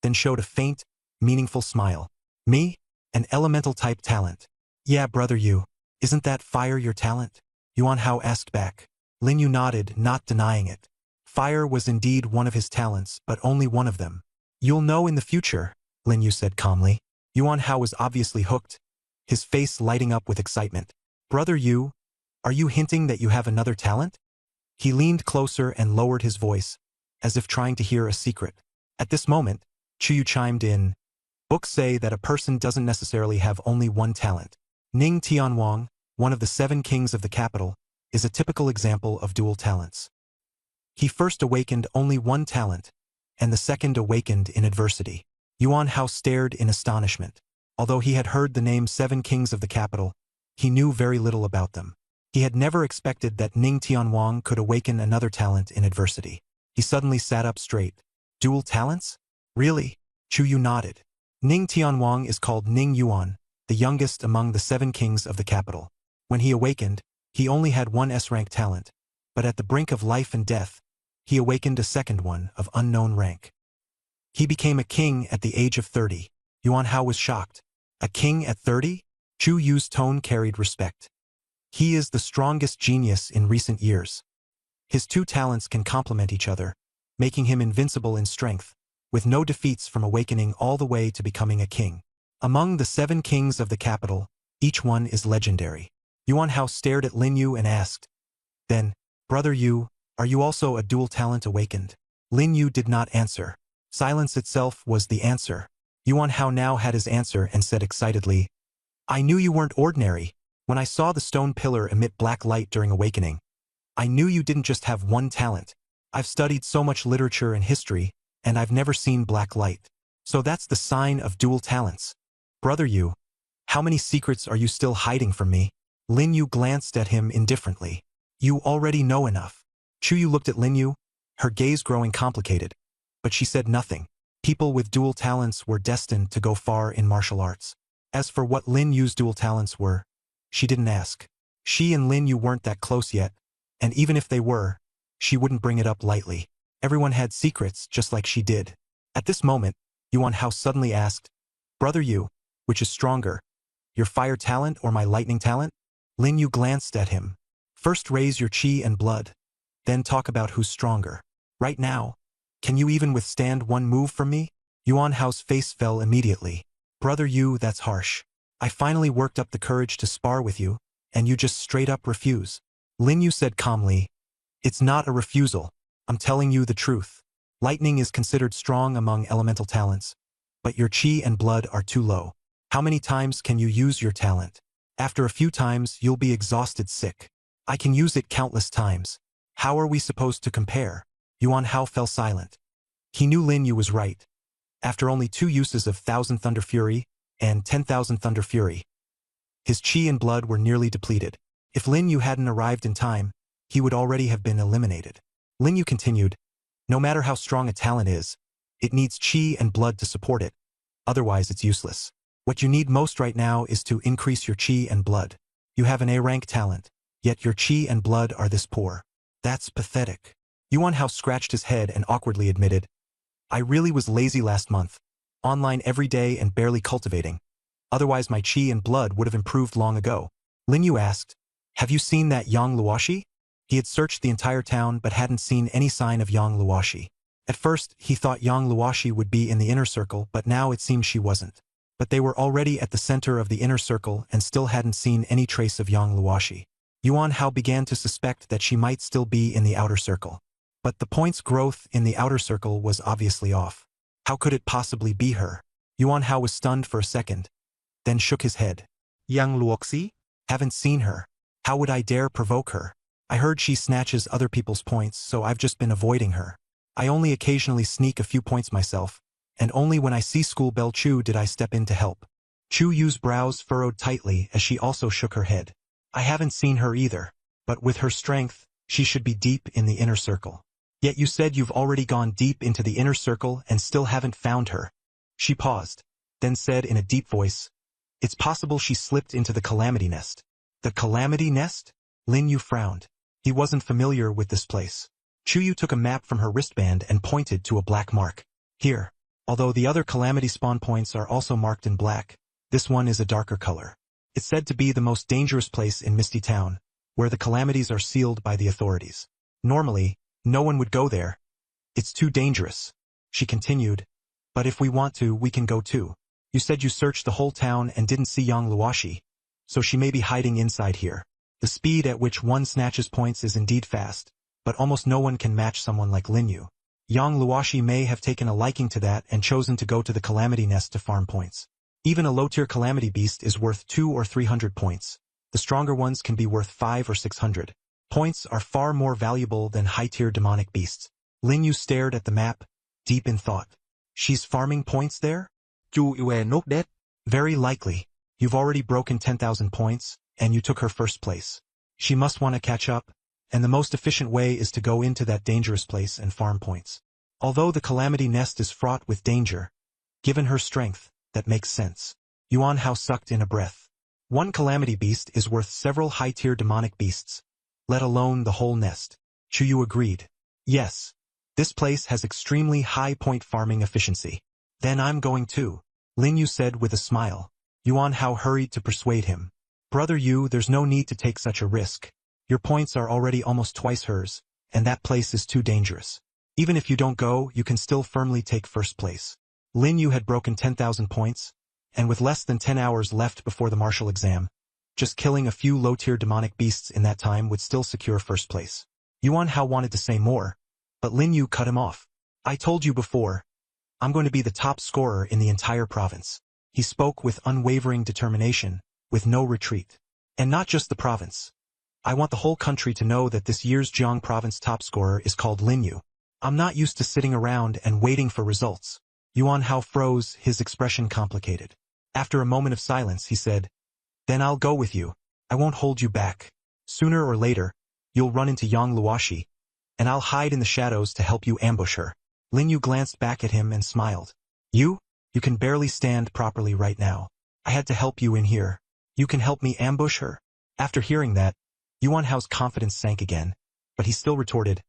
then showed a faint, meaningful smile. Me? An elemental-type talent? Yeah, Brother Yu. Isn't that fire your talent? Yuan Hao asked back. Lin Yu nodded, not denying it. Fire was indeed one of his talents, but only one of them. You'll know in the future, Lin Yu said calmly. Yuan Hao was obviously hooked, his face lighting up with excitement. Brother Yu, are you hinting that you have another talent? He leaned closer and lowered his voice, as if trying to hear a secret. At this moment, Chu Yu chimed in. Books say that a person doesn't necessarily have only one talent. Ning Tianwang, one of the 7 kings of the capital, is a typical example of dual talents. He first awakened only one talent, and the second awakened in adversity. Yuan Hao stared in astonishment. Although he had heard the name 7 kings of the capital, he knew very little about them. He had never expected that Ning Tianwang could awaken another talent in adversity. He suddenly sat up straight. Dual talents? Really? Chu Yu nodded. Ning Tianwang is called Ning Yuan, the youngest among the 7 kings of the capital. When he awakened, he only had one S-rank talent, but at the brink of life and death, he awakened a second one of unknown rank. He became a king at the age of 30. Yuan Hao was shocked. A king at 30? Chu Yu's tone carried respect. He is the strongest genius in recent years. His 2 talents can complement each other, making him invincible in strength, with no defeats from awakening all the way to becoming a king. Among the 7 kings of the capital, each one is legendary. Yuan Hao stared at Lin Yu and asked, Then, Brother Yu, are you also a dual talent awakened? Lin Yu did not answer. Silence itself was the answer. Yuan Hao now had his answer and said excitedly, I knew you weren't ordinary. When I saw the stone pillar emit black light during awakening, I knew you didn't just have one talent. I've studied so much literature and history, and I've never seen black light. So that's the sign of dual talents. Brother Yu, how many secrets are you still hiding from me? Lin Yu glanced at him indifferently. You already know enough. Chu Yu looked at Lin Yu, her gaze growing complicated, but she said nothing. People with dual talents were destined to go far in martial arts. As for what Lin Yu's dual talents were, she didn't ask. She and Lin Yu weren't that close yet, and even if they were, she wouldn't bring it up lightly. Everyone had secrets just like she did. At this moment, Yuan Hao suddenly asked, "Brother Yu, which is stronger, your fire talent or my lightning talent?" Lin Yu glanced at him. "First raise your qi and blood, then talk about who's stronger. Right now, can you even withstand one move from me?" Yuan Hao's face fell immediately. "Brother Yu, that's harsh. I finally worked up the courage to spar with you, and you just straight up refuse." Lin Yu said calmly, "It's not a refusal. I'm telling you the truth. Lightning is considered strong among elemental talents, but your qi and blood are too low. How many times can you use your talent? After a few times, you'll be exhausted sick. I can use it countless times. How are we supposed to compare?" Yuan Hao fell silent. He knew Lin Yu was right. After only 2 uses of 1,000 Thunder Fury and 10,000 Thunder Fury, his qi and blood were nearly depleted. If Lin Yu hadn't arrived in time, he would already have been eliminated. Lin Yu continued, "No matter how strong a talent is, it needs qi and blood to support it. Otherwise, it's useless. What you need most right now is to increase your qi and blood. You have an A-rank talent, yet your qi and blood are this poor. That's pathetic." Yuan Hao scratched his head and awkwardly admitted, "I really was lazy last month, online every day and barely cultivating. Otherwise my qi and blood would have improved long ago." Lin Yu asked, "Have you seen that Yang Luoshi?" He had searched the entire town but hadn't seen any sign of Yang Luoshi. At first, he thought Yang Luoshi would be in the inner circle, but now it seemed she wasn't. But they were already at the center of the inner circle and still hadn't seen any trace of Yang Luoshi. Yuan Hao began to suspect that she might still be in the outer circle. But the point's growth in the outer circle was obviously off. How could it possibly be her? Yuan Hao was stunned for a second, then shook his head. Yang Luoxi? "Haven't seen her. How would I dare provoke her? I heard she snatches other people's points, so I've just been avoiding her. I only occasionally sneak a few points myself, and only when I see School Bell Chu did I step in to help." Chu Yu's brows furrowed tightly as she also shook her head. "I haven't seen her either, but with her strength, she should be deep in the inner circle. Yet you said you've already gone deep into the inner circle and still haven't found her." She paused, then said in a deep voice, "It's possible she slipped into the Calamity Nest." "The Calamity Nest?" Lin Yu frowned. He wasn't familiar with this place. Chu Yu took a map from her wristband and pointed to a black mark. "Here. Although the other Calamity spawn points are also marked in black, this one is a darker color. It's said to be the most dangerous place in Misty Town, where the calamities are sealed by the authorities. Normally, no one would go there. It's too dangerous." She continued, "But if we want to, we can go too. You said you searched the whole town and didn't see Yang Luoshi, so she may be hiding inside here. The speed at which one snatches points is indeed fast, but almost no one can match someone like Lin Yu. Yang Luoshi may have taken a liking to that and chosen to go to the Calamity Nest to farm points. Even a low-tier Calamity Beast is worth 200 or 300 points. The stronger ones can be worth 500 or 600. Points are far more valuable than high-tier demonic beasts." Lin Yu stared at the map, deep in thought. "She's farming points there?" Chu Yue not dead? "Very likely. You've already broken 10,000 points, and you took her first place. She must want to catch up, and the most efficient way is to go into that dangerous place and farm points. Although the Calamity Nest is fraught with danger, given her strength, that makes sense." Yuan Hao sucked in a breath. One Calamity Beast is worth several high-tier demonic beasts, let alone the whole nest. Chu Yu agreed. "Yes. This place has extremely high point farming efficiency." "Then I'm going too," Lin Yu said with a smile. Yuan Hao hurried to persuade him. "Brother Yu, there's no need to take such a risk. Your points are already almost twice hers, and that place is too dangerous. Even if you don't go, you can still firmly take first place." Lin Yu had broken 10,000 points, and with less than 10 hours left before the martial exam, just killing a few low-tier demonic beasts in that time would still secure first place. Yuan Hao wanted to say more, but Lin Yu cut him off. "I told you before, I'm going to be the top scorer in the entire province." He spoke with unwavering determination, with no retreat. "And not just the province. I want the whole country to know that this year's Jiang province top scorer is called Lin Yu. I'm not used to sitting around and waiting for results." Yuan Hao froze, his expression complicated. After a moment of silence, he said, "Then I'll go with you. I won't hold you back. Sooner or later, you'll run into Yang Luoshi, and I'll hide in the shadows to help you ambush her." Lin Yu glanced back at him and smiled. You can barely stand properly right now. I had to help you in here. You can help me ambush her? After hearing that, Yuan Hao's confidence sank again, but he still retorted,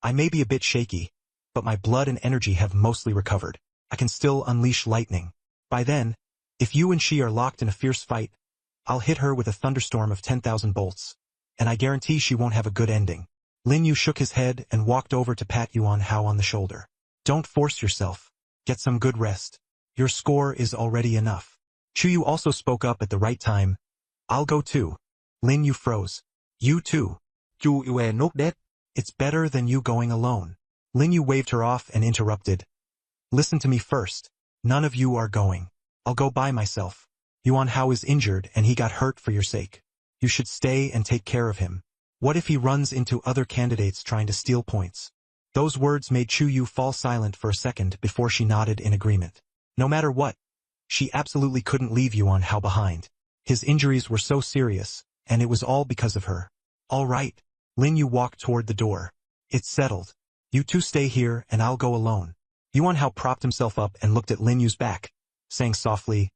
I may be a bit shaky, but my blood and energy have mostly recovered. I can still unleash lightning. By then, if you and she are locked in a fierce fight, I'll hit her with a thunderstorm of 10,000 bolts, and I guarantee she won't have a good ending. Lin Yu shook his head and walked over to pat Yuan Hao on the shoulder. Don't force yourself. Get some good rest. Your score is already enough. Chu Yu also spoke up at the right time. I'll go too. Lin Yu froze. You too. Chu Yue nốt đét. It's better than you going alone. Lin Yu waved her off and interrupted. Listen to me first. None of you are going. I'll go by myself. Yuan Hao is injured and he got hurt for your sake. You should stay and take care of him. What if he runs into other candidates trying to steal points? Those words made Chu Yu fall silent for a second before she nodded in agreement. No matter what, she absolutely couldn't leave Yuan Hao behind. His injuries were so serious, and it was all because of her. All right. Lin Yu walked toward the door. It's settled. You two stay here and I'll go alone. Yuan Hao propped himself up and looked at Lin Yu's back, saying softly,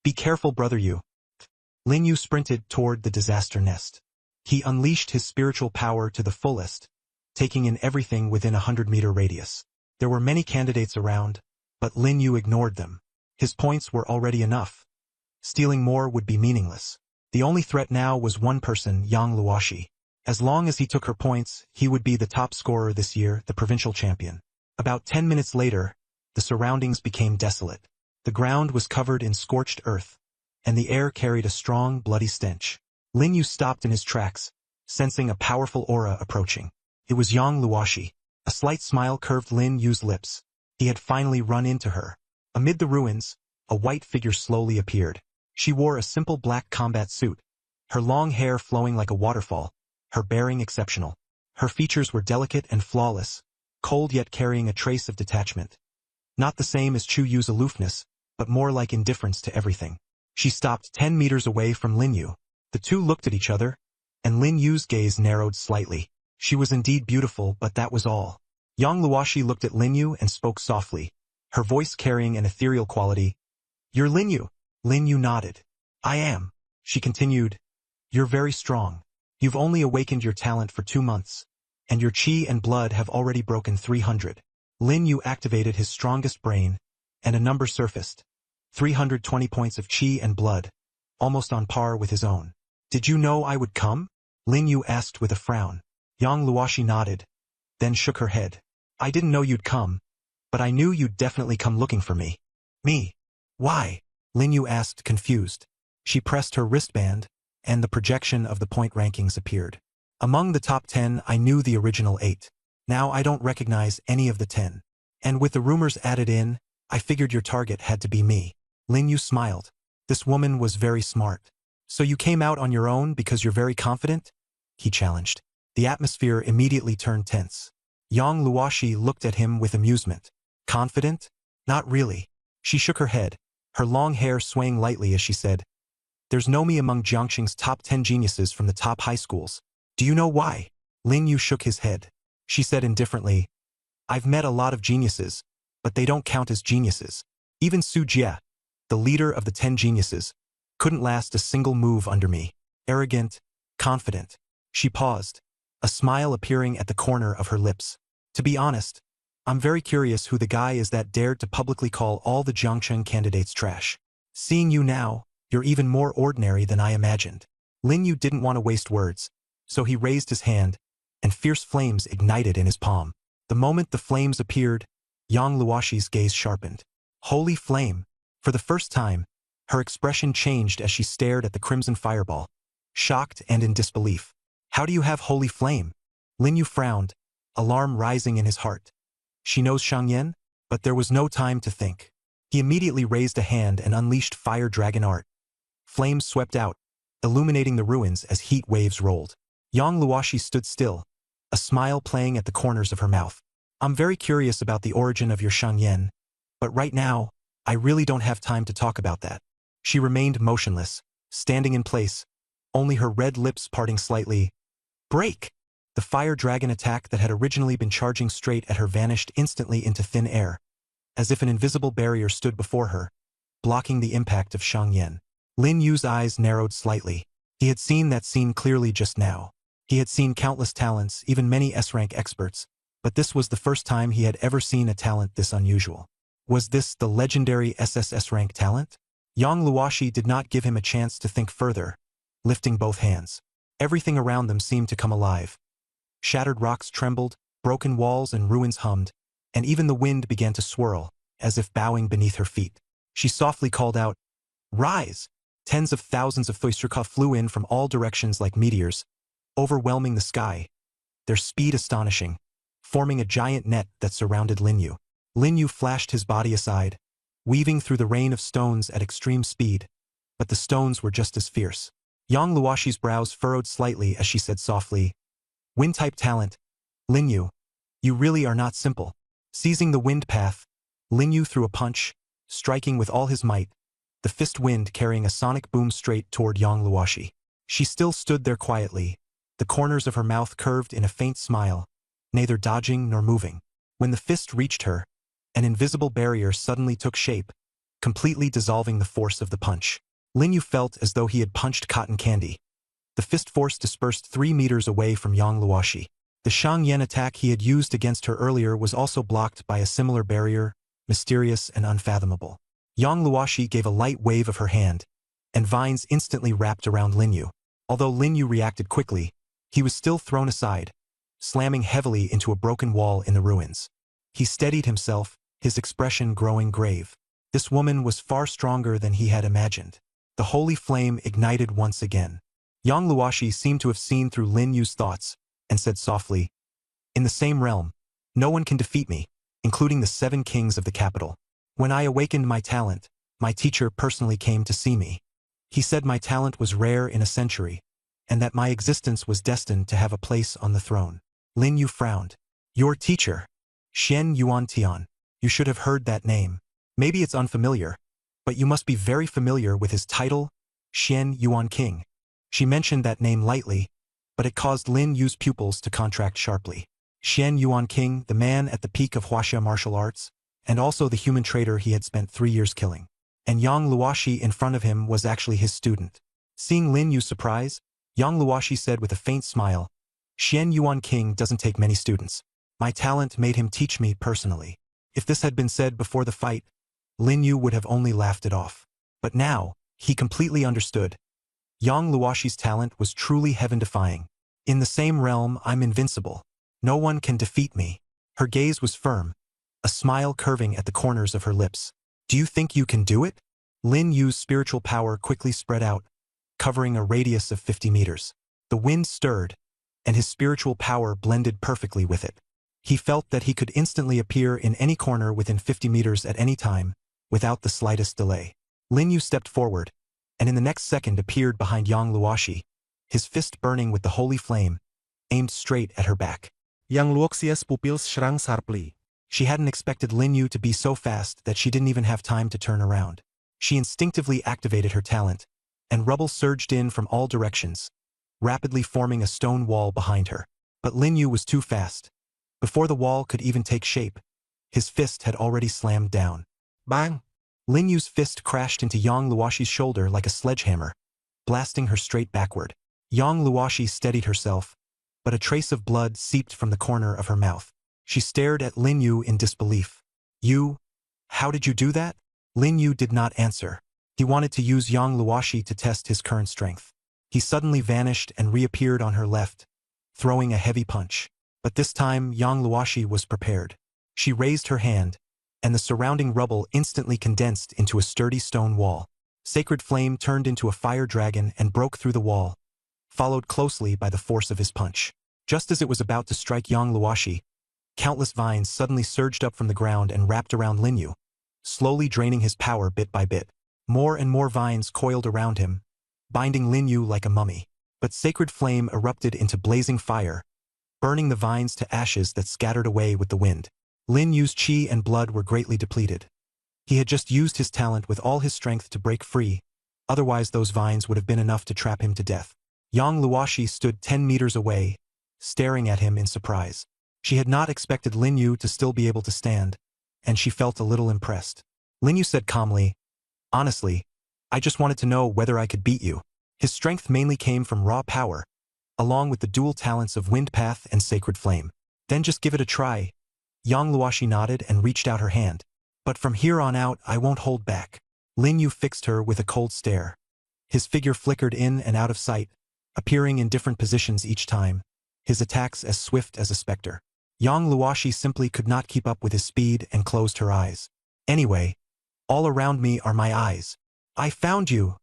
Be careful, brother Yu. Lin Yu sprinted toward the disaster nest. He unleashed his spiritual power to the fullest, taking in everything within a 100-meter radius. There were many candidates around, but Lin Yu ignored them. His points were already enough. Stealing more would be meaningless. The only threat now was one person, Yang Luoshi. As long as he took her points, he would be the top scorer this year, the provincial champion. About 10 minutes later, the surroundings became desolate. The ground was covered in scorched earth, and the air carried a strong, bloody stench. Lin Yu stopped in his tracks, sensing a powerful aura approaching. It was Yang Luoshi. A slight smile curved Lin Yu's lips. He had finally run into her. Amid the ruins, a white figure slowly appeared. She wore a simple black combat suit, her long hair flowing like a waterfall, her bearing exceptional. Her features were delicate and flawless, cold yet carrying a trace of detachment. Not the same as Chu Yu's aloofness, but more like indifference to everything. She stopped 10 meters away from Lin Yu. The two looked at each other, and Lin Yu's gaze narrowed slightly. She was indeed beautiful, but that was all. Yang Luoshi looked at Lin Yu and spoke softly, her voice carrying an ethereal quality. You're Lin Yu. Lin Yu nodded. I am. She continued. You're very strong. You've only awakened your talent for 2 months, and your chi and blood have already broken 300. Lin Yu activated his strongest brain, and a number surfaced. 320 points of chi and blood, almost on par with his own. Did you know I would come? Lin Yu asked with a frown. Yang Luoshi nodded, then shook her head. I didn't know you'd come, but I knew you'd definitely come looking for me. Me? Why? Lin Yu asked, confused. She pressed her wristband, and the projection of the point rankings appeared. Among the top 10, I knew the original 8. Now I don't recognize any of the 10. And with the rumors added in, I figured your target had to be me. Lin Yu smiled. This woman was very smart. So you came out on your own because you're very confident? He challenged. The atmosphere immediately turned tense. Yang Luoshi looked at him with amusement. Confident? Not really. She shook her head, her long hair swaying lightly as she said, There's no me among Jiangxing's top 10 geniuses from the top high schools. Do you know why? Lin Yu shook his head. She said indifferently, I've met a lot of geniuses, but they don't count as geniuses. Even Su Jie, the leader of the 10 geniuses, couldn't last a single move under me. Arrogant, confident. She paused, a smile appearing at the corner of her lips. To be honest, I'm very curious who the guy is that dared to publicly call all the Jiangxing candidates trash. Seeing you now, you're even more ordinary than I imagined. Lin Yu didn't want to waste words, so he raised his hand, and fierce flames ignited in his palm. The moment the flames appeared, Yang Luoshi's gaze sharpened. Holy flame! For the first time, her expression changed as she stared at the crimson fireball, shocked and in disbelief. How do you have holy flame? Lin Yu frowned, alarm rising in his heart. She knows Shang Yan? But there was no time to think. He immediately raised a hand and unleashed fire dragon art. Flames swept out, illuminating the ruins as heat waves rolled. Yang Luoshi stood still, a smile playing at the corners of her mouth. I'm very curious about the origin of your Shang Yan, but right now, I really don't have time to talk about that. She remained motionless, standing in place, only her red lips parting slightly. Break! The fire dragon attack that had originally been charging straight at her vanished instantly into thin air, as if an invisible barrier stood before her, blocking the impact of Shang Yan. Lin Yu's eyes narrowed slightly. He had seen that scene clearly just now. He had seen countless talents, even many S-rank experts, but this was the first time he had ever seen a talent this unusual. Was this the legendary SSS rank talent? Yang Luoshi did not give him a chance to think further, lifting both hands. Everything around them seemed to come alive. Shattered rocks trembled, broken walls and ruins hummed, and even the wind began to swirl, as if bowing beneath her feet. She softly called out, "Rise!" Tens of thousands of Thuisterka flew in from all directions like meteors, overwhelming the sky, their speed astonishing, forming a giant net that surrounded Lin Yu. Lin Yu flashed his body aside, weaving through the rain of stones at extreme speed, but the stones were just as fierce. Yang Luoshi's brows furrowed slightly as she said softly, "Wind-type talent, Lin Yu, you really are not simple." Seizing the wind path, Lin Yu threw a punch, striking with all his might, the fist wind carrying a sonic boom straight toward Yang Luoshi. She still stood there quietly, the corners of her mouth curved in a faint smile, neither dodging nor moving. When the fist reached her, an invisible barrier suddenly took shape, completely dissolving the force of the punch. Lin Yu felt as though he had punched cotton candy. The fist force dispersed 3 meters away from Yang Luoshi. The Shang Yan attack he had used against her earlier was also blocked by a similar barrier, mysterious and unfathomable. Yang Luoshi gave a light wave of her hand, and vines instantly wrapped around Lin Yu. Although Lin Yu reacted quickly, he was still thrown aside, slamming heavily into a broken wall in the ruins. He steadied himself, his expression growing grave. This woman was far stronger than he had imagined. The holy flame ignited once again. Yang Luoshi seemed to have seen through Lin Yu's thoughts, and said softly, "In the same realm, no one can defeat me, including the 7 kings of the capital. When I awakened my talent, my teacher personally came to see me. He said my talent was rare in a century, and that my existence was destined to have a place on the throne." Lin Yu frowned. "Your teacher, Xian Yuan Tian. You should have heard that name. Maybe it's unfamiliar, but you must be very familiar with his title, Xian Yuan King." She mentioned that name lightly, but it caused Lin Yu's pupils to contract sharply. Xian Yuan King, the man at the peak of Huaxia martial arts, and also the human traitor he had spent 3 years killing. And Yang Luoshi in front of him was actually his student. Seeing Lin Yu's surprise, Yang Luoshi said with a faint smile, "Xian Yuan King doesn't take many students. My talent made him teach me personally." If this had been said before the fight, Lin Yu would have only laughed it off. But now, he completely understood. Yang Luoshi's talent was truly heaven-defying. "In the same realm, I'm invincible. No one can defeat me." Her gaze was firm, a smile curving at the corners of her lips. "Do you think you can do it?" Lin Yu's spiritual power quickly spread out, covering a radius of 50 meters. The wind stirred, and his spiritual power blended perfectly with it. He felt that he could instantly appear in any corner within 50 meters at any time, without the slightest delay. Lin Yu stepped forward, and in the next second appeared behind Yang Luoshi, his fist burning with the holy flame, aimed straight at her back. Yang Luoxia's pupils shrank sharply. She hadn't expected Lin Yu to be so fast that she didn't even have time to turn around. She instinctively activated her talent, and rubble surged in from all directions, rapidly forming a stone wall behind her. But Lin Yu was too fast. Before the wall could even take shape, his fist had already slammed down. Bang! Lin Yu's fist crashed into Yang Luoshi's shoulder like a sledgehammer, blasting her straight backward. Yang Luoshi steadied herself, but a trace of blood seeped from the corner of her mouth. She stared at Lin Yu in disbelief. "You? How did you do that?" Lin Yu did not answer. He wanted to use Yang Luoshi to test his current strength. He suddenly vanished and reappeared on her left, throwing a heavy punch. But this time, Yang Luoshi was prepared. She raised her hand, and the surrounding rubble instantly condensed into a sturdy stone wall. Sacred Flame turned into a fire dragon and broke through the wall, followed closely by the force of his punch. Just as it was about to strike Yang Luoshi, countless vines suddenly surged up from the ground and wrapped around Lin Yu, slowly draining his power bit by bit. More and more vines coiled around him, binding Lin Yu like a mummy. But Sacred Flame erupted into blazing fire, burning the vines to ashes that scattered away with the wind. Lin Yu's chi and blood were greatly depleted. He had just used his talent with all his strength to break free, otherwise those vines would have been enough to trap him to death. Yang Luoshi stood 10 meters away, staring at him in surprise. She had not expected Lin Yu to still be able to stand, and she felt a little impressed. Lin Yu said calmly, "Honestly, I just wanted to know whether I could beat you. His strength mainly came from raw power, along with the dual talents of Wind Path and Sacred Flame. Then just give it a try. Yang Luoshi nodded and reached out her hand. But from here on out, I won't hold back. Lin Yu fixed her with a cold stare. His figure flickered in and out of sight, appearing in different positions each time, his attacks as swift as a specter. Yang Luoshi simply could not keep up with his speed and closed her eyes. Anyway, all around me are my eyes. I found you,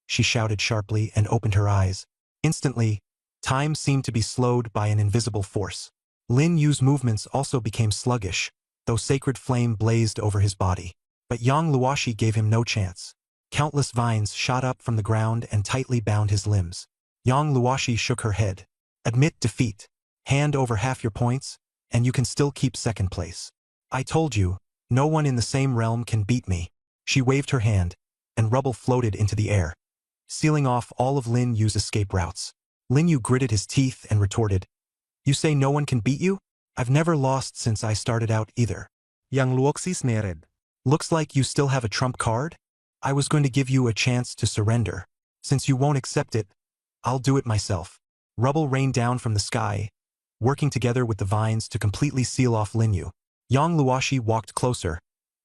she shouted sharply and opened her eyes. Instantly, time seemed to be slowed by an invisible force. Lin Yu's movements also became sluggish, though Sacred Flame blazed over his body. But Yang Luoshi gave him no chance. Countless vines shot up from the ground and tightly bound his limbs. Yang Luoshi shook her head. Admit defeat. Hand over half your points, and you can still keep second place. I told you, no one in the same realm can beat me. She waved her hand, and rubble floated into the air, sealing off all of Lin Yu's escape routes. Lin Yu gritted his teeth and retorted, You say no one can beat you? I've never lost since I started out either. Yang Luoxi sneered. Looks like you still have a trump card? I was going to give you a chance to surrender. Since you won't accept it, I'll do it myself. Rubble rained down from the sky, working together with the vines to completely seal off Lin Yu. Yang Luoshi walked closer,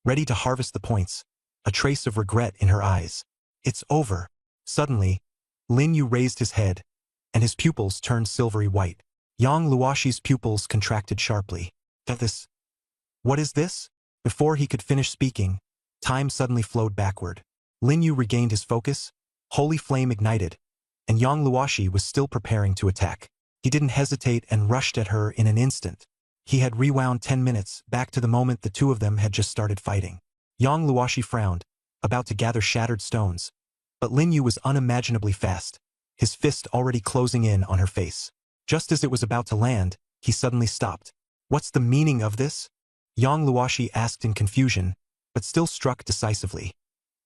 ready to harvest the points, a trace of regret in her eyes. It's over. Suddenly, Lin Yu raised his head, and his pupils turned silvery white. Yang Luoshi's pupils contracted sharply. What is this? Before he could finish speaking, time suddenly flowed backward. Lin Yu regained his focus, Holy Flame ignited, and Yang Luoshi was still preparing to attack. He didn't hesitate and rushed at her in an instant. He had rewound 10 minutes back to the moment the two of them had just started fighting. Yang Luoshi frowned, about to gather shattered stones. But Lin Yu was unimaginably fast, his fist already closing in on her face. Just as it was about to land, he suddenly stopped. What's the meaning of this? Yang Luoshi asked in confusion, but still struck decisively.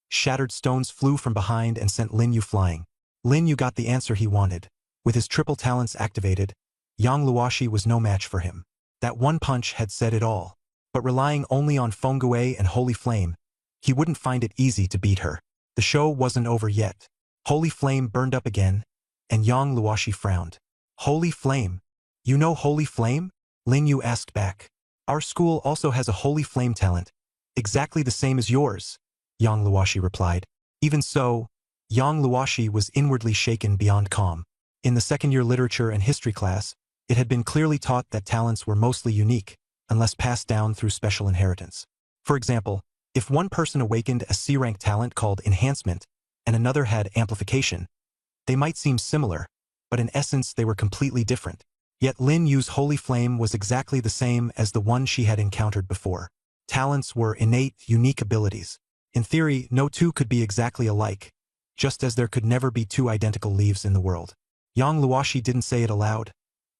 Shattered stones flew from behind and sent Lin Yu flying. Lin Yu got the answer he wanted. With his triple talents activated, Yang Luoshi was no match for him. That one punch had said it all. But relying only on Feng and Holy Flame, he wouldn't find it easy to beat her. The show wasn't over yet. Holy Flame burned up again, and Yang Luoshi frowned. Holy Flame? You know Holy Flame? Lin Yu asked back. Our school also has a Holy Flame talent, exactly the same as yours, Yang Luoshi replied. Even so, Yang Luoshi was inwardly shaken beyond calm. In the second-year literature and history class, it had been clearly taught that talents were mostly unique, unless passed down through special inheritance. For example, if one person awakened a C-rank talent called Enhancement, and another had Amplification, they might seem similar, but in essence they were completely different. Yet Lin Yu's Holy Flame was exactly the same as the one she had encountered before. Talents were innate, unique abilities. In theory, no two could be exactly alike, just as there could never be two identical leaves in the world. Yang Luoshi didn't say it aloud,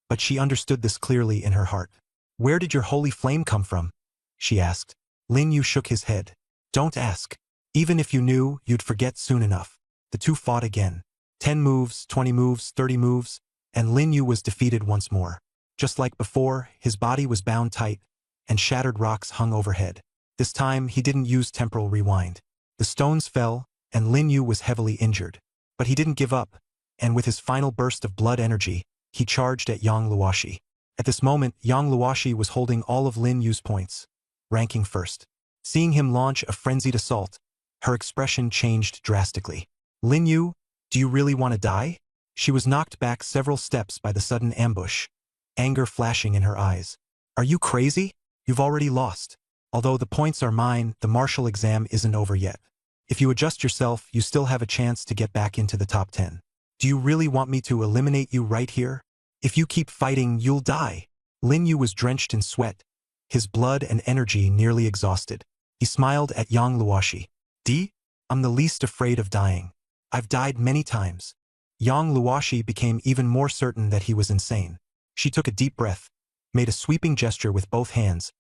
but she understood this clearly in her heart. Where did your Holy Flame come from? She asked. Lin Yu shook his head. Don't ask. Even if you knew, you'd forget soon enough. The two fought again. 10 moves, 20 moves, 30 moves, and Lin Yu was defeated once more. Just like before, his body was bound tight, and shattered rocks hung overhead. This time, he didn't use temporal rewind. The stones fell, and Lin Yu was heavily injured. But he didn't give up, and with his final burst of blood energy, he charged at Yang Luoshi. At this moment, Yang Luoshi was holding all of Lin Yu's points, ranking first. Seeing him launch a frenzied assault, her expression changed drastically. Lin Yu, do you really want to die? She was knocked back several steps by the sudden ambush, anger flashing in her eyes. Are you crazy? You've already lost. Although the points are mine, the martial exam isn't over yet. If you adjust yourself, you still have a chance to get back into the top 10. Do you really want me to eliminate you right here? If you keep fighting, you'll die. Lin Yu was drenched in sweat, his blood and energy nearly exhausted. He smiled at Yang Luoshi. I'm the least afraid of dying. I've died many times. Yang Luoshi became even more certain that he was insane. She took a deep breath, made a sweeping gesture with both hands,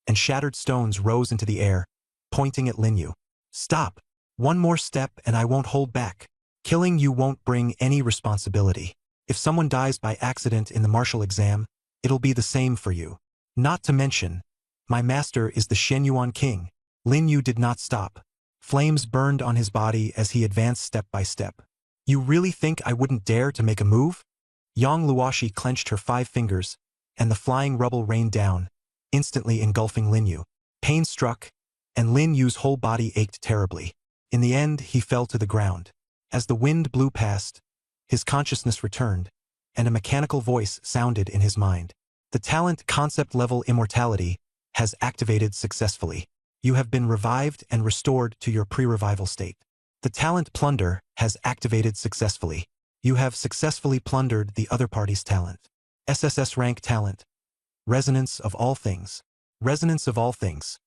and shattered stones rose into the air, pointing at Lin Yu. Stop. One more step and I won't hold back. Killing you won't bring any responsibility. If someone dies by accident in the martial exam, it'll be the same for you. Not to mention, my master is the Shenyuan king. Lin Yu did not stop. Flames burned on his body as he advanced step by step. You really think I wouldn't dare to make a move? Yang Luoshi clenched her 5 fingers, and the flying rubble rained down, instantly engulfing Lin Yu. Pain struck, and Lin Yu's whole body ached terribly. In the end, he fell to the ground. As the wind blew past, his consciousness returned, and a mechanical voice sounded in his mind. The talent concept-level immortality has activated successfully. You have been revived and restored to your pre-revival state. The talent plunder has activated successfully. You have successfully plundered the other party's talent. SSS rank talent. Resonance of all things. Resonance of all things.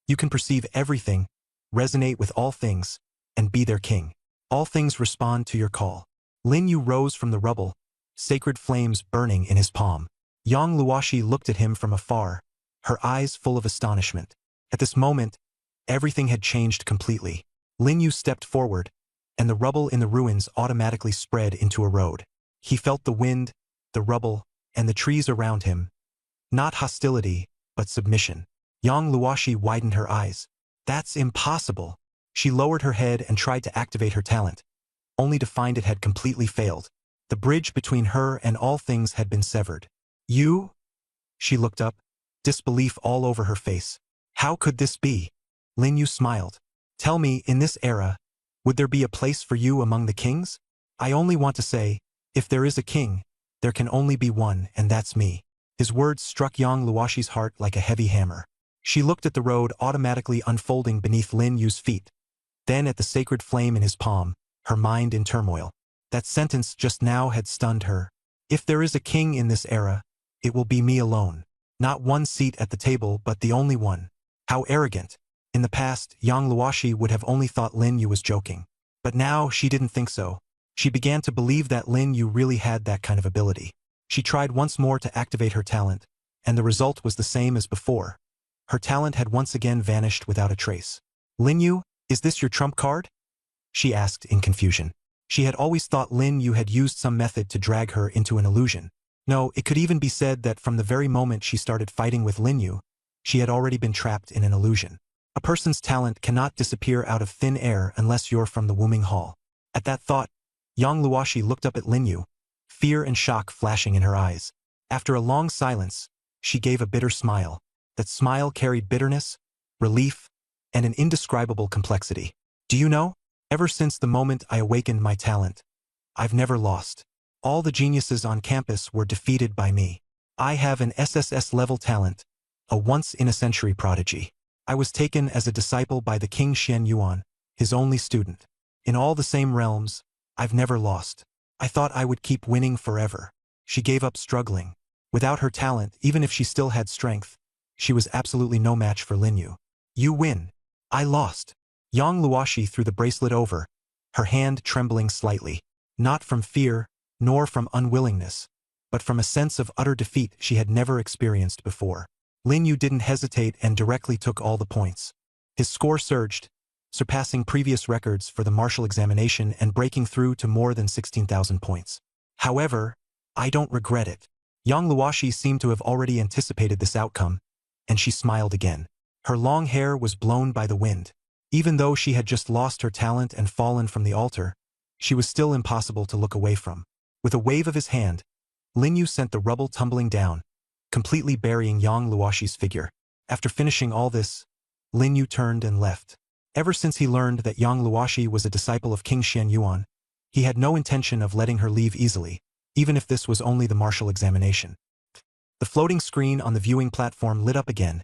You can perceive everything, resonate with all things, and be their king. All things respond to your call. Lin Yu rose from the rubble, sacred flames burning in his palm. Yang Luoshi looked at him from afar, her eyes full of astonishment. At this moment, everything had changed completely. Lin Yu stepped forward, and the rubble in the ruins automatically spread into a road. He felt the wind, the rubble, and the trees around him. Not hostility, but submission. Yang Luoshi widened her eyes. That's impossible. She lowered her head and tried to activate her talent, only to find it had completely failed. The bridge between her and all things had been severed. You? She looked up, disbelief all over her face. How could this be? Lin Yu smiled. Tell me, in this era, would there be a place for you among the kings? I only want to say, if there is a king, there can only be one, and that's me. His words struck Yang Luoshi's heart like a heavy hammer. She looked at the road automatically unfolding beneath Lin Yu's feet, then at the sacred flame in his palm, her mind in turmoil. That sentence just now had stunned her. If there is a king in this era, it will be me alone. Not one seat at the table, but the only one. How arrogant. In the past, Yang Luoshi would have only thought Lin Yu was joking. But now she didn't think so. She began to believe that Lin Yu really had that kind of ability. She tried once more to activate her talent, and the result was the same as before. Her talent had once again vanished without a trace. Lin Yu, is this your trump card? She asked in confusion. She had always thought Lin Yu had used some method to drag her into an illusion. No, it could even be said that from the very moment she started fighting with Lin Yu, she had already been trapped in an illusion. A person's talent cannot disappear out of thin air unless you're from the Wuming Hall. At that thought, Yang Luoshi looked up at Lin Yu, fear and shock flashing in her eyes. After a long silence, she gave a bitter smile. That smile carried bitterness, relief, and an indescribable complexity. Do you know? Ever since the moment I awakened my talent, I've never lost. All the geniuses on campus were defeated by me. I have an SSS-level talent, a once-in-a-century prodigy. I was taken as a disciple by the King Xian Yuan, his only student. In all the same realms, I've never lost. I thought I would keep winning forever. She gave up struggling. Without her talent, even if she still had strength, she was absolutely no match for Lin Yu. You win. I lost. Yang Luoshi threw the bracelet over, her hand trembling slightly, not from fear, nor from unwillingness, but from a sense of utter defeat she had never experienced before. Lin Yu didn't hesitate and directly took all the points. His score surged, surpassing previous records for the martial examination and breaking through to more than 16,000 points. However, I don't regret it. Yang Luoshi seemed to have already anticipated this outcome, and she smiled again. Her long hair was blown by the wind. Even though she had just lost her talent and fallen from the altar, she was still impossible to look away from. With a wave of his hand, Lin Yu sent the rubble tumbling down, completely burying Yang Luoshi's figure. After finishing all this, Lin Yu turned and left. Ever since he learned that Yang Luoshi was a disciple of King Xian Yuan, he had no intention of letting her leave easily, even if this was only the martial examination. The floating screen on the viewing platform lit up again,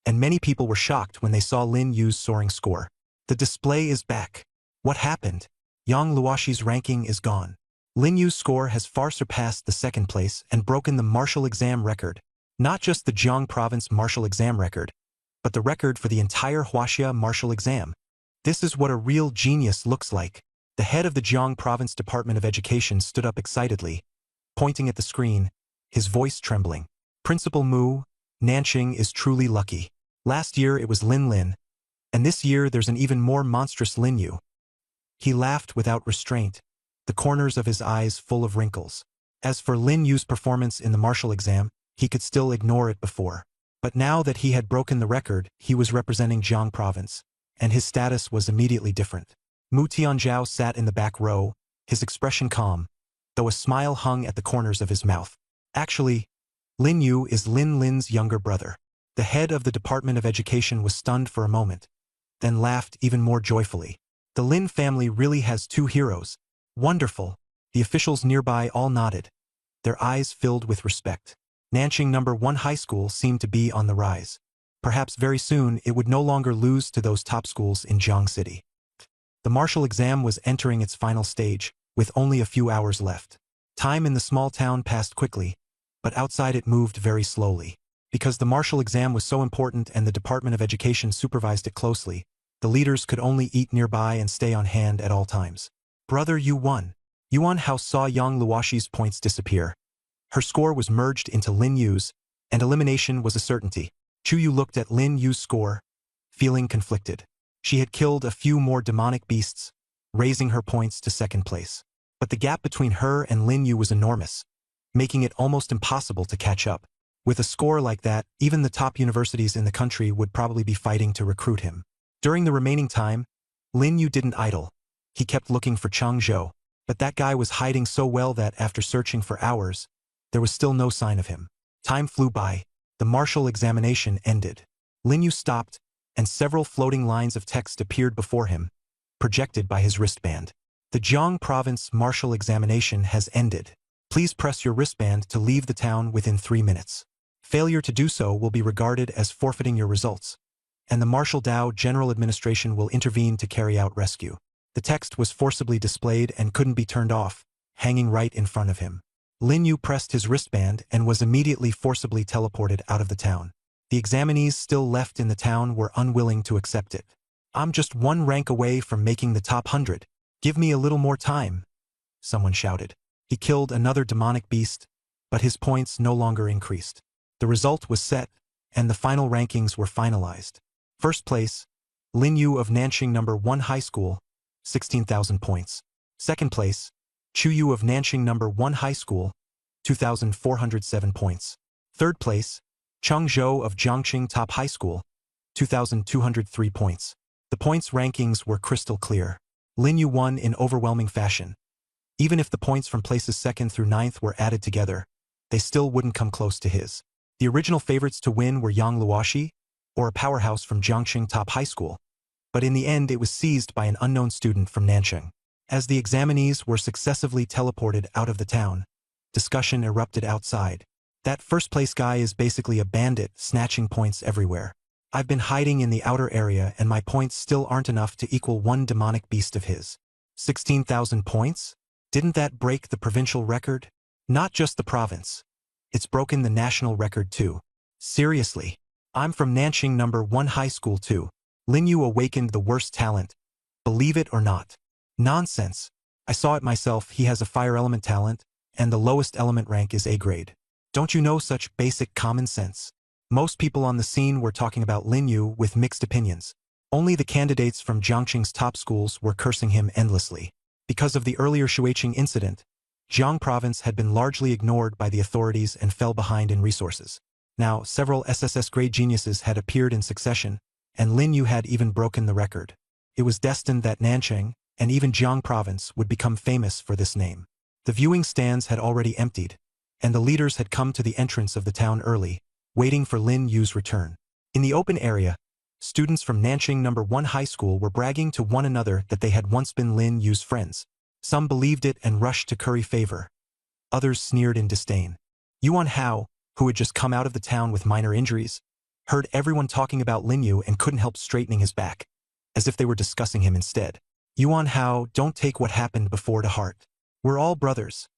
and many people were shocked when they saw Lin Yu's soaring score. The display is back. What happened? Yang Luoshi's ranking is gone. Lin Yu's score has far surpassed the second place and broken the martial exam record. Not just the Jiang province martial exam record, but the record for the entire Huaxia martial exam. This is what a real genius looks like. The head of the Jiang province Department of Education stood up excitedly, pointing at the screen, his voice trembling. Principal Mu, Nanqing is truly lucky. Last year it was Lin Lin, and this year there's an even more monstrous Lin Yu. He laughed without restraint, the corners of his eyes full of wrinkles. As for Lin Yu's performance in the martial exam, he could still ignore it before. But now that he had broken the record, he was representing Jiang province. and his status was immediately different. Mu Tianzhao sat in the back row, his expression calm, though a smile hung at the corners of his mouth. Actually, Lin Yu is Lin Lin's younger brother. The head of the Department of Education was stunned for a moment, then laughed even more joyfully. The Lin family really has two heroes. Wonderful. The officials nearby all nodded, their eyes filled with respect. Nanqing No. 1 High School seemed to be on the rise. Perhaps very soon it would no longer lose to those top schools in Jiang City. The martial exam was entering its final stage, with only a few hours left. Time in the small town passed quickly, but outside it moved very slowly. Because the martial exam was so important and the Department of Education supervised it closely, the leaders could only eat nearby and stay on hand at all times. Brother Yu won. Yuan Hao saw Yang Luoxi's points disappear. Her score was merged into Lin Yu's, and elimination was a certainty. Chu Yu looked at Lin Yu's score, feeling conflicted. She had killed a few more demonic beasts, raising her points to second place. But the gap between her and Lin Yu was enormous, making it almost impossible to catch up. With a score like that, even the top universities in the country would probably be fighting to recruit him. During the remaining time, Lin Yu didn't idle. He kept looking for Chang Zhou, but that guy was hiding so well that after searching for hours, there was still no sign of him. Time flew by. The martial examination ended. Lin Yu stopped, and several floating lines of text appeared before him, projected by his wristband. The Jiang Province martial examination has ended. Please press your wristband to leave the town within 3 minutes. Failure to do so will be regarded as forfeiting your results, and the Martial Dao General Administration will intervene to carry out rescue. The text was forcibly displayed and couldn't be turned off, hanging right in front of him. Lin Yu pressed his wristband and was immediately forcibly teleported out of the town. The examinees still left in the town were unwilling to accept it. I'm just 1 rank away from making the top 100. Give me a little more time, someone shouted. He killed another demonic beast, but his points no longer increased. The result was set, and the final rankings were finalized. First place, Lin Yu of Nanqing No. 1 High School, 16,000 points. Second place, Chu Yu of Nanqing No. 1 High School, 2,407 points. Third place, Chang Zhou of Jiangqing Top High School, 2,203 points. The points rankings were crystal clear. Lin Yu won in overwhelming fashion. Even if the points from places 2nd through 9th were added together, they still wouldn't come close to his. The original favorites to win were Yang Luoxi, or a powerhouse from Jiangqing Top High School, but in the end it was seized by an unknown student from Nanqing. As the examinees were successively teleported out of the town, discussion erupted outside. That first-place guy is basically a bandit, snatching points everywhere. I've been hiding in the outer area and my points still aren't enough to equal 1 demonic beast of his. 16,000 points? Didn't that break the provincial record? Not just the province. It's broken the national record too. Seriously. I'm from Nanqing No. 1 High School too. Lin Yu awakened the worst talent. Believe it or not. Nonsense. I saw it myself, he has a fire element talent, and the lowest element rank is A grade. Don't you know such basic common sense? Most people on the scene were talking about Lin Yu with mixed opinions. Only the candidates from Jiangqing's top schools were cursing him endlessly. Because of the earlier Shuiqing incident, Jiang Province had been largely ignored by the authorities and fell behind in resources. Now, several SSS-grade geniuses had appeared in succession, and Lin Yu had even broken the record. It was destined that Nanqing, and even Jiang Province, would become famous for this name. The viewing stands had already emptied, and the leaders had come to the entrance of the town early, waiting for Lin Yu's return. In the open area, students from Nanqing No. 1 High School were bragging to one another that they had once been Lin Yu's friends. Some believed it and rushed to curry favor. Others sneered in disdain. Yuan Hao, who had just come out of the town with minor injuries, heard everyone talking about Lin Yu and couldn't help straightening his back, as if they were discussing him instead. Yuan Hao, don't take what happened before to heart. We're all brothers.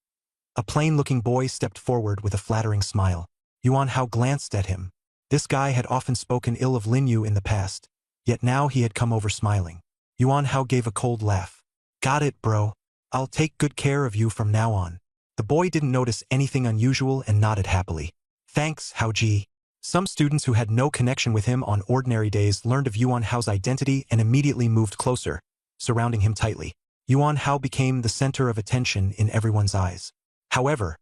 A plain-looking boy stepped forward with a flattering smile. Yuan Hao glanced at him. This guy had often spoken ill of Lin Yu in the past, yet now he had come over smiling. Yuan Hao gave a cold laugh. Got it, bro. I'll take good care of you from now on. The boy didn't notice anything unusual and nodded happily. Thanks, Hao Ji. Some students who had no connection with him on ordinary days learned of Yuan Hao's identity and immediately moved closer, surrounding him tightly. Yuan Hao became the center of attention in everyone's eyes. However,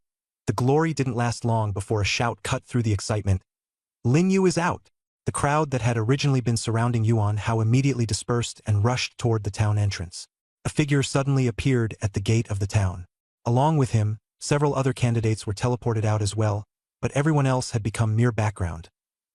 the glory didn't last long before a shout cut through the excitement. Lin Yu is out. The crowd that had originally been surrounding Yuan Hao immediately dispersed and rushed toward the town entrance. A figure suddenly appeared at the gate of the town. Along with him, several other candidates were teleported out as well, but everyone else had become mere background.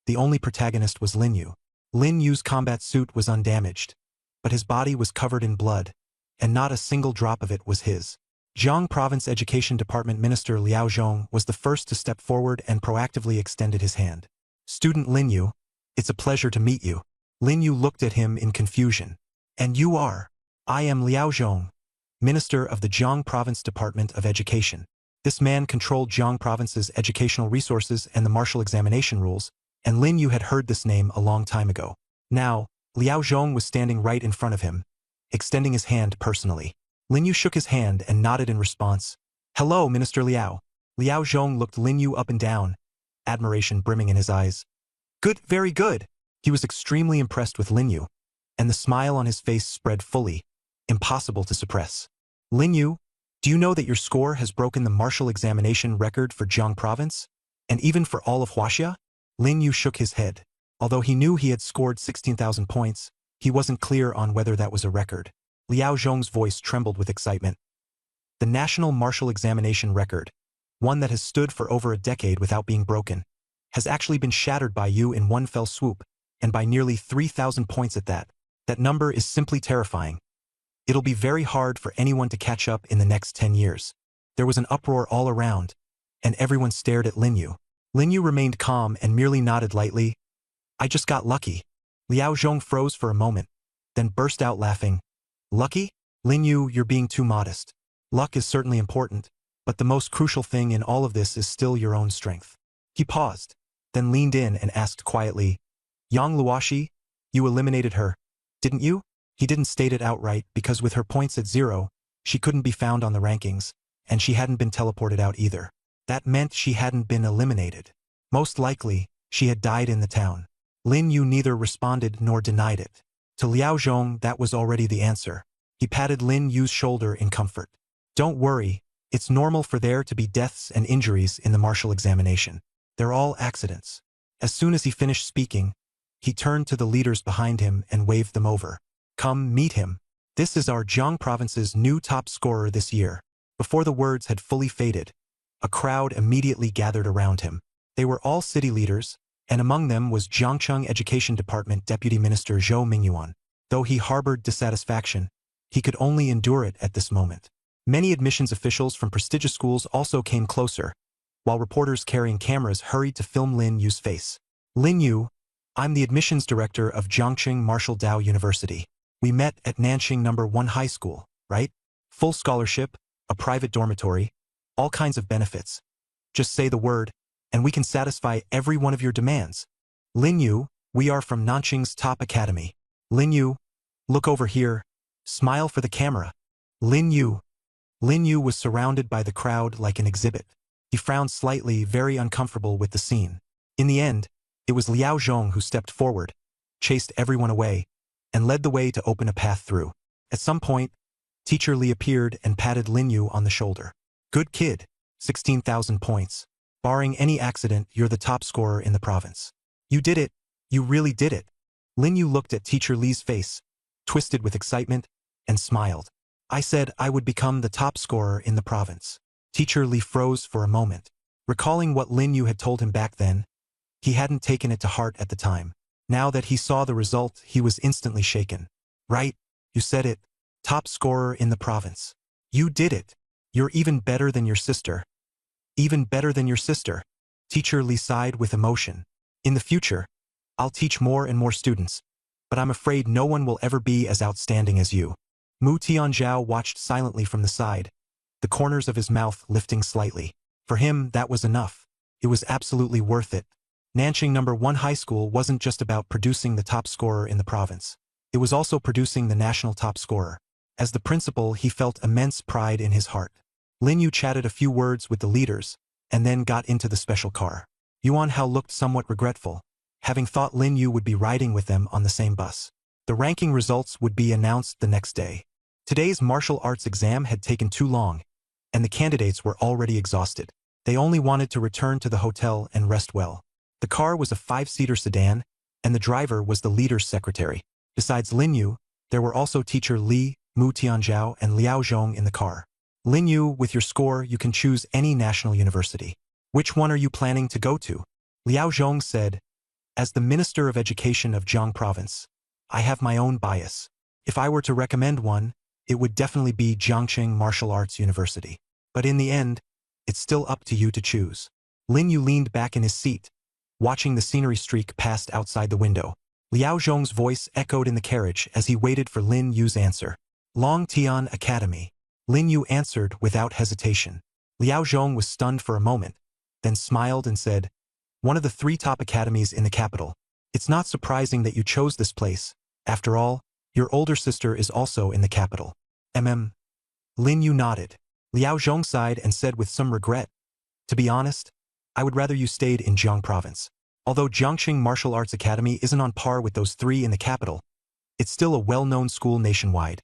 The only protagonist was Lin Yu. Lin Yu's combat suit was undamaged, but his body was covered in blood, and not a single drop of it was his. Jiang Province Education Department Minister Liao Zhong was the first to step forward and proactively extended his hand. "Student Lin Yu, it's a pleasure to meet you." Lin Yu looked at him in confusion. "And you are?" "I am Liao Zhong, Minister of the Jiang Province Department of Education." This man controlled Jiang Province's educational resources and the martial examination rules, and Lin Yu had heard this name a long time ago. Now, Liao Zhong was standing right in front of him, extending his hand personally. Lin Yu shook his hand and nodded in response. "Hello, Minister Liao." Liao Zhong looked Lin Yu up and down, admiration brimming in his eyes. "Good, very good." He was extremely impressed with Lin Yu, and the smile on his face spread fully, impossible to suppress. "Lin Yu, do you know that your score has broken the martial examination record for Jiang Province? And even for all of Huaxia?" Lin Yu shook his head. Although he knew he had scored 16,000 points, he wasn't clear on whether that was a record. Liao Zhong's voice trembled with excitement. "The national martial examination record, one that has stood for over a decade without being broken, has actually been shattered by you in one fell swoop, and by nearly 3,000 points at that. That number is simply terrifying. It'll be very hard for anyone to catch up in the next 10 years. There was an uproar all around, and everyone stared at Lin Yu. Lin Yu remained calm and merely nodded lightly. "I just got lucky." Liao Zhong froze for a moment, then burst out laughing. "Lucky? Lin Yu, you're being too modest. Luck is certainly important, but the most crucial thing in all of this is still your own strength." He paused, then leaned in and asked quietly, "Yang Luoxi, you eliminated her, didn't you?" He didn't state it outright because with her points at 0, she couldn't be found on the rankings, and she hadn't been teleported out either. That meant she hadn't been eliminated. Most likely, she had died in the town. Lin Yu neither responded nor denied it. To Liao Zhong, that was already the answer. He patted Lin Yu's shoulder in comfort. "Don't worry, it's normal for there to be deaths and injuries in the martial examination. They're all accidents." As soon as he finished speaking, he turned to the leaders behind him and waved them over. "Come meet him. This is our Jiang Province's new top scorer this year." Before the words had fully faded, a crowd immediately gathered around him. They were all city leaders, and among them was Jiangcheng Education Department Deputy Minister Zhou Mingyuan. Though he harbored dissatisfaction, he could only endure it at this moment. Many admissions officials from prestigious schools also came closer, while reporters carrying cameras hurried to film Lin Yu's face. "Lin Yu, I'm the admissions director of Jiangcheng Martial Dao University. We met at Nanxing No. 1 High School, right? Full scholarship, a private dormitory, all kinds of benefits. Just say the word, and we can satisfy every one of your demands. Lin Yu, we are from Nanxing's top academy. Lin Yu, look over here. Smile for the camera. Lin Yu." Lin Yu was surrounded by the crowd like an exhibit. He frowned slightly, very uncomfortable with the scene. In the end, it was Liao Zhong who stepped forward, chased everyone away, and led the way to open a path through. At some point, Teacher Li appeared and patted Lin Yu on the shoulder. "Good kid, 16,000 points. Barring any accident, you're the top scorer in the province. You did it. You really did it." Lin Yu looked at Teacher Li's face, twisted with excitement, and smiled. "I said I would become the top scorer in the province." Teacher Li froze for a moment. Recalling what Lin Yu had told him back then, he hadn't taken it to heart at the time. Now that he saw the result, he was instantly shaken. "Right, you said it. Top scorer in the province. You did it. You're even better than your sister." "Even better than your sister." Teacher Li sighed with emotion. "In the future, I'll teach more and more students, but I'm afraid no one will ever be as outstanding as you." Mu Tianzhao watched silently from the side, the corners of his mouth lifting slightly. For him, that was enough. It was absolutely worth it. Nanxing No. 1 High School wasn't just about producing the top scorer in the province. It was also producing the national top scorer. As the principal, he felt immense pride in his heart. Lin Yu chatted a few words with the leaders, and then got into the special car. Yuan Hao looked somewhat regretful, having thought Lin Yu would be riding with them on the same bus. The ranking results would be announced the next day. Today's martial arts exam had taken too long, and the candidates were already exhausted. They only wanted to return to the hotel and rest well. The car was a 5-seater sedan, and the driver was the leader's secretary. Besides Lin Yu, there were also teacher Li, Mu Tianzhao, and Liao Zhong in the car. Lin Yu, with your score, you can choose any national university. Which one are you planning to go to? Liao Zhong said, as the Minister of Education of Jiang Province, I have my own bias. If I were to recommend one, it would definitely be Jiangqing Martial Arts University. But in the end, it's still up to you to choose. Lin Yu leaned back in his seat, watching the scenery streak past outside the window. Liao Zhong's voice echoed in the carriage as he waited for Lin Yu's answer. Long Tian Academy. Lin Yu answered without hesitation. Liao Zhong was stunned for a moment, then smiled and said, one of the 3 top academies in the capital. It's not surprising that you chose this place. After all, your older sister is also in the capital. Lin Yu nodded. Liao Zhong sighed and said with some regret, to be honest, I would rather you stayed in Jiang Province. Although Jiangqing Martial Arts Academy isn't on par with those 3 in the capital, it's still a well-known school nationwide,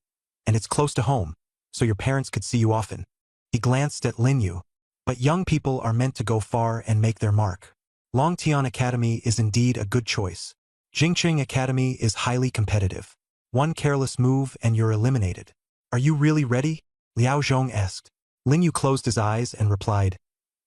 and it's close to home, so your parents could see you often. He glanced at Lin Yu. But young people are meant to go far and make their mark. Longtian Academy is indeed a good choice. Jingqing Academy is highly competitive. One careless move and you're eliminated. Are you really ready? Liao Zhong asked. Lin Yu closed his eyes and replied,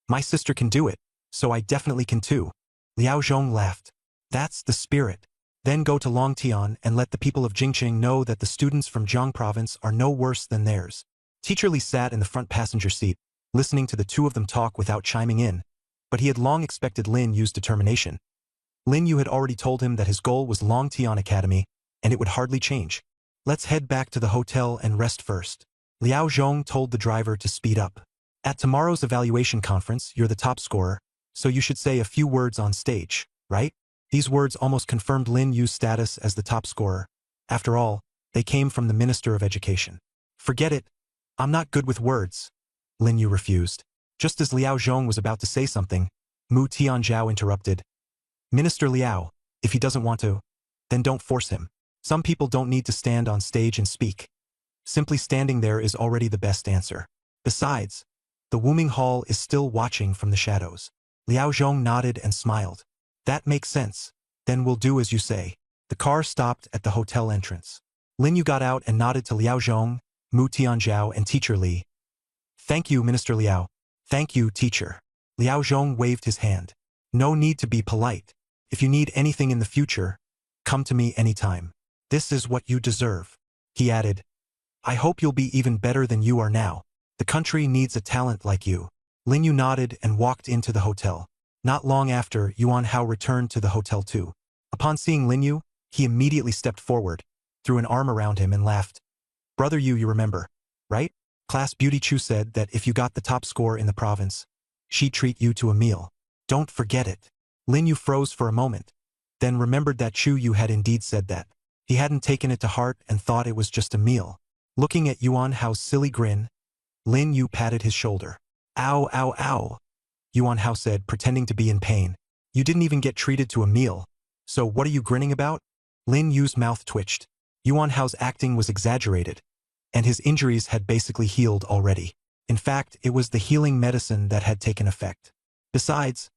my sister can do it, so I definitely can too. Liao Zhong laughed. That's the spirit. Then go to Longtian and let the people of Jingqing know that the students from Jiang Province are no worse than theirs. Teacher Li sat in the front passenger seat, listening to the 2 of them talk without chiming in, but he had long expected Lin Yu's determination. Lin Yu had already told him that his goal was Longtian Academy, and it would hardly change. Let's head back to the hotel and rest first. Liao Zhong told the driver to speed up. At tomorrow's evaluation conference, you're the top scorer, so you should say a few words on stage, right? These words almost confirmed Lin Yu's status as the top scorer. After all, they came from the Minister of Education. Forget it. I'm not good with words. Lin Yu refused. Just as Liao Zhong was about to say something, Mu Tianzhao interrupted. Minister Liao, if he doesn't want to, then don't force him. Some people don't need to stand on stage and speak. Simply standing there is already the best answer. Besides, the Wuming Hall is still watching from the shadows. Liao Zhong nodded and smiled. That makes sense. Then we'll do as you say. The car stopped at the hotel entrance. Lin Yu got out and nodded to Liao Zhong, Mu Tianzhao, and Teacher Li. Thank you, Minister Liao. Thank you, teacher. Liao Zhong waved his hand. No need to be polite. If you need anything in the future, come to me anytime. This is what you deserve. He added, I hope you'll be even better than you are now. The country needs a talent like you. Lin Yu nodded and walked into the hotel. Not long after, Yuan Hao returned to the hotel too. Upon seeing Lin Yu, he immediately stepped forward, threw an arm around him and laughed. Brother Yu, you remember, right? Class Beauty Chu said that if you got the top score in the province, she'd treat you to a meal. Don't forget it. Lin Yu froze for a moment, then remembered that Chu Yu had indeed said that. He hadn't taken it to heart and thought it was just a meal. Looking at Yuan Hao's silly grin, Lin Yu patted his shoulder. Ow, ow, ow, Yuan Hao said, pretending to be in pain. You didn't even get treated to a meal, so what are you grinning about? Lin Yu's mouth twitched. Yuan Hao's acting was exaggerated, and his injuries had basically healed already. In fact, it was the healing medicine that had taken effect. Besides,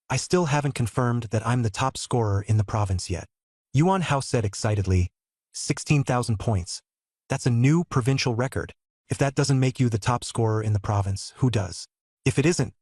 I still haven't confirmed that I'm the top scorer in the province yet. Yuan Hao said excitedly, 16,000 points. That's a new provincial record. If that doesn't make you the top scorer in the province, who does? If it isn't,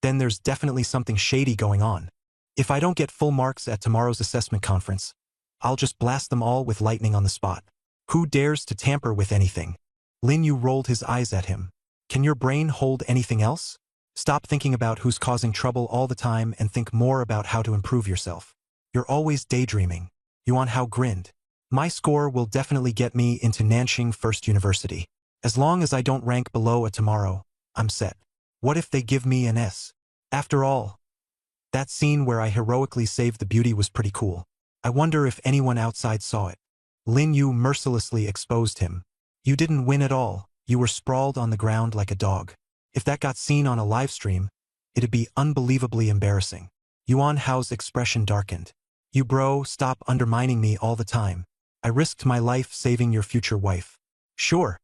then there's definitely something shady going on. If I don't get full marks at tomorrow's assessment conference, I'll just blast them all with lightning on the spot. Who dares to tamper with anything? Lin Yu rolled his eyes at him. Can your brain hold anything else? Stop thinking about who's causing trouble all the time and think more about how to improve yourself. You're always daydreaming. Yuan Hao grinned. My score will definitely get me into Nanxing First University. As long as I don't rank below a tomorrow, I'm set. What if they give me an S? After all, that scene where I heroically saved the beauty was pretty cool. I wonder if anyone outside saw it. Lin Yu mercilessly exposed him. You didn't win at all. You were sprawled on the ground like a dog. If that got seen on a live stream, it'd be unbelievably embarrassing. Yuan Hao's expression darkened. You bro, stop undermining me all the time. I risked my life saving your future wife. Sure,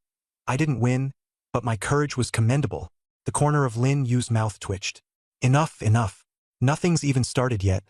I didn't win, but my courage was commendable. The corner of Lin Yu's mouth twitched. Enough, enough. Nothing's even started yet,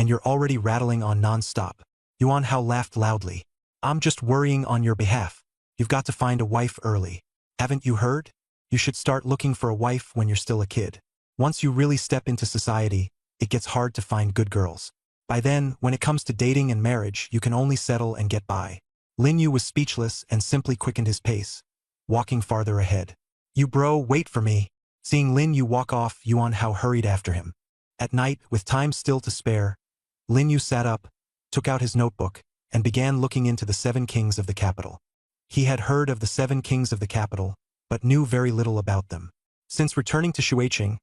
and you're already rattling on non-stop. Yuan Hao laughed loudly. I'm just worrying on your behalf. You've got to find a wife early. Haven't you heard? You should start looking for a wife when you're still a kid. Once you really step into society, it gets hard to find good girls. By then, when it comes to dating and marriage, you can only settle and get by. Lin Yu was speechless and simply quickened his pace, walking farther ahead. You bro, wait for me. Seeing Lin Yu walk off, Yuan Hao hurried after him. At night, with time still to spare, Lin Yu sat up, took out his notebook, and began looking into the 7 kings of the capital. He had heard of the 7 kings of the capital, but knew very little about them. Since returning to Shuiqing,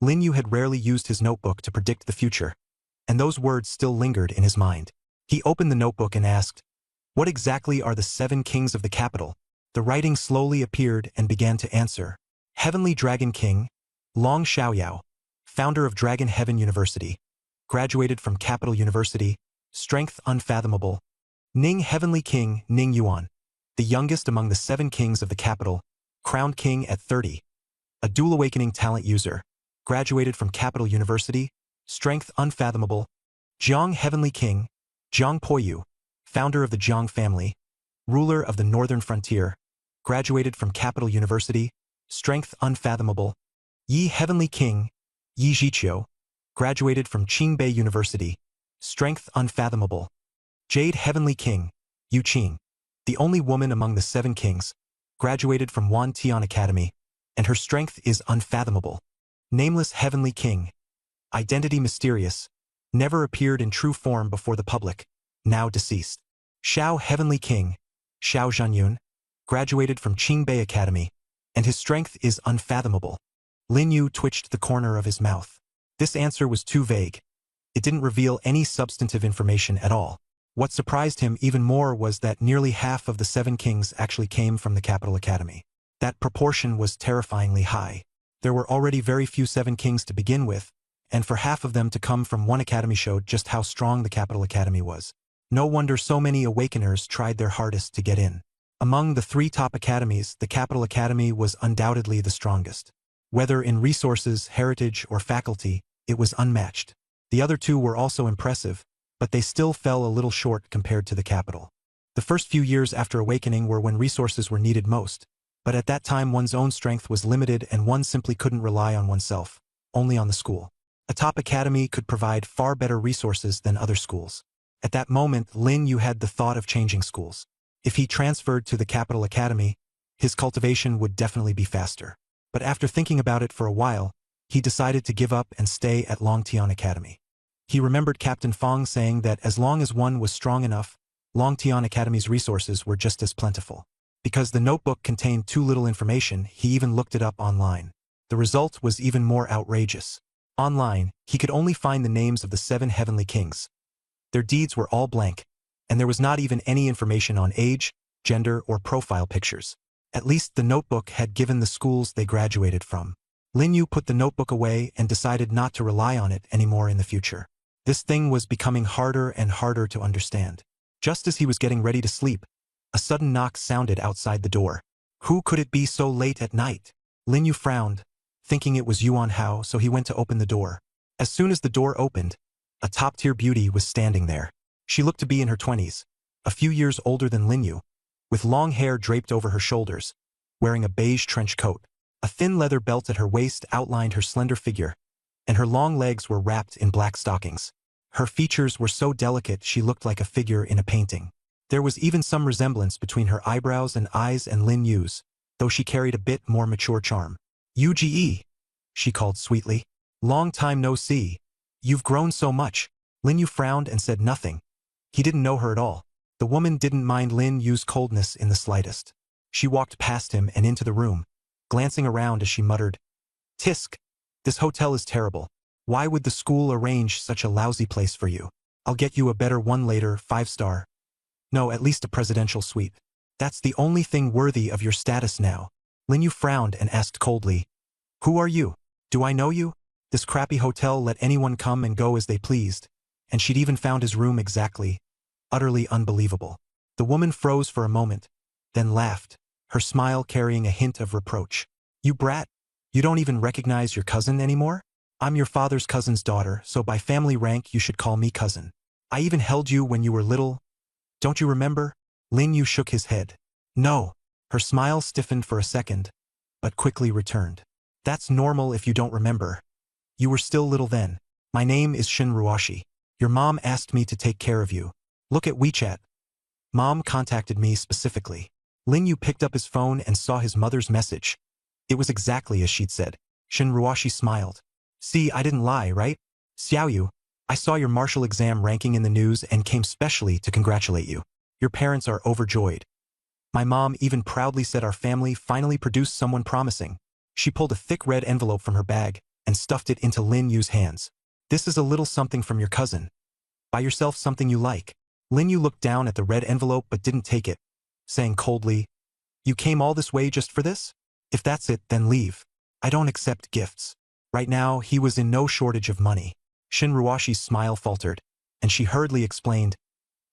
Lin Yu had rarely used his notebook to predict the future, and those words still lingered in his mind. He opened the notebook and asked, "What exactly are the 7 kings of the capital?" The writing slowly appeared and began to answer. Heavenly Dragon King, Long Xiaoyao, founder of Dragon Heaven University, graduated from Capital University, strength unfathomable. Ning Heavenly King, Ning Yuan, the youngest among the 7 kings of the capital, crowned king at 30, a dual awakening talent user, graduated from Capital University, strength unfathomable. Jiang Heavenly King, Jiang Poyu, founder of the Jiang family, ruler of the northern frontier, graduated from Capital University, strength unfathomable. Yi Heavenly King, Yi Zhiqiu, graduated from Qingbei University, strength unfathomable. Jade Heavenly King, Yu Qing, the only woman among the 7 kings, graduated from Wan Tian Academy, and her strength is unfathomable. Nameless Heavenly King, identity mysterious, never appeared in true form before the public, now deceased. Xiao Heavenly King, Xiao Zhanyun, graduated from Qingbei Academy, and his strength is unfathomable. Lin Yu twitched the corner of his mouth. This answer was too vague. It didn't reveal any substantive information at all. What surprised him even more was that nearly half of the 7 kings actually came from the Capital Academy. That proportion was terrifyingly high. There were already very few 7 kings to begin with, and for half of them to come from one academy showed just how strong the Capital Academy was. No wonder so many awakeners tried their hardest to get in. Among the 3 top academies, the Capital Academy was undoubtedly the strongest. Whether in resources, heritage, or faculty, it was unmatched. The other 2 were also impressive, but they still fell a little short compared to the capital. The first few years after awakening were when resources were needed most, but at that time one's own strength was limited and one simply couldn't rely on oneself, only on the school. A top academy could provide far better resources than other schools. At that moment, Lin Yu had the thought of changing schools. If he transferred to the Capital Academy, his cultivation would definitely be faster. But after thinking about it for a while, he decided to give up and stay at Longtian Academy. He remembered Captain Fong saying that as long as one was strong enough, Longtian Academy's resources were just as plentiful. Because the notebook contained too little information, he even looked it up online. The result was even more outrageous. Online, he could only find the names of the 7 heavenly kings. Their deeds were all blank, and there was not even any information on age, gender, or profile pictures. At least the notebook had given the schools they graduated from. Lin Yu put the notebook away and decided not to rely on it anymore in the future. This thing was becoming harder and harder to understand. Just as he was getting ready to sleep, a sudden knock sounded outside the door. Who could it be so late at night? Lin Yu frowned, thinking it was Yuan Hao, so he went to open the door. As soon as the door opened, a top-tier beauty was standing there. She looked to be in her 20s, a few years older than Lin Yu, with long hair draped over her shoulders, wearing a beige trench coat. A thin leather belt at her waist outlined her slender figure, and her long legs were wrapped in black stockings. Her features were so delicate she looked like a figure in a painting. There was even some resemblance between her eyebrows and eyes and Lin Yu's, though she carried a bit more mature charm. "Uge," she called sweetly. "Long time no see. You've grown so much." Lin Yu frowned and said nothing. He didn't know her at all. The woman didn't mind Lin Yu's coldness in the slightest. She walked past him and into the room, glancing around as she muttered, "Tisk, this hotel is terrible. Why would the school arrange such a lousy place for you? I'll get you a better one later, 5-star. No, at least a presidential suite. That's the only thing worthy of your status now." Lin Yu frowned and asked coldly, "Who are you? Do I know you?" This crappy hotel let anyone come and go as they pleased, and she'd even found his room exactly. Utterly unbelievable. The woman froze for a moment, then laughed, her smile carrying a hint of reproach. "You brat, you don't even recognize your cousin anymore?" I'm your father's cousin's daughter, so by family rank you should call me cousin. I even held you when you were little. Don't you remember? Lin Yu shook his head. No. Her smile stiffened for a second, but quickly returned. That's normal if you don't remember. You were still little then. My name is Shin Ruashi. Your mom asked me to take care of you. Look at WeChat. Mom contacted me specifically. Lin Yu picked up his phone and saw his mother's message. It was exactly as she'd said. Shin Ruashi smiled. See, I didn't lie, right? Xiao Yu, I saw your martial exam ranking in the news and came specially to congratulate you. Your parents are overjoyed. My mom even proudly said our family finally produced someone promising. She pulled a thick red envelope from her bag and stuffed it into Lin Yu's hands. This is a little something from your cousin. Buy yourself something you like. Lin Yu looked down at the red envelope but didn't take it, saying coldly, You came all this way just for this? If that's it, then leave. I don't accept gifts. Right now, he was in no shortage of money. Shin Ruashi's smile faltered, and she hurriedly explained,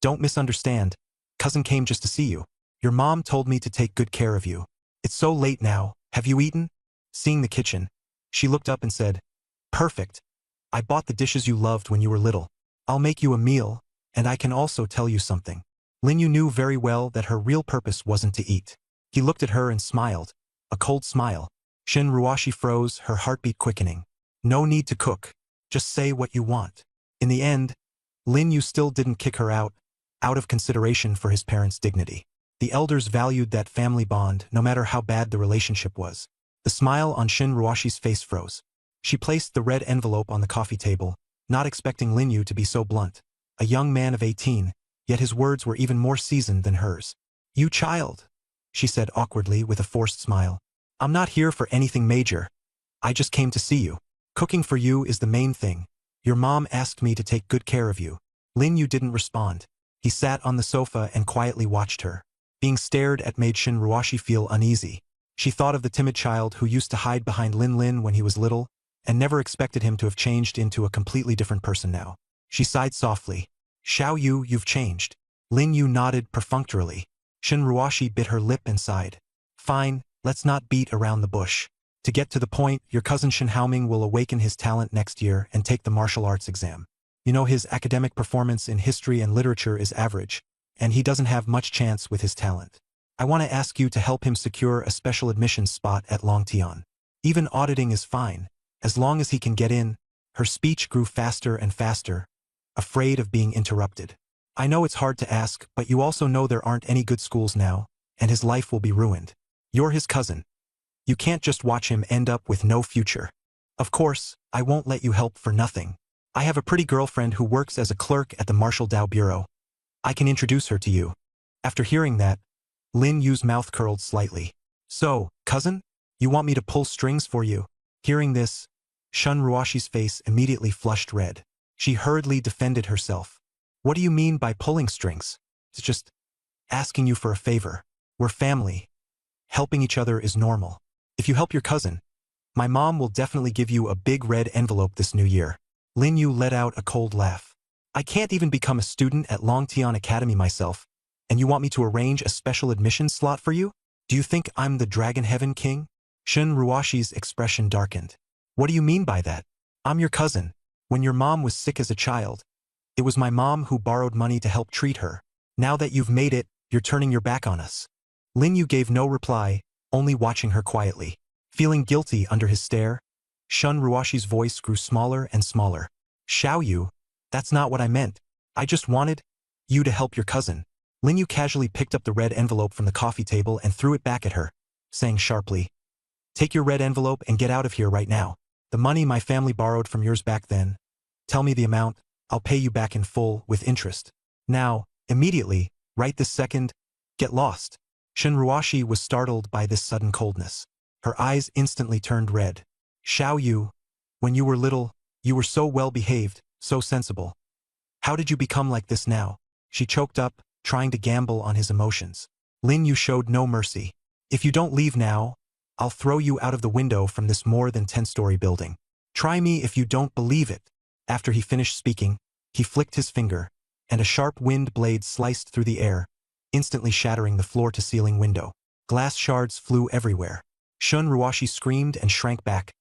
Don't misunderstand. Cousin came just to see you. Your mom told me to take good care of you. It's so late now. Have you eaten? Seeing the kitchen, she looked up and said, Perfect. I bought the dishes you loved when you were little. I'll make you a meal, and I can also tell you something. Lin Yu knew very well that her real purpose wasn't to eat. He looked at her and smiled, a cold smile. Shin Ruashi froze, her heartbeat quickening. No need to cook. Just say what you want. In the end, Lin Yu still didn't kick her out of consideration for his parents' dignity. The elders valued that family bond, no matter how bad the relationship was. The smile on Shin Ruashi's face froze. She placed the red envelope on the coffee table, not expecting Lin Yu to be so blunt. A young man of 18, yet his words were even more seasoned than hers. You child, she said awkwardly with a forced smile. I'm not here for anything major. I just came to see you. Cooking for you is the main thing. Your mom asked me to take good care of you. Lin Yu didn't respond. He sat on the sofa and quietly watched her. Being stared at made Shin Ruashi feel uneasy. She thought of the timid child who used to hide behind Lin Lin when he was little, and never expected him to have changed into a completely different person now. She sighed softly. Xiao Yu, you've changed. Lin Yu nodded perfunctorily. Shin Ruashi bit her lip and sighed. Fine, let's not beat around the bush. To get to the point, your cousin Shin Haoming will awaken his talent next year and take the martial arts exam. You know his academic performance in history and literature is average, and he doesn't have much chance with his talent. I want to ask you to help him secure a special admissions spot at Longtian. Even auditing is fine, as long as he can get in. Her speech grew faster and faster, afraid of being interrupted. I know it's hard to ask, but you also know there aren't any good schools now, and his life will be ruined. You're his cousin. You can't just watch him end up with no future. Of course, I won't let you help for nothing. I have a pretty girlfriend who works as a clerk at the Martial Dao Bureau. I can introduce her to you. After hearing that, Lin Yu's mouth curled slightly. So, cousin? You want me to pull strings for you? Hearing this, Shin Ruashi's face immediately flushed red. She hurriedly defended herself. What do you mean by pulling strings? It's just asking you for a favor. We're family. Helping each other is normal. If you help your cousin, my mom will definitely give you a big red envelope this new year. Lin Yu let out a cold laugh. I can't even become a student at Longtian Academy myself, and you want me to arrange a special admissions slot for you? Do you think I'm the Dragon Heaven King? Shin Ruashi's expression darkened. What do you mean by that? I'm your cousin. When your mom was sick as a child, it was my mom who borrowed money to help treat her. Now that you've made it, you're turning your back on us. Lin Yu gave no reply, only watching her quietly. Feeling guilty under his stare, Shin Ruashi's voice grew smaller and smaller. Xiao Yu, that's not what I meant. I just wanted you to help your cousin. Lin Yu casually picked up the red envelope from the coffee table and threw it back at her, saying sharply, Take your red envelope and get out of here right now. The money my family borrowed from yours back then. Tell me the amount, I'll pay you back in full with interest. Now, immediately, right this second, get lost. Shin Ruashi was startled by this sudden coldness. Her eyes instantly turned red. Xiao Yu, when you were little, you were so well-behaved, so sensible. How did you become like this now? She choked up, trying to gamble on his emotions. Lin Yu showed no mercy. If you don't leave now, I'll throw you out of the window from this more than 10-story building. Try me if you don't believe it. After he finished speaking, he flicked his finger, and a sharp wind blade sliced through the air, instantly shattering the floor-to-ceiling window. Glass shards flew everywhere. Shin Ruashi screamed and shrank back,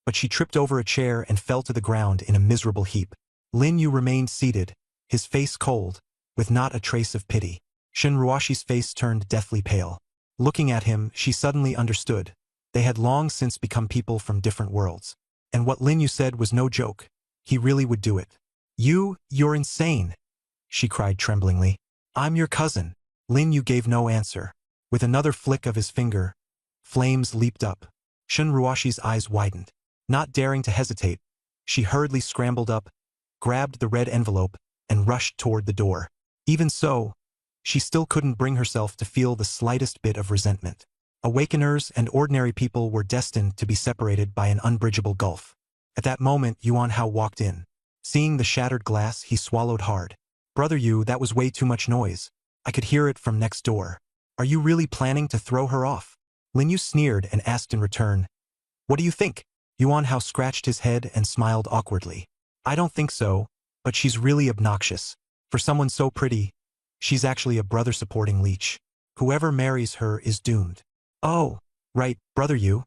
but she tripped over a chair and fell to the ground in a miserable heap. Lin Yu remained seated, his face cold, with not a trace of pity. Shen Ruoshi's face turned deathly pale. Looking at him, she suddenly understood. They had long since become people from different worlds. And what Lin Yu said was no joke. He really would do it. You're insane, she cried tremblingly. I'm your cousin. Lin Yu gave no answer. With another flick of his finger, flames leaped up. Shen Ruoshi's eyes widened. Not daring to hesitate, she hurriedly scrambled up, grabbed the red envelope, and rushed toward the door. Even so, she still couldn't bring herself to feel the slightest bit of resentment. Awakeners and ordinary people were destined to be separated by an unbridgeable gulf. At that moment, Yuan Hao walked in. Seeing the shattered glass, he swallowed hard. Brother Yu, that was way too much noise. I could hear it from next door. Are you really planning to throw her off? Lin Yu sneered and asked in return. What do you think? Yuan Hao scratched his head and smiled awkwardly. I don't think so, but she's really obnoxious. For someone so pretty, she's actually a brother-supporting leech. Whoever marries her is doomed. Oh, right, Brother Yu.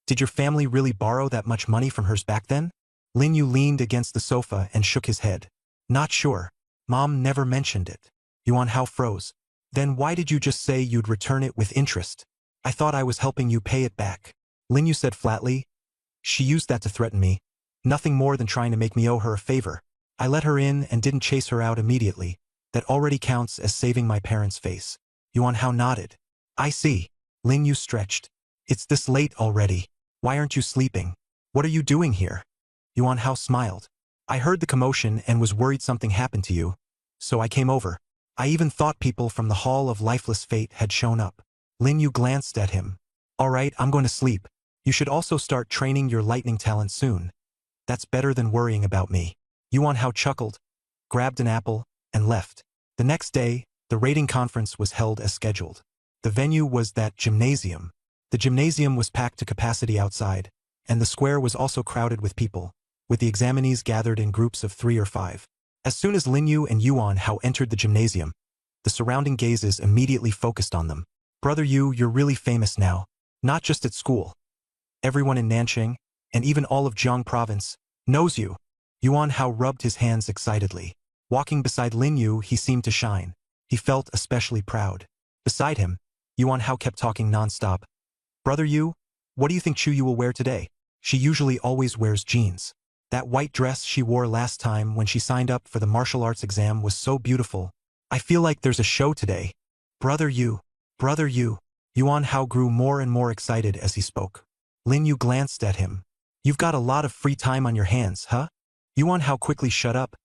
Did your family really borrow that much money from hers back then? Lin Yu leaned against the sofa and shook his head. Not sure. Mom never mentioned it. Yuan Hao froze. Then why did you just say you'd return it with interest? I thought I was helping you pay it back. Lin Yu said flatly. She used that to threaten me. Nothing more than trying to make me owe her a favor. I let her in and didn't chase her out immediately. That already counts as saving my parents' face. Yuan Hao nodded. I see. Lin Yu stretched. It's this late already. Why aren't you sleeping? What are you doing here? Yuan Hao smiled. I heard the commotion and was worried something happened to you, so I came over. I even thought people from the Hall of Lifeless Fate had shown up. Lin Yu glanced at him. All right, I'm going to sleep. You should also start training your lightning talent soon. That's better than worrying about me. Yuan Hao chuckled, grabbed an apple, and left. The next day, the rating conference was held as scheduled. The venue was that gymnasium. The gymnasium was packed to capacity outside, and the square was also crowded with people, with the examinees gathered in groups of 3 or 5. As soon as Lin Yu and Yuan Hao entered the gymnasium, the surrounding gazes immediately focused on them. Brother Yu, you're really famous now, not just at school. Everyone in Nanjing, and even all of Jiang province, knows you. Yuan Hao rubbed his hands excitedly. Walking beside Lin Yu, he seemed to shine. He felt especially proud. Beside him, Yuan Hao kept talking non-stop. Brother Yu, what do you think Chu Yu will wear today? She usually always wears jeans. That white dress she wore last time when she signed up for the martial arts exam was so beautiful. I feel like there's a show today. Brother Yu. Brother Yu. Yuan Hao grew more and more excited as he spoke. Lin Yu glanced at him. You've got a lot of free time on your hands, huh? Yuan Hao quickly shut up,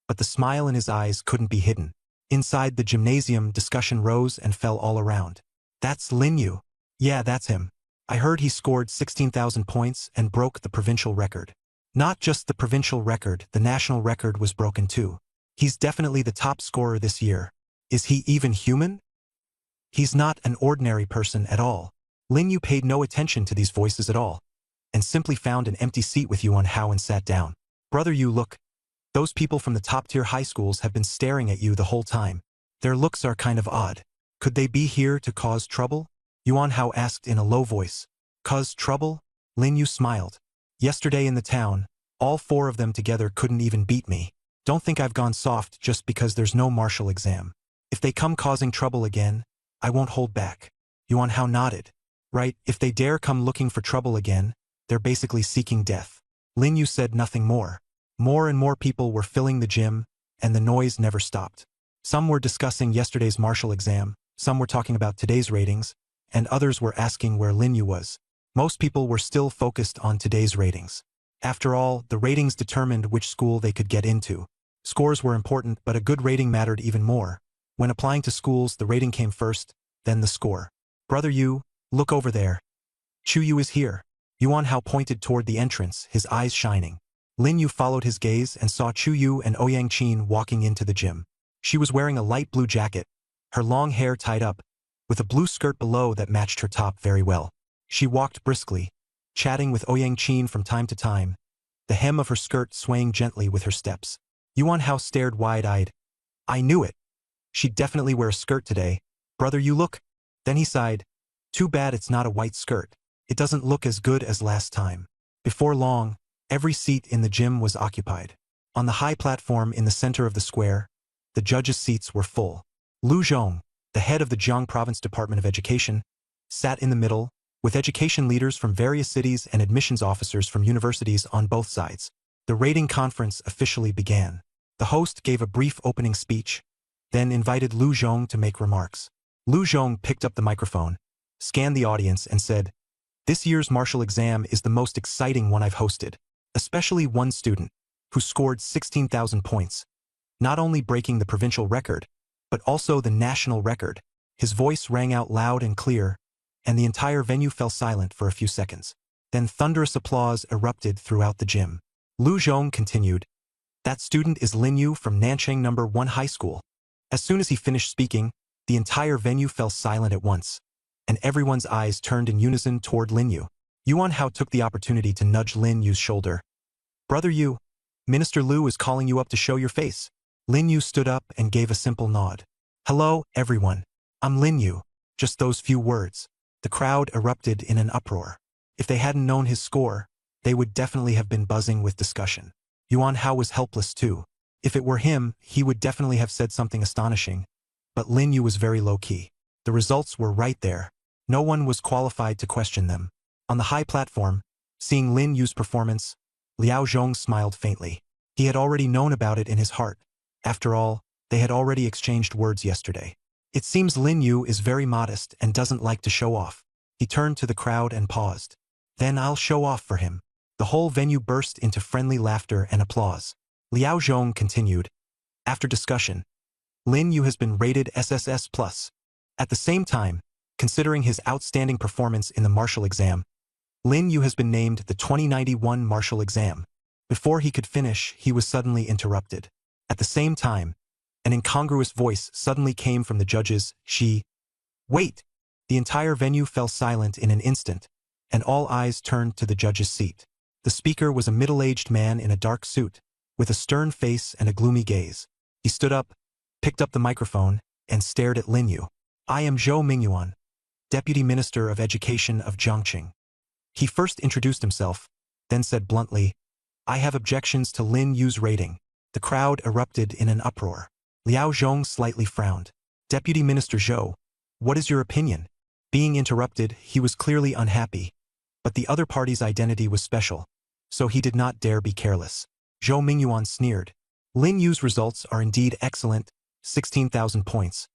but the smile in his eyes couldn't be hidden. Inside the gymnasium, discussion rose and fell all around. That's Lin Yu. Yeah, that's him. I heard he scored 16,000 points and broke the provincial record. Not just the provincial record, the national record was broken too. He's definitely the top scorer this year. Is he even human? He's not an ordinary person at all. Lin Yu paid no attention to these voices at all, and simply found an empty seat with Yuan Hao and sat down. Brother Yu, look. Those people from the top-tier high schools have been staring at you the whole time. Their looks are kind of odd. Could they be here to cause trouble? Yuan Hao asked in a low voice. Cause trouble? Lin Yu smiled. Yesterday in the town, all 4 of them together couldn't even beat me. Don't think I've gone soft just because there's no martial exam. If they come causing trouble again, I won't hold back. Yuan Hao nodded. Right, if they dare come looking for trouble again, they're basically seeking death. Lin Yu said nothing more. More and more people were filling the gym, and the noise never stopped. Some were discussing yesterday's martial exam, some were talking about today's ratings, and others were asking where Lin Yu was. Most people were still focused on today's ratings. After all, the ratings determined which school they could get into. Scores were important, but a good rating mattered even more. When applying to schools, the rating came first, then the score. Brother Yu, look over there. Chu Yu is here. Yuan Hao pointed toward the entrance, his eyes shining. Lin Yu followed his gaze and saw Chu Yu and Ouyang Qin walking into the gym. She was wearing a light blue jacket, her long hair tied up, with a blue skirt below that matched her top very well. She walked briskly, chatting with Ouyang Qin from time to time, the hem of her skirt swaying gently with her steps. Yuan Hao stared wide-eyed. I knew it. She'd definitely wear a skirt today. Brother Yu, look. Then he sighed. Too bad it's not a white skirt. It doesn't look as good as last time. Before long, every seat in the gym was occupied. On the high platform in the center of the square, the judges' seats were full. Lu Zhong, the head of the Jiang Province Department of Education, sat in the middle, with education leaders from various cities and admissions officers from universities on both sides. The rating conference officially began. The host gave a brief opening speech, then invited Lu Zhong to make remarks. Lu Zhong picked up the microphone, scanned the audience and said, "This year's martial exam is the most exciting one I've hosted, especially one student, who scored 16,000 points, not only breaking the provincial record, but also the national record." His voice rang out loud and clear, and the entire venue fell silent for a few seconds. Then thunderous applause erupted throughout the gym. Lu Zhong continued, "That student is Lin Yu from Nanchang No. 1 High School." As soon as he finished speaking, the entire venue fell silent at once, and everyone's eyes turned in unison toward Lin Yu. Yuan Hao took the opportunity to nudge Lin Yu's shoulder. "Brother Yu, Minister Lu is calling you up to show your face." Lin Yu stood up and gave a simple nod. "Hello, everyone. I'm Lin Yu." Just those few words. The crowd erupted in an uproar. If they hadn't known his score, they would definitely have been buzzing with discussion. Yuan Hao was helpless too. If it were him, he would definitely have said something astonishing. But Lin Yu was very low-key. The results were right there. No one was qualified to question them. On the high platform, seeing Lin Yu's performance, Liao Zhong smiled faintly. He had already known about it in his heart. After all, they had already exchanged words yesterday. It seems Lin Yu is very modest and doesn't like to show off. He turned to the crowd and paused. "Then I'll show off for him." The whole venue burst into friendly laughter and applause. Liao Zhong continued, "After discussion, Lin Yu has been rated SSS+. At the same time, considering his outstanding performance in the martial exam, Lin Yu has been named the 2091 martial exam." Before he could finish, he was suddenly interrupted. At the same time, an incongruous voice suddenly came from the judges. Wait!" The entire venue fell silent in an instant, and all eyes turned to the judge's seat. The speaker was a middle-aged man in a dark suit, with a stern face and a gloomy gaze. He stood up, picked up the microphone, and stared at Lin Yu. "I am Zhou Mingyuan, Deputy Minister of Education of Jiangqing." He first introduced himself, then said bluntly, "I have objections to Lin Yu's rating." The crowd erupted in an uproar. Liao Zhong slightly frowned. "Deputy Minister Zhou, what is your opinion?" Being interrupted, he was clearly unhappy. But the other party's identity was special, so he did not dare be careless. Zhou Mingyuan sneered. "Lin Yu's results are indeed excellent, 16,000 points,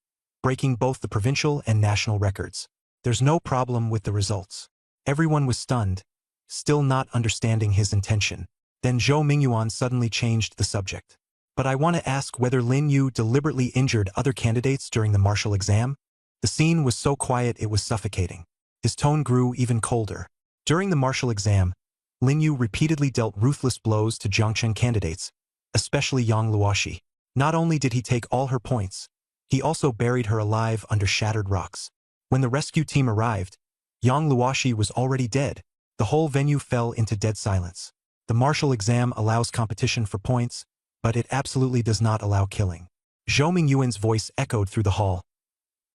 breaking both the provincial and national records. There's no problem with the results." Everyone was stunned, still not understanding his intention. Then Zhou Mingyuan suddenly changed the subject. "But I want to ask whether Lin Yu deliberately injured other candidates during the martial exam?" The scene was so quiet it was suffocating. His tone grew even colder. During the martial exam, Lin Yu repeatedly dealt ruthless blows to Jiangcheng candidates, especially Yang Luoshi. Not only did he take all her points, he also buried her alive under shattered rocks. When the rescue team arrived, Yang Luoshi was already dead. The whole venue fell into dead silence. The martial exam allows competition for points, but it absolutely does not allow killing. Zhou Mingyuan's voice echoed through the hall.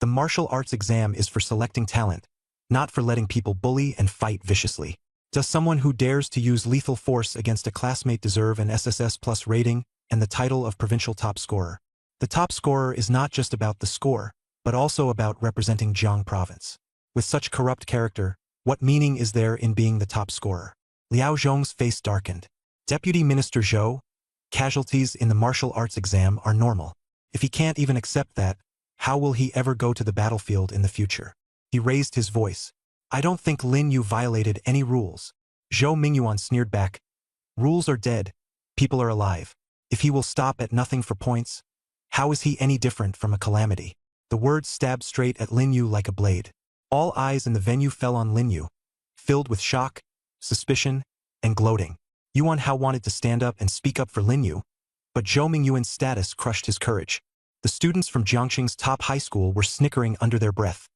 "The martial arts exam is for selecting talent, not for letting people bully and fight viciously. Does someone who dares to use lethal force against a classmate deserve an SSS+ rating and the title of provincial top scorer?" The top scorer is not just about the score, but also about representing Jiang Province. With such corrupt character, what meaning is there in being the top scorer? Liao Zhong's face darkened. "Deputy Minister Zhou, casualties in the martial arts exam are normal. If he can't even accept that, how will he ever go to the battlefield in the future?" He raised his voice. "I don't think Lin Yu violated any rules." Zhou Mingyuan sneered back. "Rules are dead. People are alive. If he will stop at nothing for points, how is he any different from a calamity?" The words stabbed straight at Lin Yu like a blade. All eyes in the venue fell on Lin Yu, filled with shock, suspicion, and gloating. Yuan Hao wanted to stand up and speak up for Lin Yu, but Zhou Mingyuan's status crushed his courage. The students from Jiangqing's top high school were snickering under their breath,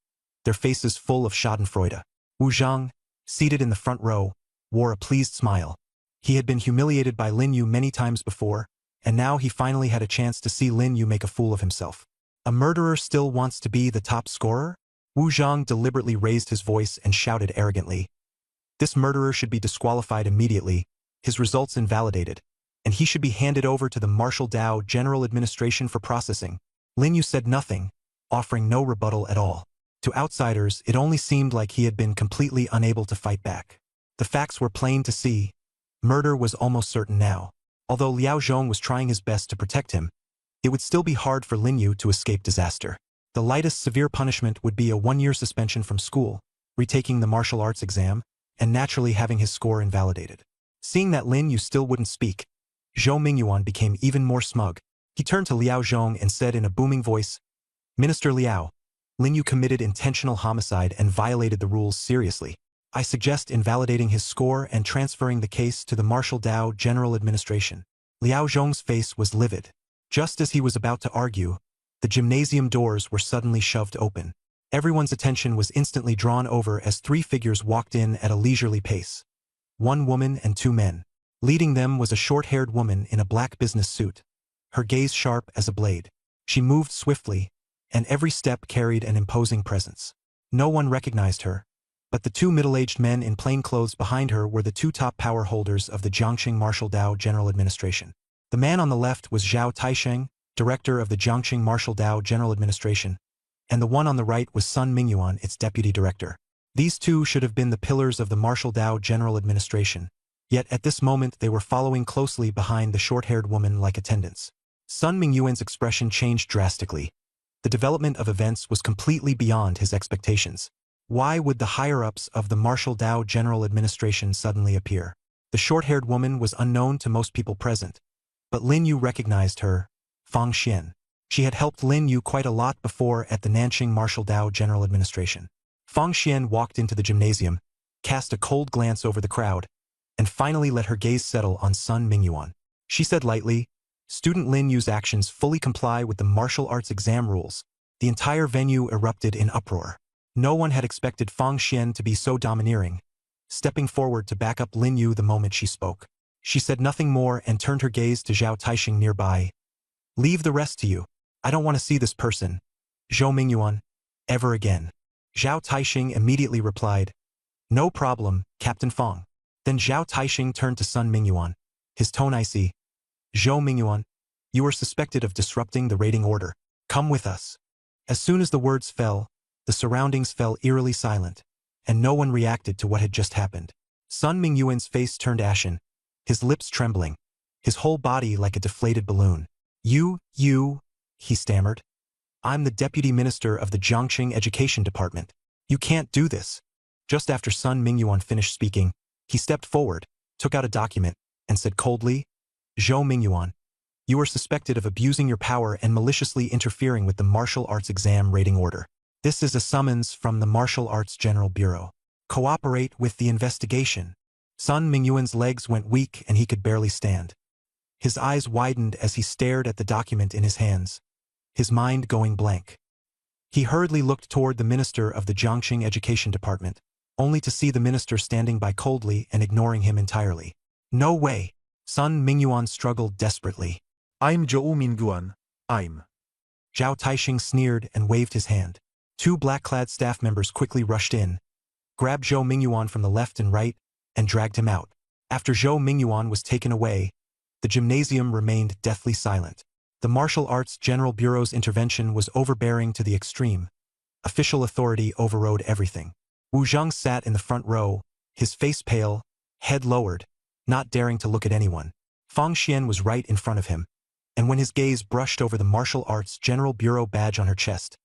their faces full of schadenfreude. Wu Zhang, seated in the front row, wore a pleased smile. He had been humiliated by Lin Yu many times before, and now he finally had a chance to see Lin Yu make a fool of himself. A murderer still wants to be the top scorer? Wu Zhang deliberately raised his voice and shouted arrogantly. This murderer should be disqualified immediately, his results invalidated, and he should be handed over to the Marshall Dow General Administration for processing. Lin Yu said nothing, offering no rebuttal at all. To outsiders, it only seemed like he had been completely unable to fight back. The facts were plain to see. Murder was almost certain now. Although Liao Zhong was trying his best to protect him, it would still be hard for Lin Yu to escape disaster. The lightest severe punishment would be a 1-year suspension from school, retaking the martial arts exam, and naturally having his score invalidated. Seeing that Lin Yu still wouldn't speak, Zhou Mingyuan became even more smug. He turned to Liao Zhong and said in a booming voice, "Minister Liao, Lin Yu committed intentional homicide and violated the rules seriously. I suggest invalidating his score and transferring the case to the Marshall Dow General Administration." Liao Zhong's face was livid. Just as he was about to argue, the gymnasium doors were suddenly shoved open. Everyone's attention was instantly drawn over as 3 figures walked in at a leisurely pace. 1 woman and 2 men. Leading them was a short-haired woman in a black business suit, her gaze sharp as a blade. She moved swiftly, and every step carried an imposing presence. No one recognized her, but the 2 middle-aged men in plain clothes behind her were the 2 top power holders of the Jiangxing Marshall Dow General Administration. The man on the left was Zhao Taisheng, director of the Jiangxing Marshall Dow General Administration, and the one on the right was Sun Mingyuan, its deputy director. These 2 should have been the pillars of the Marshall Dow General Administration, yet at this moment they were following closely behind the short-haired woman like attendants. Sun Mingyuan's expression changed drastically. The development of events was completely beyond his expectations. Why would the higher-ups of the Marshall Dow General Administration suddenly appear? The short-haired woman was unknown to most people present, but Lin Yu recognized her, Fang Xian. She had helped Lin Yu quite a lot before at the Nanjing Marshall Dow General Administration. Fang Xian walked into the gymnasium, cast a cold glance over the crowd, and finally let her gaze settle on Sun Mingyuan. She said lightly, "Student Lin Yu's actions fully comply with the martial arts exam rules." The entire venue erupted in uproar. No one had expected Fang Xian to be so domineering, stepping forward to back up Lin Yu the moment she spoke. She said nothing more and turned her gaze to Zhao Taisheng nearby. "Leave the rest to you. I don't want to see this person, Zhou Mingyuan, ever again." Zhao Taisheng immediately replied, "No problem, Captain Fang." Then Zhao Taisheng turned to Sun Mingyuan, his tone icy. "Zhou Mingyuan, you are suspected of disrupting the rating order. Come with us." As soon as the words fell, the surroundings fell eerily silent, and no one reacted to what had just happened. Sun Mingyuan's face turned ashen, his lips trembling, his whole body like a deflated balloon. You, he stammered. "I'm the Deputy Minister of the Jiangxing Education Department. You can't do this." Just after Sun Mingyuan finished speaking, he stepped forward, took out a document, and said coldly, "Zhou Mingyuan, you are suspected of abusing your power and maliciously interfering with the martial arts exam rating order. This is a summons from the Martial Arts General Bureau. Cooperate with the investigation." Sun Mingyuan's legs went weak and he could barely stand. His eyes widened as he stared at the document in his hands, his mind going blank. He hurriedly looked toward the minister of the Jiangxing Education Department, only to see the minister standing by coldly and ignoring him entirely. "No way!" Sun Mingyuan struggled desperately. "I'm Zhou Mingyuan. I'm." Zhao Taisheng sneered and waved his hand. 2 black-clad staff members quickly rushed in, grabbed Zhou Mingyuan from the left and right, and dragged him out. After Zhou Mingyuan was taken away, the gymnasium remained deathly silent. The Martial Arts General Bureau's intervention was overbearing to the extreme. Official authority overrode everything. Wu Zheng sat in the front row, his face pale, head lowered, not daring to look at anyone. Fang Xian was right in front of him, and when his gaze brushed over the Martial Arts General Bureau badge on her chest,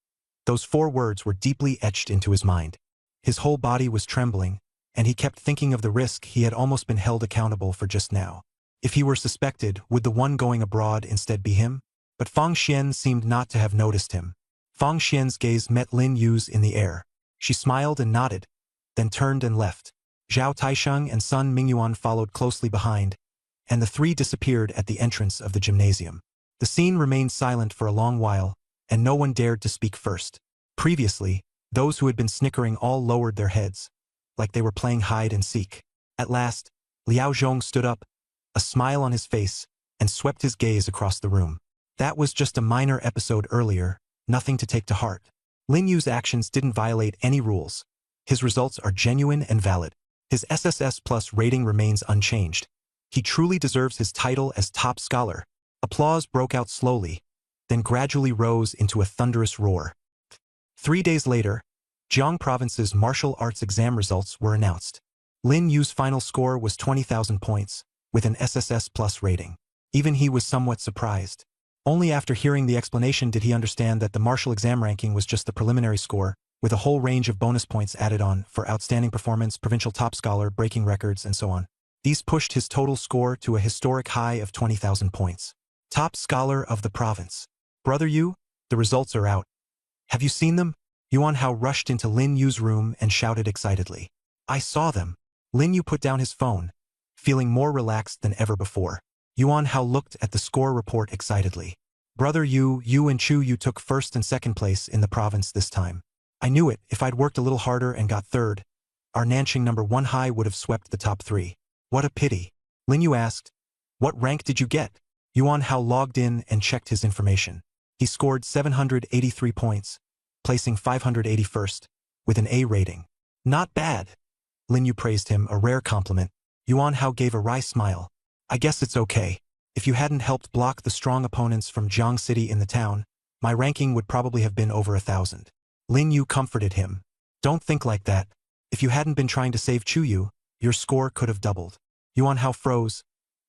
those 4 words were deeply etched into his mind. His whole body was trembling, and he kept thinking of the risk he had almost been held accountable for just now. If he were suspected, would the one going abroad instead be him? But Fang Xian seemed not to have noticed him. Fang Xian's gaze met Lin Yu's in the air. She smiled and nodded, then turned and left. Zhao Taisheng and Sun Mingyuan followed closely behind, and the 3 disappeared at the entrance of the gymnasium. The scene remained silent for a long while, and no one dared to speak first. Previously, those who had been snickering all lowered their heads, like they were playing hide and seek. At last, Liao Zhong stood up, a smile on his face, and swept his gaze across the room. That was just a minor episode earlier, nothing to take to heart. Lin Yu's actions didn't violate any rules. His results are genuine and valid. His SSS Plus rating remains unchanged. He truly deserves his title as top scholar. Applause broke out slowly, then gradually rose into a thunderous roar. 3 days later, Jiang Province's martial arts exam results were announced. Lin Yu's final score was 20,000 points, with an SSS Plus rating. Even he was somewhat surprised. Only after hearing the explanation did he understand that the martial exam ranking was just the preliminary score, with a whole range of bonus points added on for outstanding performance, provincial top scholar, breaking records, and so on. These pushed his total score to a historic high of 20,000 points. Top scholar of the province. Brother Yu, the results are out. Have you seen them? Yuan Hao rushed into Lin Yu's room and shouted excitedly. I saw them. Lin Yu put down his phone, feeling more relaxed than ever before. Yuan Hao looked at the score report excitedly. Brother Yu, you and Chu Yu took first and second place in the province this time. I knew it. If I'd worked a little harder and got third, our Nanqing #1 high would have swept the top 3. What a pity. Lin Yu asked, what rank did you get? Yuan Hao logged in and checked his information. He scored 783 points, placing 581st, with an A rating. Not bad. Lin Yu praised him, a rare compliment. Yuan Hao gave a wry smile. I guess it's okay. If you hadn't helped block the strong opponents from Jiang City in the town, my ranking would probably have been over 1,000. Lin Yu comforted him. Don't think like that. If you hadn't been trying to save Chu Yu, your score could have doubled. Yuan Hao froze,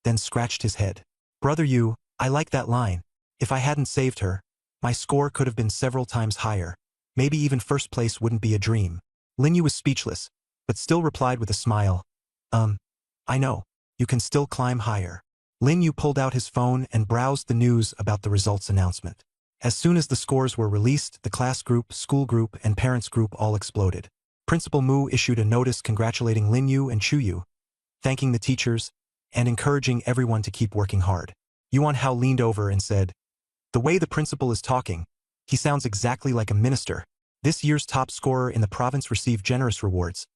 then scratched his head. Brother Yu, I like that line. If I hadn't saved her, my score could have been several times higher. Maybe even first place wouldn't be a dream. Lin Yu was speechless, but still replied with a smile. I know. You can still climb higher. Lin Yu pulled out his phone and browsed the news about the results announcement. As soon as the scores were released, the class group, school group, and parents group all exploded. Principal Mu issued a notice congratulating Lin Yu and Chu Yu, thanking the teachers, and encouraging everyone to keep working hard. Yuan Hao leaned over and said, the way the principal is talking, he sounds exactly like a minister. This year's top scorer in the province received generous rewards.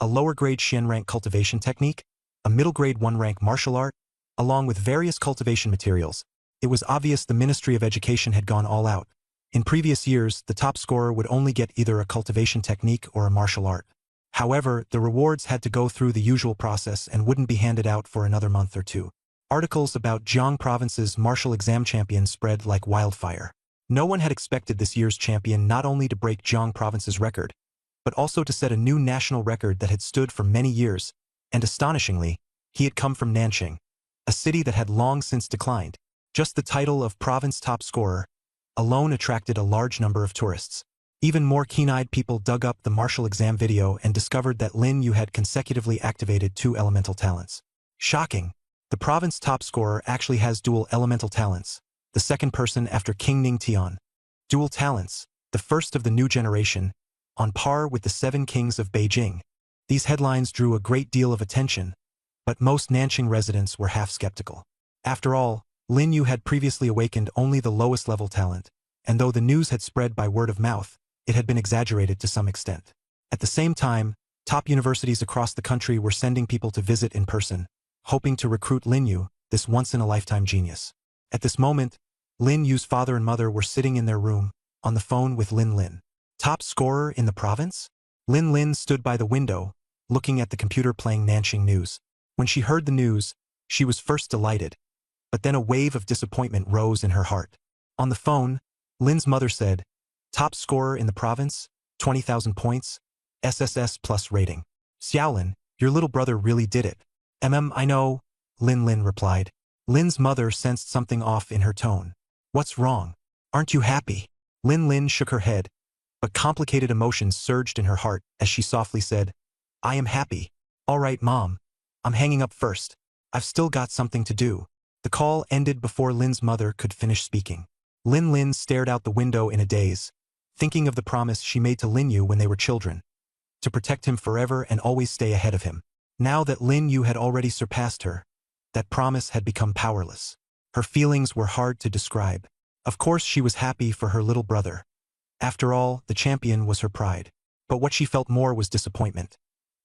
A lower grade Xian rank cultivation technique, a middle grade 1 rank martial art, along with various cultivation materials. It was obvious the Ministry of Education had gone all out. In previous years, the top scorer would only get either a cultivation technique or a martial art. However, the rewards had to go through the usual process and wouldn't be handed out for another month or 2. Articles about Jiang Province's martial exam champion spread like wildfire. No one had expected this year's champion not only to break Jiang Province's record, but also to set a new national record that had stood for many years, and astonishingly, he had come from Nanqing, a city that had long since declined. Just the title of province top scorer alone attracted a large number of tourists. Even more keen-eyed people dug up the martial exam video and discovered that Lin Yu had consecutively activated 2 elemental talents. Shocking! The province top scorer actually has dual elemental talents, the second person after King Ningtian. Dual talents, the first of the new generation, on par with the 7 kings of Beijing. These headlines drew a great deal of attention, but most Nanqing residents were half skeptical. After all, Lin Yu had previously awakened only the lowest level talent, and though the news had spread by word of mouth, it had been exaggerated to some extent. At the same time, top universities across the country were sending people to visit in person, hoping to recruit Lin Yu, this once-in-a-lifetime genius. At this moment, Lin Yu's father and mother were sitting in their room, on the phone with Lin Lin. Top scorer in the province? Lin Lin stood by the window, looking at the computer playing Nanqing news. When she heard the news, she was first delighted, but then a wave of disappointment rose in her heart. On the phone, Lin's mother said, top scorer in the province, 20,000 points, SSS Plus rating. Xiaolin, your little brother really did it. I know, Lin Lin replied. Lin's mother sensed something off in her tone. What's wrong? Aren't you happy? Lin Lin shook her head, but complicated emotions surged in her heart as she softly said, I am happy. All right, Mom. I'm hanging up first. I've still got something to do. The call ended before Lin's mother could finish speaking. Lin Lin stared out the window in a daze, thinking of the promise she made to Lin Yu when they were children, to protect him forever and always stay ahead of him. Now that Lin Yu had already surpassed her, that promise had become powerless. Her feelings were hard to describe. Of course she was happy for her little brother. After all, the champion was her pride. But what she felt more was disappointment.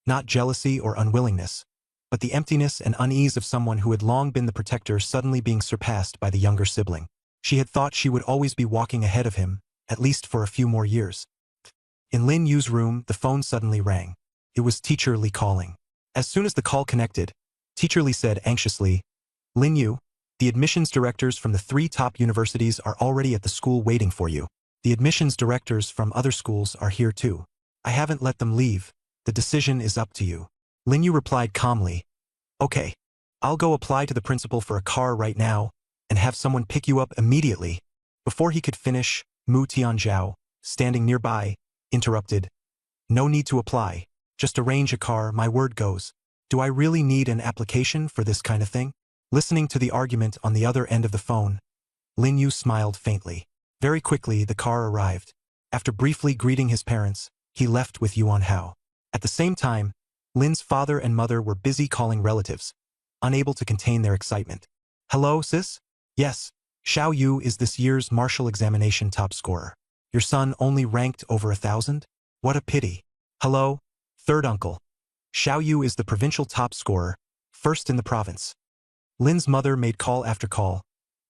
Not jealousy or unwillingness, but the emptiness and unease of someone who had long been the protector suddenly being surpassed by the younger sibling. She had thought she would always be walking ahead of him, at least for a few more years. In Lin Yu's room, the phone suddenly rang. It was Teacher Li calling. As soon as the call connected, Teacher Li said anxiously, Lin Yu, the admissions directors from the 3 top universities are already at the school waiting for you. The admissions directors from other schools are here too. I haven't let them leave. The decision is up to you. Lin Yu replied calmly, Okay. I'll go apply to the principal for a car right now and have someone pick you up immediately. Before he could finish, Mu Tianzhao, standing nearby, interrupted. No need to apply. Just arrange a car, my word goes. Do I really need an application for this kind of thing? Listening to the argument on the other end of the phone, Lin Yu smiled faintly. Very quickly, the car arrived. After briefly greeting his parents, he left with Yuan Hao. At the same time, Lin's father and mother were busy calling relatives, unable to contain their excitement. Hello, sis? Yes, Xiao Yu is this year's martial examination top scorer. Your son only ranked over 1,000? What a pity. Hello, third uncle. Xiao Yu is the provincial top scorer, first in the province. Lin's mother made call after call,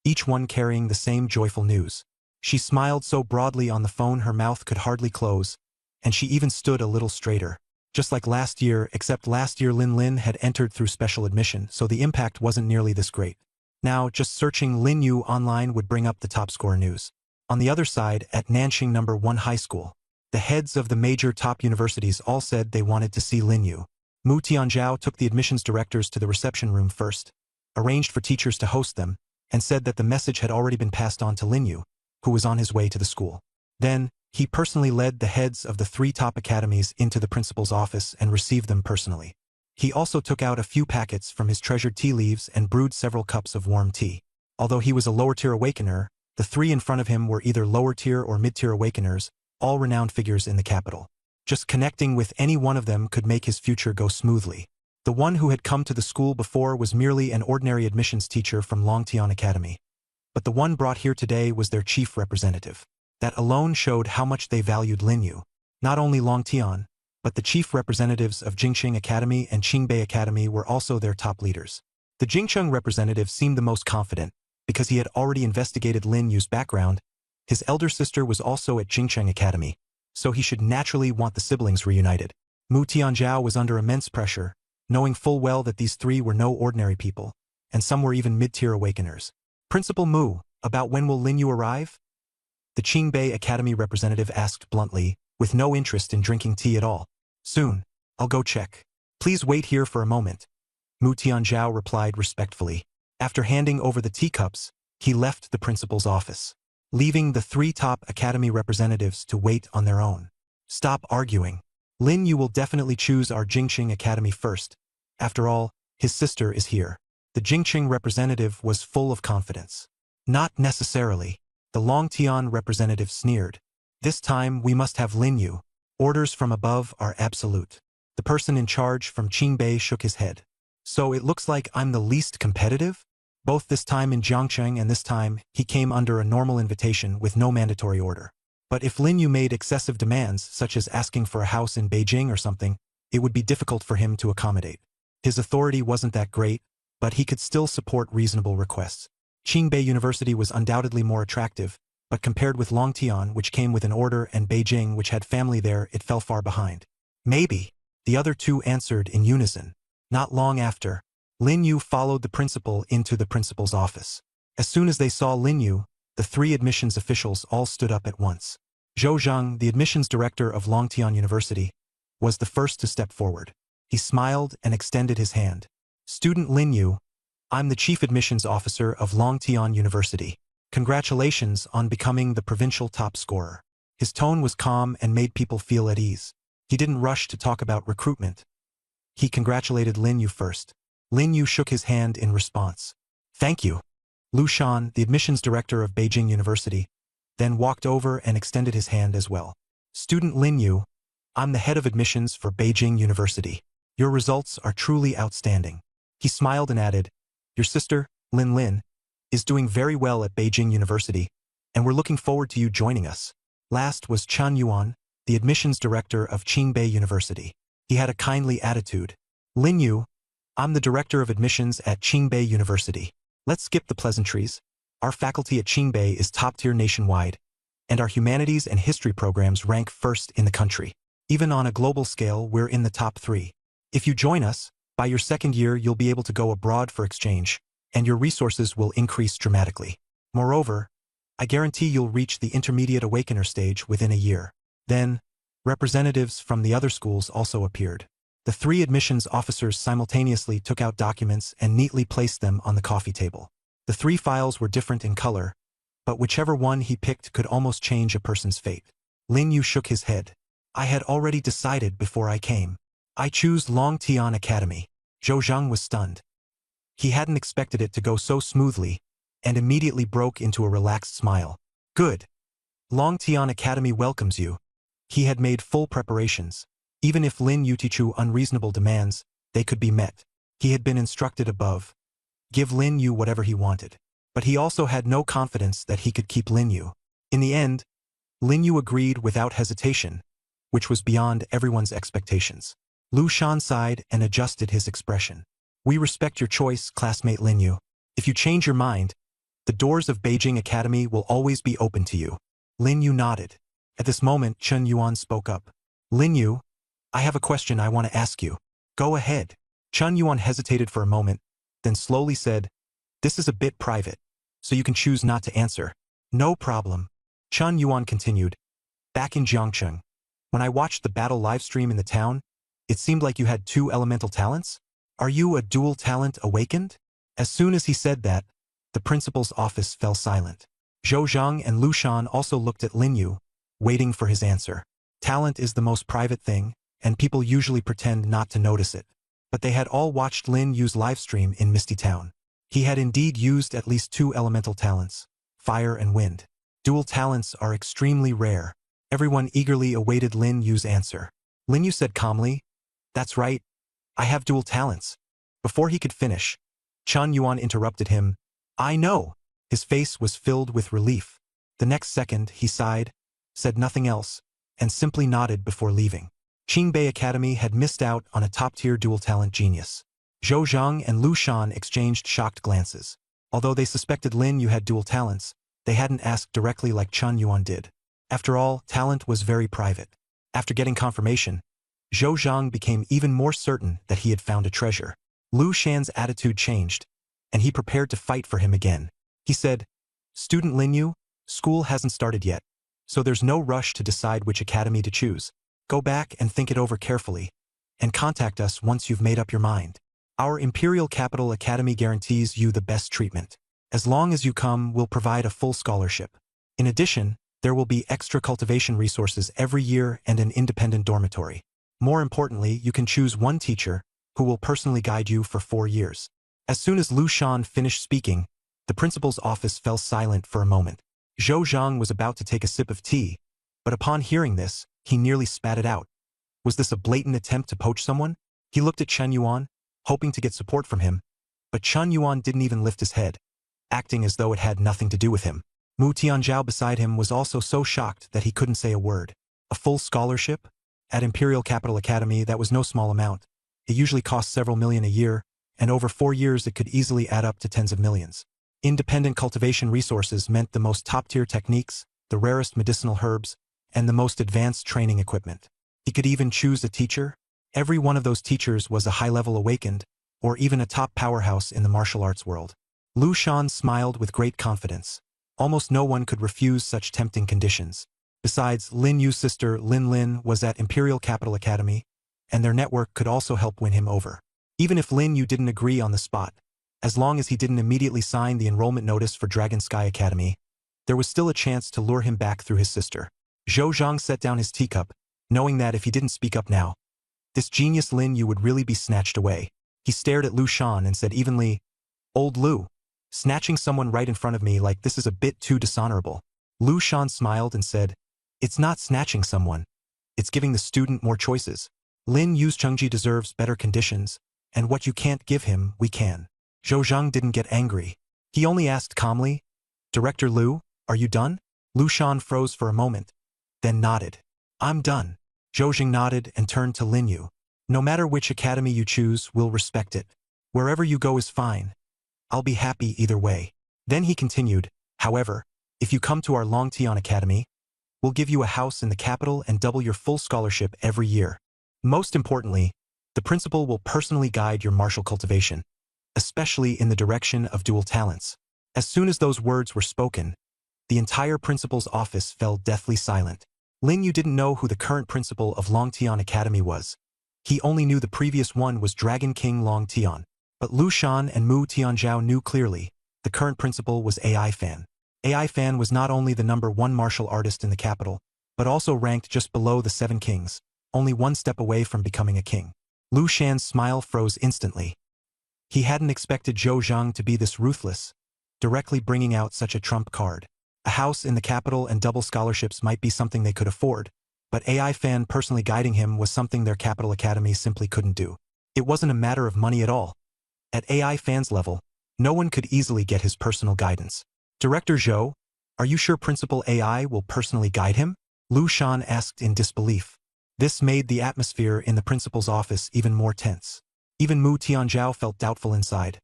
each one carrying the same joyful news. She smiled so broadly on the phone her mouth could hardly close, and she even stood a little straighter. Just like last year, except last year Lin had entered through special admission, so the impact wasn't nearly this great. Now, just searching Lin Yu online would bring up the top score news. On the other side, at Nanxing No. 1 High School, the heads of the major top universities all said they wanted to see Lin Yu. Mu Tianzhao took the admissions directors to the reception room first, arranged for teachers to host them, and said that the message had already been passed on to Lin Yu, who was on his way to the school. Then, he personally led the heads of the 3 top academies into the principal's office and received them personally. He also took out a few packets from his treasured tea leaves and brewed several cups of warm tea. Although he was a lower-tier awakener, the 3 in front of him were either lower-tier or mid-tier awakeners, all renowned figures in the capital. Just connecting with any one of them could make his future go smoothly. The one who had come to the school before was merely an ordinary admissions teacher from Longtian Academy. But the one brought here today was their chief representative. That alone showed how much they valued Lin Yu. Not only Longtian, but the chief representatives of Jingcheng Academy and Qingbei Academy were also their top leaders. The Jingcheng representative seemed the most confident, because he had already investigated Lin Yu's background. His elder sister was also at Jingcheng Academy, so he should naturally want the siblings reunited. Mu Tianzhao was under immense pressure, knowing full well that these 3 were no ordinary people, and some were even mid-tier awakeners. Principal Mu, about when will Lin Yu arrive? The Qingbei Academy representative asked bluntly, with no interest in drinking tea at all. Soon. I'll go check. Please wait here for a moment. Mu Tianzhao replied respectfully. After handing over the teacups, he left the principal's office, leaving the 3 top academy representatives to wait on their own. Stop arguing. Lin Yu will definitely choose our Jingcheng Academy first. After all, his sister is here. The Jingcheng representative was full of confidence. Not necessarily. The Longtian representative sneered. This time we must have Lin Yu. Orders from above are absolute. The person in charge from Qingbei shook his head. So it looks like I'm the least competitive? Both this time in Jiangcheng and this time, he came under a normal invitation with no mandatory order. But if Lin Yu made excessive demands, such as asking for a house in Beijing or something, it would be difficult for him to accommodate. His authority wasn't that great, but he could still support reasonable requests. Qingbei University was undoubtedly more attractive, but compared with Longtian, which came with an order, and Beijing, which had family there, it fell far behind. Maybe. The other 2 answered in unison. Not long after, Lin Yu followed the principal into the principal's office. As soon as they saw Lin Yu, the 3 admissions officials all stood up at once. Zhou Zhang, the admissions director of Longtian University, was the first to step forward. He smiled and extended his hand. Student Lin Yu, I'm the chief admissions officer of Longtian University. Congratulations on becoming the provincial top scorer. His tone was calm and made people feel at ease. He didn't rush to talk about recruitment. He congratulated Lin Yu first. Lin Yu shook his hand in response. Thank you. Lu Shan, the admissions director of Beijing University, then walked over and extended his hand as well. Student Lin Yu, I'm the head of admissions for Beijing University. Your results are truly outstanding. He smiled and added, Your sister, Lin, is doing very well at Beijing University, and we're looking forward to you joining us. Last was Chen Yuan, the admissions director of Qingbei University. He had a kindly attitude. Lin Yu, I'm the director of admissions at Qingbei University. Let's skip the pleasantries. Our faculty at Qingbei is top-tier nationwide, and our humanities and history programs rank first in the country. Even on a global scale, we're in the top 3. If you join us, by your second year you'll be able to go abroad for exchange, and your resources will increase dramatically. Moreover, I guarantee you'll reach the intermediate awakener stage within a year. Then, representatives from the other schools also appeared. The three admissions officers simultaneously took out documents and neatly placed them on the coffee table. The three files were different in color, but whichever one he picked could almost change a person's fate. Lin Yu shook his head. I had already decided before I came. I choose Long Tian Academy. Zhou Zhang was stunned. He hadn't expected it to go so smoothly, and immediately broke into a relaxed smile. Good. Long Tian Academy welcomes you. He had made full preparations. Even if Lin Yu teaches unreasonable demands, they could be met. He had been instructed above. Give Lin Yu whatever he wanted. But he also had no confidence that he could keep Lin Yu. In the end, Lin Yu agreed without hesitation, which was beyond everyone's expectations. Lu Shan sighed and adjusted his expression. We respect your choice, classmate Lin Yu. If you change your mind, the doors of Beijing Academy will always be open to you. Lin Yu nodded. At this moment, Chen Yuan spoke up. Lin Yu, I have a question I want to ask you. Go ahead. Chen Yuan hesitated for a moment, then slowly said, This is a bit private, so you can choose not to answer. No problem. Chen Yuan continued. Back in Jiangcheng, when I watched the battle livestream in the town, it seemed like you had two elemental talents? Are you a dual talent awakened? As soon as he said that, the principal's office fell silent. Zhou Zhang and Lu Shan also looked at Lin Yu, waiting for his answer. Talent is the most private thing, and people usually pretend not to notice it. But they had all watched Lin Yu's livestream in Misty Town. He had indeed used at least two elemental talents, fire and wind. Dual talents are extremely rare. Everyone eagerly awaited Lin Yu's answer. Lin Yu said calmly, That's right. I have dual talents. Before he could finish, Chen Yuan interrupted him. I know. His face was filled with relief. The next second, he sighed, said nothing else, and simply nodded before leaving. Qingbei Academy had missed out on a top-tier dual-talent genius. Zhou Zhang and Lu Shan exchanged shocked glances. Although they suspected Lin Yu had dual talents, they hadn't asked directly like Chen Yuan did. After all, talent was very private. After getting confirmation, Zhou Zhang became even more certain that he had found a treasure. Lu Shan's attitude changed, and he prepared to fight for him again. He said, Student Lin Yu, school hasn't started yet, so there's no rush to decide which academy to choose. Go back and think it over carefully, and contact us once you've made up your mind. Our Imperial Capital Academy guarantees you the best treatment. As long as you come, we'll provide a full scholarship. In addition, there will be extra cultivation resources every year and an independent dormitory. More importantly, you can choose one teacher who will personally guide you for 4 years. As soon as Lu Shan finished speaking, the principal's office fell silent for a moment. Zhou Zhang was about to take a sip of tea, but upon hearing this, he nearly spat it out. Was this a blatant attempt to poach someone? He looked at Chen Yuan, hoping to get support from him, but Chen Yuan didn't even lift his head, acting as though it had nothing to do with him. Mu Tianzhao beside him was also so shocked that he couldn't say a word. A full scholarship? At Imperial Capital Academy, that was no small amount. It usually costs several million a year, and over 4 years it could easily add up to tens of millions. Independent cultivation resources meant the most top-tier techniques, the rarest medicinal herbs, and the most advanced training equipment. He could even choose a teacher. Every one of those teachers was a high-level awakened, or even a top powerhouse in the martial arts world. Lu Shan smiled with great confidence. Almost no one could refuse such tempting conditions. Besides, Lin Yu's sister Lin Lin was at Imperial Capital Academy, and their network could also help win him over. Even if Lin Yu didn't agree on the spot, as long as he didn't immediately sign the enrollment notice for Dragon Sky Academy, there was still a chance to lure him back through his sister. Zhou Zhang set down his teacup, knowing that if he didn't speak up now, this genius Lin Yu would really be snatched away. He stared at Lu Shan and said evenly, Old Lu, snatching someone right in front of me like this is a bit too dishonorable. Lu Shan smiled and said, It's not snatching someone. It's giving the student more choices. Lin Yu's Chengji deserves better conditions, and what you can't give him, we can. Zhou Zhang didn't get angry. He only asked calmly, Director Lu, are you done? Lu Shan froze for a moment, then nodded. I'm done. Zhou Zhang nodded and turned to Lin Yu. No matter which academy you choose, we'll respect it. Wherever you go is fine. I'll be happy either way. Then he continued, however, if you come to our Longtian Academy, we'll give you a house in the capital and double your full scholarship every year. Most importantly, The principal will personally guide your martial cultivation, especially in the direction of dual talents. As soon as those words were spoken, the entire principal's office fell deathly silent. Lin Yu didn't know who the current principal of Long Tian Academy was. He only knew the previous one was Dragon King Long Tian. But Lu Shan and Mu Tianzhao knew clearly, the current principal was AI Fan. AI Fan was not only the #1 martial artist in the capital, but also ranked just below the 7 kings, only one step away from becoming a king. Lu Shan's smile froze instantly. He hadn't expected Zhou Zhang to be this ruthless, directly bringing out such a trump card. A house in the capital and double scholarships might be something they could afford, but AI Fan personally guiding him was something their capital academy simply couldn't do. It wasn't a matter of money at all. At AI Fan's level, no one could easily get his personal guidance. Director Zhou, are you sure Principal AI will personally guide him? Lu Shan asked in disbelief. This made the atmosphere in the principal's office even more tense. Even Mu Tianzhao felt doubtful inside.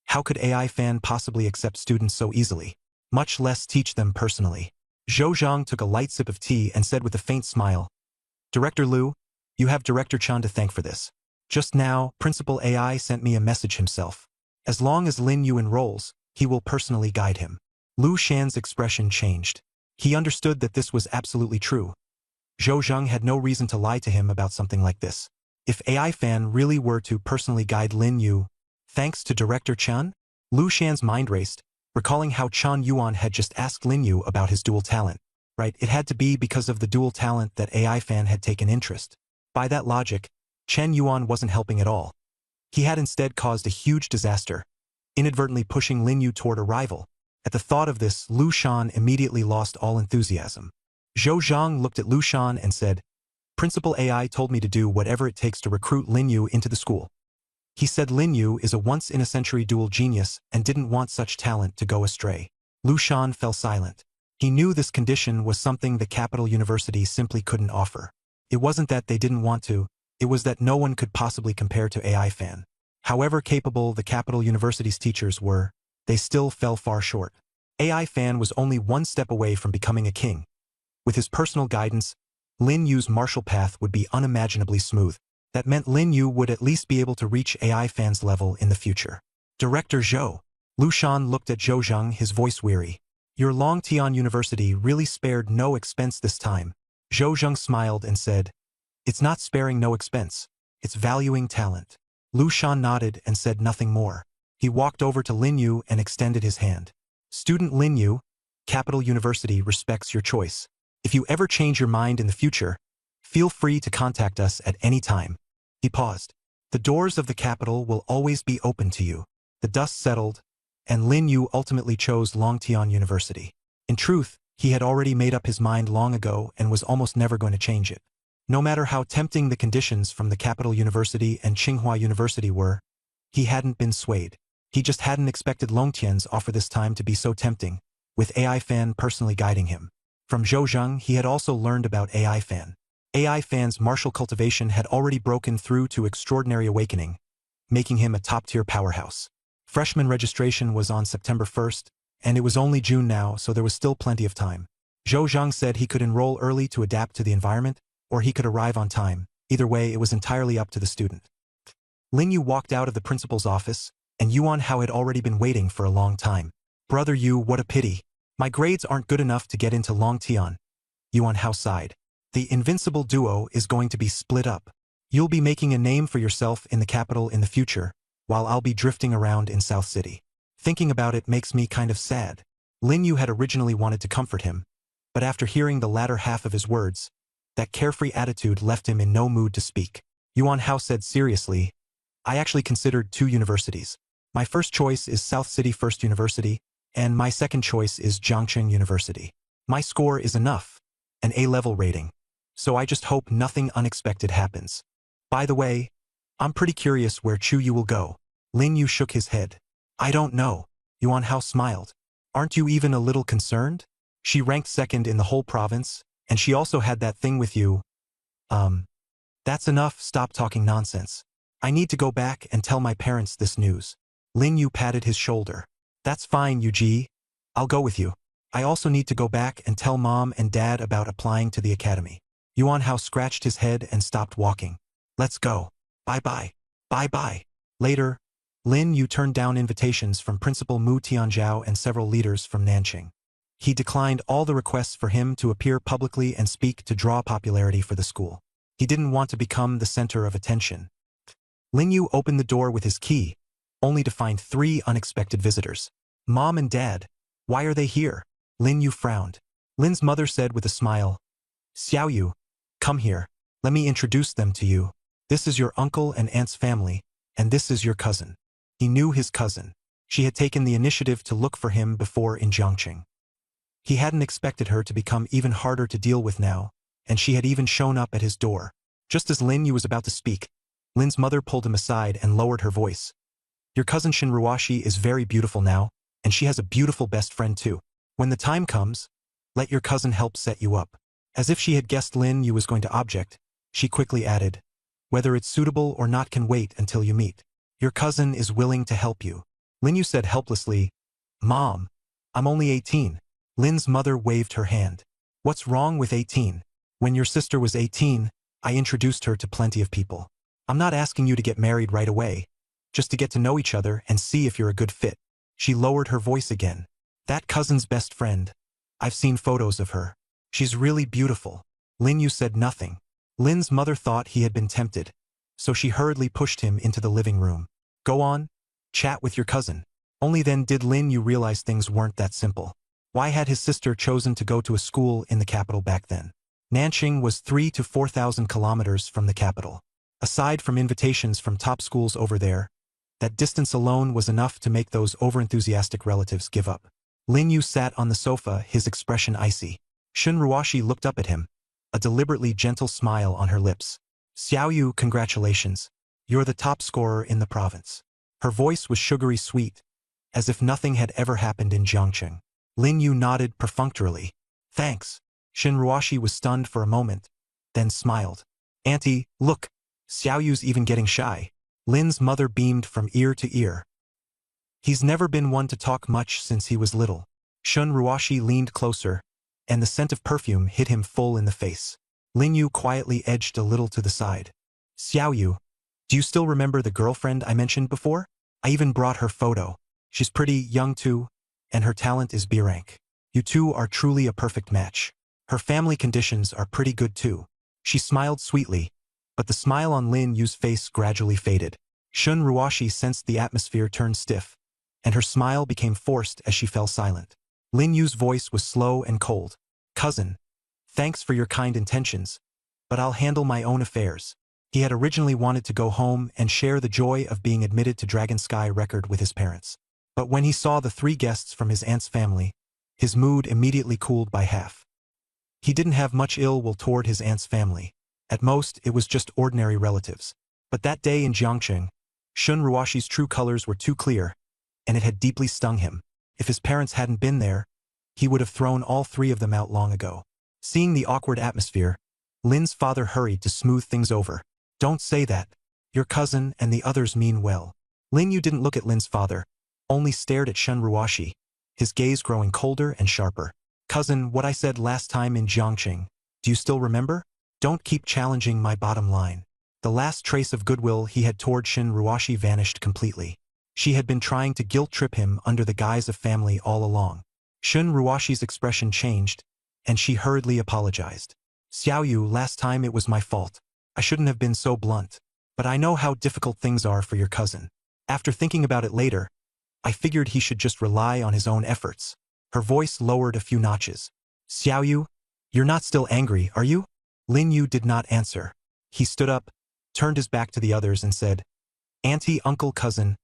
How could AI Fan possibly accept students so easily, much less teach them personally? Zhou Zhang took a light sip of tea and said with a faint smile, Director Lu, you have Director Chan to thank for this. Just now, Principal AI sent me a message himself. As long as Lin Yu enrolls, he will personally guide him. Lu Shan's expression changed. He understood that this was absolutely true. Zhou Zhang had no reason to lie to him about something like this. If AI Fan really were to personally guide Lin Yu, thanks to Director Chan? Lu Shan's mind raced, recalling how Chan Yuan had just asked Lin Yu about his dual talent. Right, it had to be because of the dual talent that AI Fan had taken interest. By that logic, Chen Yuan wasn't helping at all. He had instead caused a huge disaster, inadvertently pushing Lin Yu toward a rival. At the thought of this, Lu Shan immediately lost all enthusiasm. Zhou Zhang looked at Lu Shan and said, Principal AI told me to do whatever it takes to recruit Lin Yu into the school. He said Lin Yu is a once-in-a-century dual genius and didn't want such talent to go astray. Lu Shan fell silent. He knew this condition was something the Capital University simply couldn't offer. It wasn't that they didn't want to, it was that no one could possibly compare to AI Fan. However capable the Capital University's teachers were, they still fell far short. AI Fan was only one step away from becoming a king. With his personal guidance, Lin Yu's martial path would be unimaginably smooth. That meant Lin Yu would at least be able to reach AI Fan's level in the future. Director Zhou. Lu Shan looked at Zhou Zhang, his voice weary. Your Long Tian University really spared no expense this time. Zhou Zhang smiled and said, It's not sparing no expense. It's valuing talent. Lu Shan nodded and said nothing more. He walked over to Lin Yu and extended his hand. Student Lin Yu, Capital University respects your choice. If you ever change your mind in the future, feel free to contact us at any time. He paused. The doors of the capital will always be open to you. The dust settled, and Lin Yu ultimately chose Long Tian University. In truth, he had already made up his mind long ago and was almost never going to change it. No matter how tempting the conditions from the Capital University and Tsinghua University were, he hadn't been swayed. He just hadn't expected Long Tian's offer this time to be so tempting, with AI Fan personally guiding him. From Zhou Zhang, he had also learned about AI Fan. AI Fan's martial cultivation had already broken through to extraordinary awakening, making him a top-tier powerhouse. Freshman registration was on September 1st, and it was only June now, so there was still plenty of time. Zhou Zhang said he could enroll early to adapt to the environment, or he could arrive on time. Either way, it was entirely up to the student. Lin Yu walked out of the principal's office, and Yuan Hao had already been waiting for a long time. Brother Yu, what a pity. My grades aren't good enough to get into Long Tian. Yuan Hao sighed. The invincible duo is going to be split up. You'll be making a name for yourself in the capital in the future, while I'll be drifting around in South City. Thinking about it makes me kind of sad. Lin Yu had originally wanted to comfort him, but after hearing the latter half of his words, that carefree attitude left him in no mood to speak. Yuan Hao said seriously, I actually considered 2 universities. My first choice is South City First University, and my second choice is Jiangcheng University. My score is enough, an A-level rating, so I just hope nothing unexpected happens. By the way, I'm pretty curious where Chu Yu will go. Lin Yu shook his head. I don't know. Yuan Hao smiled. Aren't you even a little concerned? She ranked second in the whole province, and she also had that thing with you. That's enough, stop talking nonsense. I need to go back and tell my parents this news. Lin Yu patted his shoulder. That's fine, Yuji. I'll go with you. I also need to go back and tell Mom and Dad about applying to the academy. Yuan Hao scratched his head and stopped walking. Let's go. Bye-bye. Bye-bye. Later, Lin Yu turned down invitations from Principal Mu Tianzhao and several leaders from Nanqing. He declined all the requests for him to appear publicly and speak to draw popularity for the school. He didn't want to become the center of attention. Lin Yu opened the door with his key, only to find 3 unexpected visitors. Mom and Dad, why are they here? Lin Yu frowned. Lin's mother said with a smile, Xiao Yu, come here. Let me introduce them to you. This is your uncle and aunt's family, and this is your cousin. He knew his cousin. She had taken the initiative to look for him before in Jiangqing. He hadn't expected her to become even harder to deal with now, and she had even shown up at his door. Just as Lin Yu was about to speak, Lin's mother pulled him aside and lowered her voice. Your cousin Shin Ruoshi is very beautiful now, and she has a beautiful best friend too. When the time comes, let your cousin help set you up. As if she had guessed Lin Yu was going to object, she quickly added, whether it's suitable or not can wait until you meet. Your cousin is willing to help you. Lin Yu said helplessly, Mom, I'm only 18. Lin's mother waved her hand. What's wrong with 18? When your sister was 18, I introduced her to plenty of people. I'm not asking you to get married right away, just to get to know each other and see if you're a good fit. She lowered her voice again. That cousin's best friend. I've seen photos of her. She's really beautiful. Lin Yu said nothing. Lin's mother thought he had been tempted, so she hurriedly pushed him into the living room. Go on, chat with your cousin. Only then did Lin Yu realize things weren't that simple. Why had his sister chosen to go to a school in the capital back then? Nanqing was 3,000 to 4,000 kilometers from the capital. Aside from invitations from top schools over there, that distance alone was enough to make those overenthusiastic relatives give up. Lin Yu sat on the sofa, his expression icy. Shin Ruoshi looked up at him, a deliberately gentle smile on her lips. Xiao Yu, congratulations. You're the top scorer in the province. Her voice was sugary sweet, as if nothing had ever happened in Jiangqing. Lin Yu nodded perfunctorily. Thanks. Shin Ruoshi was stunned for a moment, then smiled. Auntie, look, Xiao Yu's even getting shy. Lin's mother beamed from ear to ear. He's never been one to talk much since he was little. Shin Ruoshi leaned closer, and the scent of perfume hit him full in the face. Lin Yu quietly edged a little to the side. Xiao Yu, do you still remember the girlfriend I mentioned before? I even brought her photo. She's pretty, young too, and her talent is B rank. You two are truly a perfect match. Her family conditions are pretty good too. She smiled sweetly, but the smile on Lin Yu's face gradually faded. Shin Ruoshi sensed the atmosphere turn stiff, and her smile became forced as she fell silent. Lin Yu's voice was slow and cold. Cousin, thanks for your kind intentions, but I'll handle my own affairs. He had originally wanted to go home and share the joy of being admitted to Dragon Sky Record with his parents. But when he saw the 3 guests from his aunt's family, his mood immediately cooled by half. He didn't have much ill will toward his aunt's family. At most, it was just ordinary relatives. But that day in Jiangqing, Shin Ruoshi's true colors were too clear, and it had deeply stung him. If his parents hadn't been there, he would have thrown all 3 of them out long ago. Seeing the awkward atmosphere, Lin's father hurried to smooth things over. Don't say that. Your cousin and the others mean well. Lin Yu didn't look at Lin's father, only stared at Shin Ruoshi, his gaze growing colder and sharper. Cousin, what I said last time in Jiangqing, do you still remember? Don't keep challenging my bottom line. The last trace of goodwill he had toward Shin Ruoshi vanished completely. She had been trying to guilt-trip him under the guise of family all along. Shin Ruoshi's expression changed, and she hurriedly apologized. Xiao Yu, last time it was my fault. I shouldn't have been so blunt. But I know how difficult things are for your cousin. After thinking about it later, I figured he should just rely on his own efforts. Her voice lowered a few notches. Xiao Yu, you're not still angry, are you? Lin Yu did not answer. He stood up, turned his back to the others and said, Auntie, uncle, cousin,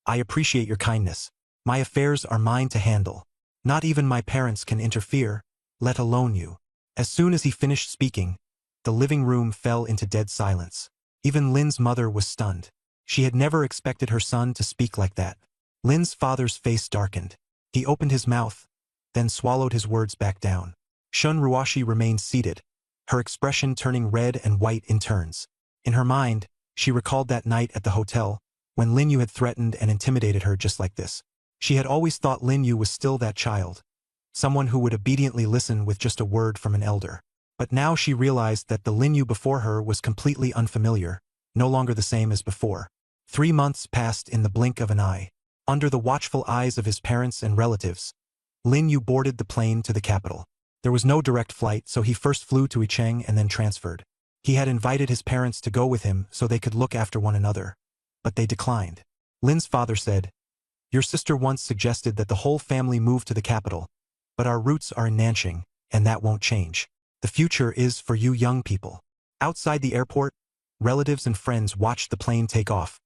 I appreciate your kindness. My affairs are mine to handle. Not even my parents can interfere, let alone you. As soon as he finished speaking, the living room fell into dead silence. Even Lin's mother was stunned. She had never expected her son to speak like that. Lin's father's face darkened. He opened his mouth, then swallowed his words back down. Shin Ruoshi remained seated, her expression turning red and white in turns. In her mind, she recalled that night at the hotel, when Lin Yu had threatened and intimidated her just like this. She had always thought Lin Yu was still that child, someone who would obediently listen with just a word from an elder. But now she realized that the Lin Yu before her was completely unfamiliar, no longer the same as before. 3 months passed in the blink of an eye. Under the watchful eyes of his parents and relatives, Lin Yu boarded the plane to the capital. There was no direct flight, so he first flew to Yicheng and then transferred. He had invited his parents to go with him so they could look after one another, but they declined. Lin's father said, "Your sister once suggested that the whole family move to the capital, but our roots are in Nanjing, and that won't change. The future is for you young people." Outside the airport, relatives and friends watched the plane take off,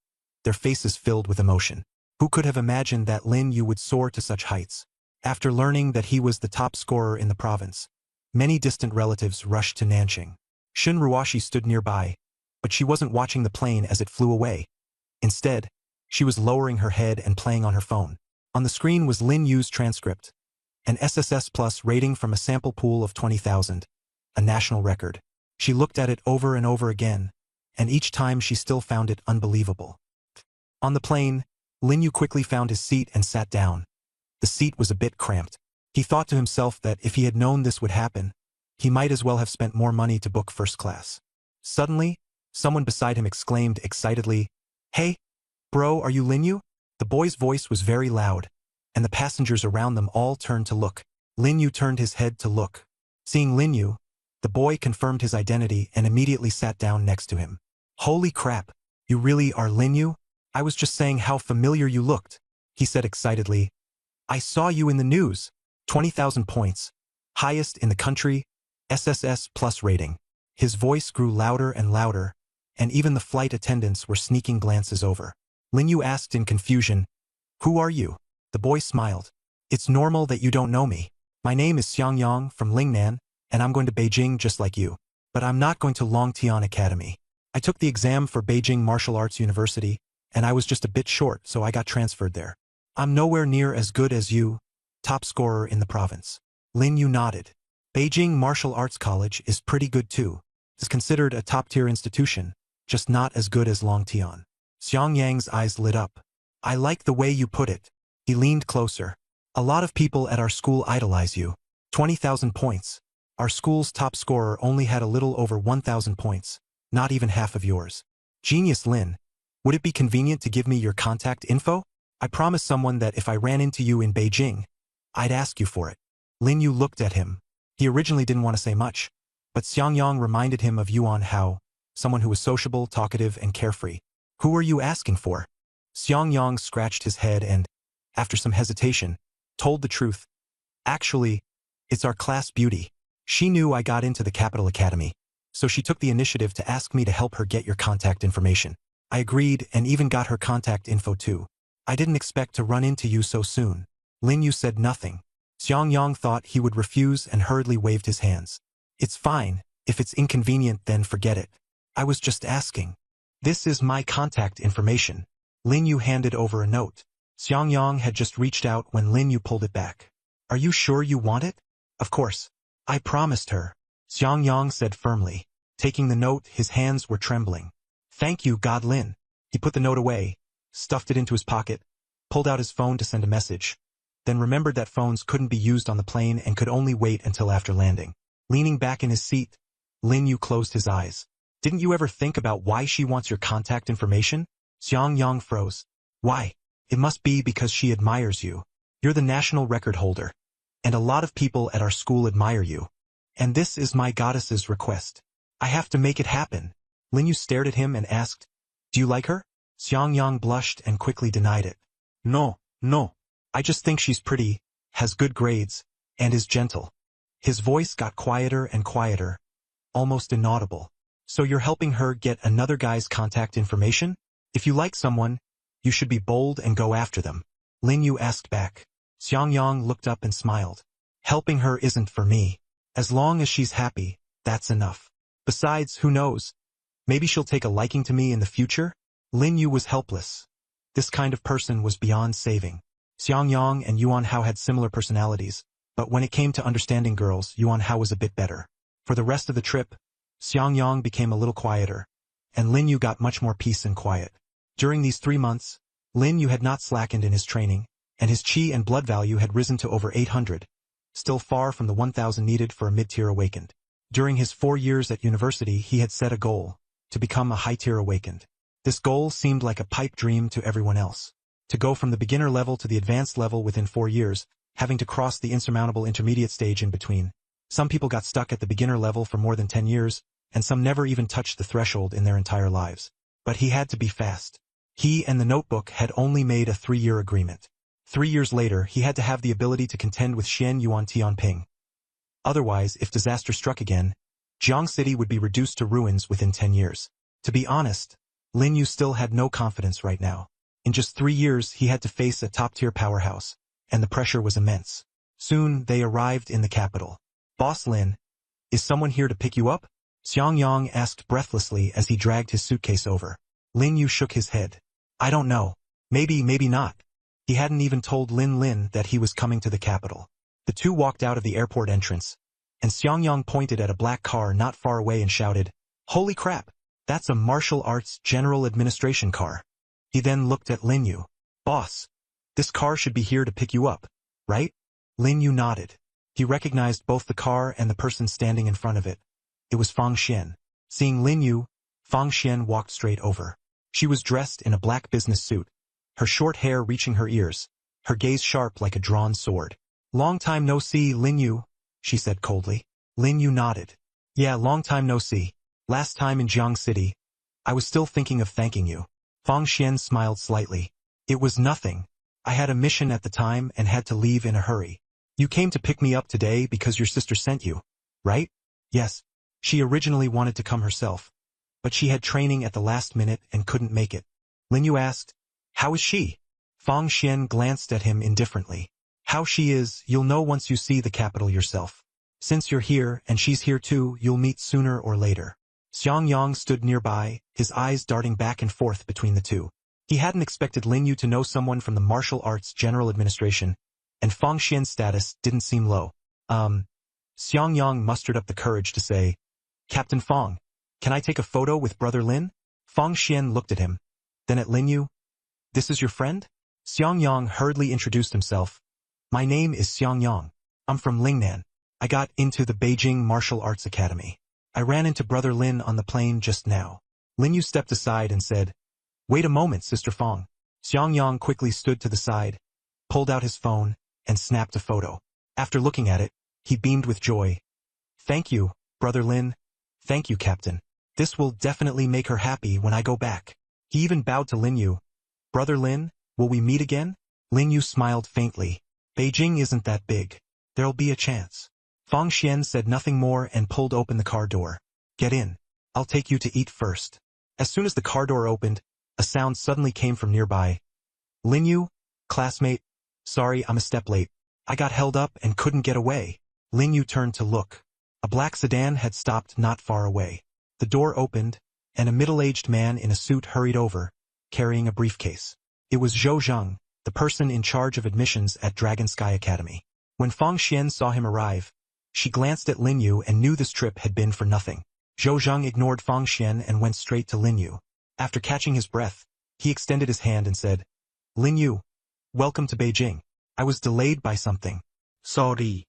their faces filled with emotion. Who could have imagined that Lin Yu would soar to such heights? After learning that he was the top scorer in the province, many distant relatives rushed to Nanjing. Shun Ruoshi stood nearby, but she wasn't watching the plane as it flew away. Instead, she was lowering her head and playing on her phone. On the screen was Lin Yu's transcript, an SSS Plus rating from a sample pool of 20,000, a national record. She looked at it over and over again, and each time she still found it unbelievable. On the plane, Lin Yu quickly found his seat and sat down. The seat was a bit cramped. He thought to himself that if he had known this would happen, he might as well have spent more money to book first class. Suddenly, someone beside him exclaimed excitedly, "Hey, bro, are you Lin Yu?" The boy's voice was very loud, and the passengers around them all turned to look. Lin Yu turned his head to look. Seeing Lin Yu, the boy confirmed his identity and immediately sat down next to him. "Holy crap, you really are Lin Yu? I was just saying how familiar you looked," he said excitedly. "I saw you in the news. 20,000 points. Highest in the country, SSS Plus rating." His voice grew louder and louder, and even the flight attendants were sneaking glances over. Lin Yu asked in confusion, "Who are you?" The boy smiled. "It's normal that you don't know me. My name is Xiang Yang from Lingnan, and I'm going to Beijing just like you. But I'm not going to Longtian Academy. I took the exam for Beijing Martial Arts University, and I was just a bit short, so I got transferred there. I'm nowhere near as good as you, top scorer in the province." Lin Yu nodded. "Beijing Martial Arts College is pretty good too. It's considered a top-tier institution, just not as good as Longtian." Xiang Yang's eyes lit up. "I like the way you put it." He leaned closer. "A lot of people at our school idolize you. 20,000 points. Our school's top scorer only had a little over 1,000 points, not even half of yours. Genius Lin, would it be convenient to give me your contact info? I promised someone that if I ran into you in Beijing, I'd ask you for it." Lin Yu looked at him. He originally didn't want to say much, but Xiang Yang reminded him of Yuan Hao, someone who was sociable, talkative, and carefree. "Who are you asking for?" Xiang Yang scratched his head and, after some hesitation, told the truth. "Actually, it's our class beauty. She knew I got into the Capital Academy, so she took the initiative to ask me to help her get your contact information. I agreed and even got her contact info too. I didn't expect to run into you so soon." Lin Yu said nothing. Xiang Yang thought he would refuse and hurriedly waved his hands. "It's fine. If it's inconvenient, then forget it. I was just asking. This is my contact information." Lin Yu handed over a note. Xiang Yang had just reached out when Lin Yu pulled it back. "Are you sure you want it?" "Of course. I promised her," Xiang Yang said firmly. Taking the note, his hands were trembling. "Thank you, God Lin." He put the note away, stuffed it into his pocket, pulled out his phone to send a message, then remembered that phones couldn't be used on the plane and could only wait until after landing. Leaning back in his seat, Lin Yu closed his eyes. "Didn't you ever think about why she wants your contact information?" Xiang Yang froze. "Why? It must be because she admires you. You're the national record holder, and a lot of people at our school admire you. And this is my goddess's request. I have to make it happen." Lin Yu stared at him and asked, "Do you like her?" Xiang Yang blushed and quickly denied it. No. I just think she's pretty, has good grades, and is gentle." His voice got quieter and quieter, almost inaudible. "So you're helping her get another guy's contact information? If you like someone, you should be bold and go after them." Lin Yu asked back. Xiang Yang looked up and smiled. "Helping her isn't for me. As long as she's happy, that's enough. Besides, who knows? Maybe she'll take a liking to me in the future?" Lin Yu was helpless. This kind of person was beyond saving. Xiang Yang and Yuan Hao had similar personalities, but when it came to understanding girls, Yuan Hao was a bit better. For the rest of the trip, Xiang Yang became a little quieter, and Lin Yu got much more peace and quiet. During these 3 months, Lin Yu had not slackened in his training, and his qi and blood value had risen to over 800, still far from the 1,000 needed for a mid-tier awakened. During his 4 years at university, he had set a goal, to become a high-tier awakened. This goal seemed like a pipe dream to everyone else. To go from the beginner level to the advanced level within 4 years, having to cross the insurmountable intermediate stage in between. Some people got stuck at the beginner level for more than 10 years, and some never even touched the threshold in their entire lives. But he had to be fast. He and the notebook had only made a 3-year agreement. 3 years later, he had to have the ability to contend with Xian Yuan Tianping. Otherwise, if disaster struck again, Jiang City would be reduced to ruins within 10 years. To be honest, Lin Yu still had no confidence right now. In just 3 years, he had to face a top-tier powerhouse, and the pressure was immense. Soon, they arrived in the capital. "Boss Lin, is someone here to pick you up?" Xiang Yang asked breathlessly as he dragged his suitcase over. Lin Yu shook his head. "I don't know. Maybe not." He hadn't even told Lin that he was coming to the capital. The two walked out of the airport entrance, and Xiang Yang pointed at a black car not far away and shouted, "Holy crap! That's a martial arts general administration car." He then looked at Lin Yu. "Boss, this car should be here to pick you up, right?" Lin Yu nodded. He recognized both the car and the person standing in front of it. It was Fang Xian. Seeing Lin Yu, Fang Xian walked straight over. She was dressed in a black business suit, her short hair reaching her ears, her gaze sharp like a drawn sword. "Long time no see, Lin Yu," she said coldly. Lin Yu nodded. "Yeah, long time no see. Last time in Jiang City, I was still thinking of thanking you." Fang Xian smiled slightly. "It was nothing. I had a mission at the time and had to leave in a hurry. You came to pick me up today because your sister sent you, right?" "Yes. She originally wanted to come herself, but she had training at the last minute and couldn't make it." Lin Yu asked, "How is she?" Fang Xian glanced at him indifferently. "How she is, you'll know once you see the capital yourself. Since you're here and she's here too, you'll meet sooner or later." Xiang Yang stood nearby, his eyes darting back and forth between the two. He hadn't expected Lin Yu to know someone from the Martial Arts General Administration, and Fang Xian's status didn't seem low. Xiang Yang mustered up the courage to say, "Captain Fang, can I take a photo with Brother Lin?" Fang Xian looked at him, then at Lin Yu. "This is your friend?" Xiang Yang hurriedly introduced himself. "My name is Xiang Yang. I'm from Lingnan. I got into the Beijing Martial Arts Academy. I ran into Brother Lin on the plane just now." Lin Yu stepped aside and said, "Wait a moment, Sister Fang." Xiang Yang quickly stood to the side, pulled out his phone, and snapped a photo. After looking at it, he beamed with joy. "Thank you, Brother Lin. Thank you, Captain. This will definitely make her happy when I go back." He even bowed to Lin Yu. "Brother Lin, will we meet again?" Lin Yu smiled faintly. "Beijing isn't that big. There'll be a chance." Fang Xian said nothing more and pulled open the car door. "Get in. I'll take you to eat first." As soon as the car door opened, a sound suddenly came from nearby. "Lin Yu, classmate, sorry I'm a step late. I got held up and couldn't get away." Lin Yu turned to look. A black sedan had stopped not far away. The door opened, and a middle-aged man in a suit hurried over, carrying a briefcase. It was Zhou Zheng, the person in charge of admissions at Dragon Sky Academy. When Fang Xian saw him arrive, she glanced at Lin Yu and knew this trip had been for nothing. Zhou Zheng ignored Fang Xian and went straight to Lin Yu. After catching his breath, he extended his hand and said, "Lin Yu, welcome to Beijing. I was delayed by something." "Sorry."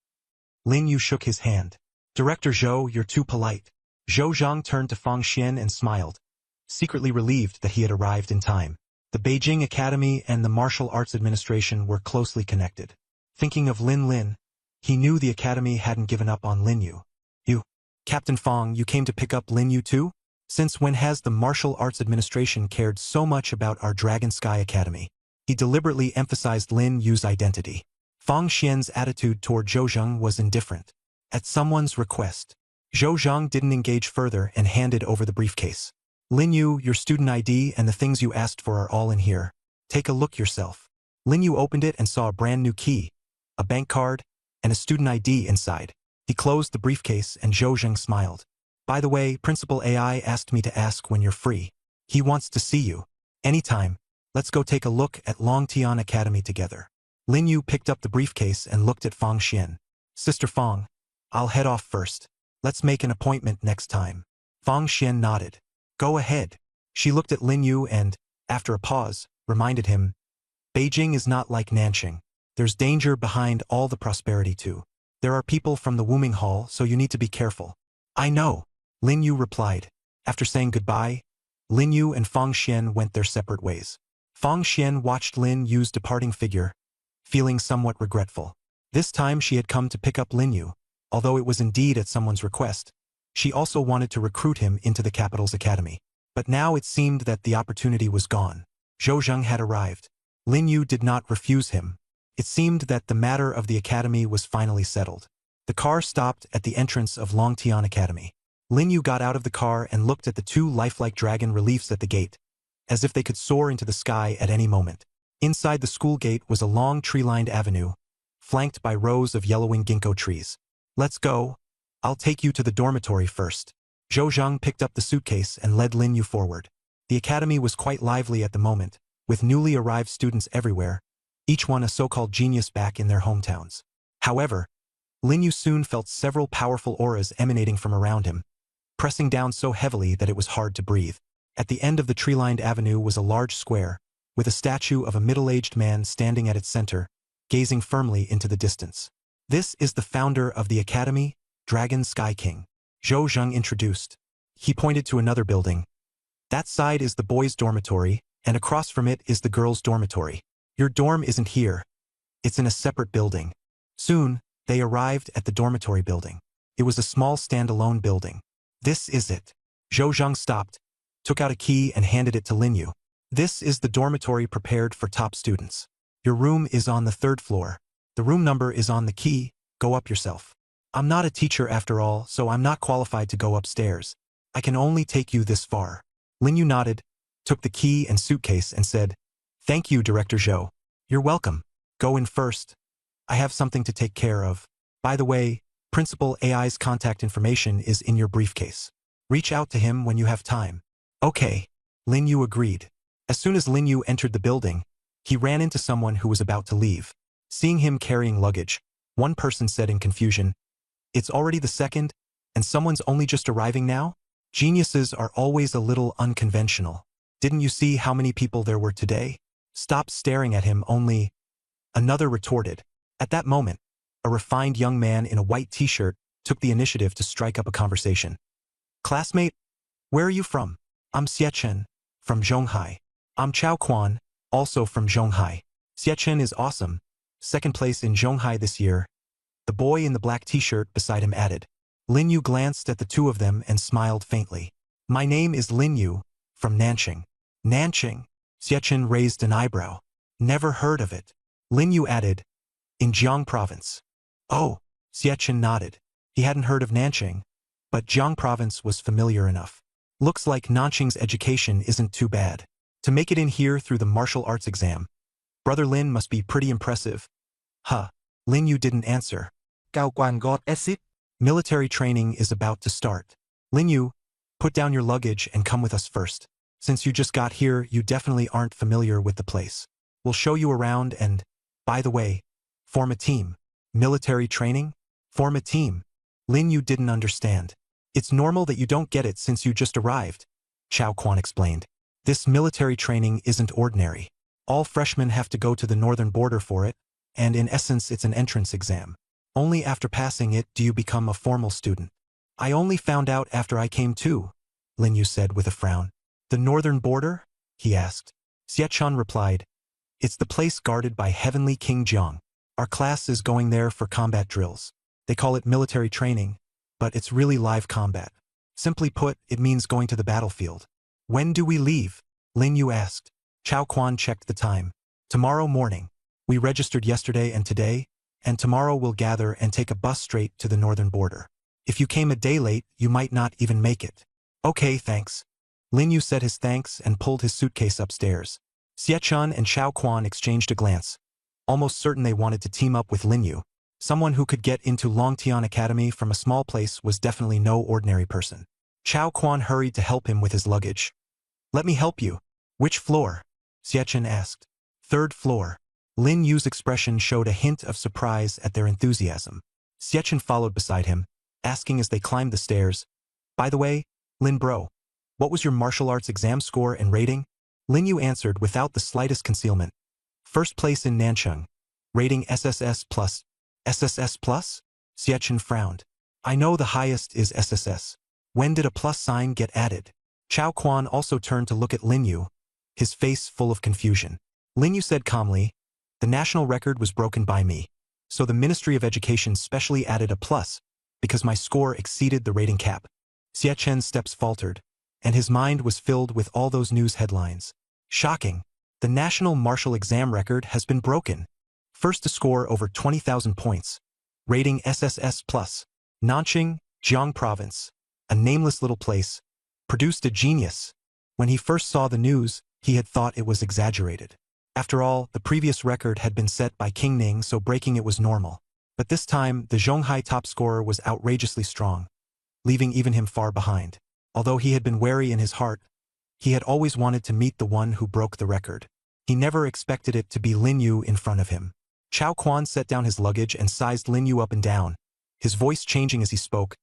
Lin Yu shook his hand. "Director Zhou, you're too polite." Zhou Zheng turned to Fang Xian and smiled, secretly relieved that he had arrived in time. The Beijing Academy and the Martial Arts Administration were closely connected. Thinking of Lin, he knew the Academy hadn't given up on Lin Yu. "You, Captain Fang, you came to pick up Lin Yu too? Since when has the Martial Arts Administration cared so much about our Dragon Sky Academy?" He deliberately emphasized Lin Yu's identity. Fang Xian's attitude toward Zhou Zheng was indifferent. At someone's request, Zhou Zheng didn't engage further and handed over the briefcase. "Lin Yu, your student ID and the things you asked for are all in here. Take a look yourself." Lin Yu opened it and saw a brand new key, a bank card, and a student ID inside. He closed the briefcase and Zhou Zheng smiled. "By the way, Principal AI asked me to ask when you're free. He wants to see you. Anytime. Let's go take a look at Longtian Academy together." Lin Yu picked up the briefcase and looked at Fang Xian. "Sister Fang, I'll head off first. Let's make an appointment next time." Fang Xian nodded. "Go ahead." She looked at Lin Yu and, after a pause, reminded him, "Beijing is not like Nanqing. There's danger behind all the prosperity too. There are people from the Wuming Hall, so you need to be careful." "I know," Lin Yu replied. After saying goodbye, Lin Yu and Fang Xian went their separate ways. Fang Xian watched Lin Yu's departing figure, feeling somewhat regretful. This time she had come to pick up Lin Yu, although it was indeed at someone's request. She also wanted to recruit him into the capital's academy. But now it seemed that the opportunity was gone. Zhou Zheng had arrived. Lin Yu did not refuse him. It seemed that the matter of the academy was finally settled. The car stopped at the entrance of Longtian Academy. Lin Yu got out of the car and looked at the two lifelike dragon reliefs at the gate, as if they could soar into the sky at any moment. Inside the school gate was a long tree-lined avenue, flanked by rows of yellowing ginkgo trees. Let's go. I'll take you to the dormitory first. Zhou Zheng picked up the suitcase and led Lin Yu forward. The academy was quite lively at the moment, with newly arrived students everywhere, each one a so-called genius back in their hometowns. However, Lin Yu soon felt several powerful auras emanating from around him, pressing down so heavily that it was hard to breathe. At the end of the tree-lined avenue was a large square, with a statue of a middle-aged man standing at its center, gazing firmly into the distance. This is the founder of the academy, Dragon Sky King. Zhou Zheng introduced. He pointed to another building. That side is the boys' dormitory, and across from it is the girls' dormitory. Your dorm isn't here. It's in a separate building. Soon, they arrived at the dormitory building. It was a small standalone building. This is it. Zhou Zheng stopped, took out a key and handed it to Lin Yu. This is the dormitory prepared for top students. Your room is on the 3rd floor. The room number is on the key. Go up yourself. I'm not a teacher after all, so I'm not qualified to go upstairs. I can only take you this far. Lin Yu nodded, took the key and suitcase and said, Thank you, Director Zhou. You're welcome. Go in first. I have something to take care of. By the way, Principal AI's contact information is in your briefcase. Reach out to him when you have time. Okay. Lin Yu agreed. As soon as Lin Yu entered the building, he ran into someone who was about to leave. Seeing him carrying luggage, one person said in confusion, It's already the 2nd, and someone's only just arriving now? Geniuses are always a little unconventional. Didn't you see how many people there were today? Stop staring at him only. Another retorted. At that moment, a refined young man in a white t-shirt took the initiative to strike up a conversation. Classmate, where are you from? I'm Xiechen, from Zhonghai. I'm Chao Quan, also from Zhonghai. Xiechen is awesome. 2nd place in Zhonghai this year. The boy in the black t-shirt beside him added. Lin Yu glanced at the two of them and smiled faintly. My name is Lin Yu, from Nanqing. Nanqing? Xiechen raised an eyebrow. Never heard of it. Lin Yu added, in Jiang Province. Oh, Xiechen nodded. He hadn't heard of Nanqing, but Jiang Province was familiar enough. Looks like Nanqing's education isn't too bad. To make it in here through the martial arts exam, Brother Lin must be pretty impressive. Huh. Lin Yu didn't answer. Cao Quan got acid. Military training is about to start. Lin Yu, put down your luggage and come with us first. Since you just got here, you definitely aren't familiar with the place. We'll show you around and, by the way, form a team. Military training? Form a team. Lin Yu didn't understand. It's normal that you don't get it since you just arrived, Chao Quan explained. This military training isn't ordinary. All freshmen have to go to the northern border for it, and in essence it's an entrance exam. Only after passing it do you become a formal student. I only found out after I came too, Lin Yu said with a frown. The northern border? He asked. Xiechen replied. It's the place guarded by Heavenly King Jiang. Our class is going there for combat drills. They call it military training, but it's really live combat. Simply put, it means going to the battlefield. When do we leave? Lin Yu asked. Chao Quan checked the time. Tomorrow morning. We registered yesterday and today, and tomorrow we'll gather and take a bus straight to the northern border. If you came a day late, you might not even make it. Okay, thanks. Lin Yu said his thanks and pulled his suitcase upstairs. Xiechen and Chao Quan exchanged a glance, almost certain they wanted to team up with Lin Yu. Someone who could get into Longtian Academy from a small place was definitely no ordinary person. Chao Quan hurried to help him with his luggage. Let me help you. Which floor? Xiechen asked. 3rd floor. Lin Yu's expression showed a hint of surprise at their enthusiasm. Xiechen followed beside him, asking as they climbed the stairs, By the way, Lin bro, what was your martial arts exam score and rating? Lin Yu answered without the slightest concealment. 1st place in Nanqing. Rating SSS+. SSS+? Xiechen frowned. I know the highest is SSS. When did a plus sign get added? Chao Quan also turned to look at Lin Yu, his face full of confusion. Lin Yu said calmly, "The national record was broken by me, so the Ministry of Education specially added a plus, because my score exceeded the rating cap." Xie Chen's steps faltered, and his mind was filled with all those news headlines. Shocking! The national martial exam record has been broken. First to score over 20,000 points. Rating SSS+. Nanqing, Jiang Province, a nameless little place, produced a genius. When he first saw the news, he had thought it was exaggerated. After all, the previous record had been set by King Ning, so breaking it was normal. But this time, the Zhonghai top scorer was outrageously strong, leaving even him far behind. Although he had been wary in his heart, he had always wanted to meet the one who broke the record. He never expected it to be Lin Yu in front of him. Chao Quan set down his luggage and sized Lin Yu up and down, his voice changing as he spoke.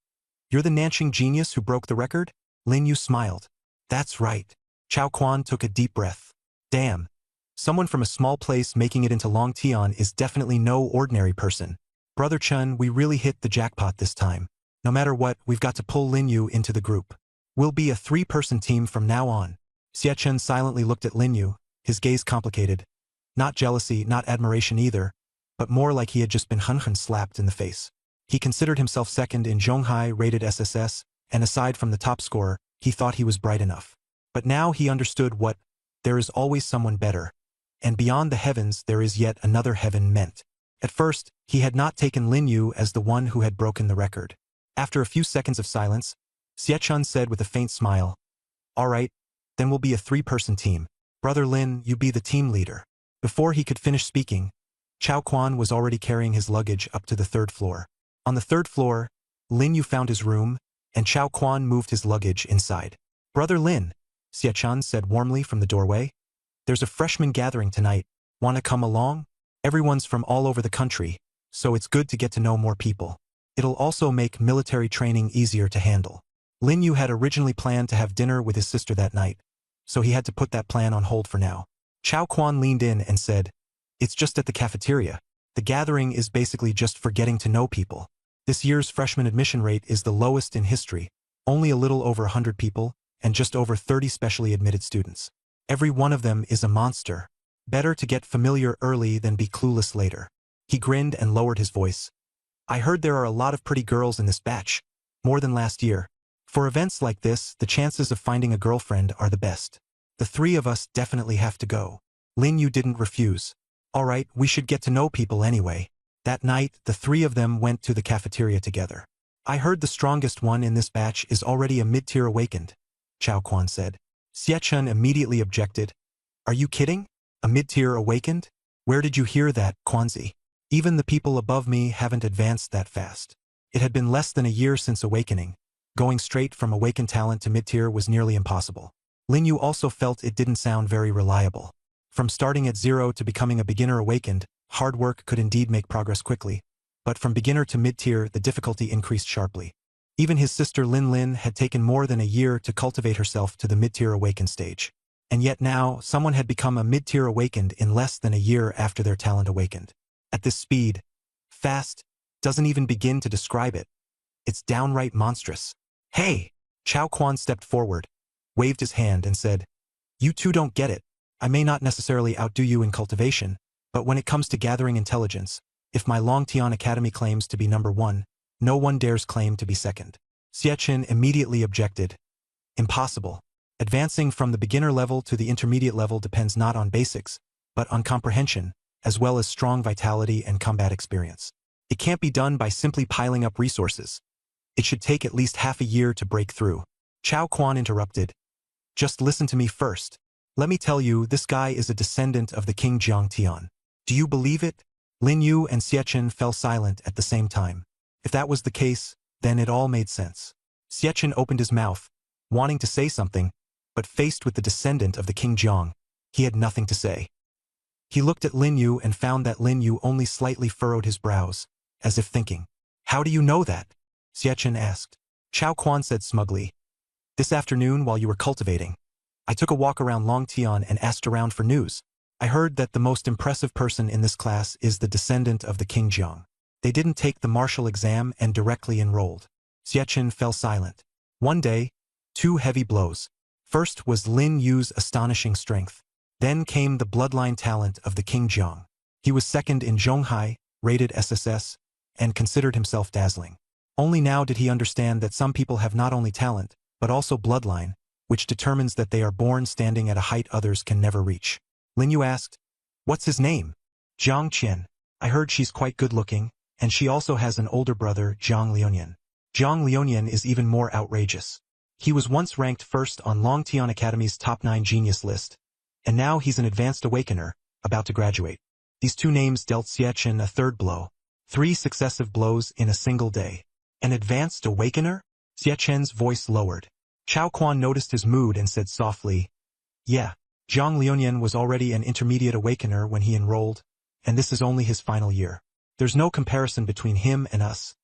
"You're the Nanqing genius who broke the record?" Lin Yu smiled. "That's right." Chao Quan took a deep breath. Damn. Someone from a small place making it into Longtian is definitely no ordinary person. Brother Chen, we really hit the jackpot this time. No matter what, we've got to pull Lin Yu into the group. We'll be a 3-person team from now on. Xie Chen silently looked at Lin Yu, his gaze complicated. Not jealousy, not admiration either, but more like he had just been hun slapped in the face. He considered himself second in Zhonghai rated SSS, and aside from the top scorer, he thought he was bright enough. But now he understood what "there is always someone better, and beyond the heavens there is yet another heaven" meant. At first, he had not taken Lin Yu as the one who had broken the record. After a few seconds of silence, Xie Chen said with a faint smile, "All right, then we'll be a 3-person team. Brother Lin, you be the team leader." Before he could finish speaking, Chao Quan was already carrying his luggage up to the 3rd floor. On the 3rd floor, Lin Yu found his room, and Chao Quan moved his luggage inside. "Brother Lin," Xie Chen said warmly from the doorway, "there's a freshman gathering tonight. Wanna come along? Everyone's from all over the country, so it's good to get to know more people. It'll also make military training easier to handle." Lin Yu had originally planned to have dinner with his sister that night, so he had to put that plan on hold for now. Chao Quan leaned in and said, "It's just at the cafeteria. The gathering is basically just for getting to know people. This year's freshman admission rate is the lowest in history, only a little over 100 people, and just over 30 specially admitted students. Every one of them is a monster. Better to get familiar early than be clueless later." He grinned and lowered his voice. "I heard there are a lot of pretty girls in this batch, more than last year. For events like this, the chances of finding a girlfriend are the best. The 3 of us definitely have to go." Lin Yu didn't refuse. "All right, we should get to know people anyway." That night, the 3 of them went to the cafeteria together. "I heard the strongest one in this batch is already a mid-tier awakened," Chao Quan said. Xie Chen immediately objected. "Are you kidding? A mid-tier awakened? Where did you hear that, Quanzi? Even the people above me haven't advanced that fast." It had been less than a year since awakening. Going straight from awakened talent to mid-tier was nearly impossible. Lin Yu also felt it didn't sound very reliable. From starting at 0 to becoming a beginner awakened, hard work could indeed make progress quickly, but from beginner to mid-tier the difficulty increased sharply. Even his sister Lin Lin had taken more than a year to cultivate herself to the mid-tier awakened stage. And yet now, someone had become a mid-tier awakened in less than a year after their talent awakened. At this speed, fast, doesn't even begin to describe it. It's downright monstrous. "Hey!" Chao Quan stepped forward, waved his hand and said, "You two don't get it. I may not necessarily outdo you in cultivation, but when it comes to gathering intelligence, if my Longtian Academy claims to be number 1, no one dares claim to be second." Xie Chen immediately objected. "Impossible. Advancing from the beginner level to the intermediate level depends not on basics, but on comprehension, as well as strong vitality and combat experience. It can't be done by simply piling up resources. It should take at least half a year to break through." Chao Quan interrupted. "Just listen to me first. Let me tell you, this guy is a descendant of the King Jiang Tian. Do you believe it?" Lin Yu and Xie Chen fell silent at the same time. If that was the case, then it all made sense. Xie Chen opened his mouth, wanting to say something, but faced with the descendant of the King Jiang, he had nothing to say. He looked at Lin Yu and found that Lin Yu only slightly furrowed his brows, as if thinking. "How do you know that?" Xie Chen asked. Chao Quan said smugly, "This afternoon while you were cultivating, I took a walk around Longtian and asked around for news. I heard that the most impressive person in this class is the descendant of the King Jiang. They didn't take the martial exam and directly enrolled." Xie Chen fell silent. One day, 2 heavy blows. First was Lin Yu's astonishing strength. Then came the bloodline talent of the King Jiang. He was second in Zhonghai, rated SSS, and considered himself dazzling. Only now did he understand that some people have not only talent, but also bloodline, which determines that they are born standing at a height others can never reach. Lin Yu asked, "What's his name?" "Jiang Qian. I heard she's quite good-looking, and she also has an older brother, Jiang Liunian. Jiang Liunian is even more outrageous. He was once ranked first on Longtian Academy's top 9 genius list, and now he's an advanced awakener, about to graduate." These two names dealt Xie a third blow. 3 successive blows in a single day. An advanced awakener? Xie voice lowered. Chao Quan noticed his mood and said softly, "Yeah, Jiang Liunian was already an intermediate awakener when he enrolled, and this is only his final year. There's no comparison between him and us.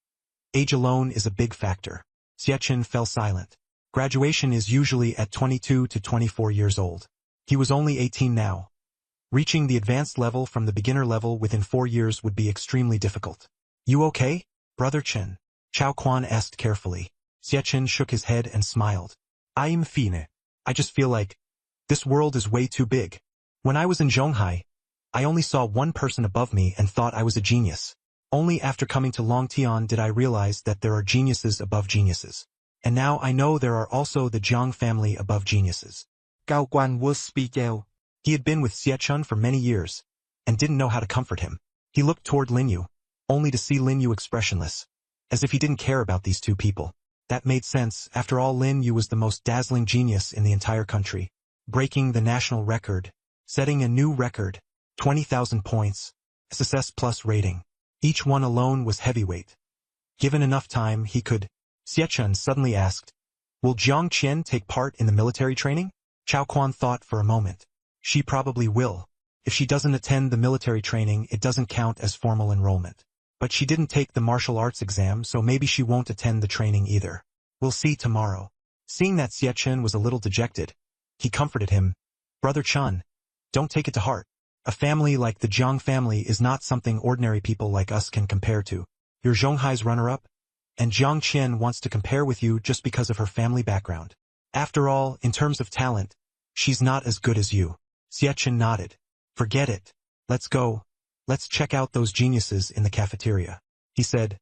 Age alone is a big factor." Xie fell silent. Graduation is usually at 22 to 24 years old. He was only 18 now. Reaching the advanced level from the beginner level within 4 years would be extremely difficult. "You okay, Brother Chen?" Chao Quan asked carefully. Xie shook his head and smiled. "I'm fine. I just feel like this world is way too big. When I was in Zhonghai, I only saw one person above me and thought I was a genius. Only after coming to Longtian did I realize that there are geniuses above geniuses. And now I know there are also the Jiang family above geniuses." Cao Quan was speaking. He had been with Xie for many years, and didn't know how to comfort him. He looked toward Lin Yu, only to see Lin Yu expressionless, as if he didn't care about these two people. That made sense. After all, Lin Yu was the most dazzling genius in the entire country, breaking the national record, setting a new record, 20,000 points, SSS plus rating. Each one alone was heavyweight. Given enough time, he could. Xie suddenly asked, "Will Jiang Qian take part in the military training?" Chao Quan thought for a moment. She probably will. If she doesn't attend the military training, it doesn't count as formal enrollment. But she didn't take the martial arts exam, so maybe she won't attend the training either. We'll see tomorrow. Seeing that Xie was a little dejected, he comforted him. "Brother Chen, don't take it to heart. A family like the Jiang family is not something ordinary people like us can compare to. You're Zhonghai's runner-up, and Jiang Qian wants to compare with you just because of her family background. After all, in terms of talent, she's not as good as you." Xie nodded. "Forget it. Let's go. Let's check out those geniuses in the cafeteria," he said.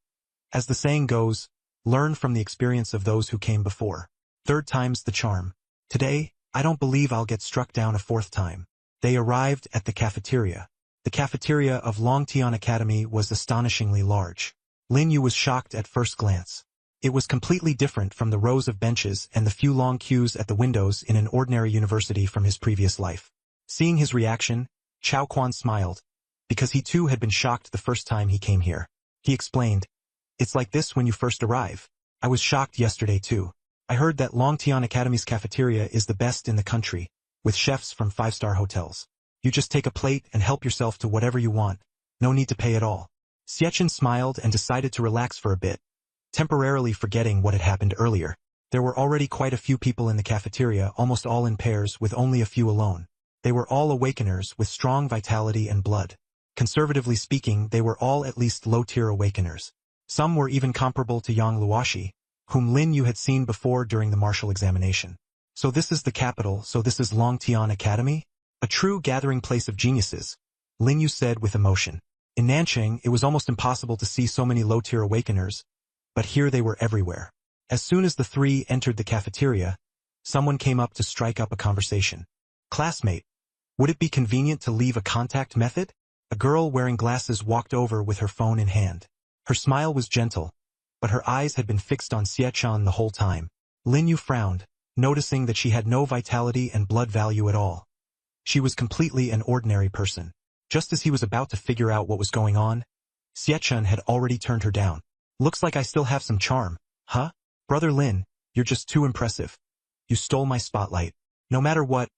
As the saying goes, learn from the experience of those who came before. 3rd time's the charm. Today, I don't believe I'll get struck down a 4th time. They arrived at the cafeteria. The cafeteria of Longtian Academy was astonishingly large. Lin Yu was shocked at first glance. It was completely different from the rows of benches and the few long queues at the windows in an ordinary university from his previous life. Seeing his reaction, Chao Quan smiled, because he too had been shocked the first time he came here. He explained, "It's like this when you first arrive. I was shocked yesterday too. I heard that Longtian Academy's cafeteria is the best in the country, with chefs from 5-star hotels. You just take a plate and help yourself to whatever you want. No need to pay at all." Xie smiled and decided to relax for a bit, temporarily forgetting what had happened earlier. There were already quite a few people in the cafeteria, almost all in pairs, with only a few alone. They were all awakeners with strong vitality and blood. Conservatively speaking, they were all at least low-tier awakeners. Some were even comparable to Yang Luoshi, whom Lin Yu had seen before during the martial examination. "So this is the capital, so this is Longtian Academy? A true gathering place of geniuses," Lin Yu said with emotion. In Nanqing, it was almost impossible to see so many low-tier awakeners, but here they were everywhere. As soon as the 3 entered the cafeteria, someone came up to strike up a conversation. "Classmate, would it be convenient to leave a contact method?" A girl wearing glasses walked over with her phone in hand. Her smile was gentle, but her eyes had been fixed on Xie the whole time. Lin Yu frowned, noticing that she had no vitality and blood value at all. She was completely an ordinary person. Just as he was about to figure out what was going on, Xie had already turned her down. "Looks like I still have some charm, huh? Brother Lin, you're just too impressive. You stole my spotlight. No matter what,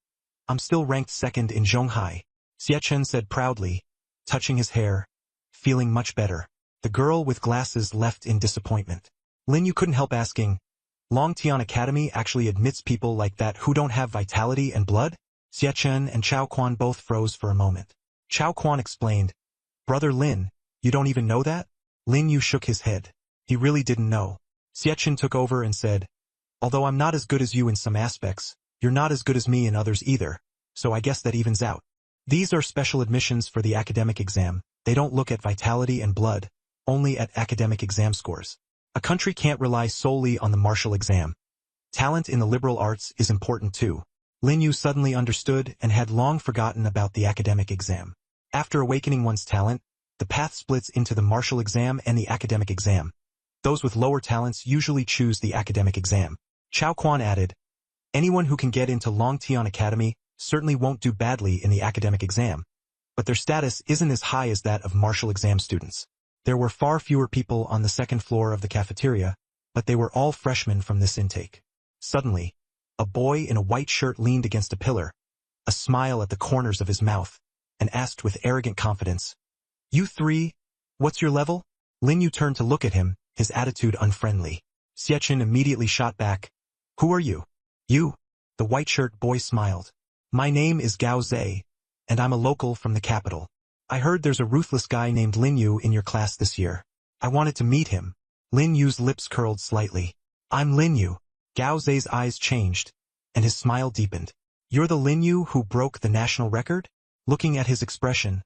I'm still ranked 2nd in Zhonghai," Xie said proudly, touching his hair, feeling much better. The girl with glasses left in disappointment. Lin Yu couldn't help asking, "Longtian Academy actually admits people like that who don't have vitality and blood?" Xie and Chao Quan both froze for a moment. Chao Quan explained, "Brother Lin, you don't even know that?" Lin Yu shook his head. He really didn't know. Xie took over and said, "Although I'm not as good as you in some aspects, You're not as good as me and others either, so I guess that evens out. These are special admissions for the academic exam. They don't look at vitality and blood, only at academic exam scores. A country can't rely solely on the martial exam. Talent in the liberal arts is important too. Lin Yu suddenly understood and had long forgotten about the academic exam. After awakening one's talent, the path splits into the martial exam and the academic exam. Those with lower talents usually choose the academic exam. Chao Quan added, anyone who can get into Longtian Academy certainly won't do badly in the academic exam, but their status isn't as high as that of martial exam students. There were far fewer people on the second floor of the cafeteria, but they were all freshmen from this intake. Suddenly, a boy in a white shirt leaned against a pillar, a smile at the corners of his mouth, and asked with arrogant confidence, "You three, what's your level?" Lin Yu turned to look at him, his attitude unfriendly. Xiachen immediately shot back, "Who are you?" "You." The white shirt boy smiled. "My name is Gao Zhe, and I'm a local from the capital. I heard there's a ruthless guy named Lin Yu in your class this year. I wanted to meet him." Lin Yu's lips curled slightly. "I'm Lin Yu." Gao Zhe's eyes changed, and his smile deepened. "You're the Lin Yu who broke the national record?" Looking at his expression,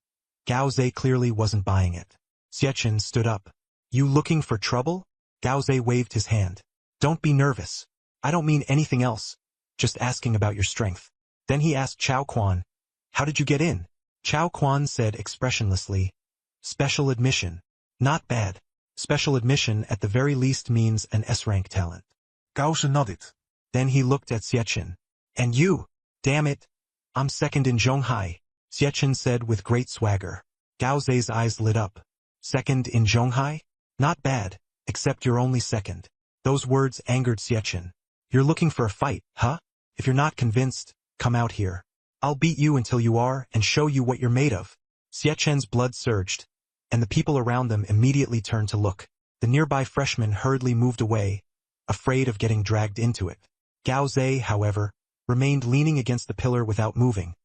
Gao Zhe clearly wasn't buying it. Xiachen stood up. "You looking for trouble?" Gao Zhe waved his hand. "Don't be nervous. I don't mean anything else, just asking about your strength." Then he asked Chao Quan, "How did you get in?" Chao Quan said expressionlessly, "Special admission. Not bad. Special admission at the very least means an S-rank talent." Gao Zhe nodded. Then he looked at Xiachen. "And you? Damn it. I'm second in Zhonghai," Xiachen said with great swagger. Gao Zhe's eyes lit up. "Second in Zhonghai? Not bad, except you're only second." Those words angered Xiachen. "You're looking for a fight, huh? If you're not convinced, come out here. I'll beat you until you are and show you what you're made of." Xiachen's blood surged, and the people around them immediately turned to look. The nearby freshmen hurriedly moved away, afraid of getting dragged into it. Gao Zhe, however, remained leaning against the pillar without moving,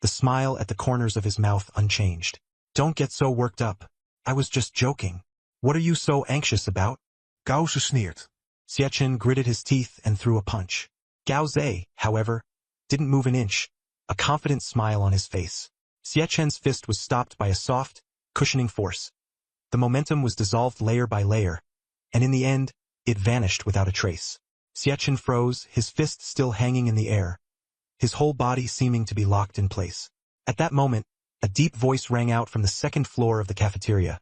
the smile at the corners of his mouth unchanged. "Don't get so worked up. I was just joking. What are you so anxious about?" Gao Zhe sneered. Xiachen gritted his teeth and threw a punch. Gao Zhe, however, didn't move an inch, a confident smile on his face. Xiachen's fist was stopped by a soft, cushioning force. The momentum was dissolved layer by layer, and in the end, it vanished without a trace. Xiachen froze, his fist still hanging in the air, his whole body seeming to be locked in place. At that moment, a deep voice rang out from the second floor of the cafeteria.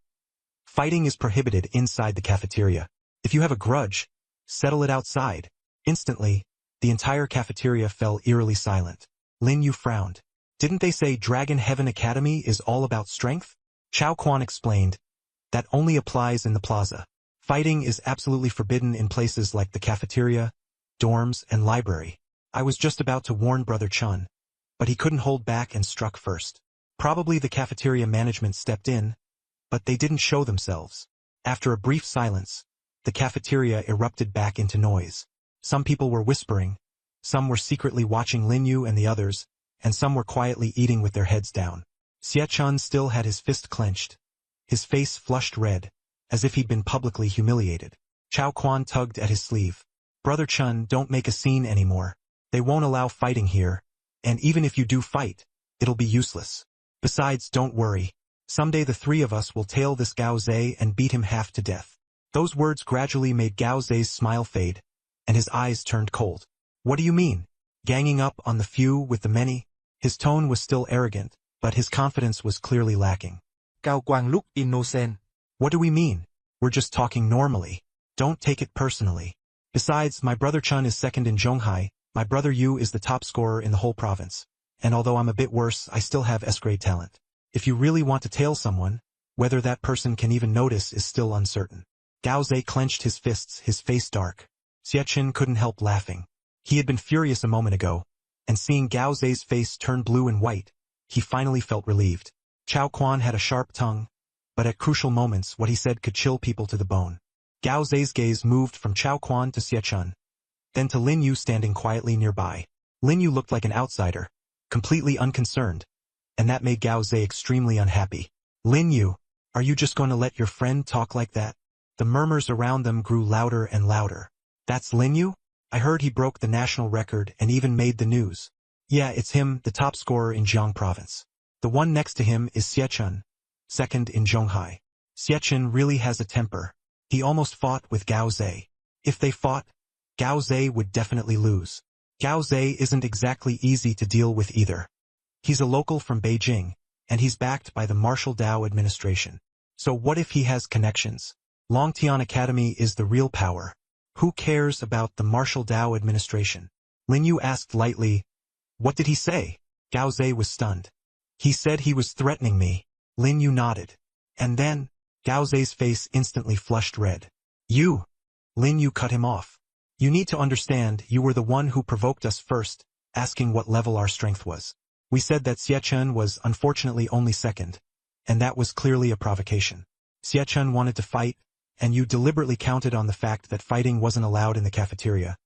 "Fighting is prohibited inside the cafeteria. If you have a grudge, settle it outside." Instantly, the entire cafeteria fell eerily silent. Lin Yu frowned. "Didn't they say Dragon Heaven Academy is all about strength?" Chao Quan explained, "That only applies in the plaza. Fighting is absolutely forbidden in places like the cafeteria, dorms, and library. I was just about to warn Brother Chun, but he couldn't hold back and struck first. Probably the cafeteria management stepped in, but they didn't show themselves." After a brief silence, the cafeteria erupted back into noise. Some people were whispering, some were secretly watching Lin Yu and the others, and some were quietly eating with their heads down. Xiachen still had his fist clenched, his face flushed red, as if he'd been publicly humiliated. Chao Quan tugged at his sleeve. "Brother Chun, don't make a scene anymore. They won't allow fighting here, and even if you do fight, it'll be useless. Besides, don't worry. Someday the three of us will tail this Gao Zhe and beat him half to death." Those words gradually made Gao Zhe's smile fade, and his eyes turned cold. "What do you mean? Ganging up on the few with the many?" His tone was still arrogant, but his confidence was clearly lacking. Cao Quang looked innocent. "What do we mean? We're just talking normally. Don't take it personally. Besides, my brother Chun is second in Zhonghai, my brother Yu is the top scorer in the whole province, and although I'm a bit worse, I still have S-grade talent. If you really want to tail someone, whether that person can even notice is still uncertain." Gao Zhe clenched his fists, his face dark. Xiachen couldn't help laughing. He had been furious a moment ago, and seeing Gao Zhe's face turn blue and white, he finally felt relieved. Chao Quan had a sharp tongue, but at crucial moments what he said could chill people to the bone. Gao Zhe's gaze moved from Chao Quan to Xiachen, then to Lin Yu standing quietly nearby. Lin Yu looked like an outsider, completely unconcerned, and that made Gao Zhe extremely unhappy. "Lin Yu, are you just going to let your friend talk like that?" The murmurs around them grew louder and louder. "That's Lin Yu? I heard he broke the national record and even made the news. Yeah, it's him, the top scorer in Jiang province. The one next to him is Xiechun, second in Zhonghai. Xiechun really has a temper. He almost fought with Gao Zhe. If they fought, Gao Zhe would definitely lose. Gao Zhe isn't exactly easy to deal with either. He's a local from Beijing, and he's backed by the Martial Dao administration. So what if he has connections? Longtian Academy is the real power. Who cares about the Martial Dao administration? Lin Yu asked lightly, "What did he say?" Gao Zhe was stunned. "He said he was threatening me." Lin Yu nodded. And then, Gao Zhe's face instantly flushed red. "You!" Lin Yu cut him off. "You need to understand you were the one who provoked us first, asking what level our strength was. We said that Xiechun was unfortunately only second, and that was clearly a provocation. Xiechun wanted to fight, and you deliberately counted on the fact that fighting wasn't allowed in the cafeteria,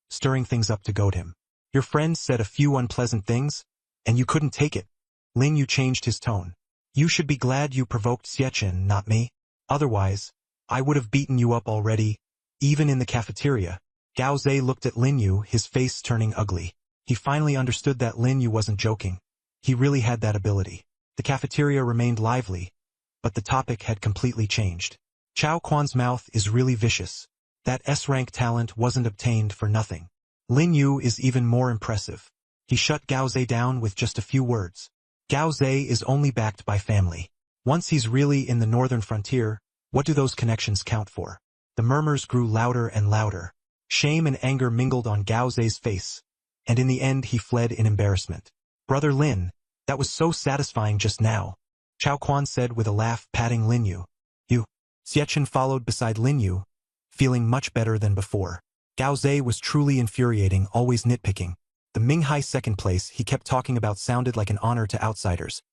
stirring things up to goad him. Your friends said a few unpleasant things, and you couldn't take it." Lin Yu changed his tone. "You should be glad you provoked Xiechun, not me. Otherwise, I would have beaten you up already, even in the cafeteria." Gao Zhe looked at Lin Yu, his face turning ugly. He finally understood that Lin Yu wasn't joking. He really had that ability. The cafeteria remained lively, but the topic had completely changed. Chao Quan's mouth is really vicious. That S-rank talent wasn't obtained for nothing. Lin Yu is even more impressive. He shut Gao Zhe down with just a few words. Gao Zhe is only backed by family. Once he's really in the northern frontier, what do those connections count for? The murmurs grew louder and louder. Shame and anger mingled on Gao Zhe's face, and in the end he fled in embarrassment. "Brother Lin, that was so satisfying just now," Chao Quan said with a laugh, patting Lin Yu. "You." Xiechun followed beside Lin Yu, feeling much better than before. Gao Zhe was truly infuriating, always nitpicking. The Minghai second place he kept talking about sounded like an honor to outsiders.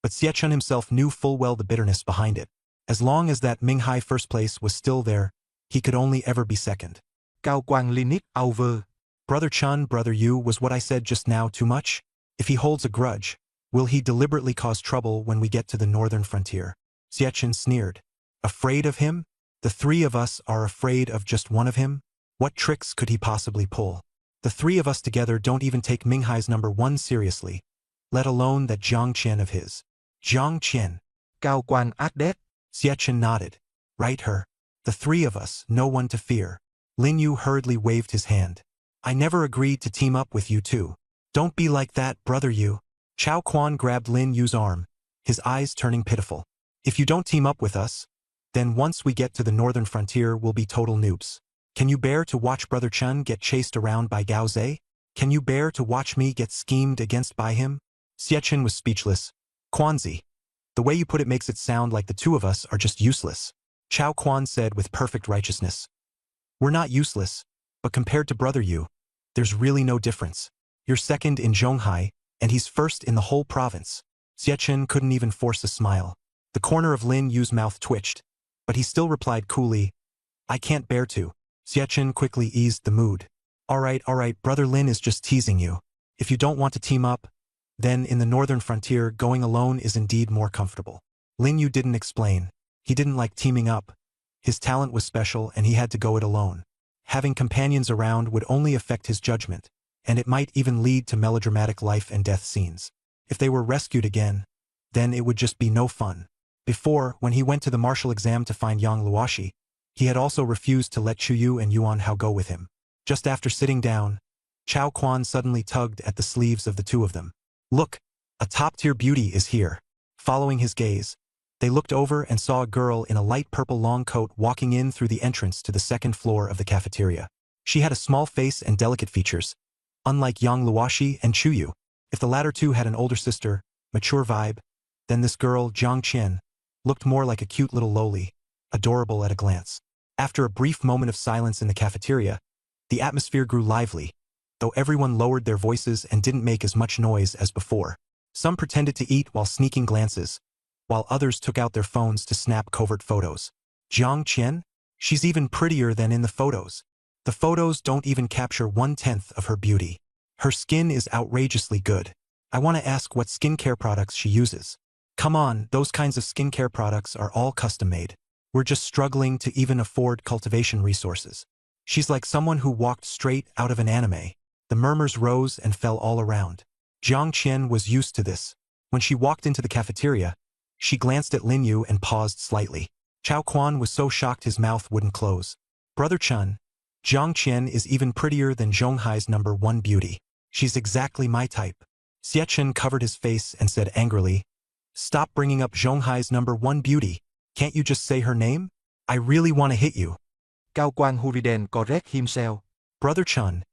But Xiechun himself knew full well the bitterness behind it. As long as that Minghai first place was still there, he could only ever be second. Cao Quang Linux over. "Brother Chun, Brother Yu, was what I said just now too much? If he holds a grudge, will he deliberately cause trouble when we get to the northern frontier?" Xiechun sneered. "Afraid of him? The three of us are afraid of just one of him? What tricks could he possibly pull? The three of us together don't even take Minghai's number 1 seriously, let alone that Jiang Qian of his." "Jiang Qian?" Cao Quang ác đét. Xiechun nodded. "Right, her. The three of us, no one to fear." Lin Yu hurriedly waved his hand. "I never agreed to team up with you two. Don't be like that, Brother Yu." Chao Quan grabbed Lin Yu's arm, his eyes turning pitiful. "If you don't team up with us, then once we get to the northern frontier we'll be total noobs. Can you bear to watch Brother Chun get chased around by Gao Zhe? Can you bear to watch me get schemed against by him?" Xiechun was speechless. "Quanzi, the way you put it makes it sound like the two of us are just useless." Chao Quan said with perfect righteousness. "We're not useless, but compared to Brother Yu, there's really no difference. You're second in Zhonghai, and he's first in the whole province." Xiechun couldn't even force a smile. The corner of Lin Yu's mouth twitched, but he still replied coolly, "I can't bear to." Xiechun quickly eased the mood. All right, Brother Lin is just teasing you. If you don't want to team up, then in the northern frontier going alone is indeed more comfortable." Lin Yu didn't explain. He didn't like teaming up. His talent was special and he had to go it alone. Having companions around would only affect his judgment, and it might even lead to melodramatic life and death scenes. If they were rescued again, then it would just be no fun. Before, when he went to the martial exam to find Yang Luoshi, he had also refused to let Chu Yu and Yuan Hao go with him. Just after sitting down, Chao Quan suddenly tugged at the sleeves of the two of them. "Look, a top-tier beauty is here." Following his gaze, they looked over and saw a girl in a light purple long coat walking in through the entrance to the second floor of the cafeteria. She had a small face and delicate features, unlike Yang Luoshi and Chu Yu. If the latter two had an older sister, mature vibe, then this girl, Jiang Qian, looked more like a cute little loli, adorable at a glance. After a brief moment of silence in the cafeteria, the atmosphere grew lively, though everyone lowered their voices and didn't make as much noise as before. Some pretended to eat while sneaking glances, while others took out their phones to snap covert photos. Jiang Qian? She's even prettier than in the photos. The photos don't even capture 1/10 of her beauty. Her skin is outrageously good. I want to ask what skincare products she uses. Come on, those kinds of skincare products are all custom-made. We're just struggling to even afford cultivation resources. She's like someone who walked straight out of an anime. The murmurs rose and fell all around. Jiang Qian was used to this. When she walked into the cafeteria, she glanced at Lin Yu and paused slightly. Chao Quan was so shocked his mouth wouldn't close. Brother Chun, Jiang Qian is even prettier than Zhonghai's #1 beauty. She's exactly my type. Xie Chen covered his face and said angrily, "Stop bringing up Zhonghai's #1 beauty. Can't you just say her name? I really want to hit you." Cao Quang Huriden correct himself. Brother Chun,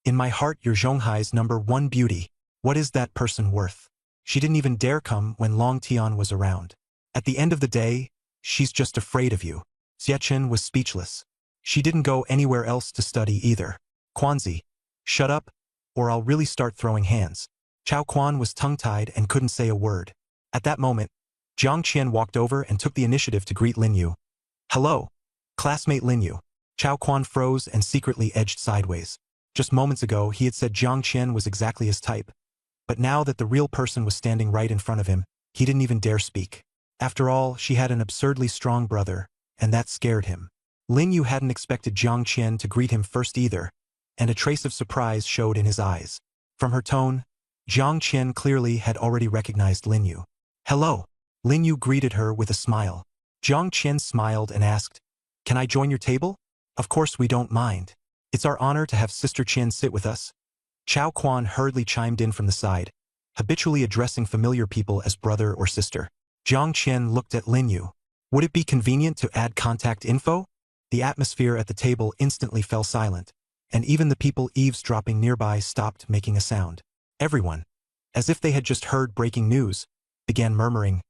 in my heart you're Zhonghai's #1 beauty. What is that person worth? She didn't even dare come when Long Tian was around. At the end of the day, she's just afraid of you. Xie Chen was speechless. She didn't go anywhere else to study either. Quanzi, shut up, or I'll really start throwing hands. Chao Quan was tongue-tied and couldn't say a word. At that moment, Jiang Qian walked over and took the initiative to greet Lin Yu. "Hello, classmate Lin Yu." Chao Quan froze and secretly edged sideways. Just moments ago, he had said Jiang Qian was exactly his type. But now that the real person was standing right in front of him, he didn't even dare speak. After all, she had an absurdly strong brother, and that scared him. Lin Yu hadn't expected Jiang Qian to greet him first either, and a trace of surprise showed in his eyes. From her tone, Jiang Qian clearly had already recognized Lin Yu. "Hello." Lin Yu greeted her with a smile. Jiang Qian smiled and asked, "Can I join your table?" "Of course we don't mind. It's our honor to have Sister Qian sit with us." Chao Quan hurriedly chimed in from the side, habitually addressing familiar people as brother or sister. Jiang Qian looked at Lin Yu. "Would it be convenient to add contact info?" The atmosphere at the table instantly fell silent, and even the people eavesdropping nearby stopped making a sound. Everyone, as if they had just heard breaking news, began murmuring,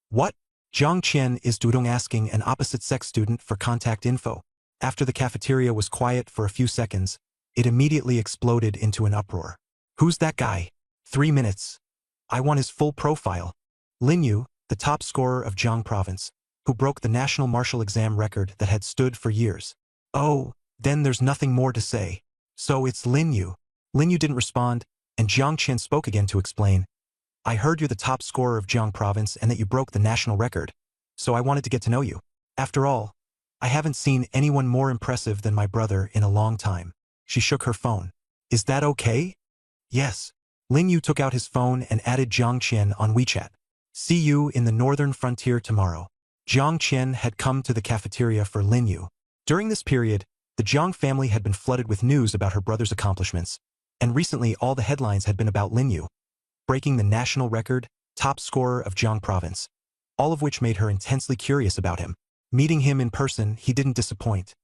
"What? Jiang Qian is Dudong asking an opposite-sex student for contact info." After the cafeteria was quiet for a few seconds, it immediately exploded into an uproar. "Who's that guy? 3 minutes. I want his full profile." Lin Yu, the top scorer of Jiang Province, who broke the national martial exam record that had stood for years. "Oh, then there's nothing more to say. So it's Lin Yu." Lin Yu didn't respond, and Jiang Qian spoke again to explain. "I heard you're the top scorer of Jiang Province and that you broke the national record, so I wanted to get to know you. After all, I haven't seen anyone more impressive than my brother in a long time." She shook her phone. "Is that okay?" "Yes." Lin Yu took out his phone and added Jiang Qian on WeChat. "See you in the northern frontier tomorrow." Jiang Qian had come to the cafeteria for Lin Yu. During this period, the Jiang family had been flooded with news about her brother's accomplishments, and recently all the headlines had been about Lin Yu, breaking the national record, top scorer of Jiang Province, all of which made her intensely curious about him. Meeting him in person, he didn't disappoint.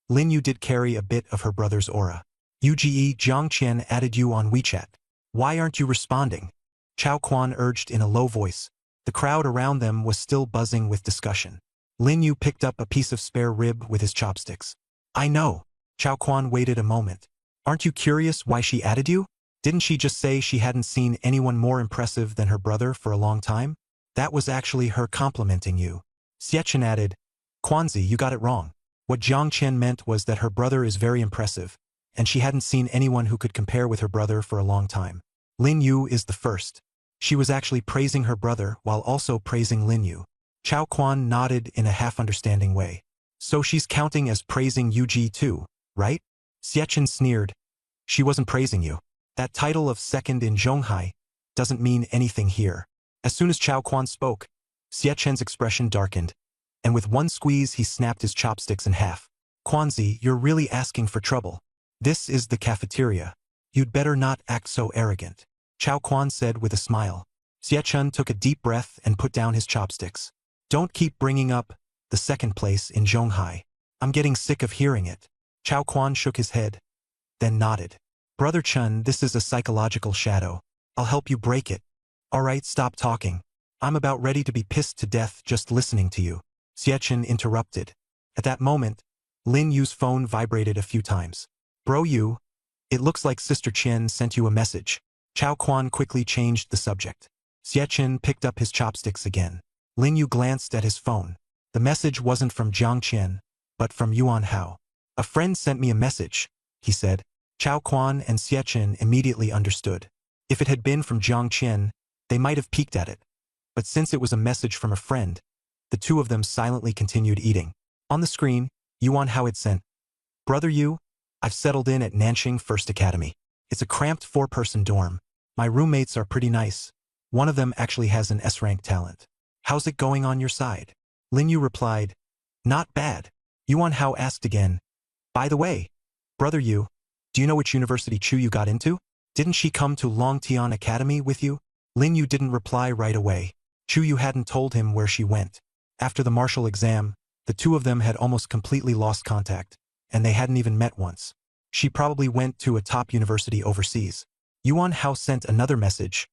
Lin Yu did carry a bit of her brother's aura. "UGE, Jiang Qian added you on WeChat. Why aren't you responding?" Chao Quan urged in a low voice. The crowd around them was still buzzing with discussion. Lin Yu picked up a piece of spare rib with his chopsticks. "I know." Chao Quan waited a moment. "Aren't you curious why she added you? Didn't she just say she hadn't seen anyone more impressive than her brother for a long time? That was actually her complimenting you." Xie Chen added, "Quanzi, you got it wrong. What Jiang Qian meant was that her brother is very impressive, and she hadn't seen anyone who could compare with her brother for a long time. Lin Yu is the first." She was actually praising her brother while also praising Lin Yu. Chao Quan nodded in a half-understanding way. "So she's counting as praising Yu too, right?" Xie Chen sneered. "She wasn't praising you. That title of second in Zhonghai doesn't mean anything here." As soon as Chao Quan spoke, Xie Chen's expression darkened, and with one squeeze he snapped his chopsticks in half. "Quanzi, you're really asking for trouble. This is the cafeteria. You'd better not act so arrogant," Chao Quan said with a smile. Xie Chen took a deep breath and put down his chopsticks. "Don't keep bringing up the second place in Zhonghai. I'm getting sick of hearing it." Chao Quan shook his head, then nodded. "Brother Chen, this is a psychological shadow. I'll help you break it." "All right, stop talking. I'm about ready to be pissed to death just listening to you," Xie Chen interrupted. At that moment, Lin Yu's phone vibrated a few times. "Bro Yu, it looks like Sister Qian sent you a message." Chao Quan quickly changed the subject. Xie Chen picked up his chopsticks again. Lin Yu glanced at his phone. The message wasn't from Jiang Qian, but from Yuan Hao. "A friend sent me a message," he said. Chao Quan and Xie Chen immediately understood. If it had been from Jiang Qian, they might have peeked at it. But since it was a message from a friend, the two of them silently continued eating. On the screen, Yuan Hao had sent, "Brother Yu, I've settled in at Nanxing First Academy. It's a cramped 4-person dorm. My roommates are pretty nice. One of them actually has an S-rank talent. How's it going on your side? Lin Yu replied, not bad. Yuan Hao asked again, by the way, brother Yu, do you know which university Chu Yu got into? Didn't she come to Longtian Academy with you? Lin Yu didn't reply right away. Chu Yu hadn't told him where she went. After the martial exam, the two of them had almost completely lost contact, and they hadn't even met once. She probably went to a top university overseas. Yuan Hao sent another message.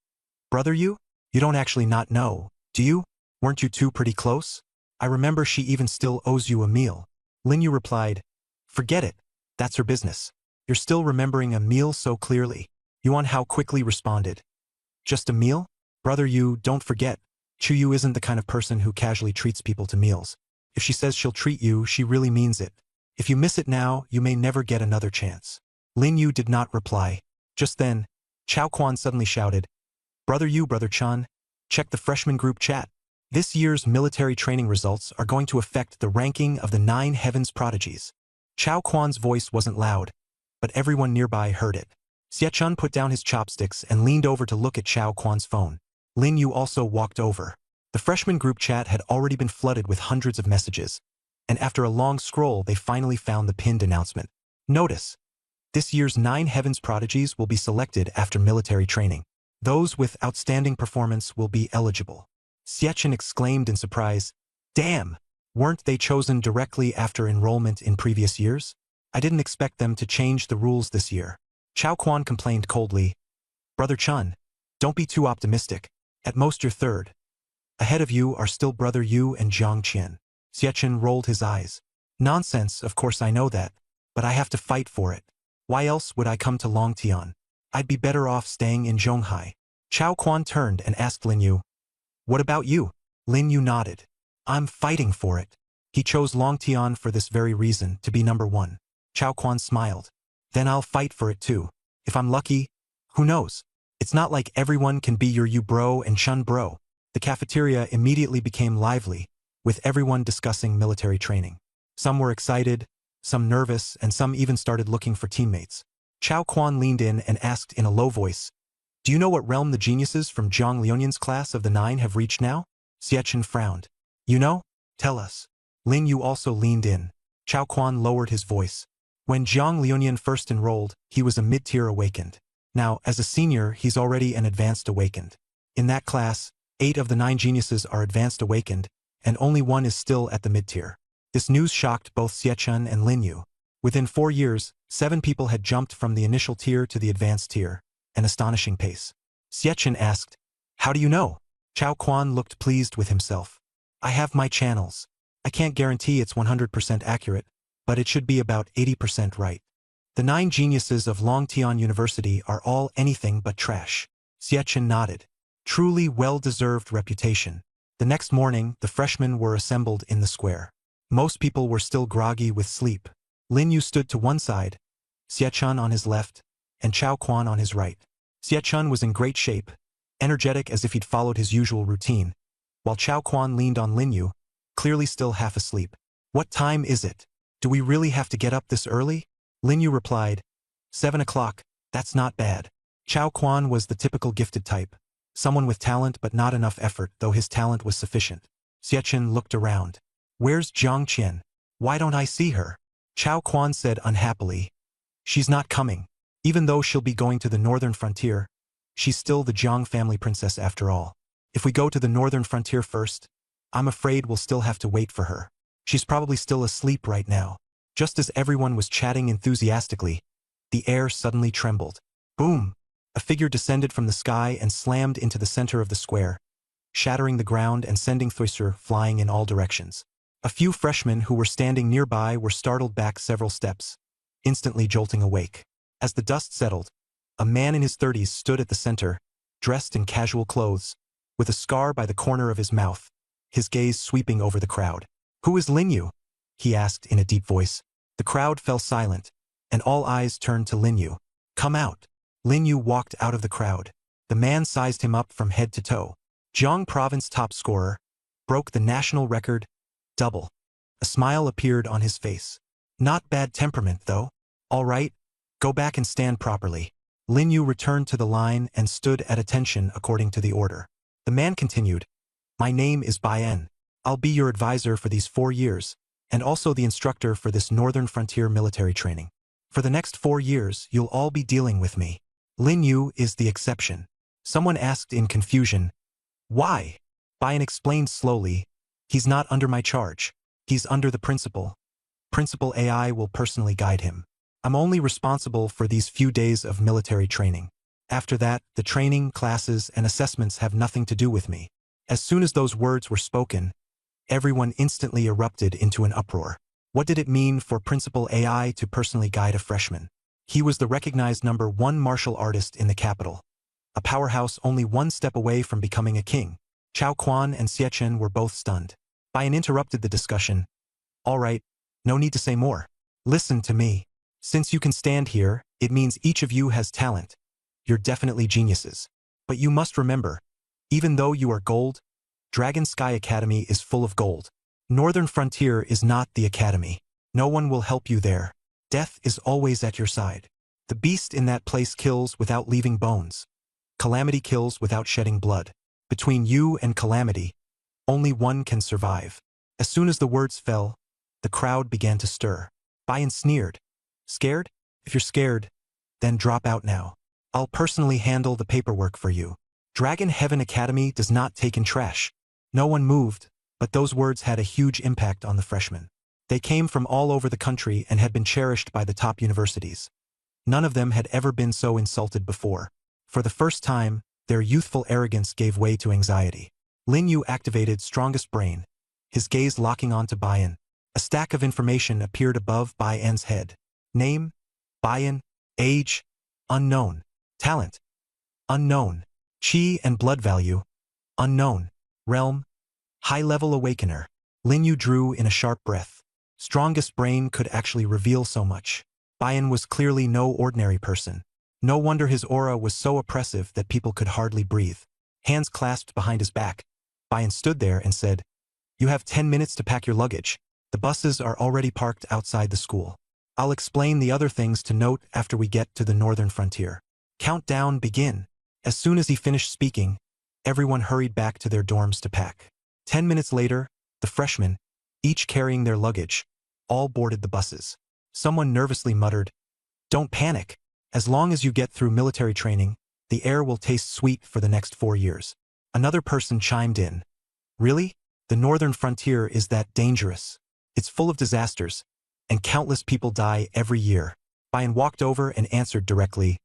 Brother Yu? You don't actually not know, do you? Weren't you two pretty close? I remember she even still owes you a meal. Lin Yu replied, forget it. That's her business. You're still remembering a meal so clearly. Yuan Hao quickly responded. Just a meal? Brother Yu, don't forget. Chu Yu isn't the kind of person who casually treats people to meals. If she says she'll treat you, she really means it. If you miss it now, you may never get another chance. Lin Yu did not reply. Just then, Chao Quan suddenly shouted, Brother Yu, Brother Chan, check the freshman group chat. This year's military training results are going to affect the ranking of the 9 heavens prodigies. Chao Quan's voice wasn't loud, but everyone nearby heard it. Xie Chun put down his chopsticks and leaned over to look at Chao Quan's phone. Lin Yu also walked over. The freshman group chat had already been flooded with hundreds of messages, and after a long scroll they finally found the pinned announcement. Notice, this year's 9 heavens prodigies will be selected after military training. Those with outstanding performance will be eligible. Xie Chun exclaimed in surprise, damn! Weren't they chosen directly after enrollment in previous years? I didn't expect them to change the rules this year. Chao Quan complained coldly, Brother Chun, don't be too optimistic. At most you're third. Ahead of you are still Brother Yu and Jiang Qian. Xie Chun rolled his eyes. Nonsense, of course I know that, but I have to fight for it. Why else would I come to Longtian? I'd be better off staying in Zhonghai. Chao Quan turned and asked Lin Yu, what about you? Lin Yu nodded. I'm fighting for it. He chose Longtian for this very reason, to be number 1. Chao Quan smiled. Then I'll fight for it too. If I'm lucky, who knows? It's not like everyone can be your Yu bro and Chun bro. The cafeteria immediately became lively, with everyone discussing military training. Some were excited, some nervous, and some even started looking for teammates. Chao Quan leaned in and asked in a low voice, do you know what realm the geniuses from Zhang Liuyan's class of the 9 have reached now? Xie Chun frowned. You know? Tell us. Lin Yu also leaned in. Chao Quan lowered his voice. When Zhang Liuyan first enrolled, he was a mid-tier awakened. Now, as a senior, he's already an advanced awakened. In that class, 8 of the 9 geniuses are advanced awakened, and only 1 is still at the mid-tier. This news shocked both Xie Chun and Lin Yu. Within 4 years, 7 people had jumped from the initial tier to the advanced tier, an astonishing pace. Xie Chun asked, how do you know? Chao Quan looked pleased with himself. I have my channels. I can't guarantee it's 100% accurate, but it should be about 80% right. The 9 geniuses of Longtian University are all anything but trash. Xie Chun nodded. Truly well-deserved reputation. The next morning, the freshmen were assembled in the square. Most people were still groggy with sleep. Lin Yu stood to one side, Xie Chun on his left, and Chao Quan on his right. Xie Chun was in great shape, energetic as if he'd followed his usual routine, while Chao Quan leaned on Lin Yu, clearly still half asleep. What time is it? Do we really have to get up this early? Lin Yu replied, 7 o'clock, that's not bad. Chao Quan was the typical gifted type, someone with talent but not enough effort, though his talent was sufficient. Xie Chun looked around. Where's Jiang Qian? Why don't I see her? Chao Quan said unhappily, she's not coming. Even though she'll be going to the northern frontier, she's still the Jiang family princess after all. If we go to the northern frontier first, I'm afraid we'll still have to wait for her. She's probably still asleep right now. Just as everyone was chatting enthusiastically, the air suddenly trembled. Boom! A figure descended from the sky and slammed into the center of the square, shattering the ground and sending Thuiser flying in all directions. A few freshmen who were standing nearby were startled back several steps, instantly jolting awake. As the dust settled, a man in his 30s stood at the center, dressed in casual clothes, with a scar by the corner of his mouth, his gaze sweeping over the crowd. Who is Lin Yu? He asked in a deep voice. The crowd fell silent, and all eyes turned to Lin Yu. Come out. Lin Yu walked out of the crowd. The man sized him up from head to toe. Jiang Province top scorer, broke the national record, double. A smile appeared on his face. Not bad temperament, though. All right, go back and stand properly. Lin Yu returned to the line and stood at attention according to the order. The man continued, My name is Bai En. I'll be your advisor for these 4 years, and also the instructor for this Northern Frontier military training. For the next 4 years, you'll all be dealing with me. Lin Yu is the exception. Someone asked in confusion, Why? Bai En explained slowly, He's not under my charge. He's under the principal. Principal AI will personally guide him. I'm only responsible for these few days of military training. After that, the training, classes, and assessments have nothing to do with me. As soon as those words were spoken, everyone instantly erupted into an uproar. What did it mean for Principal AI to personally guide a freshman? He was the recognized #1 martial artist in the capital. A powerhouse only 1 step away from becoming a king. Chao Quan and Xie Chen were both stunned. Bai En interrupted the discussion. All right, no need to say more. Listen to me. Since you can stand here, it means each of you has talent. You're definitely geniuses. But you must remember, even though you are gold, Dragon Sky Academy is full of gold. Northern Frontier is not the academy. No one will help you there. Death is always at your side. The beast in that place kills without leaving bones. Calamity kills without shedding blood. Between you and Calamity, only one can survive. As soon as the words fell, the crowd began to stir. Bai En sneered. Scared? If you're scared, then drop out now. I'll personally handle the paperwork for you. Dragon Heaven Academy does not take in trash. No one moved, but those words had a huge impact on the freshmen. They came from all over the country and had been cherished by the top universities. None of them had ever been so insulted before. For the first time, their youthful arrogance gave way to anxiety. Lin Yu activated Strongest Brain, his gaze locking onto Bai En. A stack of information appeared above Bai En's head. Name, Bai En, age, unknown. Talent, unknown. Chi and blood value, unknown. Realm, high-level awakener. Lin Yu drew in a sharp breath. Strongest Brain could actually reveal so much. Bai En was clearly no ordinary person. No wonder his aura was so oppressive that people could hardly breathe. Hands clasped behind his back, Bai En stood there and said, You have 10 minutes to pack your luggage. The buses are already parked outside the school. I'll explain the other things to note after we get to the Northern Frontier. Countdown begin. As soon as he finished speaking, everyone hurried back to their dorms to pack. 10 minutes later, the freshmen, each carrying their luggage, all boarded the buses. Someone nervously muttered, Don't panic. As long as you get through military training, the air will taste sweet for the next 4 years. Another person chimed in. Really? The Northern Frontier is that dangerous. It's full of disasters, and countless people die every year. Bai En walked over and answered directly,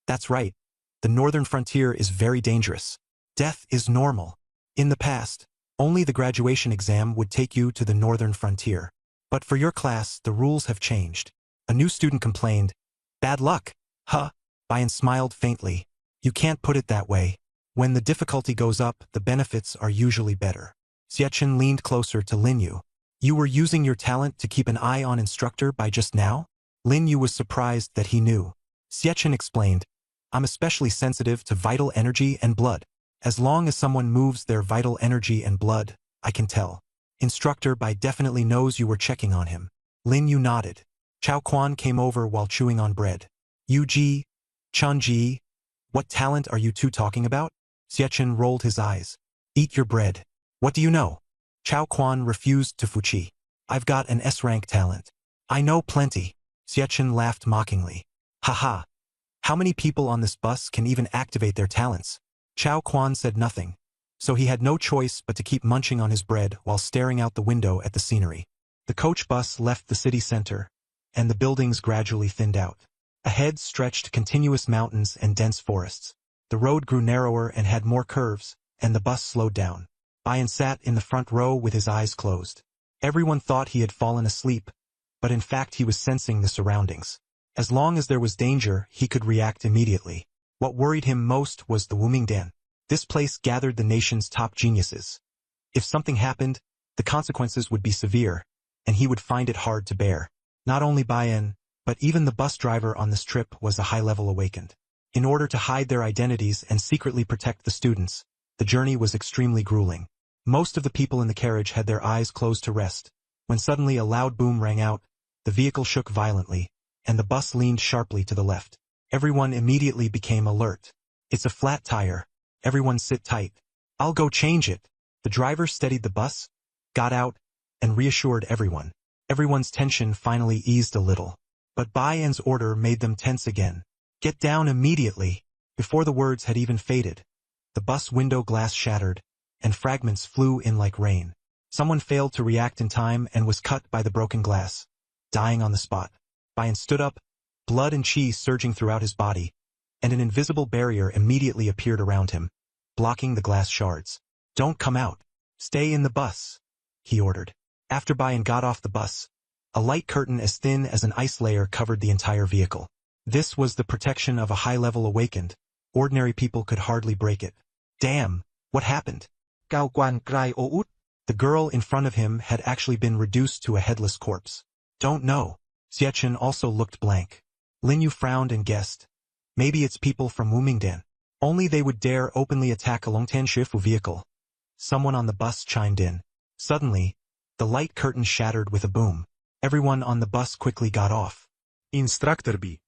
That's right. The Northern Frontier is very dangerous. Death is normal. In the past, only the graduation exam would take you to the Northern Frontier. But for your class, the rules have changed. A new student complained, Bad luck. Huh? Bai En smiled faintly. You can't put it that way. When the difficulty goes up, the benefits are usually better. Xie Chen leaned closer to Lin Yu. You were using your talent to keep an eye on instructor by just now? Lin Yu was surprised that he knew. Xie Chen explained, I'm especially sensitive to vital energy and blood. As long as someone moves their vital energy and blood, I can tell. Instructor Bai definitely knows you were checking on him. Lin Yu nodded. Chao Quan came over while chewing on bread. Yu Ji, Chun Ji, what talent are you two talking about? Xie Chen rolled his eyes. Eat your bread. What do you know? Chao Quan refused to fuchi. I've got an S-rank talent. I know plenty. Xie Chen laughed mockingly. Haha. How many people on this bus can even activate their talents? Chao Quan said nothing, so he had no choice but to keep munching on his bread while staring out the window at the scenery. The coach bus left the city center, and the buildings gradually thinned out. Ahead stretched continuous mountains and dense forests. The road grew narrower and had more curves, and the bus slowed down. Bai En sat in the front row with his eyes closed. Everyone thought he had fallen asleep, but in fact he was sensing the surroundings. As long as there was danger, he could react immediately. What worried him most was the Wumingdan. This place gathered the nation's top geniuses. If something happened, the consequences would be severe, and he would find it hard to bear. Not only Bai En, but even the bus driver on this trip was a high-level awakened. In order to hide their identities and secretly protect the students, the journey was extremely grueling. Most of the people in the carriage had their eyes closed to rest, when suddenly a loud boom rang out. The vehicle shook violently, and the bus leaned sharply to the left. Everyone immediately became alert. It's a flat tire. Everyone sit tight. I'll go change it. The driver steadied the bus, got out, and reassured everyone. Everyone's tension finally eased a little. But Bayan's order made them tense again. Get down immediately. Before the words had even faded, the bus window glass shattered, and fragments flew in like rain. Someone failed to react in time and was cut by the broken glass, dying on the spot. Bayan stood up, blood and chi surging throughout his body, and an invisible barrier immediately appeared around him, blocking the glass shards. Don't come out. Stay in the bus, he ordered. After Bayan got off the bus, a light curtain as thin as an ice layer covered the entire vehicle. This was the protection of a high-level awakened. Ordinary people could hardly break it. Damn, what happened? Cao Quan cried out. The girl in front of him had actually been reduced to a headless corpse. Don't know. Xiachen also looked blank. Lin Yu frowned and guessed. Maybe it's people from Wumingdan. Only they would dare openly attack a Longtan Shifu vehicle. Someone on the bus chimed in. Suddenly, the light curtain shattered with a boom. Everyone on the bus quickly got off. Instructor B.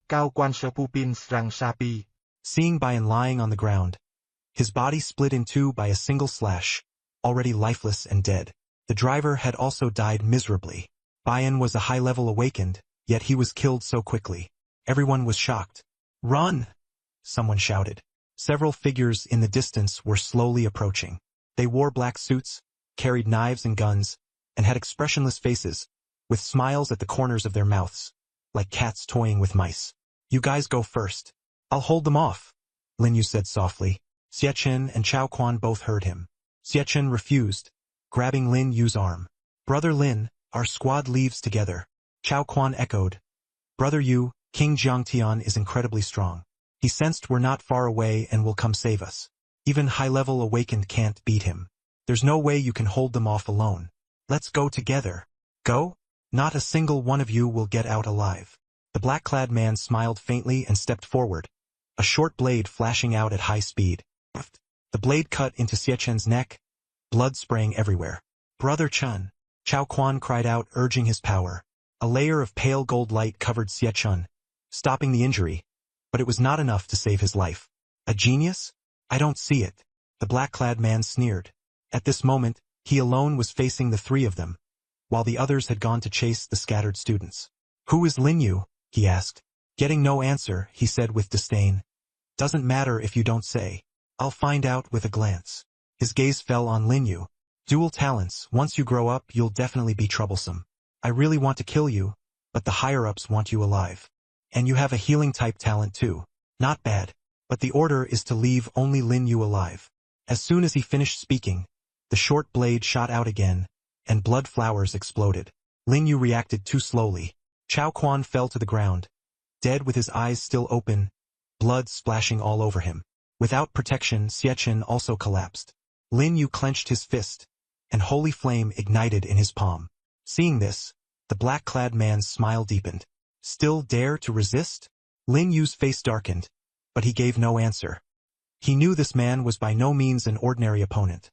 Cao Quan Shapupin Strang Sapi. Seeing Bayan lying on the ground, his body split in two by a single slash, already lifeless and dead. The driver had also died miserably. Bayan was a high-level awakened, yet he was killed so quickly. Everyone was shocked. Run! Someone shouted. Several figures in the distance were slowly approaching. They wore black suits, carried knives and guns, and had expressionless faces, with smiles at the corners of their mouths, like cats toying with mice. You guys go first. I'll hold them off, Lin Yu said softly. Xiachen and Chao Quan both heard him. Xiachen refused, grabbing Lin Yu's arm. Brother Lin, our squad leaves together. Chao Quan echoed. Brother Yu, King Jiangtian is incredibly strong. He sensed we're not far away and will come save us. Even high-level awakened can't beat him. There's no way you can hold them off alone. Let's go together. Go? Not a single one of you will get out alive. The black-clad man smiled faintly and stepped forward, a short blade flashing out at high speed. The blade cut into Xiachen's neck, blood spraying everywhere. Brother Chun, Chao Quan cried out, urging his power. A layer of pale gold light covered Xiachen, stopping the injury, but it was not enough to save his life. A genius? I don't see it. The black-clad man sneered. At this moment, he alone was facing the three of them, while the others had gone to chase the scattered students. Who is Lin Yu? He asked. Getting no answer, he said with disdain. Doesn't matter if you don't say. I'll find out with a glance. His gaze fell on Lin Yu. Dual talents, once you grow up you'll definitely be troublesome. I really want to kill you, but the higher-ups want you alive. And you have a healing-type talent too. Not bad. But the order is to leave only Lin Yu alive. As soon as he finished speaking, the short blade shot out again, and blood flowers exploded. Lin Yu reacted too slowly. Chao Quan fell to the ground, dead with his eyes still open, blood splashing all over him. Without protection, Xiachen also collapsed. Lin Yu clenched his fist, and holy flame ignited in his palm. Seeing this, the black-clad man's smile deepened. Still dare to resist? Lin Yu's face darkened, but he gave no answer. He knew this man was by no means an ordinary opponent.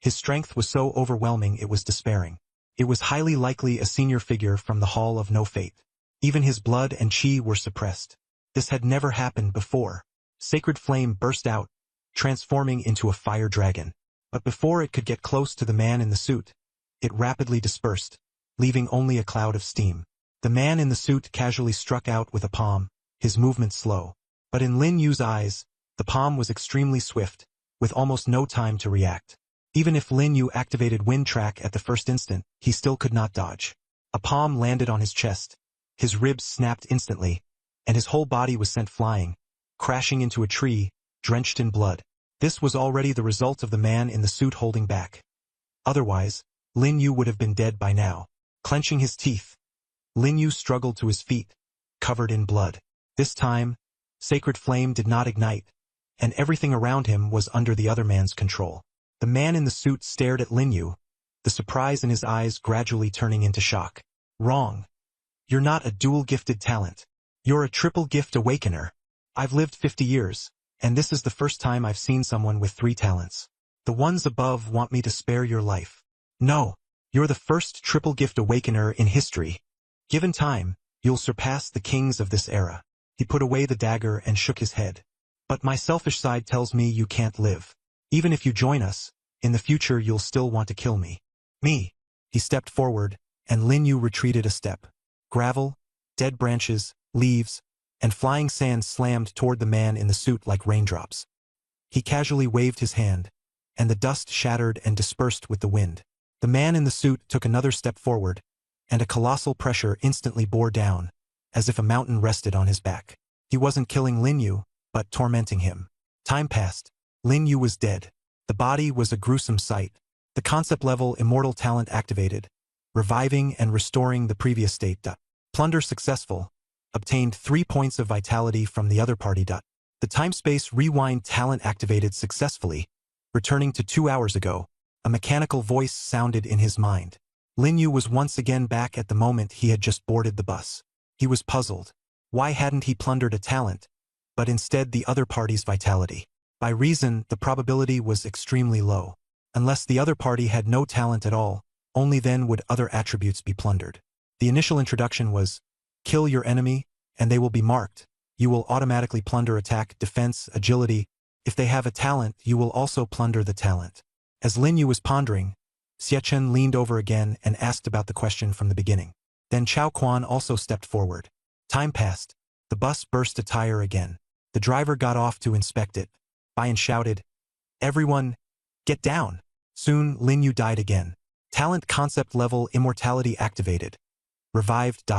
His strength was so overwhelming it was despairing. It was highly likely a senior figure from the Hall of No Fate. Even his blood and chi were suppressed. This had never happened before. Sacred flame burst out, transforming into a fire dragon. But before it could get close to the man in the suit, it rapidly dispersed, leaving only a cloud of steam. The man in the suit casually struck out with a palm, his movement slow. But in Lin Yu's eyes, the palm was extremely swift, with almost no time to react. Even if Lin Yu activated Wind Track at the first instant, he still could not dodge. A palm landed on his chest, his ribs snapped instantly, and his whole body was sent flying, crashing into a tree, drenched in blood. This was already the result of the man in the suit holding back. Otherwise, Lin Yu would have been dead by now. Clenching his teeth, Lin Yu struggled to his feet, covered in blood. This time, sacred flame did not ignite, and everything around him was under the other man's control. The man in the suit stared at Lin Yu, the surprise in his eyes gradually turning into shock. Wrong. You're not a dual-gifted talent. You're a triple-gift awakener. I've lived 50 years, and this is the first time I've seen someone with 3 talents. The ones above want me to spare your life. No, you're the first triple-gift awakener in history. Given time, You'll surpass the kings of this era. He put away the dagger and shook his head. But my selfish side tells me you can't live. Even if you join us, in the future you'll still want to kill me. Me. He stepped forward, and Lin Yu retreated a step. Gravel, dead branches, leaves, and flying sand slammed toward the man in the suit like raindrops. He casually waved his hand, and the dust shattered and dispersed with the wind. The man in the suit took another step forward, and a colossal pressure instantly bore down, as if a mountain rested on his back. He wasn't killing Lin Yu, but tormenting him. Time passed. Lin Yu was dead. The body was a gruesome sight. The concept-level immortal talent activated, reviving and restoring the previous state. Plunder successful. Obtained 3 points of vitality from the other party. The time-space rewind talent activated successfully, returning to 2 hours ago. A mechanical voice sounded in his mind. Lin Yu was once again back at the moment he had just boarded the bus. He was puzzled. Why hadn't he plundered a talent, but instead the other party's vitality? By reason, the probability was extremely low. Unless the other party had no talent at all, only then would other attributes be plundered. The initial introduction was, kill your enemy, and they will be marked. You will automatically plunder attack, defense, agility. If they have a talent, you will also plunder the talent. As Lin Yu was pondering, Xie Chen leaned over again and asked about the question from the beginning. Then Chao Quan also stepped forward. Time passed. The bus burst a tire again. The driver got off to inspect it. Bian shouted, "Everyone, get down!" Soon, Lin Yu died again. Talent concept level immortality activated. Revived.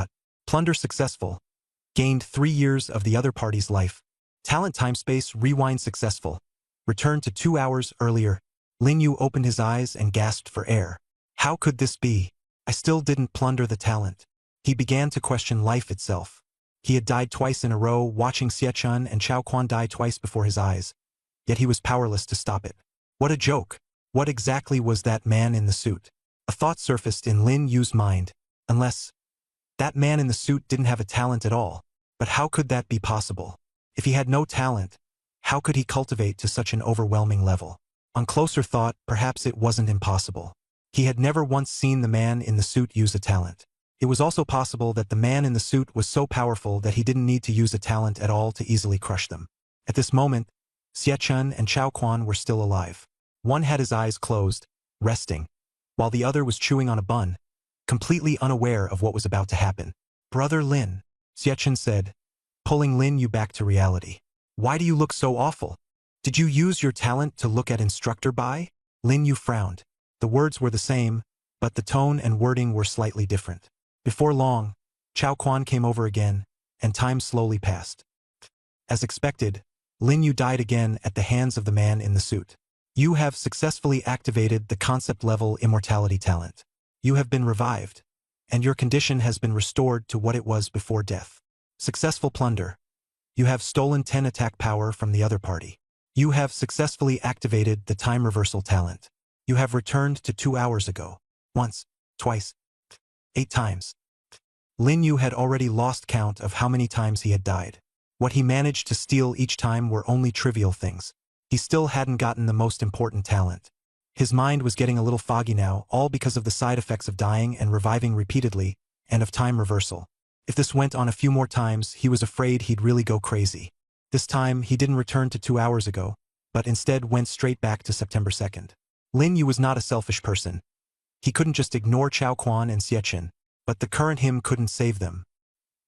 Plunder successful. Gained 3 years of the other party's life. Talent time-space rewind successful. Returned to 2 hours earlier. Lin Yu opened his eyes and gasped for air. How could this be? I still didn't plunder the talent. He began to question life itself. He had died twice in a row, watching Xie Chen and Chao Quan die twice before his eyes. Yet he was powerless to stop it. What a joke! What exactly was that man in the suit? A thought surfaced in Lin Yu's mind. Unless that man in the suit didn't have a talent at all. But how could that be possible? If he had no talent, how could he cultivate to such an overwhelming level? On closer thought, perhaps it wasn't impossible. He had never once seen the man in the suit use a talent. It was also possible that the man in the suit was so powerful that he didn't need to use a talent at all to easily crush them. At this moment, Xie Chen and Chao Quan were still alive. One had his eyes closed, resting, while the other was chewing on a bun, completely unaware of what was about to happen. "Brother Lin," Xie Chen said, pulling Lin Yu back to reality. "Why do you look so awful? Did you use your talent to look at Instructor Bai?" Lin Yu frowned. The words were the same, but the tone and wording were slightly different. Before long, Chao Quan came over again, and time slowly passed. As expected, Lin Yu died again at the hands of the man in the suit. You have successfully activated the concept-level immortality talent. You have been revived, and your condition has been restored to what it was before death. Successful plunder. You have stolen 10 attack power from the other party. You have successfully activated the time reversal talent. You have returned to 2 hours ago. Once, twice, 8 times. Lin Yu had already lost count of how many times he had died. What he managed to steal each time were only trivial things. He still hadn't gotten the most important talent. His mind was getting a little foggy now, all because of the side effects of dying and reviving repeatedly, and of time reversal. If this went on a few more times, he was afraid he'd really go crazy. This time, he didn't return to 2 hours ago, but instead went straight back to September 2nd. Lin Yu was not a selfish person. He couldn't just ignore Chao Quan and Xie Chen, but the current him couldn't save them.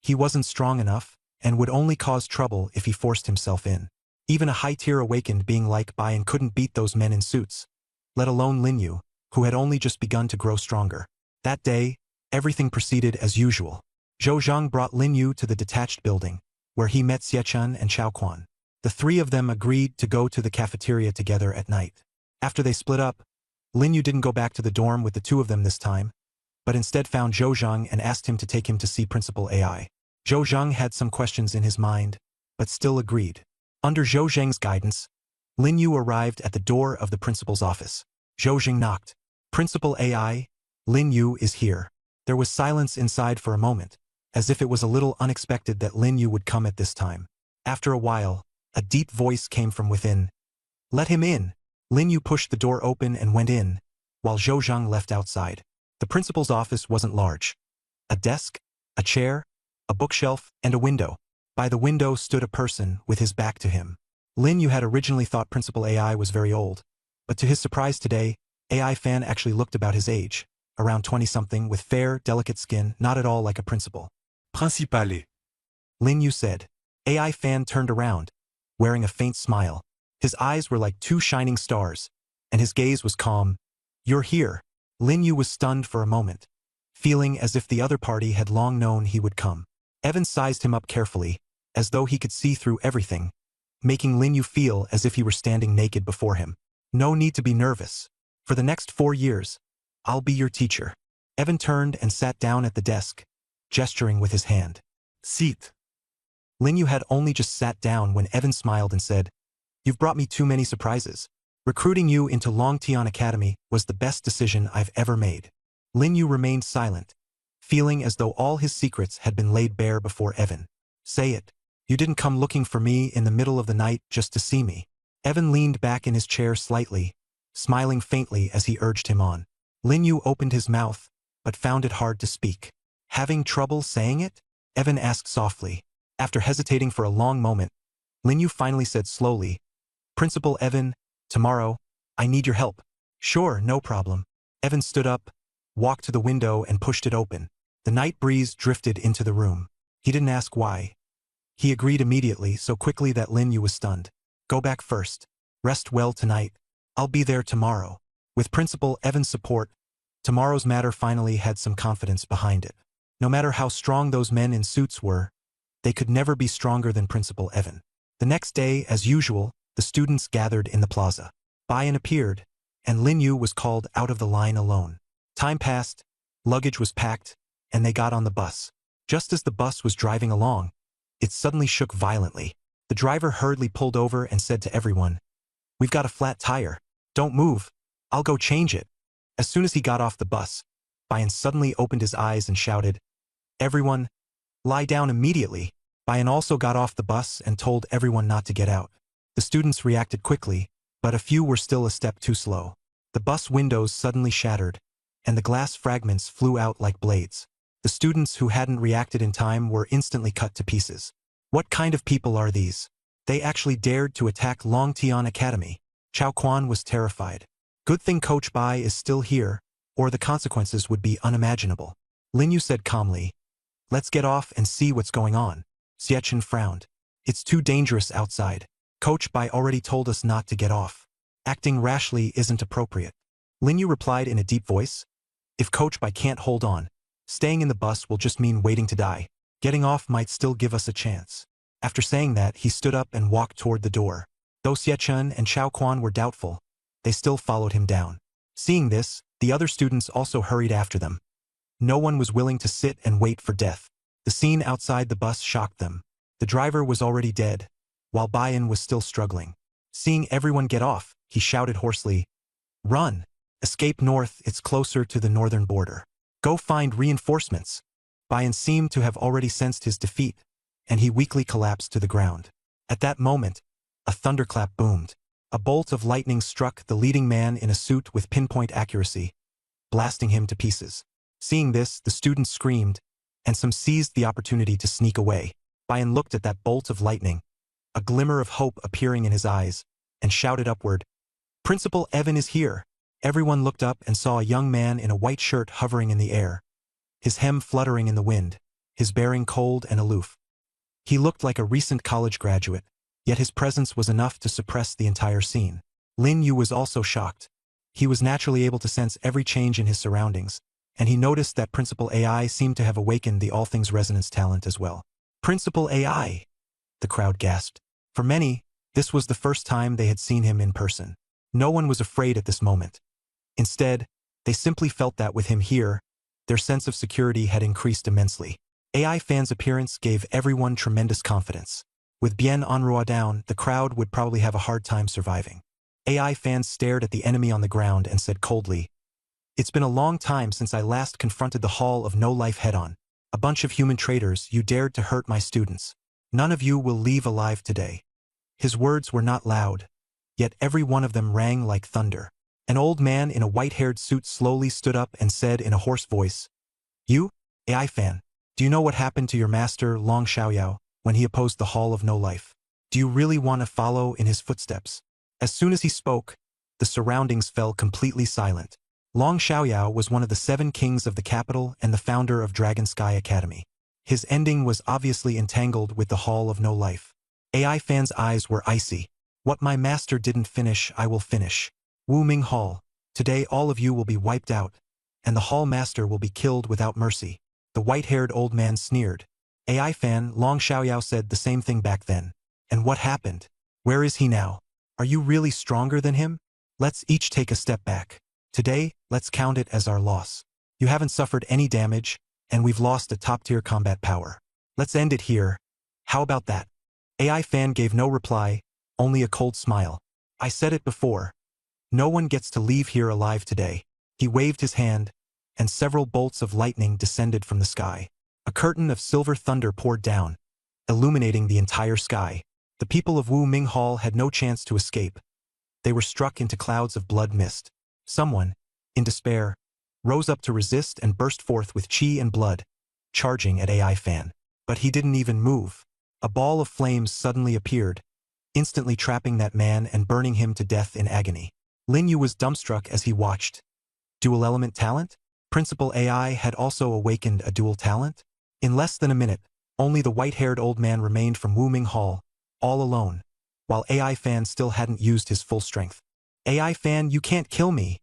He wasn't strong enough, and would only cause trouble if he forced himself in. Even a high-tier awakened being like Bian couldn't beat those men in suits, let alone Lin Yu, who had only just begun to grow stronger. That day, everything proceeded as usual. Zhou Zhang brought Lin Yu to the detached building, where he met Xie Chen and Chao Quan. The three of them agreed to go to the cafeteria together at night. After they split up, Lin Yu didn't go back to the dorm with the two of them this time, but instead found Zhou Zhang and asked him to take him to see Principal AI. Zhou Zhang had some questions in his mind, but still agreed. Under Zhou Zhang's guidance, Lin Yu arrived at the door of the principal's office. Zhou Zhang knocked. "Principal AI, Lin Yu is here." There was silence inside for a moment, as if it was a little unexpected that Lin Yu would come at this time. After a while, a deep voice came from within. "Let him in." Lin Yu pushed the door open and went in, while Zhou Zhang left outside. The principal's office wasn't large. A desk, a chair, a bookshelf, and a window. By the window stood a person with his back to him. Lin Yu had originally thought Principal AI was very old, but to his surprise today, AI Fan actually looked about his age, around 20-something with fair, delicate skin, not at all like a principal. Principale. Lin Yu said. AI Fan turned around, wearing a faint smile. His eyes were like two shining stars, and his gaze was calm. You're here. Lin Yu was stunned for a moment, feeling as if the other party had long known he would come. Evan sized him up carefully, as though he could see through everything, making Lin Yu feel as if he were standing naked before him. No need to be nervous. For the next 4 years, I'll be your teacher. Evan turned and sat down at the desk, gesturing with his hand. Sit. Lin Yu had only just sat down when Evan smiled and said, You've brought me too many surprises. Recruiting you into Longtian Academy was the best decision I've ever made. Lin Yu remained silent, feeling as though all his secrets had been laid bare before Evan. Say it. You didn't come looking for me in the middle of the night just to see me. Evan leaned back in his chair slightly, smiling faintly as he urged him on. Lin Yu opened his mouth, but found it hard to speak. Having trouble saying it? Evan asked softly. After hesitating for a long moment, Lin Yu finally said slowly, Principal Evan, tomorrow, I need your help. Sure, no problem. Evan stood up, walked to the window and pushed it open. The night breeze drifted into the room. He didn't ask why. He agreed immediately, so quickly that Lin Yu was stunned. Go back first. Rest well tonight. I'll be there tomorrow. With Principal Evan's support, tomorrow's matter finally had some confidence behind it. No matter how strong those men in suits were, they could never be stronger than Principal Evan. The next day, as usual, the students gathered in the plaza. Bayan appeared, and Lin Yu was called out of the line alone. Time passed, luggage was packed, and they got on the bus. Just as the bus was driving along, it suddenly shook violently. The driver hurriedly pulled over and said to everyone, We've got a flat tire. Don't move. I'll go change it. As soon as he got off the bus, Bayan suddenly opened his eyes and shouted, Everyone, lie down immediately. Bayan also got off the bus and told everyone not to get out. The students reacted quickly, but a few were still a step too slow. The bus windows suddenly shattered, and the glass fragments flew out like blades. The students who hadn't reacted in time were instantly cut to pieces. What kind of people are these? They actually dared to attack Longtian Academy. Chao Quan was terrified. Good thing Coach Bai is still here, or the consequences would be unimaginable. Lin Yu said calmly, Let's get off and see what's going on. Xie frowned. It's too dangerous outside. Coach Bai already told us not to get off. Acting rashly isn't appropriate. Lin Yu replied in a deep voice, If Coach Bai can't hold on, staying in the bus will just mean waiting to die. Getting off might still give us a chance. After saying that, he stood up and walked toward the door. Though Xie and Chao Quan were doubtful, they still followed him down. Seeing this, the other students also hurried after them. No one was willing to sit and wait for death. The scene outside the bus shocked them. The driver was already dead, while Bayan was still struggling. Seeing everyone get off, he shouted hoarsely, Run! Escape north, it's closer to the northern border. Go find reinforcements. Bayan seemed to have already sensed his defeat, and he weakly collapsed to the ground. At that moment, a thunderclap boomed. A bolt of lightning struck the leading man in a suit with pinpoint accuracy, blasting him to pieces. Seeing this, the students screamed, and some seized the opportunity to sneak away. Bayan looked at that bolt of lightning, a glimmer of hope appearing in his eyes, and shouted upward, Principal Evan is here. Everyone looked up and saw a young man in a white shirt hovering in the air, his hem fluttering in the wind, his bearing cold and aloof. He looked like a recent college graduate, yet his presence was enough to suppress the entire scene. Lin Yu was also shocked. He was naturally able to sense every change in his surroundings, and he noticed that Principal AI seemed to have awakened the All Things Resonance talent as well. Principal AI! The crowd gasped. For many, this was the first time they had seen him in person. No one was afraid at this moment. Instead, they simply felt that with him here, their sense of security had increased immensely. AI Fan's appearance gave everyone tremendous confidence. With Bien Enroi down, the crowd would probably have a hard time surviving. AI Fan stared at the enemy on the ground and said coldly, It's been a long time since I last confronted the Hall of No Life head-on. A bunch of human traitors, you dared to hurt my students. None of you will leave alive today. His words were not loud, yet every one of them rang like thunder. An old man in a white-haired suit slowly stood up and said in a hoarse voice, You, AI Fan, Do you know what happened to your master, Long Xiaoyao, when he opposed the Hall of No Life? Do you really want to follow in his footsteps? As soon as he spoke, the surroundings fell completely silent. Long Xiaoyao was one of the 7 kings of the capital and the founder of Dragon Sky Academy. His ending was obviously entangled with the Hall of No Life. AI fans' eyes were icy. What my master didn't finish, I will finish. Wu Ming Hall. Today all of you will be wiped out, and the Hall Master will be killed without mercy. The white-haired old man sneered. AI fan Long Xiaoyao said the same thing back then. And what happened? Where is he now? Are you really stronger than him? Let's each take a step back. Today, let's count it as our loss. You haven't suffered any damage, and we've lost a top-tier combat power. Let's end it here. How about that? AI fan gave no reply, only a cold smile. I said it before. No one gets to leave here alive today. He waved his hand, and several bolts of lightning descended from the sky. A curtain of silver thunder poured down, illuminating the entire sky. The people of Wu Ming Hall had no chance to escape. They were struck into clouds of blood mist. Someone, in despair, rose up to resist and burst forth with chi and blood, charging at AI fan. But he didn't even move. A ball of flames suddenly appeared, instantly trapping that man and burning him to death in agony. Lin Yu was dumbstruck as he watched. Dual element talent? Principal AI had also awakened a dual talent? In less than a minute, only the white-haired old man remained from Wu Ming Hall, all alone, while AI fan still hadn't used his full strength. AI fan, you can't kill me,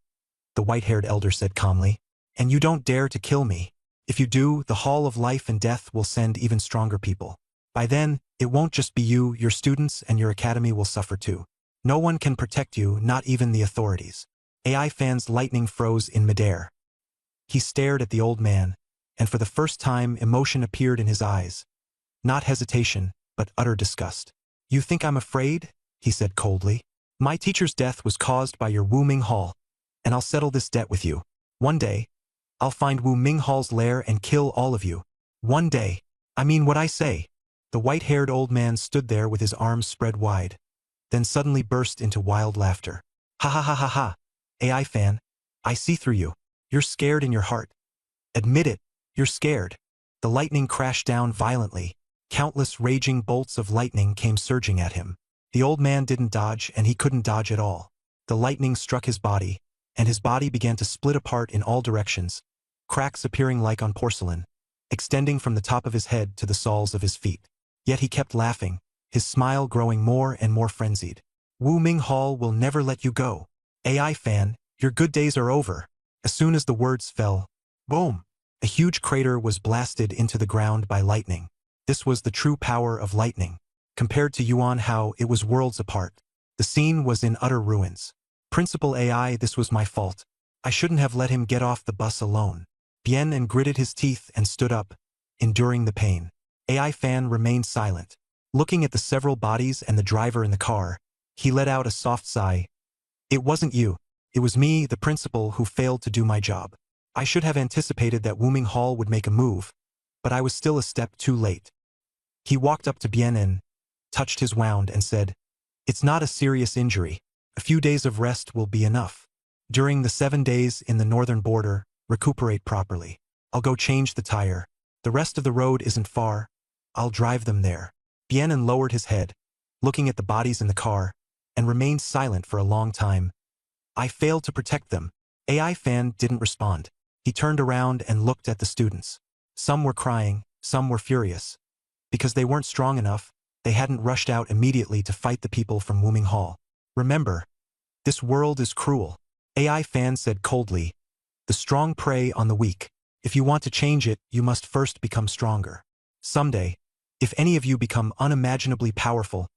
the white-haired elder said calmly. And you don't dare to kill me. If you do, the Hall of Life and Death will send even stronger people. By then, it won't just be you, your students and your academy will suffer too. No one can protect you, not even the authorities. AI fan's lightning froze in midair. He stared at the old man, and for the first time emotion appeared in his eyes. Not hesitation, but utter disgust. You think I'm afraid? He said coldly. My teacher's death was caused by your Wu Ming Hall, and I'll settle this debt with you. One day, I'll find Wu Ming Hall's lair and kill all of you. One day. I mean what I say. The white-haired old man stood there with his arms spread wide, then suddenly burst into wild laughter. Ha ha ha ha ha. AI fan, I see through you. You're scared in your heart. Admit it, you're scared. The lightning crashed down violently. Countless raging bolts of lightning came surging at him. The old man didn't dodge, and he couldn't dodge at all. The lightning struck his body, and his body began to split apart in all directions, cracks appearing like on porcelain, extending from the top of his head to the soles of his feet. Yet he kept laughing, his smile growing more and more frenzied. Wu Ming Hall will never let you go. AI fan, your good days are over. As soon as the words fell, boom, a huge crater was blasted into the ground by lightning. This was the true power of lightning. Compared to Yuan Hao, it was worlds apart. The scene was in utter ruins. Principal AI, this was my fault. I shouldn't have let him get off the bus alone. Bien gritted his teeth and stood up, enduring the pain. AI fan remained silent. Looking at the several bodies and the driver in the car, he let out a soft sigh. It wasn't you. It was me, the principal, who failed to do my job. I should have anticipated that Wu Ming Hall would make a move, but I was still a step too late. He walked up to Bien and touched his wound and said, It's not a serious injury. A few days of rest will be enough. During the 7 days in the northern border, recuperate properly. I'll go change the tire. The rest of the road isn't far. I'll drive them there. Bien lowered his head, looking at the bodies in the car, and remained silent for a long time. I failed to protect them. AI fan didn't respond. He turned around and looked at the students. Some were crying, some were furious. Because they weren't strong enough, they hadn't rushed out immediately to fight the people from Wu Ming Hall. Remember, this world is cruel. AI fan said coldly. The strong prey on the weak. If you want to change it, you must first become stronger. Someday, if any of you become unimaginably powerful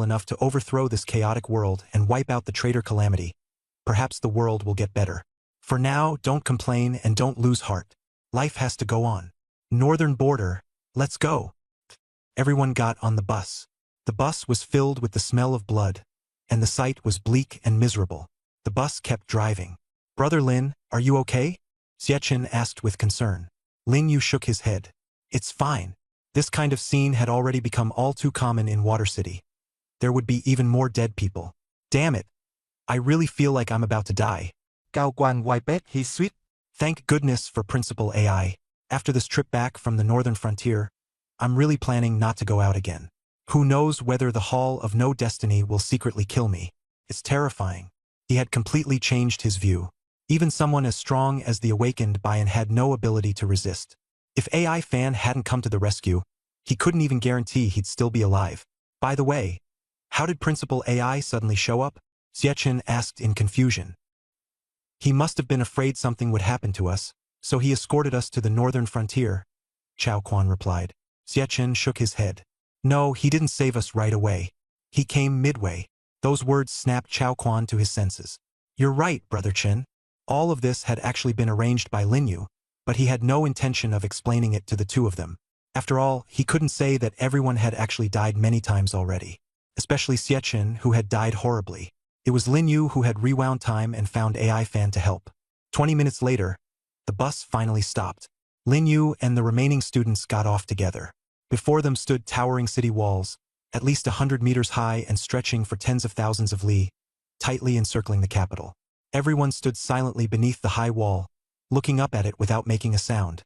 enough to overthrow this chaotic world and wipe out the traitor Calamity, perhaps the world will get better. For now, don't complain and don't lose heart. Life has to go on. Northern border, let's go. Everyone got on the bus. The bus was filled with the smell of blood, and the sight was bleak and miserable. The bus kept driving. Brother Lin, are you okay? Xiachen asked with concern. Lin Yu shook his head. It's fine. This kind of scene had already become all too common in Water City. There would be even more dead people. Damn it. I really feel like I'm about to die. Cao quan Wiped he suýt. Thank goodness for Principal AI. After this trip back from the northern frontier, I'm really planning not to go out again. Who knows whether the Hall of No Destiny will secretly kill me. It's terrifying. He had completely changed his view. Even someone as strong as the Awakened Bian had no ability to resist. If AI Fan hadn't come to the rescue, he couldn't even guarantee he'd still be alive. By the way, how did Principal AI suddenly show up? Xiachen asked in confusion. He must have been afraid something would happen to us, so he escorted us to the northern frontier, Chao Quan replied. Xiachen shook his head. No, he didn't save us right away. He came midway. Those words snapped Chao Quan to his senses. You're right, Brother Chen. All of this had actually been arranged by Lin Yu, but he had no intention of explaining it to the two of them. After all, he couldn't say that everyone had actually died many times already. Especially Xiachen, who had died horribly. It was Lin Yu who had rewound time and found AI Fan to help. 20 minutes later, the bus finally stopped. Lin Yu and the remaining students got off together. Before them stood towering city walls, at least 100 meters high and stretching for tens of thousands of li, tightly encircling the capital. Everyone stood silently beneath the high wall, looking up at it without making a sound.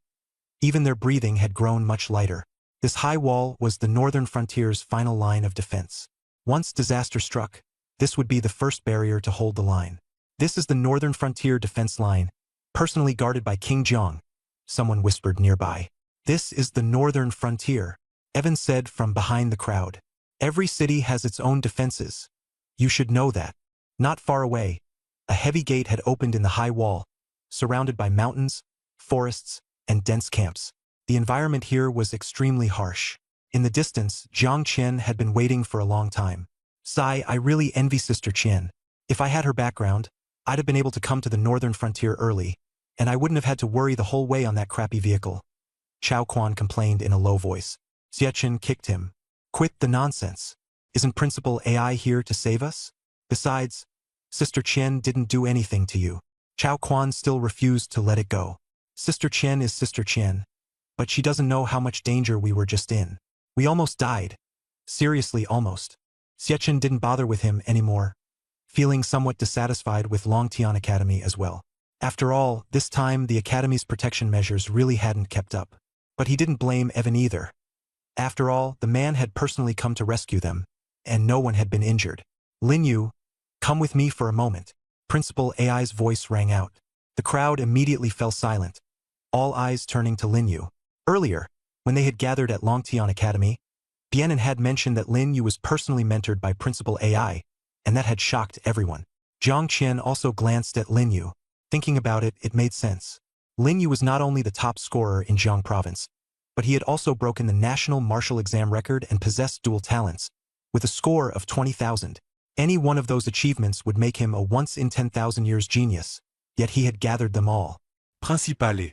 Even their breathing had grown much lighter. This high wall was the northern frontier's final line of defense. Once disaster struck, this would be the first barrier to hold the line. This is the northern frontier defense line, personally guarded by King Jiang, someone whispered nearby. This is the northern frontier, Evan said from behind the crowd. Every city has its own defenses. You should know that. Not far away, a heavy gate had opened in the high wall, surrounded by mountains, forests, and dense camps. The environment here was extremely harsh. In the distance, Jiang Qian had been waiting for a long time. Sigh, I really envy Sister Qian. If I had her background, I'd have been able to come to the northern frontier early, and I wouldn't have had to worry the whole way on that crappy vehicle. Chao Quan complained in a low voice. Xiachen kicked him. Quit the nonsense. Isn't Principal AI here to save us? Besides, Sister Qian didn't do anything to you. Chao Quan still refused to let it go. Sister Qian is Sister Qian, but she doesn't know how much danger we were just in. We almost died. Seriously, almost. Xiachen didn't bother with him anymore, feeling somewhat dissatisfied with Longtian Academy as well. After all, this time the Academy's protection measures really hadn't kept up. But he didn't blame Evan either. After all, the man had personally come to rescue them, and no one had been injured. Lin Yu, come with me for a moment. Principal AI's voice rang out. The crowd immediately fell silent, all eyes turning to Lin Yu. Earlier, when they had gathered at Longtian Academy, Bianen had mentioned that Lin Yu was personally mentored by Principal AI, and that had shocked everyone. Jiang Qian also glanced at Lin Yu. Thinking about it, it made sense. Lin Yu was not only the top scorer in Jiang Province, but he had also broken the national martial exam record and possessed dual talents, with a score of 20,000. Any one of those achievements would make him a once-in-10,000 years genius, yet he had gathered them all. Principale.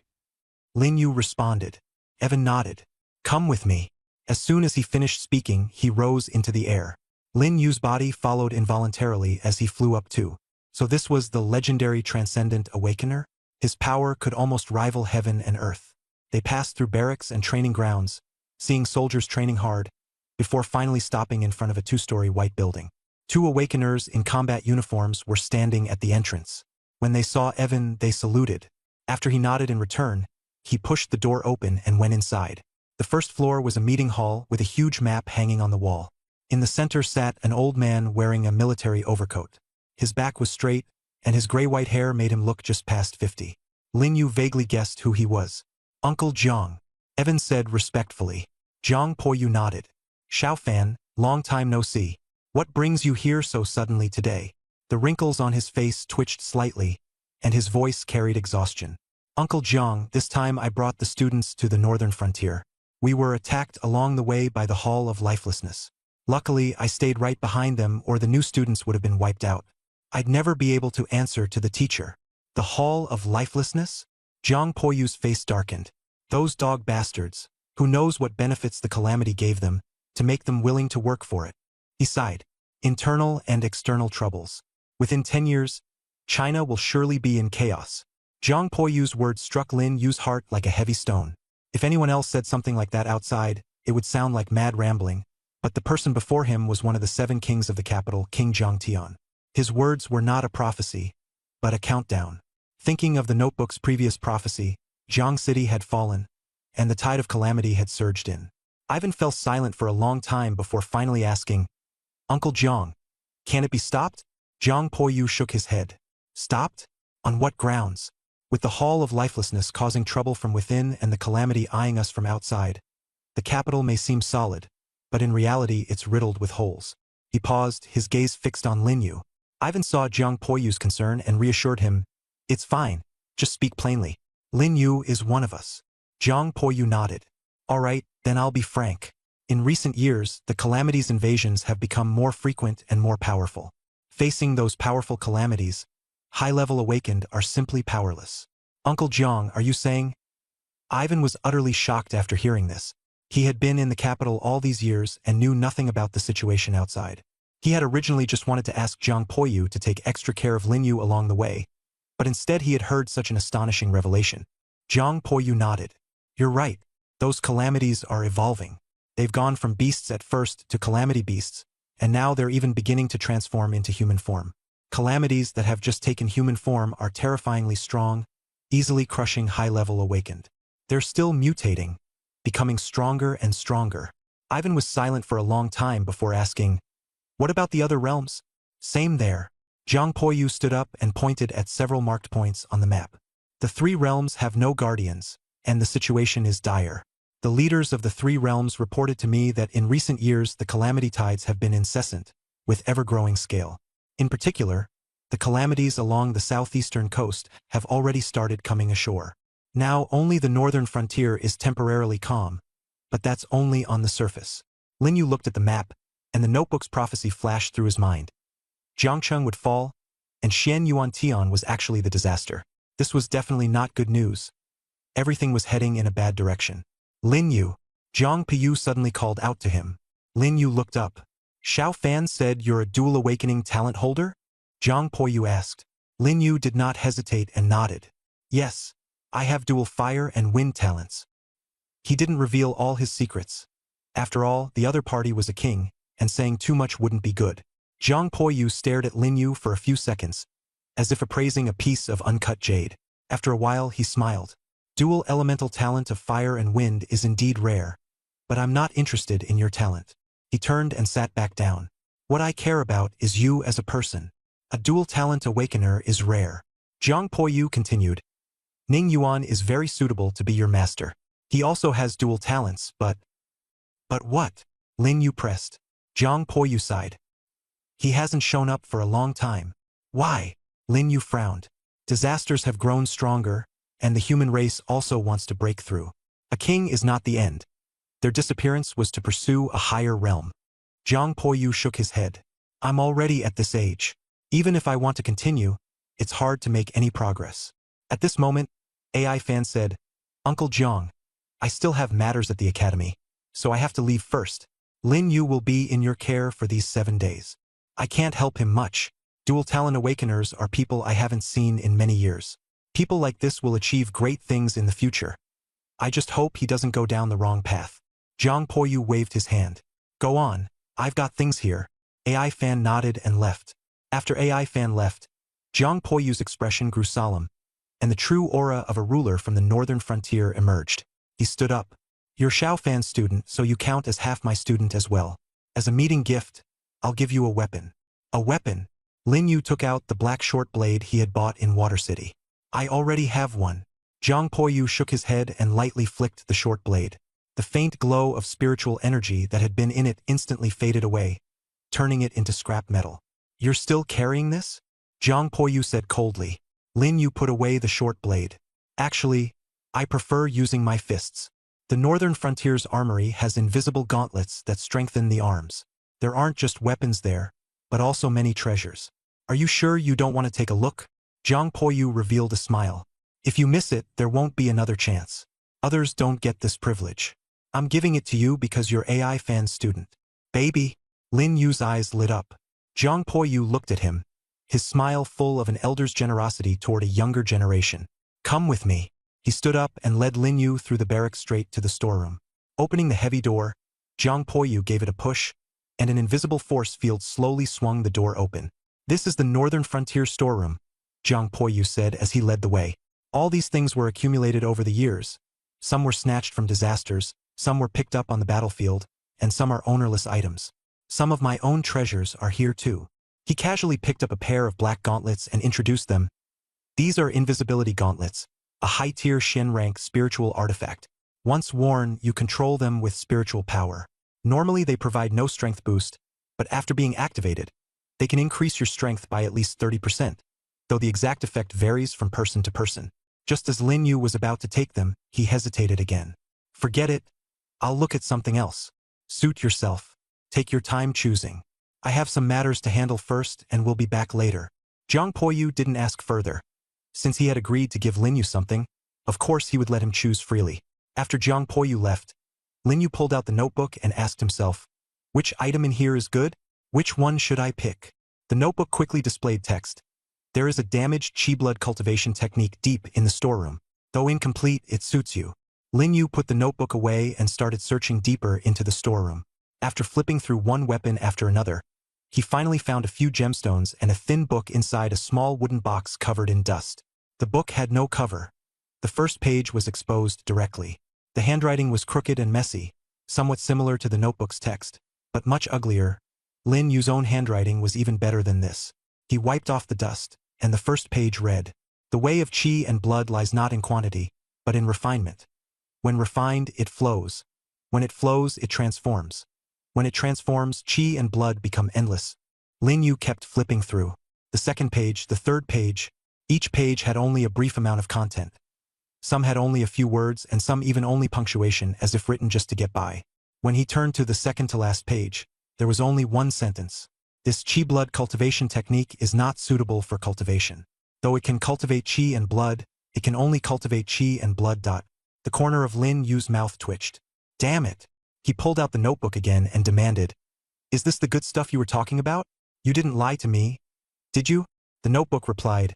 Lin Yu responded. Evan nodded. Come with me. As soon as he finished speaking, he rose into the air. Lin Yu's body followed involuntarily as he flew up too. So this was the legendary Transcendent Awakener? His power could almost rival heaven and earth. They passed through barracks and training grounds, seeing soldiers training hard, before finally stopping in front of a two-story white building. Two Awakeners in combat uniforms were standing at the entrance. When they saw Evan, they saluted. After he nodded in return, he pushed the door open and went inside. The first floor was a meeting hall with a huge map hanging on the wall. In the center sat an old man wearing a military overcoat. His back was straight, and his gray-white hair made him look just past 50. Lin Yu vaguely guessed who he was. Uncle Jiang, Evan said respectfully. Jiang Poyu nodded. Xiao Fan, long time no see. What brings you here so suddenly today? The wrinkles on his face twitched slightly, and his voice carried exhaustion. Uncle Jiang, this time I brought the students to the northern frontier. We were attacked along the way by the Hall of Lifelessness. Luckily, I stayed right behind them or the new students would have been wiped out. I'd never be able to answer to the teacher. The Hall of Lifelessness? Jiang Poyu's face darkened. Those dog bastards. Who knows what benefits the calamity gave them, to make them willing to work for it. He sighed. Internal and external troubles. Within 10 years, China will surely be in chaos. Jiang Poyu's words struck Lin Yu's heart like a heavy stone. If anyone else said something like that outside, it would sound like mad rambling, but the person before him was one of the 7 kings of the capital, King Jiangtian. His words were not a prophecy, but a countdown. Thinking of the notebook's previous prophecy, Jiang City had fallen, and the tide of calamity had surged in. Ivan fell silent for a long time before finally asking, Uncle Jiang, can it be stopped? Jiang Poyu shook his head. Stopped? On what grounds? With the Hall of Lifelessness causing trouble from within and the calamity eyeing us from outside, the capital may seem solid, but in reality it's riddled with holes. He paused, his gaze fixed on Lin Yu. Ivan saw Jiang Poyu's concern and reassured him, It's fine, just speak plainly. Lin Yu is one of us. Jiang Poyu nodded. All right, then I'll be frank. In recent years, the calamity's invasions have become more frequent and more powerful. Facing those powerful calamities, high-level awakened are simply powerless. Uncle Jiang, are you saying? Ivan was utterly shocked after hearing this. He had been in the capital all these years and knew nothing about the situation outside. He had originally just wanted to ask Jiang Poyu to take extra care of Lin Yu along the way, but instead he had heard such an astonishing revelation. Jiang Poyu nodded. You're right. Those calamities are evolving. They've gone from beasts at first to calamity beasts, and now they're even beginning to transform into human form. Calamities that have just taken human form are terrifyingly strong, easily crushing high-level awakened. They're still mutating, becoming stronger and stronger. Ivan was silent for a long time before asking, What about the other realms? Same there. Jiang Poyu stood up and pointed at several marked points on the map. The 3 realms have no guardians, and the situation is dire. The leaders of the 3 realms reported to me that in recent years the calamity tides have been incessant, with ever-growing scale. In particular, the calamities along the southeastern coast have already started coming ashore. Now only the northern frontier is temporarily calm, but that's only on the surface. Lin Yu looked at the map, and the notebook's prophecy flashed through his mind. Jiangcheng would fall, and Xian Yuantian was actually the disaster. This was definitely not good news. Everything was heading in a bad direction. Lin Yu. Jiang Poyu suddenly called out to him. Lin Yu looked up. Xiao Fan said you're a dual awakening talent holder? Jiang Poyu asked. Lin Yu did not hesitate and nodded. Yes, I have dual fire and wind talents. He didn't reveal all his secrets. After all, the other party was a king, and saying too much wouldn't be good. Jiang Poyu stared at Lin Yu for a few seconds, as if appraising a piece of uncut jade. After a while, he smiled. Dual elemental talent of fire and wind is indeed rare, but I'm not interested in your talent. He turned and sat back down. What I care about is you as a person. A dual talent awakener is rare. Jiang Poyu continued. Ning Yuan is very suitable to be your master. He also has dual talents, but... But what? Lin Yu pressed. Jiang Poyu sighed. He hasn't shown up for a long time. Why? Lin Yu frowned. Disasters have grown stronger, and the human race also wants to break through. A king is not the end. Their disappearance was to pursue a higher realm. Jiang Poyu shook his head. I'm already at this age. Even if I want to continue, it's hard to make any progress. At this moment, AI Fan said, Uncle Jiang, I still have matters at the academy, so I have to leave first. Lin Yu will be in your care for these 7 days. I can't help him much. Dual talent awakeners are people I haven't seen in many years. People like this will achieve great things in the future. I just hope he doesn't go down the wrong path. Jiang Poyu waved his hand. Go on, I've got things here. AI Fan nodded and left. After AI Fan left, Jiang Poyu's expression grew solemn, and the true aura of a ruler from the northern frontier emerged. He stood up. You're Xiao Fan's student, so you count as half my student as well. As a meeting gift, I'll give you a weapon. A weapon? Lin Yu took out the black short blade he had bought in Water City. I already have one. Jiang Poyu shook his head and lightly flicked the short blade. The faint glow of spiritual energy that had been in it instantly faded away, turning it into scrap metal. You're still carrying this? Jiang Poyu said coldly. Lin Yu put away the short blade. Actually, I prefer using my fists. The Northern Frontier's armory has invisible gauntlets that strengthen the arms. There aren't just weapons there, but also many treasures. Are you sure you don't want to take a look? Jiang Poyu revealed a smile. If you miss it, there won't be another chance. Others don't get this privilege. I'm giving it to you because you're AI Fan's student. Baby? Lin Yu's eyes lit up. Jiang Poyu looked at him, his smile full of an elder's generosity toward a younger generation. Come with me. He stood up and led Lin Yu through the barracks straight to the storeroom. Opening the heavy door, Jiang Poyu gave it a push, and an invisible force field slowly swung the door open. This is the Northern Frontier storeroom, Jiang Poyu said as he led the way. All these things were accumulated over the years, Some were snatched from disasters, some were picked up on the battlefield, and some are ownerless items. Some of my own treasures are here too. He casually picked up a pair of black gauntlets and introduced them. These are invisibility gauntlets, a high-tier Shen rank spiritual artifact. Once worn, you control them with spiritual power. Normally they provide no strength boost, but after being activated, they can increase your strength by at least 30%, though the exact effect varies from person to person. Just as Lin Yu was about to take them, he hesitated again. Forget it. I'll look at something else. Suit yourself. Take your time choosing. I have some matters to handle first and will be back later. Jiang Poyu didn't ask further. Since he had agreed to give Lin Yu something, of course he would let him choose freely. After Jiang Poyu left, Lin Yu pulled out the notebook and asked himself, which item in here is good? Which one should I pick? The notebook quickly displayed text. There is a damaged chi blood cultivation technique deep in the storeroom. Though incomplete, it suits you. Lin Yu put the notebook away and started searching deeper into the storeroom. After flipping through one weapon after another, he finally found a few gemstones and a thin book inside a small wooden box covered in dust. The book had no cover. The first page was exposed directly. The handwriting was crooked and messy, somewhat similar to the notebook's text, but much uglier. Lin Yu's own handwriting was even better than this. He wiped off the dust, and the first page read, "The way of chi and blood lies not in quantity, but in refinement. When refined, it flows. When it flows, it transforms. When it transforms, chi and blood become endless." Lin Yu kept flipping through. The second page, the third page. Each page had only a brief amount of content. Some had only a few words and some even only punctuation, as if written just to get by. When he turned to the second to last page, there was only one sentence. This chi blood cultivation technique is not suitable for cultivation. Though it can cultivate chi and blood, it can only cultivate chi and blood. The corner of Lin Yu's mouth twitched. Damn it! He pulled out the notebook again and demanded, "Is this the good stuff you were talking about? You didn't lie to me, did you?" The notebook replied,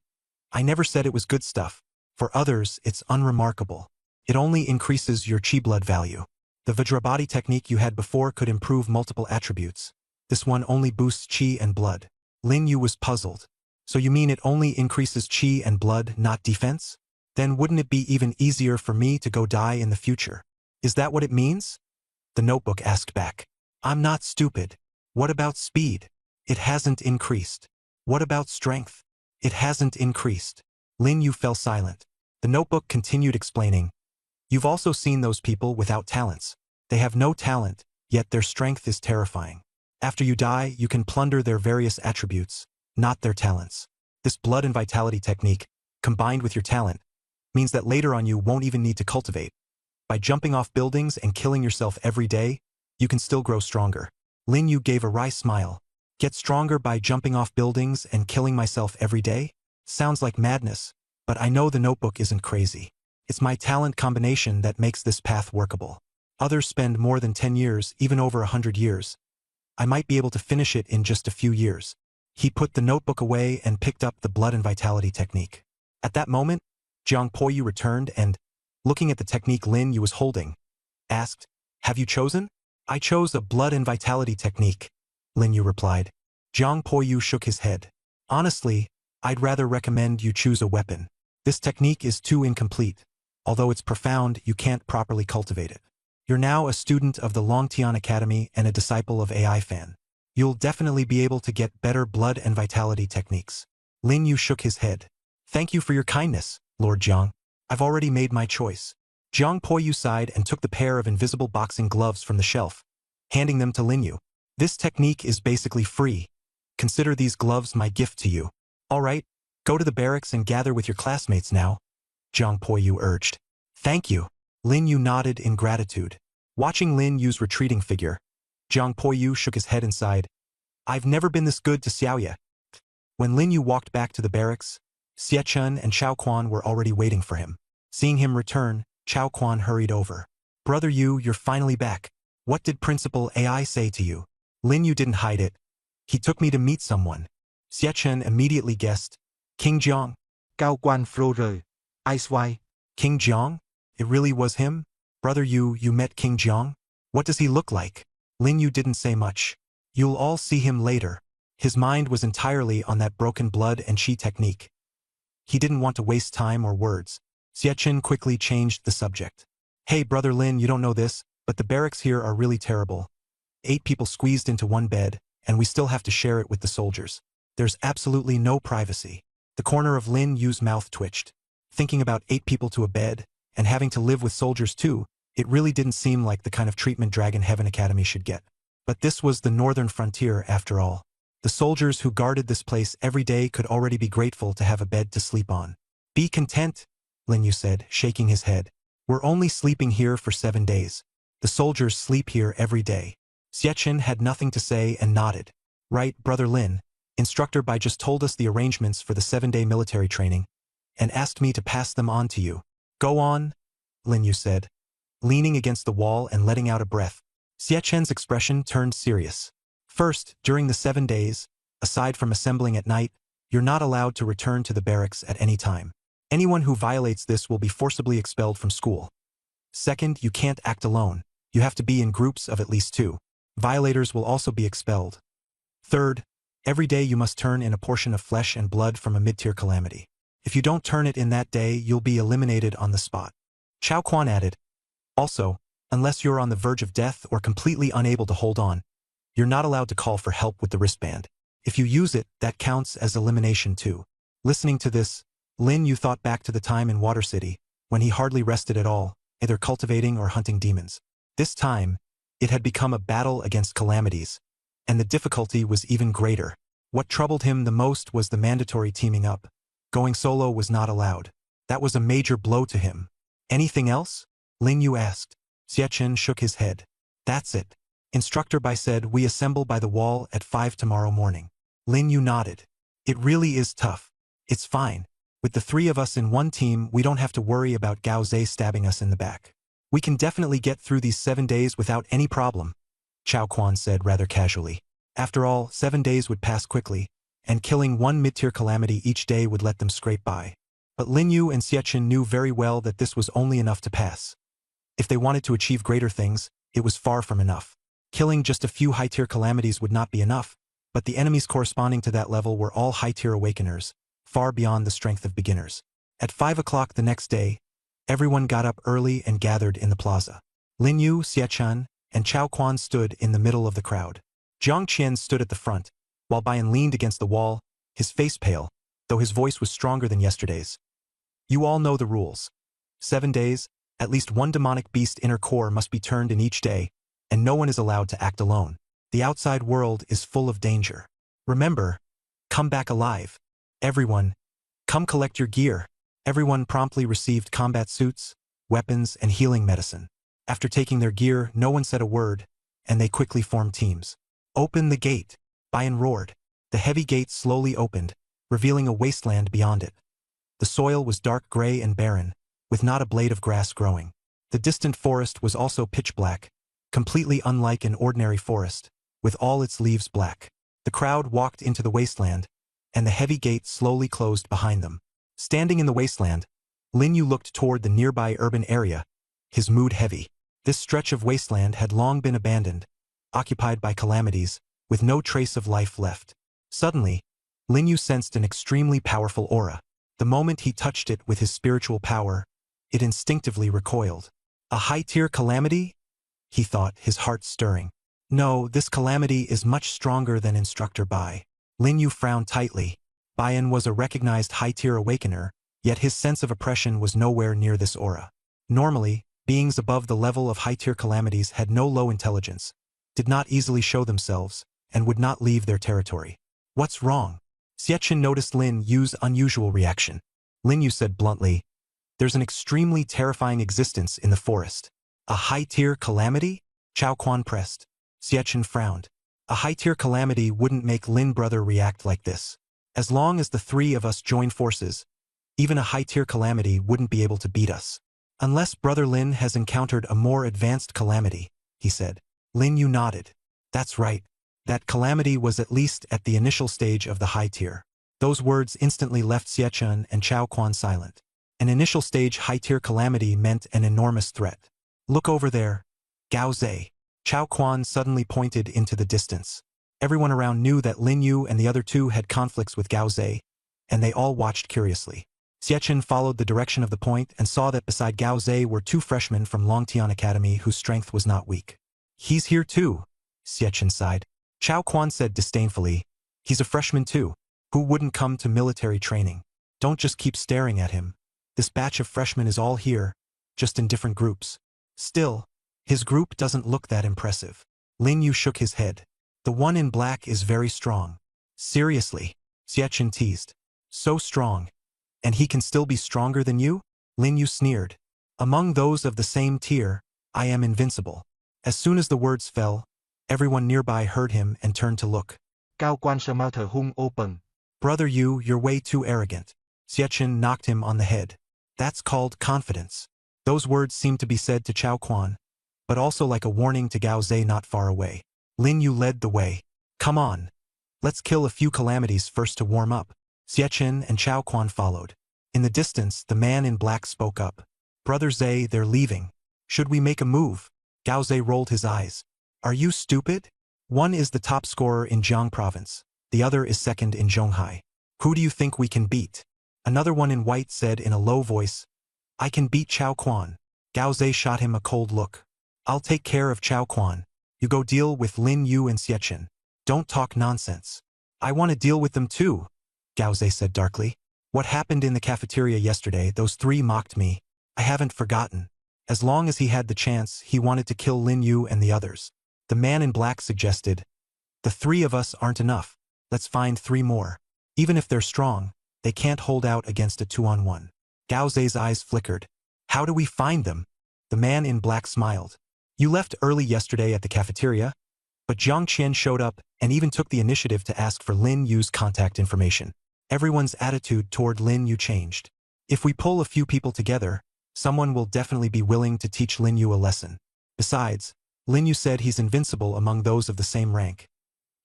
"I never said it was good stuff. For others, it's unremarkable. It only increases your chi blood value. The Vajrabhati technique you had before could improve multiple attributes. This one only boosts chi and blood." Lin Yu was puzzled. "So you mean it only increases chi and blood, not defense? Then wouldn't it be even easier for me to go die in the future? Is that what it means?" The notebook asked back. "I'm not stupid. What about speed? It hasn't increased. What about strength? It hasn't increased." Lin Yu fell silent. The notebook continued explaining, "You've also seen those people without talents. They have no talent, yet their strength is terrifying. After you die, you can plunder their various attributes, not their talents. This blood and vitality technique, combined with your talent, means that later on you won't even need to cultivate. By jumping off buildings and killing yourself every day, you can still grow stronger." Lin Yu gave a wry smile. "Get stronger by jumping off buildings and killing myself every day? Sounds like madness, but I know the notebook isn't crazy. It's my talent combination that makes this path workable. Others spend more than 10 years, even over 100 years. I might be able to finish it in just a few years." He put the notebook away and picked up the blood and vitality technique. At that moment, Jiang Poyu returned and, looking at the technique Lin Yu was holding, asked, "Have you chosen?" "I chose a blood and vitality technique," Lin Yu replied. Jiang Poyu shook his head. "Honestly, I'd rather recommend you choose a weapon. This technique is too incomplete. Although it's profound, you can't properly cultivate it. You're now a student of the Longtian Academy and a disciple of AI Fan. You'll definitely be able to get better blood and vitality techniques." Lin Yu shook his head. "Thank you for your kindness, Lord Jiang. I've already made my choice." Jiang Poyu sighed and took the pair of invisible boxing gloves from the shelf, handing them to Lin Yu. "This technique is basically free. Consider these gloves my gift to you." "All right, go to the barracks and gather with your classmates now," Jiang Poyu urged. "Thank you." Lin Yu nodded in gratitude. Watching Lin Yu's retreating figure, Jiang Poyu shook his head and sighed. "I've never been this good to Xiaoya." When Lin Yu walked back to the barracks, Xie Chun and Chao Quan were already waiting for him. Seeing him return, Chao Quan hurried over. "Brother Yu, you're finally back. What did Principal AI say to you?" Lin Yu didn't hide it. "He took me to meet someone." Xie Chun immediately guessed, "King Jiang." Cao quan phro rời. Ice White. "King Jiang? It really was him? Brother Yu, you met King Jiang? What does he look like?" Lin Yu didn't say much. "You'll all see him later." His mind was entirely on that broken blood and chi technique. He didn't want to waste time or words. Xie Chun quickly changed the subject. Hey, Brother Lin, you don't know this, but the barracks here are really terrible. 8 people squeezed into one bed, and we still have to share it with the soldiers. There's absolutely no privacy. The corner of Lin Yu's mouth twitched. Thinking about 8 people to a bed, and having to live with soldiers too, it really didn't seem like the kind of treatment Dragon Heaven Academy should get. But this was the northern frontier after all. The soldiers who guarded this place every day could already be grateful to have a bed to sleep on. Be content, Lin Yu said, shaking his head. We're only sleeping here for 7 days. The soldiers sleep here every day. Xiachen had nothing to say and nodded. Right, Brother Lin. Instructor Bai just told us the arrangements for the 7-day military training and asked me to pass them on to you. Go on, Lin Yu said, leaning against the wall and letting out a breath. Xiachen's expression turned serious. First, during the 7 days, aside from assembling at night, you're not allowed to return to the barracks at any time. Anyone who violates this will be forcibly expelled from school. Second, you can't act alone. You have to be in groups of at least 2. Violators will also be expelled. Third, every day you must turn in a portion of flesh and blood from a mid-tier calamity. If you don't turn it in that day, you'll be eliminated on the spot. Chao Quan added, also, unless you're on the verge of death or completely unable to hold on, you're not allowed to call for help with the wristband. If you use it, that counts as elimination too. Listening to this, Lin Yu thought back to the time in Water City, when he hardly rested at all, either cultivating or hunting demons. This time, it had become a battle against calamities, and the difficulty was even greater. What troubled him the most was the mandatory teaming up. Going solo was not allowed. That was a major blow to him. Anything else? Lin Yu asked. Xiachen shook his head. That's it. Instructor Bai said we assemble by the wall at 5 tomorrow morning. Lin Yu nodded. It really is tough. It's fine. With the 3 of us in one team, we don't have to worry about Gao Zhe stabbing us in the back. We can definitely get through these 7 days without any problem, Chao Quan said rather casually. After all, 7 days would pass quickly, and killing 1 mid-tier calamity each day would let them scrape by. But Lin Yu and Xiachen knew very well that this was only enough to pass. If they wanted to achieve greater things, it was far from enough. Killing just a few high-tier calamities would not be enough, but the enemies corresponding to that level were all high-tier awakeners, far beyond the strength of beginners. At 5 o'clock the next day, everyone got up early and gathered in the plaza. Lin Yu, Xiachen, and Chao Quan stood in the middle of the crowd. Jiang Qian stood at the front, while Bayan leaned against the wall, his face pale, though his voice was stronger than yesterday's. You all know the rules. 7 days, at least 1 demonic beast inner core must be turned in each day, and no one is allowed to act alone. The outside world is full of danger. Remember, come back alive. Everyone, come collect your gear. Everyone promptly received combat suits, weapons, and healing medicine. After taking their gear, no one said a word, and they quickly formed teams. Open the gate, Bayan roared. The heavy gate slowly opened, revealing a wasteland beyond it. The soil was dark gray and barren, with not a blade of grass growing. The distant forest was also pitch black, completely unlike an ordinary forest, with all its leaves black. The crowd walked into the wasteland, and the heavy gate slowly closed behind them. Standing in the wasteland, Lin Yu looked toward the nearby urban area, his mood heavy. This stretch of wasteland had long been abandoned, occupied by calamities, with no trace of life left. Suddenly, Lin Yu sensed an extremely powerful aura. The moment he touched it with his spiritual power, it instinctively recoiled. A high-tier calamity? He thought, his heart stirring. No, this calamity is much stronger than Instructor Bai. Lin Yu frowned tightly. Bayan was a recognized high-tier awakener, yet his sense of oppression was nowhere near this aura. Normally, beings above the level of high-tier calamities had no low intelligence, did not easily show themselves, and would not leave their territory. What's wrong? Xiachen noticed Lin Yu's unusual reaction. Lin Yu said bluntly, there's an extremely terrifying existence in the forest. A high-tier calamity? Chao Quan pressed. Xiachen frowned. A high-tier calamity wouldn't make Lin brother react like this. As long as the 3 of us join forces, even a high-tier calamity wouldn't be able to beat us. Unless Brother Lin has encountered a more advanced calamity, he said. Lin Yu nodded. That's right. That calamity was at least at the initial stage of the high tier. Those words instantly left Xiachen and Chao Quan silent. An initial stage high-tier calamity meant an enormous threat. Look over there. Gao Zhe. Chao Quan suddenly pointed into the distance. Everyone around knew that Lin Yu and the other 2 had conflicts with Gao Zhe, and they all watched curiously. Xiachen followed the direction of the point and saw that beside Gao Zhe were two freshmen from Longtian Academy whose strength was not weak. He's here too, Xiachen sighed. Chao Quan said disdainfully, he's a freshman too. Who wouldn't come to military training? Don't just keep staring at him. This batch of freshmen is all here, just in different groups. Still, his group doesn't look that impressive. Lin Yu shook his head. The one in black is very strong. Seriously, Xiachen teased. So strong. And he can still be stronger than you? Lin Yu sneered. Among those of the same tier, I am invincible. As soon as the words fell, everyone nearby heard him and turned to look. Cao Quan sờ mouth hung open. Brother Yu, you're way too arrogant. Xiachen knocked him on the head. That's called confidence. Those words seemed to be said to Chao Quan, but also like a warning to Gao Zhe not far away. Lin Yu led the way. Come on. Let's kill a few calamities first to warm up. Xiachen and Chao Quan followed. In the distance, the man in black spoke up. Brother Zhe, they're leaving. Should we make a move? Gao Zhe rolled his eyes. Are you stupid? One is the top scorer in Jiang province. The other is second in Zhonghai. Who do you think we can beat? Another one in white said in a low voice. I can beat Chao Quan. Gao Zhe shot him a cold look. I'll take care of Chao Quan. You go deal with Lin Yu and Xiachen. Don't talk nonsense. I want to deal with them too, Gao Zhe said darkly. What happened in the cafeteria yesterday, those three mocked me. I haven't forgotten. As long as he had the chance, he wanted to kill Lin Yu and the others. The man in black suggested, the three of us aren't enough. Let's find three more. Even if they're strong, they can't hold out against a 2-on-1. Gao Zhe's eyes flickered. How do we find them? The man in black smiled. You left early yesterday at the cafeteria, but Jiang Qian showed up and even took the initiative to ask for Lin Yu's contact information. Everyone's attitude toward Lin Yu changed. If we pull a few people together, someone will definitely be willing to teach Lin Yu a lesson. Besides, Lin Yu said he's invincible among those of the same rank.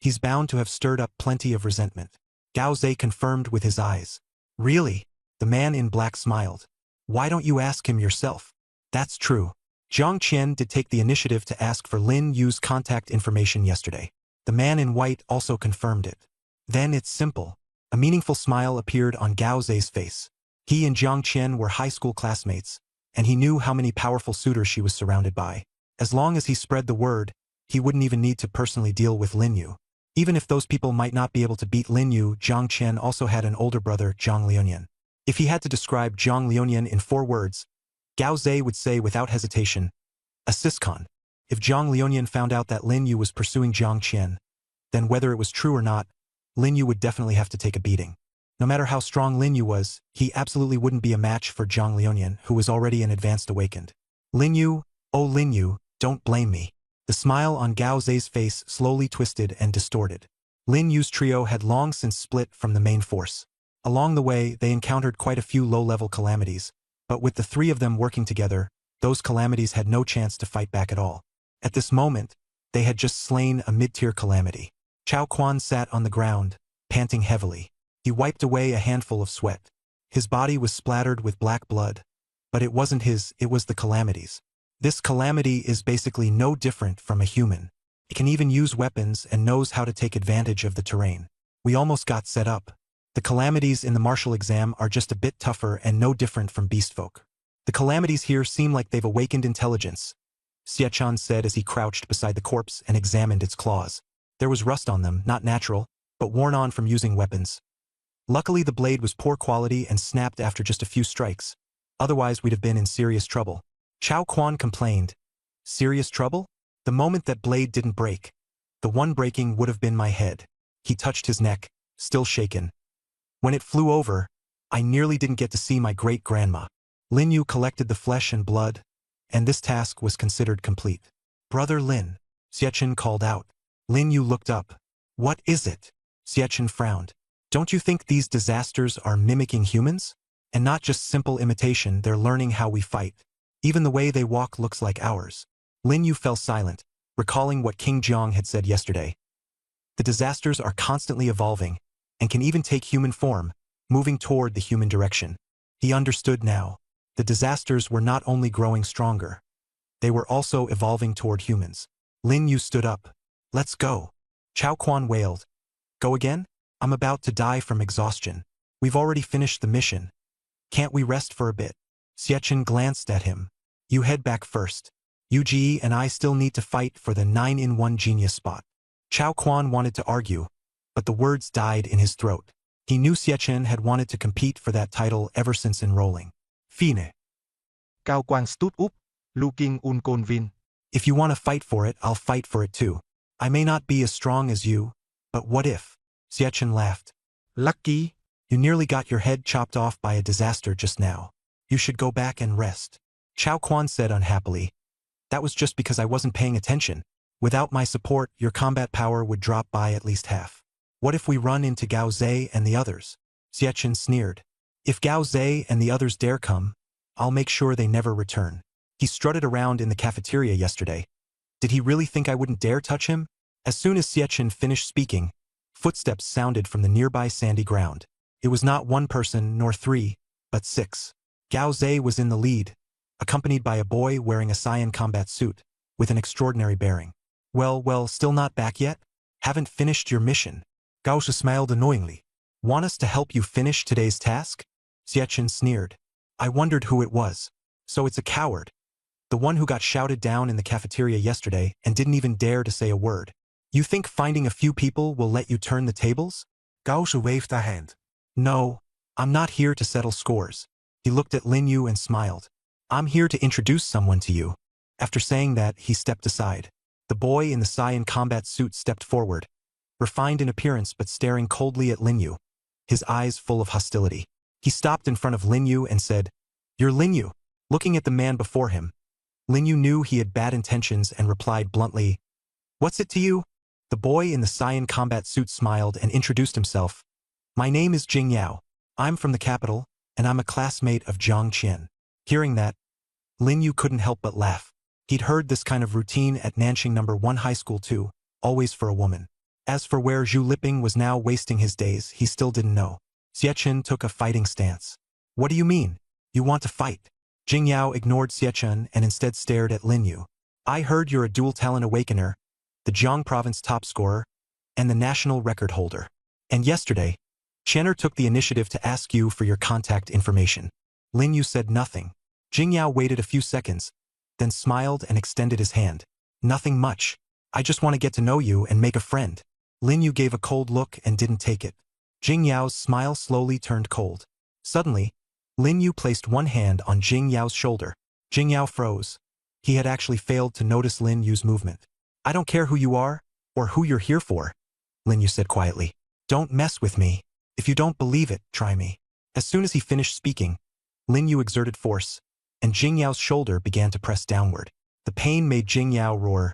He's bound to have stirred up plenty of resentment. Gao Zhe confirmed with his eyes. Really? The man in black smiled. Why don't you ask him yourself? That's true. Jiang Qian did take the initiative to ask for Lin Yu's contact information yesterday. The man in white also confirmed it. Then it's simple. A meaningful smile appeared on Gao Zhe's face. He and Jiang Qian were high school classmates, and he knew how many powerful suitors she was surrounded by. As long as he spread the word, he wouldn't even need to personally deal with Lin Yu. Even if those people might not be able to beat Lin Yu, Jiang Qian also had an older brother, Zhang Lionian. If he had to describe Zhang Lionian in 4 words, Gao Zhe would say without hesitation, a siscon. If Zhang Lionian found out that Lin Yu was pursuing Jiang Qian, then whether it was true or not, Lin Yu would definitely have to take a beating. No matter how strong Lin Yu was, he absolutely wouldn't be a match for Zhang Lionian, who was already an advanced awakened. Lin Yu, oh Lin Yu, don't blame me. The smile on Gao Zhe's face slowly twisted and distorted. Lin Yu's trio had long since split from the main force. Along the way, they encountered quite a few low-level calamities, but with the 3 of them working together, those calamities had no chance to fight back at all. At this moment, they had just slain a mid-tier calamity. Chao Quan sat on the ground, panting heavily. He wiped away a handful of sweat. His body was splattered with black blood, but it wasn't his, it was the calamity's. This calamity is basically no different from a human. It can even use weapons and knows how to take advantage of the terrain. We almost got set up. The calamities in the martial exam are just a bit tougher and no different from beastfolk. The calamities here seem like they've awakened intelligence, Xiachen said as he crouched beside the corpse and examined its claws. There was rust on them, not natural, but worn on from using weapons. Luckily the blade was poor quality and snapped after just a few strikes. Otherwise we'd have been in serious trouble. Chao Quan complained. Serious trouble? The moment that blade didn't break. The one breaking would have been my head. He touched his neck, still shaken. When it flew over, I nearly didn't get to see my great-grandma. Lin Yu collected the flesh and blood, and this task was considered complete. Brother Lin, Xiachen called out. Lin Yu looked up. What is it? Xiachen frowned. Don't you think these disasters are mimicking humans? And not just simple imitation, they're learning how we fight. Even the way they walk looks like ours. Lin Yu fell silent, recalling what King Jiang had said yesterday. The disasters are constantly evolving, and can even take human form, moving toward the human direction. He understood now. The disasters were not only growing stronger, they were also evolving toward humans. Lin Yu stood up. Let's go. Chao Quan wailed. Go again? I'm about to die from exhaustion. We've already finished the mission. Can't we rest for a bit? Xiachen glanced at him. You head back first. Yu and I still need to fight for the 9-in-1 genius spot. Chao Quan wanted to argue, but the words died in his throat. He knew Xiachen had wanted to compete for that title ever since enrolling. Fine. Cao Quang stood up, looking unconvinced. If you want to fight for it, I'll fight for it too. I may not be as strong as you, but what if? Xiachen laughed. Lucky. You nearly got your head chopped off by a disaster just now. You should go back and rest. Chao Quan said unhappily. That was just because I wasn't paying attention. Without my support, your combat power would drop by at least half. What if we run into Gao Zhe and the others? Xiachen sneered. If Gao Zhe and the others dare come, I'll make sure they never return. He strutted around in the cafeteria yesterday. Did he really think I wouldn't dare touch him? As soon as Xiachen finished speaking, footsteps sounded from the nearby sandy ground. It was not one person nor three, but 6. Gao Zhe was in the lead, accompanied by a boy wearing a cyan combat suit, with an extraordinary bearing. Well, still not back yet? Haven't finished your mission? Gao Shi smiled annoyingly. Want us to help you finish today's task? Xiachen sneered. I wondered who it was. So it's a coward. The one who got shouted down in the cafeteria yesterday and didn't even dare to say a word. You think finding a few people will let you turn the tables? Gao Shi waved a hand. No, I'm not here to settle scores. He looked at Lin Yu and smiled. I'm here to introduce someone to you. After saying that, he stepped aside. The boy in the cyan combat suit stepped forward, refined in appearance but staring coldly at Lin Yu, his eyes full of hostility. He stopped in front of Lin Yu and said, You're Lin Yu. Looking at the man before him, Lin Yu knew he had bad intentions and replied bluntly, What's it to you? The boy in the cyan combat suit smiled and introduced himself. My name is Jing Yao. I'm from the capital, and I'm a classmate of Jiang Qian. Hearing that, Lin Yu couldn't help but laugh. He'd heard this kind of routine at Nanxing No. 1 high school too, always for a woman. As for where Zhu Liping was now wasting his days, he still didn't know. Xiachen took a fighting stance. What do you mean? You want to fight? Jing Yao ignored Xiachen and instead stared at Lin Yu. I heard you're a dual talent awakener, the Jiang province top scorer, and the national record holder. And yesterday, Qianer took the initiative to ask you for your contact information. Lin Yu said nothing. Jing Yao waited a few seconds, then smiled and extended his hand. Nothing much. I just want to get to know you and make a friend. Lin Yu gave a cold look and didn't take it. Jing Yao's smile slowly turned cold. Suddenly, Lin Yu placed one hand on Jing Yao's shoulder. Jing Yao froze. He had actually failed to notice Lin Yu's movement. I don't care who you are, or who you're here for, Lin Yu said quietly. Don't mess with me. If you don't believe it, try me. As soon as he finished speaking, Lin Yu exerted force, and Jing Yao's shoulder began to press downward. The pain made Jing Yao roar.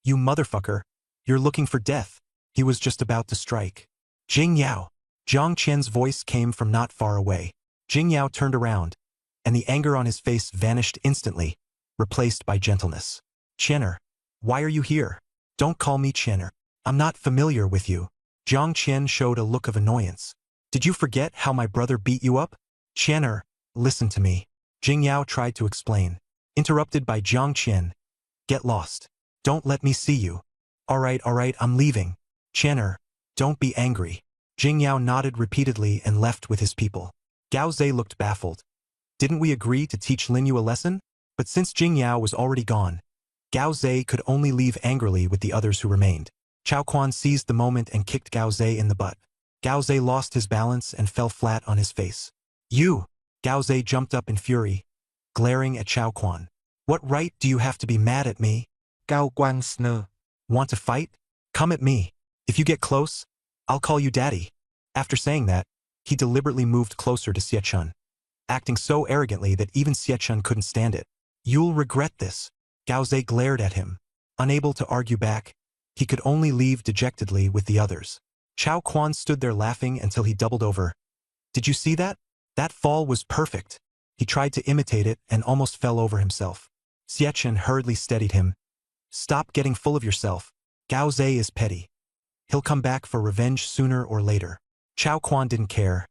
You motherfucker, you're looking for death. He was just about to strike. Jing Yao. Jiang Qian's voice came from not far away. Jing Yao turned around, and the anger on his face vanished instantly, replaced by gentleness. Qianer, why are you here? Don't call me Qianer. I'm not familiar with you. Jiang Qian showed a look of annoyance. Did you forget how my brother beat you up? Qianer, listen to me. Jing Yao tried to explain, interrupted by Jiang Qian. Get lost. Don't let me see you. All right, I'm leaving. Qianer, don't be angry. Jing Yao nodded repeatedly and left with his people. Gao Zhe looked baffled. Didn't we agree to teach Lin Yu a lesson? But since Jing Yao was already gone, Gao Zhe could only leave angrily with the others who remained. Chao Quan seized the moment and kicked Gao Zhe in the butt. Gao Zhe lost his balance and fell flat on his face. You! Gao Zhe jumped up in fury, glaring at Chao Quan. What right do you have to be mad at me? Cao Quang sneered. Want to fight? Come at me. If you get close, I'll call you daddy. After saying that, he deliberately moved closer to Xiachen, acting so arrogantly that even Xiachen couldn't stand it. You'll regret this. Gao Zhe glared at him. Unable to argue back, he could only leave dejectedly with the others. Chao Quan stood there laughing until he doubled over. Did you see that? That fall was perfect. He tried to imitate it and almost fell over himself. Xiachen hurriedly steadied him. Stop getting full of yourself. Gao Zhe is petty. He'll come back for revenge sooner or later. Chao Quan didn't care.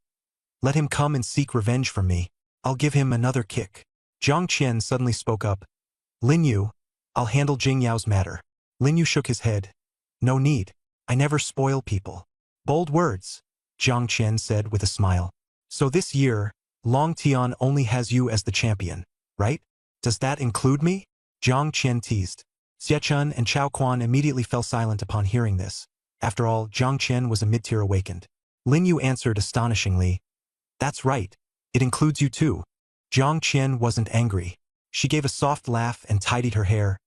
Let him come and seek revenge from me. I'll give him another kick. Jiang Qian suddenly spoke up. Lin Yu, I'll handle Jing Yao's matter. Lin Yu shook his head. No need. I never spoil people. Bold words, Jiang Qian said with a smile. So this year, Long Tian only has you as the champion, right? Does that include me? Jiang Qian teased. Xie Chun and Chao Quan immediately fell silent upon hearing this. After all, Jiang Qian was a mid-tier awakened. Lin Yu answered astonishingly, "That's right. It includes you too." Jiang Qian wasn't angry. She gave a soft laugh and tidied her hair.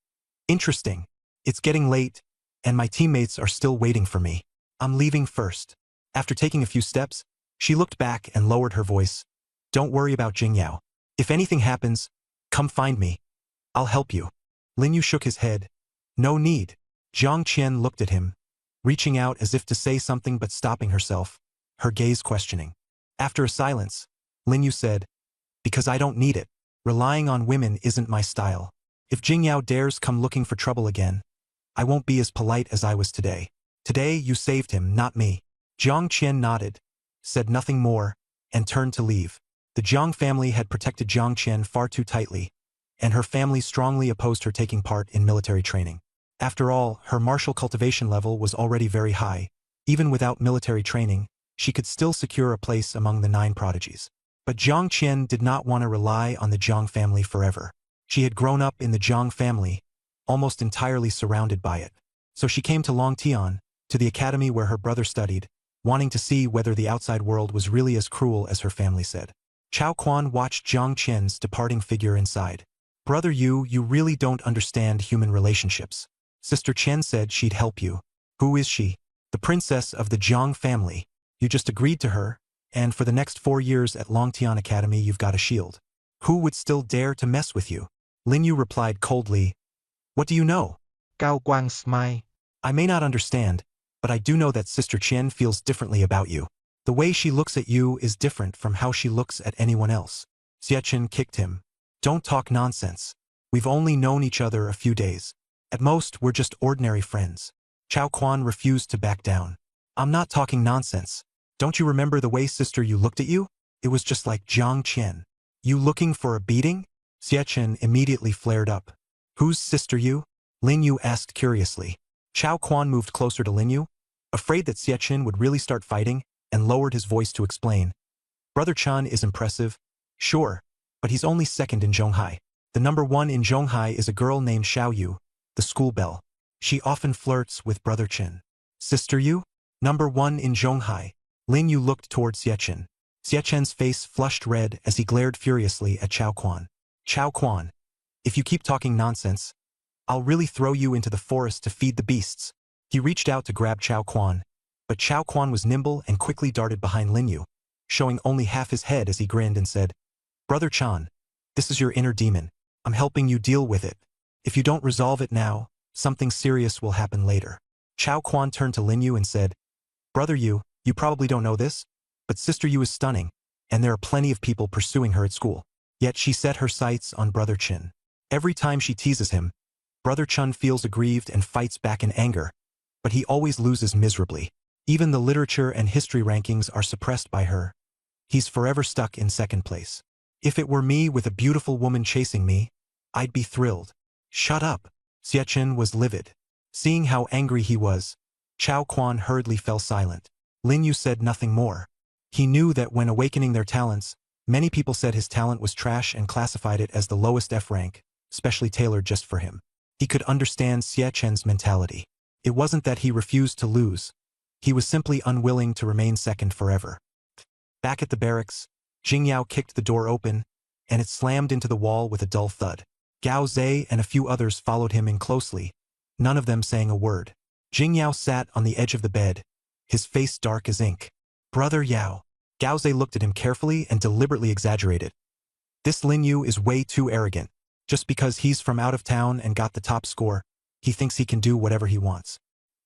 "Interesting. It's getting late, and my teammates are still waiting for me. I'm leaving first." After taking a few steps, she looked back and lowered her voice. "Don't worry about Jingyao. If anything happens, come find me. I'll help you." Lin Yu shook his head. "No need." Jiang Qian looked at him, reaching out as if to say something but stopping herself, her gaze questioning. After a silence, Lin Yu said, "Because I don't need it. Relying on women isn't my style. If Jingyao dares come looking for trouble again, I won't be as polite as I was today. Today you saved him, not me." Jiang Qian nodded, said nothing more, and turned to leave. The Jiang family had protected Jiang Qian far too tightly, and her family strongly opposed her taking part in military training. After all, her martial cultivation level was already very high. Even without military training, she could still secure a place among the 9 prodigies. But Jiang Qian did not want to rely on the Jiang family forever. She had grown up in the Jiang family, almost entirely surrounded by it. So she came to Longtian, to the academy where her brother studied, wanting to see whether the outside world was really as cruel as her family said. Chao Quan watched Jiang Qian's departing figure inside. "Brother Yu, you really don't understand human relationships. Sister Qian said she'd help you. Who is she? The princess of the Jiang family. You just agreed to her, and for the next 4 years at Longtian Academy you've got a shield. Who would still dare to mess with you?" Lin Yu replied coldly, "What do you know?" Cao Quang smiled. "I may not understand, but I do know that Sister Qian feels differently about you. The way she looks at you is different from how she looks at anyone else." Xie Chen kicked him. "Don't talk nonsense. We've only known each other a few days. At most, we're just ordinary friends." Chao Quan refused to back down. "I'm not talking nonsense. Don't you remember the way Sister Yu looked at you? It was just like Jiang Qian. You looking for a beating?" Xie Chen immediately flared up. "Who's Sister Yu?" Lin Yu asked curiously. Chao Quan moved closer to Lin Yu, afraid that Xie Chen would really start fighting, and lowered his voice to explain. "Brother Chan is impressive, sure, but he's only second in Zhonghai. The number 1 in Zhonghai is a girl named Xiao Yu, the school belle. She often flirts with Brother Chen." "Sister Yu? Number 1 in Zhonghai." Lin Yu looked toward Xie Chen. Xie Chen's face flushed red as he glared furiously at Chao Quan. "Chao Quan, if you keep talking nonsense, I'll really throw you into the forest to feed the beasts." He reached out to grab Chao Quan, but Chao Quan was nimble and quickly darted behind Lin Yu, showing only half his head as he grinned and said, "Brother Chan, this is your inner demon. I'm helping you deal with it. If you don't resolve it now, something serious will happen later." Chao Quan turned to Lin Yu and said, "Brother Yu, you probably don't know this, but Sister Yu is stunning, and there are plenty of people pursuing her at school. Yet she set her sights on Brother Chen. Every time she teases him, Brother Chen feels aggrieved and fights back in anger, but he always loses miserably. Even the literature and history rankings are suppressed by her. He's forever stuck in second place. If it were me with a beautiful woman chasing me, I'd be thrilled." "Shut up." Xie Chen was livid. Seeing how angry he was, Chao Quan hurriedly fell silent. Lin Yu said nothing more. He knew that when awakening their talents, many people said his talent was trash and classified it as the lowest F rank, specially tailored just for him. He could understand Xie Chen's mentality. It wasn't that he refused to lose. He was simply unwilling to remain second forever. Back at the barracks, Jingyao kicked the door open, and it slammed into the wall with a dull thud. Gao Zhe and a few others followed him in closely, none of them saying a word. Jingyao sat on the edge of the bed, his face dark as ink. "Brother Yao." Gao Zhe looked at him carefully and deliberately exaggerated. "This Lin Yu is way too arrogant. Just because he's from out of town and got the top score, he thinks he can do whatever he wants.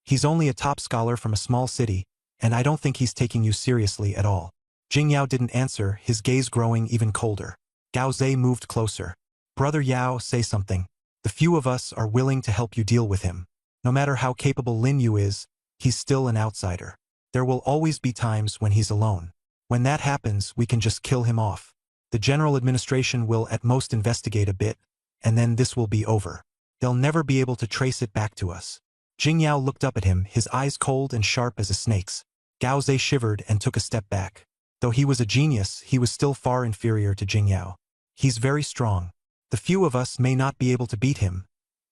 He's only a top scholar from a small city, and I don't think he's taking you seriously at all." Jingyao didn't answer, his gaze growing even colder. Gao Zhe moved closer. "Brother Yao, say something. The few of us are willing to help you deal with him. No matter how capable Lin Yu is, he's still an outsider. There will always be times when he's alone. When that happens, we can just kill him off. The general administration will at most investigate a bit, and then this will be over. They'll never be able to trace it back to us." Jingyao looked up at him, his eyes cold and sharp as a snake's. Gao Zhe shivered and took a step back. Though he was a genius, he was still far inferior to Jing Yao. He's very strong. The few of us may not be able to beat him,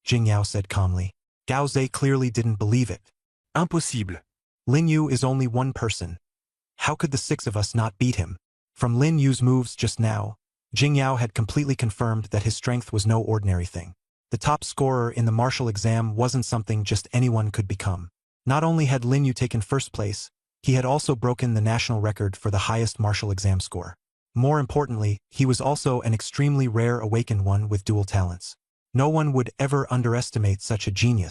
Jing Yao said calmly. Gao Zhe clearly didn't believe it. Impossible. Lin Yu is only one person. How could the 6 of us not beat him? From Lin Yu's moves just now, Jing Yao had completely confirmed that his strength was no ordinary thing. The top scorer in the martial exam wasn't something just anyone could become. Not only had Lin Yu taken first place, he had also broken the national record for the highest martial exam score. More importantly, he was also an extremely rare awakened one with dual talents. No one would ever underestimate such a genius.